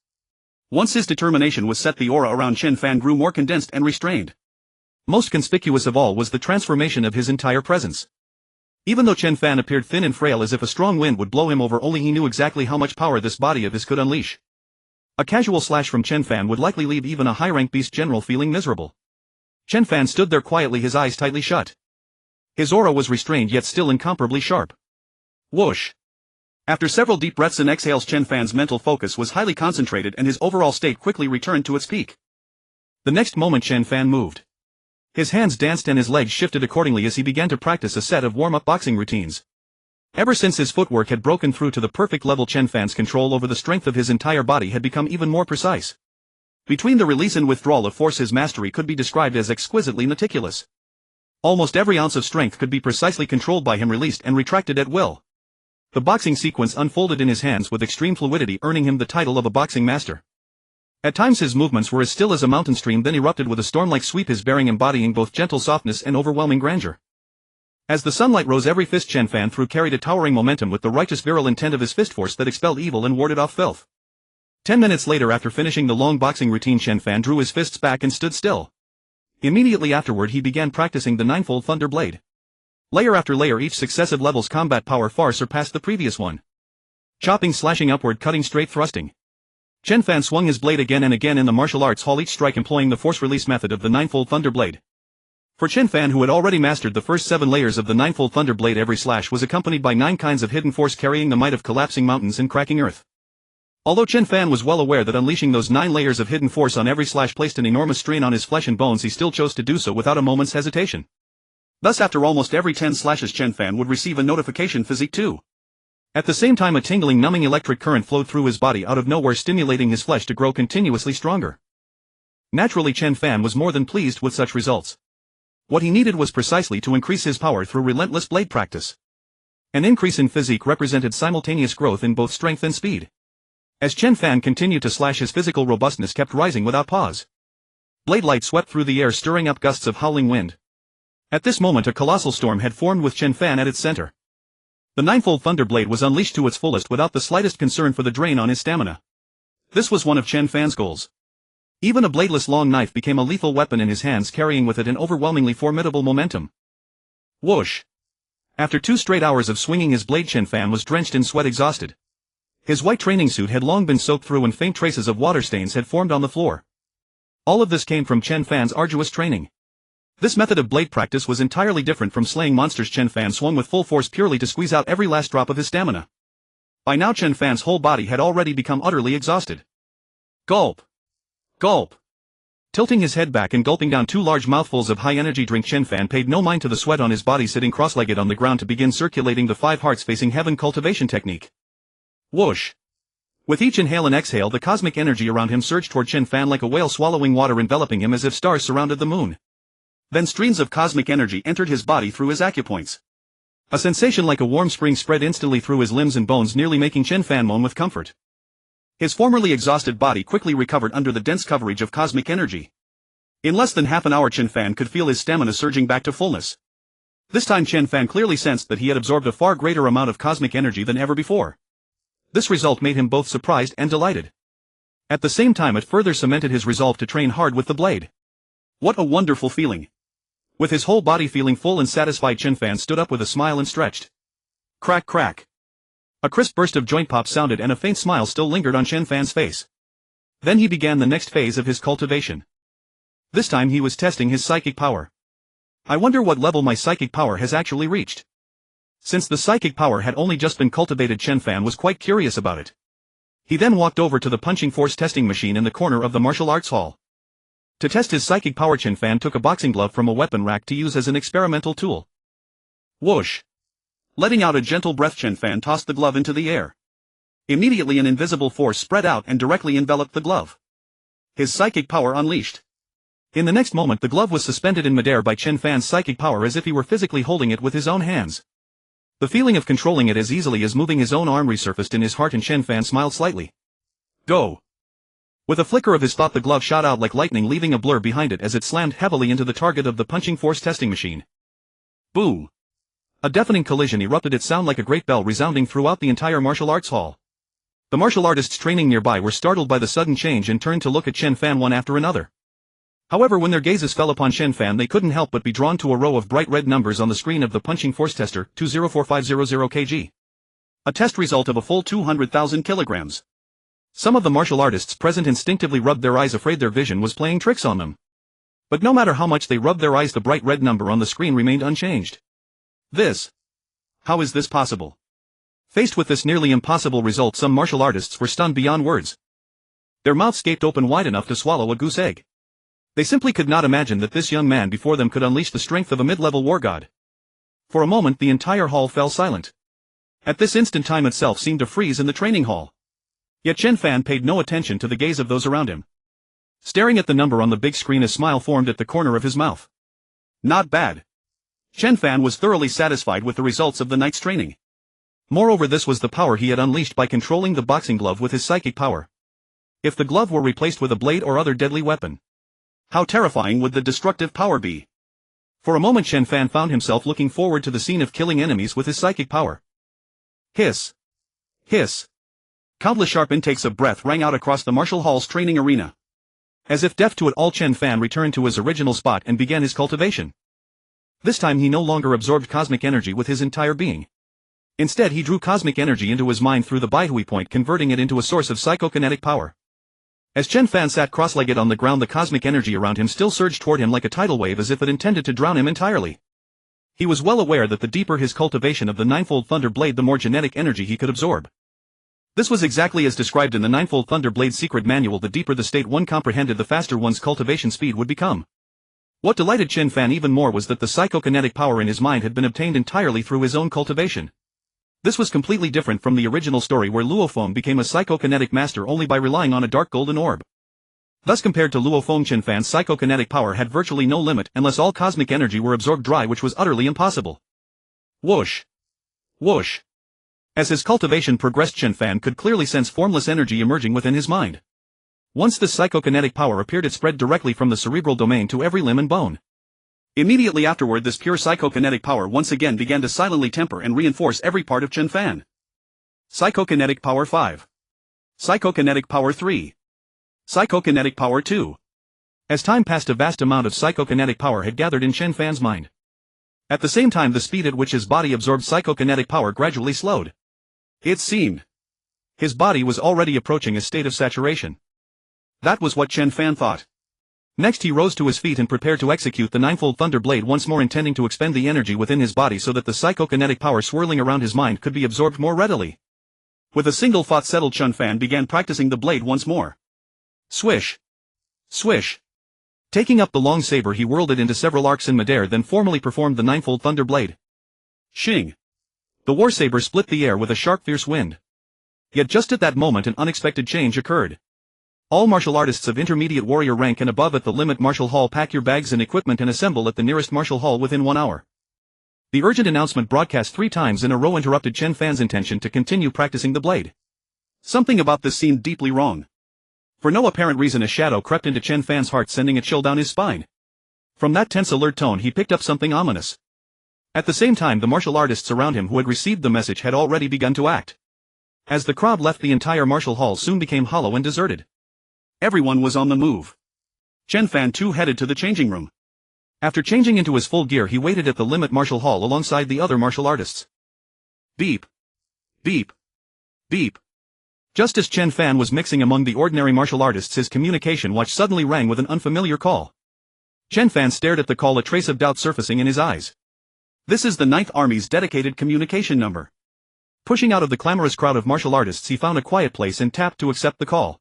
Once his determination was set, the aura around Chen Fan grew more condensed and restrained. Most conspicuous of all was the transformation of his entire presence. Even though Chen Fan appeared thin and frail as if a strong wind would blow him over, only he knew exactly how much power this body of his could unleash. A casual slash from Chen Fan would likely leave even a high-rank beast general feeling miserable. Chen Fan stood there quietly, his eyes tightly shut. His aura was restrained yet still incomparably sharp. Whoosh! After several deep breaths and exhales, Chen Fan's mental focus was highly concentrated and his overall state quickly returned to its peak. The next moment Chen Fan moved. His hands danced and his legs shifted accordingly as he began to practice a set of warm-up boxing routines. Ever since his footwork had broken through to the perfect level, Chen Fan's control over the strength of his entire body had become even more precise. Between the release and withdrawal of force, his mastery could be described as exquisitely meticulous. Almost every ounce of strength could be precisely controlled by him, released and retracted at will. The boxing sequence unfolded in his hands with extreme fluidity, earning him the title of a boxing master. At times his movements were as still as a mountain stream, then erupted with a storm-like sweep, his bearing embodying both gentle softness and overwhelming grandeur. As the sunlight rose, every fist Chen Fan threw carried a towering momentum with the righteous virile intent of his fist force that expelled evil and warded off filth. 10 minutes later, after finishing the long boxing routine, Chen Fan drew his fists back and stood still. Immediately afterward he began practicing the ninefold thunder blade. Layer after layer, each successive level's combat power far surpassed the previous one. Chopping, slashing upward, cutting straight, thrusting. Chen Fan swung his blade again and again in the martial arts hall, each strike employing the force release method of the ninefold thunder blade. For Chen Fan, who had already mastered the first 7 layers of the ninefold thunder blade, every slash was accompanied by 9 kinds of hidden force carrying the might of collapsing mountains and cracking earth. Although Chen Fan was well aware that unleashing those 9 layers of hidden force on every slash placed an enormous strain on his flesh and bones, he still chose to do so without a moment's hesitation. Thus, after almost every 10 slashes, Chen Fan would receive a notification physique 2. At the same time, a tingling, numbing electric current flowed through his body out of nowhere, stimulating his flesh to grow continuously stronger. Naturally, Chen Fan was more than pleased with such results. What he needed was precisely to increase his power through relentless blade practice. An increase in physique represented simultaneous growth in both strength and speed. As Chen Fan continued to slash, his physical robustness kept rising without pause. Blade light swept through the air, stirring up gusts of howling wind. At this moment a colossal storm had formed with Chen Fan at its center. The ninefold thunder blade was unleashed to its fullest without the slightest concern for the drain on his stamina. This was one of Chen Fan's goals. Even a bladeless long knife became a lethal weapon in his hands, carrying with it an overwhelmingly formidable momentum. Whoosh! After 2 straight hours of swinging his blade, Chen Fan was drenched in sweat, exhausted. His white training suit had long been soaked through and faint traces of water stains had formed on the floor. All of this came from Chen Fan's arduous training. This method of blade practice was entirely different from slaying monsters. Chen Fan swung with full force purely to squeeze out every last drop of his stamina. By now Chen Fan's whole body had already become utterly exhausted. Gulp! Gulp! Tilting his head back and gulping down 2 large mouthfuls of high-energy drink, Chen Fan paid no mind to the sweat on his body, sitting cross-legged on the ground to begin circulating the 5 hearts facing heaven cultivation technique. Whoosh! With each inhale and exhale, the cosmic energy around him surged toward Chen Fan like a whale swallowing water, enveloping him as if stars surrounded the moon. Then streams of cosmic energy entered his body through his acupoints. A sensation like a warm spring spread instantly through his limbs and bones, nearly making Chen Fan moan with comfort. His formerly exhausted body quickly recovered under the dense coverage of cosmic energy. In less than half an hour Chen Fan could feel his stamina surging back to fullness. This time Chen Fan clearly sensed that he had absorbed a far greater amount of cosmic energy than ever before. This result made him both surprised and delighted. At the same time it further cemented his resolve to train hard with the blade. What a wonderful feeling! With his whole body feeling full and satisfied, Chen Fan stood up with a smile and stretched. Crack, crack. A crisp burst of joint pop sounded and a faint smile still lingered on Chen Fan's face. Then he began the next phase of his cultivation. This time he was testing his psychic power. I wonder what level my psychic power has actually reached. Since the psychic power had only just been cultivated, Chen Fan was quite curious about it. He then walked over to the punching force testing machine in the corner of the martial arts hall. To test his psychic power, Chen Fan took a boxing glove from a weapon rack to use as an experimental tool. Whoosh! Letting out a gentle breath, Chen Fan tossed the glove into the air. Immediately an invisible force spread out and directly enveloped the glove. His psychic power unleashed. In the next moment the glove was suspended in midair by Chen Fan's psychic power as if he were physically holding it with his own hands. The feeling of controlling it as easily as moving his own arm resurfaced in his heart, and Chen Fan smiled slightly. Go! With a flicker of his thought, the glove shot out like lightning, leaving a blur behind it as it slammed heavily into the target of the punching force testing machine. Boom! A deafening collision erupted, its sound like a great bell resounding throughout the entire martial arts hall. The martial artists training nearby were startled by the sudden change and turned to look at Chen Fan one after another. However, when their gazes fell upon Chen Fan, they couldn't help but be drawn to a row of bright red numbers on the screen of the punching force tester, 204500 kg. A test result of a full 200,000 kilograms. Some of the martial artists present instinctively rubbed their eyes, afraid their vision was playing tricks on them. But no matter how much they rubbed their eyes, the bright red number on the screen remained unchanged. How is this possible? Faced with this nearly impossible result, some martial artists were stunned beyond words. Their mouths gaped open wide enough to swallow a goose egg. They simply could not imagine that this young man before them could unleash the strength of a mid-level war god. For a moment the entire hall fell silent. At this instant time itself seemed to freeze in the training hall. Yet Chen Fan paid no attention to the gaze of those around him. Staring at the number on the big screen, a smile formed at the corner of his mouth. Not bad. Chen Fan was thoroughly satisfied with the results of the night's training. Moreover, this was the power he had unleashed by controlling the boxing glove with his psychic power. If the glove were replaced with a blade or other deadly weapon, how terrifying would the destructive power be? For a moment Chen Fan found himself looking forward to the scene of killing enemies with his psychic power. Hiss! Hiss! Countless sharp intakes of breath rang out across the martial hall's training arena. As if deaf to it all, Chen Fan returned to his original spot and began his cultivation. This time he no longer absorbed cosmic energy with his entire being. Instead he drew cosmic energy into his mind through the Baihui point, converting it into a source of psychokinetic power. As Chen Fan sat cross-legged on the ground, the cosmic energy around him still surged toward him like a tidal wave, as if it intended to drown him entirely. He was well aware that the deeper his cultivation of the ninefold thunder blade, the more genetic energy he could absorb. This was exactly as described in the Ninefold Thunder Blade secret manual. The deeper the state one comprehended, the faster one's cultivation speed would become. What delighted Chen Fan even more was that the psychokinetic power in his mind had been obtained entirely through his own cultivation. This was completely different from the original story where Luo Feng became a psychokinetic master only by relying on a dark golden orb. Thus, compared to Luo Feng, Chen Fan's psychokinetic power had virtually no limit unless all cosmic energy were absorbed dry, which was utterly impossible. Whoosh! Whoosh! As his cultivation progressed, Chen Fan could clearly sense formless energy emerging within his mind. Once this psychokinetic power appeared, it spread directly from the cerebral domain to every limb and bone. Immediately afterward, this pure psychokinetic power once again began to silently temper and reinforce every part of Chen Fan. Psychokinetic power 5. Psychokinetic power 3. Psychokinetic power 2. As time passed, a vast amount of psychokinetic power had gathered in Chen Fan's mind. At the same time, the speed at which his body absorbed psychokinetic power gradually slowed. It seemed his body was already approaching a state of saturation. That was what Chen Fan thought. Next he rose to his feet and prepared to execute the Ninefold Thunder Blade once more, intending to expend the energy within his body so that the psychokinetic power swirling around his mind could be absorbed more readily. With a single thought settled, Chen Fan began practicing the blade once more. Swish! Swish! Taking up the long saber, he whirled it into several arcs in midair, then formally performed the Ninefold Thunder Blade. Shing! The war saber split the air with a sharp, fierce wind. Yet just at that moment an unexpected change occurred. All martial artists of intermediate warrior rank and above at the Limit Martial Hall, pack your bags and equipment and assemble at the nearest martial hall within 1 hour. The urgent announcement, broadcast 3 times in a row, interrupted Chen Fan's intention to continue practicing the blade. Something about this seemed deeply wrong. For no apparent reason a shadow crept into Chen Fan's heart, sending a chill down his spine. From that tense, alert tone he picked up something ominous. At the same time, the martial artists around him who had received the message had already begun to act. As the crowd left, the entire martial hall soon became hollow and deserted. Everyone was on the move. Chen Fan too headed to the changing room. After changing into his full gear, he waited at the Limit Martial Hall alongside the other martial artists. Beep. Beep. Beep. Just as Chen Fan was mixing among the ordinary martial artists, his communication watch suddenly rang with an unfamiliar call. Chen Fan stared at the call, a trace of doubt surfacing in his eyes. This is the 9th Army's dedicated communication number. Pushing out of the clamorous crowd of martial artists, he found a quiet place and tapped to accept the call.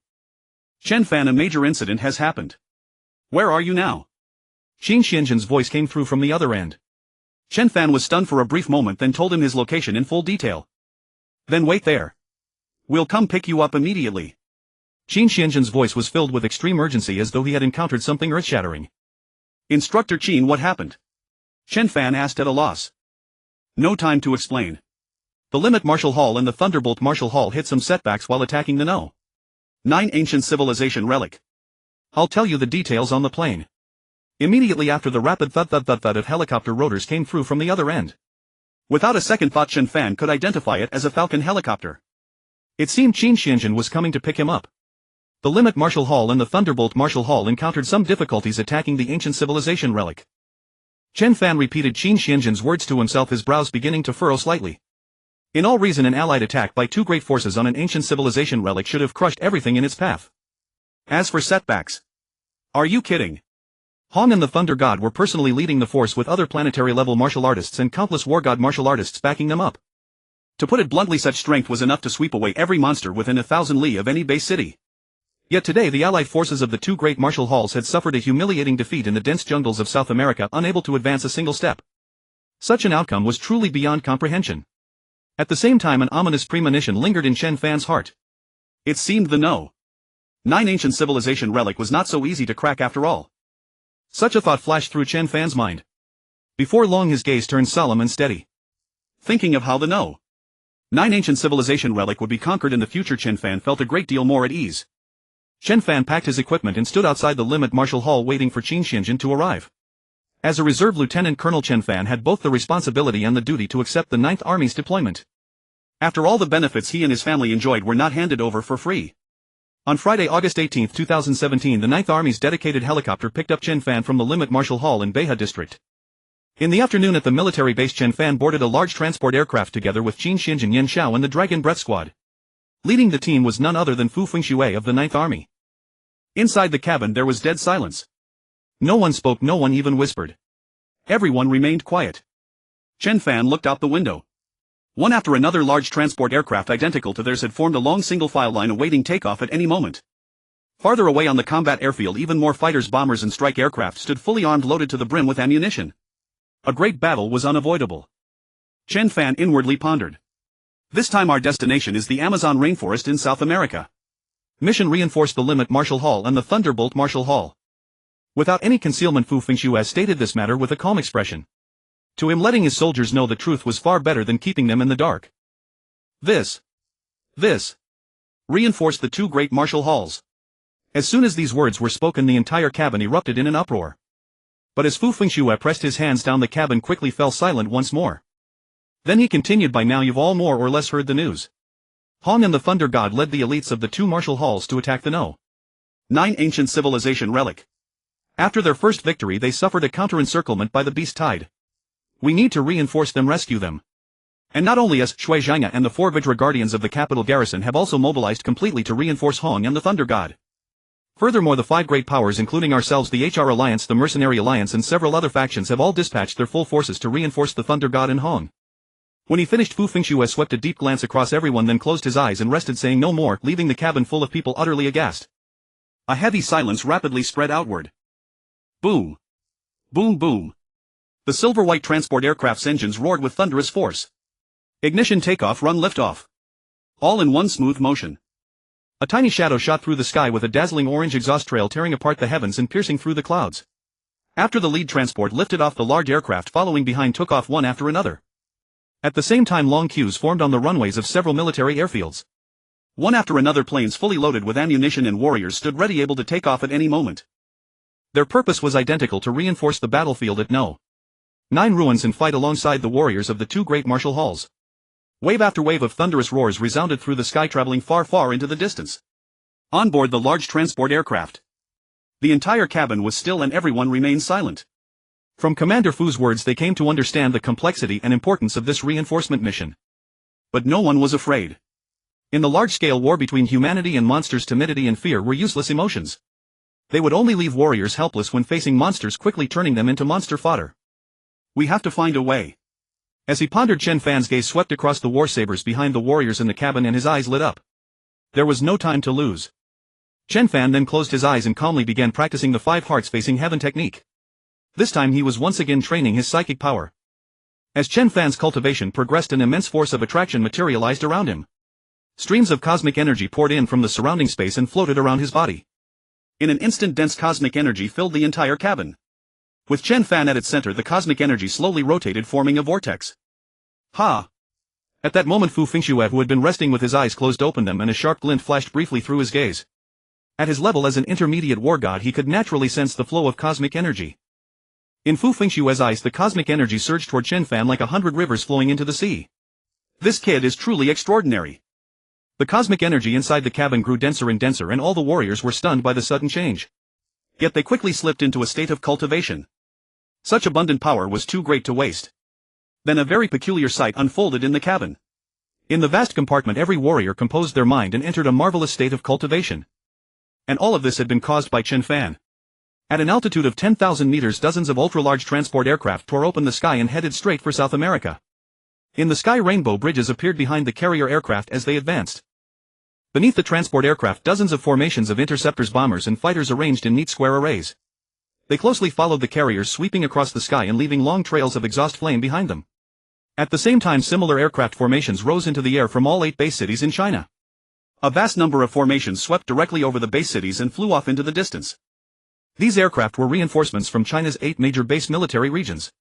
Chen Fan, a major incident has happened. Where are you now? Qin Xianjin's voice came through from the other end. Chen Fan was stunned for a brief moment, then told him his location in full detail. Then wait there. We'll come pick you up immediately. Qin Xianjin's voice was filled with extreme urgency, as though he had encountered something earth-shattering. Instructor Qin, what happened? Chen Fan asked at a loss. No time to explain. The Limit Martial Hall and the Thunderbolt Martial Hall hit some setbacks while attacking the No. 9 Ancient Civilization Relic. I'll tell you the details on the plane. Immediately after, the rapid thud-thud-thud-thud of helicopter rotors came through from the other end. Without a second thought, Chen Fan could identify it as a Falcon helicopter. It seemed Qin Xianjin was coming to pick him up. The Limit Martial Hall and the Thunderbolt Martial Hall encountered some difficulties attacking the Ancient Civilization Relic. Chen Fan repeated Qin Xianjin's words to himself, his brows beginning to furrow slightly. In all reason, an allied attack by two great forces on an Ancient Civilization Relic should have crushed everything in its path. As for setbacks. Are you kidding? Hong and the Thunder God were personally leading the force, with other planetary-level martial artists and countless war god martial artists backing them up. To put it bluntly, such strength was enough to sweep away every monster within 1,000 li of any base city. Yet today the allied forces of the two great martial halls had suffered a humiliating defeat in the dense jungles of South America, unable to advance a single step. Such an outcome was truly beyond comprehension. At the same time, an ominous premonition lingered in Chen Fan's heart. It seemed the No. 9 Ancient Civilization Relic was not so easy to crack after all. Such a thought flashed through Chen Fan's mind. Before long his gaze turned solemn and steady. Thinking of how the No. 9 Ancient Civilization Relic would be conquered in the future, Chen Fan felt a great deal more at ease. Chen Fan packed his equipment and stood outside the Limit Martial Hall waiting for Qin Xianjin to arrive. As a reserve lieutenant, Colonel Chen Fan had both the responsibility and the duty to accept the 9th Army's deployment. After all, the benefits he and his family enjoyed were not handed over for free. On Friday, August 18, 2017, the 9th Army's dedicated helicopter picked up Chen Fan from the Limit Martial Hall in Beha District. In the afternoon at the military base, Chen Fan boarded a large transport aircraft together with Qin Xianjin, Yan Xiao and the Dragon Breath Squad. Leading the team was none other than Fu Fengxue of the 9th Army. Inside the cabin there was dead silence. No one spoke, no one even whispered. Everyone remained quiet. Chen Fan looked out the window. One after another large transport aircraft identical to theirs had formed a long single file line awaiting takeoff at any moment. Farther away on the combat airfield, even more fighters, bombers and strike aircraft stood fully armed, loaded to the brim with ammunition. A great battle was unavoidable. Chen Fan inwardly pondered. This time our destination is the Amazon rainforest in South America. Mission: reinforce the Limit Martial Hall and the Thunderbolt Martial Hall. Without any concealment, Fu Fengxue stated this matter with a calm expression. To him, letting his soldiers know the truth was far better than keeping them in the dark. This. Reinforced the two great martial halls. As soon as these words were spoken, the entire cabin erupted in an uproar. But as Fu Fengxue pressed his hands down, the cabin quickly fell silent once more. Then he continued, by now you've all more or less heard the news. Hong and the Thunder God led the elites of the two martial halls to attack the No. 9 Ancient Civilization Relic. After their first victory, they suffered a counter-encirclement by the Beast Tide. We need to reinforce them, rescue them. And not only us, Shui Zhanga and the 4 Vajra Guardians of the capital garrison have also mobilized completely to reinforce Hong and the Thunder God. Furthermore, the 5 great powers, including ourselves, the HR Alliance, the Mercenary Alliance and several other factions, have all dispatched their full forces to reinforce the Thunder God and Hong. When he finished, Fu Fengxue swept a deep glance across everyone, then closed his eyes and rested, saying no more, leaving the cabin full of people utterly aghast. A heavy silence rapidly spread outward. Boom. Boom boom. The silver-white transport aircraft's engines roared with thunderous force. Ignition, takeoff, run, liftoff. All in one smooth motion. A tiny shadow shot through the sky with a dazzling orange exhaust trail tearing apart the heavens and piercing through the clouds. After the lead transport lifted off, the large aircraft following behind took off one after another. At the same time, long queues formed on the runways of several military airfields. One after another, planes fully loaded with ammunition and warriors stood ready, able to take off at any moment. Their purpose was identical: to reinforce the battlefield at No. 9 ruins and fight alongside the warriors of the two great martial halls. Wave after wave of thunderous roars resounded through the sky, traveling far, far into the distance. On board the large transport aircraft, the entire cabin was still and everyone remained silent. From Commander Fu's words they came to understand the complexity and importance of this reinforcement mission. But no one was afraid. In the large-scale war between humanity and monsters, timidity and fear were useless emotions. They would only leave warriors helpless when facing monsters, quickly turning them into monster fodder. We have to find a way. As he pondered, Chen Fan's gaze swept across the war sabers behind the warriors in the cabin and his eyes lit up. There was no time to lose. Chen Fan then closed his eyes and calmly began practicing the 5 hearts facing heaven technique. This time he was once again training his psychic power. As Chen Fan's cultivation progressed, an immense force of attraction materialized around him. Streams of cosmic energy poured in from the surrounding space and floated around his body. In an instant, dense cosmic energy filled the entire cabin. With Chen Fan at its center, the cosmic energy slowly rotated, forming a vortex. Ha! At that moment, Fu Fengxue, who had been resting with his eyes closed, opened them and a sharp glint flashed briefly through his gaze. At his level as an intermediate war god, he could naturally sense the flow of cosmic energy. In Fu Fengxue's eyes, the cosmic energy surged toward Chen Fan like 100 rivers flowing into the sea. This kid is truly extraordinary. The cosmic energy inside the cabin grew denser and denser, and all the warriors were stunned by the sudden change. Yet they quickly slipped into a state of cultivation. Such abundant power was too great to waste. Then a very peculiar sight unfolded in the cabin. In the vast compartment, every warrior composed their mind and entered a marvelous state of cultivation. And all of this had been caused by Chen Fan. At an altitude of 10,000 meters, dozens of ultra-large transport aircraft tore open the sky and headed straight for South America. In the sky, rainbow bridges appeared behind the carrier aircraft as they advanced. Beneath the transport aircraft, dozens of formations of interceptors, bombers, and fighters arranged in neat square arrays. They closely followed the carriers, sweeping across the sky and leaving long trails of exhaust flame behind them. At the same time, similar aircraft formations rose into the air from all 8 base cities in China. A vast number of formations swept directly over the base cities and flew off into the distance. These aircraft were reinforcements from China's 8 major base military regions.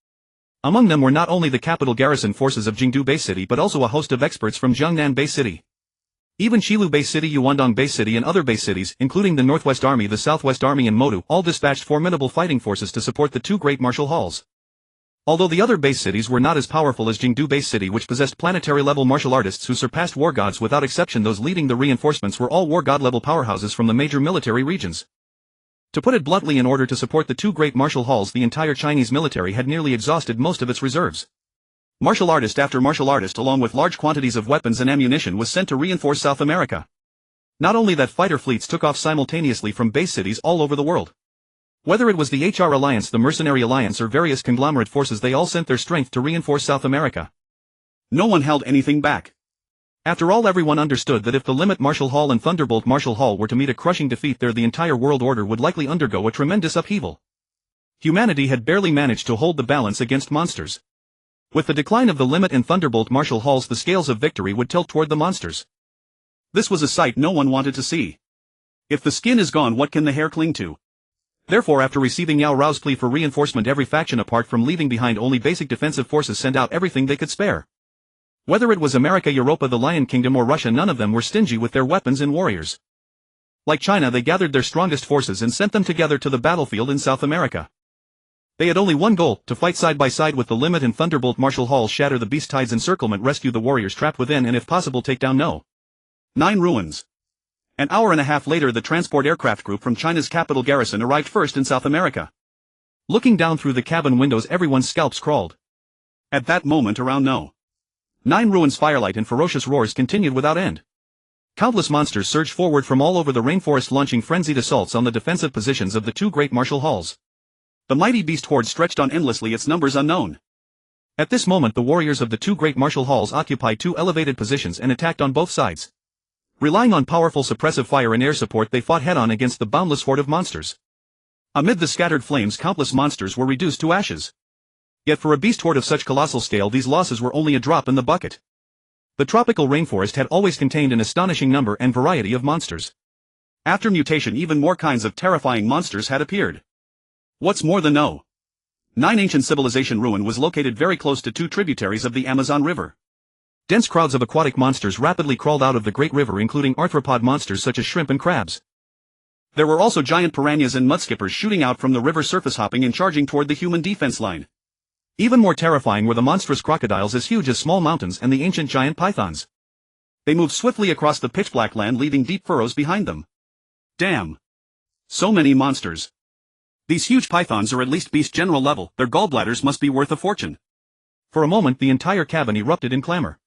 Among them were not only the capital garrison forces of Jingdu Base City but also a host of experts from Jiangnan Base City. Even Qilu Base City, Yuandong Base City and other base cities, including the Northwest Army, the Southwest Army and Modu, all dispatched formidable fighting forces to support the 2 great martial halls. Although the other base cities were not as powerful as Jingdu Base City, which possessed planetary-level martial artists who surpassed war gods without exception, those leading the reinforcements were all war god-level powerhouses from the major military regions. To put it bluntly, in order to support the 2 great martial halls, the entire Chinese military had nearly exhausted most of its reserves. Martial artist after martial artist, along with large quantities of weapons and ammunition, was sent to reinforce South America. Not only that, fighter fleets took off simultaneously from base cities all over the world. Whether it was the HR Alliance, the Mercenary Alliance, or various conglomerate forces, they all sent their strength to reinforce South America. No one held anything back. After all, everyone understood that if the Limit Martial Hall and Thunderbolt Martial Hall were to meet a crushing defeat there, the entire world order would likely undergo a tremendous upheaval. Humanity had barely managed to hold the balance against monsters. With the decline of the Limit and Thunderbolt Martial Halls, the scales of victory would tilt toward the monsters. This was a sight no one wanted to see. If the skin is gone, what can the hair cling to? Therefore, after receiving Yao Rao's plea for reinforcement, every faction, apart from leaving behind only basic defensive forces, sent out everything they could spare. Whether it was America, Europa, the Lion Kingdom, or Russia, none of them were stingy with their weapons and warriors. Like China, they gathered their strongest forces and sent them together to the battlefield in South America. They had only one goal: to fight side by side with the Limit and Thunderbolt Martial Halls, shatter the Beast Tide's encirclement, rescue the warriors trapped within, and if possible take down No. 9 ruins. An hour and a half later, the transport aircraft group from China's capital garrison arrived first in South America. Looking down through the cabin windows, everyone's scalps crawled. At that moment, around No. 9 ruins, firelight and ferocious roars continued without end. Countless monsters surged forward from all over the rainforest, launching frenzied assaults on the defensive positions of the 2 great martial halls. The mighty beast horde stretched on endlessly, its numbers unknown. At this moment, the warriors of the 2 great martial halls occupied 2 elevated positions and attacked on both sides. Relying on powerful suppressive fire and air support, they fought head-on against the boundless horde of monsters. Amid the scattered flames, countless monsters were reduced to ashes. Yet for a beast horde of such colossal scale, these losses were only a drop in the bucket. The tropical rainforest had always contained an astonishing number and variety of monsters. After mutation, even more kinds of terrifying monsters had appeared. What's more, the No. 9 ancient civilization ruin was located very close to 2 tributaries of the Amazon River. Dense crowds of aquatic monsters rapidly crawled out of the great river, including arthropod monsters such as shrimp and crabs. There were also giant piranhas and mudskippers shooting out from the river surface, hopping and charging toward the human defense line. Even more terrifying were the monstrous crocodiles as huge as small mountains and the ancient giant pythons. They moved swiftly across the pitch-black land, leaving deep furrows behind them. Damn! So many monsters. These huge pythons are at least beast general level, their gallbladders must be worth a fortune. For a moment, the entire cabin erupted in clamor.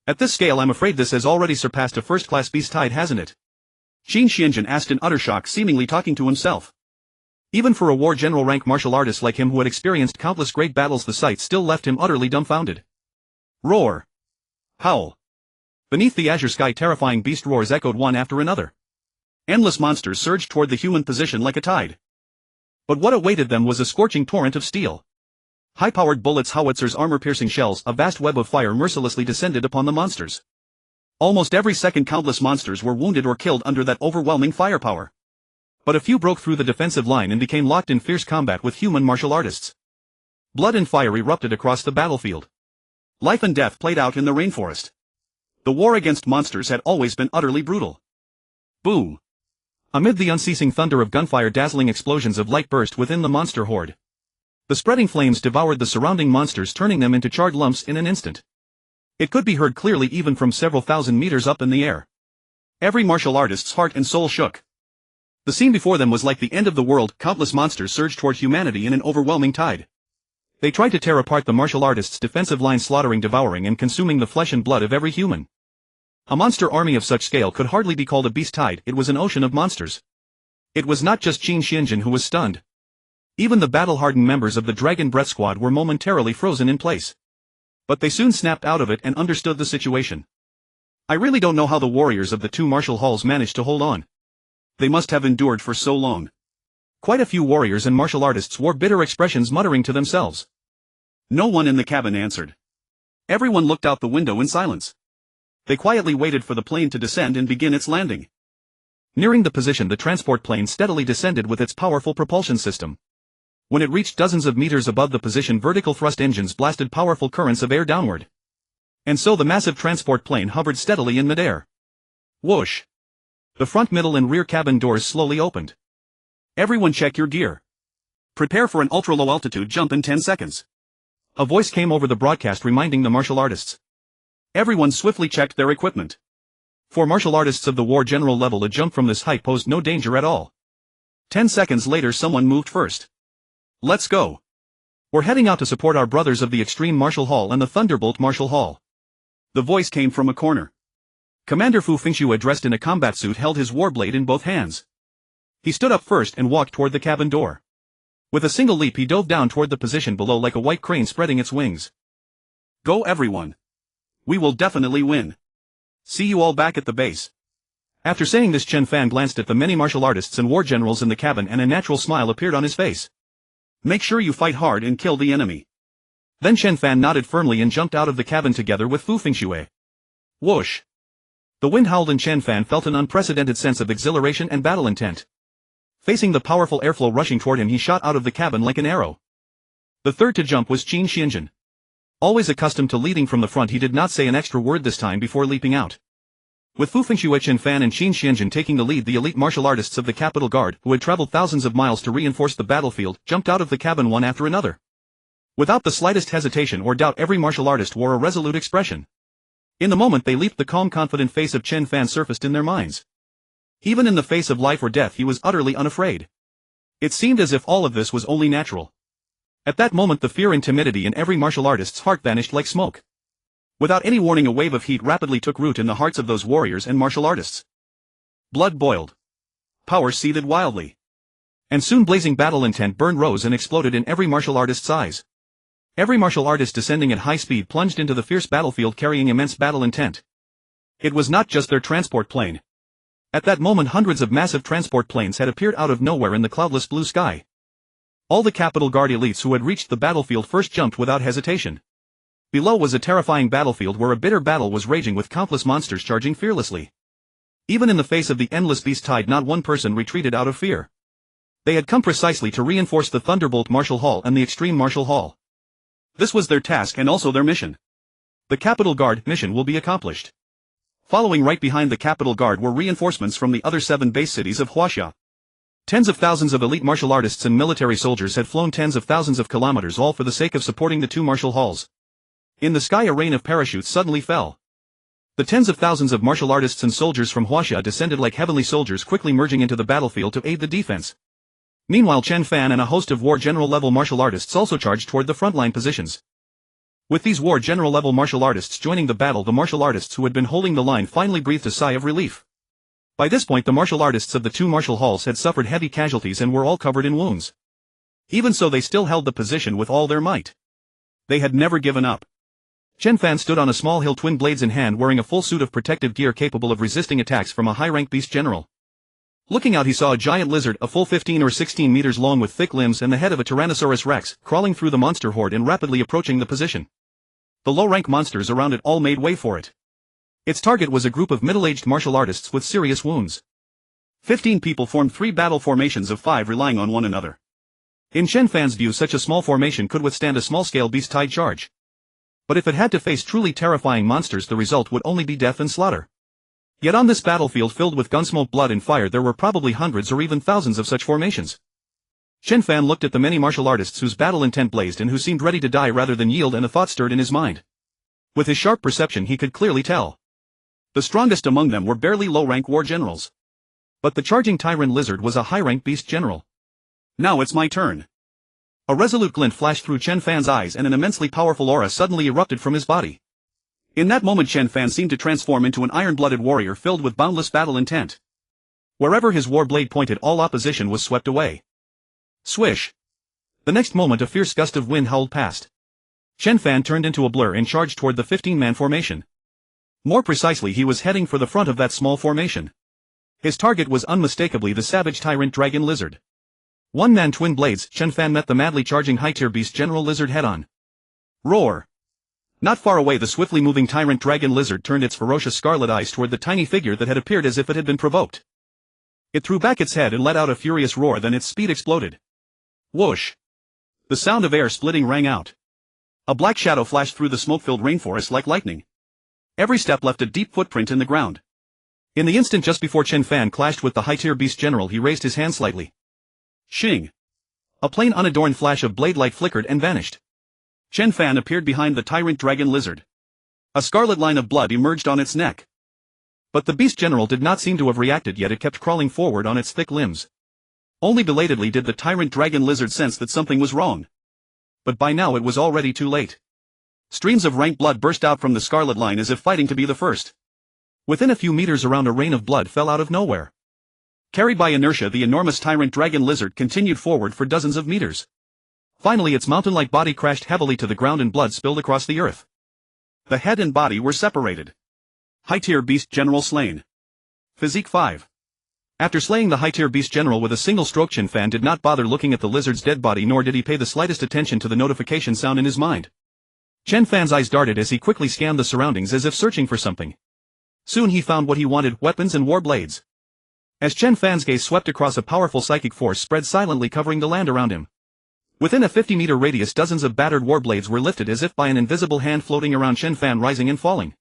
At this scale, I'm afraid this has already surpassed a first-class beast tide, hasn't it? Qin Xianjun asked in utter shock, seemingly talking to himself. Even for a war general rank martial artist like him who had experienced countless great battles, the sight still left him utterly dumbfounded. Roar! Howl! Beneath the azure sky, terrifying beast roars echoed one after another. Endless monsters surged toward the human position like a tide. But what awaited them was a scorching torrent of steel. High-powered bullets, howitzers, armor-piercing shells, a vast web of fire mercilessly descended upon the monsters. Almost every second countless monsters were wounded or killed under that overwhelming firepower. But a few broke through the defensive line and became locked in fierce combat with human martial artists. Blood and fire erupted across the battlefield. Life and death played out in the rainforest. The war against monsters had always been utterly brutal. Boom! Amid the unceasing thunder of gunfire, dazzling explosions of light burst within the monster horde. The spreading flames devoured the surrounding monsters, turning them into charred lumps in an instant. It could be heard clearly even from several thousand meters up in the air. Every martial artist's heart and soul shook. The scene before them was like the end of the world. Countless monsters surged toward humanity in an overwhelming tide. They tried to tear apart the martial artists' defensive line, slaughtering, devouring, and consuming the flesh and blood of every human. A monster army of such scale could hardly be called a beast tide, it was an ocean of monsters. It was not just Qin Xianjin who was stunned. Even the battle-hardened members of the Dragon Breath Squad were momentarily frozen in place. But they soon snapped out of it and understood the situation. I really don't know how the warriors of the two martial halls managed to hold on. They must have endured for so long. Quite a few warriors and martial artists wore bitter expressions, muttering to themselves. No one in the cabin answered. Everyone looked out the window in silence. They quietly waited for the plane to descend and begin its landing. Nearing the position, the transport plane steadily descended with its powerful propulsion system. When it reached dozens of meters above the position, vertical thrust engines blasted powerful currents of air downward. And so the massive transport plane hovered steadily in midair. Whoosh! The front, middle, and rear cabin doors slowly opened. Everyone check your gear. Prepare for an ultra-low altitude jump in 10 seconds. A voice came over the broadcast reminding the martial artists. Everyone swiftly checked their equipment. For martial artists of the war general level, a jump from this height posed no danger at all. 10 seconds later, someone moved first. Let's go. We're heading out to support our brothers of the Extreme Martial Hall and the Thunderbolt Martial Hall. The voice came from a corner. Commander Fu Fengxiu, dressed in a combat suit, held his warblade in both hands. He stood up first and walked toward the cabin door. With a single leap, he dove down toward the position below like a white crane spreading its wings. Go everyone. We will definitely win. See you all back at the base. After saying this, Chen Fan glanced at the many martial artists and war generals in the cabin, and a natural smile appeared on his face. Make sure you fight hard and kill the enemy. Then Chen Fan nodded firmly and jumped out of the cabin together with Fu Fengxiu. Whoosh! The wind howled and Chen Fan felt an unprecedented sense of exhilaration and battle intent. Facing the powerful airflow rushing toward him, he shot out of the cabin like an arrow. The third to jump was Qin Xianjin. Always accustomed to leading from the front, he did not say an extra word this time before leaping out. With Fu Fengxiu, Chen Fan, and Qin Xianjin taking the lead, the elite martial artists of the Capital Guard, who had traveled thousands of miles to reinforce the battlefield, jumped out of the cabin one after another. Without the slightest hesitation or doubt, every martial artist wore a resolute expression. In the moment they leaped, the calm, confident face of Chen Fan surfaced in their minds. Even in the face of life or death, he was utterly unafraid. It seemed as if all of this was only natural. At that moment, the fear and timidity in every martial artist's heart vanished like smoke. Without any warning, a wave of heat rapidly took root in the hearts of those warriors and martial artists. Blood boiled. Power seethed wildly. And soon blazing battle intent rose and exploded in every martial artist's eyes. Every martial artist, descending at high speed, plunged into the fierce battlefield carrying immense battle intent. It was not just their transport plane. At that moment, hundreds of massive transport planes had appeared out of nowhere in the cloudless blue sky. All the Capital Guard elites who had reached the battlefield first jumped without hesitation. Below was a terrifying battlefield where a bitter battle was raging with countless monsters charging fearlessly. Even in the face of the endless beast tide, not one person retreated out of fear. They had come precisely to reinforce the Thunderbolt Martial Hall and the Extreme Martial Hall. This was their task and also their mission. The Capital Guard mission will be accomplished. Following right behind the Capital Guard were reinforcements from the other 7 base cities of Huaxia. Tens of thousands of elite martial artists and military soldiers had flown tens of thousands of kilometers, all for the sake of supporting the two martial halls. In the sky, a rain of parachutes suddenly fell. The tens of thousands of martial artists and soldiers from Huaxia descended like heavenly soldiers, quickly merging into the battlefield to aid the defense. Meanwhile, Chen Fan and a host of war general-level martial artists also charged toward the frontline positions. With these war general-level martial artists joining the battle, the martial artists who had been holding the line finally breathed a sigh of relief. By this point, the martial artists of the two martial halls had suffered heavy casualties and were all covered in wounds. Even so, they still held the position with all their might. They had never given up. Chen Fan stood on a small hill, twin blades in hand, wearing a full suit of protective gear capable of resisting attacks from a high-rank beast general. Looking out he saw a giant lizard a full 15 or 16 meters long with thick limbs and the head of a Tyrannosaurus rex, crawling through the monster horde and rapidly approaching the position. The low-rank monsters around it all made way for it. Its target was a group of middle-aged martial artists with serious wounds. 15 people formed 3 battle formations of 5 relying on one another. In Chen Fan's view such a small formation could withstand a small-scale beast-tide charge. But if it had to face truly terrifying monsters the result would only be death and slaughter. Yet on this battlefield filled with gunsmoke, blood and fire there were probably hundreds or even thousands of such formations. Chen Fan looked at the many martial artists whose battle intent blazed and who seemed ready to die rather than yield, and a thought stirred in his mind. With his sharp perception he could clearly tell. The strongest among them were barely low-rank war generals. But the charging tyrant lizard was a high-rank beast general. Now it's my turn. A resolute glint flashed through Chen Fan's eyes and an immensely powerful aura suddenly erupted from his body. In that moment Chen Fan seemed to transform into an iron-blooded warrior filled with boundless battle intent. Wherever his war blade pointed all opposition was swept away. Swish! The next moment a fierce gust of wind howled past. Chen Fan turned into a blur and charged toward the 15-man formation. More precisely he was heading for the front of that small formation. His target was unmistakably the savage tyrant dragon lizard. One-man twin blades, Chen Fan met the madly charging high-tier beast general lizard head-on. Roar! Not far away the swiftly moving tyrant dragon lizard turned its ferocious scarlet eyes toward the tiny figure that had appeared as if it had been provoked. It threw back its head and let out a furious roar, then its speed exploded. Whoosh! The sound of air splitting rang out. A black shadow flashed through the smoke-filled rainforest like lightning. Every step left a deep footprint in the ground. In the instant just before Chen Fan clashed with the high-tier beast general he raised his hand slightly. Shing! A plain unadorned flash of blade-light flickered and vanished. Chen Fan appeared behind the tyrant dragon lizard. A scarlet line of blood emerged on its neck. But the beast general did not seem to have reacted yet. It kept crawling forward on its thick limbs. Only belatedly did the tyrant dragon lizard sense that something was wrong. But by now it was already too late. Streams of rank blood burst out from the scarlet line as if fighting to be the first. Within a few meters around a rain of blood fell out of nowhere. Carried by inertia the enormous tyrant dragon lizard continued forward for dozens of meters. Finally its mountain-like body crashed heavily to the ground and blood spilled across the earth. The head and body were separated. High-tier beast general slain. Physique 5. After slaying the high-tier beast general with a single stroke, Chen Fan did not bother looking at the lizard's dead body, nor did he pay the slightest attention to the notification sound in his mind. Chen Fan's eyes darted as he quickly scanned the surroundings as if searching for something. Soon he found what he wanted: weapons and war blades. As Chen Fan's gaze swept across, a powerful psychic force spread silently covering the land around him. Within a 50-meter radius dozens of battered war blades were lifted as if by an invisible hand, floating around Chen Fan, rising and falling.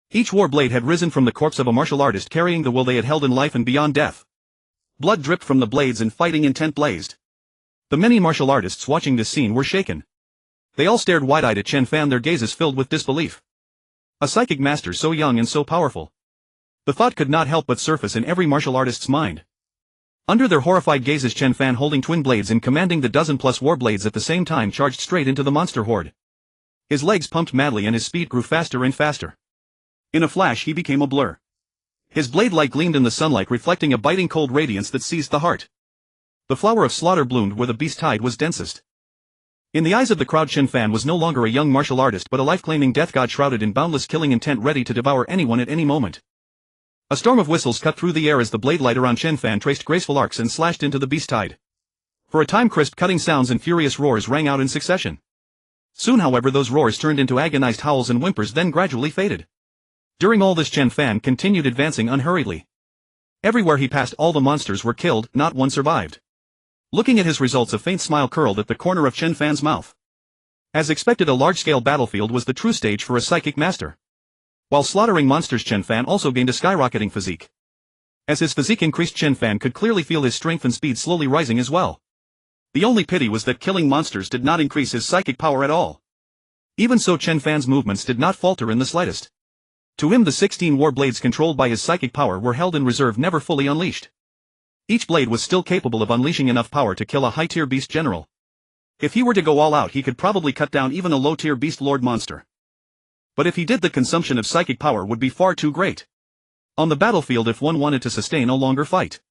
Each war blade had risen from the corpse of a martial artist carrying the will they had held in life and beyond death. Blood dripped from the blades and fighting intent blazed. The many martial artists watching this scene were shaken. They all stared wide-eyed at Chen Fan, their gazes filled with disbelief. A psychic master so young and so powerful. The thought could not help but surface in every martial artist's mind. Under their horrified gazes Chen Fan, holding twin blades and commanding the dozen-plus war blades at the same time, charged straight into the monster horde. His legs pumped madly and his speed grew faster and faster. In a flash he became a blur. His blade light gleamed in the sunlight, reflecting a biting cold radiance that seized the heart. The flower of slaughter bloomed where the beast tide was densest. In the eyes of the crowd Chen Fan was no longer a young martial artist but a life-claiming death god shrouded in boundless killing intent, ready to devour anyone at any moment. A storm of whistles cut through the air as the blade light around Chen Fan traced graceful arcs and slashed into the beast tide. For a time crisp cutting sounds and furious roars rang out in succession. Soon however those roars turned into agonized howls and whimpers, then gradually faded. During all this Chen Fan continued advancing unhurriedly. Everywhere he passed all the monsters were killed, not one survived. Looking at his results, a faint smile curled at the corner of Chen Fan's mouth. As expected, a large-scale battlefield was the true stage for a psychic master. While slaughtering monsters, Chen Fan also gained a skyrocketing physique. As his physique increased, Chen Fan could clearly feel his strength and speed slowly rising as well. The only pity was that killing monsters did not increase his psychic power at all. Even so, Chen Fan's movements did not falter in the slightest. To him the 16 war blades controlled by his psychic power were held in reserve, never fully unleashed. Each blade was still capable of unleashing enough power to kill a high-tier beast general. If he were to go all out, he could probably cut down even a low-tier beast lord monster. But if he did, the consumption of psychic power would be far too great. On the battlefield, if one wanted to sustain a longer fight,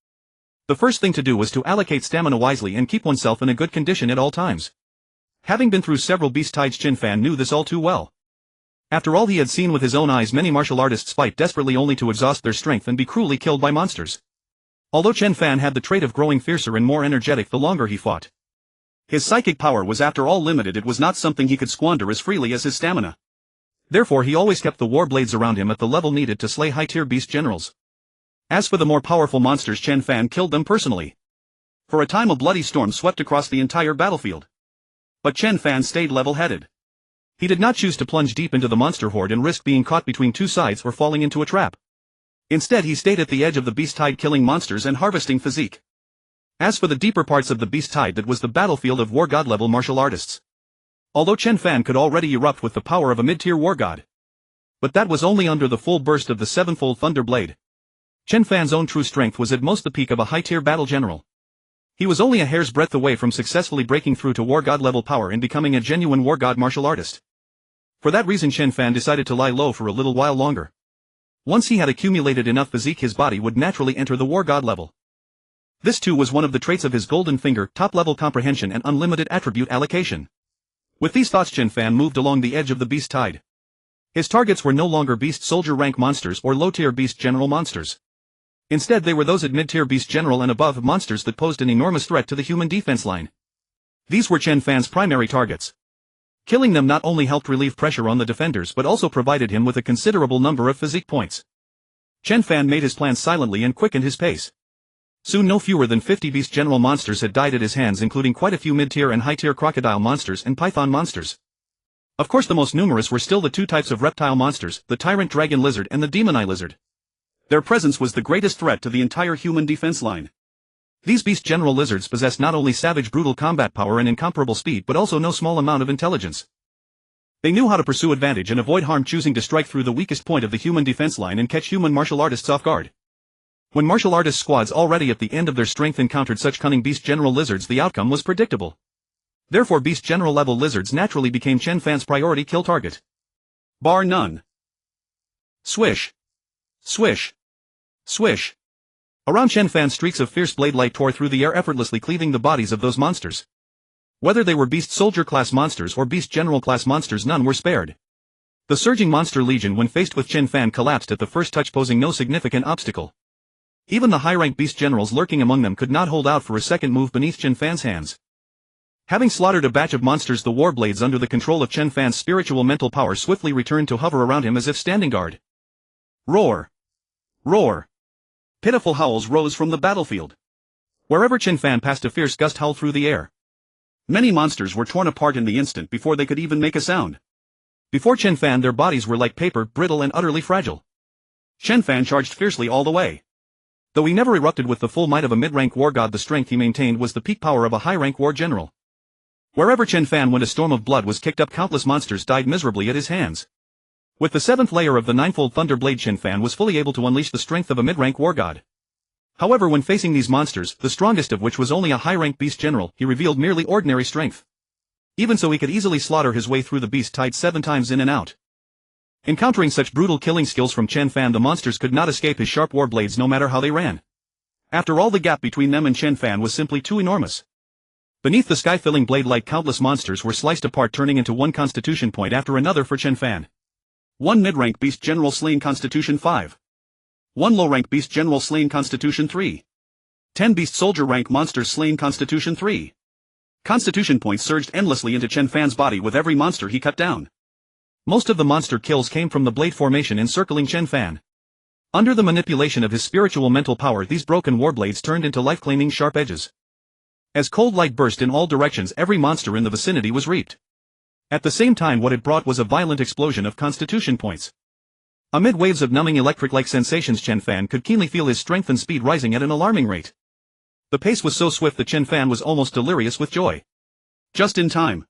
the first thing to do was to allocate stamina wisely and keep oneself in a good condition at all times. Having been through several beast tides, Chen Fan knew this all too well. After all, he had seen with his own eyes many martial artists fight desperately only to exhaust their strength and be cruelly killed by monsters. Although Chen Fan had the trait of growing fiercer and more energetic the longer he fought. His psychic power was after all limited. It was not something he could squander as freely as his stamina. Therefore he always kept the war blades around him at the level needed to slay high-tier beast generals. As for the more powerful monsters, Chen Fan killed them personally. For a time a bloody storm swept across the entire battlefield. But Chen Fan stayed level-headed. He did not choose to plunge deep into the monster horde and risk being caught between two sides or falling into a trap. Instead he stayed at the edge of the beast tide, killing monsters and harvesting physique. As for the deeper parts of the beast tide, that was the battlefield of war god level martial artists. Although Chen Fan could already erupt with the power of a mid-tier war god. But that was only under the full burst of the sevenfold thunder blade. Chen Fan's own true strength was at most the peak of a high-tier battle general. He was only a hair's breadth away from successfully breaking through to war god level power and becoming a genuine war god martial artist. For that reason Chen Fan decided to lie low for a little while longer. Once he had accumulated enough physique, his body would naturally enter the war god level. This too was one of the traits of his golden finger, top-level comprehension and unlimited attribute allocation. With these thoughts Chen Fan moved along the edge of the beast tide. His targets were no longer beast soldier rank monsters or low-tier beast general monsters. Instead they were those at mid-tier beast general and above monsters that posed an enormous threat to the human defense line. These were Chen Fan's primary targets. Killing them not only helped relieve pressure on the defenders but also provided him with a considerable number of physique points. Chen Fan made his plans silently and quickened his pace. Soon no fewer than 50 beast general monsters had died at his hands, including quite a few mid-tier and high-tier crocodile monsters and python monsters. Of course the most numerous were still the two types of reptile monsters, the tyrant dragon lizard and the demon eye lizard. Their presence was the greatest threat to the entire human defense line. These beast general lizards possessed not only savage brutal combat power and incomparable speed but also no small amount of intelligence. They knew how to pursue advantage and avoid harm, choosing to strike through the weakest point of the human defense line and catch human martial artists off guard. When martial artist squads already at the end of their strength encountered such cunning beast general lizards, the outcome was predictable. Therefore beast general level lizards naturally became Chen Fan's priority kill target. Bar none. Swish. Swish. Swish. Around Chen Fan streaks of fierce blade light tore through the air, effortlessly cleaving the bodies of those monsters. Whether they were beast soldier class monsters or beast general class monsters, none were spared. The surging monster legion when faced with Chen Fan collapsed at the first touch, posing no significant obstacle. Even the high-rank beast generals lurking among them could not hold out for a second move beneath Chen Fan's hands. Having slaughtered a batch of monsters, the war blades under the control of Chen Fan's spiritual mental power swiftly returned to hover around him as if standing guard. Roar! Roar! Pitiful howls rose from the battlefield. Wherever Chen Fan passed, a fierce gust howled through the air. Many monsters were torn apart in the instant before they could even make a sound. Before Chen Fan their bodies were like paper, brittle and utterly fragile. Chen Fan charged fiercely all the way. Though he never erupted with the full might of a mid-rank war god, the strength he maintained was the peak power of a high-rank war general. Wherever Chen Fan went, a storm of blood was kicked up. Countless monsters died miserably at his hands. With the seventh layer of the ninefold thunder blade, Chen Fan was fully able to unleash the strength of a mid-rank war god. However, when facing these monsters, the strongest of which was only a high-rank beast general, he revealed merely ordinary strength. Even so, he could easily slaughter his way through the beast tide 7 times in and out. Encountering such brutal killing skills from Chen Fan, the monsters could not escape his sharp war blades no matter how they ran. After all, the gap between them and Chen Fan was simply too enormous. Beneath the sky-filling blade light, countless monsters were sliced apart, turning into one constitution point after another for Chen Fan. 1 mid-rank beast general slain, constitution 5. 1 low-rank beast general slain, constitution 3. 10 beast soldier rank monsters slain, constitution 3. Constitution points surged endlessly into Chen Fan's body with every monster he cut down. Most of the monster kills came from the blade formation encircling Chen Fan. Under the manipulation of his spiritual mental power, these broken war blades turned into life-claiming sharp edges. As cold light burst in all directions, every monster in the vicinity was reaped. At the same time, what it brought was a violent explosion of constitution points. Amid waves of numbing electric-like sensations, Chen Fan could keenly feel his strength and speed rising at an alarming rate. The pace was so swift that Chen Fan was almost delirious with joy. Just in time.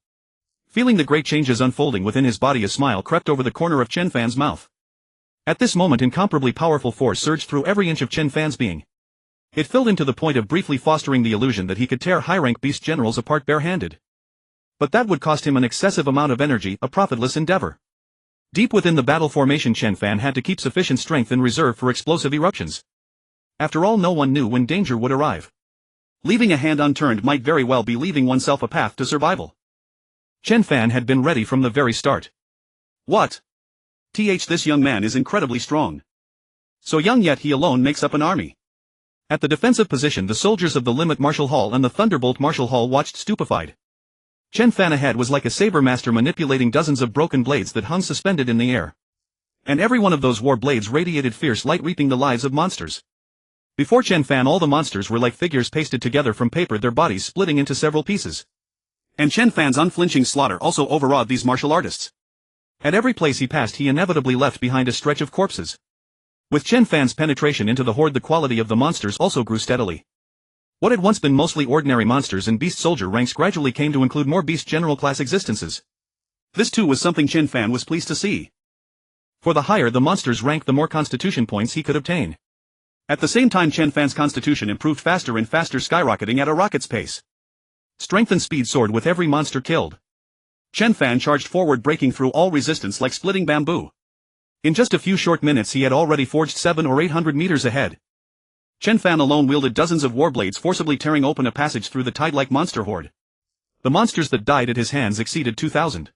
Feeling the great changes unfolding within his body, a smile crept over the corner of Chen Fan's mouth. At this moment, incomparably powerful force surged through every inch of Chen Fan's being. It filled him to the point of briefly fostering the illusion that he could tear high-rank beast generals apart barehanded. But that would cost him an excessive amount of energy, a profitless endeavor. Deep within the battle formation, Chen Fan had to keep sufficient strength in reserve for explosive eruptions. After all, no one knew when danger would arrive. Leaving a hand unturned might very well be leaving oneself a path to survival. Chen Fan had been ready from the very start. What? This young man is incredibly strong. So young, yet he alone makes up an army. At the defensive position, the soldiers of the Limit Martial Hall and the Thunderbolt Martial Hall watched stupefied. Chen Fan ahead was like a saber master manipulating dozens of broken blades that hung suspended in the air. And every one of those war blades radiated fierce light, reaping the lives of monsters. Before Chen Fan, all the monsters were like figures pasted together from paper, their bodies splitting into several pieces. And Chen Fan's unflinching slaughter also overawed these martial artists. At every place he passed, he inevitably left behind a stretch of corpses. With Chen Fan's penetration into the horde, the quality of the monsters also grew steadily. What had once been mostly ordinary monsters and beast soldier ranks gradually came to include more beast general class existences. This too was something Chen Fan was pleased to see. For the higher the monster's rank, the more constitution points he could obtain. At the same time, Chen Fan's constitution improved faster and faster, skyrocketing at a rocket's pace. Strength and speed soared with every monster killed. Chen Fan charged forward, breaking through all resistance like splitting bamboo. In just a few short minutes he had already forged 700 or 800 meters ahead. Chen Fan alone wielded dozens of warblades, forcibly tearing open a passage through the tide-like monster horde. The monsters that died at his hands exceeded 2,000.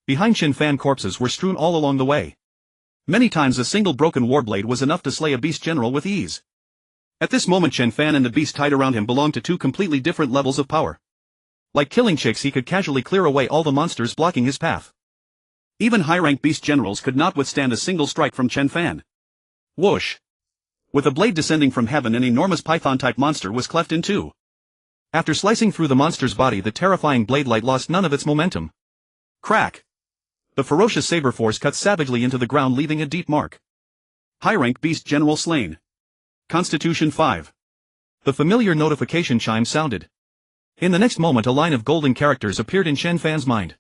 Behind Chen Fan, corpses were strewn all along the way. Many times a single broken warblade was enough to slay a beast general with ease. At this moment, Chen Fan and the beast tied around him belonged to two completely different levels of power. Like killing chicks, he could casually clear away all the monsters blocking his path. Even high-rank beast generals could not withstand a single strike from Chen Fan. Whoosh! With a blade descending from heaven, an enormous python-type monster was cleft in two. After slicing through the monster's body, the terrifying blade light lost none of its momentum. Crack! The ferocious saber force cut savagely into the ground, leaving a deep mark. High-rank beast general slain. Constitution 5. The familiar notification chime sounded. In the next moment, a line of golden characters appeared in Chen Fan's mind.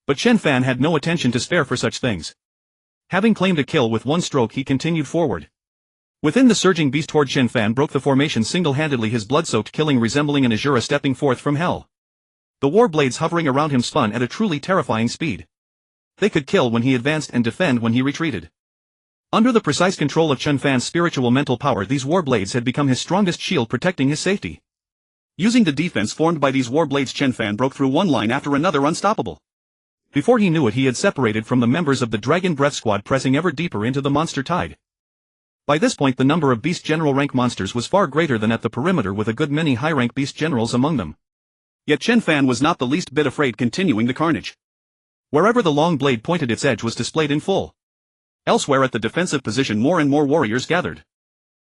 But Chen Fan had no attention to spare for such things. Having claimed a kill with one stroke, he continued forward. Within the surging beast horde, Chen Fan broke the formation single-handedly, his blood-soaked killing resembling an Azura stepping forth from hell. The war blades hovering around him spun at a truly terrifying speed. They could kill when he advanced and defend when he retreated. Under the precise control of Chen Fan's spiritual mental power, these war blades had become his strongest shield, protecting his safety. Using the defense formed by these war blades, Chen Fan broke through one line after another, unstoppable. Before he knew it, he had separated from the members of the Dragon Breath Squad, pressing ever deeper into the monster tide. By this point, the number of beast general rank monsters was far greater than at the perimeter, with a good many high-rank beast generals among them. Yet Chen Fan was not the least bit afraid, continuing the carnage. Wherever the long blade pointed, its edge was displayed in full. Elsewhere at the defensive position, more and more warriors gathered.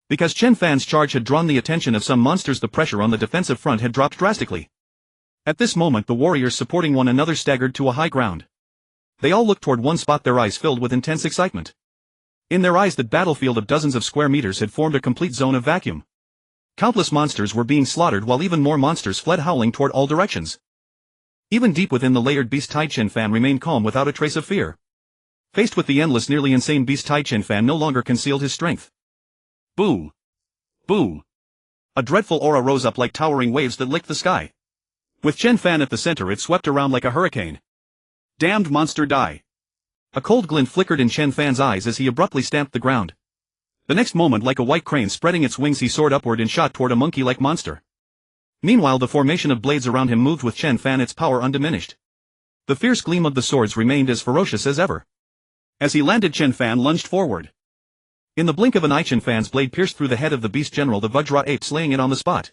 Because Chen Fan's charge had drawn the attention of some monsters, the pressure on the defensive front had dropped drastically. At this moment, the warriors supporting one another staggered to a high ground. They all looked toward one spot, their eyes filled with intense excitement. In their eyes, the battlefield of dozens of square meters had formed a complete zone of vacuum. Countless monsters were being slaughtered, while even more monsters fled howling toward all directions. Even deep within the layered beast tide, Chen Fan remained calm without a trace of fear. Faced with the endless, nearly insane beast tide, Chen Fan no longer concealed his strength. Boo! Boo! A dreadful aura rose up like towering waves that licked the sky. With Chen Fan at the center, it swept around like a hurricane. Damned monster, die! A cold glint flickered in Chen Fan's eyes as he abruptly stamped the ground. The next moment, like a white crane spreading its wings, he soared upward and shot toward a monkey-like monster. Meanwhile, the formation of blades around him moved with Chen Fan, its power undiminished. The fierce gleam of the swords remained as ferocious as ever. As he landed, Chen Fan lunged forward. In the blink of an eye, Chen Fan's blade pierced through the head of the beast general, the Vajra ape, slaying it on the spot.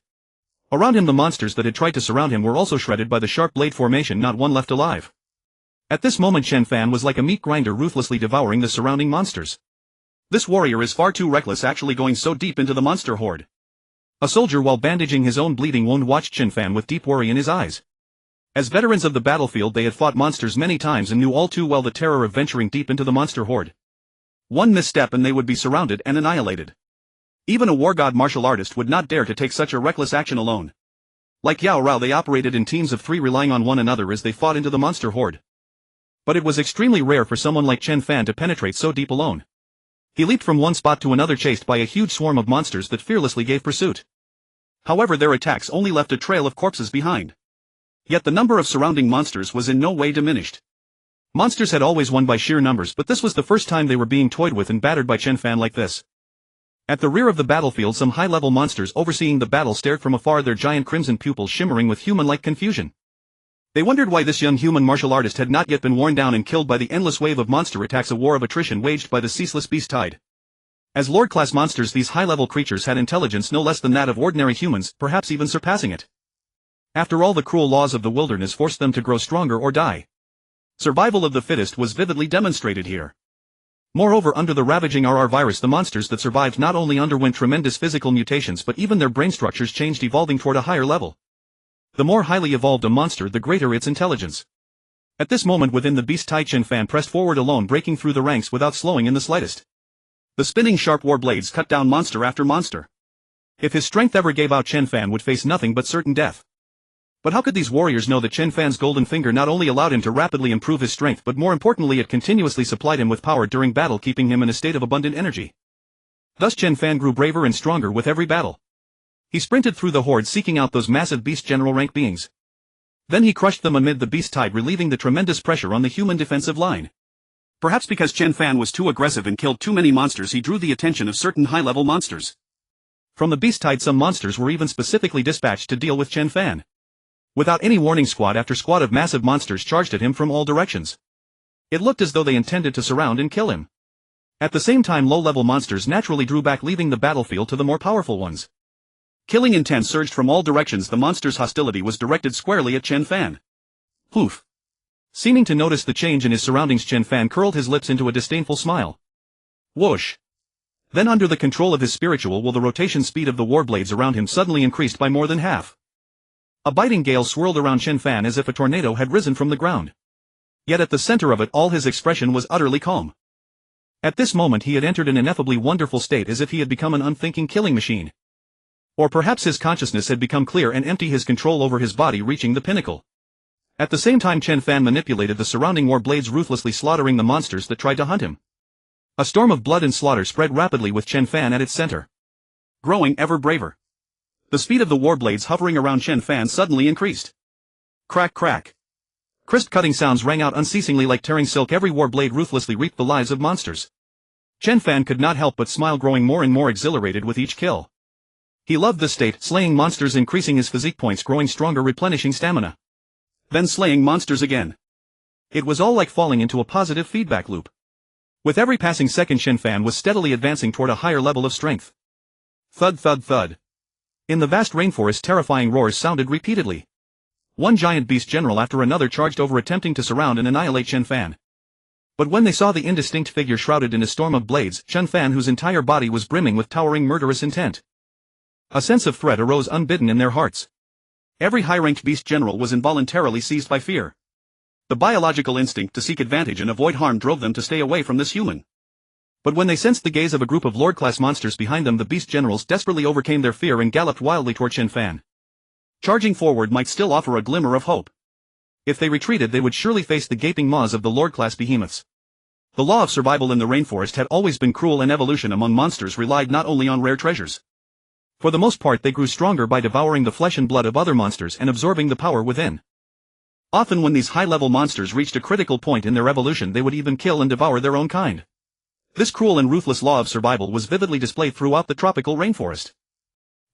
Around him, the monsters that had tried to surround him were also shredded by the sharp blade formation, not one left alive. At this moment, Chen Fan was like a meat grinder, ruthlessly devouring the surrounding monsters. This warrior is far too reckless, actually going so deep into the monster horde. A soldier, while bandaging his own bleeding wound, watched Chen Fan with deep worry in his eyes. As veterans of the battlefield, they had fought monsters many times and knew all too well the terror of venturing deep into the monster horde. One misstep and they would be surrounded and annihilated. Even a war god martial artist would not dare to take such a reckless action alone. Like Yao Rao, they operated in teams of 3, relying on one another as they fought into the monster horde. But it was extremely rare for someone like Chen Fan to penetrate so deep alone. He leaped from one spot to another, chased by a huge swarm of monsters that fearlessly gave pursuit. However, their attacks only left a trail of corpses behind. Yet the number of surrounding monsters was in no way diminished. Monsters had always won by sheer numbers, but this was the first time they were being toyed with and battered by Chen Fan like this. At the rear of the battlefield, some high-level monsters overseeing the battle stared from afar, their giant crimson pupils shimmering with human-like confusion. They wondered why this young human martial artist had not yet been worn down and killed by the endless wave of monster attacks, a war of attrition waged by the ceaseless beast tide. As Lord-class monsters, these high-level creatures had intelligence no less than that of ordinary humans, perhaps even surpassing it. After all, the cruel laws of the wilderness forced them to grow stronger or die. Survival of the fittest was vividly demonstrated here. Moreover, under the ravaging RR virus, the monsters that survived not only underwent tremendous physical mutations but even their brain structures changed, evolving toward a higher level. The more highly evolved a monster, the greater its intelligence. At this moment within the beast, Chen Fan pressed forward alone, breaking through the ranks without slowing in the slightest. The spinning sharp war blades cut down monster after monster. If his strength ever gave out, Chen Fan would face nothing but certain death. But how could these warriors know that Chen Fan's golden finger not only allowed him to rapidly improve his strength but more importantly it continuously supplied him with power during battle, keeping him in a state of abundant energy. Thus Chen Fan grew braver and stronger with every battle. He sprinted through the horde seeking out those massive beast general rank beings. Then he crushed them amid the beast tide, relieving the tremendous pressure on the human defensive line. Perhaps because Chen Fan was too aggressive and killed too many monsters, he drew the attention of certain high-level monsters. From the beast tide, some monsters were even specifically dispatched to deal with Chen Fan. Without any warning, squad after squad of massive monsters charged at him from all directions. It looked as though they intended to surround and kill him. At the same time, low-level monsters naturally drew back, leaving the battlefield to the more powerful ones. Killing intent surged from all directions. The monster's hostility was directed squarely at Chen Fan. Poof. Seeming to notice the change in his surroundings, Chen Fan curled his lips into a disdainful smile. Whoosh. Then, under the control of his spiritual will, the rotation speed of the war blades around him suddenly increased by more than half. A biting gale swirled around Chen Fan as if a tornado had risen from the ground. Yet at the center of it all, his expression was utterly calm. At this moment he had entered an ineffably wonderful state, as if he had become an unthinking killing machine. Or perhaps his consciousness had become clear and empty, his control over his body reaching the pinnacle. At the same time, Chen Fan manipulated the surrounding war blades, ruthlessly slaughtering the monsters that tried to hunt him. A storm of blood and slaughter spread rapidly with Chen Fan at its center. Growing ever braver. The speed of the war blades hovering around Chen Fan suddenly increased. Crack crack. Crisp cutting sounds rang out unceasingly like tearing silk. Every war blade ruthlessly reaped the lives of monsters. Chen Fan could not help but smile, growing more and more exhilarated with each kill. He loved this state, slaying monsters, increasing his physique points, growing stronger, replenishing stamina. Then slaying monsters again. It was all like falling into a positive feedback loop. With every passing second, Chen Fan was steadily advancing toward a higher level of strength. Thud thud thud. In the vast rainforest, terrifying roars sounded repeatedly. One giant beast general after another charged over, attempting to surround and annihilate Chen Fan. But when they saw the indistinct figure shrouded in a storm of blades, Chen Fan, whose entire body was brimming with towering murderous intent, a sense of threat arose unbidden in their hearts. Every high-ranked beast general was involuntarily seized by fear. The biological instinct to seek advantage and avoid harm drove them to stay away from this human. But when they sensed the gaze of a group of lord-class monsters behind them, the beast generals desperately overcame their fear and galloped wildly toward Chen Fan. Charging forward might still offer a glimmer of hope. If they retreated, they would surely face the gaping maws of the lord-class behemoths. The law of survival in the rainforest had always been cruel, and evolution among monsters relied not only on rare treasures. For the most part, they grew stronger by devouring the flesh and blood of other monsters and absorbing the power within. Often when these high-level monsters reached a critical point in their evolution, they would even kill and devour their own kind. This cruel and ruthless law of survival was vividly displayed throughout the tropical rainforest.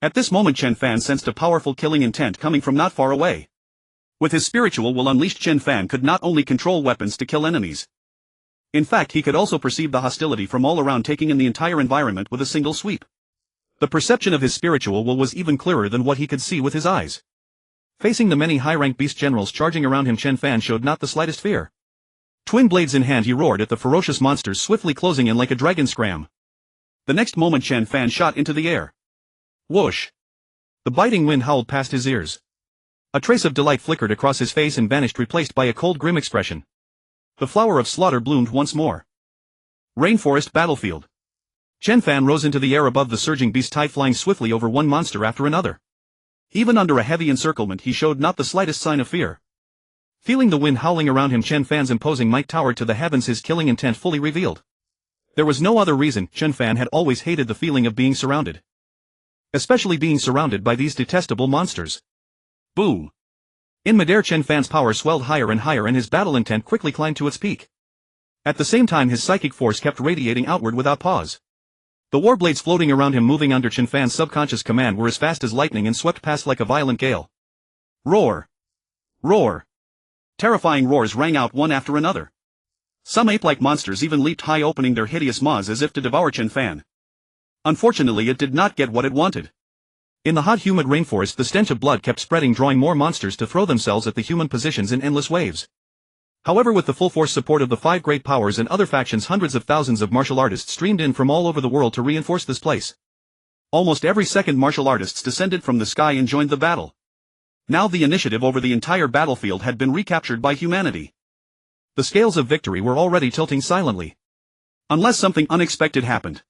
At this moment, Chen Fan sensed a powerful killing intent coming from not far away. With his spiritual will unleashed, Chen Fan could not only control weapons to kill enemies. In fact, he could also perceive the hostility from all around, taking in the entire environment with a single sweep. The perception of his spiritual will was even clearer than what he could see with his eyes. Facing the many high-ranked beast generals charging around him, Chen Fan showed not the slightest fear. Twin blades in hand, he roared at the ferocious monsters, swiftly closing in like a dragon scram. The next moment, Chen Fan shot into the air. Whoosh! The biting wind howled past his ears. A trace of delight flickered across his face and vanished, replaced by a cold, grim expression. The flower of slaughter bloomed once more. Rainforest battlefield. Chen Fan rose into the air above the surging beast tide, flying swiftly over one monster after another. Even under a heavy encirclement, he showed not the slightest sign of fear. Feeling the wind howling around him, Chen Fan's imposing might towered to the heavens, his killing intent fully revealed. There was no other reason. Chen Fan had always hated the feeling of being surrounded. Especially being surrounded by these detestable monsters. Boom! In midair, Chen Fan's power swelled higher and higher, and his battle intent quickly climbed to its peak. At the same time, his psychic force kept radiating outward without pause. The war blades floating around him, moving under Chen Fan's subconscious command, were as fast as lightning and swept past like a violent gale. Roar! Roar! Terrifying roars rang out one after another. Some ape-like monsters even leaped high, opening their hideous maws as if to devour Chen Fan. Unfortunately it did not get what it wanted. In the hot humid rainforest the stench of blood kept spreading, drawing more monsters to throw themselves at the human positions in endless waves. However, with the full force support of the 5 great powers and other factions, hundreds of thousands of martial artists streamed in from all over the world to reinforce this place. Almost every second martial artists descended from the sky and joined the battle. Now the initiative over the entire battlefield had been recaptured by humanity. The scales of victory were already tilting silently. Unless something unexpected happened.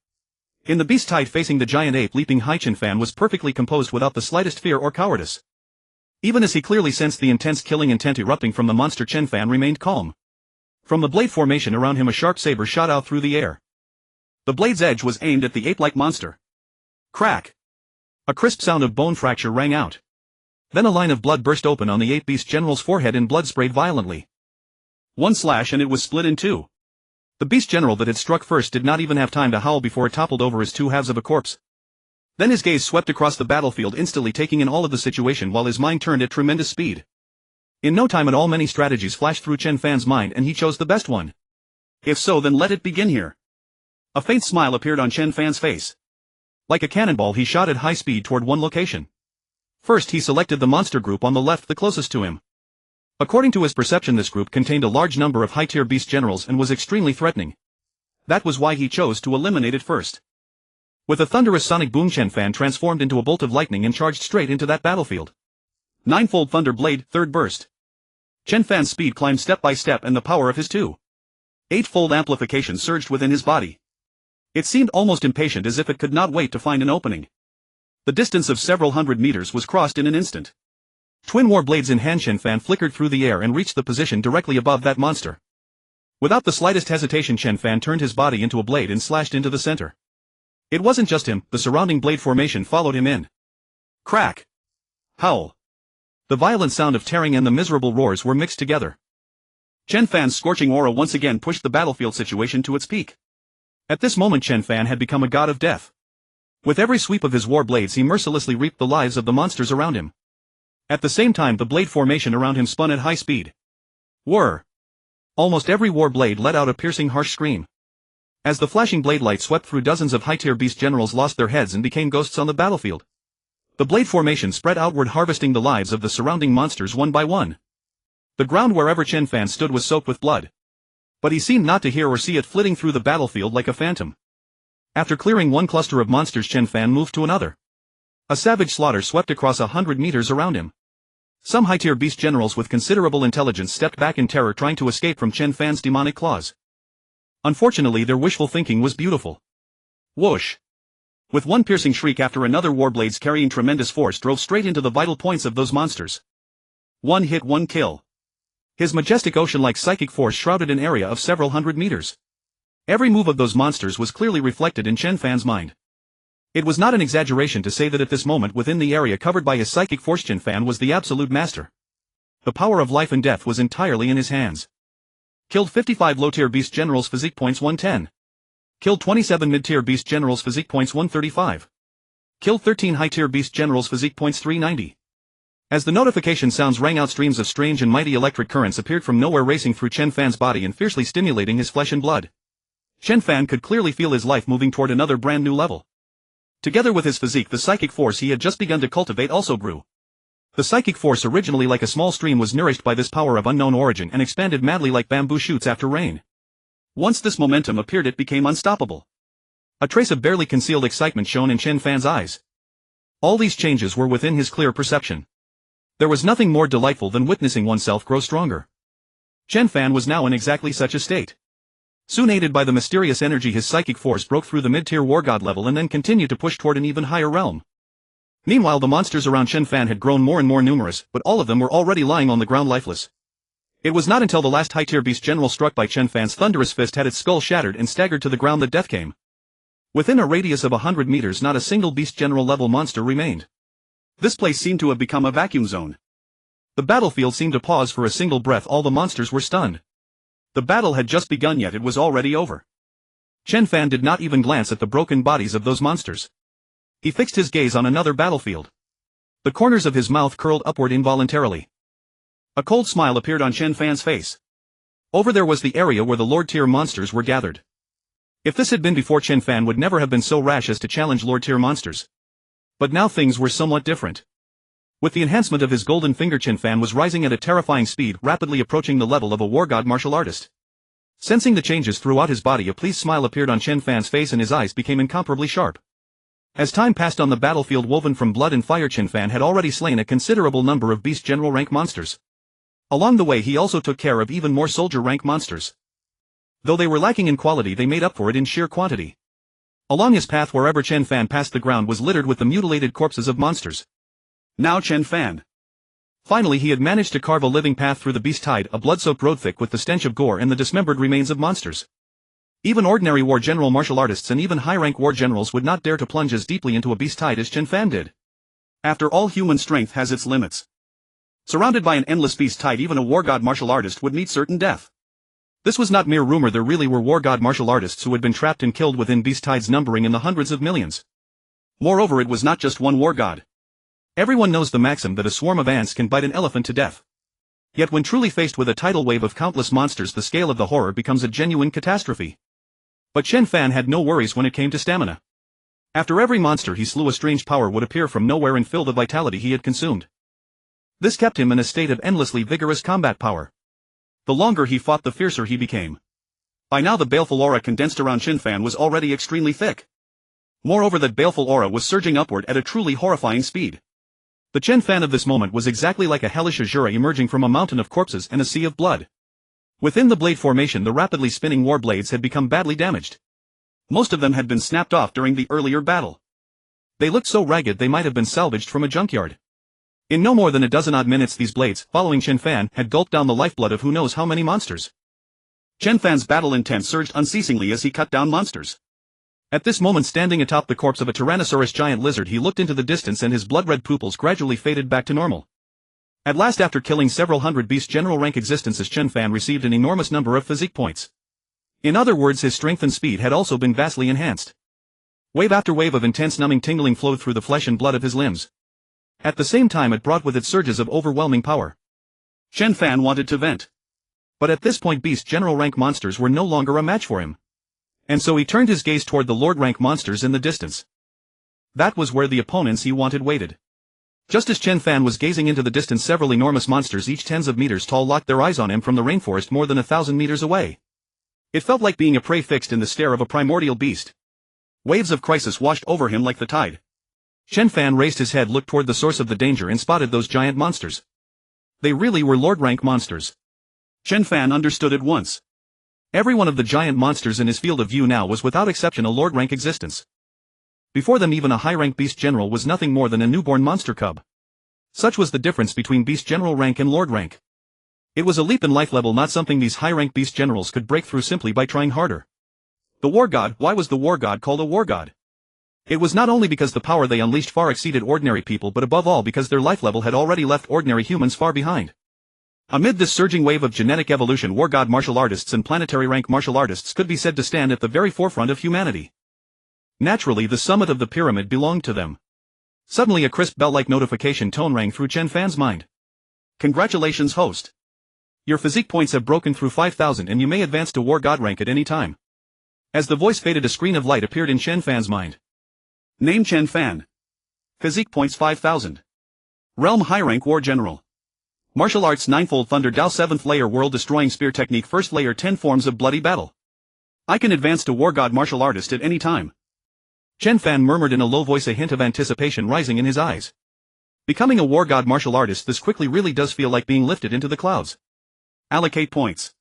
In the beast type facing the giant ape leaping high, Chen Fan was perfectly composed without the slightest fear or cowardice. Even as he clearly sensed the intense killing intent erupting from the monster, Chen Fan remained calm. From the blade formation around him a sharp saber shot out through the air. The blade's edge was aimed at the ape-like monster. Crack! A crisp sound of bone fracture rang out. Then a line of blood burst open on the ape beast general's forehead and blood sprayed violently. One slash and it was split in two. The beast general that had struck first did not even have time to howl before it toppled over as two halves of a corpse. Then his gaze swept across the battlefield, instantly taking in all of the situation while his mind turned at tremendous speed. In no time at all many strategies flashed through Chen Fan's mind and he chose the best one. If so, then let it begin here. A faint smile appeared on Chen Fan's face. Like a cannonball he shot at high speed toward one location. First he selected the monster group on the left, the closest to him. According to his perception this group contained a large number of high-tier beast generals and was extremely threatening. That was why he chose to eliminate it first. With a thunderous sonic boom Chen Fan transformed into a bolt of lightning and charged straight into that battlefield. Ninefold Thunder Blade, third burst. Chen Fan's speed climbed step by step and the power of his eightfold amplification surged within his body. It seemed almost impatient, as if it could not wait to find an opening. The distance of several hundred meters was crossed in an instant. Twin war blades in hand, Chen Fan flickered through the air and reached the position directly above that monster. Without the slightest hesitation Chen Fan turned his body into a blade and slashed into the center. It wasn't just him, the surrounding blade formation followed him in. Crack! Howl! The violent sound of tearing and the miserable roars were mixed together. Chen Fan's scorching aura once again pushed the battlefield situation to its peak. At this moment Chen Fan had become a god of death. With every sweep of his war blades he mercilessly reaped the lives of the monsters around him. At the same time the blade formation around him spun at high speed. Whir! Almost every war blade let out a piercing harsh scream. As the flashing blade light swept through, dozens of high-tier beast generals lost their heads and became ghosts on the battlefield. The blade formation spread outward, harvesting the lives of the surrounding monsters one by one. The ground wherever Chen Fan stood was soaked with blood. But he seemed not to hear or see it, flitting through the battlefield like a phantom. After clearing one cluster of monsters Chen Fan moved to another. A savage slaughter swept across 100 meters around him. Some high-tier beast generals with considerable intelligence stepped back in terror, trying to escape from Chen Fan's demonic claws. Unfortunately their wishful thinking was beautiful. Whoosh! With one piercing shriek after another, warblades carrying tremendous force drove straight into the vital points of those monsters. One hit, one kill. His majestic ocean-like psychic force shrouded an area of several hundred meters. Every move of those monsters was clearly reflected in Chen Fan's mind. It was not an exaggeration to say that at this moment, within the area covered by his psychic force, Chen Fan was the absolute master. The power of life and death was entirely in his hands. Killed 55 low-tier beast generals, physique points 110. Killed 27 mid-tier beast generals, physique points 135. Killed 13 high-tier beast generals, physique points 390. As the notification sounds rang out, streams of strange and mighty electric currents appeared from nowhere, racing through Chen Fan's body and fiercely stimulating his flesh and blood. Chen Fan could clearly feel his life moving toward another brand new level. Together with his physique, the psychic force he had just begun to cultivate also grew. The psychic force, originally like a small stream, was nourished by this power of unknown origin and expanded madly like bamboo shoots after rain. Once this momentum appeared, it became unstoppable. A trace of barely concealed excitement shone in Chen Fan's eyes. All these changes were within his clear perception. There was nothing more delightful than witnessing oneself grow stronger. Chen Fan was now in exactly such a state. Soon, aided by the mysterious energy, his psychic force broke through the mid-tier war god level and then continued to push toward an even higher realm. Meanwhile, the monsters around Chen Fan had grown more and more numerous, but all of them were already lying on the ground lifeless. It was not until the last high-tier beast general struck by Chen Fan's thunderous fist had its skull shattered and staggered to the ground that death came. Within a radius of 100 meters, not a single beast general level monster remained. This place seemed to have become a vacuum zone. The battlefield seemed to pause for a single breath. All the monsters were stunned. The battle had just begun, yet it was already over. Chen Fan did not even glance at the broken bodies of those monsters. He fixed his gaze on another battlefield. The corners of his mouth curled upward involuntarily. A cold smile appeared on Chen Fan's face. Over there was the area where the Lord-tier monsters were gathered. If this had been before, Chen Fan would never have been so rash as to challenge Lord-tier monsters. But now things were somewhat different. With the enhancement of his golden finger, Chen Fan was rising at a terrifying speed, rapidly approaching the level of a war god martial artist. Sensing the changes throughout his body, a pleased smile appeared on Chen Fan's face and his eyes became incomparably sharp. As time passed on the battlefield woven from blood and fire, Chen Fan had already slain a considerable number of beast general rank monsters. Along the way he also took care of even more soldier rank monsters. Though they were lacking in quality, they made up for it in sheer quantity. Along his path, wherever Chen Fan passed, the ground was littered with the mutilated corpses of monsters. Now Chen Fan. Finally he had managed to carve a living path through the beast tide, a blood-soaked road thick with the stench of gore and the dismembered remains of monsters. Even ordinary war general martial artists and even high-rank war generals would not dare to plunge as deeply into a beast tide as Chen Fan did. After all, human strength has its limits. Surrounded by an endless beast tide, even a war god martial artist would meet certain death. This was not mere rumor, there really were war god martial artists who had been trapped and killed within beast tides numbering in the hundreds of millions. Moreover, it was not just one war god. Everyone knows the maxim that a swarm of ants can bite an elephant to death. Yet when truly faced with a tidal wave of countless monsters, the scale of the horror becomes a genuine catastrophe. But Chen Fan had no worries when it came to stamina. After every monster he slew, a strange power would appear from nowhere and fill the vitality he had consumed. This kept him in a state of endlessly vigorous combat power. The longer he fought, the fiercer he became. By now the baleful aura condensed around Chen Fan was already extremely thick. Moreover, that baleful aura was surging upward at a truly horrifying speed. The Chen Fan of this moment was exactly like a hellish azure emerging from a mountain of corpses and a sea of blood. Within the blade formation, the rapidly spinning war blades had become badly damaged. Most of them had been snapped off during the earlier battle. They looked so ragged they might have been salvaged from a junkyard. In no more than a dozen odd minutes, these blades, following Chen Fan, had gulped down the lifeblood of who knows how many monsters. Chen Fan's battle intent surged unceasingly as he cut down monsters. At this moment, standing atop the corpse of a Tyrannosaurus giant lizard, he looked into the distance and his blood-red pupils gradually faded back to normal. At last, after killing several hundred beast general rank existences, Chen Fan received an enormous number of physique points. In other words, his strength and speed had also been vastly enhanced. Wave after wave of intense numbing tingling flowed through the flesh and blood of his limbs. At the same time, it brought with it surges of overwhelming power. Chen Fan wanted to vent. But at this point, beast general rank monsters were no longer a match for him. And so he turned his gaze toward the lord rank monsters in the distance. That was where the opponents he wanted waited. Just as Chen Fan was gazing into the distance, several enormous monsters, each tens of meters tall, locked their eyes on him from the rainforest more than 1,000 meters away. It felt like being a prey fixed in the stare of a primordial beast. Waves of crisis washed over him like the tide. Chen Fan raised his head, looked toward the source of the danger, and spotted those giant monsters. They really were lord rank monsters. Chen Fan understood at once. Every one of the giant monsters in his field of view now was without exception a lord rank existence. Before them, even a high-rank beast general was nothing more than a newborn monster cub. Such was the difference between beast general rank and lord rank. It was a leap in life level, not something these high-rank beast generals could break through simply by trying harder. The war god. Why was the war god called a war god? It was not only because the power they unleashed far exceeded ordinary people, but above all because their life level had already left ordinary humans far behind. Amid this surging wave of genetic evolution, war god martial artists and planetary rank martial artists could be said to stand at the very forefront of humanity. Naturally, the summit of the pyramid belonged to them. Suddenly a crisp bell-like notification tone rang through Chen Fan's mind. Congratulations, host. Your physique points have broken through 5,000 and you may advance to war god rank at any time. As the voice faded, a screen of light appeared in Chen Fan's mind. Name: Chen Fan. Physique points 5,000. Realm: high rank war general. Martial arts: ninefold thunder Dao, 7th layer world destroying spear technique, 1st layer 10 forms of bloody battle. I can advance to war god martial artist at any time. Chen Fan murmured in a low voice, a hint of anticipation rising in his eyes. Becoming a war god martial artist this quickly really does feel like being lifted into the clouds. Allocate points.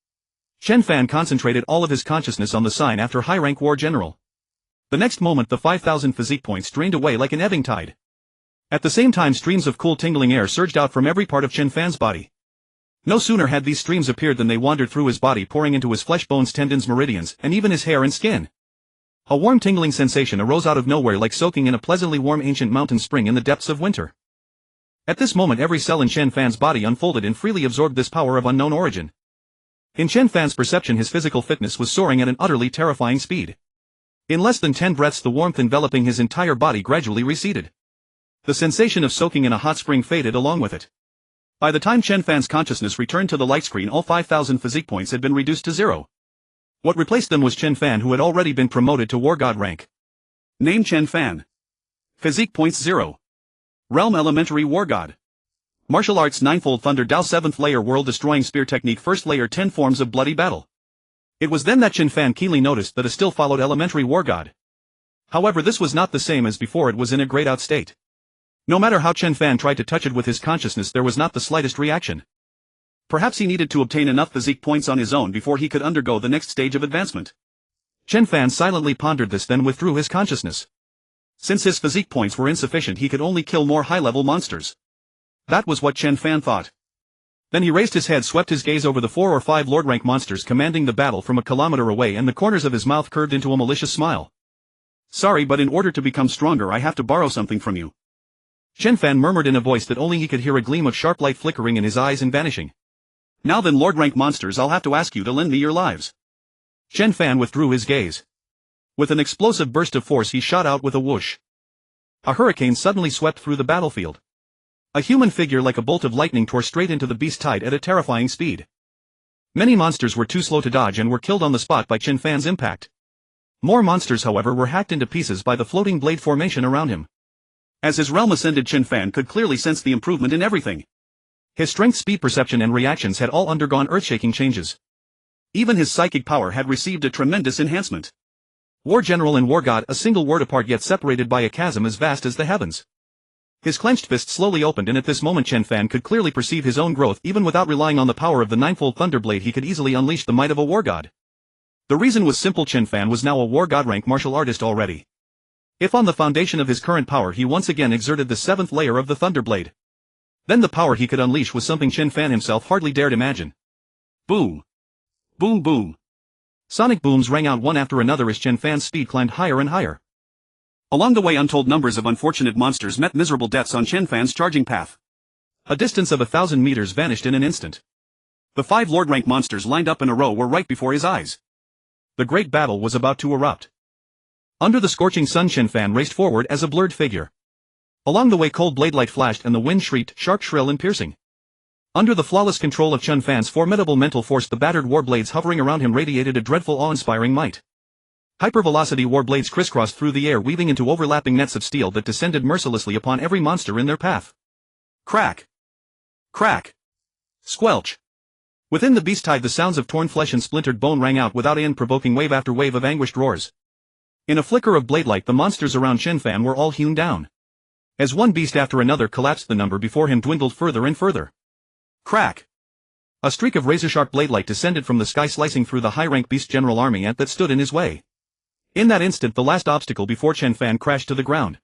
Chen Fan concentrated all of his consciousness on the sign after high rank war general. The next moment the 5,000 physique points drained away like an ebbing tide. At the same time, streams of cool tingling air surged out from every part of Chen Fan's body. No sooner had these streams appeared than they wandered through his body, pouring into his flesh, bones, tendons, meridians, and even his hair and skin. A warm tingling sensation arose out of nowhere, like soaking in a pleasantly warm ancient mountain spring in the depths of winter. At this moment every cell in Chen Fan's body unfolded and freely absorbed this power of unknown origin. In Chen Fan's perception, his physical fitness was soaring at an utterly terrifying speed. In less than 10 breaths the warmth enveloping his entire body gradually receded. The sensation of soaking in a hot spring faded along with it. By the time Chen Fan's consciousness returned to the light screen, all 5,000 physique points had been reduced to 0. What replaced them was Chen Fan, who had already been promoted to War God rank. Name: Chen Fan. Physique points 0. Realm: Elementary War God. Martial Arts: Ninefold Thunder Dao 7th layer World Destroying Spear Technique 1st layer 10 forms of Bloody Battle. It was then that Chen Fan keenly noticed that a still followed Elementary War God. However, this was not the same as before. It was in a grayed out state. No matter how Chen Fan tried to touch it with his consciousness, there was not the slightest reaction. Perhaps he needed to obtain enough physique points on his own before he could undergo the next stage of advancement. Chen Fan silently pondered this, then withdrew his consciousness. Since his physique points were insufficient, he could only kill more high-level monsters. That was what Chen Fan thought. Then he raised his head, swept his gaze over the 4 or 5 Lord-rank monsters commanding the battle from a kilometer away, and the corners of his mouth curved into a malicious smile. Sorry, but in order to become stronger I have to borrow something from you. Chen Fan murmured in a voice that only he could hear, a gleam of sharp light flickering in his eyes and vanishing. Now then, Lord-rank monsters, I'll have to ask you to lend me your lives. Chen Fan withdrew his gaze. With an explosive burst of force he shot out with a whoosh. A hurricane suddenly swept through the battlefield. A human figure like a bolt of lightning tore straight into the beast tide at a terrifying speed. Many monsters were too slow to dodge and were killed on the spot by Chen Fan's impact. More monsters, however, were hacked into pieces by the floating blade formation around him. As his realm ascended, Chen Fan could clearly sense the improvement in everything. His strength, speed, perception and reactions had all undergone earth-shaking changes. Even his psychic power had received a tremendous enhancement. War General and War God, a single word apart yet separated by a chasm as vast as the heavens. His clenched fist slowly opened, and at this moment Chen Fan could clearly perceive his own growth. Even without relying on the power of the ninefold Thunderblade, he could easily unleash the might of a War God. The reason was simple: Chen Fan was now a War God rank martial artist already. If on the foundation of his current power he once again exerted the 7th layer of the Thunderblade, then the power he could unleash was something Chen Fan himself hardly dared imagine. Boom! Boom boom! Sonic booms rang out one after another as Chen Fan's speed climbed higher and higher. Along the way, untold numbers of unfortunate monsters met miserable deaths on Chen Fan's charging path. A distance of 1,000 meters vanished in an instant. The 5 Lord-rank monsters lined up in a row were right before his eyes. The great battle was about to erupt. Under the scorching sun, Chen Fan raced forward as a blurred figure. Along the way, cold blade light flashed and the wind shrieked, sharp, shrill and piercing. Under the flawless control of Chen Fan's formidable mental force, the battered war blades hovering around him radiated a dreadful, awe-inspiring might. Hypervelocity war blades crisscrossed through the air, weaving into overlapping nets of steel that descended mercilessly upon every monster in their path. Crack! Crack! Squelch! Within the beast tide, the sounds of torn flesh and splintered bone rang out without end, provoking wave after wave of anguished roars. In a flicker of blade light, the monsters around Chen Fan were all hewn down. As one beast after another collapsed, the number before him dwindled further and further. Crack! A streak of razor-sharp blade light descended from the sky, slicing through the high-rank beast general army ant that stood in his way. In that instant, the last obstacle before Chen Fan crashed to the ground.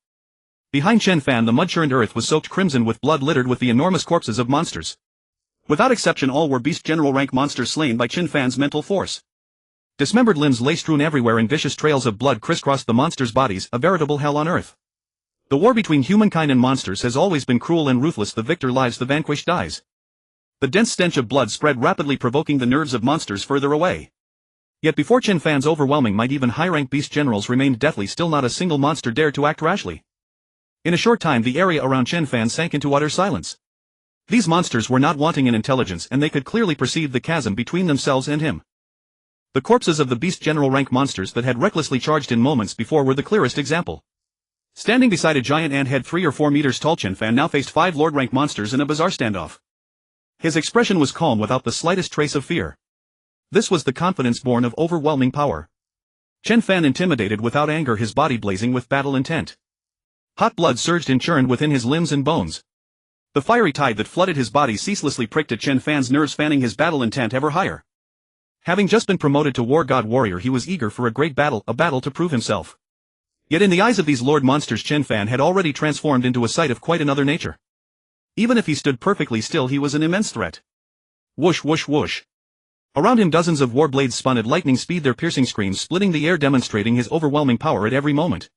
Behind Chen Fan, the mud-churned earth was soaked crimson with blood, littered with the enormous corpses of monsters. Without exception, all were beast general rank monsters slain by Chen Fan's mental force. Dismembered limbs lay strewn everywhere, and vicious trails of blood crisscrossed the monsters' bodies, a veritable hell on earth. The war between humankind and monsters has always been cruel and ruthless. The victor lives, the vanquished dies. The dense stench of blood spread rapidly, provoking the nerves of monsters further away. Yet before Chen Fan's overwhelming might, even high-rank beast generals remained deathly still. Not a single monster dared to act rashly. In a short time, the area around Chen Fan sank into utter silence. These monsters were not wanting in intelligence, and they could clearly perceive the chasm between themselves and him. The corpses of the beast general rank monsters that had recklessly charged in moments before were the clearest example. Standing beside a giant ant head 3 or 4 meters tall, Chen Fan now faced 5 Lord rank monsters in a bizarre standoff. His expression was calm, without the slightest trace of fear. This was the confidence born of overwhelming power. Chen Fan intimidated without anger, his body blazing with battle intent. Hot blood surged and churned within his limbs and bones. The fiery tide that flooded his body ceaselessly pricked at Chen Fan's nerves, fanning his battle intent ever higher. Having just been promoted to War God Warrior, he was eager for a great battle, a battle to prove himself. Yet in the eyes of these Lord monsters, Chen Fan had already transformed into a sight of quite another nature. Even if he stood perfectly still, he was an immense threat. Whoosh whoosh whoosh. Around him dozens of war blades spun at lightning speed, their piercing screams splitting the air, demonstrating his overwhelming power at every moment.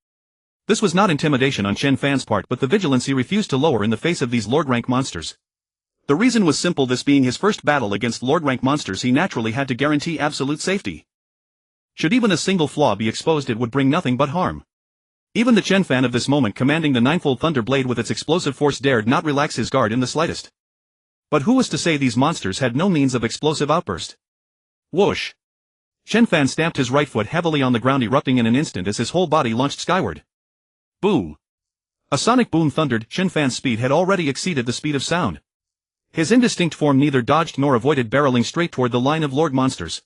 This was not intimidation on Chen Fan's part, but the vigilance he refused to lower in the face of these Lord-rank monsters. The reason was simple: this being his first battle against Lord-rank monsters, he naturally had to guarantee absolute safety. Should even a single flaw be exposed, it would bring nothing but harm. Even the Chen Fan of this moment, commanding the ninefold Thunder Blade with its explosive force, dared not relax his guard in the slightest. But who was to say these monsters had no means of explosive outburst? Whoosh! Chen Fan stamped his right foot heavily on the ground, erupting in an instant as his whole body launched skyward. Boom! A sonic boom thundered. Chen Fan's speed had already exceeded the speed of sound. His indistinct form neither dodged nor avoided, barreling straight toward the line of Lord monsters.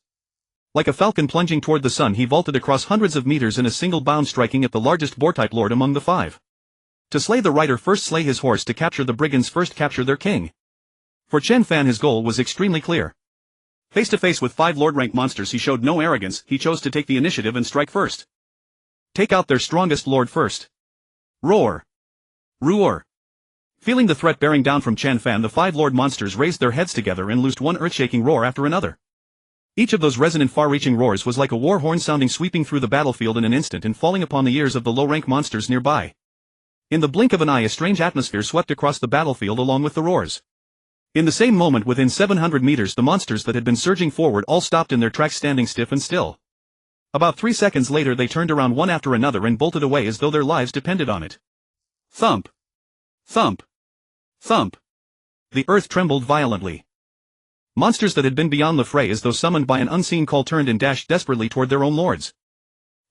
Like a falcon plunging toward the sun, he vaulted across hundreds of meters in a single bound, striking at the largest boar-type lord among the five. To slay the rider first, slay his horse. To capture the brigands first, capture their king. For Chen Fan, his goal was extremely clear. Face to face with 5 lord-rank monsters, he showed no arrogance. He chose to take the initiative and strike first. Take out their strongest lord first. Roar! Roar! Feeling the threat bearing down from Chen Fan, the 5 lord monsters raised their heads together and loosed one earth-shaking roar after another. Each of those resonant, far-reaching roars was like a war horn sounding, sweeping through the battlefield in an instant and falling upon the ears of the low-rank monsters nearby. In the blink of an eye, a strange atmosphere swept across the battlefield along with the roars. In the same moment, within 700 meters, the monsters that had been surging forward all stopped in their tracks, standing stiff and still. About 3 seconds later, they turned around one after another and bolted away as though their lives depended on it. Thump! Thump! Thump! The earth trembled violently. Monsters that had been beyond the fray, as though summoned by an unseen call, turned and dashed desperately toward their own lords.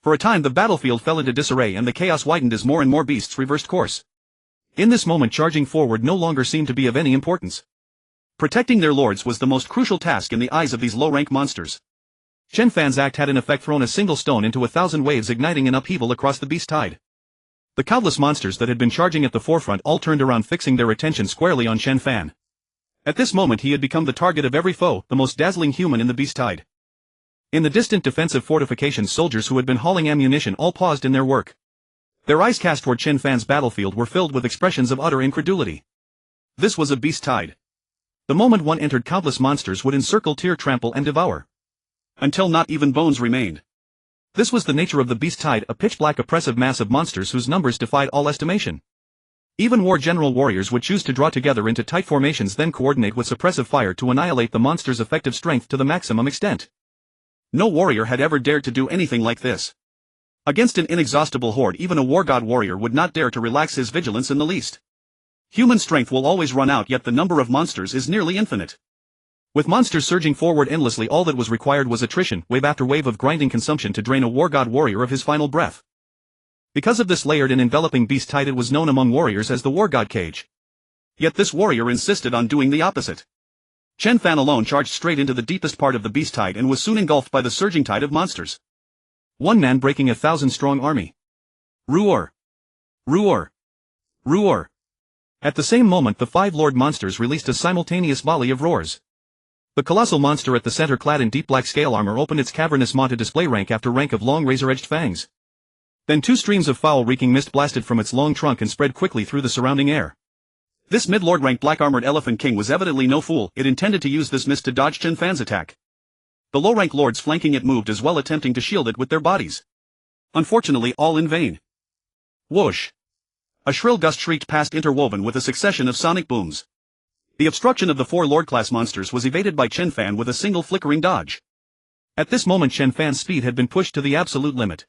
For a time, the battlefield fell into disarray and the chaos widened as more and more beasts reversed course. In this moment, charging forward no longer seemed to be of any importance. Protecting their lords was the most crucial task in the eyes of these low-rank monsters. Chen Fan's act had in effect thrown a single stone into 1,000 waves, igniting an upheaval across the beast tide. The countless monsters that had been charging at the forefront all turned around, fixing their attention squarely on Chen Fan. At this moment, he had become the target of every foe, the most dazzling human in the beast tide. In the distant defensive fortifications, soldiers who had been hauling ammunition all paused in their work. Their eyes cast toward Chen Fan's battlefield were filled with expressions of utter incredulity. This was a beast tide. The moment one entered, countless monsters would encircle, tear, trample, and devour. Until not even bones remained. This was the nature of the beast tide, a pitch-black oppressive mass of monsters whose numbers defied all estimation. Even war-general warriors would choose to draw together into tight formations, then coordinate with suppressive fire to annihilate the monster's effective strength to the maximum extent. No warrior had ever dared to do anything like this. Against an inexhaustible horde, even a war-god warrior would not dare to relax his vigilance in the least. Human strength will always run out, yet the number of monsters is nearly infinite. With monsters surging forward endlessly, all that was required was attrition, wave after wave of grinding consumption, to drain a war-god warrior of his final breath. Because of this layered and enveloping beast tide, it was known among warriors as the war-god cage. Yet this warrior insisted on doing the opposite. Chen Fan alone charged straight into the deepest part of the beast tide and was soon engulfed by the surging tide of monsters. One man breaking a 1,000-strong army. Roar! Roar! Roar! At the same moment, the 5 lord monsters released a simultaneous volley of roars. The colossal monster at the center, clad in deep black scale armor, opened its cavernous maw to display rank after rank of long razor-edged fangs. Then 2 streams of foul-reeking mist blasted from its long trunk and spread quickly through the surrounding air. This mid-lord rank black-armored elephant king was evidently no fool. It intended to use this mist to dodge Chen Fan's attack. The low-rank lords flanking it moved as well, attempting to shield it with their bodies. Unfortunately, all in vain. Whoosh! A shrill gust shrieked past, interwoven with a succession of sonic booms. The obstruction of the 4 lord-class monsters was evaded by Chen Fan with a single flickering dodge. At this moment, Chen Fan's speed had been pushed to the absolute limit.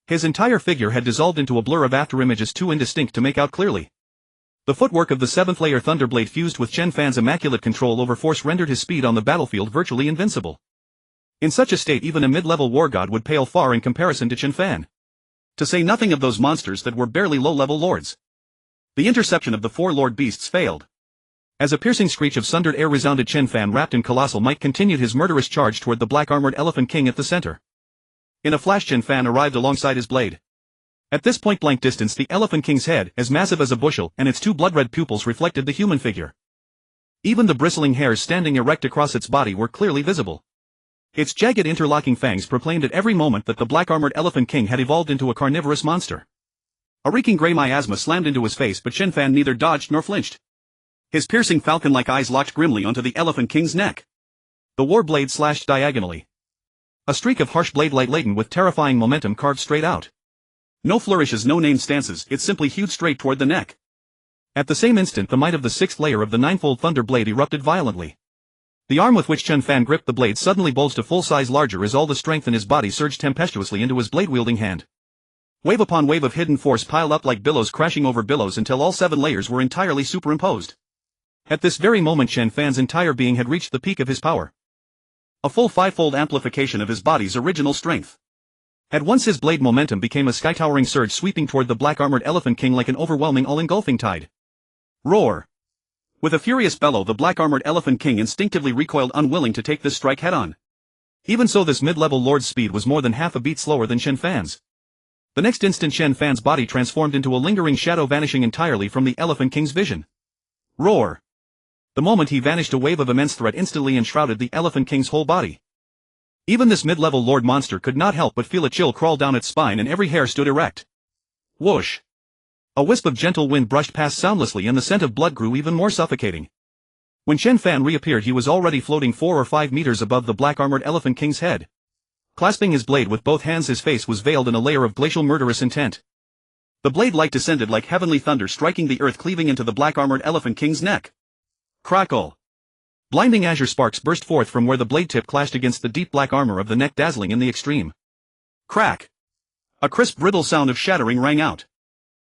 His entire figure had dissolved into a blur of afterimages too indistinct to make out clearly. The footwork of the 7th layer Thunderblade fused with Chen Fan's immaculate control over force rendered his speed on the battlefield virtually invincible. In such a state, even a mid-level war god would pale far in comparison to Chen Fan. To say nothing of those monsters that were barely low-level lords. The interception of the 4 lord beasts failed. As a piercing screech of sundered air resounded, Chen Fan, wrapped in colossal might, continued his murderous charge toward the black-armored elephant king at the center. In a flash, Chen Fan arrived alongside his blade. At this point-blank distance, the elephant king's head, as massive as a bushel, and its 2 blood-red pupils reflected the human figure. Even the bristling hairs standing erect across its body were clearly visible. Its jagged interlocking fangs proclaimed at every moment that the black-armored elephant king had evolved into a carnivorous monster. A reeking gray miasma slammed into his face, but Chen Fan neither dodged nor flinched. His piercing falcon-like eyes locked grimly onto the elephant king's neck. The war blade slashed diagonally. A streak of harsh blade light laden with terrifying momentum carved straight out. No flourishes, no named stances, it simply hewed straight toward the neck. At the same instant, the might of the 6th layer of the ninefold thunder blade erupted violently. The arm with which Chen Fan gripped the blade suddenly bulged a full size larger as all the strength in his body surged tempestuously into his blade-wielding hand. Wave upon wave of hidden force piled up like billows crashing over billows until all 7 layers were entirely superimposed. At this very moment, Chen Fan's entire being had reached the peak of his power. A full fivefold amplification of his body's original strength. At once his blade momentum became a sky-towering surge sweeping toward the black-armored Elephant King like an overwhelming all-engulfing tide. Roar! With a furious bellow, the black-armored Elephant King instinctively recoiled, unwilling to take this strike head-on. Even so, this mid-level lord's speed was more than half a beat slower than Chen Fan's. The next instant Chen Fan's body transformed into a lingering shadow, vanishing entirely from the Elephant King's vision. Roar! The moment he vanished, a wave of immense threat instantly enshrouded the Elephant King's whole body. Even this mid-level lord monster could not help but feel a chill crawl down its spine, and every hair stood erect. Whoosh! A wisp of gentle wind brushed past soundlessly, and the scent of blood grew even more suffocating. When Chen Fan reappeared, he was already floating 4 or 5 meters above the black-armored Elephant King's head. Clasping his blade with both hands, his face was veiled in a layer of glacial murderous intent. The blade light descended like heavenly thunder, striking the earth, cleaving into the black-armored Elephant King's neck. Crackle! Blinding azure sparks burst forth from where the blade tip clashed against the deep black armor of the neck, dazzling in the extreme. Crack! A crisp, brittle sound of shattering rang out.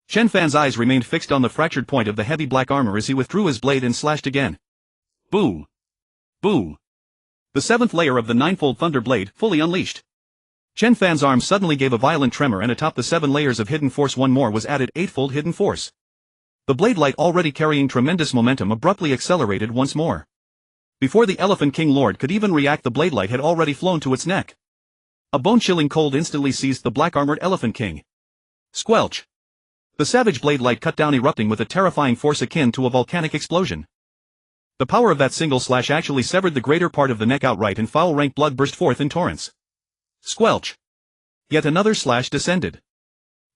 Chen Fan's eyes remained fixed on the fractured point of the heavy black armor as he withdrew his blade and slashed again. Boo! Boo! The 7th layer of the ninefold thunder blade, fully unleashed. Chen Fan's arm suddenly gave a violent tremor, and atop the 7 layers of hidden force one more was added, 8-fold hidden force. The blade light, already carrying tremendous momentum, abruptly accelerated once more. Before the Elephant King Lord could even react, the blade light had already flown to its neck. A bone-chilling cold instantly seized the black-armored Elephant King. Squelch! The savage blade light cut down, erupting with a terrifying force akin to a volcanic explosion. The power of that single slash actually severed the greater part of the neck outright, and foul rank blood burst forth in torrents. Squelch! Yet another slash descended.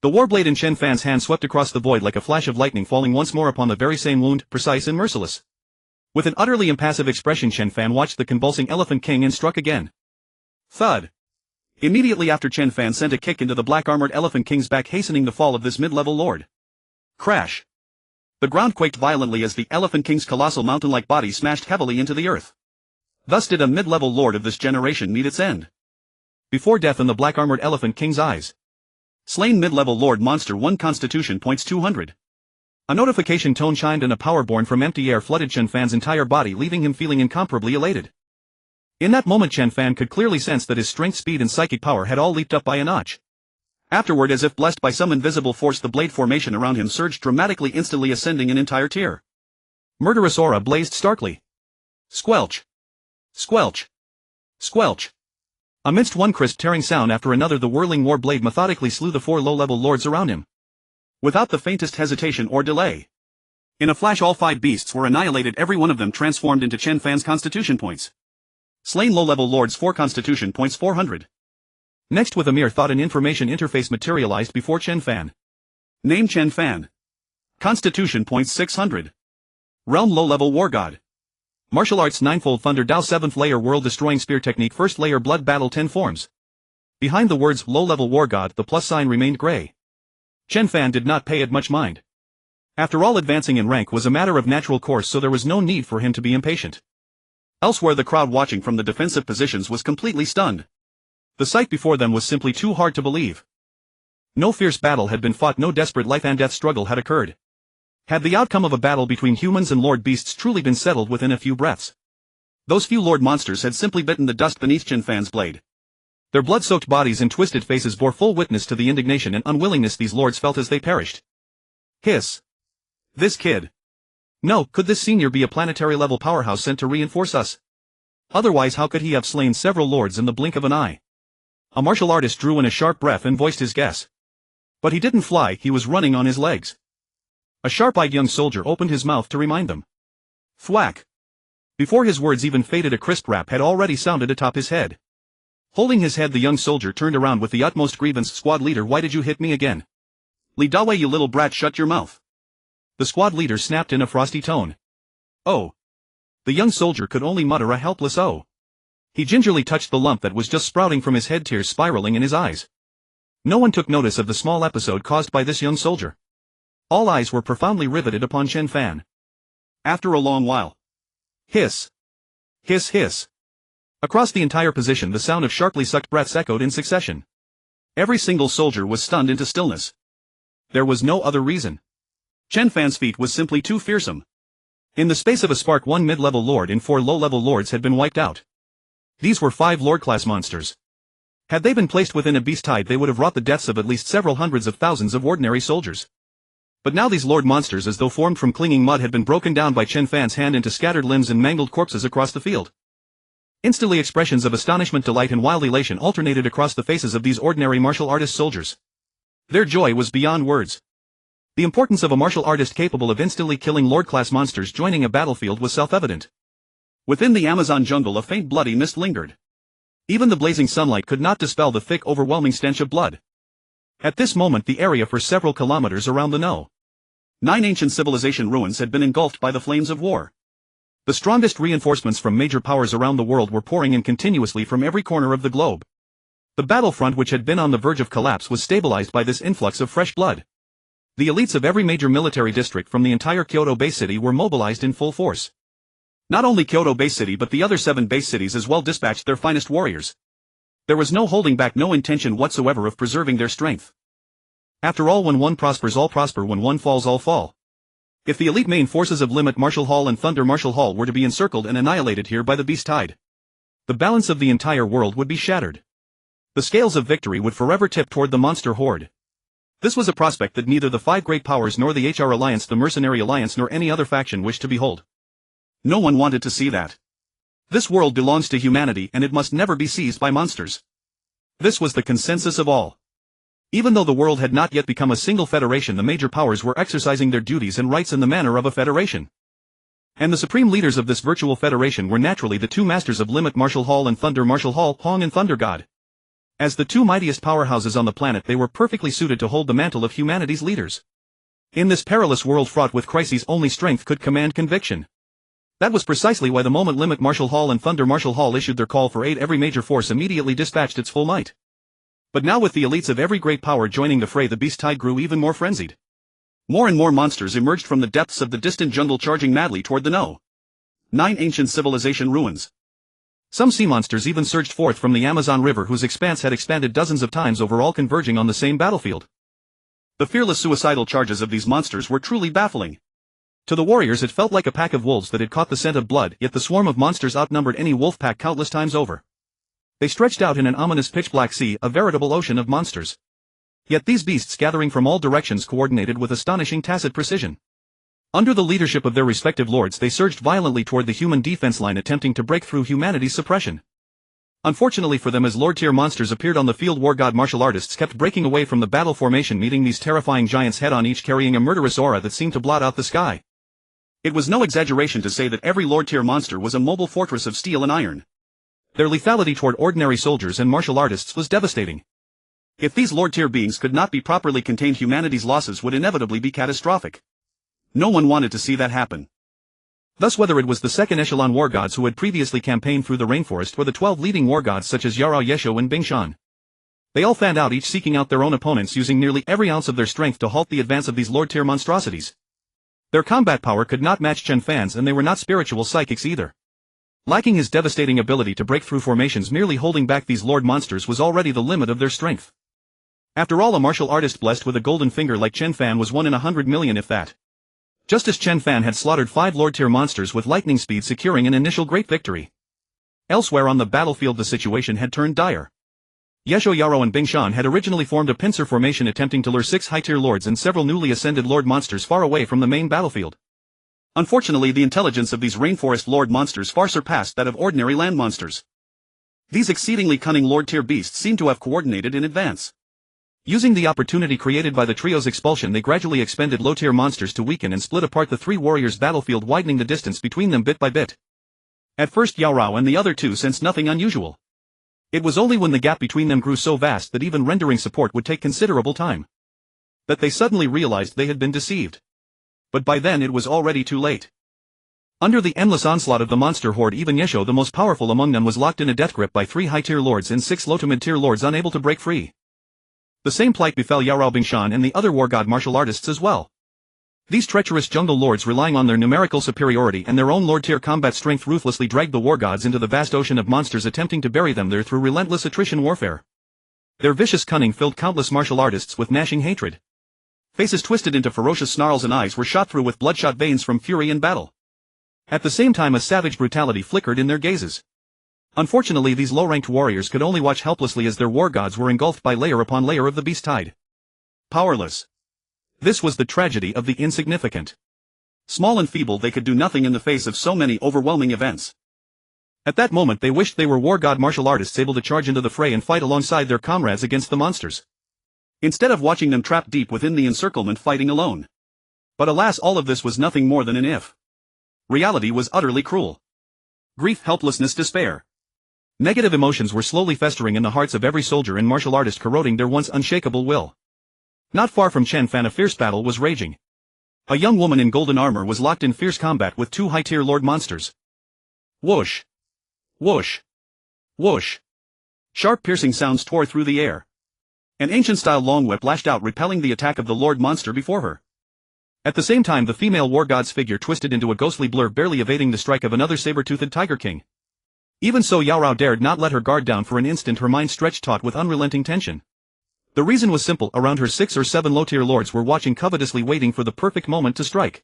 The warblade in Chen Fan's hand swept across the void like a flash of lightning, falling once more upon the very same wound, precise and merciless. With an utterly impassive expression, Chen Fan watched the convulsing Elephant King and struck again. Thud! Immediately after, Chen Fan sent a kick into the black-armored Elephant King's back, hastening the fall of this mid-level lord. Crash! The ground quaked violently as the Elephant King's colossal mountain-like body smashed heavily into the earth. Thus did a mid-level lord of this generation meet its end. Before death in the black-armored Elephant King's eyes. Slain mid-level lord monster 1 constitution points 200. A notification tone chimed, and a power born from empty air flooded Chen Fan's entire body, leaving him feeling incomparably elated. In that moment, Chen Fan could clearly sense that his strength, speed and psychic power had all leaped up by a notch. Afterward, as if blessed by some invisible force, the blade formation around him surged dramatically, instantly ascending an entire tier. Murderous aura blazed starkly. Squelch! Squelch! Squelch! Amidst one crisp tearing sound after another, the whirling war blade methodically slew the 4 low-level lords around him. Without the faintest hesitation or delay. In a flash, all 5 beasts were annihilated, every one of them transformed into Chen Fan's constitution points. Slain low-level lords 4 constitution points 400. Next, with a mere thought, an information interface materialized before Chen Fan. Name: Chen Fan. Constitution points 600. Realm: low-level war god. Martial arts: ninefold thunder Dao, 7th layer world-destroying spear technique, 1st layer blood battle, 10 forms. Behind the words low-level war god, the plus sign remained gray. Chen Fan did not pay it much mind. After all, advancing in rank was a matter of natural course, so there was no need for him to be impatient. Elsewhere, the crowd watching from the defensive positions was completely stunned. The sight before them was simply too hard to believe. No fierce battle had been fought, no desperate life-and-death struggle had occurred. Had the outcome of a battle between humans and lord beasts truly been settled within a few breaths? Those few lord monsters had simply bitten the dust beneath Chen Fan's blade. Their blood-soaked bodies and twisted faces bore full witness to the indignation and unwillingness these lords felt as they perished. Hiss. This kid. No, could this senior be a planetary-level powerhouse sent to reinforce us? Otherwise, how could he have slain several lords in the blink of an eye? A martial artist drew in a sharp breath and voiced his guess. But he didn't fly, he was running on his legs. A sharp-eyed young soldier opened his mouth to remind them. Thwack! Before his words even faded, a crisp rap had already sounded atop his head. Holding his head, the young soldier turned around with the utmost grievance. Squad leader, why did you hit me again? Li Dawei, you little brat, shut your mouth. The squad leader snapped in a frosty tone. Oh. The young soldier could only mutter a helpless oh. He gingerly touched the lump that was just sprouting from his head, tears spiraling in his eyes. No one took notice of the small episode caused by this young soldier. All eyes were profoundly riveted upon Chen Fan. After a long while. Hiss. Hiss, hiss. Across the entire position, the sound of sharply sucked breaths echoed in succession. Every single soldier was stunned into stillness. There was no other reason. Chen Fan's feat was simply too fearsome. In the space of a spark, 1 mid-level lord and 4 low-level lords had been wiped out. These were 5 Lord-class monsters. Had they been placed within a beast tide, they would have wrought the deaths of at least several hundreds of thousands of ordinary soldiers. But now these Lord monsters, as though formed from clinging mud, had been broken down by Chen Fan's hand into scattered limbs and mangled corpses across the field. Instantly expressions of astonishment, delight and wild elation alternated across the faces of these ordinary martial artist soldiers. Their joy was beyond words. The importance of a martial artist capable of instantly killing Lord-class monsters joining a battlefield was self-evident. Within the Amazon jungle a faint bloody mist lingered. Even the blazing sunlight could not dispel the thick, overwhelming stench of blood. At this moment the area for several kilometers around the No. 9 ancient civilization ruins had been engulfed by the flames of war. The strongest reinforcements from major powers around the world were pouring in continuously from every corner of the globe. The battlefront, which had been on the verge of collapse, was stabilized by this influx of fresh blood. The elites of every major military district from the entire Kyoto base city were mobilized in full force. Not only Kyoto base city but the other 7 base cities as well dispatched their finest warriors. There was no holding back, no intention whatsoever of preserving their strength. After all, when one prospers all prosper, when one falls all fall. If the elite main forces of Limit Martial Hall and Thunder Martial Hall were to be encircled and annihilated here by the beast tide, the balance of the entire world would be shattered. The scales of victory would forever tip toward the monster horde. This was a prospect that neither the 5 great powers nor the HR Alliance, the Mercenary Alliance, nor any other faction wished to behold. No one wanted to see that. This world belongs to humanity and it must never be seized by monsters. This was the consensus of all. Even though the world had not yet become a single federation, the major powers were exercising their duties and rights in the manner of a federation. And the supreme leaders of this virtual federation were naturally the 2 masters of Limit Martial Hall and Thunder Martial Hall, Hong and Thunder God. As the 2 mightiest powerhouses on the planet, they were perfectly suited to hold the mantle of humanity's leaders. In this perilous world fraught with crises, only strength could command conviction. That was precisely why the moment Limit Martial Hall and Thunder Martial Hall issued their call for aid, every major force immediately dispatched its full might. But now, with the elites of every great power joining the fray, the beast tide grew even more frenzied. More and more monsters emerged from the depths of the distant jungle, charging madly toward the No. 9 ancient civilization ruins. Some sea monsters even surged forth from the Amazon River, whose expanse had expanded dozens of times over, all converging on the same battlefield. The fearless suicidal charges of these monsters were truly baffling. To the warriors it felt like a pack of wolves that had caught the scent of blood, yet the swarm of monsters outnumbered any wolf pack countless times over. They stretched out in an ominous pitch-black sea, a veritable ocean of monsters. Yet these beasts, gathering from all directions, coordinated with astonishing tacit precision. Under the leadership of their respective lords, they surged violently toward the human defense line, attempting to break through humanity's suppression. Unfortunately for them, as Lord-tier monsters appeared on the field, war god martial artists kept breaking away from the battle formation, meeting these terrifying giants head-on, each carrying a murderous aura that seemed to blot out the sky. It was no exaggeration to say that every Lord-tier monster was a mobile fortress of steel and iron. Their lethality toward ordinary soldiers and martial artists was devastating. If these Lord-tier beings could not be properly contained, humanity's losses would inevitably be catastrophic. No one wanted to see that happen. Thus, whether it was the second echelon war gods who had previously campaigned through the rainforest, or the 12 leading war gods such as Yarao, Yesho and Bingshan, they all fanned out, each seeking out their own opponents, using nearly every ounce of their strength to halt the advance of these Lord-tier monstrosities. Their combat power could not match Chen Fan's, and they were not spiritual psychics either. Lacking his devastating ability to break through formations, merely holding back these Lord monsters was already the limit of their strength. After all, a martial artist blessed with a golden finger like Chen Fan was 1 in 100 million, if that. Just as Chen Fan had slaughtered 5 Lord-tier monsters with lightning speed, securing an initial great victory. Elsewhere on the battlefield the situation had turned dire. Yesho, Yarao and Bingshan had originally formed a pincer formation, attempting to lure 6 high-tier lords and several newly ascended lord monsters far away from the main battlefield. Unfortunately, the intelligence of these rainforest lord monsters far surpassed that of ordinary land monsters. These exceedingly cunning Lord-tier beasts seemed to have coordinated in advance. Using the opportunity created by the trio's expulsion, they gradually expended low-tier monsters to weaken and split apart the 3 warriors' battlefield, widening the distance between them bit by bit. At first Yarao and the other 2 sensed nothing unusual. It was only when the gap between them grew so vast that even rendering support would take considerable time that they suddenly realized they had been deceived. But by then it was already too late. Under the endless onslaught of the monster horde, even Yesho, the most powerful among them, was locked in a death grip by 3 high-tier lords and 6 low-to-mid-tier lords unable to break free. The same plight befell Yarao, Bingshan and the other war god martial artists as well. These treacherous jungle lords, relying on their numerical superiority and their own Lord-tier combat strength, ruthlessly dragged the war gods into the vast ocean of monsters, attempting to bury them there through relentless attrition warfare. Their vicious cunning filled countless martial artists with gnashing hatred. Faces twisted into ferocious snarls and eyes were shot through with bloodshot veins from fury and battle. At the same time, a savage brutality flickered in their gazes. Unfortunately, these low-ranked warriors could only watch helplessly as their war gods were engulfed by layer upon layer of the beast tide. Powerless. This was the tragedy of the insignificant. Small and feeble, they could do nothing in the face of so many overwhelming events. At that moment they wished they were war god martial artists able to charge into the fray and fight alongside their comrades against the monsters, instead of watching them trapped deep within the encirclement fighting alone. But alas, all of this was nothing more than an if. Reality was utterly cruel. Grief, helplessness, despair. Negative emotions were slowly festering in the hearts of every soldier and martial artist, corroding their once unshakable will. Not far from Chen Fan a fierce battle was raging. A young woman in golden armor was locked in fierce combat with two high-tier lord monsters. Whoosh! Whoosh! Whoosh! Sharp piercing sounds tore through the air. An ancient-style long whip lashed out, repelling the attack of the lord monster before her. At the same time, the female war god's figure twisted into a ghostly blur, barely evading the strike of another saber-toothed tiger king. Even so, Yao Rao dared not let her guard down for an instant, her mind stretched taut with unrelenting tension. The reason was simple: around her 6 or 7 low-tier lords were watching covetously, waiting for the perfect moment to strike.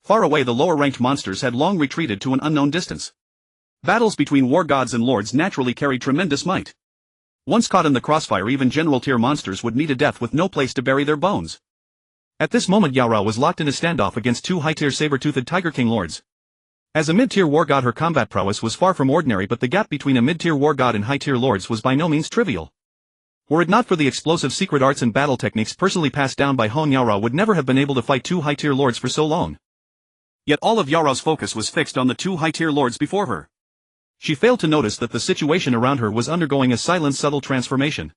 Far away, the lower-ranked monsters had long retreated to an unknown distance. Battles between war gods and lords naturally carried tremendous might. Once caught in the crossfire, even general-tier monsters would meet a death with no place to bury their bones. At this moment, Yao Rao was locked in a standoff against 2 high-tier saber-toothed Tiger King lords. As a mid-tier war god, her combat prowess was far from ordinary, but the gap between a mid-tier war god and high-tier lords was by no means trivial. Were it not for the explosive secret arts and battle techniques personally passed down by Hon, Yao Rao would never have been able to fight 2 high-tier lords for so long. Yet all of Yao Rao's focus was fixed on the 2 high-tier lords before her. She failed to notice that the situation around her was undergoing a silent, subtle transformation.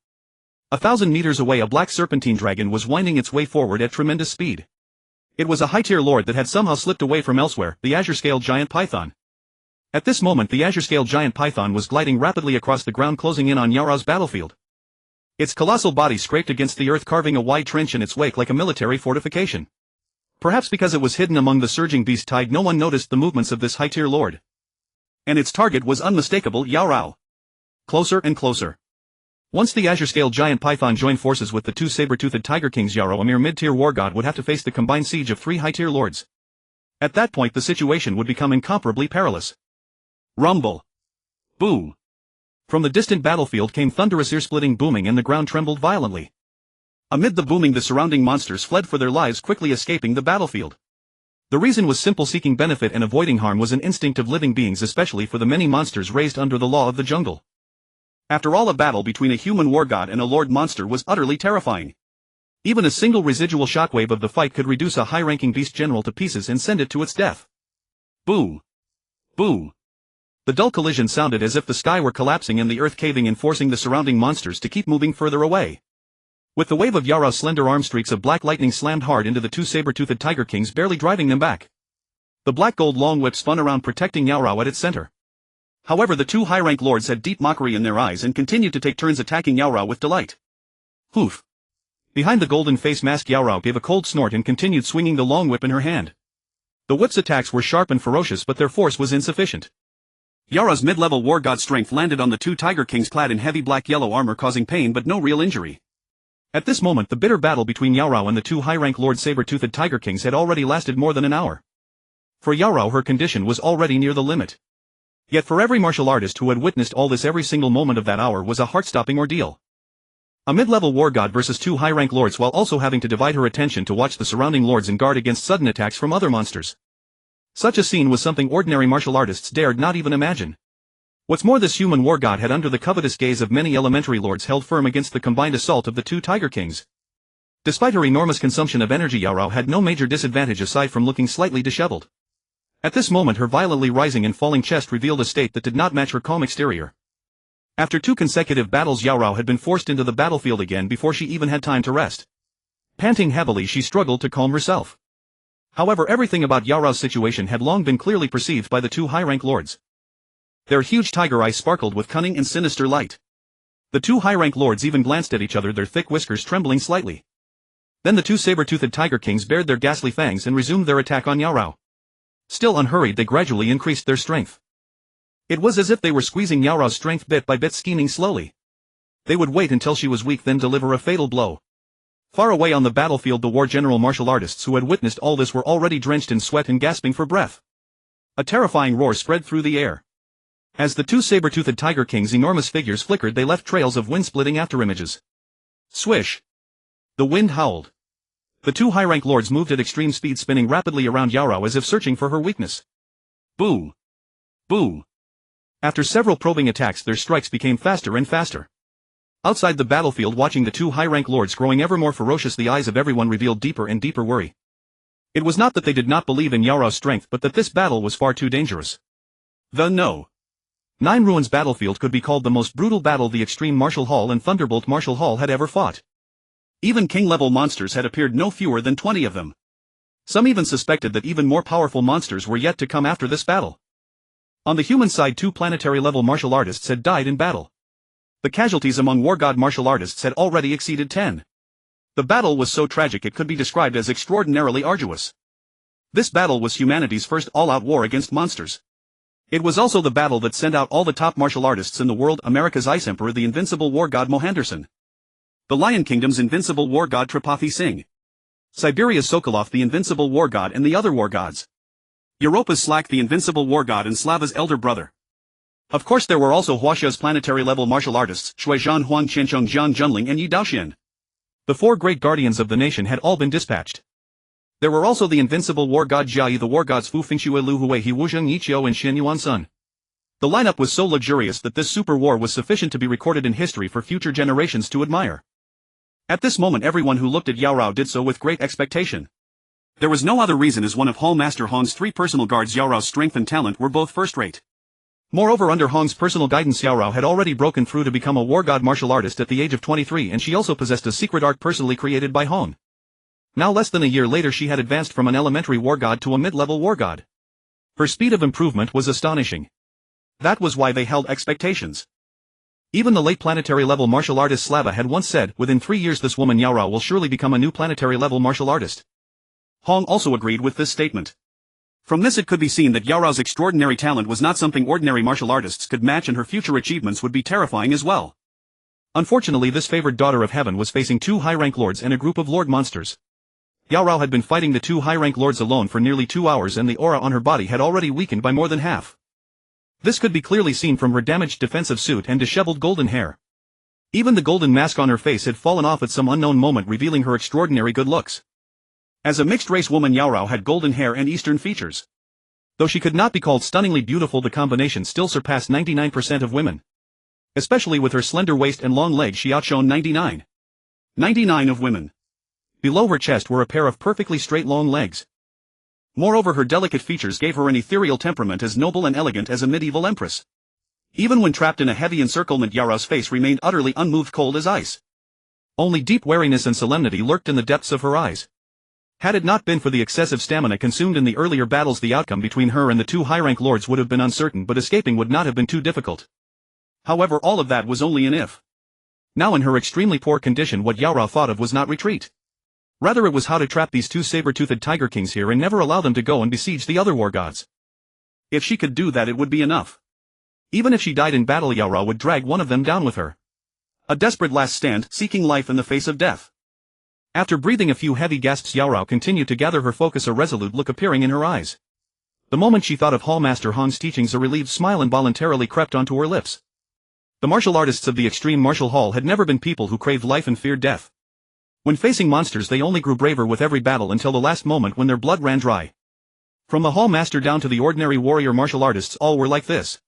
1,000 meters away, a black serpentine dragon was winding its way forward at tremendous speed. It was a high-tier lord that had somehow slipped away from elsewhere, the azure-scaled giant python. At this moment, the azure-scaled giant python was gliding rapidly across the ground, closing in on Yao Rao's battlefield. Its colossal body scraped against the earth, carving a wide trench in its wake like a military fortification. Perhaps because it was hidden among the surging beast tide, no one noticed the movements of this high-tier lord. And its target was unmistakable: Yao Rao. Closer and closer. Once the azure-scaled giant python joined forces with the 2 saber-toothed tiger kings, Yao Rao, a mere mid-tier war god, would have to face the combined siege of 3 high-tier lords. At that point, the situation would become incomparably perilous. Rumble. Boom. From the distant battlefield came thunderous, ear-splitting booming, and the ground trembled violently. Amid the booming, the surrounding monsters fled for their lives, quickly escaping the battlefield. The reason was simple: seeking benefit and avoiding harm was an instinct of living beings, especially for the many monsters raised under the law of the jungle. After all, a battle between a human war god and a lord monster was utterly terrifying. Even a single residual shockwave of the fight could reduce a high-ranking beast general to pieces and send it to its death. Boom. Boom. The dull collision sounded as if the sky were collapsing and the earth caving in, forcing the surrounding monsters to keep moving further away. With the wave of Yao Rao's slender arm, streaks of black lightning slammed hard into the 2 saber-toothed tiger kings, barely driving them back. The black-gold long whip spun around, protecting Yao Rao at its center. However, the 2 high-rank lords had deep mockery in their eyes and continued to take turns attacking Yao Rao with delight. Hoof. Behind the golden face mask, Yao Rao gave a cold snort and continued swinging the long whip in her hand. The whip's attacks were sharp and ferocious, but their force was insufficient. Yao Rao's mid-level war god strength landed on the 2 tiger kings clad in heavy black-yellow armor, causing pain but no real injury. At this moment, the bitter battle between Yao Rao and the 2 high-rank lord saber-toothed tiger kings had already lasted more than an hour. For Yao Rao, her condition was already near the limit. Yet for every martial artist who had witnessed all this, every single moment of that hour was a heart-stopping ordeal. A mid-level war god versus 2 high-rank lords, while also having to divide her attention to watch the surrounding lords and guard against sudden attacks from other monsters. Such a scene was something ordinary martial artists dared not even imagine. What's more, this human war god had, under the covetous gaze of many elementary lords, held firm against the combined assault of the 2 tiger kings. Despite her enormous consumption of energy, Yao Rao had no major disadvantage aside from looking slightly disheveled. At this moment, her violently rising and falling chest revealed a state that did not match her calm exterior. After 2 consecutive battles, Yao Rao had been forced into the battlefield again before she even had time to rest. Panting heavily, she struggled to calm herself. However, everything about Yao Rao's situation had long been clearly perceived by the 2 high-rank lords. Their huge tiger eyes sparkled with cunning and sinister light. The 2 high-rank lords even glanced at each other, their thick whiskers trembling slightly. Then the 2 saber-toothed tiger kings bared their ghastly fangs and resumed their attack on Yao Rao. Still unhurried, they gradually increased their strength. It was as if they were squeezing Yao Rao's strength bit by bit, scheming slowly. They would wait until she was weak, then deliver a fatal blow. Far away on the battlefield, the war general martial artists who had witnessed all this were already drenched in sweat and gasping for breath. A terrifying roar spread through the air. As the two saber-toothed Tiger King's enormous figures flickered, they left trails of wind-splitting afterimages. Swish! The wind howled. The two high-rank lords moved at extreme speed, spinning rapidly around Yaorao as if searching for her weakness. Boo! Boo! After several probing attacks, their strikes became faster and faster. Outside the battlefield, watching the two high-rank lords growing ever more ferocious, the eyes of everyone revealed deeper and deeper worry. It was not that they did not believe in Yaorao's strength, but that this battle was far too dangerous. The Nine Ruins battlefield could be called the most brutal battle the Extreme Martial Hall and Thunderbolt Martial Hall had ever fought. Even king-level monsters had appeared, no fewer than 20 of them. Some even suspected that even more powerful monsters were yet to come after this battle. On the human side, 2 planetary-level martial artists had died in battle. The casualties among war god martial artists had already exceeded 10. The battle was so tragic it could be described as extraordinarily arduous. This battle was humanity's first all-out war against monsters. It was also the battle that sent out all the top martial artists in the world: America's Ice Emperor, the invincible war god Mohanderson; the Lion Kingdom's invincible war god Tripathi Singh; Siberia's Sokolov, the invincible war god, and the other war gods; Europa's Slack, the invincible war god and Slava's elder brother. Of course, there were also Huaxia's planetary-level martial artists, Shuizhan, Huang Qiancheng, Jian Junling, and Yi Daoxian. The 4 great guardians of the nation had all been dispatched. There were also the invincible war god Jiayi, the war gods Fu Fingxue, Lu Hui, He Wuzheng, Yiqiu, and Xin Yuan Sun. The lineup was so luxurious that this super war was sufficient to be recorded in history for future generations to admire. At this moment, everyone who looked at Yaorao did so with great expectation. There was no other reason, as one of Hall Master Hong's 3 personal guards, Yaorao's strength and talent were both first-rate. Moreover, under Hong's personal guidance, Yaorao had already broken through to become a war god martial artist at the age of 23, and she also possessed a secret art personally created by Hong. Now, less than a year later, she had advanced from an elementary war god to a mid-level war god. Her speed of improvement was astonishing. That was why they held expectations. Even the late planetary-level martial artist Slava had once said, "Within 3 years this woman Yaorao will surely become a new planetary-level martial artist." Hong also agreed with this statement. From this it could be seen that Yaorao's extraordinary talent was not something ordinary martial artists could match, and her future achievements would be terrifying as well. Unfortunately, this favored daughter of heaven was facing 2 high-rank lords and a group of lord monsters. Yaorao had been fighting the 2 high-rank lords alone for nearly 2 hours, and the aura on her body had already weakened by more than half. This could be clearly seen from her damaged defensive suit and disheveled golden hair. Even the golden mask on her face had fallen off at some unknown moment, revealing her extraordinary good looks. As a mixed-race woman, Yaorao had golden hair and Eastern features. Though she could not be called stunningly beautiful, the combination still surpassed 99% of women. Especially with her slender waist and long legs, she outshone 99 of women. Below her chest were a pair of perfectly straight long legs. Moreover, her delicate features gave her an ethereal temperament, as noble and elegant as a medieval empress. Even when trapped in a heavy encirclement, Yaorao's face remained utterly unmoved, cold as ice. Only deep wariness and solemnity lurked in the depths of her eyes. Had it not been for the excessive stamina consumed in the earlier battles, the outcome between her and the 2 high-rank lords would have been uncertain, but escaping would not have been too difficult. However, all of that was only an if. Now, in her extremely poor condition, what Yaorao thought of was not retreat. Rather, it was how to trap these 2 saber-toothed Tiger Kings here and never allow them to go and besiege the other war gods. If she could do that, it would be enough. Even if she died in battle, Yaorao would drag one of them down with her. A desperate last stand, seeking life in the face of death. After breathing a few heavy gasps, Yaorao continued to gather her focus, a resolute look appearing in her eyes. The moment she thought of Hallmaster Hong's teachings, a relieved smile involuntarily crept onto her lips. The martial artists of the Extreme Martial Hall had never been people who craved life and feared death. When facing monsters, they only grew braver with every battle, until the last moment when their blood ran dry. From the Hall Master down to the ordinary warrior martial artists, all were like this.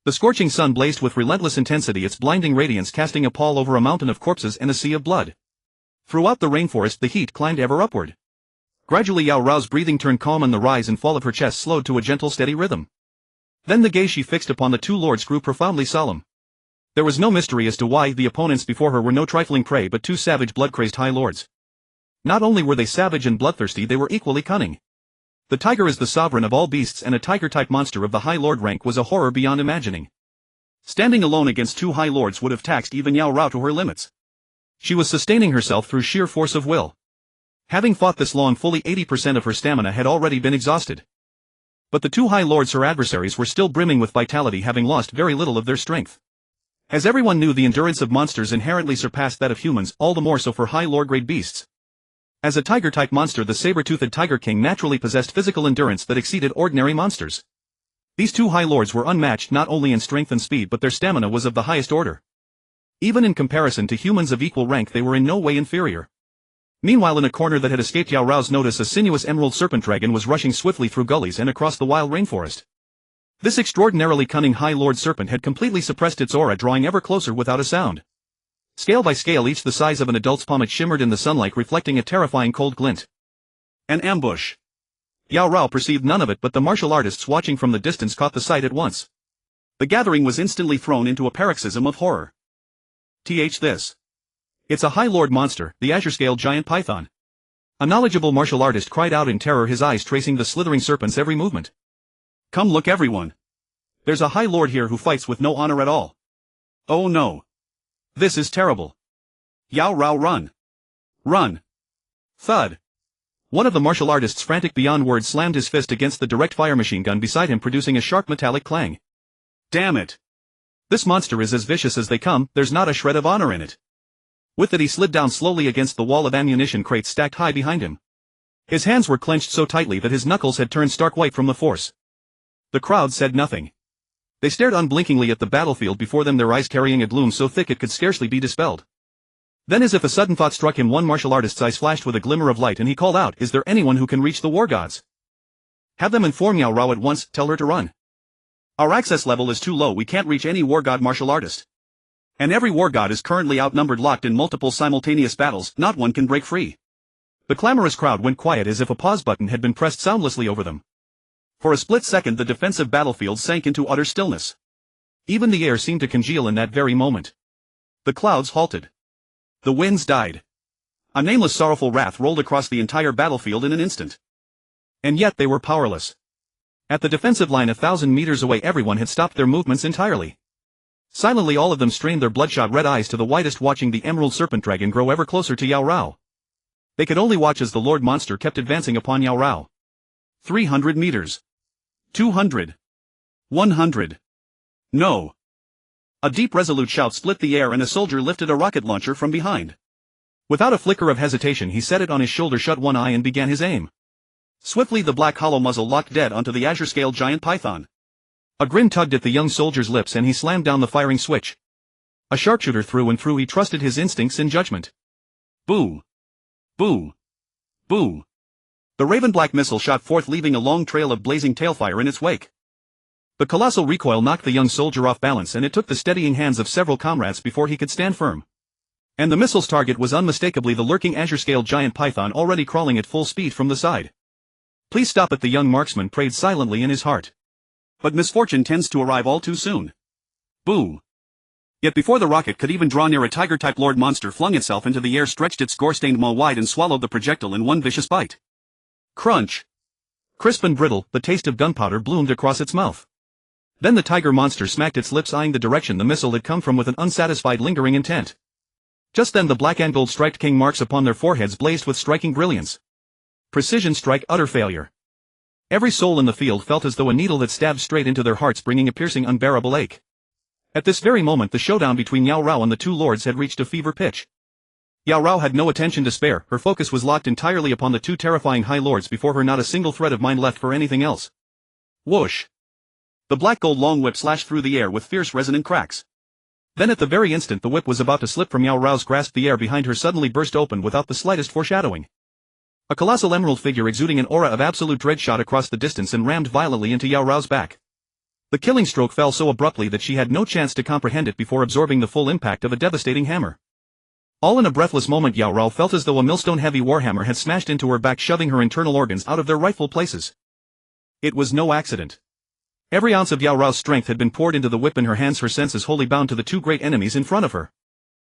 The scorching sun blazed with relentless intensity, its blinding radiance casting a pall over a mountain of corpses and a sea of blood. Throughout the rainforest, the heat climbed ever upward. Gradually, Yaorao's breathing turned calm, and the rise and fall of her chest slowed to a gentle, steady rhythm. Then the gaze she fixed upon the 2 lords grew profoundly solemn. There was no mystery as to why the opponents before her were no trifling prey, but 2 savage, blood-crazed high lords. Not only were they savage and bloodthirsty, they were equally cunning. The tiger is the sovereign of all beasts, and a tiger-type monster of the high lord rank was a horror beyond imagining. Standing alone against 2 high lords would have taxed even Yaorao to her limits. She was sustaining herself through sheer force of will. Having fought this long, fully 80% of her stamina had already been exhausted. But the 2 high lords, her adversaries, were still brimming with vitality, having lost very little of their strength. As everyone knew, the endurance of monsters inherently surpassed that of humans, all the more so for high lore-grade beasts. As a tiger-type monster, the saber-toothed Tiger King naturally possessed physical endurance that exceeded ordinary monsters. These two high lords were unmatched not only in strength and speed but their stamina was of the highest order. Even in comparison to humans of equal rank they were in no way inferior. Meanwhile in a corner that had escaped Yao Rao's notice a sinuous emerald serpent dragon was rushing swiftly through gullies and across the wild rainforest. This extraordinarily cunning high lord serpent had completely suppressed its aura, drawing ever closer without a sound. Scale by scale, each the size of an adult's palm, it shimmered in the sunlight, reflecting a terrifying cold glint. An ambush. Yao Rao perceived none of it, but the martial artists watching from the distance caught the sight at once. The gathering was instantly thrown into a paroxysm of horror. This. It's a high lord monster, the azure-scaled giant python. A knowledgeable martial artist cried out in terror, his eyes tracing the slithering serpent's every movement. Come look everyone. There's a high lord here who fights with no honor at all. Oh no. This is terrible. Yao Rao, run. Run. Thud. One of the martial artists, frantic beyond words, slammed his fist against the direct fire machine gun beside him, producing a sharp metallic clang. Damn it. This monster is as vicious as they come, there's not a shred of honor in it. With it he slid down slowly against the wall of ammunition crates stacked high behind him. His hands were clenched so tightly that his knuckles had turned stark white from the force. The crowd said nothing. They stared unblinkingly at the battlefield before them, their eyes carrying a gloom so thick it could scarcely be dispelled. Then, as if a sudden thought struck him, one martial artist's eyes flashed with a glimmer of light and he called out, "Is there anyone who can reach the war gods? Have them inform Yao Rao at once, tell her to run. Our access level is too low, we can't reach any war god martial artist. And every war god is currently outnumbered, locked in multiple simultaneous battles, not one can break free." The clamorous crowd went quiet as if a pause button had been pressed soundlessly over them. For a split second the defensive battlefield sank into utter stillness. Even the air seemed to congeal in that very moment. The clouds halted. The winds died. A nameless sorrowful wrath rolled across the entire battlefield in an instant. And yet they were powerless. At the defensive line 1,000 meters away everyone had stopped their movements entirely. Silently all of them strained their bloodshot red eyes to the widest, watching the emerald serpent dragon grow ever closer to Yao Rao. They could only watch as the lord monster kept advancing upon Yao Rao. 300 meters. 200. 100. No. A deep resolute shout split the air and a soldier lifted a rocket launcher from behind. Without a flicker of hesitation he set it on his shoulder, shut one eye and began his aim. Swiftly the black hollow muzzle locked dead onto the azure-scaled giant python. A grin tugged at the young soldier's lips and he slammed down the firing switch. A sharpshooter through and through, he trusted his instincts in judgment. Boo! Boo! Boo! The raven-black missile shot forth, leaving a long trail of blazing tailfire in its wake. The colossal recoil knocked the young soldier off balance and it took the steadying hands of several comrades before he could stand firm. And the missile's target was unmistakably the lurking azure-scaled giant python, already crawling at full speed from the side. Please stop it, the young marksman prayed silently in his heart. But misfortune tends to arrive all too soon. Boo! Yet before the rocket could even draw near, a tiger-type lord monster flung itself into the air, stretched its gore-stained maw wide and swallowed the projectile in one vicious bite. Crunch! Crisp and brittle, the taste of gunpowder bloomed across its mouth. Then the tiger monster smacked its lips, eyeing the direction the missile had come from with an unsatisfied, lingering intent. Just then the black and gold striped king marks upon their foreheads blazed with striking brilliance. Precision strike, utter failure. Every soul in the field felt as though a needle had stabbed straight into their hearts, bringing a piercing, unbearable ache. At this very moment the showdown between Yao Rao and the two lords had reached a fever pitch. Yao Rao had no attention to spare, her focus was locked entirely upon the two terrifying high lords before her, not a single thread of mind left for anything else. Whoosh! The black gold long whip slashed through the air with fierce resonant cracks. Then at the very instant the whip was about to slip from Yao Rao's grasp, the air behind her suddenly burst open without the slightest foreshadowing. A colossal emerald figure exuding an aura of absolute dread shot across the distance and rammed violently into Yao Rao's back. The killing stroke fell so abruptly that she had no chance to comprehend it before absorbing the full impact of a devastating hammer. All in a breathless moment Yao Rao felt as though a millstone-heavy warhammer had smashed into her back, shoving her internal organs out of their rightful places. It was no accident. Every ounce of Yao Rao's strength had been poured into the whip in her hands, her senses wholly bound to the two great enemies in front of her.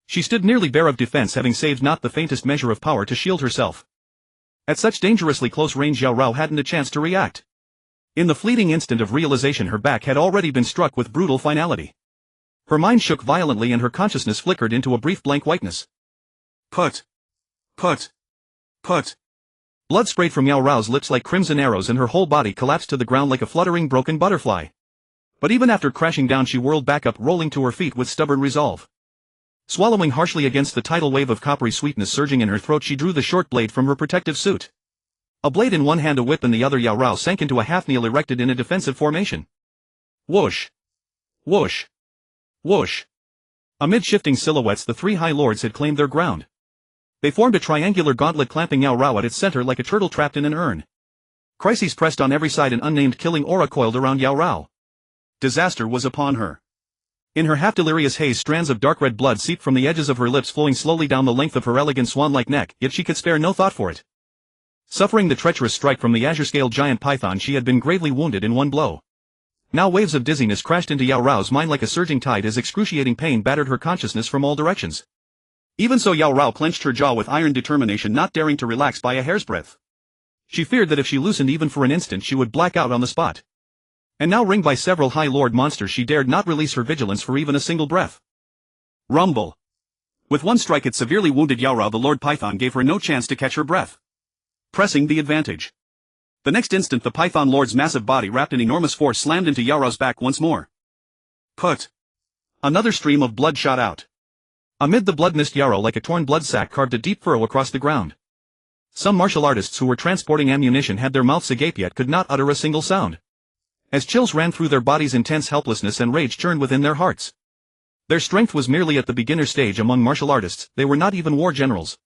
She stood nearly bare of defense, having saved not the faintest measure of power to shield herself. At such dangerously close range Yao Rao hadn't a chance to react. In the fleeting instant of realization her back had already been struck with brutal finality. Her mind shook violently and her consciousness flickered into a brief blank whiteness. Put. Blood sprayed from Yao Rao's lips like crimson arrows and her whole body collapsed to the ground like a fluttering broken butterfly. But even after crashing down she whirled back up, rolling to her feet with stubborn resolve. Swallowing harshly against the tidal wave of coppery sweetness surging in her throat, she drew the short blade from her protective suit. A blade in one hand, a whip in the other, Yao Rao sank into a half-kneel, erected in a defensive formation. Whoosh! Whoosh! Whoosh! Amid shifting silhouettes the three High Lords had claimed their ground. They formed a triangular gauntlet clamping Yao Rao at its center like a turtle trapped in an urn. Crises pressed on every side, an unnamed killing aura coiled around Yao Rao. Disaster was upon her. In her half-delirious haze strands of dark red blood seeped from the edges of her lips, flowing slowly down the length of her elegant swan-like neck, yet she could spare no thought for it. Suffering the treacherous strike from the azure-scaled giant python, she had been gravely wounded in one blow. Now waves of dizziness crashed into Yao Rao's mind like a surging tide as excruciating pain battered her consciousness from all directions. Even so, Yao Rao clenched her jaw with iron determination, not daring to relax by a hair's breadth. She feared that if she loosened even for an instant she would black out on the spot. And now, ringed by several High Lord monsters, she dared not release her vigilance for even a single breath. Rumble. With one strike it severely wounded Yao Rao. The Lord Python gave her no chance to catch her breath, pressing the advantage. The next instant the Python Lord's massive body wrapped in enormous force slammed into Yao Rao's back once more. Put. Another stream of blood shot out. Amid the blood mist, Yao Rao like a torn blood sack carved a deep furrow across the ground. Some martial artists who were transporting ammunition had their mouths agape yet could not utter a single sound. As chills ran through their bodies, intense helplessness and rage churned within their hearts. Their strength was merely at the beginner stage among martial artists, they were not even war generals.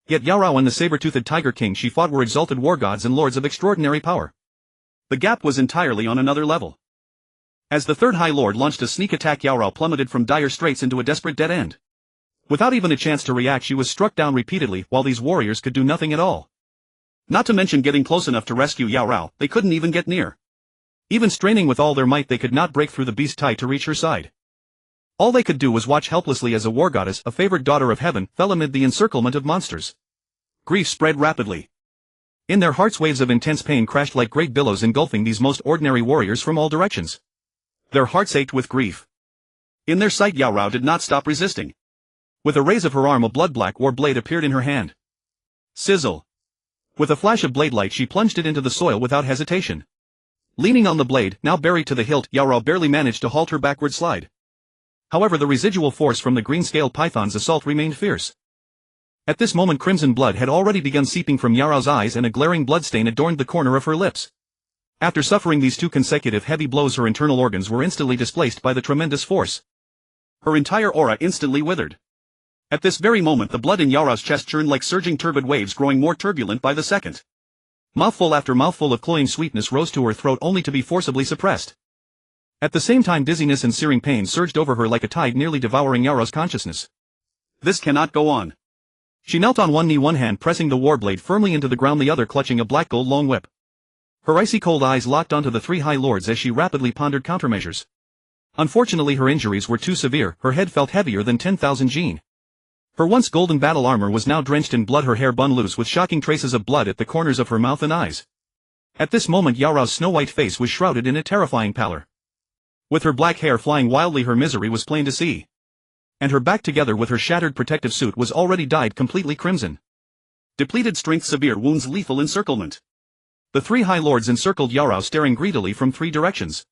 Yet Yao Rao and the saber-toothed Tiger King she fought were exalted war gods and lords of extraordinary power. The gap was entirely on another level. As the third High Lord launched a sneak attack, Yao Rao plummeted from dire straits into a desperate dead end. Without even a chance to react, she was struck down repeatedly, while these warriors could do nothing at all. Not to mention getting close enough to rescue Yao Rao, they couldn't even get near. Even straining with all their might, they could not break through the beast tie to reach her side. All they could do was watch helplessly as a war goddess, a favored daughter of heaven, fell amid the encirclement of monsters. Grief spread rapidly. In their hearts waves of intense pain crashed like great billows, engulfing these most ordinary warriors from all directions. Their hearts ached with grief. In their sight Yao Rao did not stop resisting. With a raise of her arm a blood-black war blade appeared in her hand. Sizzle. With a flash of blade light she plunged it into the soil without hesitation. Leaning on the blade, now buried to the hilt, Yao Rao barely managed to halt her backward slide. However, the residual force from the green-scaled python's assault remained fierce. At this moment crimson blood had already begun seeping from Yao Rao's eyes and a glaring bloodstain adorned the corner of her lips. After suffering these two consecutive heavy blows, her internal organs were instantly displaced by the tremendous force. Her entire aura instantly withered. At this very moment the blood in Yao Rao's chest churned like surging turbid waves, growing more turbulent by the second. Mouthful after mouthful of cloying sweetness rose to her throat only to be forcibly suppressed. At the same time dizziness and searing pain surged over her like a tide, nearly devouring Yao Rao's consciousness. This cannot go on. She knelt on one knee, one hand pressing the war blade firmly into the ground, the other clutching a black gold long whip. Her icy cold eyes locked onto the three High Lords as she rapidly pondered countermeasures. Unfortunately her injuries were too severe, her head felt heavier than 10,000 Jin. Her once golden battle armor was now drenched in blood, her hair bun loose with shocking traces of blood at the corners of her mouth and eyes. At this moment Yao Rao's snow-white face was shrouded in a terrifying pallor. With her black hair flying wildly, her misery was plain to see. And her back, together with her shattered protective suit, was already dyed completely crimson. Depleted strength, severe wounds, lethal encirclement. The three High Lords encircled Yao Rao, staring greedily from three directions.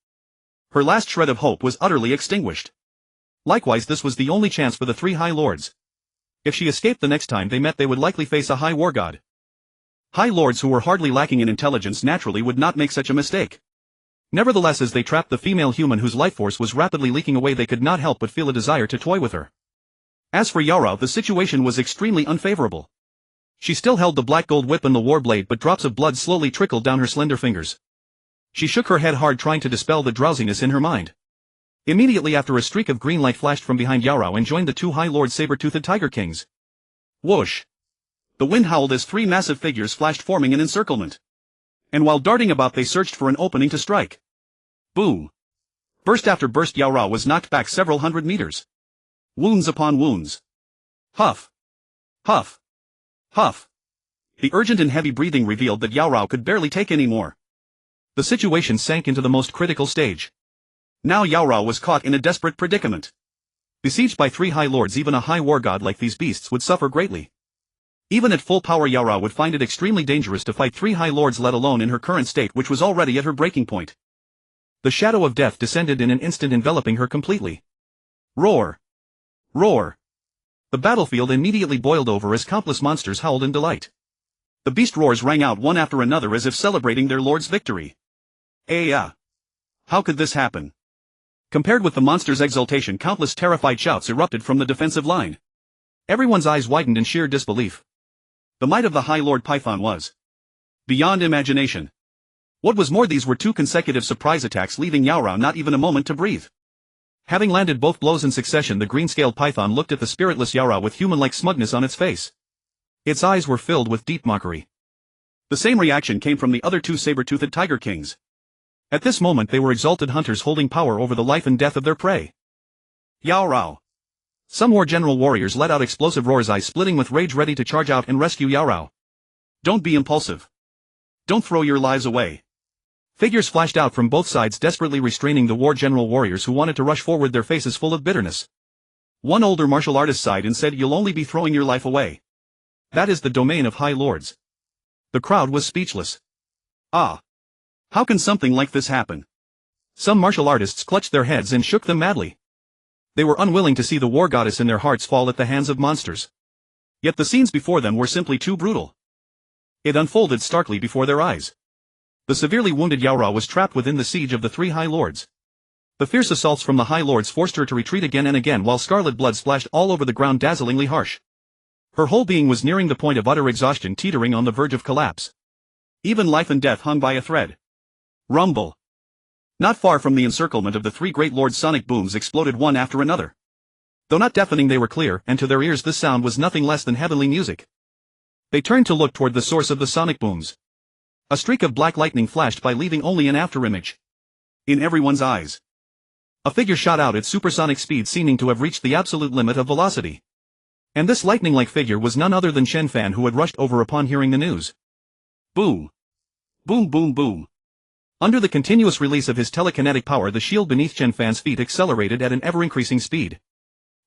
Her last shred of hope was utterly extinguished. Likewise, this was the only chance for the three High Lords. If she escaped the next time they met, they would likely face a high war god. High Lords who were hardly lacking in intelligence naturally would not make such a mistake. Nevertheless, as they trapped the female human whose life force was rapidly leaking away, they could not help but feel a desire to toy with her. As for Yao Rao, the situation was extremely unfavorable. She still held the black gold whip and the war blade, but drops of blood slowly trickled down her slender fingers. She shook her head hard, trying to dispel the drowsiness in her mind. Immediately after, a streak of green light flashed from behind Yao Rao and joined the two High Lord saber-toothed Tiger Kings. Whoosh! The wind howled as three massive figures flashed, forming an encirclement. And while darting about they searched for an opening to strike. Boom! Burst after burst, Yao Rao was knocked back several hundred meters. Wounds upon wounds. Huff! Huff! Huff! The urgent and heavy breathing revealed that Yao Rao could barely take any more. The situation sank into the most critical stage. Now Yao Rao was caught in a desperate predicament. Besieged by three High Lords, even a high war god like these beasts would suffer greatly. Even at full power, Yao Rao would find it extremely dangerous to fight three High Lords, let alone in her current state, which was already at her breaking point. The shadow of death descended in an instant, enveloping her completely. Roar! Roar! The battlefield immediately boiled over as countless monsters howled in delight. The beast roars rang out one after another as if celebrating their lord's victory. How could this happen? Compared with the monster's exultation, countless terrified shouts erupted from the defensive line. Everyone's eyes widened in sheer disbelief. The might of the High Lord Python was beyond imagination. What was more, these were 2 consecutive surprise attacks, leaving Yaorao not even a moment to breathe. Having landed both blows in succession, the green-scaled python looked at the spiritless Yaorao with human-like smugness on its face. Its eyes were filled with deep mockery. The same reaction came from the other 2 saber-toothed tiger kings. At this moment they were exalted hunters holding power over the life and death of their prey. Yaorao! Some more general warriors let out explosive roars, eyes splitting with rage, ready to charge out and rescue Yaorao. Don't be impulsive. Don't throw your lives away. Figures flashed out from both sides, desperately restraining the war general warriors who wanted to rush forward, their faces full of bitterness. One older martial artist sighed and said, "You'll only be throwing your life away. That is the domain of high lords." The crowd was speechless. Ah! How can something like this happen? Some martial artists clutched their heads and shook them madly. They were unwilling to see the war goddess in their hearts fall at the hands of monsters. Yet the scenes before them were simply too brutal. It unfolded starkly before their eyes. The severely wounded Yaorao was trapped within the siege of the 3 High Lords. The fierce assaults from the High Lords forced her to retreat again and again, while scarlet blood splashed all over the ground, dazzlingly harsh. Her whole being was nearing the point of utter exhaustion, teetering on the verge of collapse. Even life and death hung by a thread. Rumble. Not far from the encirclement of the 3 great lords, sonic booms exploded one after another. Though not deafening, they were clear, and to their ears this sound was nothing less than heavenly music. They turned to look toward the source of the sonic booms. A streak of black lightning flashed by, leaving only an afterimage. In everyone's eyes, a figure shot out at supersonic speed, seeming to have reached the absolute limit of velocity. And this lightning-like figure was none other than Chen Fan, who had rushed over upon hearing the news. Boom! Boom boom boom! Under the continuous release of his telekinetic power, the shield beneath Chen Fan's feet accelerated at an ever-increasing speed.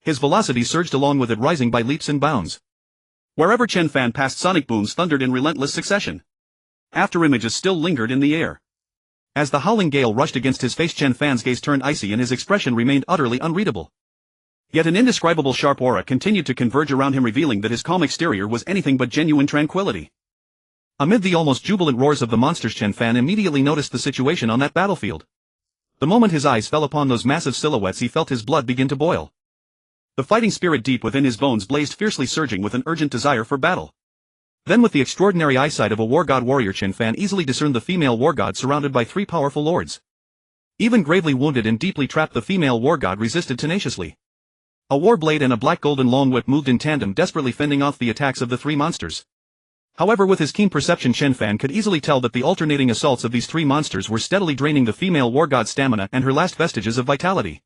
His velocity surged along with it, rising by leaps and bounds. Wherever Chen Fan passed, sonic booms thundered in relentless succession. Afterimages still lingered in the air. As the howling gale rushed against his face, Chen Fan's gaze turned icy and his expression remained utterly unreadable. Yet an indescribable sharp aura continued to converge around him, revealing that his calm exterior was anything but genuine tranquility. Amid the almost jubilant roars of the monsters, Chen Fan immediately noticed the situation on that battlefield. The moment his eyes fell upon those massive silhouettes, he felt his blood begin to boil. The fighting spirit deep within his bones blazed fiercely, surging with an urgent desire for battle. Then, with the extraordinary eyesight of a war god warrior, Chen Fan easily discerned the female war god surrounded by 3 powerful lords. Even gravely wounded and deeply trapped, the female war god resisted tenaciously. A war blade and a black golden long whip moved in tandem, desperately fending off the attacks of the 3 monsters. However, with his keen perception, Chen Fan could easily tell that the alternating assaults of these 3 monsters were steadily draining the female war god's stamina and her last vestiges of vitality.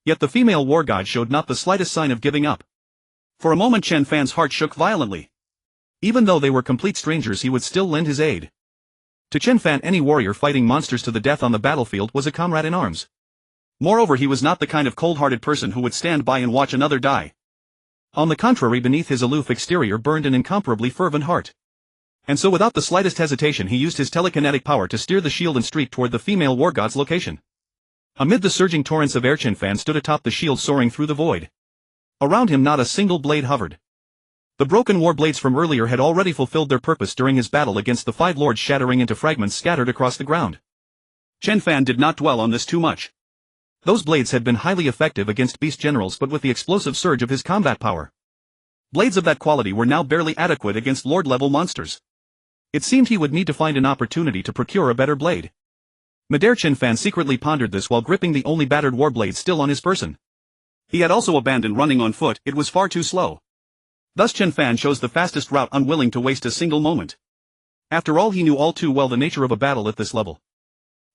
Yet the female war god showed not the slightest sign of giving up. For a moment Chen Fan's heart shook violently. Even though they were complete strangers, he would still lend his aid. To Chen Fan, any warrior fighting monsters to the death on the battlefield was a comrade in arms. Moreover, he was not the kind of cold-hearted person who would stand by and watch another die. On the contrary, beneath his aloof exterior burned an incomparably fervent heart. And so, without the slightest hesitation, he used his telekinetic power to steer the shield and streak toward the female war god's location. Amid the surging torrents of air, Chen Fan stood atop the shield, soaring through the void. Around him not a single blade hovered. The broken war blades from earlier had already fulfilled their purpose during his battle against the 5 lords, shattering into fragments scattered across the ground. Chen Fan did not dwell on this too much. Those blades had been highly effective against beast generals, but with the explosive surge of his combat power, blades of that quality were now barely adequate against lord-level monsters. It seemed he would need to find an opportunity to procure a better blade. Midair, Chen Fan secretly pondered this while gripping the only battered war blade still on his person. He had also abandoned running on foot; it was far too slow. Thus Chen Fan chose the fastest route, unwilling to waste a single moment. After all, he knew all too well the nature of a battle at this level.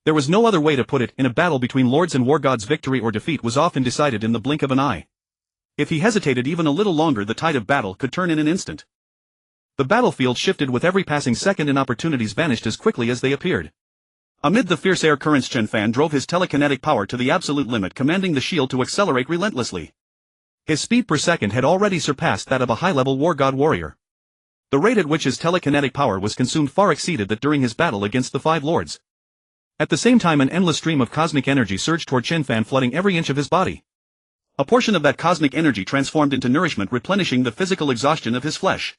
There was no other way to put it. In a battle between lords and war gods, victory or defeat was often decided in the blink of an eye. If he hesitated even a little longer, the tide of battle could turn in an instant. The battlefield shifted with every passing second, and opportunities vanished as quickly as they appeared. Amid the fierce air currents, Chen Fan drove his telekinetic power to the absolute limit, commanding the shield to accelerate relentlessly. His speed per second had already surpassed that of a high-level war god warrior. The rate at which his telekinetic power was consumed far exceeded that during his battle against the 5 lords. At the same time, an endless stream of cosmic energy surged toward Chen Fan, flooding every inch of his body. A portion of that cosmic energy transformed into nourishment, replenishing the physical exhaustion of his flesh.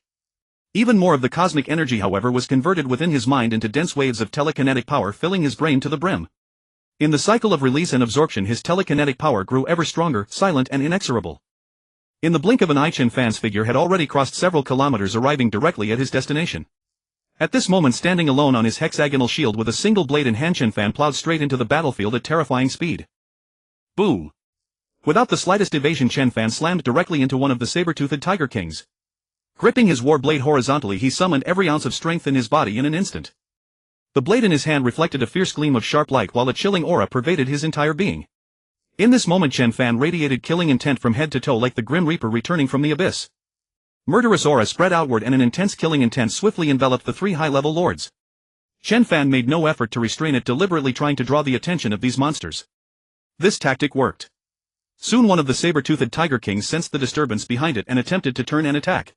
Even more of the cosmic energy, however, was converted within his mind into dense waves of telekinetic power, filling his brain to the brim. In the cycle of release and absorption his telekinetic power grew ever stronger, silent and inexorable. In the blink of an eye Chen Fan's figure had already crossed several kilometers, arriving directly at his destination. At this moment, standing alone on his hexagonal shield with a single blade in hand, Chen Fan plowed straight into the battlefield at terrifying speed. Boom! Without the slightest evasion Chen Fan slammed directly into one of the saber-toothed Tiger Kings. Gripping his war blade horizontally he summoned every ounce of strength in his body in an instant. The blade in his hand reflected a fierce gleam of sharp light while a chilling aura pervaded his entire being. In this moment Chen Fan radiated killing intent from head to toe like the Grim Reaper returning from the abyss. Murderous aura spread outward and an intense killing intent swiftly enveloped the three high-level lords. Chen Fan made no effort to restrain it, deliberately trying to draw the attention of these monsters. This tactic worked. Soon one of the saber-toothed Tiger Kings sensed the disturbance behind it and attempted to turn and attack.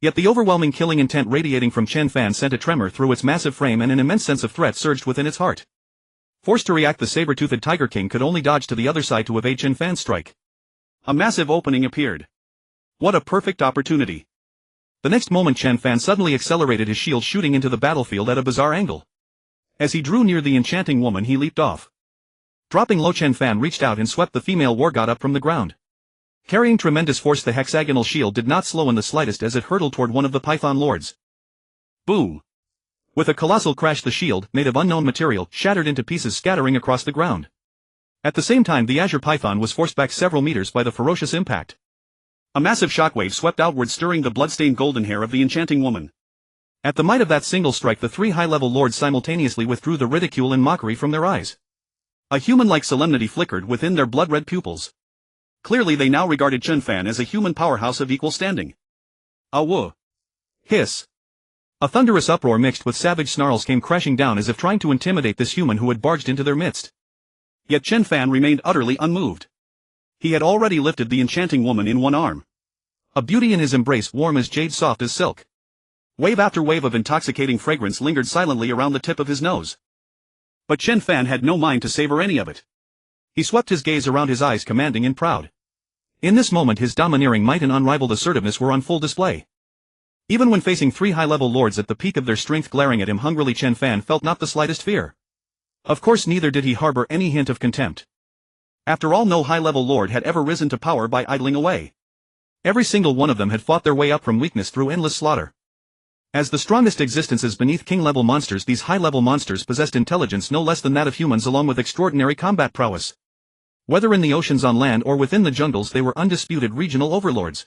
Yet the overwhelming killing intent radiating from Chen Fan sent a tremor through its massive frame and an immense sense of threat surged within its heart. Forced to react, the saber-toothed Tiger King could only dodge to the other side to evade Chen Fan's strike. A massive opening appeared. What a perfect opportunity. The next moment Chen Fan suddenly accelerated his shield, shooting into the battlefield at a bizarre angle. As he drew near the enchanting woman he leaped off. Dropping low, Chen Fan reached out and swept the female war god up from the ground. Carrying tremendous force, the hexagonal shield did not slow in the slightest as it hurtled toward one of the Python lords. Boom! With a colossal crash the shield, made of unknown material, shattered into pieces, scattering across the ground. At the same time the Azure Python was forced back several meters by the ferocious impact. A massive shockwave swept outward, stirring the blood-stained golden hair of the enchanting woman. At the might of that single strike the three high-level lords simultaneously withdrew the ridicule and mockery from their eyes. A human-like solemnity flickered within their blood-red pupils. Clearly they now regarded Chen Fan as a human powerhouse of equal standing. A woo! Hiss! A thunderous uproar mixed with savage snarls came crashing down as if trying to intimidate this human who had barged into their midst. Yet Chen Fan remained utterly unmoved. He had already lifted the enchanting woman in one arm. A beauty in his embrace, warm as jade, soft as silk. Wave after wave of intoxicating fragrance lingered silently around the tip of his nose. But Chen Fan had no mind to savor any of it. He swept his gaze around, his eyes commanding and proud. In this moment his domineering might and unrivaled assertiveness were on full display. Even when facing three high-level lords at the peak of their strength glaring at him hungrily, Chen Fan felt not the slightest fear. Of course neither did he harbor any hint of contempt. After all, no high-level lord had ever risen to power by idling away. Every single one of them had fought their way up from weakness through endless slaughter. As the strongest existences beneath king-level monsters, these high-level monsters possessed intelligence no less than that of humans, along with extraordinary combat prowess. Whether in the oceans, on land, or within the jungles, they were undisputed regional overlords.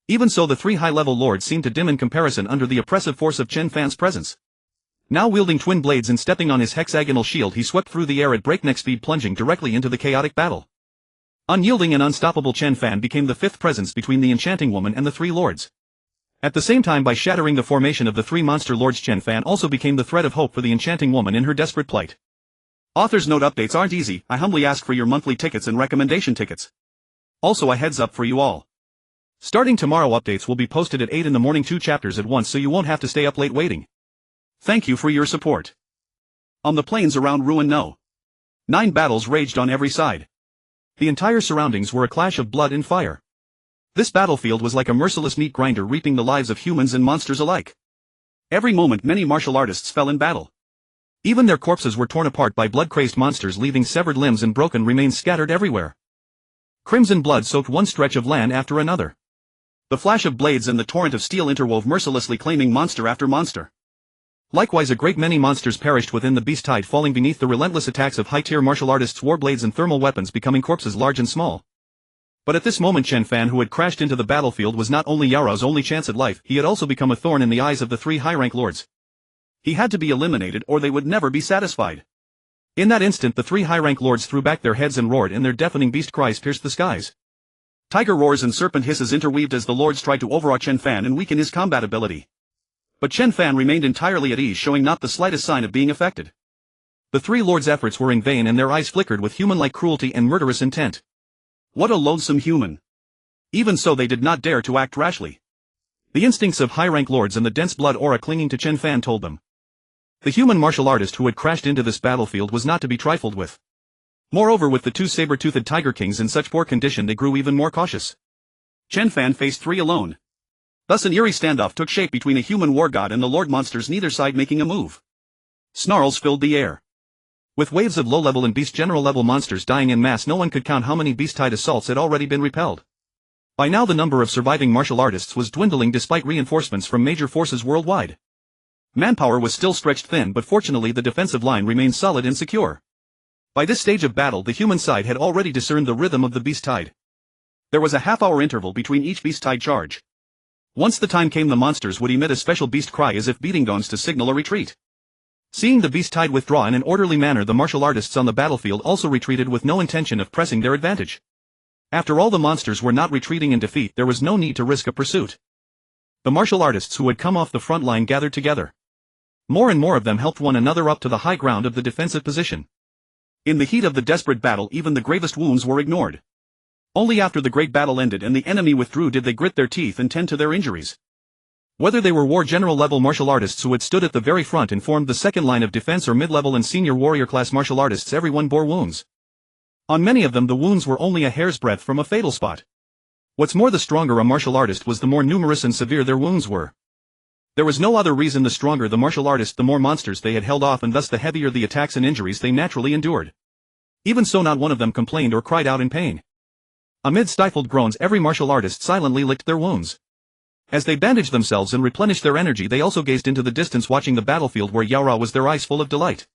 Even so, the three high-level lords seemed to dim in comparison under the oppressive force of Chen Fan's presence. Now wielding twin blades and stepping on his hexagonal shield, he swept through the air at breakneck speed, plunging directly into the chaotic battle. Unyielding and unstoppable, Chen Fan became the fifth presence between the enchanting woman and the three lords. At the same time, by shattering the formation of the three monster lords, Chen Fan also became the thread of hope for the enchanting woman in her desperate plight. Author's note: updates aren't easy. I humbly ask for your monthly tickets and recommendation tickets. Also a heads up for you all. Starting tomorrow, updates will be posted at 8 in the morning, 2 chapters at once, so you won't have to stay up late waiting. Thank you for your support. On the plains around Ruin No. 9 battles raged on every side. The entire surroundings were a clash of blood and fire. This battlefield was like a merciless meat grinder, reaping the lives of humans and monsters alike. Every moment many martial artists fell in battle. Even their corpses were torn apart by blood-crazed monsters, leaving severed limbs and broken remains scattered everywhere. Crimson blood soaked one stretch of land after another. The flash of blades and the torrent of steel interwove mercilessly, claiming monster after monster. Likewise, a great many monsters perished within the beast tide, falling beneath the relentless attacks of high-tier martial artists' warblades and thermal weapons, becoming corpses large and small. But at this moment Chen Fan, who had crashed into the battlefield, was not only Yara's only chance at life, he had also become a thorn in the eyes of the three high-rank lords. He had to be eliminated or they would never be satisfied. In that instant the three high-rank lords threw back their heads and roared, and their deafening beast cries pierced the skies. Tiger roars and serpent hisses interweaved as the lords tried to overawe Chen Fan and weaken his combat ability. But Chen Fan remained entirely at ease, showing not the slightest sign of being affected. The three lords' efforts were in vain, and their eyes flickered with human-like cruelty and murderous intent. What a loathsome human! Even so, they did not dare to act rashly. The instincts of high-rank lords and the dense blood aura clinging to Chen Fan told them. The human martial artist who had crashed into this battlefield was not to be trifled with. Moreover, with the two saber-toothed Tiger Kings in such poor condition, they grew even more cautious. Chen Fan faced three alone. Thus an eerie standoff took shape between a human war god and the lord monsters, neither side making a move. Snarls filled the air. With waves of low-level and beast general level monsters dying en masse, no one could count how many beast-tide assaults had already been repelled. By now the number of surviving martial artists was dwindling despite reinforcements from major forces worldwide. Manpower was still stretched thin, but fortunately the defensive line remained solid and secure. By this stage of battle the human side had already discerned the rhythm of the beast tide. There was a half-hour interval between each beast tide charge. Once the time came the monsters would emit a special beast cry as if beating gongs to signal a retreat. Seeing the beast tide withdraw in an orderly manner, the martial artists on the battlefield also retreated with no intention of pressing their advantage. After all, the monsters were not retreating in defeat, there was no need to risk a pursuit. The martial artists who had come off the front line gathered together. More and more of them helped one another up to the high ground of the defensive position. In the heat of the desperate battle even the gravest wounds were ignored. Only after the great battle ended and the enemy withdrew did they grit their teeth and tend to their injuries. Whether they were war general level martial artists who had stood at the very front and formed the second line of defense or mid-level and senior warrior class martial artists, everyone bore wounds. On many of them the wounds were only a hair's breadth from a fatal spot. What's more, the stronger a martial artist was, the more numerous and severe their wounds were. There was no other reason. The stronger the martial artist, the more monsters they had held off, and thus the heavier the attacks and injuries they naturally endured. Even so, not one of them complained or cried out in pain. Amid stifled groans, every martial artist silently licked their wounds. As they bandaged themselves and replenished their energy, they also gazed into the distance, watching the battlefield where Yaorao was, their eyes full of delight.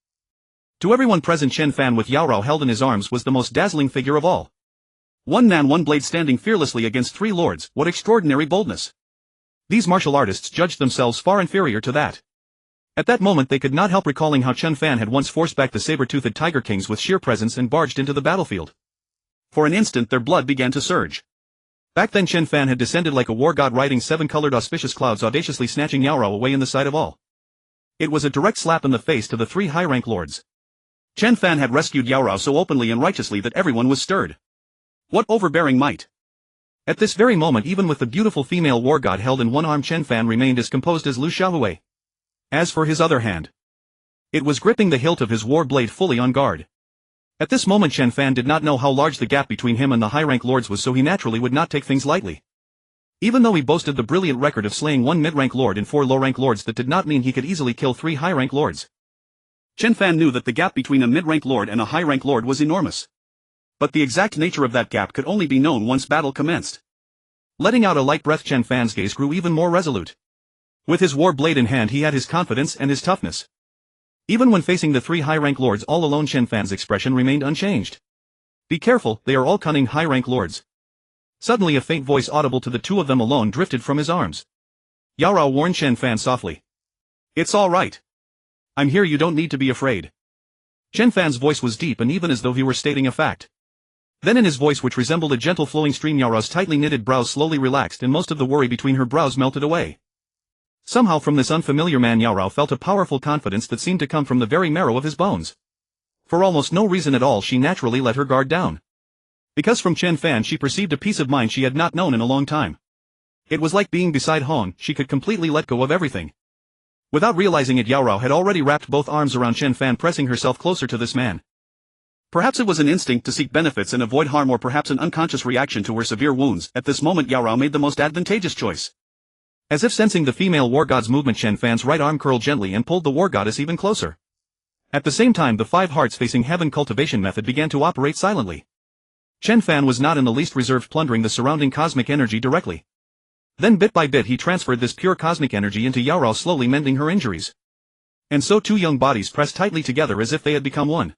To everyone present, Chen Fan with Yaorao held in his arms was the most dazzling figure of all. One man, one blade, standing fearlessly against three lords. What extraordinary boldness! These martial artists judged themselves far inferior to that. At that moment they could not help recalling how Chen Fan had once forced back the saber-toothed Tiger Kings with sheer presence and barged into the battlefield. For an instant their blood began to surge. Back then Chen Fan had descended like a war god, riding seven-colored auspicious clouds, audaciously snatching Yaorao away in the sight of all. It was a direct slap in the face to the three high-rank lords. Chen Fan had rescued Yaorao so openly and righteously that everyone was stirred. What overbearing might! At this very moment, even with the beautiful female war god held in one arm, Chen Fan remained as composed as Lu Xiaohui. As for his other hand, it was gripping the hilt of his war blade, fully on guard. At this moment Chen Fan did not know how large the gap between him and the high-rank lords was, so he naturally would not take things lightly. Even though he boasted the brilliant record of slaying one mid-rank lord and four low-rank lords, that did not mean he could easily kill three high-rank lords. Chen Fan knew that the gap between a mid-rank lord and a high-rank lord was enormous. But the exact nature of that gap could only be known once battle commenced. Letting out a light breath, Chen Fan's gaze grew even more resolute. With his war blade in hand he had his confidence and his toughness. Even when facing the three high-rank lords all alone, Chen Fan's expression remained unchanged. Be careful, they are all cunning high-rank lords. Suddenly a faint voice audible to the two of them alone drifted from his arms. Yaorao warned Chen Fan softly. It's all right. I'm here, you don't need to be afraid. Chen Fan's voice was deep and even, as though he were stating a fact. Then in his voice, which resembled a gentle flowing stream, Yaorao's tightly knitted brows slowly relaxed and most of the worry between her brows melted away. Somehow from this unfamiliar man Yaorao felt a powerful confidence that seemed to come from the very marrow of his bones. For almost no reason at all she naturally let her guard down. Because from Chen Fan she perceived a peace of mind she had not known in a long time. It was like being beside Hong, she could completely let go of everything. Without realizing it, Yaorao had already wrapped both arms around Chen Fan, pressing herself closer to this man. Perhaps it was an instinct to seek benefits and avoid harm, or perhaps an unconscious reaction to her severe wounds. At this moment Yaorao made the most advantageous choice. As if sensing the female war god's movement, Chen Fan's right arm curled gently and pulled the war goddess even closer. At the same time the five hearts facing heaven cultivation method began to operate silently. Chen Fan was not in the least reserved, plundering the surrounding cosmic energy directly. Then bit by bit he transferred this pure cosmic energy into Yaorao, slowly mending her injuries. And so two young bodies pressed tightly together as if they had become one.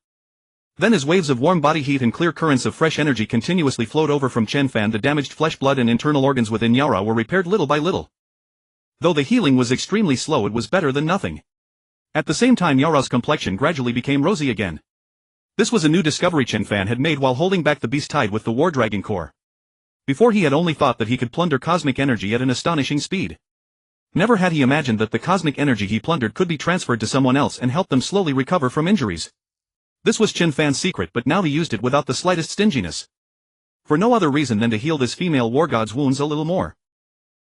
Then as waves of warm body heat and clear currents of fresh energy continuously flowed over from Chen Fan, the damaged flesh, blood and internal organs within Yaorao were repaired little by little. Though the healing was extremely slow, it was better than nothing. At the same time Yaorao's complexion gradually became rosy again. This was a new discovery Chen Fan had made while holding back the beast tide with the war dragon core. Before he had only thought that he could plunder cosmic energy at an astonishing speed. Never had he imagined that the cosmic energy he plundered could be transferred to someone else and help them slowly recover from injuries. This was Chen Fan's secret, but now he used it without the slightest stinginess. For no other reason than to heal this female war god's wounds a little more.